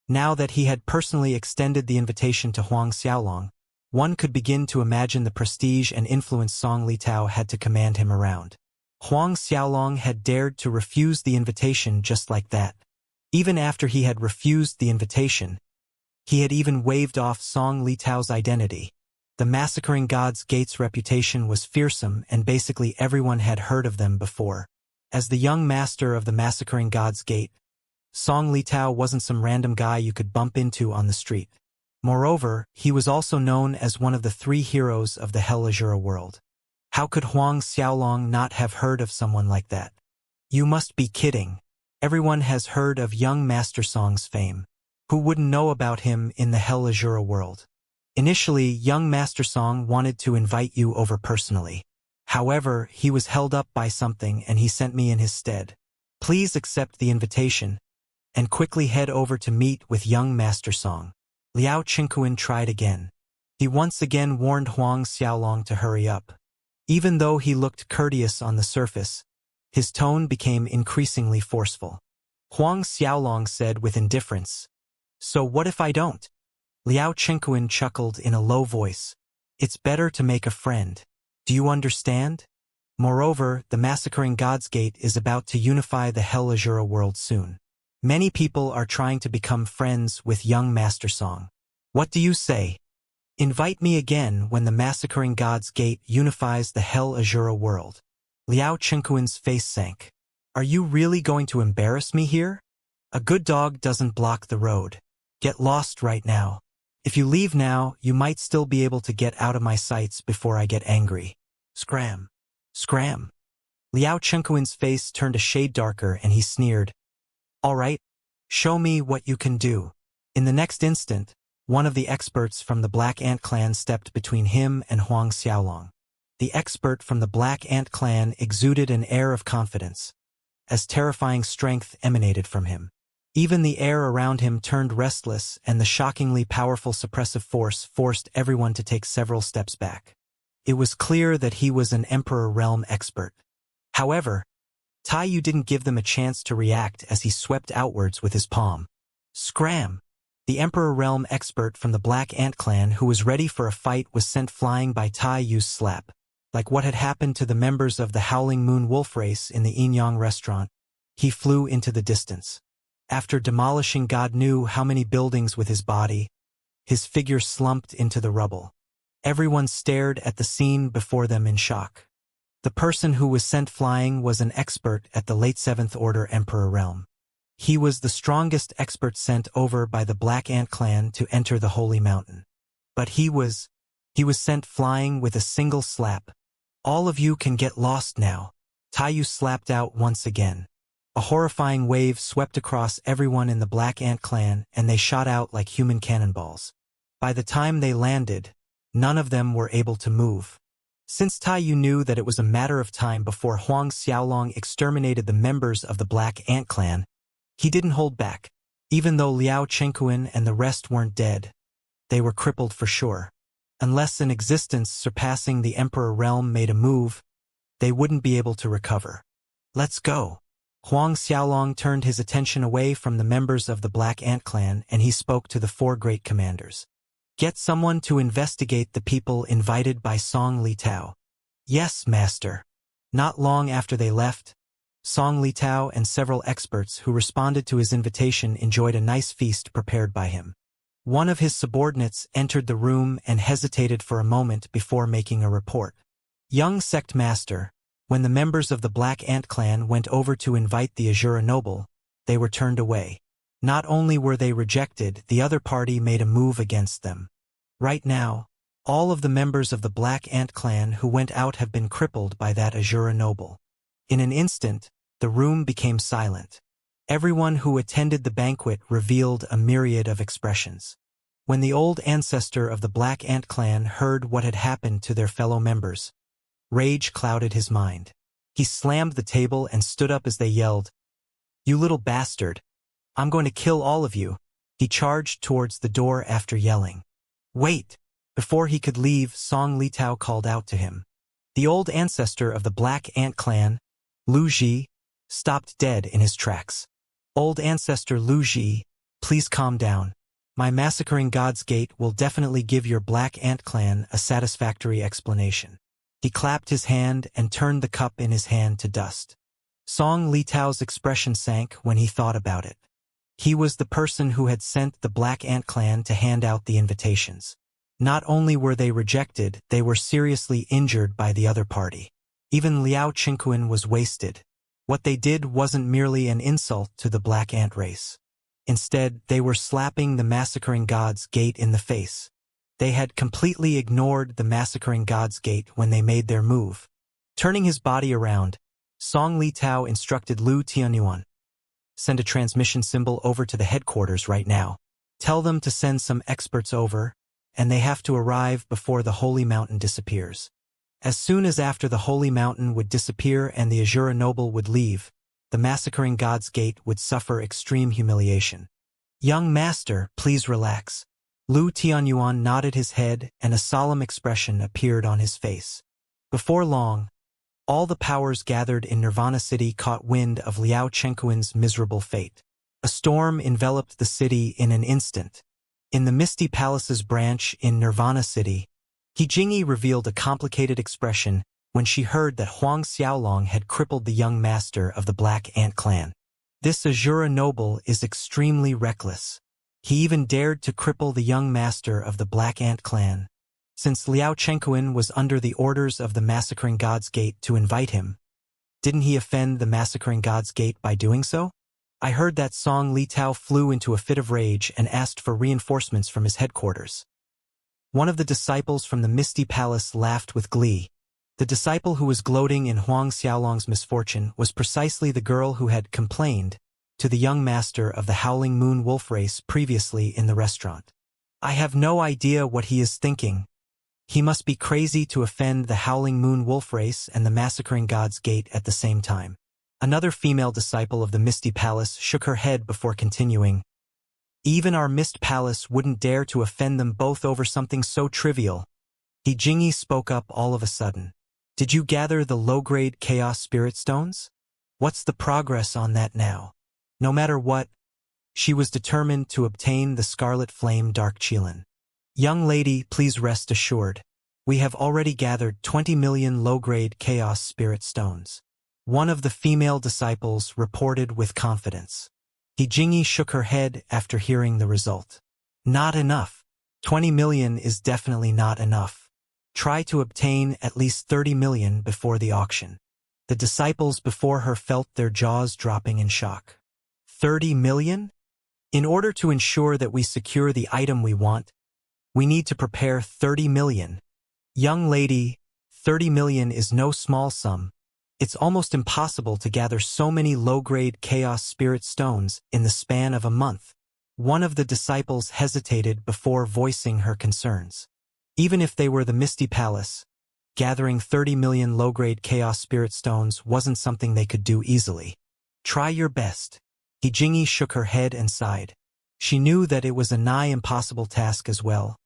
Now that he had personally extended the invitation to Huang Xiaolong, one could begin to imagine the prestige and influence Song Li Tao had to command him around. Huang Xiaolong had dared to refuse the invitation just like that. Even after he had refused the invitation, he had even waved off Song Li Tao's identity. The Massacring God's Gate's reputation was fearsome and basically everyone had heard of them before. As the young master of the Massacring God's Gate, Song Li Tao wasn't some random guy you could bump into on the street. Moreover, he was also known as one of the 3 heroes of the Hell Azura world. How could Huang Xiaolong not have heard of someone like that? You must be kidding. Everyone has heard of young Master Song's fame. Who wouldn't know about him in the Hell Azura world? Initially, young Master Song wanted to invite you over personally. However, he was held up by something and he sent me in his stead. Please accept the invitation and quickly head over to meet with young Master Song. Liao Chenkuan tried again. He once again warned Huang Xiaolong to hurry up. Even though he looked courteous on the surface, his tone became increasingly forceful. Huang Xiaolong said with indifference, So what if I don't? Liao Chenkuan chuckled in a low voice. It's better to make a friend. Do you understand? Moreover, the Massacring Gods Gate is about to unify the Hell Azura world soon. Many people are trying to become friends with young Master Song. What do you say? Invite me again when the Massacring Gods Gate unifies the Hell Azura world. Liao Chenkuan's face sank. Are you really going to embarrass me here? A good dog doesn't block the road. Get lost right now. If you leave now, you might still be able to get out of my sights before I get angry. Scram. Scram. Liao Chenkuan's face turned a shade darker and he sneered. All right, show me what you can do. In the next instant, one of the experts from the Black Ant clan stepped between him and Huang Xiaolong. The expert from the Black Ant clan exuded an air of confidence, as terrifying strength emanated from him. Even the air around him turned restless, and the shockingly powerful suppressive force forced everyone to take several steps back. It was clear that he was an Emperor Realm expert. However, Tai Yu didn't give them a chance to react as he swept outwards with his palm. Scram! The Emperor Realm expert from the Black Ant clan who was ready for a fight was sent flying by Tai Yu's slap. Like what had happened to the members of the Howling Moon Wolf race in the Yin restaurant, he flew into the distance. After demolishing God knew how many buildings with his body, his figure slumped into the rubble. Everyone stared at the scene before them in shock. The person who was sent flying was an expert at the late 7th Order Emperor Realm. He was the strongest expert sent over by the Black Ant clan to enter the Holy Mountain. But he was sent flying with a single slap. All of you can get lost now. Tai Yu slapped out once again. A horrifying wave swept across everyone in the Black Ant clan and they shot out like human cannonballs. By the time they landed, none of them were able to move. Since Tai Yu knew that it was a matter of time before Huang Xiaolong exterminated the members of the Black Ant clan, he didn't hold back. Even though Liao Chenkuan and the rest weren't dead, they were crippled for sure. Unless an existence surpassing the Emperor Realm made a move, they wouldn't be able to recover. Let's go. Huang Xiaolong turned his attention away from the members of the Black Ant clan and he spoke to the 4 great commanders. Get someone to investigate the people invited by Song Litao. Yes, master. Not long after they left, Song Litao and several experts who responded to his invitation enjoyed a nice feast prepared by him. One of his subordinates entered the room and hesitated for a moment before making a report. Young sect master, when the members of the Black Ant clan went over to invite the Azura noble, they were turned away. Not only were they rejected, the other party made a move against them. Right now, all of the members of the Black Ant clan who went out have been crippled by that Azura noble. In an instant, the room became silent. Everyone who attended the banquet revealed a myriad of expressions. When the old ancestor of the Black Ant clan heard what had happened to their fellow members, rage clouded his mind. He slammed the table and stood up as they yelled, "You little bastard! I'm going to kill all of you!" He charged towards the door after yelling, "Wait!" Before he could leave, Song Litao called out to him. The old ancestor of the Black Ant clan, Lu Ji, stopped dead in his tracks. "Old ancestor Lu Ji, please calm down. My Massacring Gods Gate will definitely give your Black Ant clan a satisfactory explanation." He clapped his hand and turned the cup in his hand to dust. Song Litao's expression sank when he thought about it. He was the person who had sent the Black Ant clan to hand out the invitations. Not only were they rejected, they were seriously injured by the other party. Even Liao Chenkuan was wasted. What they did wasn't merely an insult to the Black Ant race. Instead, they were slapping the Massacring Gods Gate in the face. They had completely ignored the Massacring Gods Gate when they made their move. Turning his body around, Song Litao instructed Lu Tianyuan, "Send a transmission symbol over to the headquarters right now. Tell them to send some experts over, and they have to arrive before the Holy Mountain disappears." As soon as after the Holy Mountain would disappear and the Azura noble would leave, the Massacring Gods Gate would suffer extreme humiliation. "Young master, please relax." Lu Tianyuan nodded his head and a solemn expression appeared on his face. Before long, all the powers gathered in Nirvana City caught wind of Liao Chenkuan's miserable fate. A storm enveloped the city in an instant. In the Misty Palace's branch in Nirvana City, He Jingyi revealed a complicated expression when she heard that Huang Xiaolong had crippled the young master of the Black Ant clan. This Azura noble is extremely reckless. He even dared to cripple the young master of the Black Ant clan. Since Liao Chenkuan was under the orders of the Massacring God's Gate to invite him, didn't he offend the Massacring God's Gate by doing so? I heard that Song Li Tao flew into a fit of rage and asked for reinforcements from his headquarters. One of the disciples from the Misty Palace laughed with glee. The disciple who was gloating in Huang Xiaolong's misfortune was precisely the girl who had complained to the young master of the Howling Moon wolf race previously in the restaurant. I have no idea what he is thinking. He must be crazy to offend the Howling Moon wolf race and the Massacring God's Gate at the same time. Another female disciple of the Misty Palace shook her head before continuing. Even our Mist Palace wouldn't dare to offend them both over something so trivial. He Jingyi spoke up all of a sudden. Did you gather the low-grade Chaos Spirit Stones? What's the progress on that now? No matter what, she was determined to obtain the Scarlet Flame Dark Qilin. Young lady, please rest assured. We have already gathered 20 million low-grade Chaos Spirit Stones. One of the female disciples reported with confidence. He Jingyi shook her head after hearing the result. Not enough. 20 million is definitely not enough. Try to obtain at least 30 million before the auction. The disciples before her felt their jaws dropping in shock. 30 million? In order to ensure that we secure the item we want, we need to prepare 30 million. Young lady, 30 million is no small sum. It's almost impossible to gather so many low-grade Chaos Spirit Stones in the span of a month. One of the disciples hesitated before voicing her concerns. Even if they were the Misty Palace, gathering 30 million low-grade Chaos Spirit Stones wasn't something they could do easily. Try your best. He Jingyi shook her head and sighed. She knew that it was a nigh impossible task as well,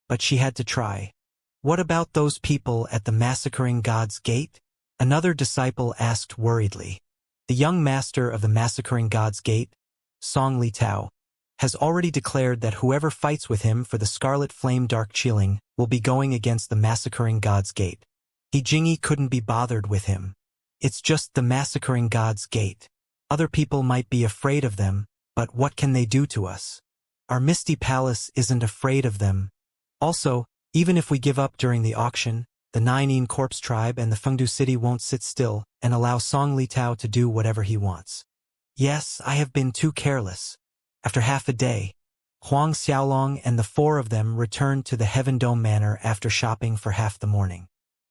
but she had to try. What about those people at the Massacring God's Gate? Another disciple asked worriedly. The young master of the Massacring God's Gate, Song Li Tao, has already declared that whoever fights with him for the Scarlet Flame Dark Qilin will be going against the Massacring God's Gate. He Jingyi couldn't be bothered with him. It's just the Massacring God's Gate. Other people might be afraid of them, but what can they do to us? Our Misty Palace isn't afraid of them. Also, even if we give up during the auction, the Nine Corpse tribe and the Fengdu city won't sit still and allow Song Li Tao to do whatever he wants. Yes, I have been too careless. After half a day, Huang Xiaolong and the four of them returned to the Heaven Dome Manor after shopping for half the morning.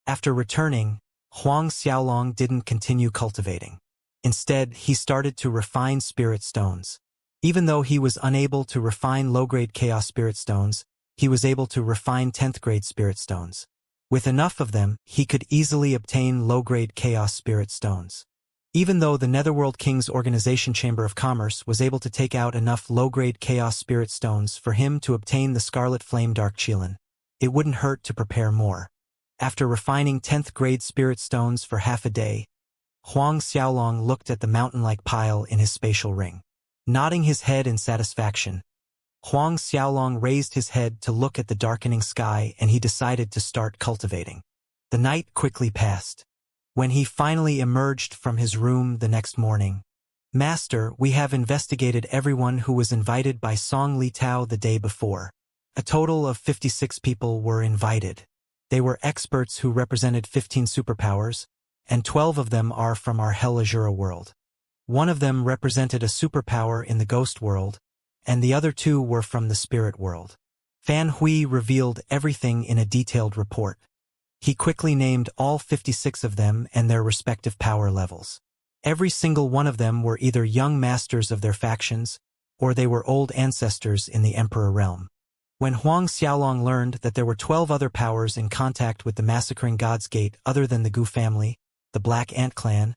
After returning, Huang Xiaolong didn't continue cultivating. Instead, he started to refine spirit stones. Even though he was unable to refine low-grade Chaos Spirit Stones, he was able to refine 10th-grade Spirit Stones. With enough of them, he could easily obtain low-grade Chaos Spirit Stones. Even though the Netherworld King's Organization Chamber of Commerce was able to take out enough low-grade Chaos Spirit Stones for him to obtain the Scarlet Flame Dark Qilin, it wouldn't hurt to prepare more. After refining 10th-grade Spirit Stones for half a day, Huang Xiaolong looked at the mountain-like pile in his spatial ring. Nodding his head in satisfaction, Huang Xiaolong raised his head to look at the darkening sky and he decided to start cultivating. The night quickly passed. When he finally emerged from his room the next morning, "Master, we have investigated everyone who was invited by Song Li Tao the day before. A total of 56 people were invited. They were experts who represented 15 superpowers, and 12 of them are from our Hell Azura world. One of them represented a superpower in the ghost world, and the other two were from the spirit world." Fan Hui revealed everything in a detailed report. He quickly named all 56 of them and their respective power levels. Every single one of them were either young masters of their factions, or they were old ancestors in the Emperor realm. When Huang Xiaolong learned that there were 12 other powers in contact with the Massacring God's Gate other than the Gu family, the Black Ant clan,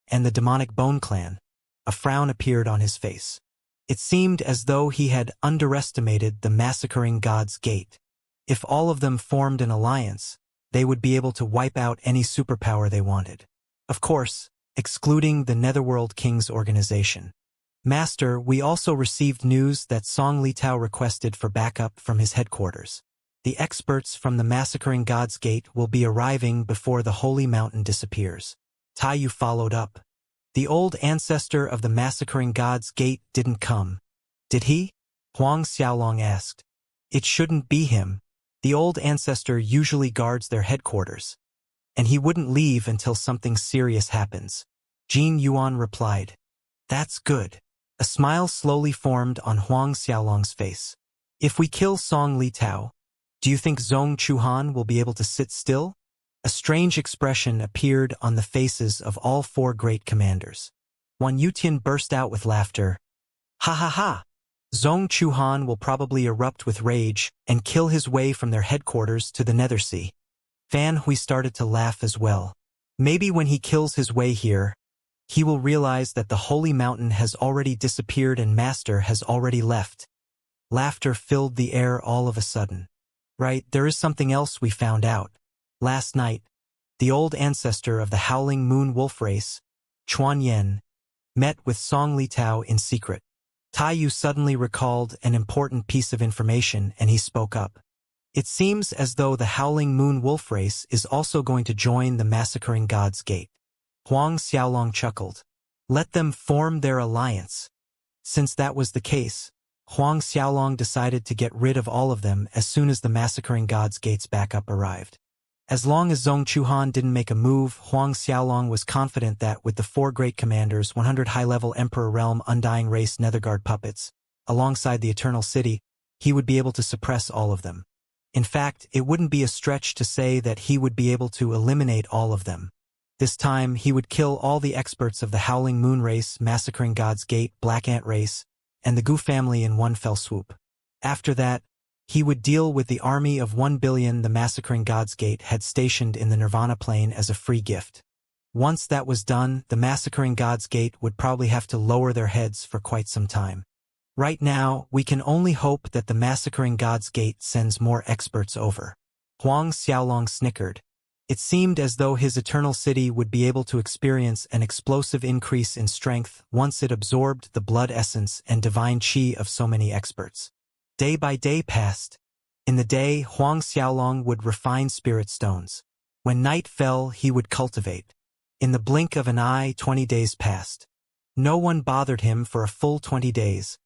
and the Demonic Bone clan, a frown appeared on his face. It seemed as though he had underestimated the Massacring God's Gate. If all of them formed an alliance, they would be able to wipe out any superpower they wanted. Of course, excluding the Netherworld King's organization. "Master, we also received news that Song Li Tao requested for backup from his headquarters. The experts from the Massacring God's Gate will be arriving before the Holy Mountain disappears. Taiyu followed up. The old ancestor of the Massacring God's Gate didn't come. Did he? Huang Xiaolong asked. It shouldn't be him. The old ancestor usually guards their headquarters. And he wouldn't leave until something serious happens. Jin Yuan replied. That's good. A smile slowly formed on Huang Xiaolong's face. If we kill Song Li Tao, do you think Zhong Chuhan will be able to sit still? A strange expression appeared on the faces of all four great commanders. Wan Yutian burst out with laughter. Ha ha ha! Zhong Chuhan will probably erupt with rage and kill his way from their headquarters to the Nethersea. Fan Hui started to laugh as well. Maybe when he kills his way here, he will realize that the Holy Mountain has already disappeared and Master has already left. Laughter filled the air all of a sudden. Right, there is something else we found out. Last night, the old ancestor of the Howling Moon Wolf race, Chuan Yen, met with Song Li Tao in secret. Taiyu suddenly recalled an important piece of information and he spoke up. It seems as though the Howling Moon Wolf race is also going to join the Massacring God's Gate. Huang Xiaolong chuckled. Let them form their alliance. Since that was the case, Huang Xiaolong decided to get rid of all of them as soon as the Massacring God's Gate's backup arrived. As long as Zhong Chuhan didn't make a move, Huang Xiaolong was confident that with the four great commanders, 100 high-level Emperor Realm Undying Race Netherguard puppets, alongside the Eternal City, he would be able to suppress all of them. In fact, it wouldn't be a stretch to say that he would be able to eliminate all of them. This time, he would kill all the experts of the Howling Moon race, Massacring God's Gate, Black Ant race, and the Gu family in one fell swoop. After that, he would deal with the army of 1 billion the Massacring God's Gate had stationed in the Nirvana Plane as a free gift. Once that was done, the Massacring God's Gate would probably have to lower their heads for quite some time. Right now, we can only hope that the Massacring God's Gate sends more experts over. Huang Xiaolong snickered. It seemed as though his Eternal City would be able to experience an explosive increase in strength once it absorbed the blood essence and divine qi of so many experts. Day by day passed. In the day, Huang Xiaolong would refine spirit stones. When night fell, he would cultivate. In the blink of an eye, 20 days passed. No one bothered him for a full 20 days,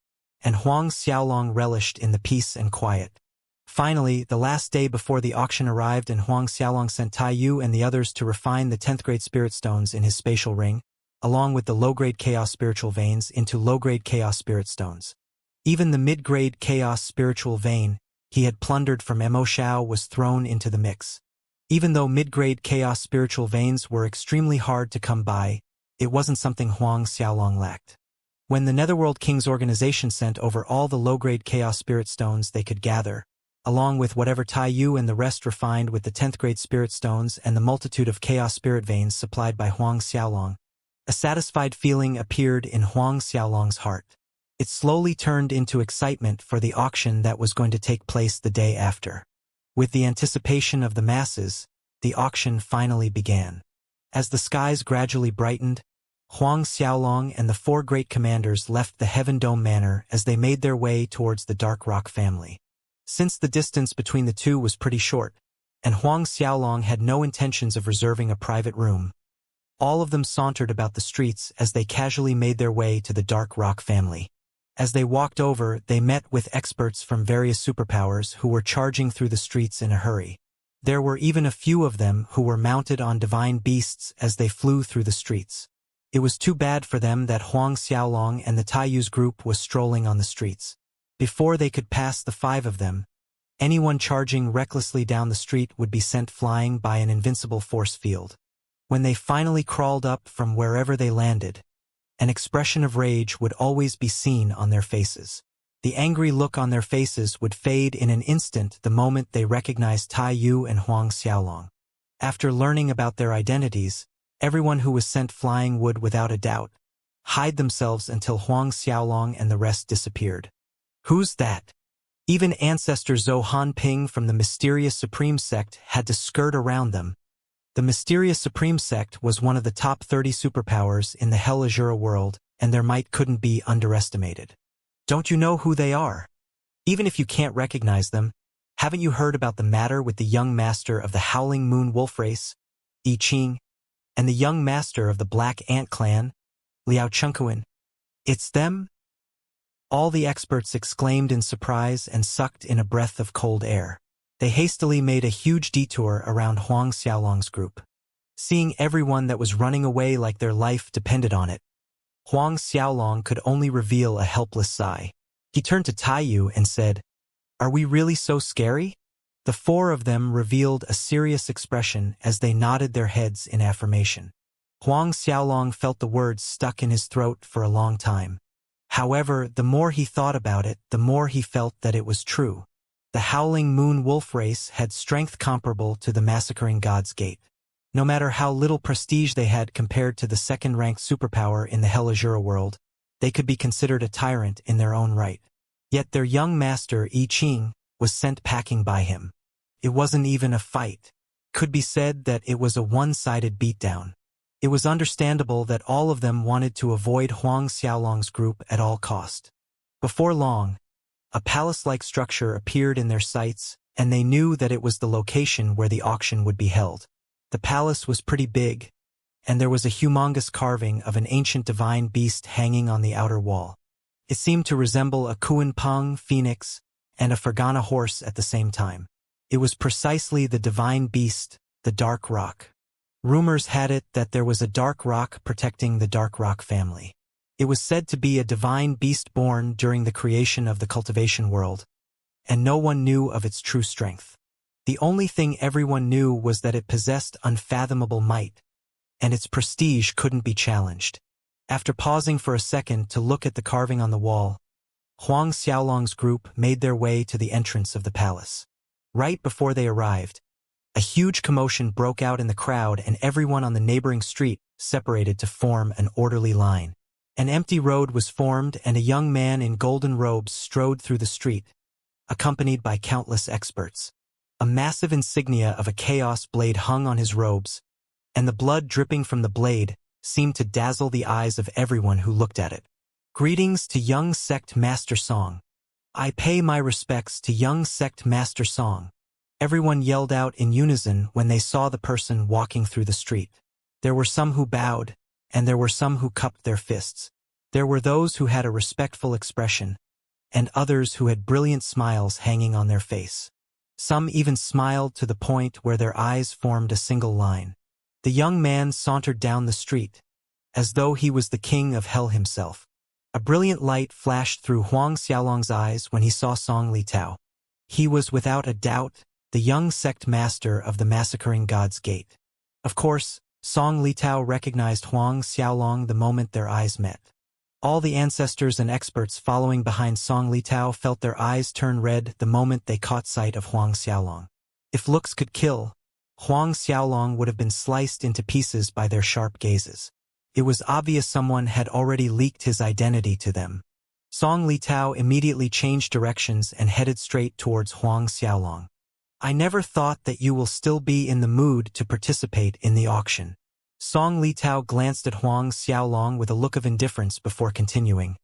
and Huang Xiaolong relished in the peace and quiet. Finally, the last day before the auction arrived and Huang Xiaolong sent Taiyu and the others to refine the 10th grade spirit stones in his spatial ring, along with the low-grade chaos spiritual veins into low-grade chaos spirit stones. Even the mid-grade chaos spiritual vein he had plundered from Mo Shao was thrown into the mix. Even though mid-grade chaos spiritual veins were extremely hard to come by, it wasn't something Huang Xiaolong lacked. When the Netherworld King's organization sent over all the low-grade chaos spirit stones they could gather, along with whatever Taiyu and the rest refined with the 10th grade spirit stones and the multitude of chaos spirit veins supplied by Huang Xiaolong, a satisfied feeling appeared in Huang Xiaolong's heart. It slowly turned into excitement for the auction that was going to take place the day after. With the anticipation of the masses, the auction finally began. As the skies gradually brightened, Huang Xiaolong and the four great commanders left the Heaven Dome Manor as they made their way towards the Dark Rock family. Since the distance between the two was pretty short, and Huang Xiaolong had no intentions of reserving a private room, all of them sauntered about the streets as they casually made their way to the Dark Rock family. As they walked over, they met with experts from various superpowers who were charging through the streets in a hurry. There were even a few of them who were mounted on divine beasts as they flew through the streets. It was too bad for them that Huang Xiaolong and the Taiyu's group was strolling on the streets. Before they could pass the five of them, anyone charging recklessly down the street would be sent flying by an invincible force field. When they finally crawled up from wherever they landed, an expression of rage would always be seen on their faces. The angry look on their faces would fade in an instant the moment they recognized Taiyu and Huang Xiaolong. After learning about their identities, everyone who was sent flying would, without a doubt, hide themselves until Huang Xiaolong and the rest disappeared. Who's that? Even Ancestor Zhou Hanping from the Mysterious Supreme Sect had to skirt around them. The Mysterious Supreme Sect was one of the top 30 superpowers in the Hell Azura world, and their might couldn't be underestimated. Don't you know who they are? Even if you can't recognize them, Haven't you heard about the matter with the young master of the Howling Moon Wolf race, I Ching, and the young master of the Black Ant clan, Liao Chunkuan? It's them? All the experts exclaimed in surprise and sucked in a breath of cold air. They hastily made a huge detour around Huang Xiaolong's group. Seeing everyone that was running away like their life depended on it, Huang Xiaolong could only reveal a helpless sigh. He turned to Taiyu and said, "Are we really so scary?" The four of them revealed a serious expression as they nodded their heads in affirmation. Huang Xiaolong felt the words stuck in his throat for a long time. However, the more he thought about it, the more he felt that it was true. The Howling Moon Wolf race had strength comparable to the Massacring God's Gate. No matter how little prestige they had compared to the second-ranked superpower in the Hell Azura world, they could be considered a tyrant in their own right. Yet their young master, I Ching, was sent packing by him. It wasn't even a fight. Could be said that it was a one-sided beatdown. It was understandable that all of them wanted to avoid Huang Xiaolong's group at all cost. Before long, a palace-like structure appeared in their sights, and they knew that it was the location where the auction would be held. The palace was pretty big, and there was a humongous carving of an ancient divine beast hanging on the outer wall. It seemed to resemble a Kuan-Pong phoenix and a Fergana horse at the same time. It was precisely the divine beast, the Dark Rock. Rumors had it that there was a Dark Rock protecting the Dark Rock family. It was said to be a divine beast born during the creation of the Cultivation world, and no one knew of its true strength. The only thing everyone knew was that it possessed unfathomable might, and its prestige couldn't be challenged. After pausing for a second to look at the carving on the wall, Huang Xiaolong's group made their way to the entrance of the palace. Right before they arrived, a huge commotion broke out in the crowd and everyone on the neighboring street separated to form an orderly line. An empty road was formed and a young man in golden robes strode through the street, accompanied by countless experts. A massive insignia of a chaos blade hung on his robes, and the blood dripping from the blade seemed to dazzle the eyes of everyone who looked at it. "Greetings to young sect Master Song. I pay my respects to young sect Master Song," everyone yelled out in unison when they saw the person walking through the street. There were some who bowed, and there were some who cupped their fists. There were those who had a respectful expression, and others who had brilliant smiles hanging on their face. Some even smiled to the point where their eyes formed a single line. The young man sauntered down the street, as though he was the king of hell himself. A brilliant light flashed through Huang Xiaolong's eyes when he saw Song Litao. He was without a doubt the young sect master of the Massacring God's Gate. Of course, Song Litao recognized Huang Xiaolong the moment their eyes met. All the ancestors and experts following behind Song Litao felt their eyes turn red the moment they caught sight of Huang Xiaolong. If looks could kill, Huang Xiaolong would have been sliced into pieces by their sharp gazes. It was obvious someone had already leaked his identity to them. Song Litao immediately changed directions and headed straight towards Huang Xiaolong. "I never thought that you will still be in the mood to participate in the auction." Song Litao glanced at Huang Xiaolong with a look of indifference before continuing.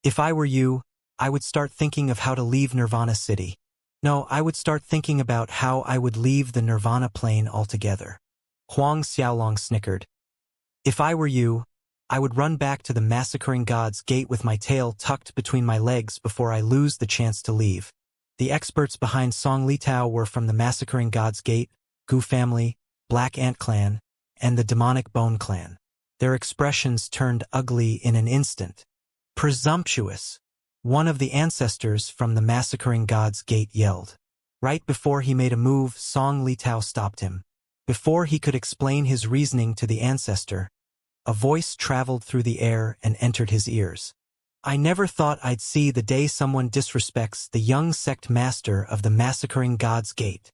"If I were you, I would start thinking of how to leave Nirvana City. No, I would start thinking about how I would leave the Nirvana plane altogether." Huang Xiaolong snickered. "If I were you, I would run back to the Massacring God's Gate with my tail tucked between my legs before I lose the chance to leave." The experts behind Song Litao were from the Massacring God's Gate, Gu family, Black Ant clan, and the Demonic Bone clan. Their expressions turned ugly in an instant. "Presumptuous!" one of the ancestors from the Massacring God's Gate yelled. Right before he made a move, Song Litao stopped him. Before he could explain his reasoning to the ancestor, a voice traveled through the air and entered his ears. "I never thought I'd see the day someone disrespects the young sect master of the Massacring God's Gate."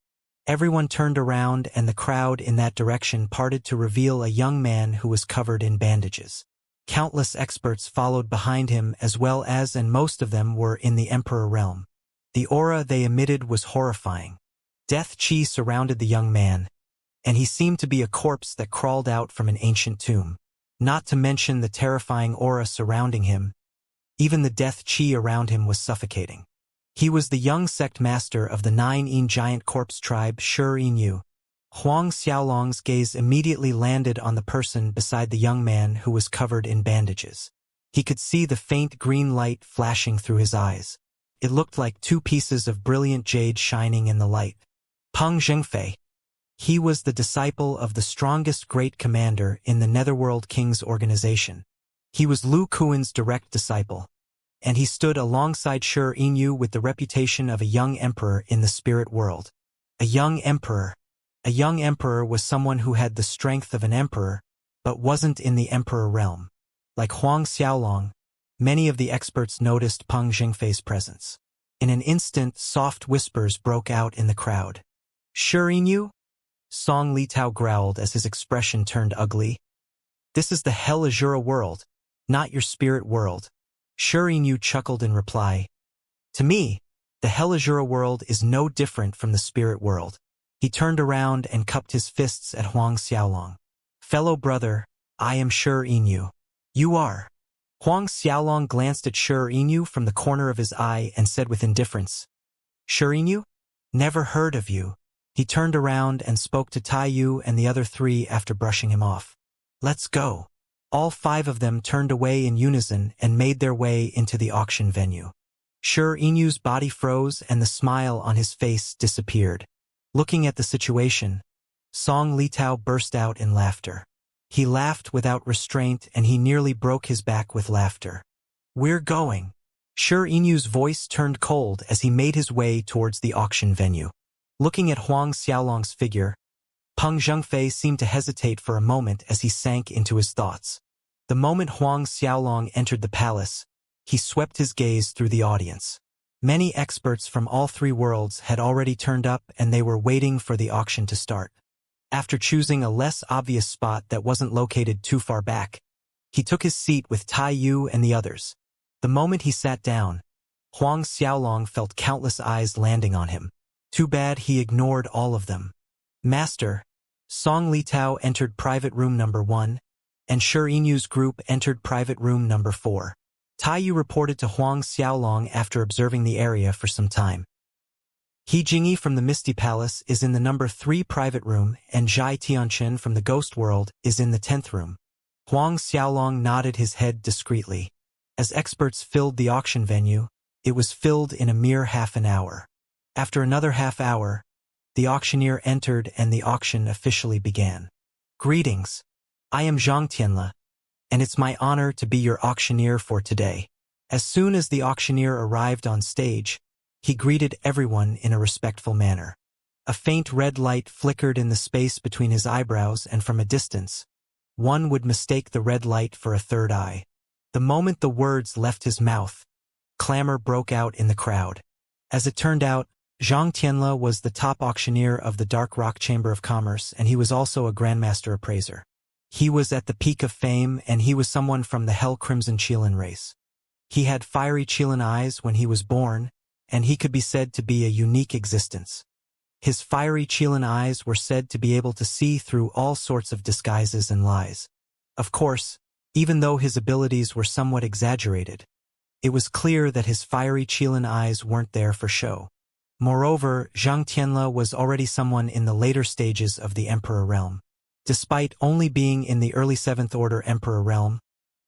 Everyone turned around and the crowd in that direction parted to reveal a young man who was covered in bandages. Countless experts followed behind him as well as, and most of them were in the Emperor realm. The aura they emitted was horrifying. Death Chi surrounded the young man, and he seemed to be a corpse that crawled out from an ancient tomb. Not to mention the terrifying aura surrounding him, even the death Chi around him was suffocating. He was the young sect master of the 9 giant corpse tribe Shi. Huang Xiaolong's gaze immediately landed on the person beside the young man who was covered in bandages. He could see the faint green light flashing through his eyes. It looked like 2 pieces of brilliant jade shining in the light. Peng Zhengfei. He was the disciple of the strongest great commander in the Netherworld King's organization. He was Lu Kuan's direct disciple, and he stood alongside Shi with the reputation of a young emperor in the spirit world. A young emperor. A young emperor was someone who had the strength of an emperor, but wasn't in the emperor realm. Like Huang Xiaolong, many of the experts noticed Peng Zhengfei's presence. In an instant, soft whispers broke out in the crowd. Shi? Song Litao growled as his expression turned ugly. This is the Hell Azura world, not your spirit world. Shi chuckled in reply. To me, the Hell Azura world is no different from the spirit world. He turned around and cupped his fists at Huang Xiaolong. Fellow brother, I am Shi. You are. Huang Xiaolong glanced at Shi from the corner of his eye and said with indifference, Shi? Never heard of you. He turned around and spoke to Tai Yu and the other 3 after brushing him off. Let's go. All 5 of them turned away in unison and made their way into the auction venue. Shi-Inu's body froze and the smile on his face disappeared. Looking at the situation, Song Litao burst out in laughter. He laughed without restraint and he nearly broke his back with laughter. We're going. Shi-Inu's voice turned cold as he made his way towards the auction venue. Looking at Huang Xiaolong's figure, Peng Zhengfei seemed to hesitate for a moment as he sank into his thoughts. The moment Huang Xiaolong entered the palace, he swept his gaze through the audience. Many experts from all 3 worlds had already turned up and they were waiting for the auction to start. After choosing a less obvious spot that wasn't located too far back, he took his seat with Tai Yu and the others. The moment he sat down, Huang Xiaolong felt countless eyes landing on him. Too bad he ignored all of them. Master, Song Litao entered private room number 1, and Shi-Inu's group entered private room number 4. Tai Yu reported to Huang Xiaolong after observing the area for some time. He Jingyi from the Misty Palace is in the number 3 private room, and Zhai Tianchen from the Ghost World is in the 10th room. Huang Xiaolong nodded his head discreetly. As experts filled the auction venue, it was filled in a mere half an hour. After another half hour, the auctioneer entered and the auction officially began. Greetings. I am Zhang Tianle, and it's my honor to be your auctioneer for today. As soon as the auctioneer arrived on stage, he greeted everyone in a respectful manner. A faint red light flickered in the space between his eyebrows, and from a distance, one would mistake the red light for a third eye. The moment the words left his mouth, clamor broke out in the crowd. As it turned out, Zhang Tianle was the top auctioneer of the Dark Rock Chamber of Commerce, and he was also a Grandmaster Appraiser. He was at the peak of fame, and he was someone from the Hell Crimson Qilin race. He had fiery Qilin eyes when he was born, and he could be said to be a unique existence. His fiery Qilin eyes were said to be able to see through all sorts of disguises and lies. Of course, even though his abilities were somewhat exaggerated, it was clear that his fiery Qilin eyes weren't there for show. Moreover, Zhang Tianle was already someone in the later stages of the Emperor realm. Despite only being in the early 7th Order Emperor realm,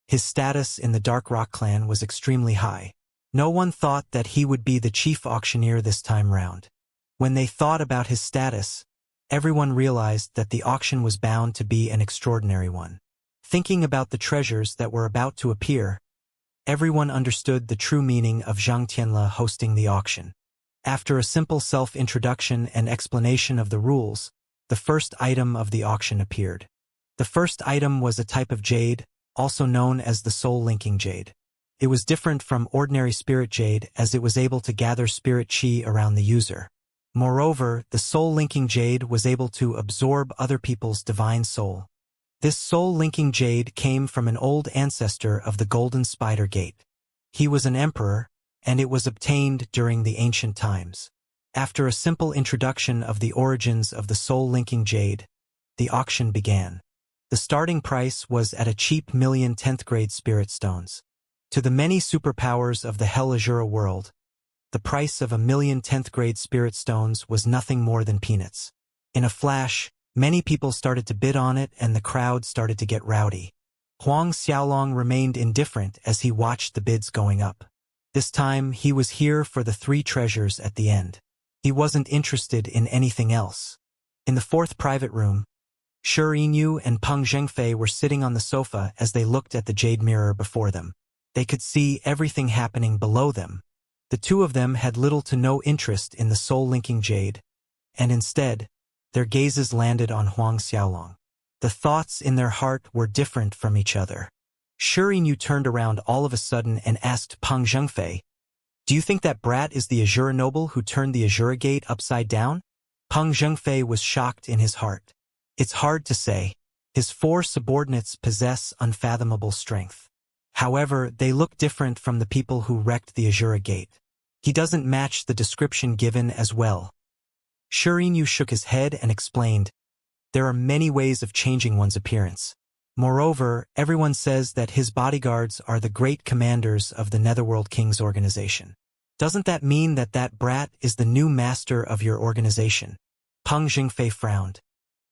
his status in the Dark Rock clan was extremely high. No one thought that he would be the chief auctioneer this time round. When they thought about his status, everyone realized that the auction was bound to be an extraordinary one. Thinking about the treasures that were about to appear, everyone understood the true meaning of Zhang Tianle hosting the auction. After a simple self-introduction and explanation of the rules, the first item of the auction appeared. The first item was a type of jade, also known as the soul-linking jade. It was different from ordinary spirit jade as it was able to gather spirit chi around the user. Moreover, the soul-linking jade was able to absorb other people's divine soul. This soul-linking jade came from an old ancestor of the Golden Spider Gate. He was an emperor, and it was obtained during the ancient times. After a simple introduction of the origins of the soul-linking jade, the auction began. The starting price was at a cheap 1,000,000 10th grade spirit stones. To the many superpowers of the Hell Azura world, the price of 1,000,000 10th-grade spirit stones was nothing more than peanuts. In a flash, many people started to bid on it and the crowd started to get rowdy. Huang Xiaolong remained indifferent as he watched the bids going up. This time, he was here for the 3 treasures at the end. He wasn't interested in anything else. In the 4th private room, Shi Yinyu and Peng Zhengfei were sitting on the sofa as they looked at the jade mirror before them. They could see everything happening below them. The 2 of them had little to no interest in the soul-linking jade, and instead, their gazes landed on Huang Xiaolong. The thoughts in their heart were different from each other. Shi Yinyu turned around all of a sudden and asked Peng Zhengfei, "Do you think that brat is the Azura noble who turned the Azura gate upside down?" Peng Zhengfei was shocked in his heart. It's hard to say. His 4 subordinates possess unfathomable strength. However, they look different from the people who wrecked the Azura gate. He doesn't match the description given as well. Shi Yinyu shook his head and explained, "There are many ways of changing one's appearance. Moreover, everyone says that his bodyguards are the great commanders of the Netherworld King's organization. Doesn't that mean that that brat is the new master of your organization?" Peng Zhengfei frowned.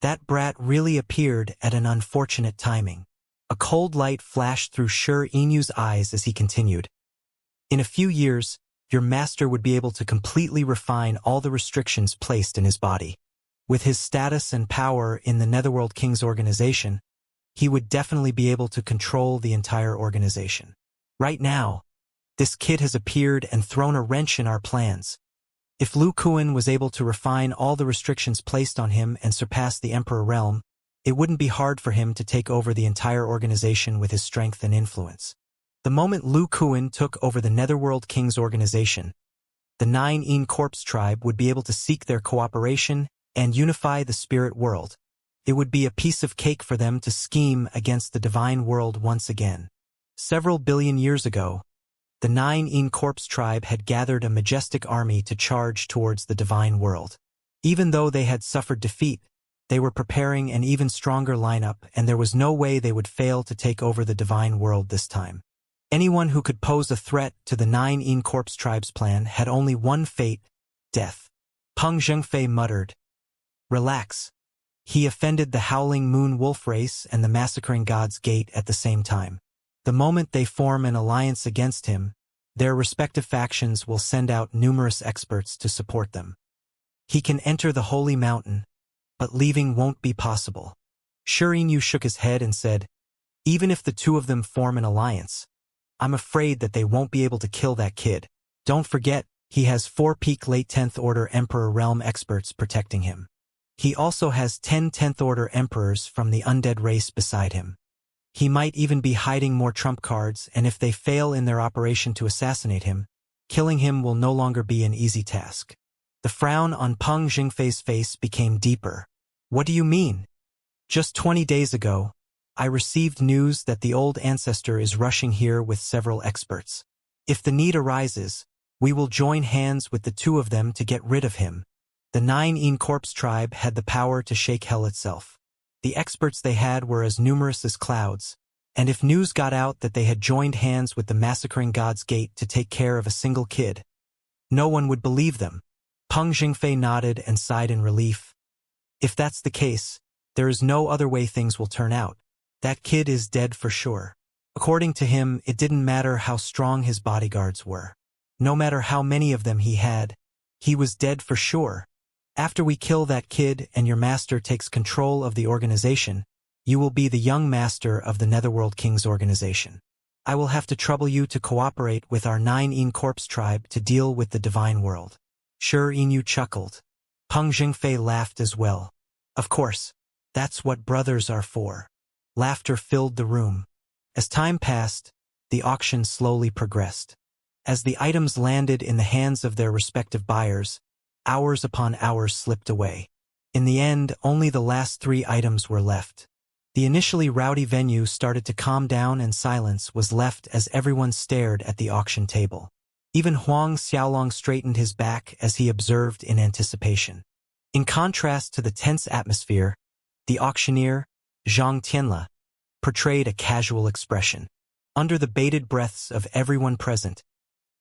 That brat really appeared at an unfortunate timing. A cold light flashed through Shi Yinyu's eyes as he continued. "In a few years, your master would be able to completely refine all the restrictions placed in his body. With his status and power in the Netherworld King's organization, he would definitely be able to control the entire organization. Right now, this kid has appeared and thrown a wrench in our plans. If Lu Kuan was able to refine all the restrictions placed on him and surpass the Emperor realm, it wouldn't be hard for him to take over the entire organization with his strength and influence. The moment Lu Kuan took over the Netherworld King's organization, the 9 Yin Corpse tribe would be able to seek their cooperation and unify the spirit world. It would be a piece of cake for them to scheme against the divine world once again. Several billion years ago, the 9 Yin Corpse tribe had gathered a majestic army to charge towards the divine world. Even though they had suffered defeat, they were preparing an even stronger lineup, and there was no way they would fail to take over the divine world this time. Anyone who could pose a threat to the 9 Yin Corpse tribe's plan had only one fate: death. Peng Zhengfei muttered, "Relax." He offended the Howling Moon Wolf race and the Massacring Gods Gate at the same time. The moment they form an alliance against him, their respective factions will send out numerous experts to support them. He can enter the Holy Mountain, but leaving won't be possible. Shi Yinyu shook his head and said, "Even if the 2 of them form an alliance, I'm afraid that they won't be able to kill that kid. Don't forget, he has 4 peak late 10th Order Emperor realm experts protecting him. He also has 10 10th Order Emperors from the undead race beside him. He might even be hiding more trump cards, and if they fail in their operation to assassinate him, killing him will no longer be an easy task." The frown on Peng Zhengfei's face became deeper. "What do you mean?" "Just 20 days ago, I received news that the old ancestor is rushing here with several experts. If the need arises, we will join hands with the 2 of them to get rid of him." The 9 Yin Corpse tribe had the power to shake hell itself. The experts they had were as numerous as clouds, and if news got out that they had joined hands with the Massacring Gods Gate to take care of a single kid, no one would believe them. Peng Zhengfei nodded and sighed in relief. "If that's the case, there is no other way things will turn out. That kid is dead for sure." According to him, it didn't matter how strong his bodyguards were. No matter how many of them he had, he was dead for sure. "After we kill that kid and your master takes control of the organization, you will be the young master of the Netherworld King's organization. I will have to trouble you to cooperate with our 9 Yin Corpse tribe to deal with the divine world." Shi Yinyu chuckled. Peng Zhengfei laughed as well. "Of course, that's what brothers are for." Laughter filled the room. As time passed, the auction slowly progressed. As the items landed in the hands of their respective buyers, hours upon hours slipped away. In the end, only the last 3 items were left. The initially rowdy venue started to calm down and silence was left as everyone stared at the auction table. Even Huang Xiaolong straightened his back as he observed in anticipation. In contrast to the tense atmosphere, the auctioneer, Zhang Tianle, portrayed a casual expression. Under the bated breaths of everyone present,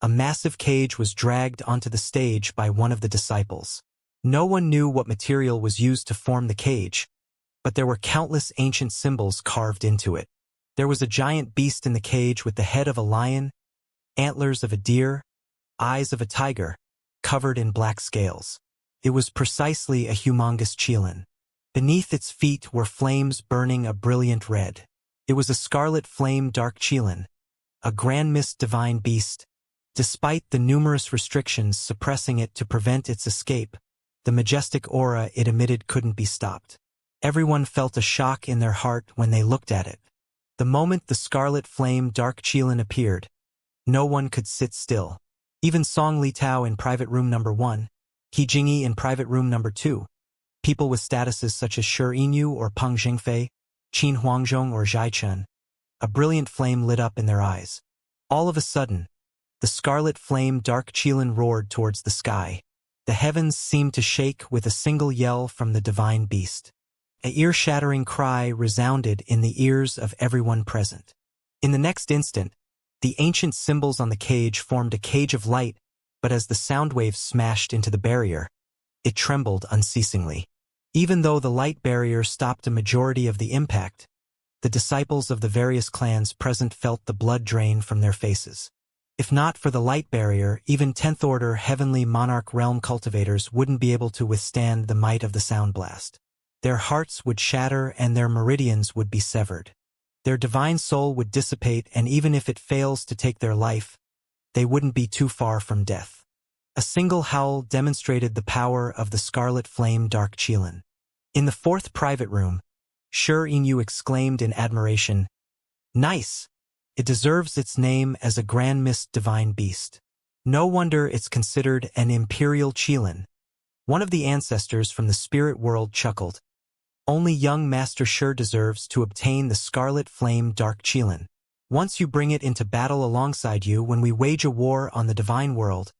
A massive cage was dragged onto the stage by one of the disciples. No one knew what material was used to form the cage, but there were countless ancient symbols carved into it. There was a giant beast in the cage with the head of a lion, antlers of a deer, eyes of a tiger, covered in black scales. It was precisely a humongous qilin. Beneath its feet were flames burning a brilliant red. It was a scarlet flame dark qilin, a grand mist divine beast. Despite the numerous restrictions suppressing it to prevent its escape, the majestic aura it emitted couldn't be stopped. Everyone felt a shock in their heart when they looked at it. The moment the scarlet flame dark qilin appeared, no one could sit still. Even Song Litao in private room number 1, He Jingyi in private room number 2, people with statuses such as Shi Inyu or Peng Jingfei, Qin Huangzhong or Zhai Chen. A brilliant flame lit up in their eyes. All of a sudden, the scarlet flame dark qilin roared towards the sky. The heavens seemed to shake with a single yell from the divine beast. A ear-shattering cry resounded in the ears of everyone present. In the next instant, the ancient symbols on the cage formed a cage of light, but as the sound waves smashed into the barrier, it trembled unceasingly. Even though the light barrier stopped a majority of the impact, the disciples of the various clans present felt the blood drain from their faces. If not for the light barrier, even 10th Order Heavenly Monarch Realm cultivators wouldn't be able to withstand the might of the sound blast. Their hearts would shatter and their meridians would be severed. Their divine soul would dissipate, and even if it fails to take their life, they wouldn't be too far from death. A single howl demonstrated the power of the scarlet flame dark qilin. In the 4th private room, Shi Inyu exclaimed in admiration, "Nice! It deserves its name as a grand mist divine beast. No wonder it's considered an imperial qilin." One of the ancestors from the spirit world chuckled. "Only young Master Shi deserves to obtain the scarlet flame dark qilin. Once you bring it into battle alongside you when we wage a war on the divine world,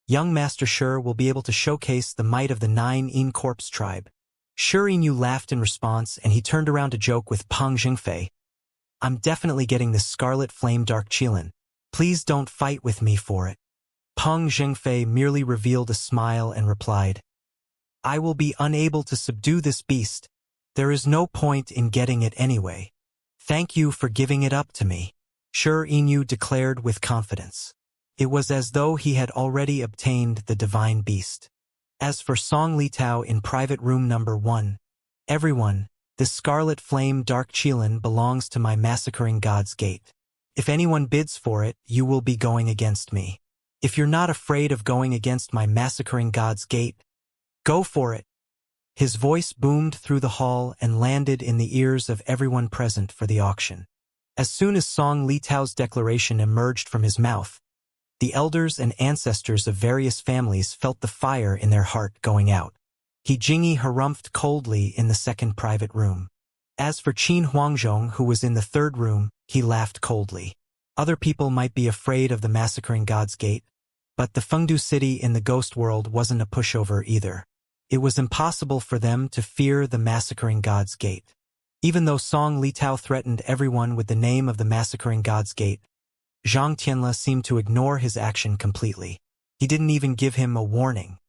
young Master Shi will be able to showcase the might of the 9 In Corpse tribe." Shi Inyu laughed in response, and he turned around to joke with Peng Jingfei. "I'm definitely getting this scarlet flame dark qilin. Please don't fight with me for it." Peng Jingfei merely revealed a smile and replied, "I will be unable to subdue this beast. There is no point in getting it anyway. Thank you for giving it up to me," Shi Inyu declared with confidence. It was as though he had already obtained the divine beast. As for Song Litao in private room number 1, "Everyone, this scarlet flame dark qilin belongs to my massacring god's gate. If anyone bids for it, you will be going against me. If you're not afraid of going against my massacring god's gate, go for it." His voice boomed through the hall and landed in the ears of everyone present for the auction. As soon as Song Litao's declaration emerged from his mouth, the elders and ancestors of various families felt the fire in their heart going out. He Jingyi harumphed coldly in the 2nd private room. As for Qin Huangzhong, who was in the 3rd room, he laughed coldly. Other people might be afraid of the massacring god's gate, but the Fengdu city in the ghost world wasn't a pushover either. It was impossible for them to fear the massacring god's gate. Even though Song Litao threatened everyone with the name of the massacring god's gate, Zhang Tianle seemed to ignore his action completely. He didn't even give him a warning.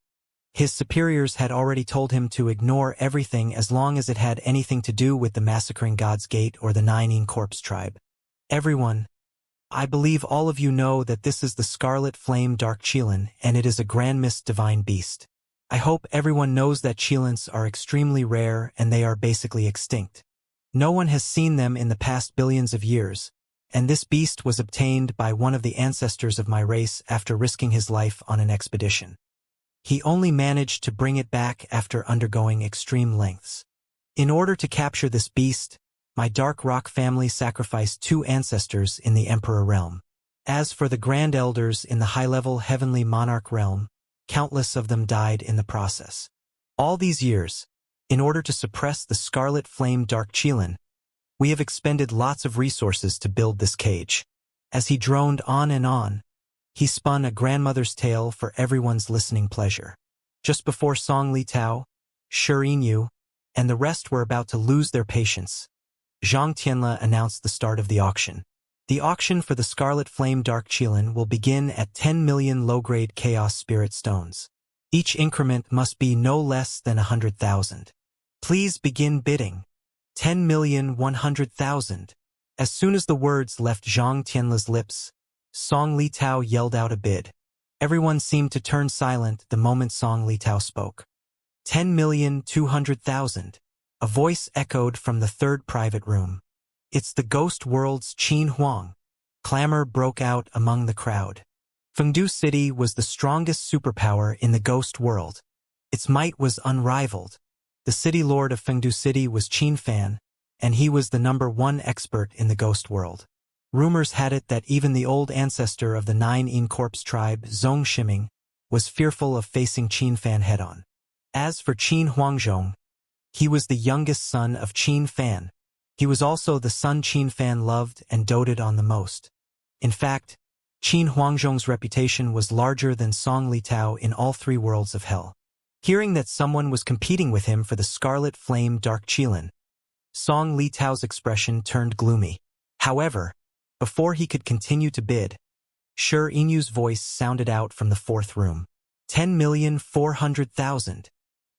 His superiors had already told him to ignore everything as long as it had anything to do with the massacring god's gate or the 9 In Corpse tribe. "Everyone, I believe all of you know that this is the scarlet flame dark qilin, and it is a grand mist divine beast. I hope everyone knows that qilins are extremely rare and they are basically extinct. No one has seen them in the past billions of years, and this beast was obtained by one of the ancestors of my race after risking his life on an expedition. He only managed to bring it back after undergoing extreme lengths. In order to capture this beast, my Dark Rock family sacrificed 2 ancestors in the Emperor realm. As for the Grand Elders in the high-level Heavenly Monarch realm, countless of them died in the process. All these years, in order to suppress the scarlet flame dark qilin, we have expended lots of resources to build this cage." As he droned on and on, he spun a grandmother's tale for everyone's listening pleasure. Just before Song Litao, Shi Inyu, and the rest were about to lose their patience, Zhang Tianle announced the start of the auction. The auction for the Scarlet Flame Dark Qilin will begin at 10 million low-grade Chaos Spirit Stones. Each increment must be no less than 100,000. Please begin bidding. 10,100,000. As soon as the words left Zhang Tianle's lips, Song Litao yelled out a bid. Everyone seemed to turn silent the moment Song Litao spoke. 10,200,000. A voice echoed from the third private room. It's the ghost world's Qin Huang. Clamor broke out among the crowd. Fengdu City was the strongest superpower in the ghost world. Its might was unrivaled. The city lord of Fengdu City was Qin Fan, and he was the #1 expert in the ghost world. Rumors had it that even the old ancestor of the 9 In Corpse tribe, Zhong Shiming, was fearful of facing Qin Fan head-on. As for Qin Huangzhong, he was the youngest son of Qin Fan. He was also the son Qin Fan loved and doted on the most. In fact, Qin Huangzhong's reputation was larger than Song Litao in all 3 worlds of hell. Hearing that someone was competing with him for the Scarlet Flame Dark Qilin, Song Litao's expression turned gloomy. However, before he could continue to bid, Shi Yinyu's voice sounded out from the 4th room. 10,400,000.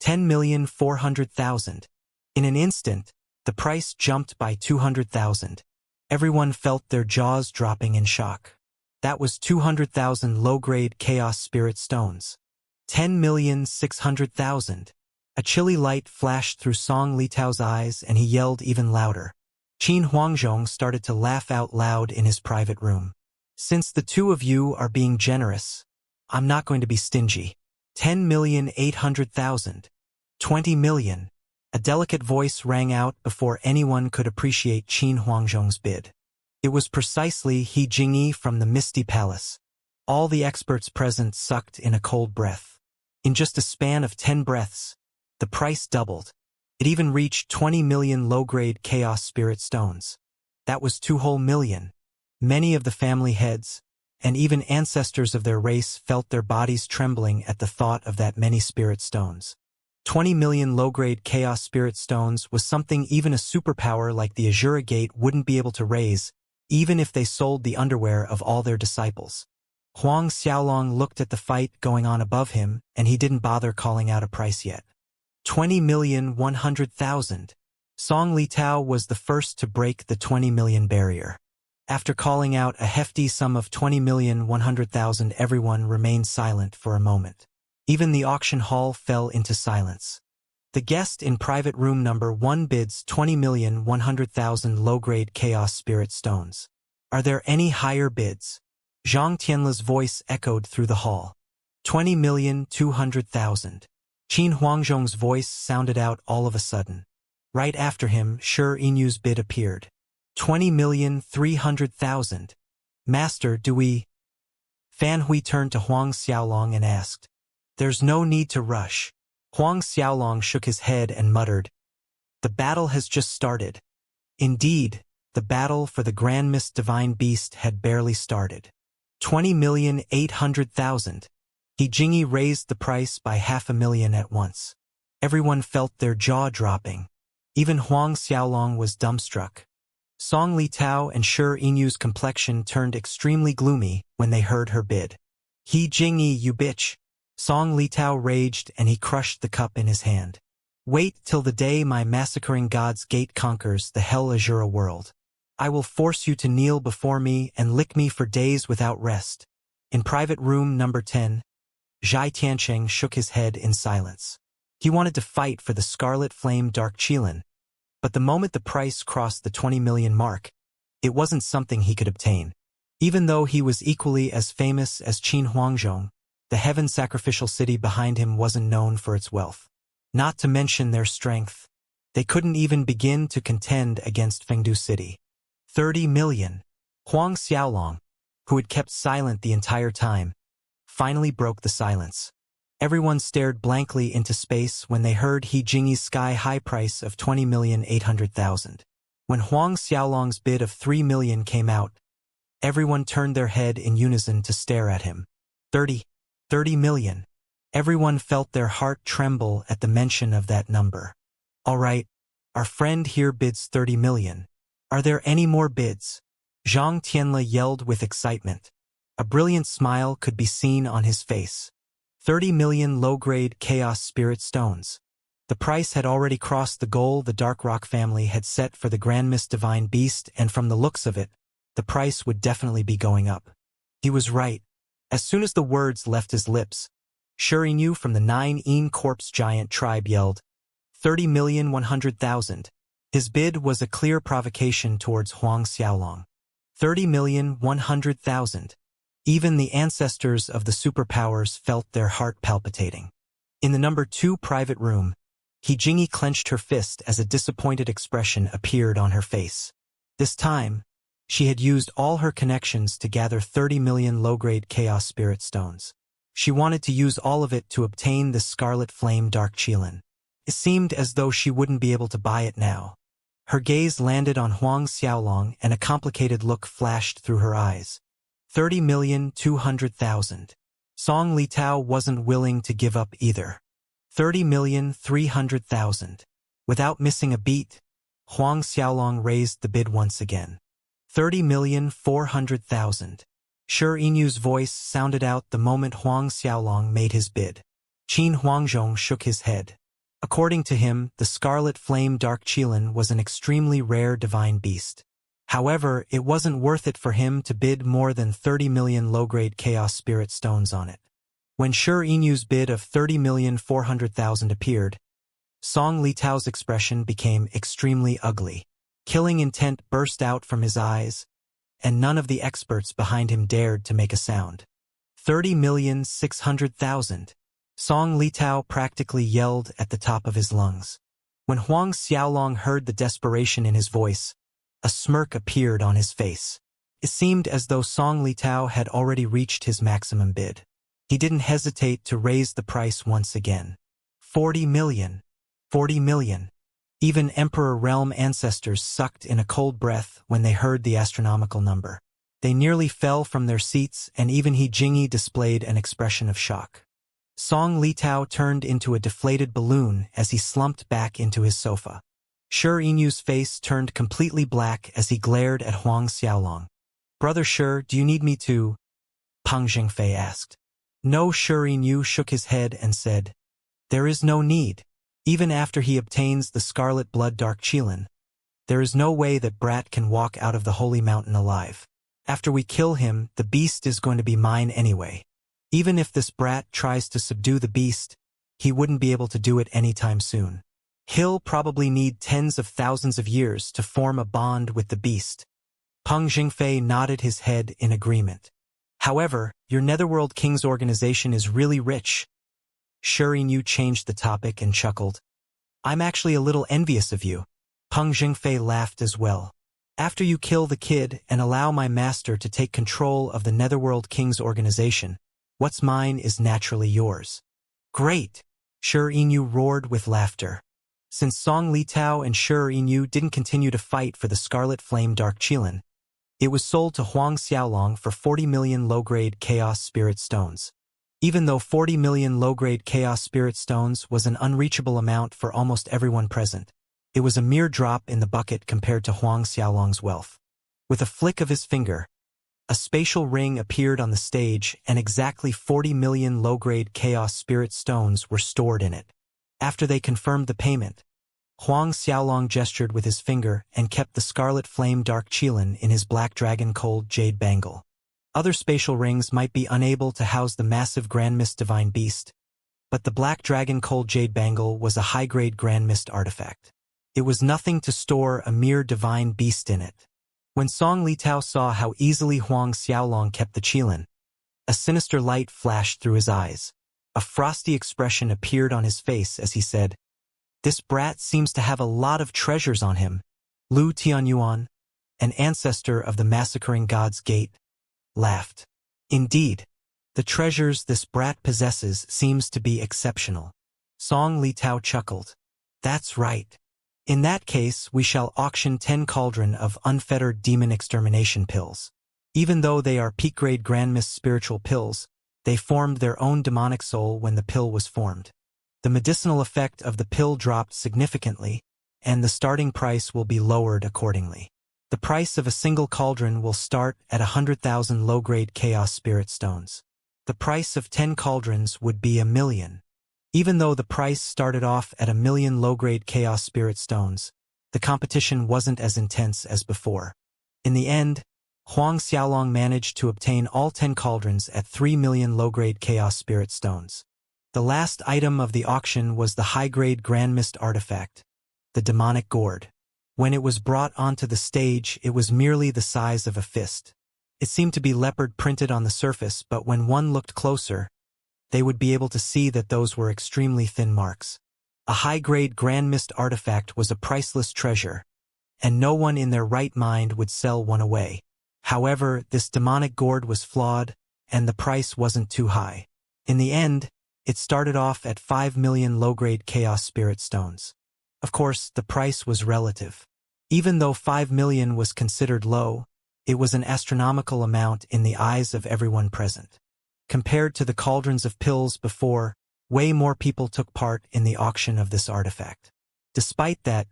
10,400,000. In an instant, the price jumped by 200,000. Everyone felt their jaws dropping in shock. That was 200,000 low-grade Chaos Spirit Stones. 10,600,000. A chilly light flashed through Song Litao's eyes and he yelled even louder. Qin Huangzhong started to laugh out loud in his private room. Since the 2 of you are being generous, I'm not going to be stingy. 10,800,000. 20 million. A delicate voice rang out before anyone could appreciate Qin Huangzhong's bid. It was precisely He Jingyi from the Misty Palace. All the experts present sucked in a cold breath. In just a span of 10 breaths, the price doubled. It even reached 20 million low-grade Chaos Spirit Stones. That was 2 whole million. Many of the family heads, and even ancestors of their race felt their bodies trembling at the thought of that many spirit stones. 20 million low-grade Chaos Spirit Stones was something even a superpower like the Azura Gate wouldn't be able to raise, even if they sold the underwear of all their disciples. Huang Xiaolong looked at the fight going on above him, and he didn't bother calling out a price yet. 20,100,000. Song Litao was the first to break the 20 million barrier. After calling out a hefty sum of 20,100,000, everyone remained silent for a moment. Even the auction hall fell into silence. The guest in private room #1 bids 20,100,000 low-grade Chaos Spirit Stones. Are there any higher bids? Zhang Tianle's voice echoed through the hall. 20,200,000. Qin Huangzhong's voice sounded out all of a sudden. Right after him, Shi Yinyu's bid appeared. 20,300,000. Master, do we? Fan Hui turned to Huang Xiaolong and asked. There's no need to rush. Huang Xiaolong shook his head and muttered. The battle has just started. Indeed, the battle for the Grand Mist Divine Beast had barely started. 20,800,000. He Jingyi raised the price by 500,000 at once. Everyone felt their jaw dropping. Even Huang Xiaolong was dumbstruck. Song Litao and Shi Yinyu's complexion turned extremely gloomy when they heard her bid. He Jingyi, you bitch. Song Litao raged and he crushed the cup in his hand. Wait till the day my massacring god's gate conquers the Hell Azura world. I will force you to kneel before me and lick me for days without rest. In private room #10, Zhai Tiancheng shook his head in silence. He wanted to fight for the Scarlet Flame Dark Qilin, but the moment the price crossed the 20 million mark, it wasn't something he could obtain. Even though he was equally as famous as Qin Huangzhong, the Heaven Sacrificial City behind him wasn't known for its wealth. Not to mention their strength. They couldn't even begin to contend against Fengdu City. 30 million. Huang Xiaolong, who had kept silent the entire time, finally broke the silence. Everyone stared blankly into space when they heard He Jingyi's sky-high price of 20,800,000. When Huang Xiaolong's bid of 3 million came out, everyone turned their head in unison to stare at him. 30 million. Everyone felt their heart tremble at the mention of that number. All right, our friend here bids 30 million. Are there any more bids? Zhang Tianle yelled with excitement. A brilliant smile could be seen on his face. 30 million low-grade Chaos Spirit Stones. The price had already crossed the goal the Dark Rock family had set for the Grand Mist Divine Beast, and from the looks of it, the price would definitely be going up. He was right. As soon as the words left his lips, Shirinu from the 9 Corpse Giant tribe yelled, 30,100,000. His bid was a clear provocation towards Huang Xiaolong. 30,100,000. Even the ancestors of the superpowers felt their heart palpitating. In the number 2 private room, He Jingyi clenched her fist as a disappointed expression appeared on her face. This time, she had used all her connections to gather 30 million low-grade Chaos Spirit Stones. She wanted to use all of it to obtain the Scarlet Flame Dark Qilin. It seemed as though she wouldn't be able to buy it now. Her gaze landed on Huang Xiaolong and a complicated look flashed through her eyes. 30,200,000. Song Litao wasn't willing to give up either. 30,300,000. Without missing a beat, Huang Xiaolong raised the bid once again. 30,400,000. Shirinyu's voice sounded out the moment Huang Xiaolong made his bid. Qin Huangzhong shook his head. According to him, the Scarlet Flame Dark Qilin was an extremely rare divine beast. However, it wasn't worth it for him to bid more than 30 million low-grade Chaos Spirit Stones on it. When Shirinyu's bid of 30,400,000 appeared, Song Litao's expression became extremely ugly. Killing intent burst out from his eyes, and none of the experts behind him dared to make a sound. 30,600,000. Song Litao practically yelled at the top of his lungs. When Huang Xiaolong heard the desperation in his voice, a smirk appeared on his face. It seemed as though Song Litao had already reached his maximum bid. He didn't hesitate to raise the price once again. 40 million. 40 million. Even Emperor Realm ancestors sucked in a cold breath when they heard the astronomical number. They nearly fell from their seats, and even He Jingyi displayed an expression of shock. Song Litao turned into a deflated balloon as he slumped back into his sofa. Shirinyu's face turned completely black as he glared at Huang Xiaolong. "Brother Shi, do you need me to?" Peng Zhengfei asked. No, Shirinyu shook his head and said, "There is no need. Even after he obtains the Scarlet Blood Dark Qilin, there is no way that Brat can walk out of the Holy Mountain alive. After we kill him, the beast is going to be mine anyway. Even if this brat tries to subdue the beast, he wouldn't be able to do it anytime soon. He'll probably need tens of thousands of years to form a bond with the beast." Peng Zhengfei nodded his head in agreement. "However, your Netherworld King's organization is really rich." Shirinyu changed the topic and chuckled. "I'm actually a little envious of you." Peng Zhengfei laughed as well. "After you kill the kid and allow my master to take control of the Netherworld King's organization, what's mine is naturally yours." "Great!" Shirinyu roared with laughter. Since Song Litao and Shirinyu didn't continue to fight for the Scarlet Flame Dark Qilin, it was sold to Huang Xiaolong for 40 million low-grade Chaos Spirit Stones. Even though 40 million low-grade Chaos Spirit Stones was an unreachable amount for almost everyone present, it was a mere drop in the bucket compared to Huang Xiaolong's wealth. With a flick of his finger, a spatial ring appeared on the stage and exactly 40 million low-grade Chaos Spirit Stones were stored in it. After they confirmed the payment, Huang Xiaolong gestured with his finger and kept the Scarlet Flame Dark Qilin in his Black Dragon Cold Jade Bangle. Other spatial rings might be unable to house the massive Grand Mist Divine Beast, but the Black Dragon Cold Jade Bangle was a high-grade Grand Mist artifact. It was nothing to store a mere divine beast in it. When Song Litao saw how easily Huang Xiaolong kept the Qilin, a sinister light flashed through his eyes. A frosty expression appeared on his face as he said, "This brat seems to have a lot of treasures on him." Lu Tianyuan, an ancestor of the massacring god's gate, laughed. "Indeed, the treasures this brat possesses seems to be exceptional." Song Litao chuckled. "That's right. In that case, we shall auction 10 cauldron of unfettered demon extermination pills. Even though they are peak-grade Grand Mist spiritual pills, they formed their own demonic soul when the pill was formed. The medicinal effect of the pill dropped significantly, and the starting price will be lowered accordingly. The price of a single cauldron will start at 100,000 low-grade chaos spirit stones. The price of 10 cauldrons would be 1,000,000. Even though the price started off at 1,000,000 low-grade chaos spirit stones, the competition wasn't as intense as before. In the end, Huang Xiaolong managed to obtain all 10 cauldrons at 3,000,000 low-grade chaos spirit stones. The last item of the auction was the high-grade Grand Mist artifact, the demonic gourd. When it was brought onto the stage, it was merely the size of a fist. It seemed to be leopard printed on the surface, but when one looked closer, they would be able to see that those were extremely thin marks. A high-grade Grand Mist artifact was a priceless treasure, and no one in their right mind would sell one away. However, this demonic gourd was flawed, and the price wasn't too high. In the end, it started off at 5,000,000 low-grade chaos spirit stones. Of course, the price was relative. Even though 5,000,000 was considered low, it was an astronomical amount in the eyes of everyone present. Compared to the cauldrons of pills before, way more people took part in the auction of this artifact. Despite that,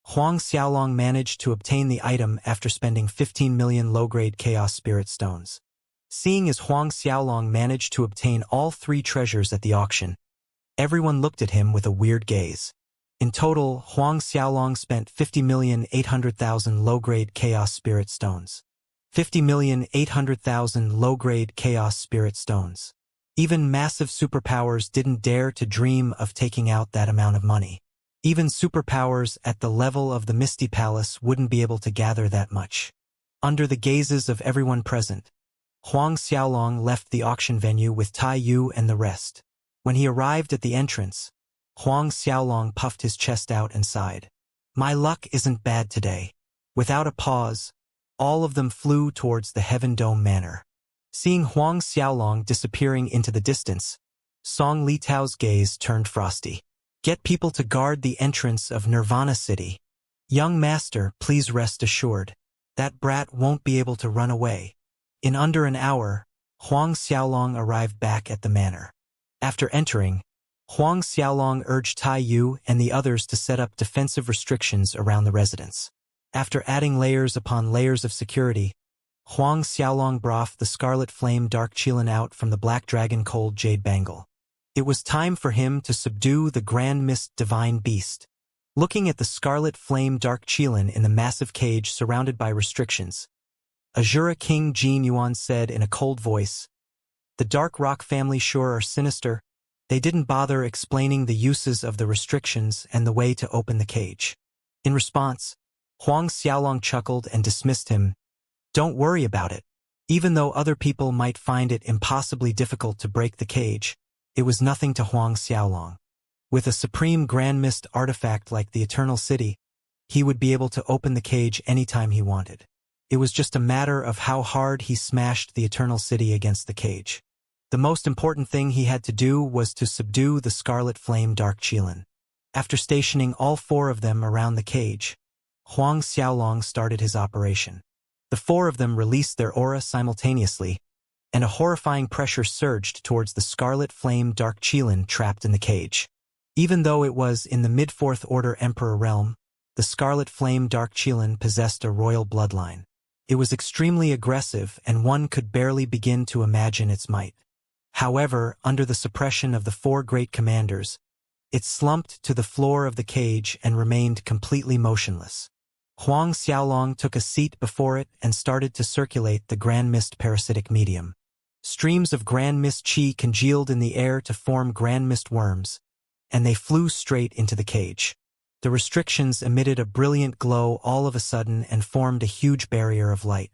Huang Xiaolong managed to obtain the item after spending 15,000,000 low-grade chaos spirit stones. Seeing as Huang Xiaolong managed to obtain all 3 treasures at the auction, everyone looked at him with a weird gaze. In total, Huang Xiaolong spent 50,800,000 low-grade chaos spirit stones. 50,800,000 low-grade chaos spirit stones. Even massive superpowers didn't dare to dream of taking out that amount of money. Even superpowers at the level of the Misty Palace wouldn't be able to gather that much. Under the gazes of everyone present, Huang Xiaolong left the auction venue with Tai Yu and the rest. When he arrived at the entrance, Huang Xiaolong puffed his chest out and sighed. My luck isn't bad today. Without a pause, all of them flew towards the Heaven Dome Manor. Seeing Huang Xiaolong disappearing into the distance, Song Litao's gaze turned frosty. Get people to guard the entrance of Nirvana City. Young master, please rest assured. That brat won't be able to run away. In under an hour, Huang Xiaolong arrived back at the manor. After entering, Huang Xiaolong urged Tai Yu and the others to set up defensive restrictions around the residence. After adding layers upon layers of security, Huang Xiaolong brought the Scarlet Flame Dark Qilin out from the Black Dragon Cold Jade Bangle. It was time for him to subdue the Grand Mist Divine Beast. Looking at the Scarlet Flame Dark Qilin in the massive cage surrounded by restrictions, Azura King Jin Yuan said in a cold voice, "The Dark Rock family sure are sinister." They didn't bother explaining the uses of the restrictions and the way to open the cage. In response, Huang Xiaolong chuckled and dismissed him. Don't worry about it. Even though other people might find it impossibly difficult to break the cage, it was nothing to Huang Xiaolong. With a supreme Grand Mist artifact like the Eternal City, he would be able to open the cage anytime he wanted. It was just a matter of how hard he smashed the Eternal City against the cage. The most important thing he had to do was to subdue the Scarlet Flame Dark Qilin. After stationing all 4 of them around the cage, Huang Xiaolong started his operation. The 4 of them released their aura simultaneously, and a horrifying pressure surged towards the Scarlet Flame Dark Qilin trapped in the cage. Even though it was in the mid-4th Order Emperor realm, the Scarlet Flame Dark Qilin possessed a royal bloodline. It was extremely aggressive, and one could barely begin to imagine its might. However, under the suppression of the 4 great commanders, it slumped to the floor of the cage and remained completely motionless. Huang Xiaolong took a seat before it and started to circulate the Grand Mist parasitic medium. Streams of Grand Mist Qi congealed in the air to form Grand Mist worms, and they flew straight into the cage. The restrictions emitted a brilliant glow all of a sudden and formed a huge barrier of light.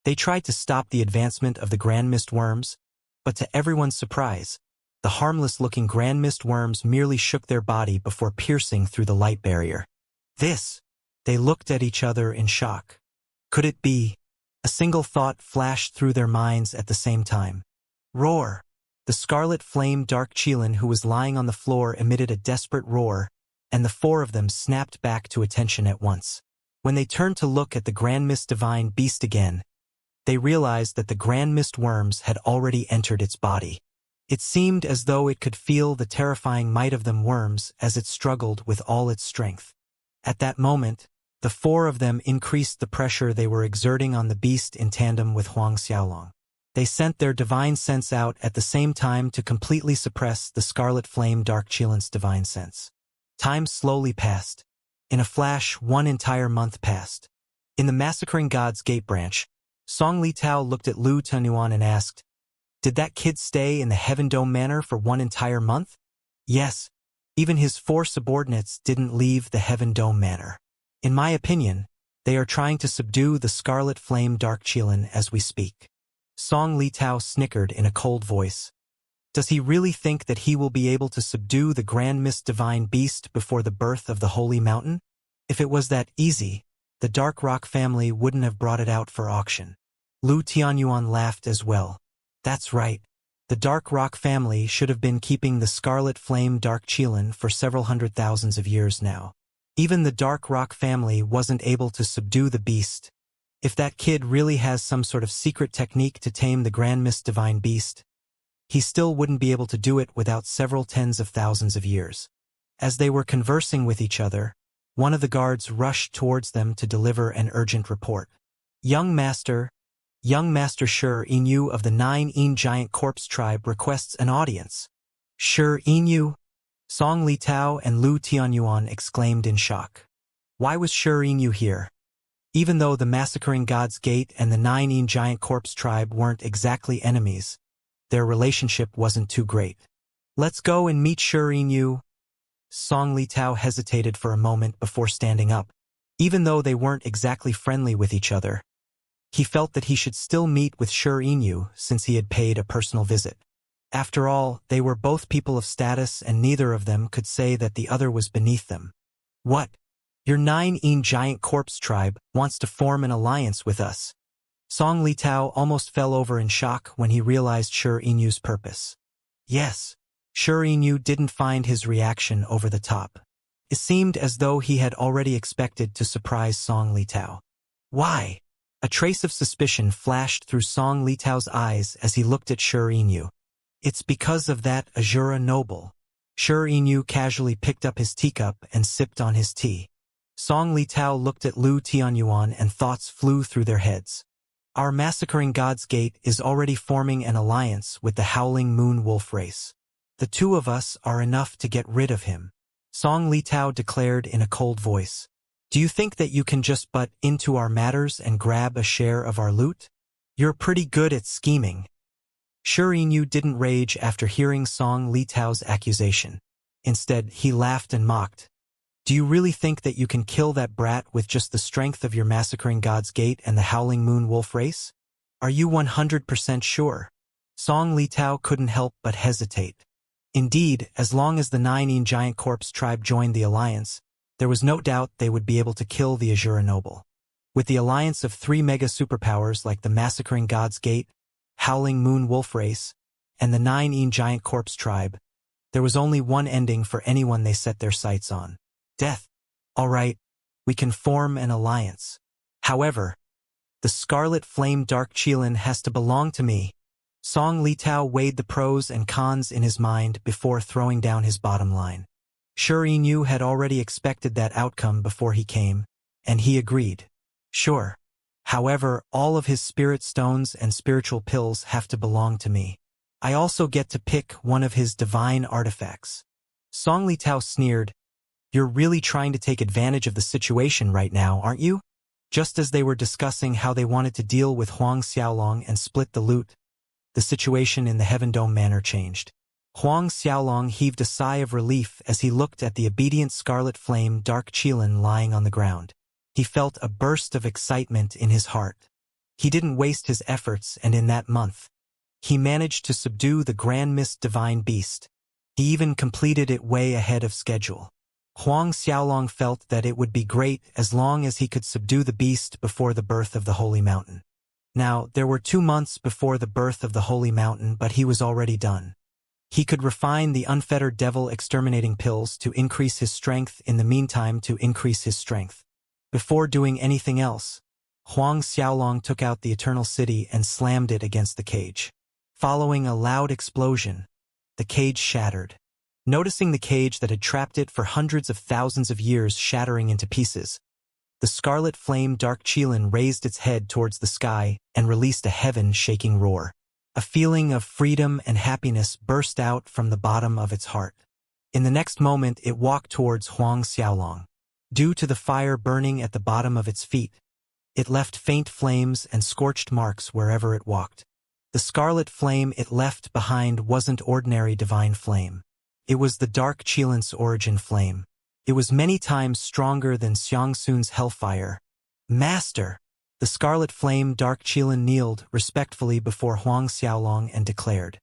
They tried to stop the advancement of the Grand Mist worms, but to everyone's surprise, the harmless-looking Grand Mist worms merely shook their body before piercing through the light barrier. They looked at each other in shock. Could it be? A single thought flashed through their minds at the same time. Roar! The Scarlet Flame Dark Qilin, who was lying on the floor, emitted a desperate roar, and the 4 of them snapped back to attention at once. When they turned to look at the Grand Mist Divine Beast again, they realized that the Grand Mist worms had already entered its body. It seemed as though it could feel the terrifying might of them worms as it struggled with all its strength. At that moment, The four of them increased the pressure they were exerting on the beast in tandem with Huang Xiaolong. They sent their divine sense out at the same time to completely suppress the scarlet flame dark Qilin's divine sense. Time slowly passed. In a flash, 1 entire month passed. In the Massacring Gods Gate branch, Song Litao looked at Lu Tunyuan and asked, "Did that kid stay in the Heaven Dome Manor for 1 entire month?" "Yes. Even his 4 subordinates didn't leave the Heaven Dome Manor. In my opinion, they are trying to subdue the scarlet flame dark Qilin as we speak." Song Litao snickered in a cold voice. Does he really think that he will be able to subdue the Grand Mist Divine Beast before the birth of the Holy Mountain? If it was that easy, the Dark Rock family wouldn't have brought it out for auction. Lu Tianyuan laughed as well. That's right. The Dark Rock family should have been keeping the Scarlet Flame Dark Qilin for several hundred thousands of years now. Even the Dark Rock family wasn't able to subdue the beast. If that kid really has some sort of secret technique to tame the Grand Mist Divine Beast, he still wouldn't be able to do it without several tens of thousands of years. As they were conversing with each other, one of the guards rushed towards them to deliver an urgent report. Young Master Shi Inyu of the 9 Giant Corpse Tribe requests an audience." "Shi Inyu?" Song Litao and Lu Tianyuan exclaimed in shock. Why was Shi Inyu here? Even though the Massacring Gods Gate and the 9 Giant Corpse Tribe weren't exactly enemies, their relationship wasn't too great. "Let's go and meet Shi Inyu." Song Litao hesitated for a moment before standing up. Even though they weren't exactly friendly with each other, he felt that he should still meet with Shi Inyu since he had paid a personal visit. After all, they were both people of status and neither of them could say that the other was beneath them. "What? Your 9 Giant Corpse Tribe wants to form an alliance with us?" Song Litao almost fell over in shock when he realized Shi Inyu's purpose. Yes, Shi Inyu didn't find his reaction over the top. It seemed as though he had already expected to surprise Song Litao. Why? A trace of suspicion flashed through Song Litao's eyes as he looked at Shi Inyu. "It's because of that Azura noble." Shi Inyu casually picked up his teacup and sipped on his tea. Song Litao looked at Lu Tianyuan and thoughts flew through their heads. "Our Massacring Gods Gate is already forming an alliance with the Howling Moon Wolf race. The two of us are enough to get rid of him," Song Litao declared in a cold voice. "Do you think that you can just butt into our matters and grab a share of our loot? You're pretty good at scheming." Shi Inyu didn't rage after hearing Song Litao's accusation. Instead, he laughed and mocked. "Do you really think that you can kill that brat with just the strength of your Massacring Gods Gate and the Howling Moon Wolf race? Are you 100% sure?" Song Litao couldn't help but hesitate. Indeed, as long as the 9 Giant Corpse Tribe joined the alliance, there was no doubt they would be able to kill the Azura Noble. With the alliance of 3 mega superpowers like the Massacring Gods Gate, Howling Moon Wolf race, and the 9 Giant Corpse Tribe, there was only one ending for anyone they set their sights on. Death. All right, we can form an alliance. However, the Scarlet Flame Dark Qilin has to belong to me. Song Litao weighed the pros and cons in his mind before throwing down his bottom line. Shi Inyu had already expected that outcome before he came, and he agreed. Sure. However, all of his spirit stones and spiritual pills have to belong to me. I also get to pick one of his divine artifacts. Song Litao sneered. "You're really trying to take advantage of the situation right now, aren't you?" Just as they were discussing how they wanted to deal with Huang Xiaolong and split the loot, the situation in the Heaven Dome Manor changed. Huang Xiaolong heaved a sigh of relief as he looked at the obedient Scarlet Flame Dark Qilin lying on the ground. He felt a burst of excitement in his heart. He didn't waste his efforts, and in that month, he managed to subdue the Grand Mist Divine Beast. He even completed it way ahead of schedule. Huang Xiaolong felt that it would be great as long as he could subdue the beast before the birth of the Holy Mountain. Now, there were 2 months before the birth of the Holy Mountain, but he was already done. He could refine the unfettered devil exterminating pills to increase his strength in the meantime to increase his strength. Before doing anything else, Huang Xiaolong took out the Eternal City and slammed it against the cage. Following a loud explosion, the cage shattered. Noticing the cage that had trapped it for hundreds of thousands of years shattering into pieces, the scarlet flame dark Qilin raised its head towards the sky and released a heaven-shaking roar. A feeling of freedom and happiness burst out from the bottom of its heart. In the next moment it walked towards Huang Xiaolong. Due to the fire burning at the bottom of its feet, it left faint flames and scorched marks wherever it walked. The scarlet flame it left behind wasn't ordinary divine flame. It was the dark Qilin's origin flame. It was many times stronger than Xiangsun's hellfire. Master! The scarlet flame dark Qilin kneeled respectfully before Huang Xiaolong and declared.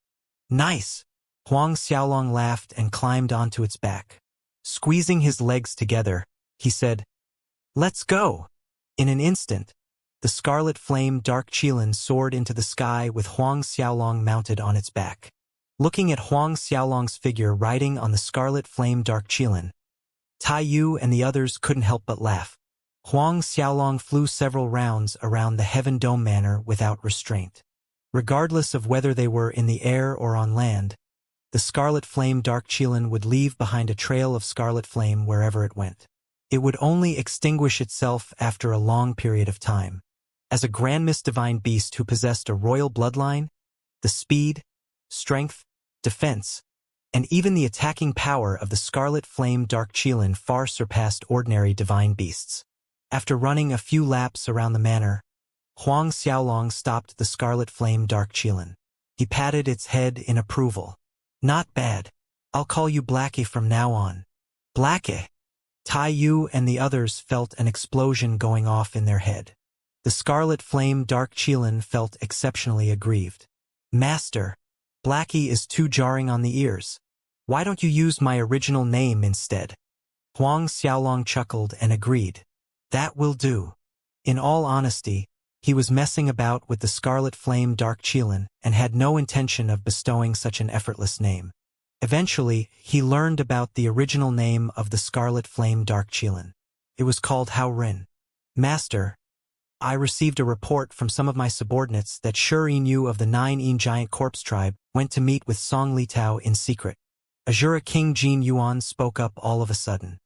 Nice! Huang Xiaolong laughed and climbed onto its back. Squeezing his legs together, he said, "Let's go!" In an instant, the scarlet flame dark Qilin soared into the sky with Huang Xiaolong mounted on its back. Looking at Huang Xiaolong's figure riding on the scarlet flame dark Qilin, Tai Yu and the others couldn't help but laugh. Huang Xiaolong flew several rounds around the Heaven Dome Manor without restraint. Regardless of whether they were in the air or on land, the scarlet flame dark Qilin would leave behind a trail of scarlet flame wherever it went. It would only extinguish itself after a long period of time. As a grand divine beast who possessed a royal bloodline, the speed, strength, defense, and even the attacking power of the scarlet flame dark Qilin far surpassed ordinary divine beasts. After running a few laps around the manor, Huang Xiaolong stopped the scarlet flame dark Qilin. He patted its head in approval. Not bad. I'll call you Blackie from now on. Blackie! Tai Yu and the others felt an explosion going off in their head. The scarlet flame dark Qilin felt exceptionally aggrieved. Master, Blackie is too jarring on the ears. Why don't you use my original name instead? Huang Xiaolong chuckled and agreed. That will do. In all honesty, he was messing about with the scarlet flame dark Qilin and had no intention of bestowing such an effortless name. Eventually, he learned about the original name of the scarlet flame dark Qilin. It was called Hao Rin. Master, I received a report from some of my subordinates that Yu of the 9 giant corpse tribe went to meet with Song Litao in secret. Azura King Jin Yuan spoke up all of a sudden.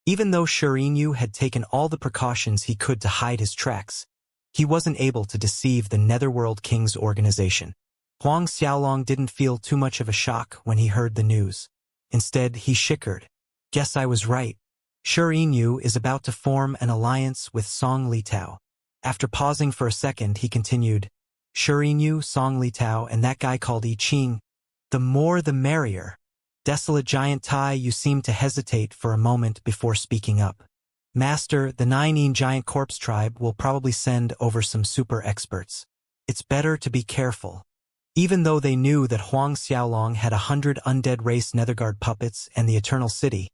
Even though Yu had taken all the precautions he could to hide his tracks, he wasn't able to deceive the Netherworld King's organization. Huang Xiaolong didn't feel too much of a shock when he heard the news. Instead, he shivered. Guess I was right. Yu is about to form an alliance with Song Litao. After pausing for a second, he continued, Yu, Song Litao, and that guy called I Ching. The more the merrier. Desolate Giant Tai Yu seemed to hesitate for a moment before speaking up. Master, the 9 giant corpse tribe will probably send over some super experts. It's better to be careful. Even though they knew that Huang Xiaolong had 100 undead race Netherguard puppets and the Eternal City,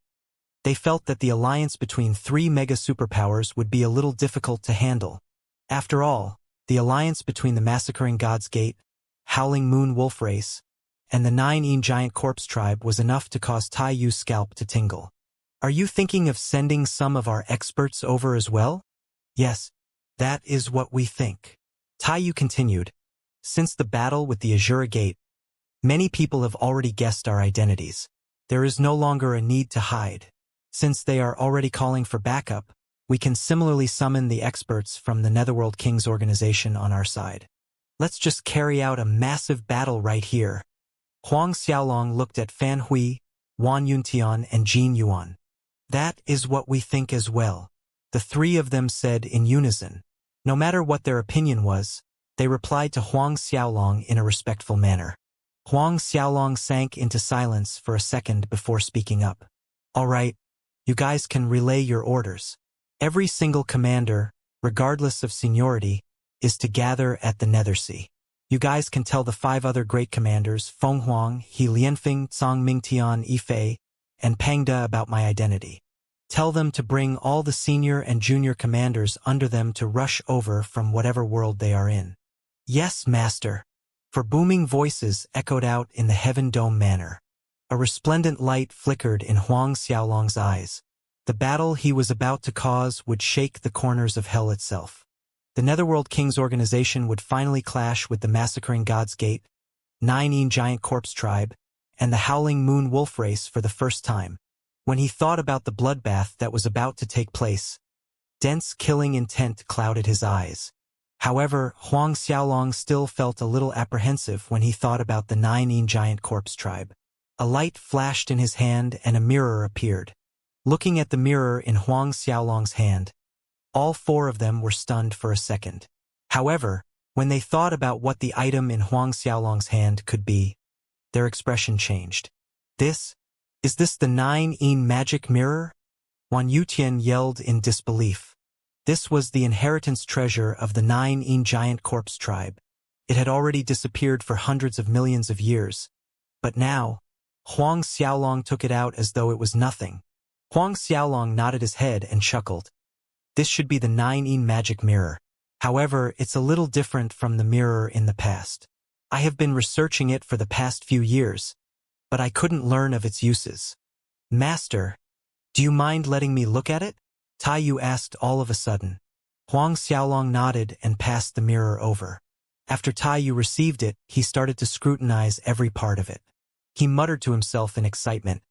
they felt that the alliance between 3 mega superpowers would be a little difficult to handle. After all, the alliance between the Massacring God's Gate, Howling Moon Wolf Race, and the 9 giant corpse tribe was enough to cause Tai Yu's scalp to tingle. Are you thinking of sending some of our experts over as well? Yes, that is what we think. Tai Yu continued. Since the battle with the Azura Gate, many people have already guessed our identities. There is no longer a need to hide. Since they are already calling for backup, we can similarly summon the experts from the Netherworld King's organization on our side. Let's just carry out a massive battle right here. Huang Xiaolong looked at Fan Hui, Wan Yuntian, and Jin Yuan. That is what we think as well. The 3 of them said in unison. No matter what their opinion was, they replied to Huang Xiaolong in a respectful manner. Huang Xiaolong sank into silence for a second before speaking up. All right, you guys can relay your orders. Every single commander, regardless of seniority, is to gather at the Nethersea. You guys can tell the 5 other great commanders, Feng Huang, He Lianfeng, Tsang Mingtian, Yifei, and Pangda about my identity. Tell them to bring all the senior and junior commanders under them to rush over from whatever world they are in. Yes, Master. For booming voices echoed out in the Heaven Dome Manor. A resplendent light flickered in Huang Xiaolong's eyes. The battle he was about to cause would shake the corners of hell itself. The Netherworld King's organization would finally clash with the Massacring God's Gate, 9 giant corpse tribe, and the Howling Moon Wolf Race for the first time. When he thought about the bloodbath that was about to take place, Dense killing intent clouded his eyes. However, Huang Xiaolong still felt a little apprehensive when he thought about the 9 giant corpse tribe. A light flashed in his hand and a mirror appeared. Looking at the mirror in Huang Xiaolong's hand, all 4 of them were stunned for a second. However, when they thought about what the item in Huang Xiaolong's hand could be, their expression changed. Is this the 9 magic mirror? Wan Yutian yelled in disbelief. This was the inheritance treasure of the 9 giant corpse tribe. It had already disappeared for hundreds of millions of years. But now, Huang Xiaolong took it out as though it was nothing. Huang Xiaolong nodded his head and chuckled. This should be the 9 magic mirror. However, it's a little different from the mirror in the past. I have been researching it for the past few years, but I couldn't learn of its uses. Master, do you mind letting me look at it? Taiyu asked all of a sudden. Huang Xiaolong nodded and passed the mirror over. After Taiyu received it, he started to scrutinize every part of it. He muttered to himself in excitement.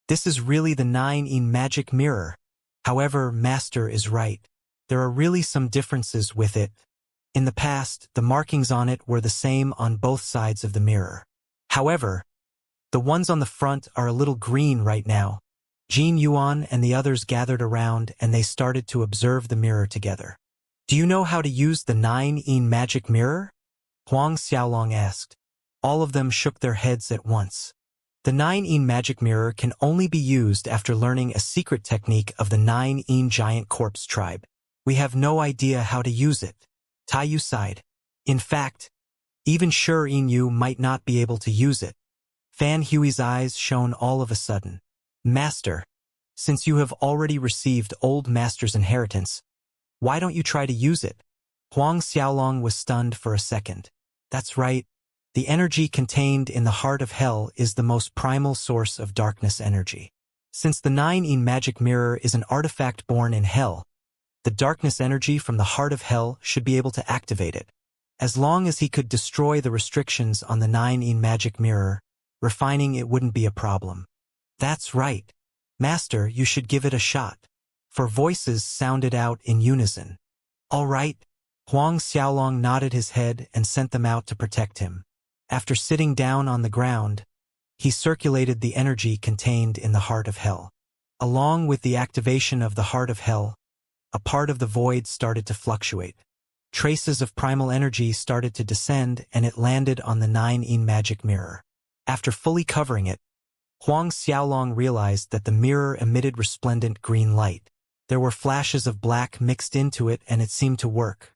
This is really the 9 magic mirror. However, Master is right. There are really some differences with it. In the past, the markings on it were the same on both sides of the mirror. However, the ones on the front are a little green right now. Jin Yuan and the others gathered around and they started to observe the mirror together. Do you know how to use the 9 magic mirror? Huang Xiaolong asked. All of them shook their heads at once. The 9 magic mirror can only be used after learning a secret technique of the 9 giant corpse tribe. We have no idea how to use it. Taiyu sighed. In fact, even Shi Yu might not be able to use it. Fan Hui's eyes shone all of a sudden. Master, since you have already received Old Master's inheritance, why don't you try to use it? Huang Xiaolong was stunned for a second. That's right. The energy contained in the heart of hell is the most primal source of darkness energy. Since the 9 magic mirror is an artifact born in hell, the darkness energy from the heart of hell should be able to activate it. As long as he could destroy the restrictions on the 9 magic mirror, refining it wouldn't be a problem. That's right. Master, you should give it a shot. For voices sounded out in unison. All right. Huang Xiaolong nodded his head and sent them out to protect him. After sitting down on the ground, he circulated the energy contained in the heart of hell. Along with the activation of the heart of hell, a part of the void started to fluctuate. Traces of primal energy started to descend and it landed on the 9 magic mirror. After fully covering it, Huang Xiaolong realized that the mirror emitted resplendent green light. There were flashes of black mixed into it and it seemed to work.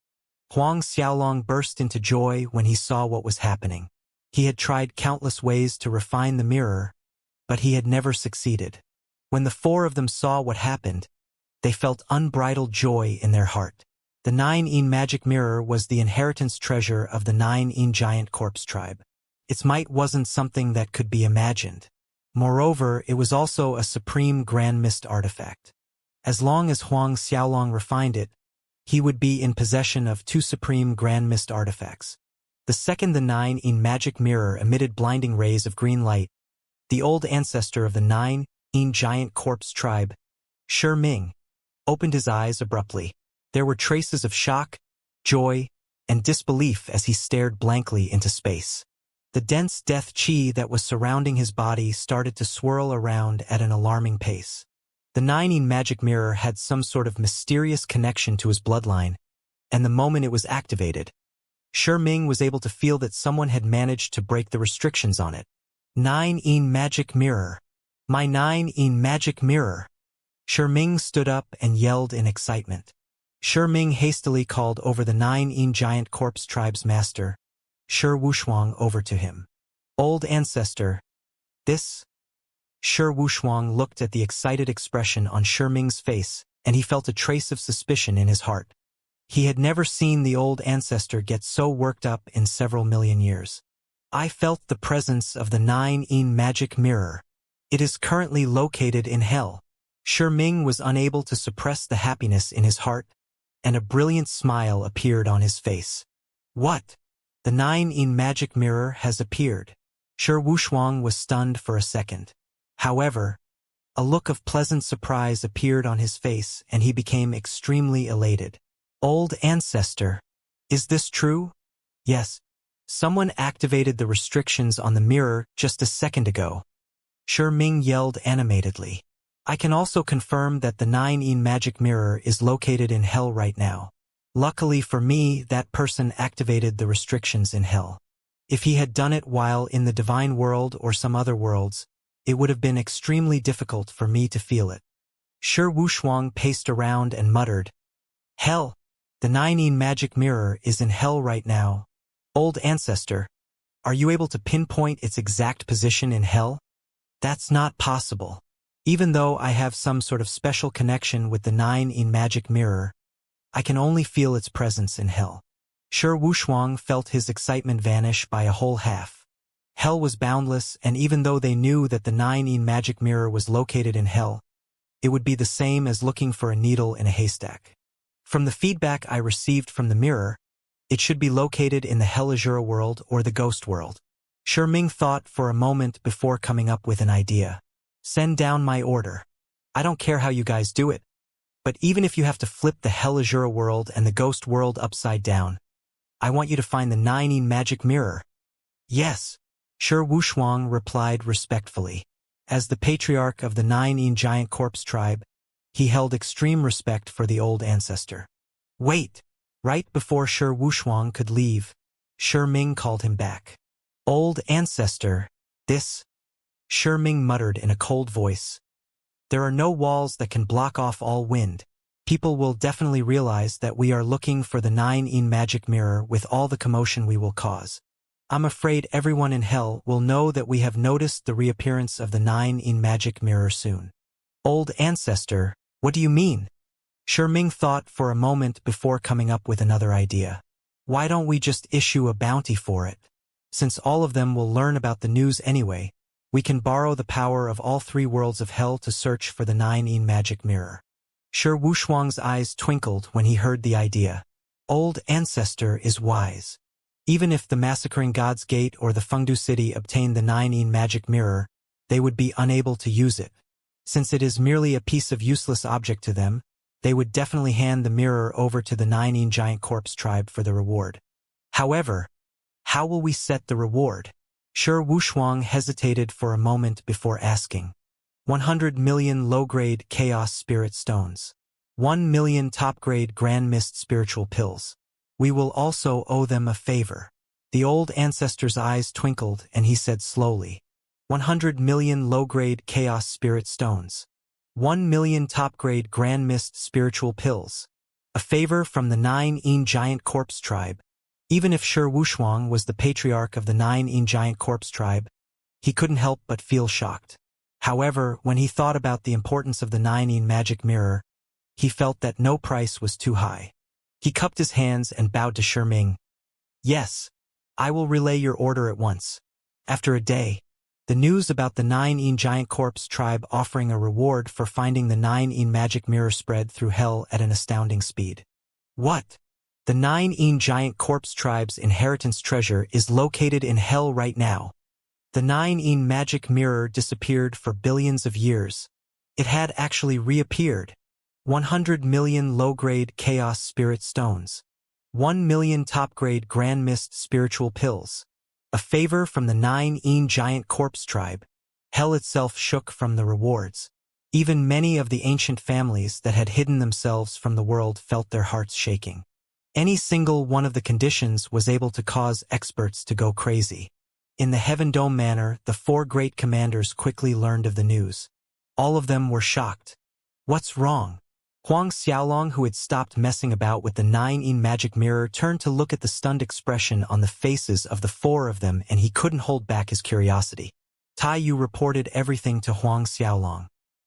Huang Xiaolong burst into joy when he saw what was happening. He had tried countless ways to refine the mirror, but he had never succeeded. When the 4 of them saw what happened, they felt unbridled joy in their heart. The 9 magic mirror was the inheritance treasure of the 9 giant corpse tribe. Its might wasn't something that could be imagined. Moreover, it was also a supreme grand mist artifact. As long as Huang Xiaolong refined it, he would be in possession of 2 supreme grand mist artifacts. The second, the 9 magic mirror, emitted blinding rays of green light. The old ancestor of the 9 giant corpse tribe, Shi Ming, opened his eyes abruptly. There were traces of shock, joy, and disbelief as he stared blankly into space. The dense death chi that was surrounding his body started to swirl around at an alarming pace. The 9 magic mirror had some sort of mysterious connection to his bloodline, and the moment it was activated, Shi Ming was able to feel that someone had managed to break the restrictions on it. 9 magic mirror. My 9 magic mirror. Shi Ming stood up and yelled in excitement. Shi Ming hastily called over the 9 giant corpse tribe's master, Shi Wushuang, over to him. Old ancestor, this? Shi Wushuang looked at the excited expression on Shi Ming's face, and he felt a trace of suspicion in his heart. He had never seen the old ancestor get so worked up in several million years. I felt the presence of the 9 magic mirror. It is currently located in hell. Shi Ming was unable to suppress the happiness in his heart, and a brilliant smile appeared on his face. What? The 9 magic mirror has appeared. Shi Wushuang was stunned for a second. However, A look of pleasant surprise appeared on his face and he became extremely elated. Old ancestor, is this true? Yes. Someone activated the restrictions on the mirror just a second ago. Ming yelled animatedly. I can also confirm that the 9-in magic mirror is located in hell right now. Luckily for me, that person activated the restrictions in hell. If he had done it while in the divine world or some other worlds, it would have been extremely difficult for me to feel it. Wuxia paced around and muttered, Hell! The 9-in magic mirror is in hell right now. Old ancestor, are you able to pinpoint its exact position in hell? That's not possible. Even though I have some sort of special connection with the 9-in magic mirror, I can only feel its presence in hell. Wuxia felt his excitement vanish by a whole half. Hell was boundless, and even though they knew that the 9-in magic mirror was located in hell, it would be the same as looking for a needle in a haystack. From the feedback I received from the mirror, it should be located in the Hell-Azura world or the Ghost world. Ming thought for a moment before coming up with an idea. Send down my order. I don't care how you guys do it, but even if you have to flip the Hell-Azura world and the Ghost world upside down, I want you to find the 9-in magic mirror. Yes. Wuxia replied respectfully. As the patriarch of the 9-in giant corpse tribe, he held extreme respect for the old ancestor. Wait! Right before Wuxia could leave, Ming called him back. Old ancestor, this? Ming muttered in a cold voice. There are no walls that can block off all wind. People will definitely realize that we are looking for the 9-in magic mirror with all the commotion we will cause. I'm afraid everyone in hell will know that we have noticed the reappearance of the 9-in magic mirror soon. Old ancestor, what do you mean? Ming thought for a moment before coming up with another idea. Why don't we just issue a bounty for it? Since all of them will learn about the news anyway, we can borrow the power of all 3 worlds of hell to search for the 9-in magic mirror. Wuxia's eyes twinkled when he heard the idea. Old ancestor is wise. Even if the Massacring God's Gate or the Fengdu City obtained the 9-in magic mirror, they would be unable to use it. Since it is merely a piece of useless object to them, they would definitely hand the mirror over to the 9-in giant corpse tribe for the reward. However, how will we set the reward? Wuxia hesitated for a moment before asking. 100 million low-grade chaos spirit stones. 1 million top-grade grand mist spiritual pills. We will also owe them a favor. The old ancestor's eyes twinkled and he said slowly. 100 million low-grade chaos spirit stones. 1 million top-grade grand mist spiritual pills. A favor from the 9-in giant corpse tribe. Even if Wuxia was the patriarch of the 9-in giant corpse tribe, he couldn't help but feel shocked. However, when he thought about the importance of the 9-in magic mirror, he felt that no price was too high. He cupped his hands and bowed to Ming. Yes, I will relay your order at once. After a day, the news about the 9-in giant corpse tribe offering a reward for finding the 9-in magic mirror spread through hell at an astounding speed. What? The 9-in giant corpse tribe's inheritance treasure is located in hell right now. The 9-in magic mirror disappeared for billions of years. It had actually reappeared. 100 million low-grade chaos spirit stones. 1 million top-grade grand mist spiritual pills. A favor from the 9-in giant corpse tribe. Hell itself shook from the rewards. Even many of the ancient families that had hidden themselves from the world felt their hearts shaking. Any single one of the conditions was able to cause experts to go crazy. In the Heaven Dome manor, the 4 great commanders quickly learned of the news. All of them were shocked. What's wrong? Huang Xiaolong, who had stopped messing about with the 9-in magic mirror, turned to look at the stunned expression on the faces of the 4 of them, and he couldn't hold back his curiosity. Tai Yu reported everything to Huang Xiaolong.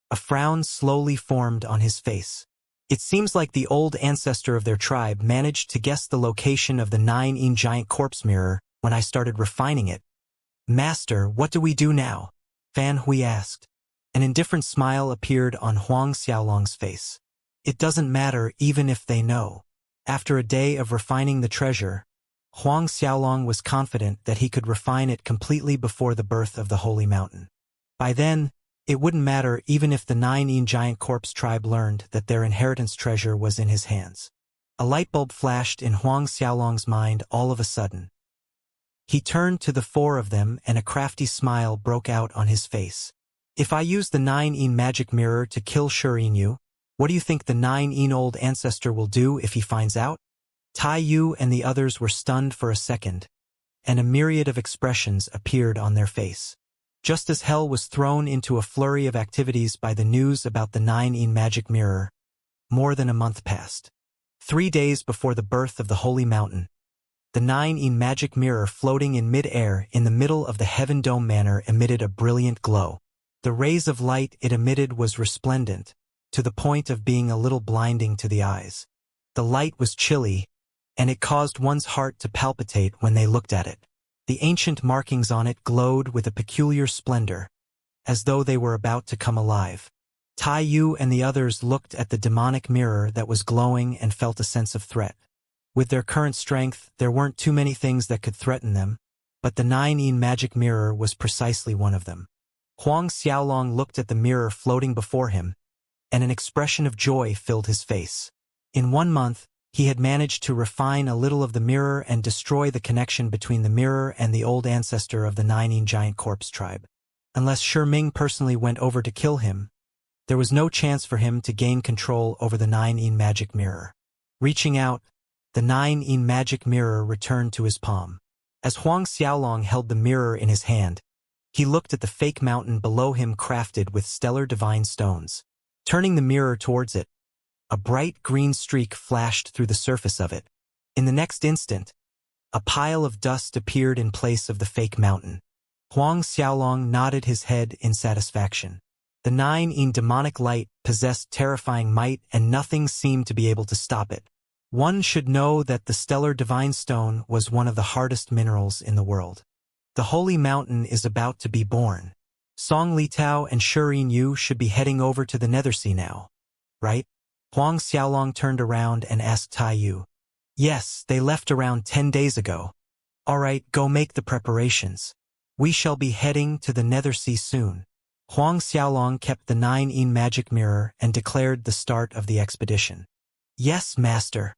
A frown slowly formed on his face. It seems like the old ancestor of their tribe managed to guess the location of the 9-in giant corpse mirror when I started refining it. Master, what do we do now? Fan Hui asked. An indifferent smile appeared on Huang Xiaolong's face. It doesn't matter even if they know. After a day of refining the treasure, Huang Xiaolong was confident that he could refine it completely before the birth of the Holy Mountain. By then, It wouldn't matter even if the 9 giant corpse tribe learned that their inheritance treasure was in his hands. A light bulb flashed in Huang Xiaolong's mind all of a sudden. He turned to the 4 of them and a crafty smile broke out on his face. If I use the 9 magic mirror to kill Yu, what do you think the 9 old ancestor will do if he finds out? Tai Yu and the others were stunned for a second, and a myriad of expressions appeared on their face. Just as hell was thrown into a flurry of activities by the news about the 9 magic mirror, more than a month passed. 3 days before the birth of the Holy Mountain, the 9 magic mirror floating in mid-air in the middle of the Heaven Dome Manor emitted a brilliant glow. The rays of light it emitted was resplendent, to the point of being a little blinding to the eyes. The light was chilly, and it caused one's heart to palpitate when they looked at it. The ancient markings on it glowed with a peculiar splendor, as though they were about to come alive. Tai Yu and the others looked at the demonic mirror that was glowing and felt a sense of threat. With their current strength, there weren't too many things that could threaten them, but the 9 magic mirror was precisely one of them. Huang Xiaolong looked at the mirror floating before him, and an expression of joy filled his face. In 1 month, he had managed to refine a little of the mirror and destroy the connection between the mirror and the old ancestor of the 9 giant corpse tribe. Unless Shi Ming personally went over to kill him, there was no chance for him to gain control over the 9 magic mirror. Reaching out, the 9 magic mirror returned to his palm. As Huang Xiaolong held the mirror in his hand, he looked at the fake mountain below him crafted with stellar divine stones. Turning the mirror towards it, a bright green streak flashed through the surface of it. In the next instant, a pile of dust appeared in place of the fake mountain. Huang Xiaolong nodded his head in satisfaction. The 9 demonic light possessed terrifying might and nothing seemed to be able to stop it. One should know that the stellar divine stone was one of the hardest minerals in the world. The holy mountain is about to be born. Song Litao and Shirin Yu should be heading over to the Nethersea now, right? Huang Xiaolong turned around and asked Tai Yu. Yes, they left around 10 days ago. All right, go make the preparations. We shall be heading to the Nethersea soon. Huang Xiaolong kept the 9 magic mirror and declared the start of the expedition. Yes, master.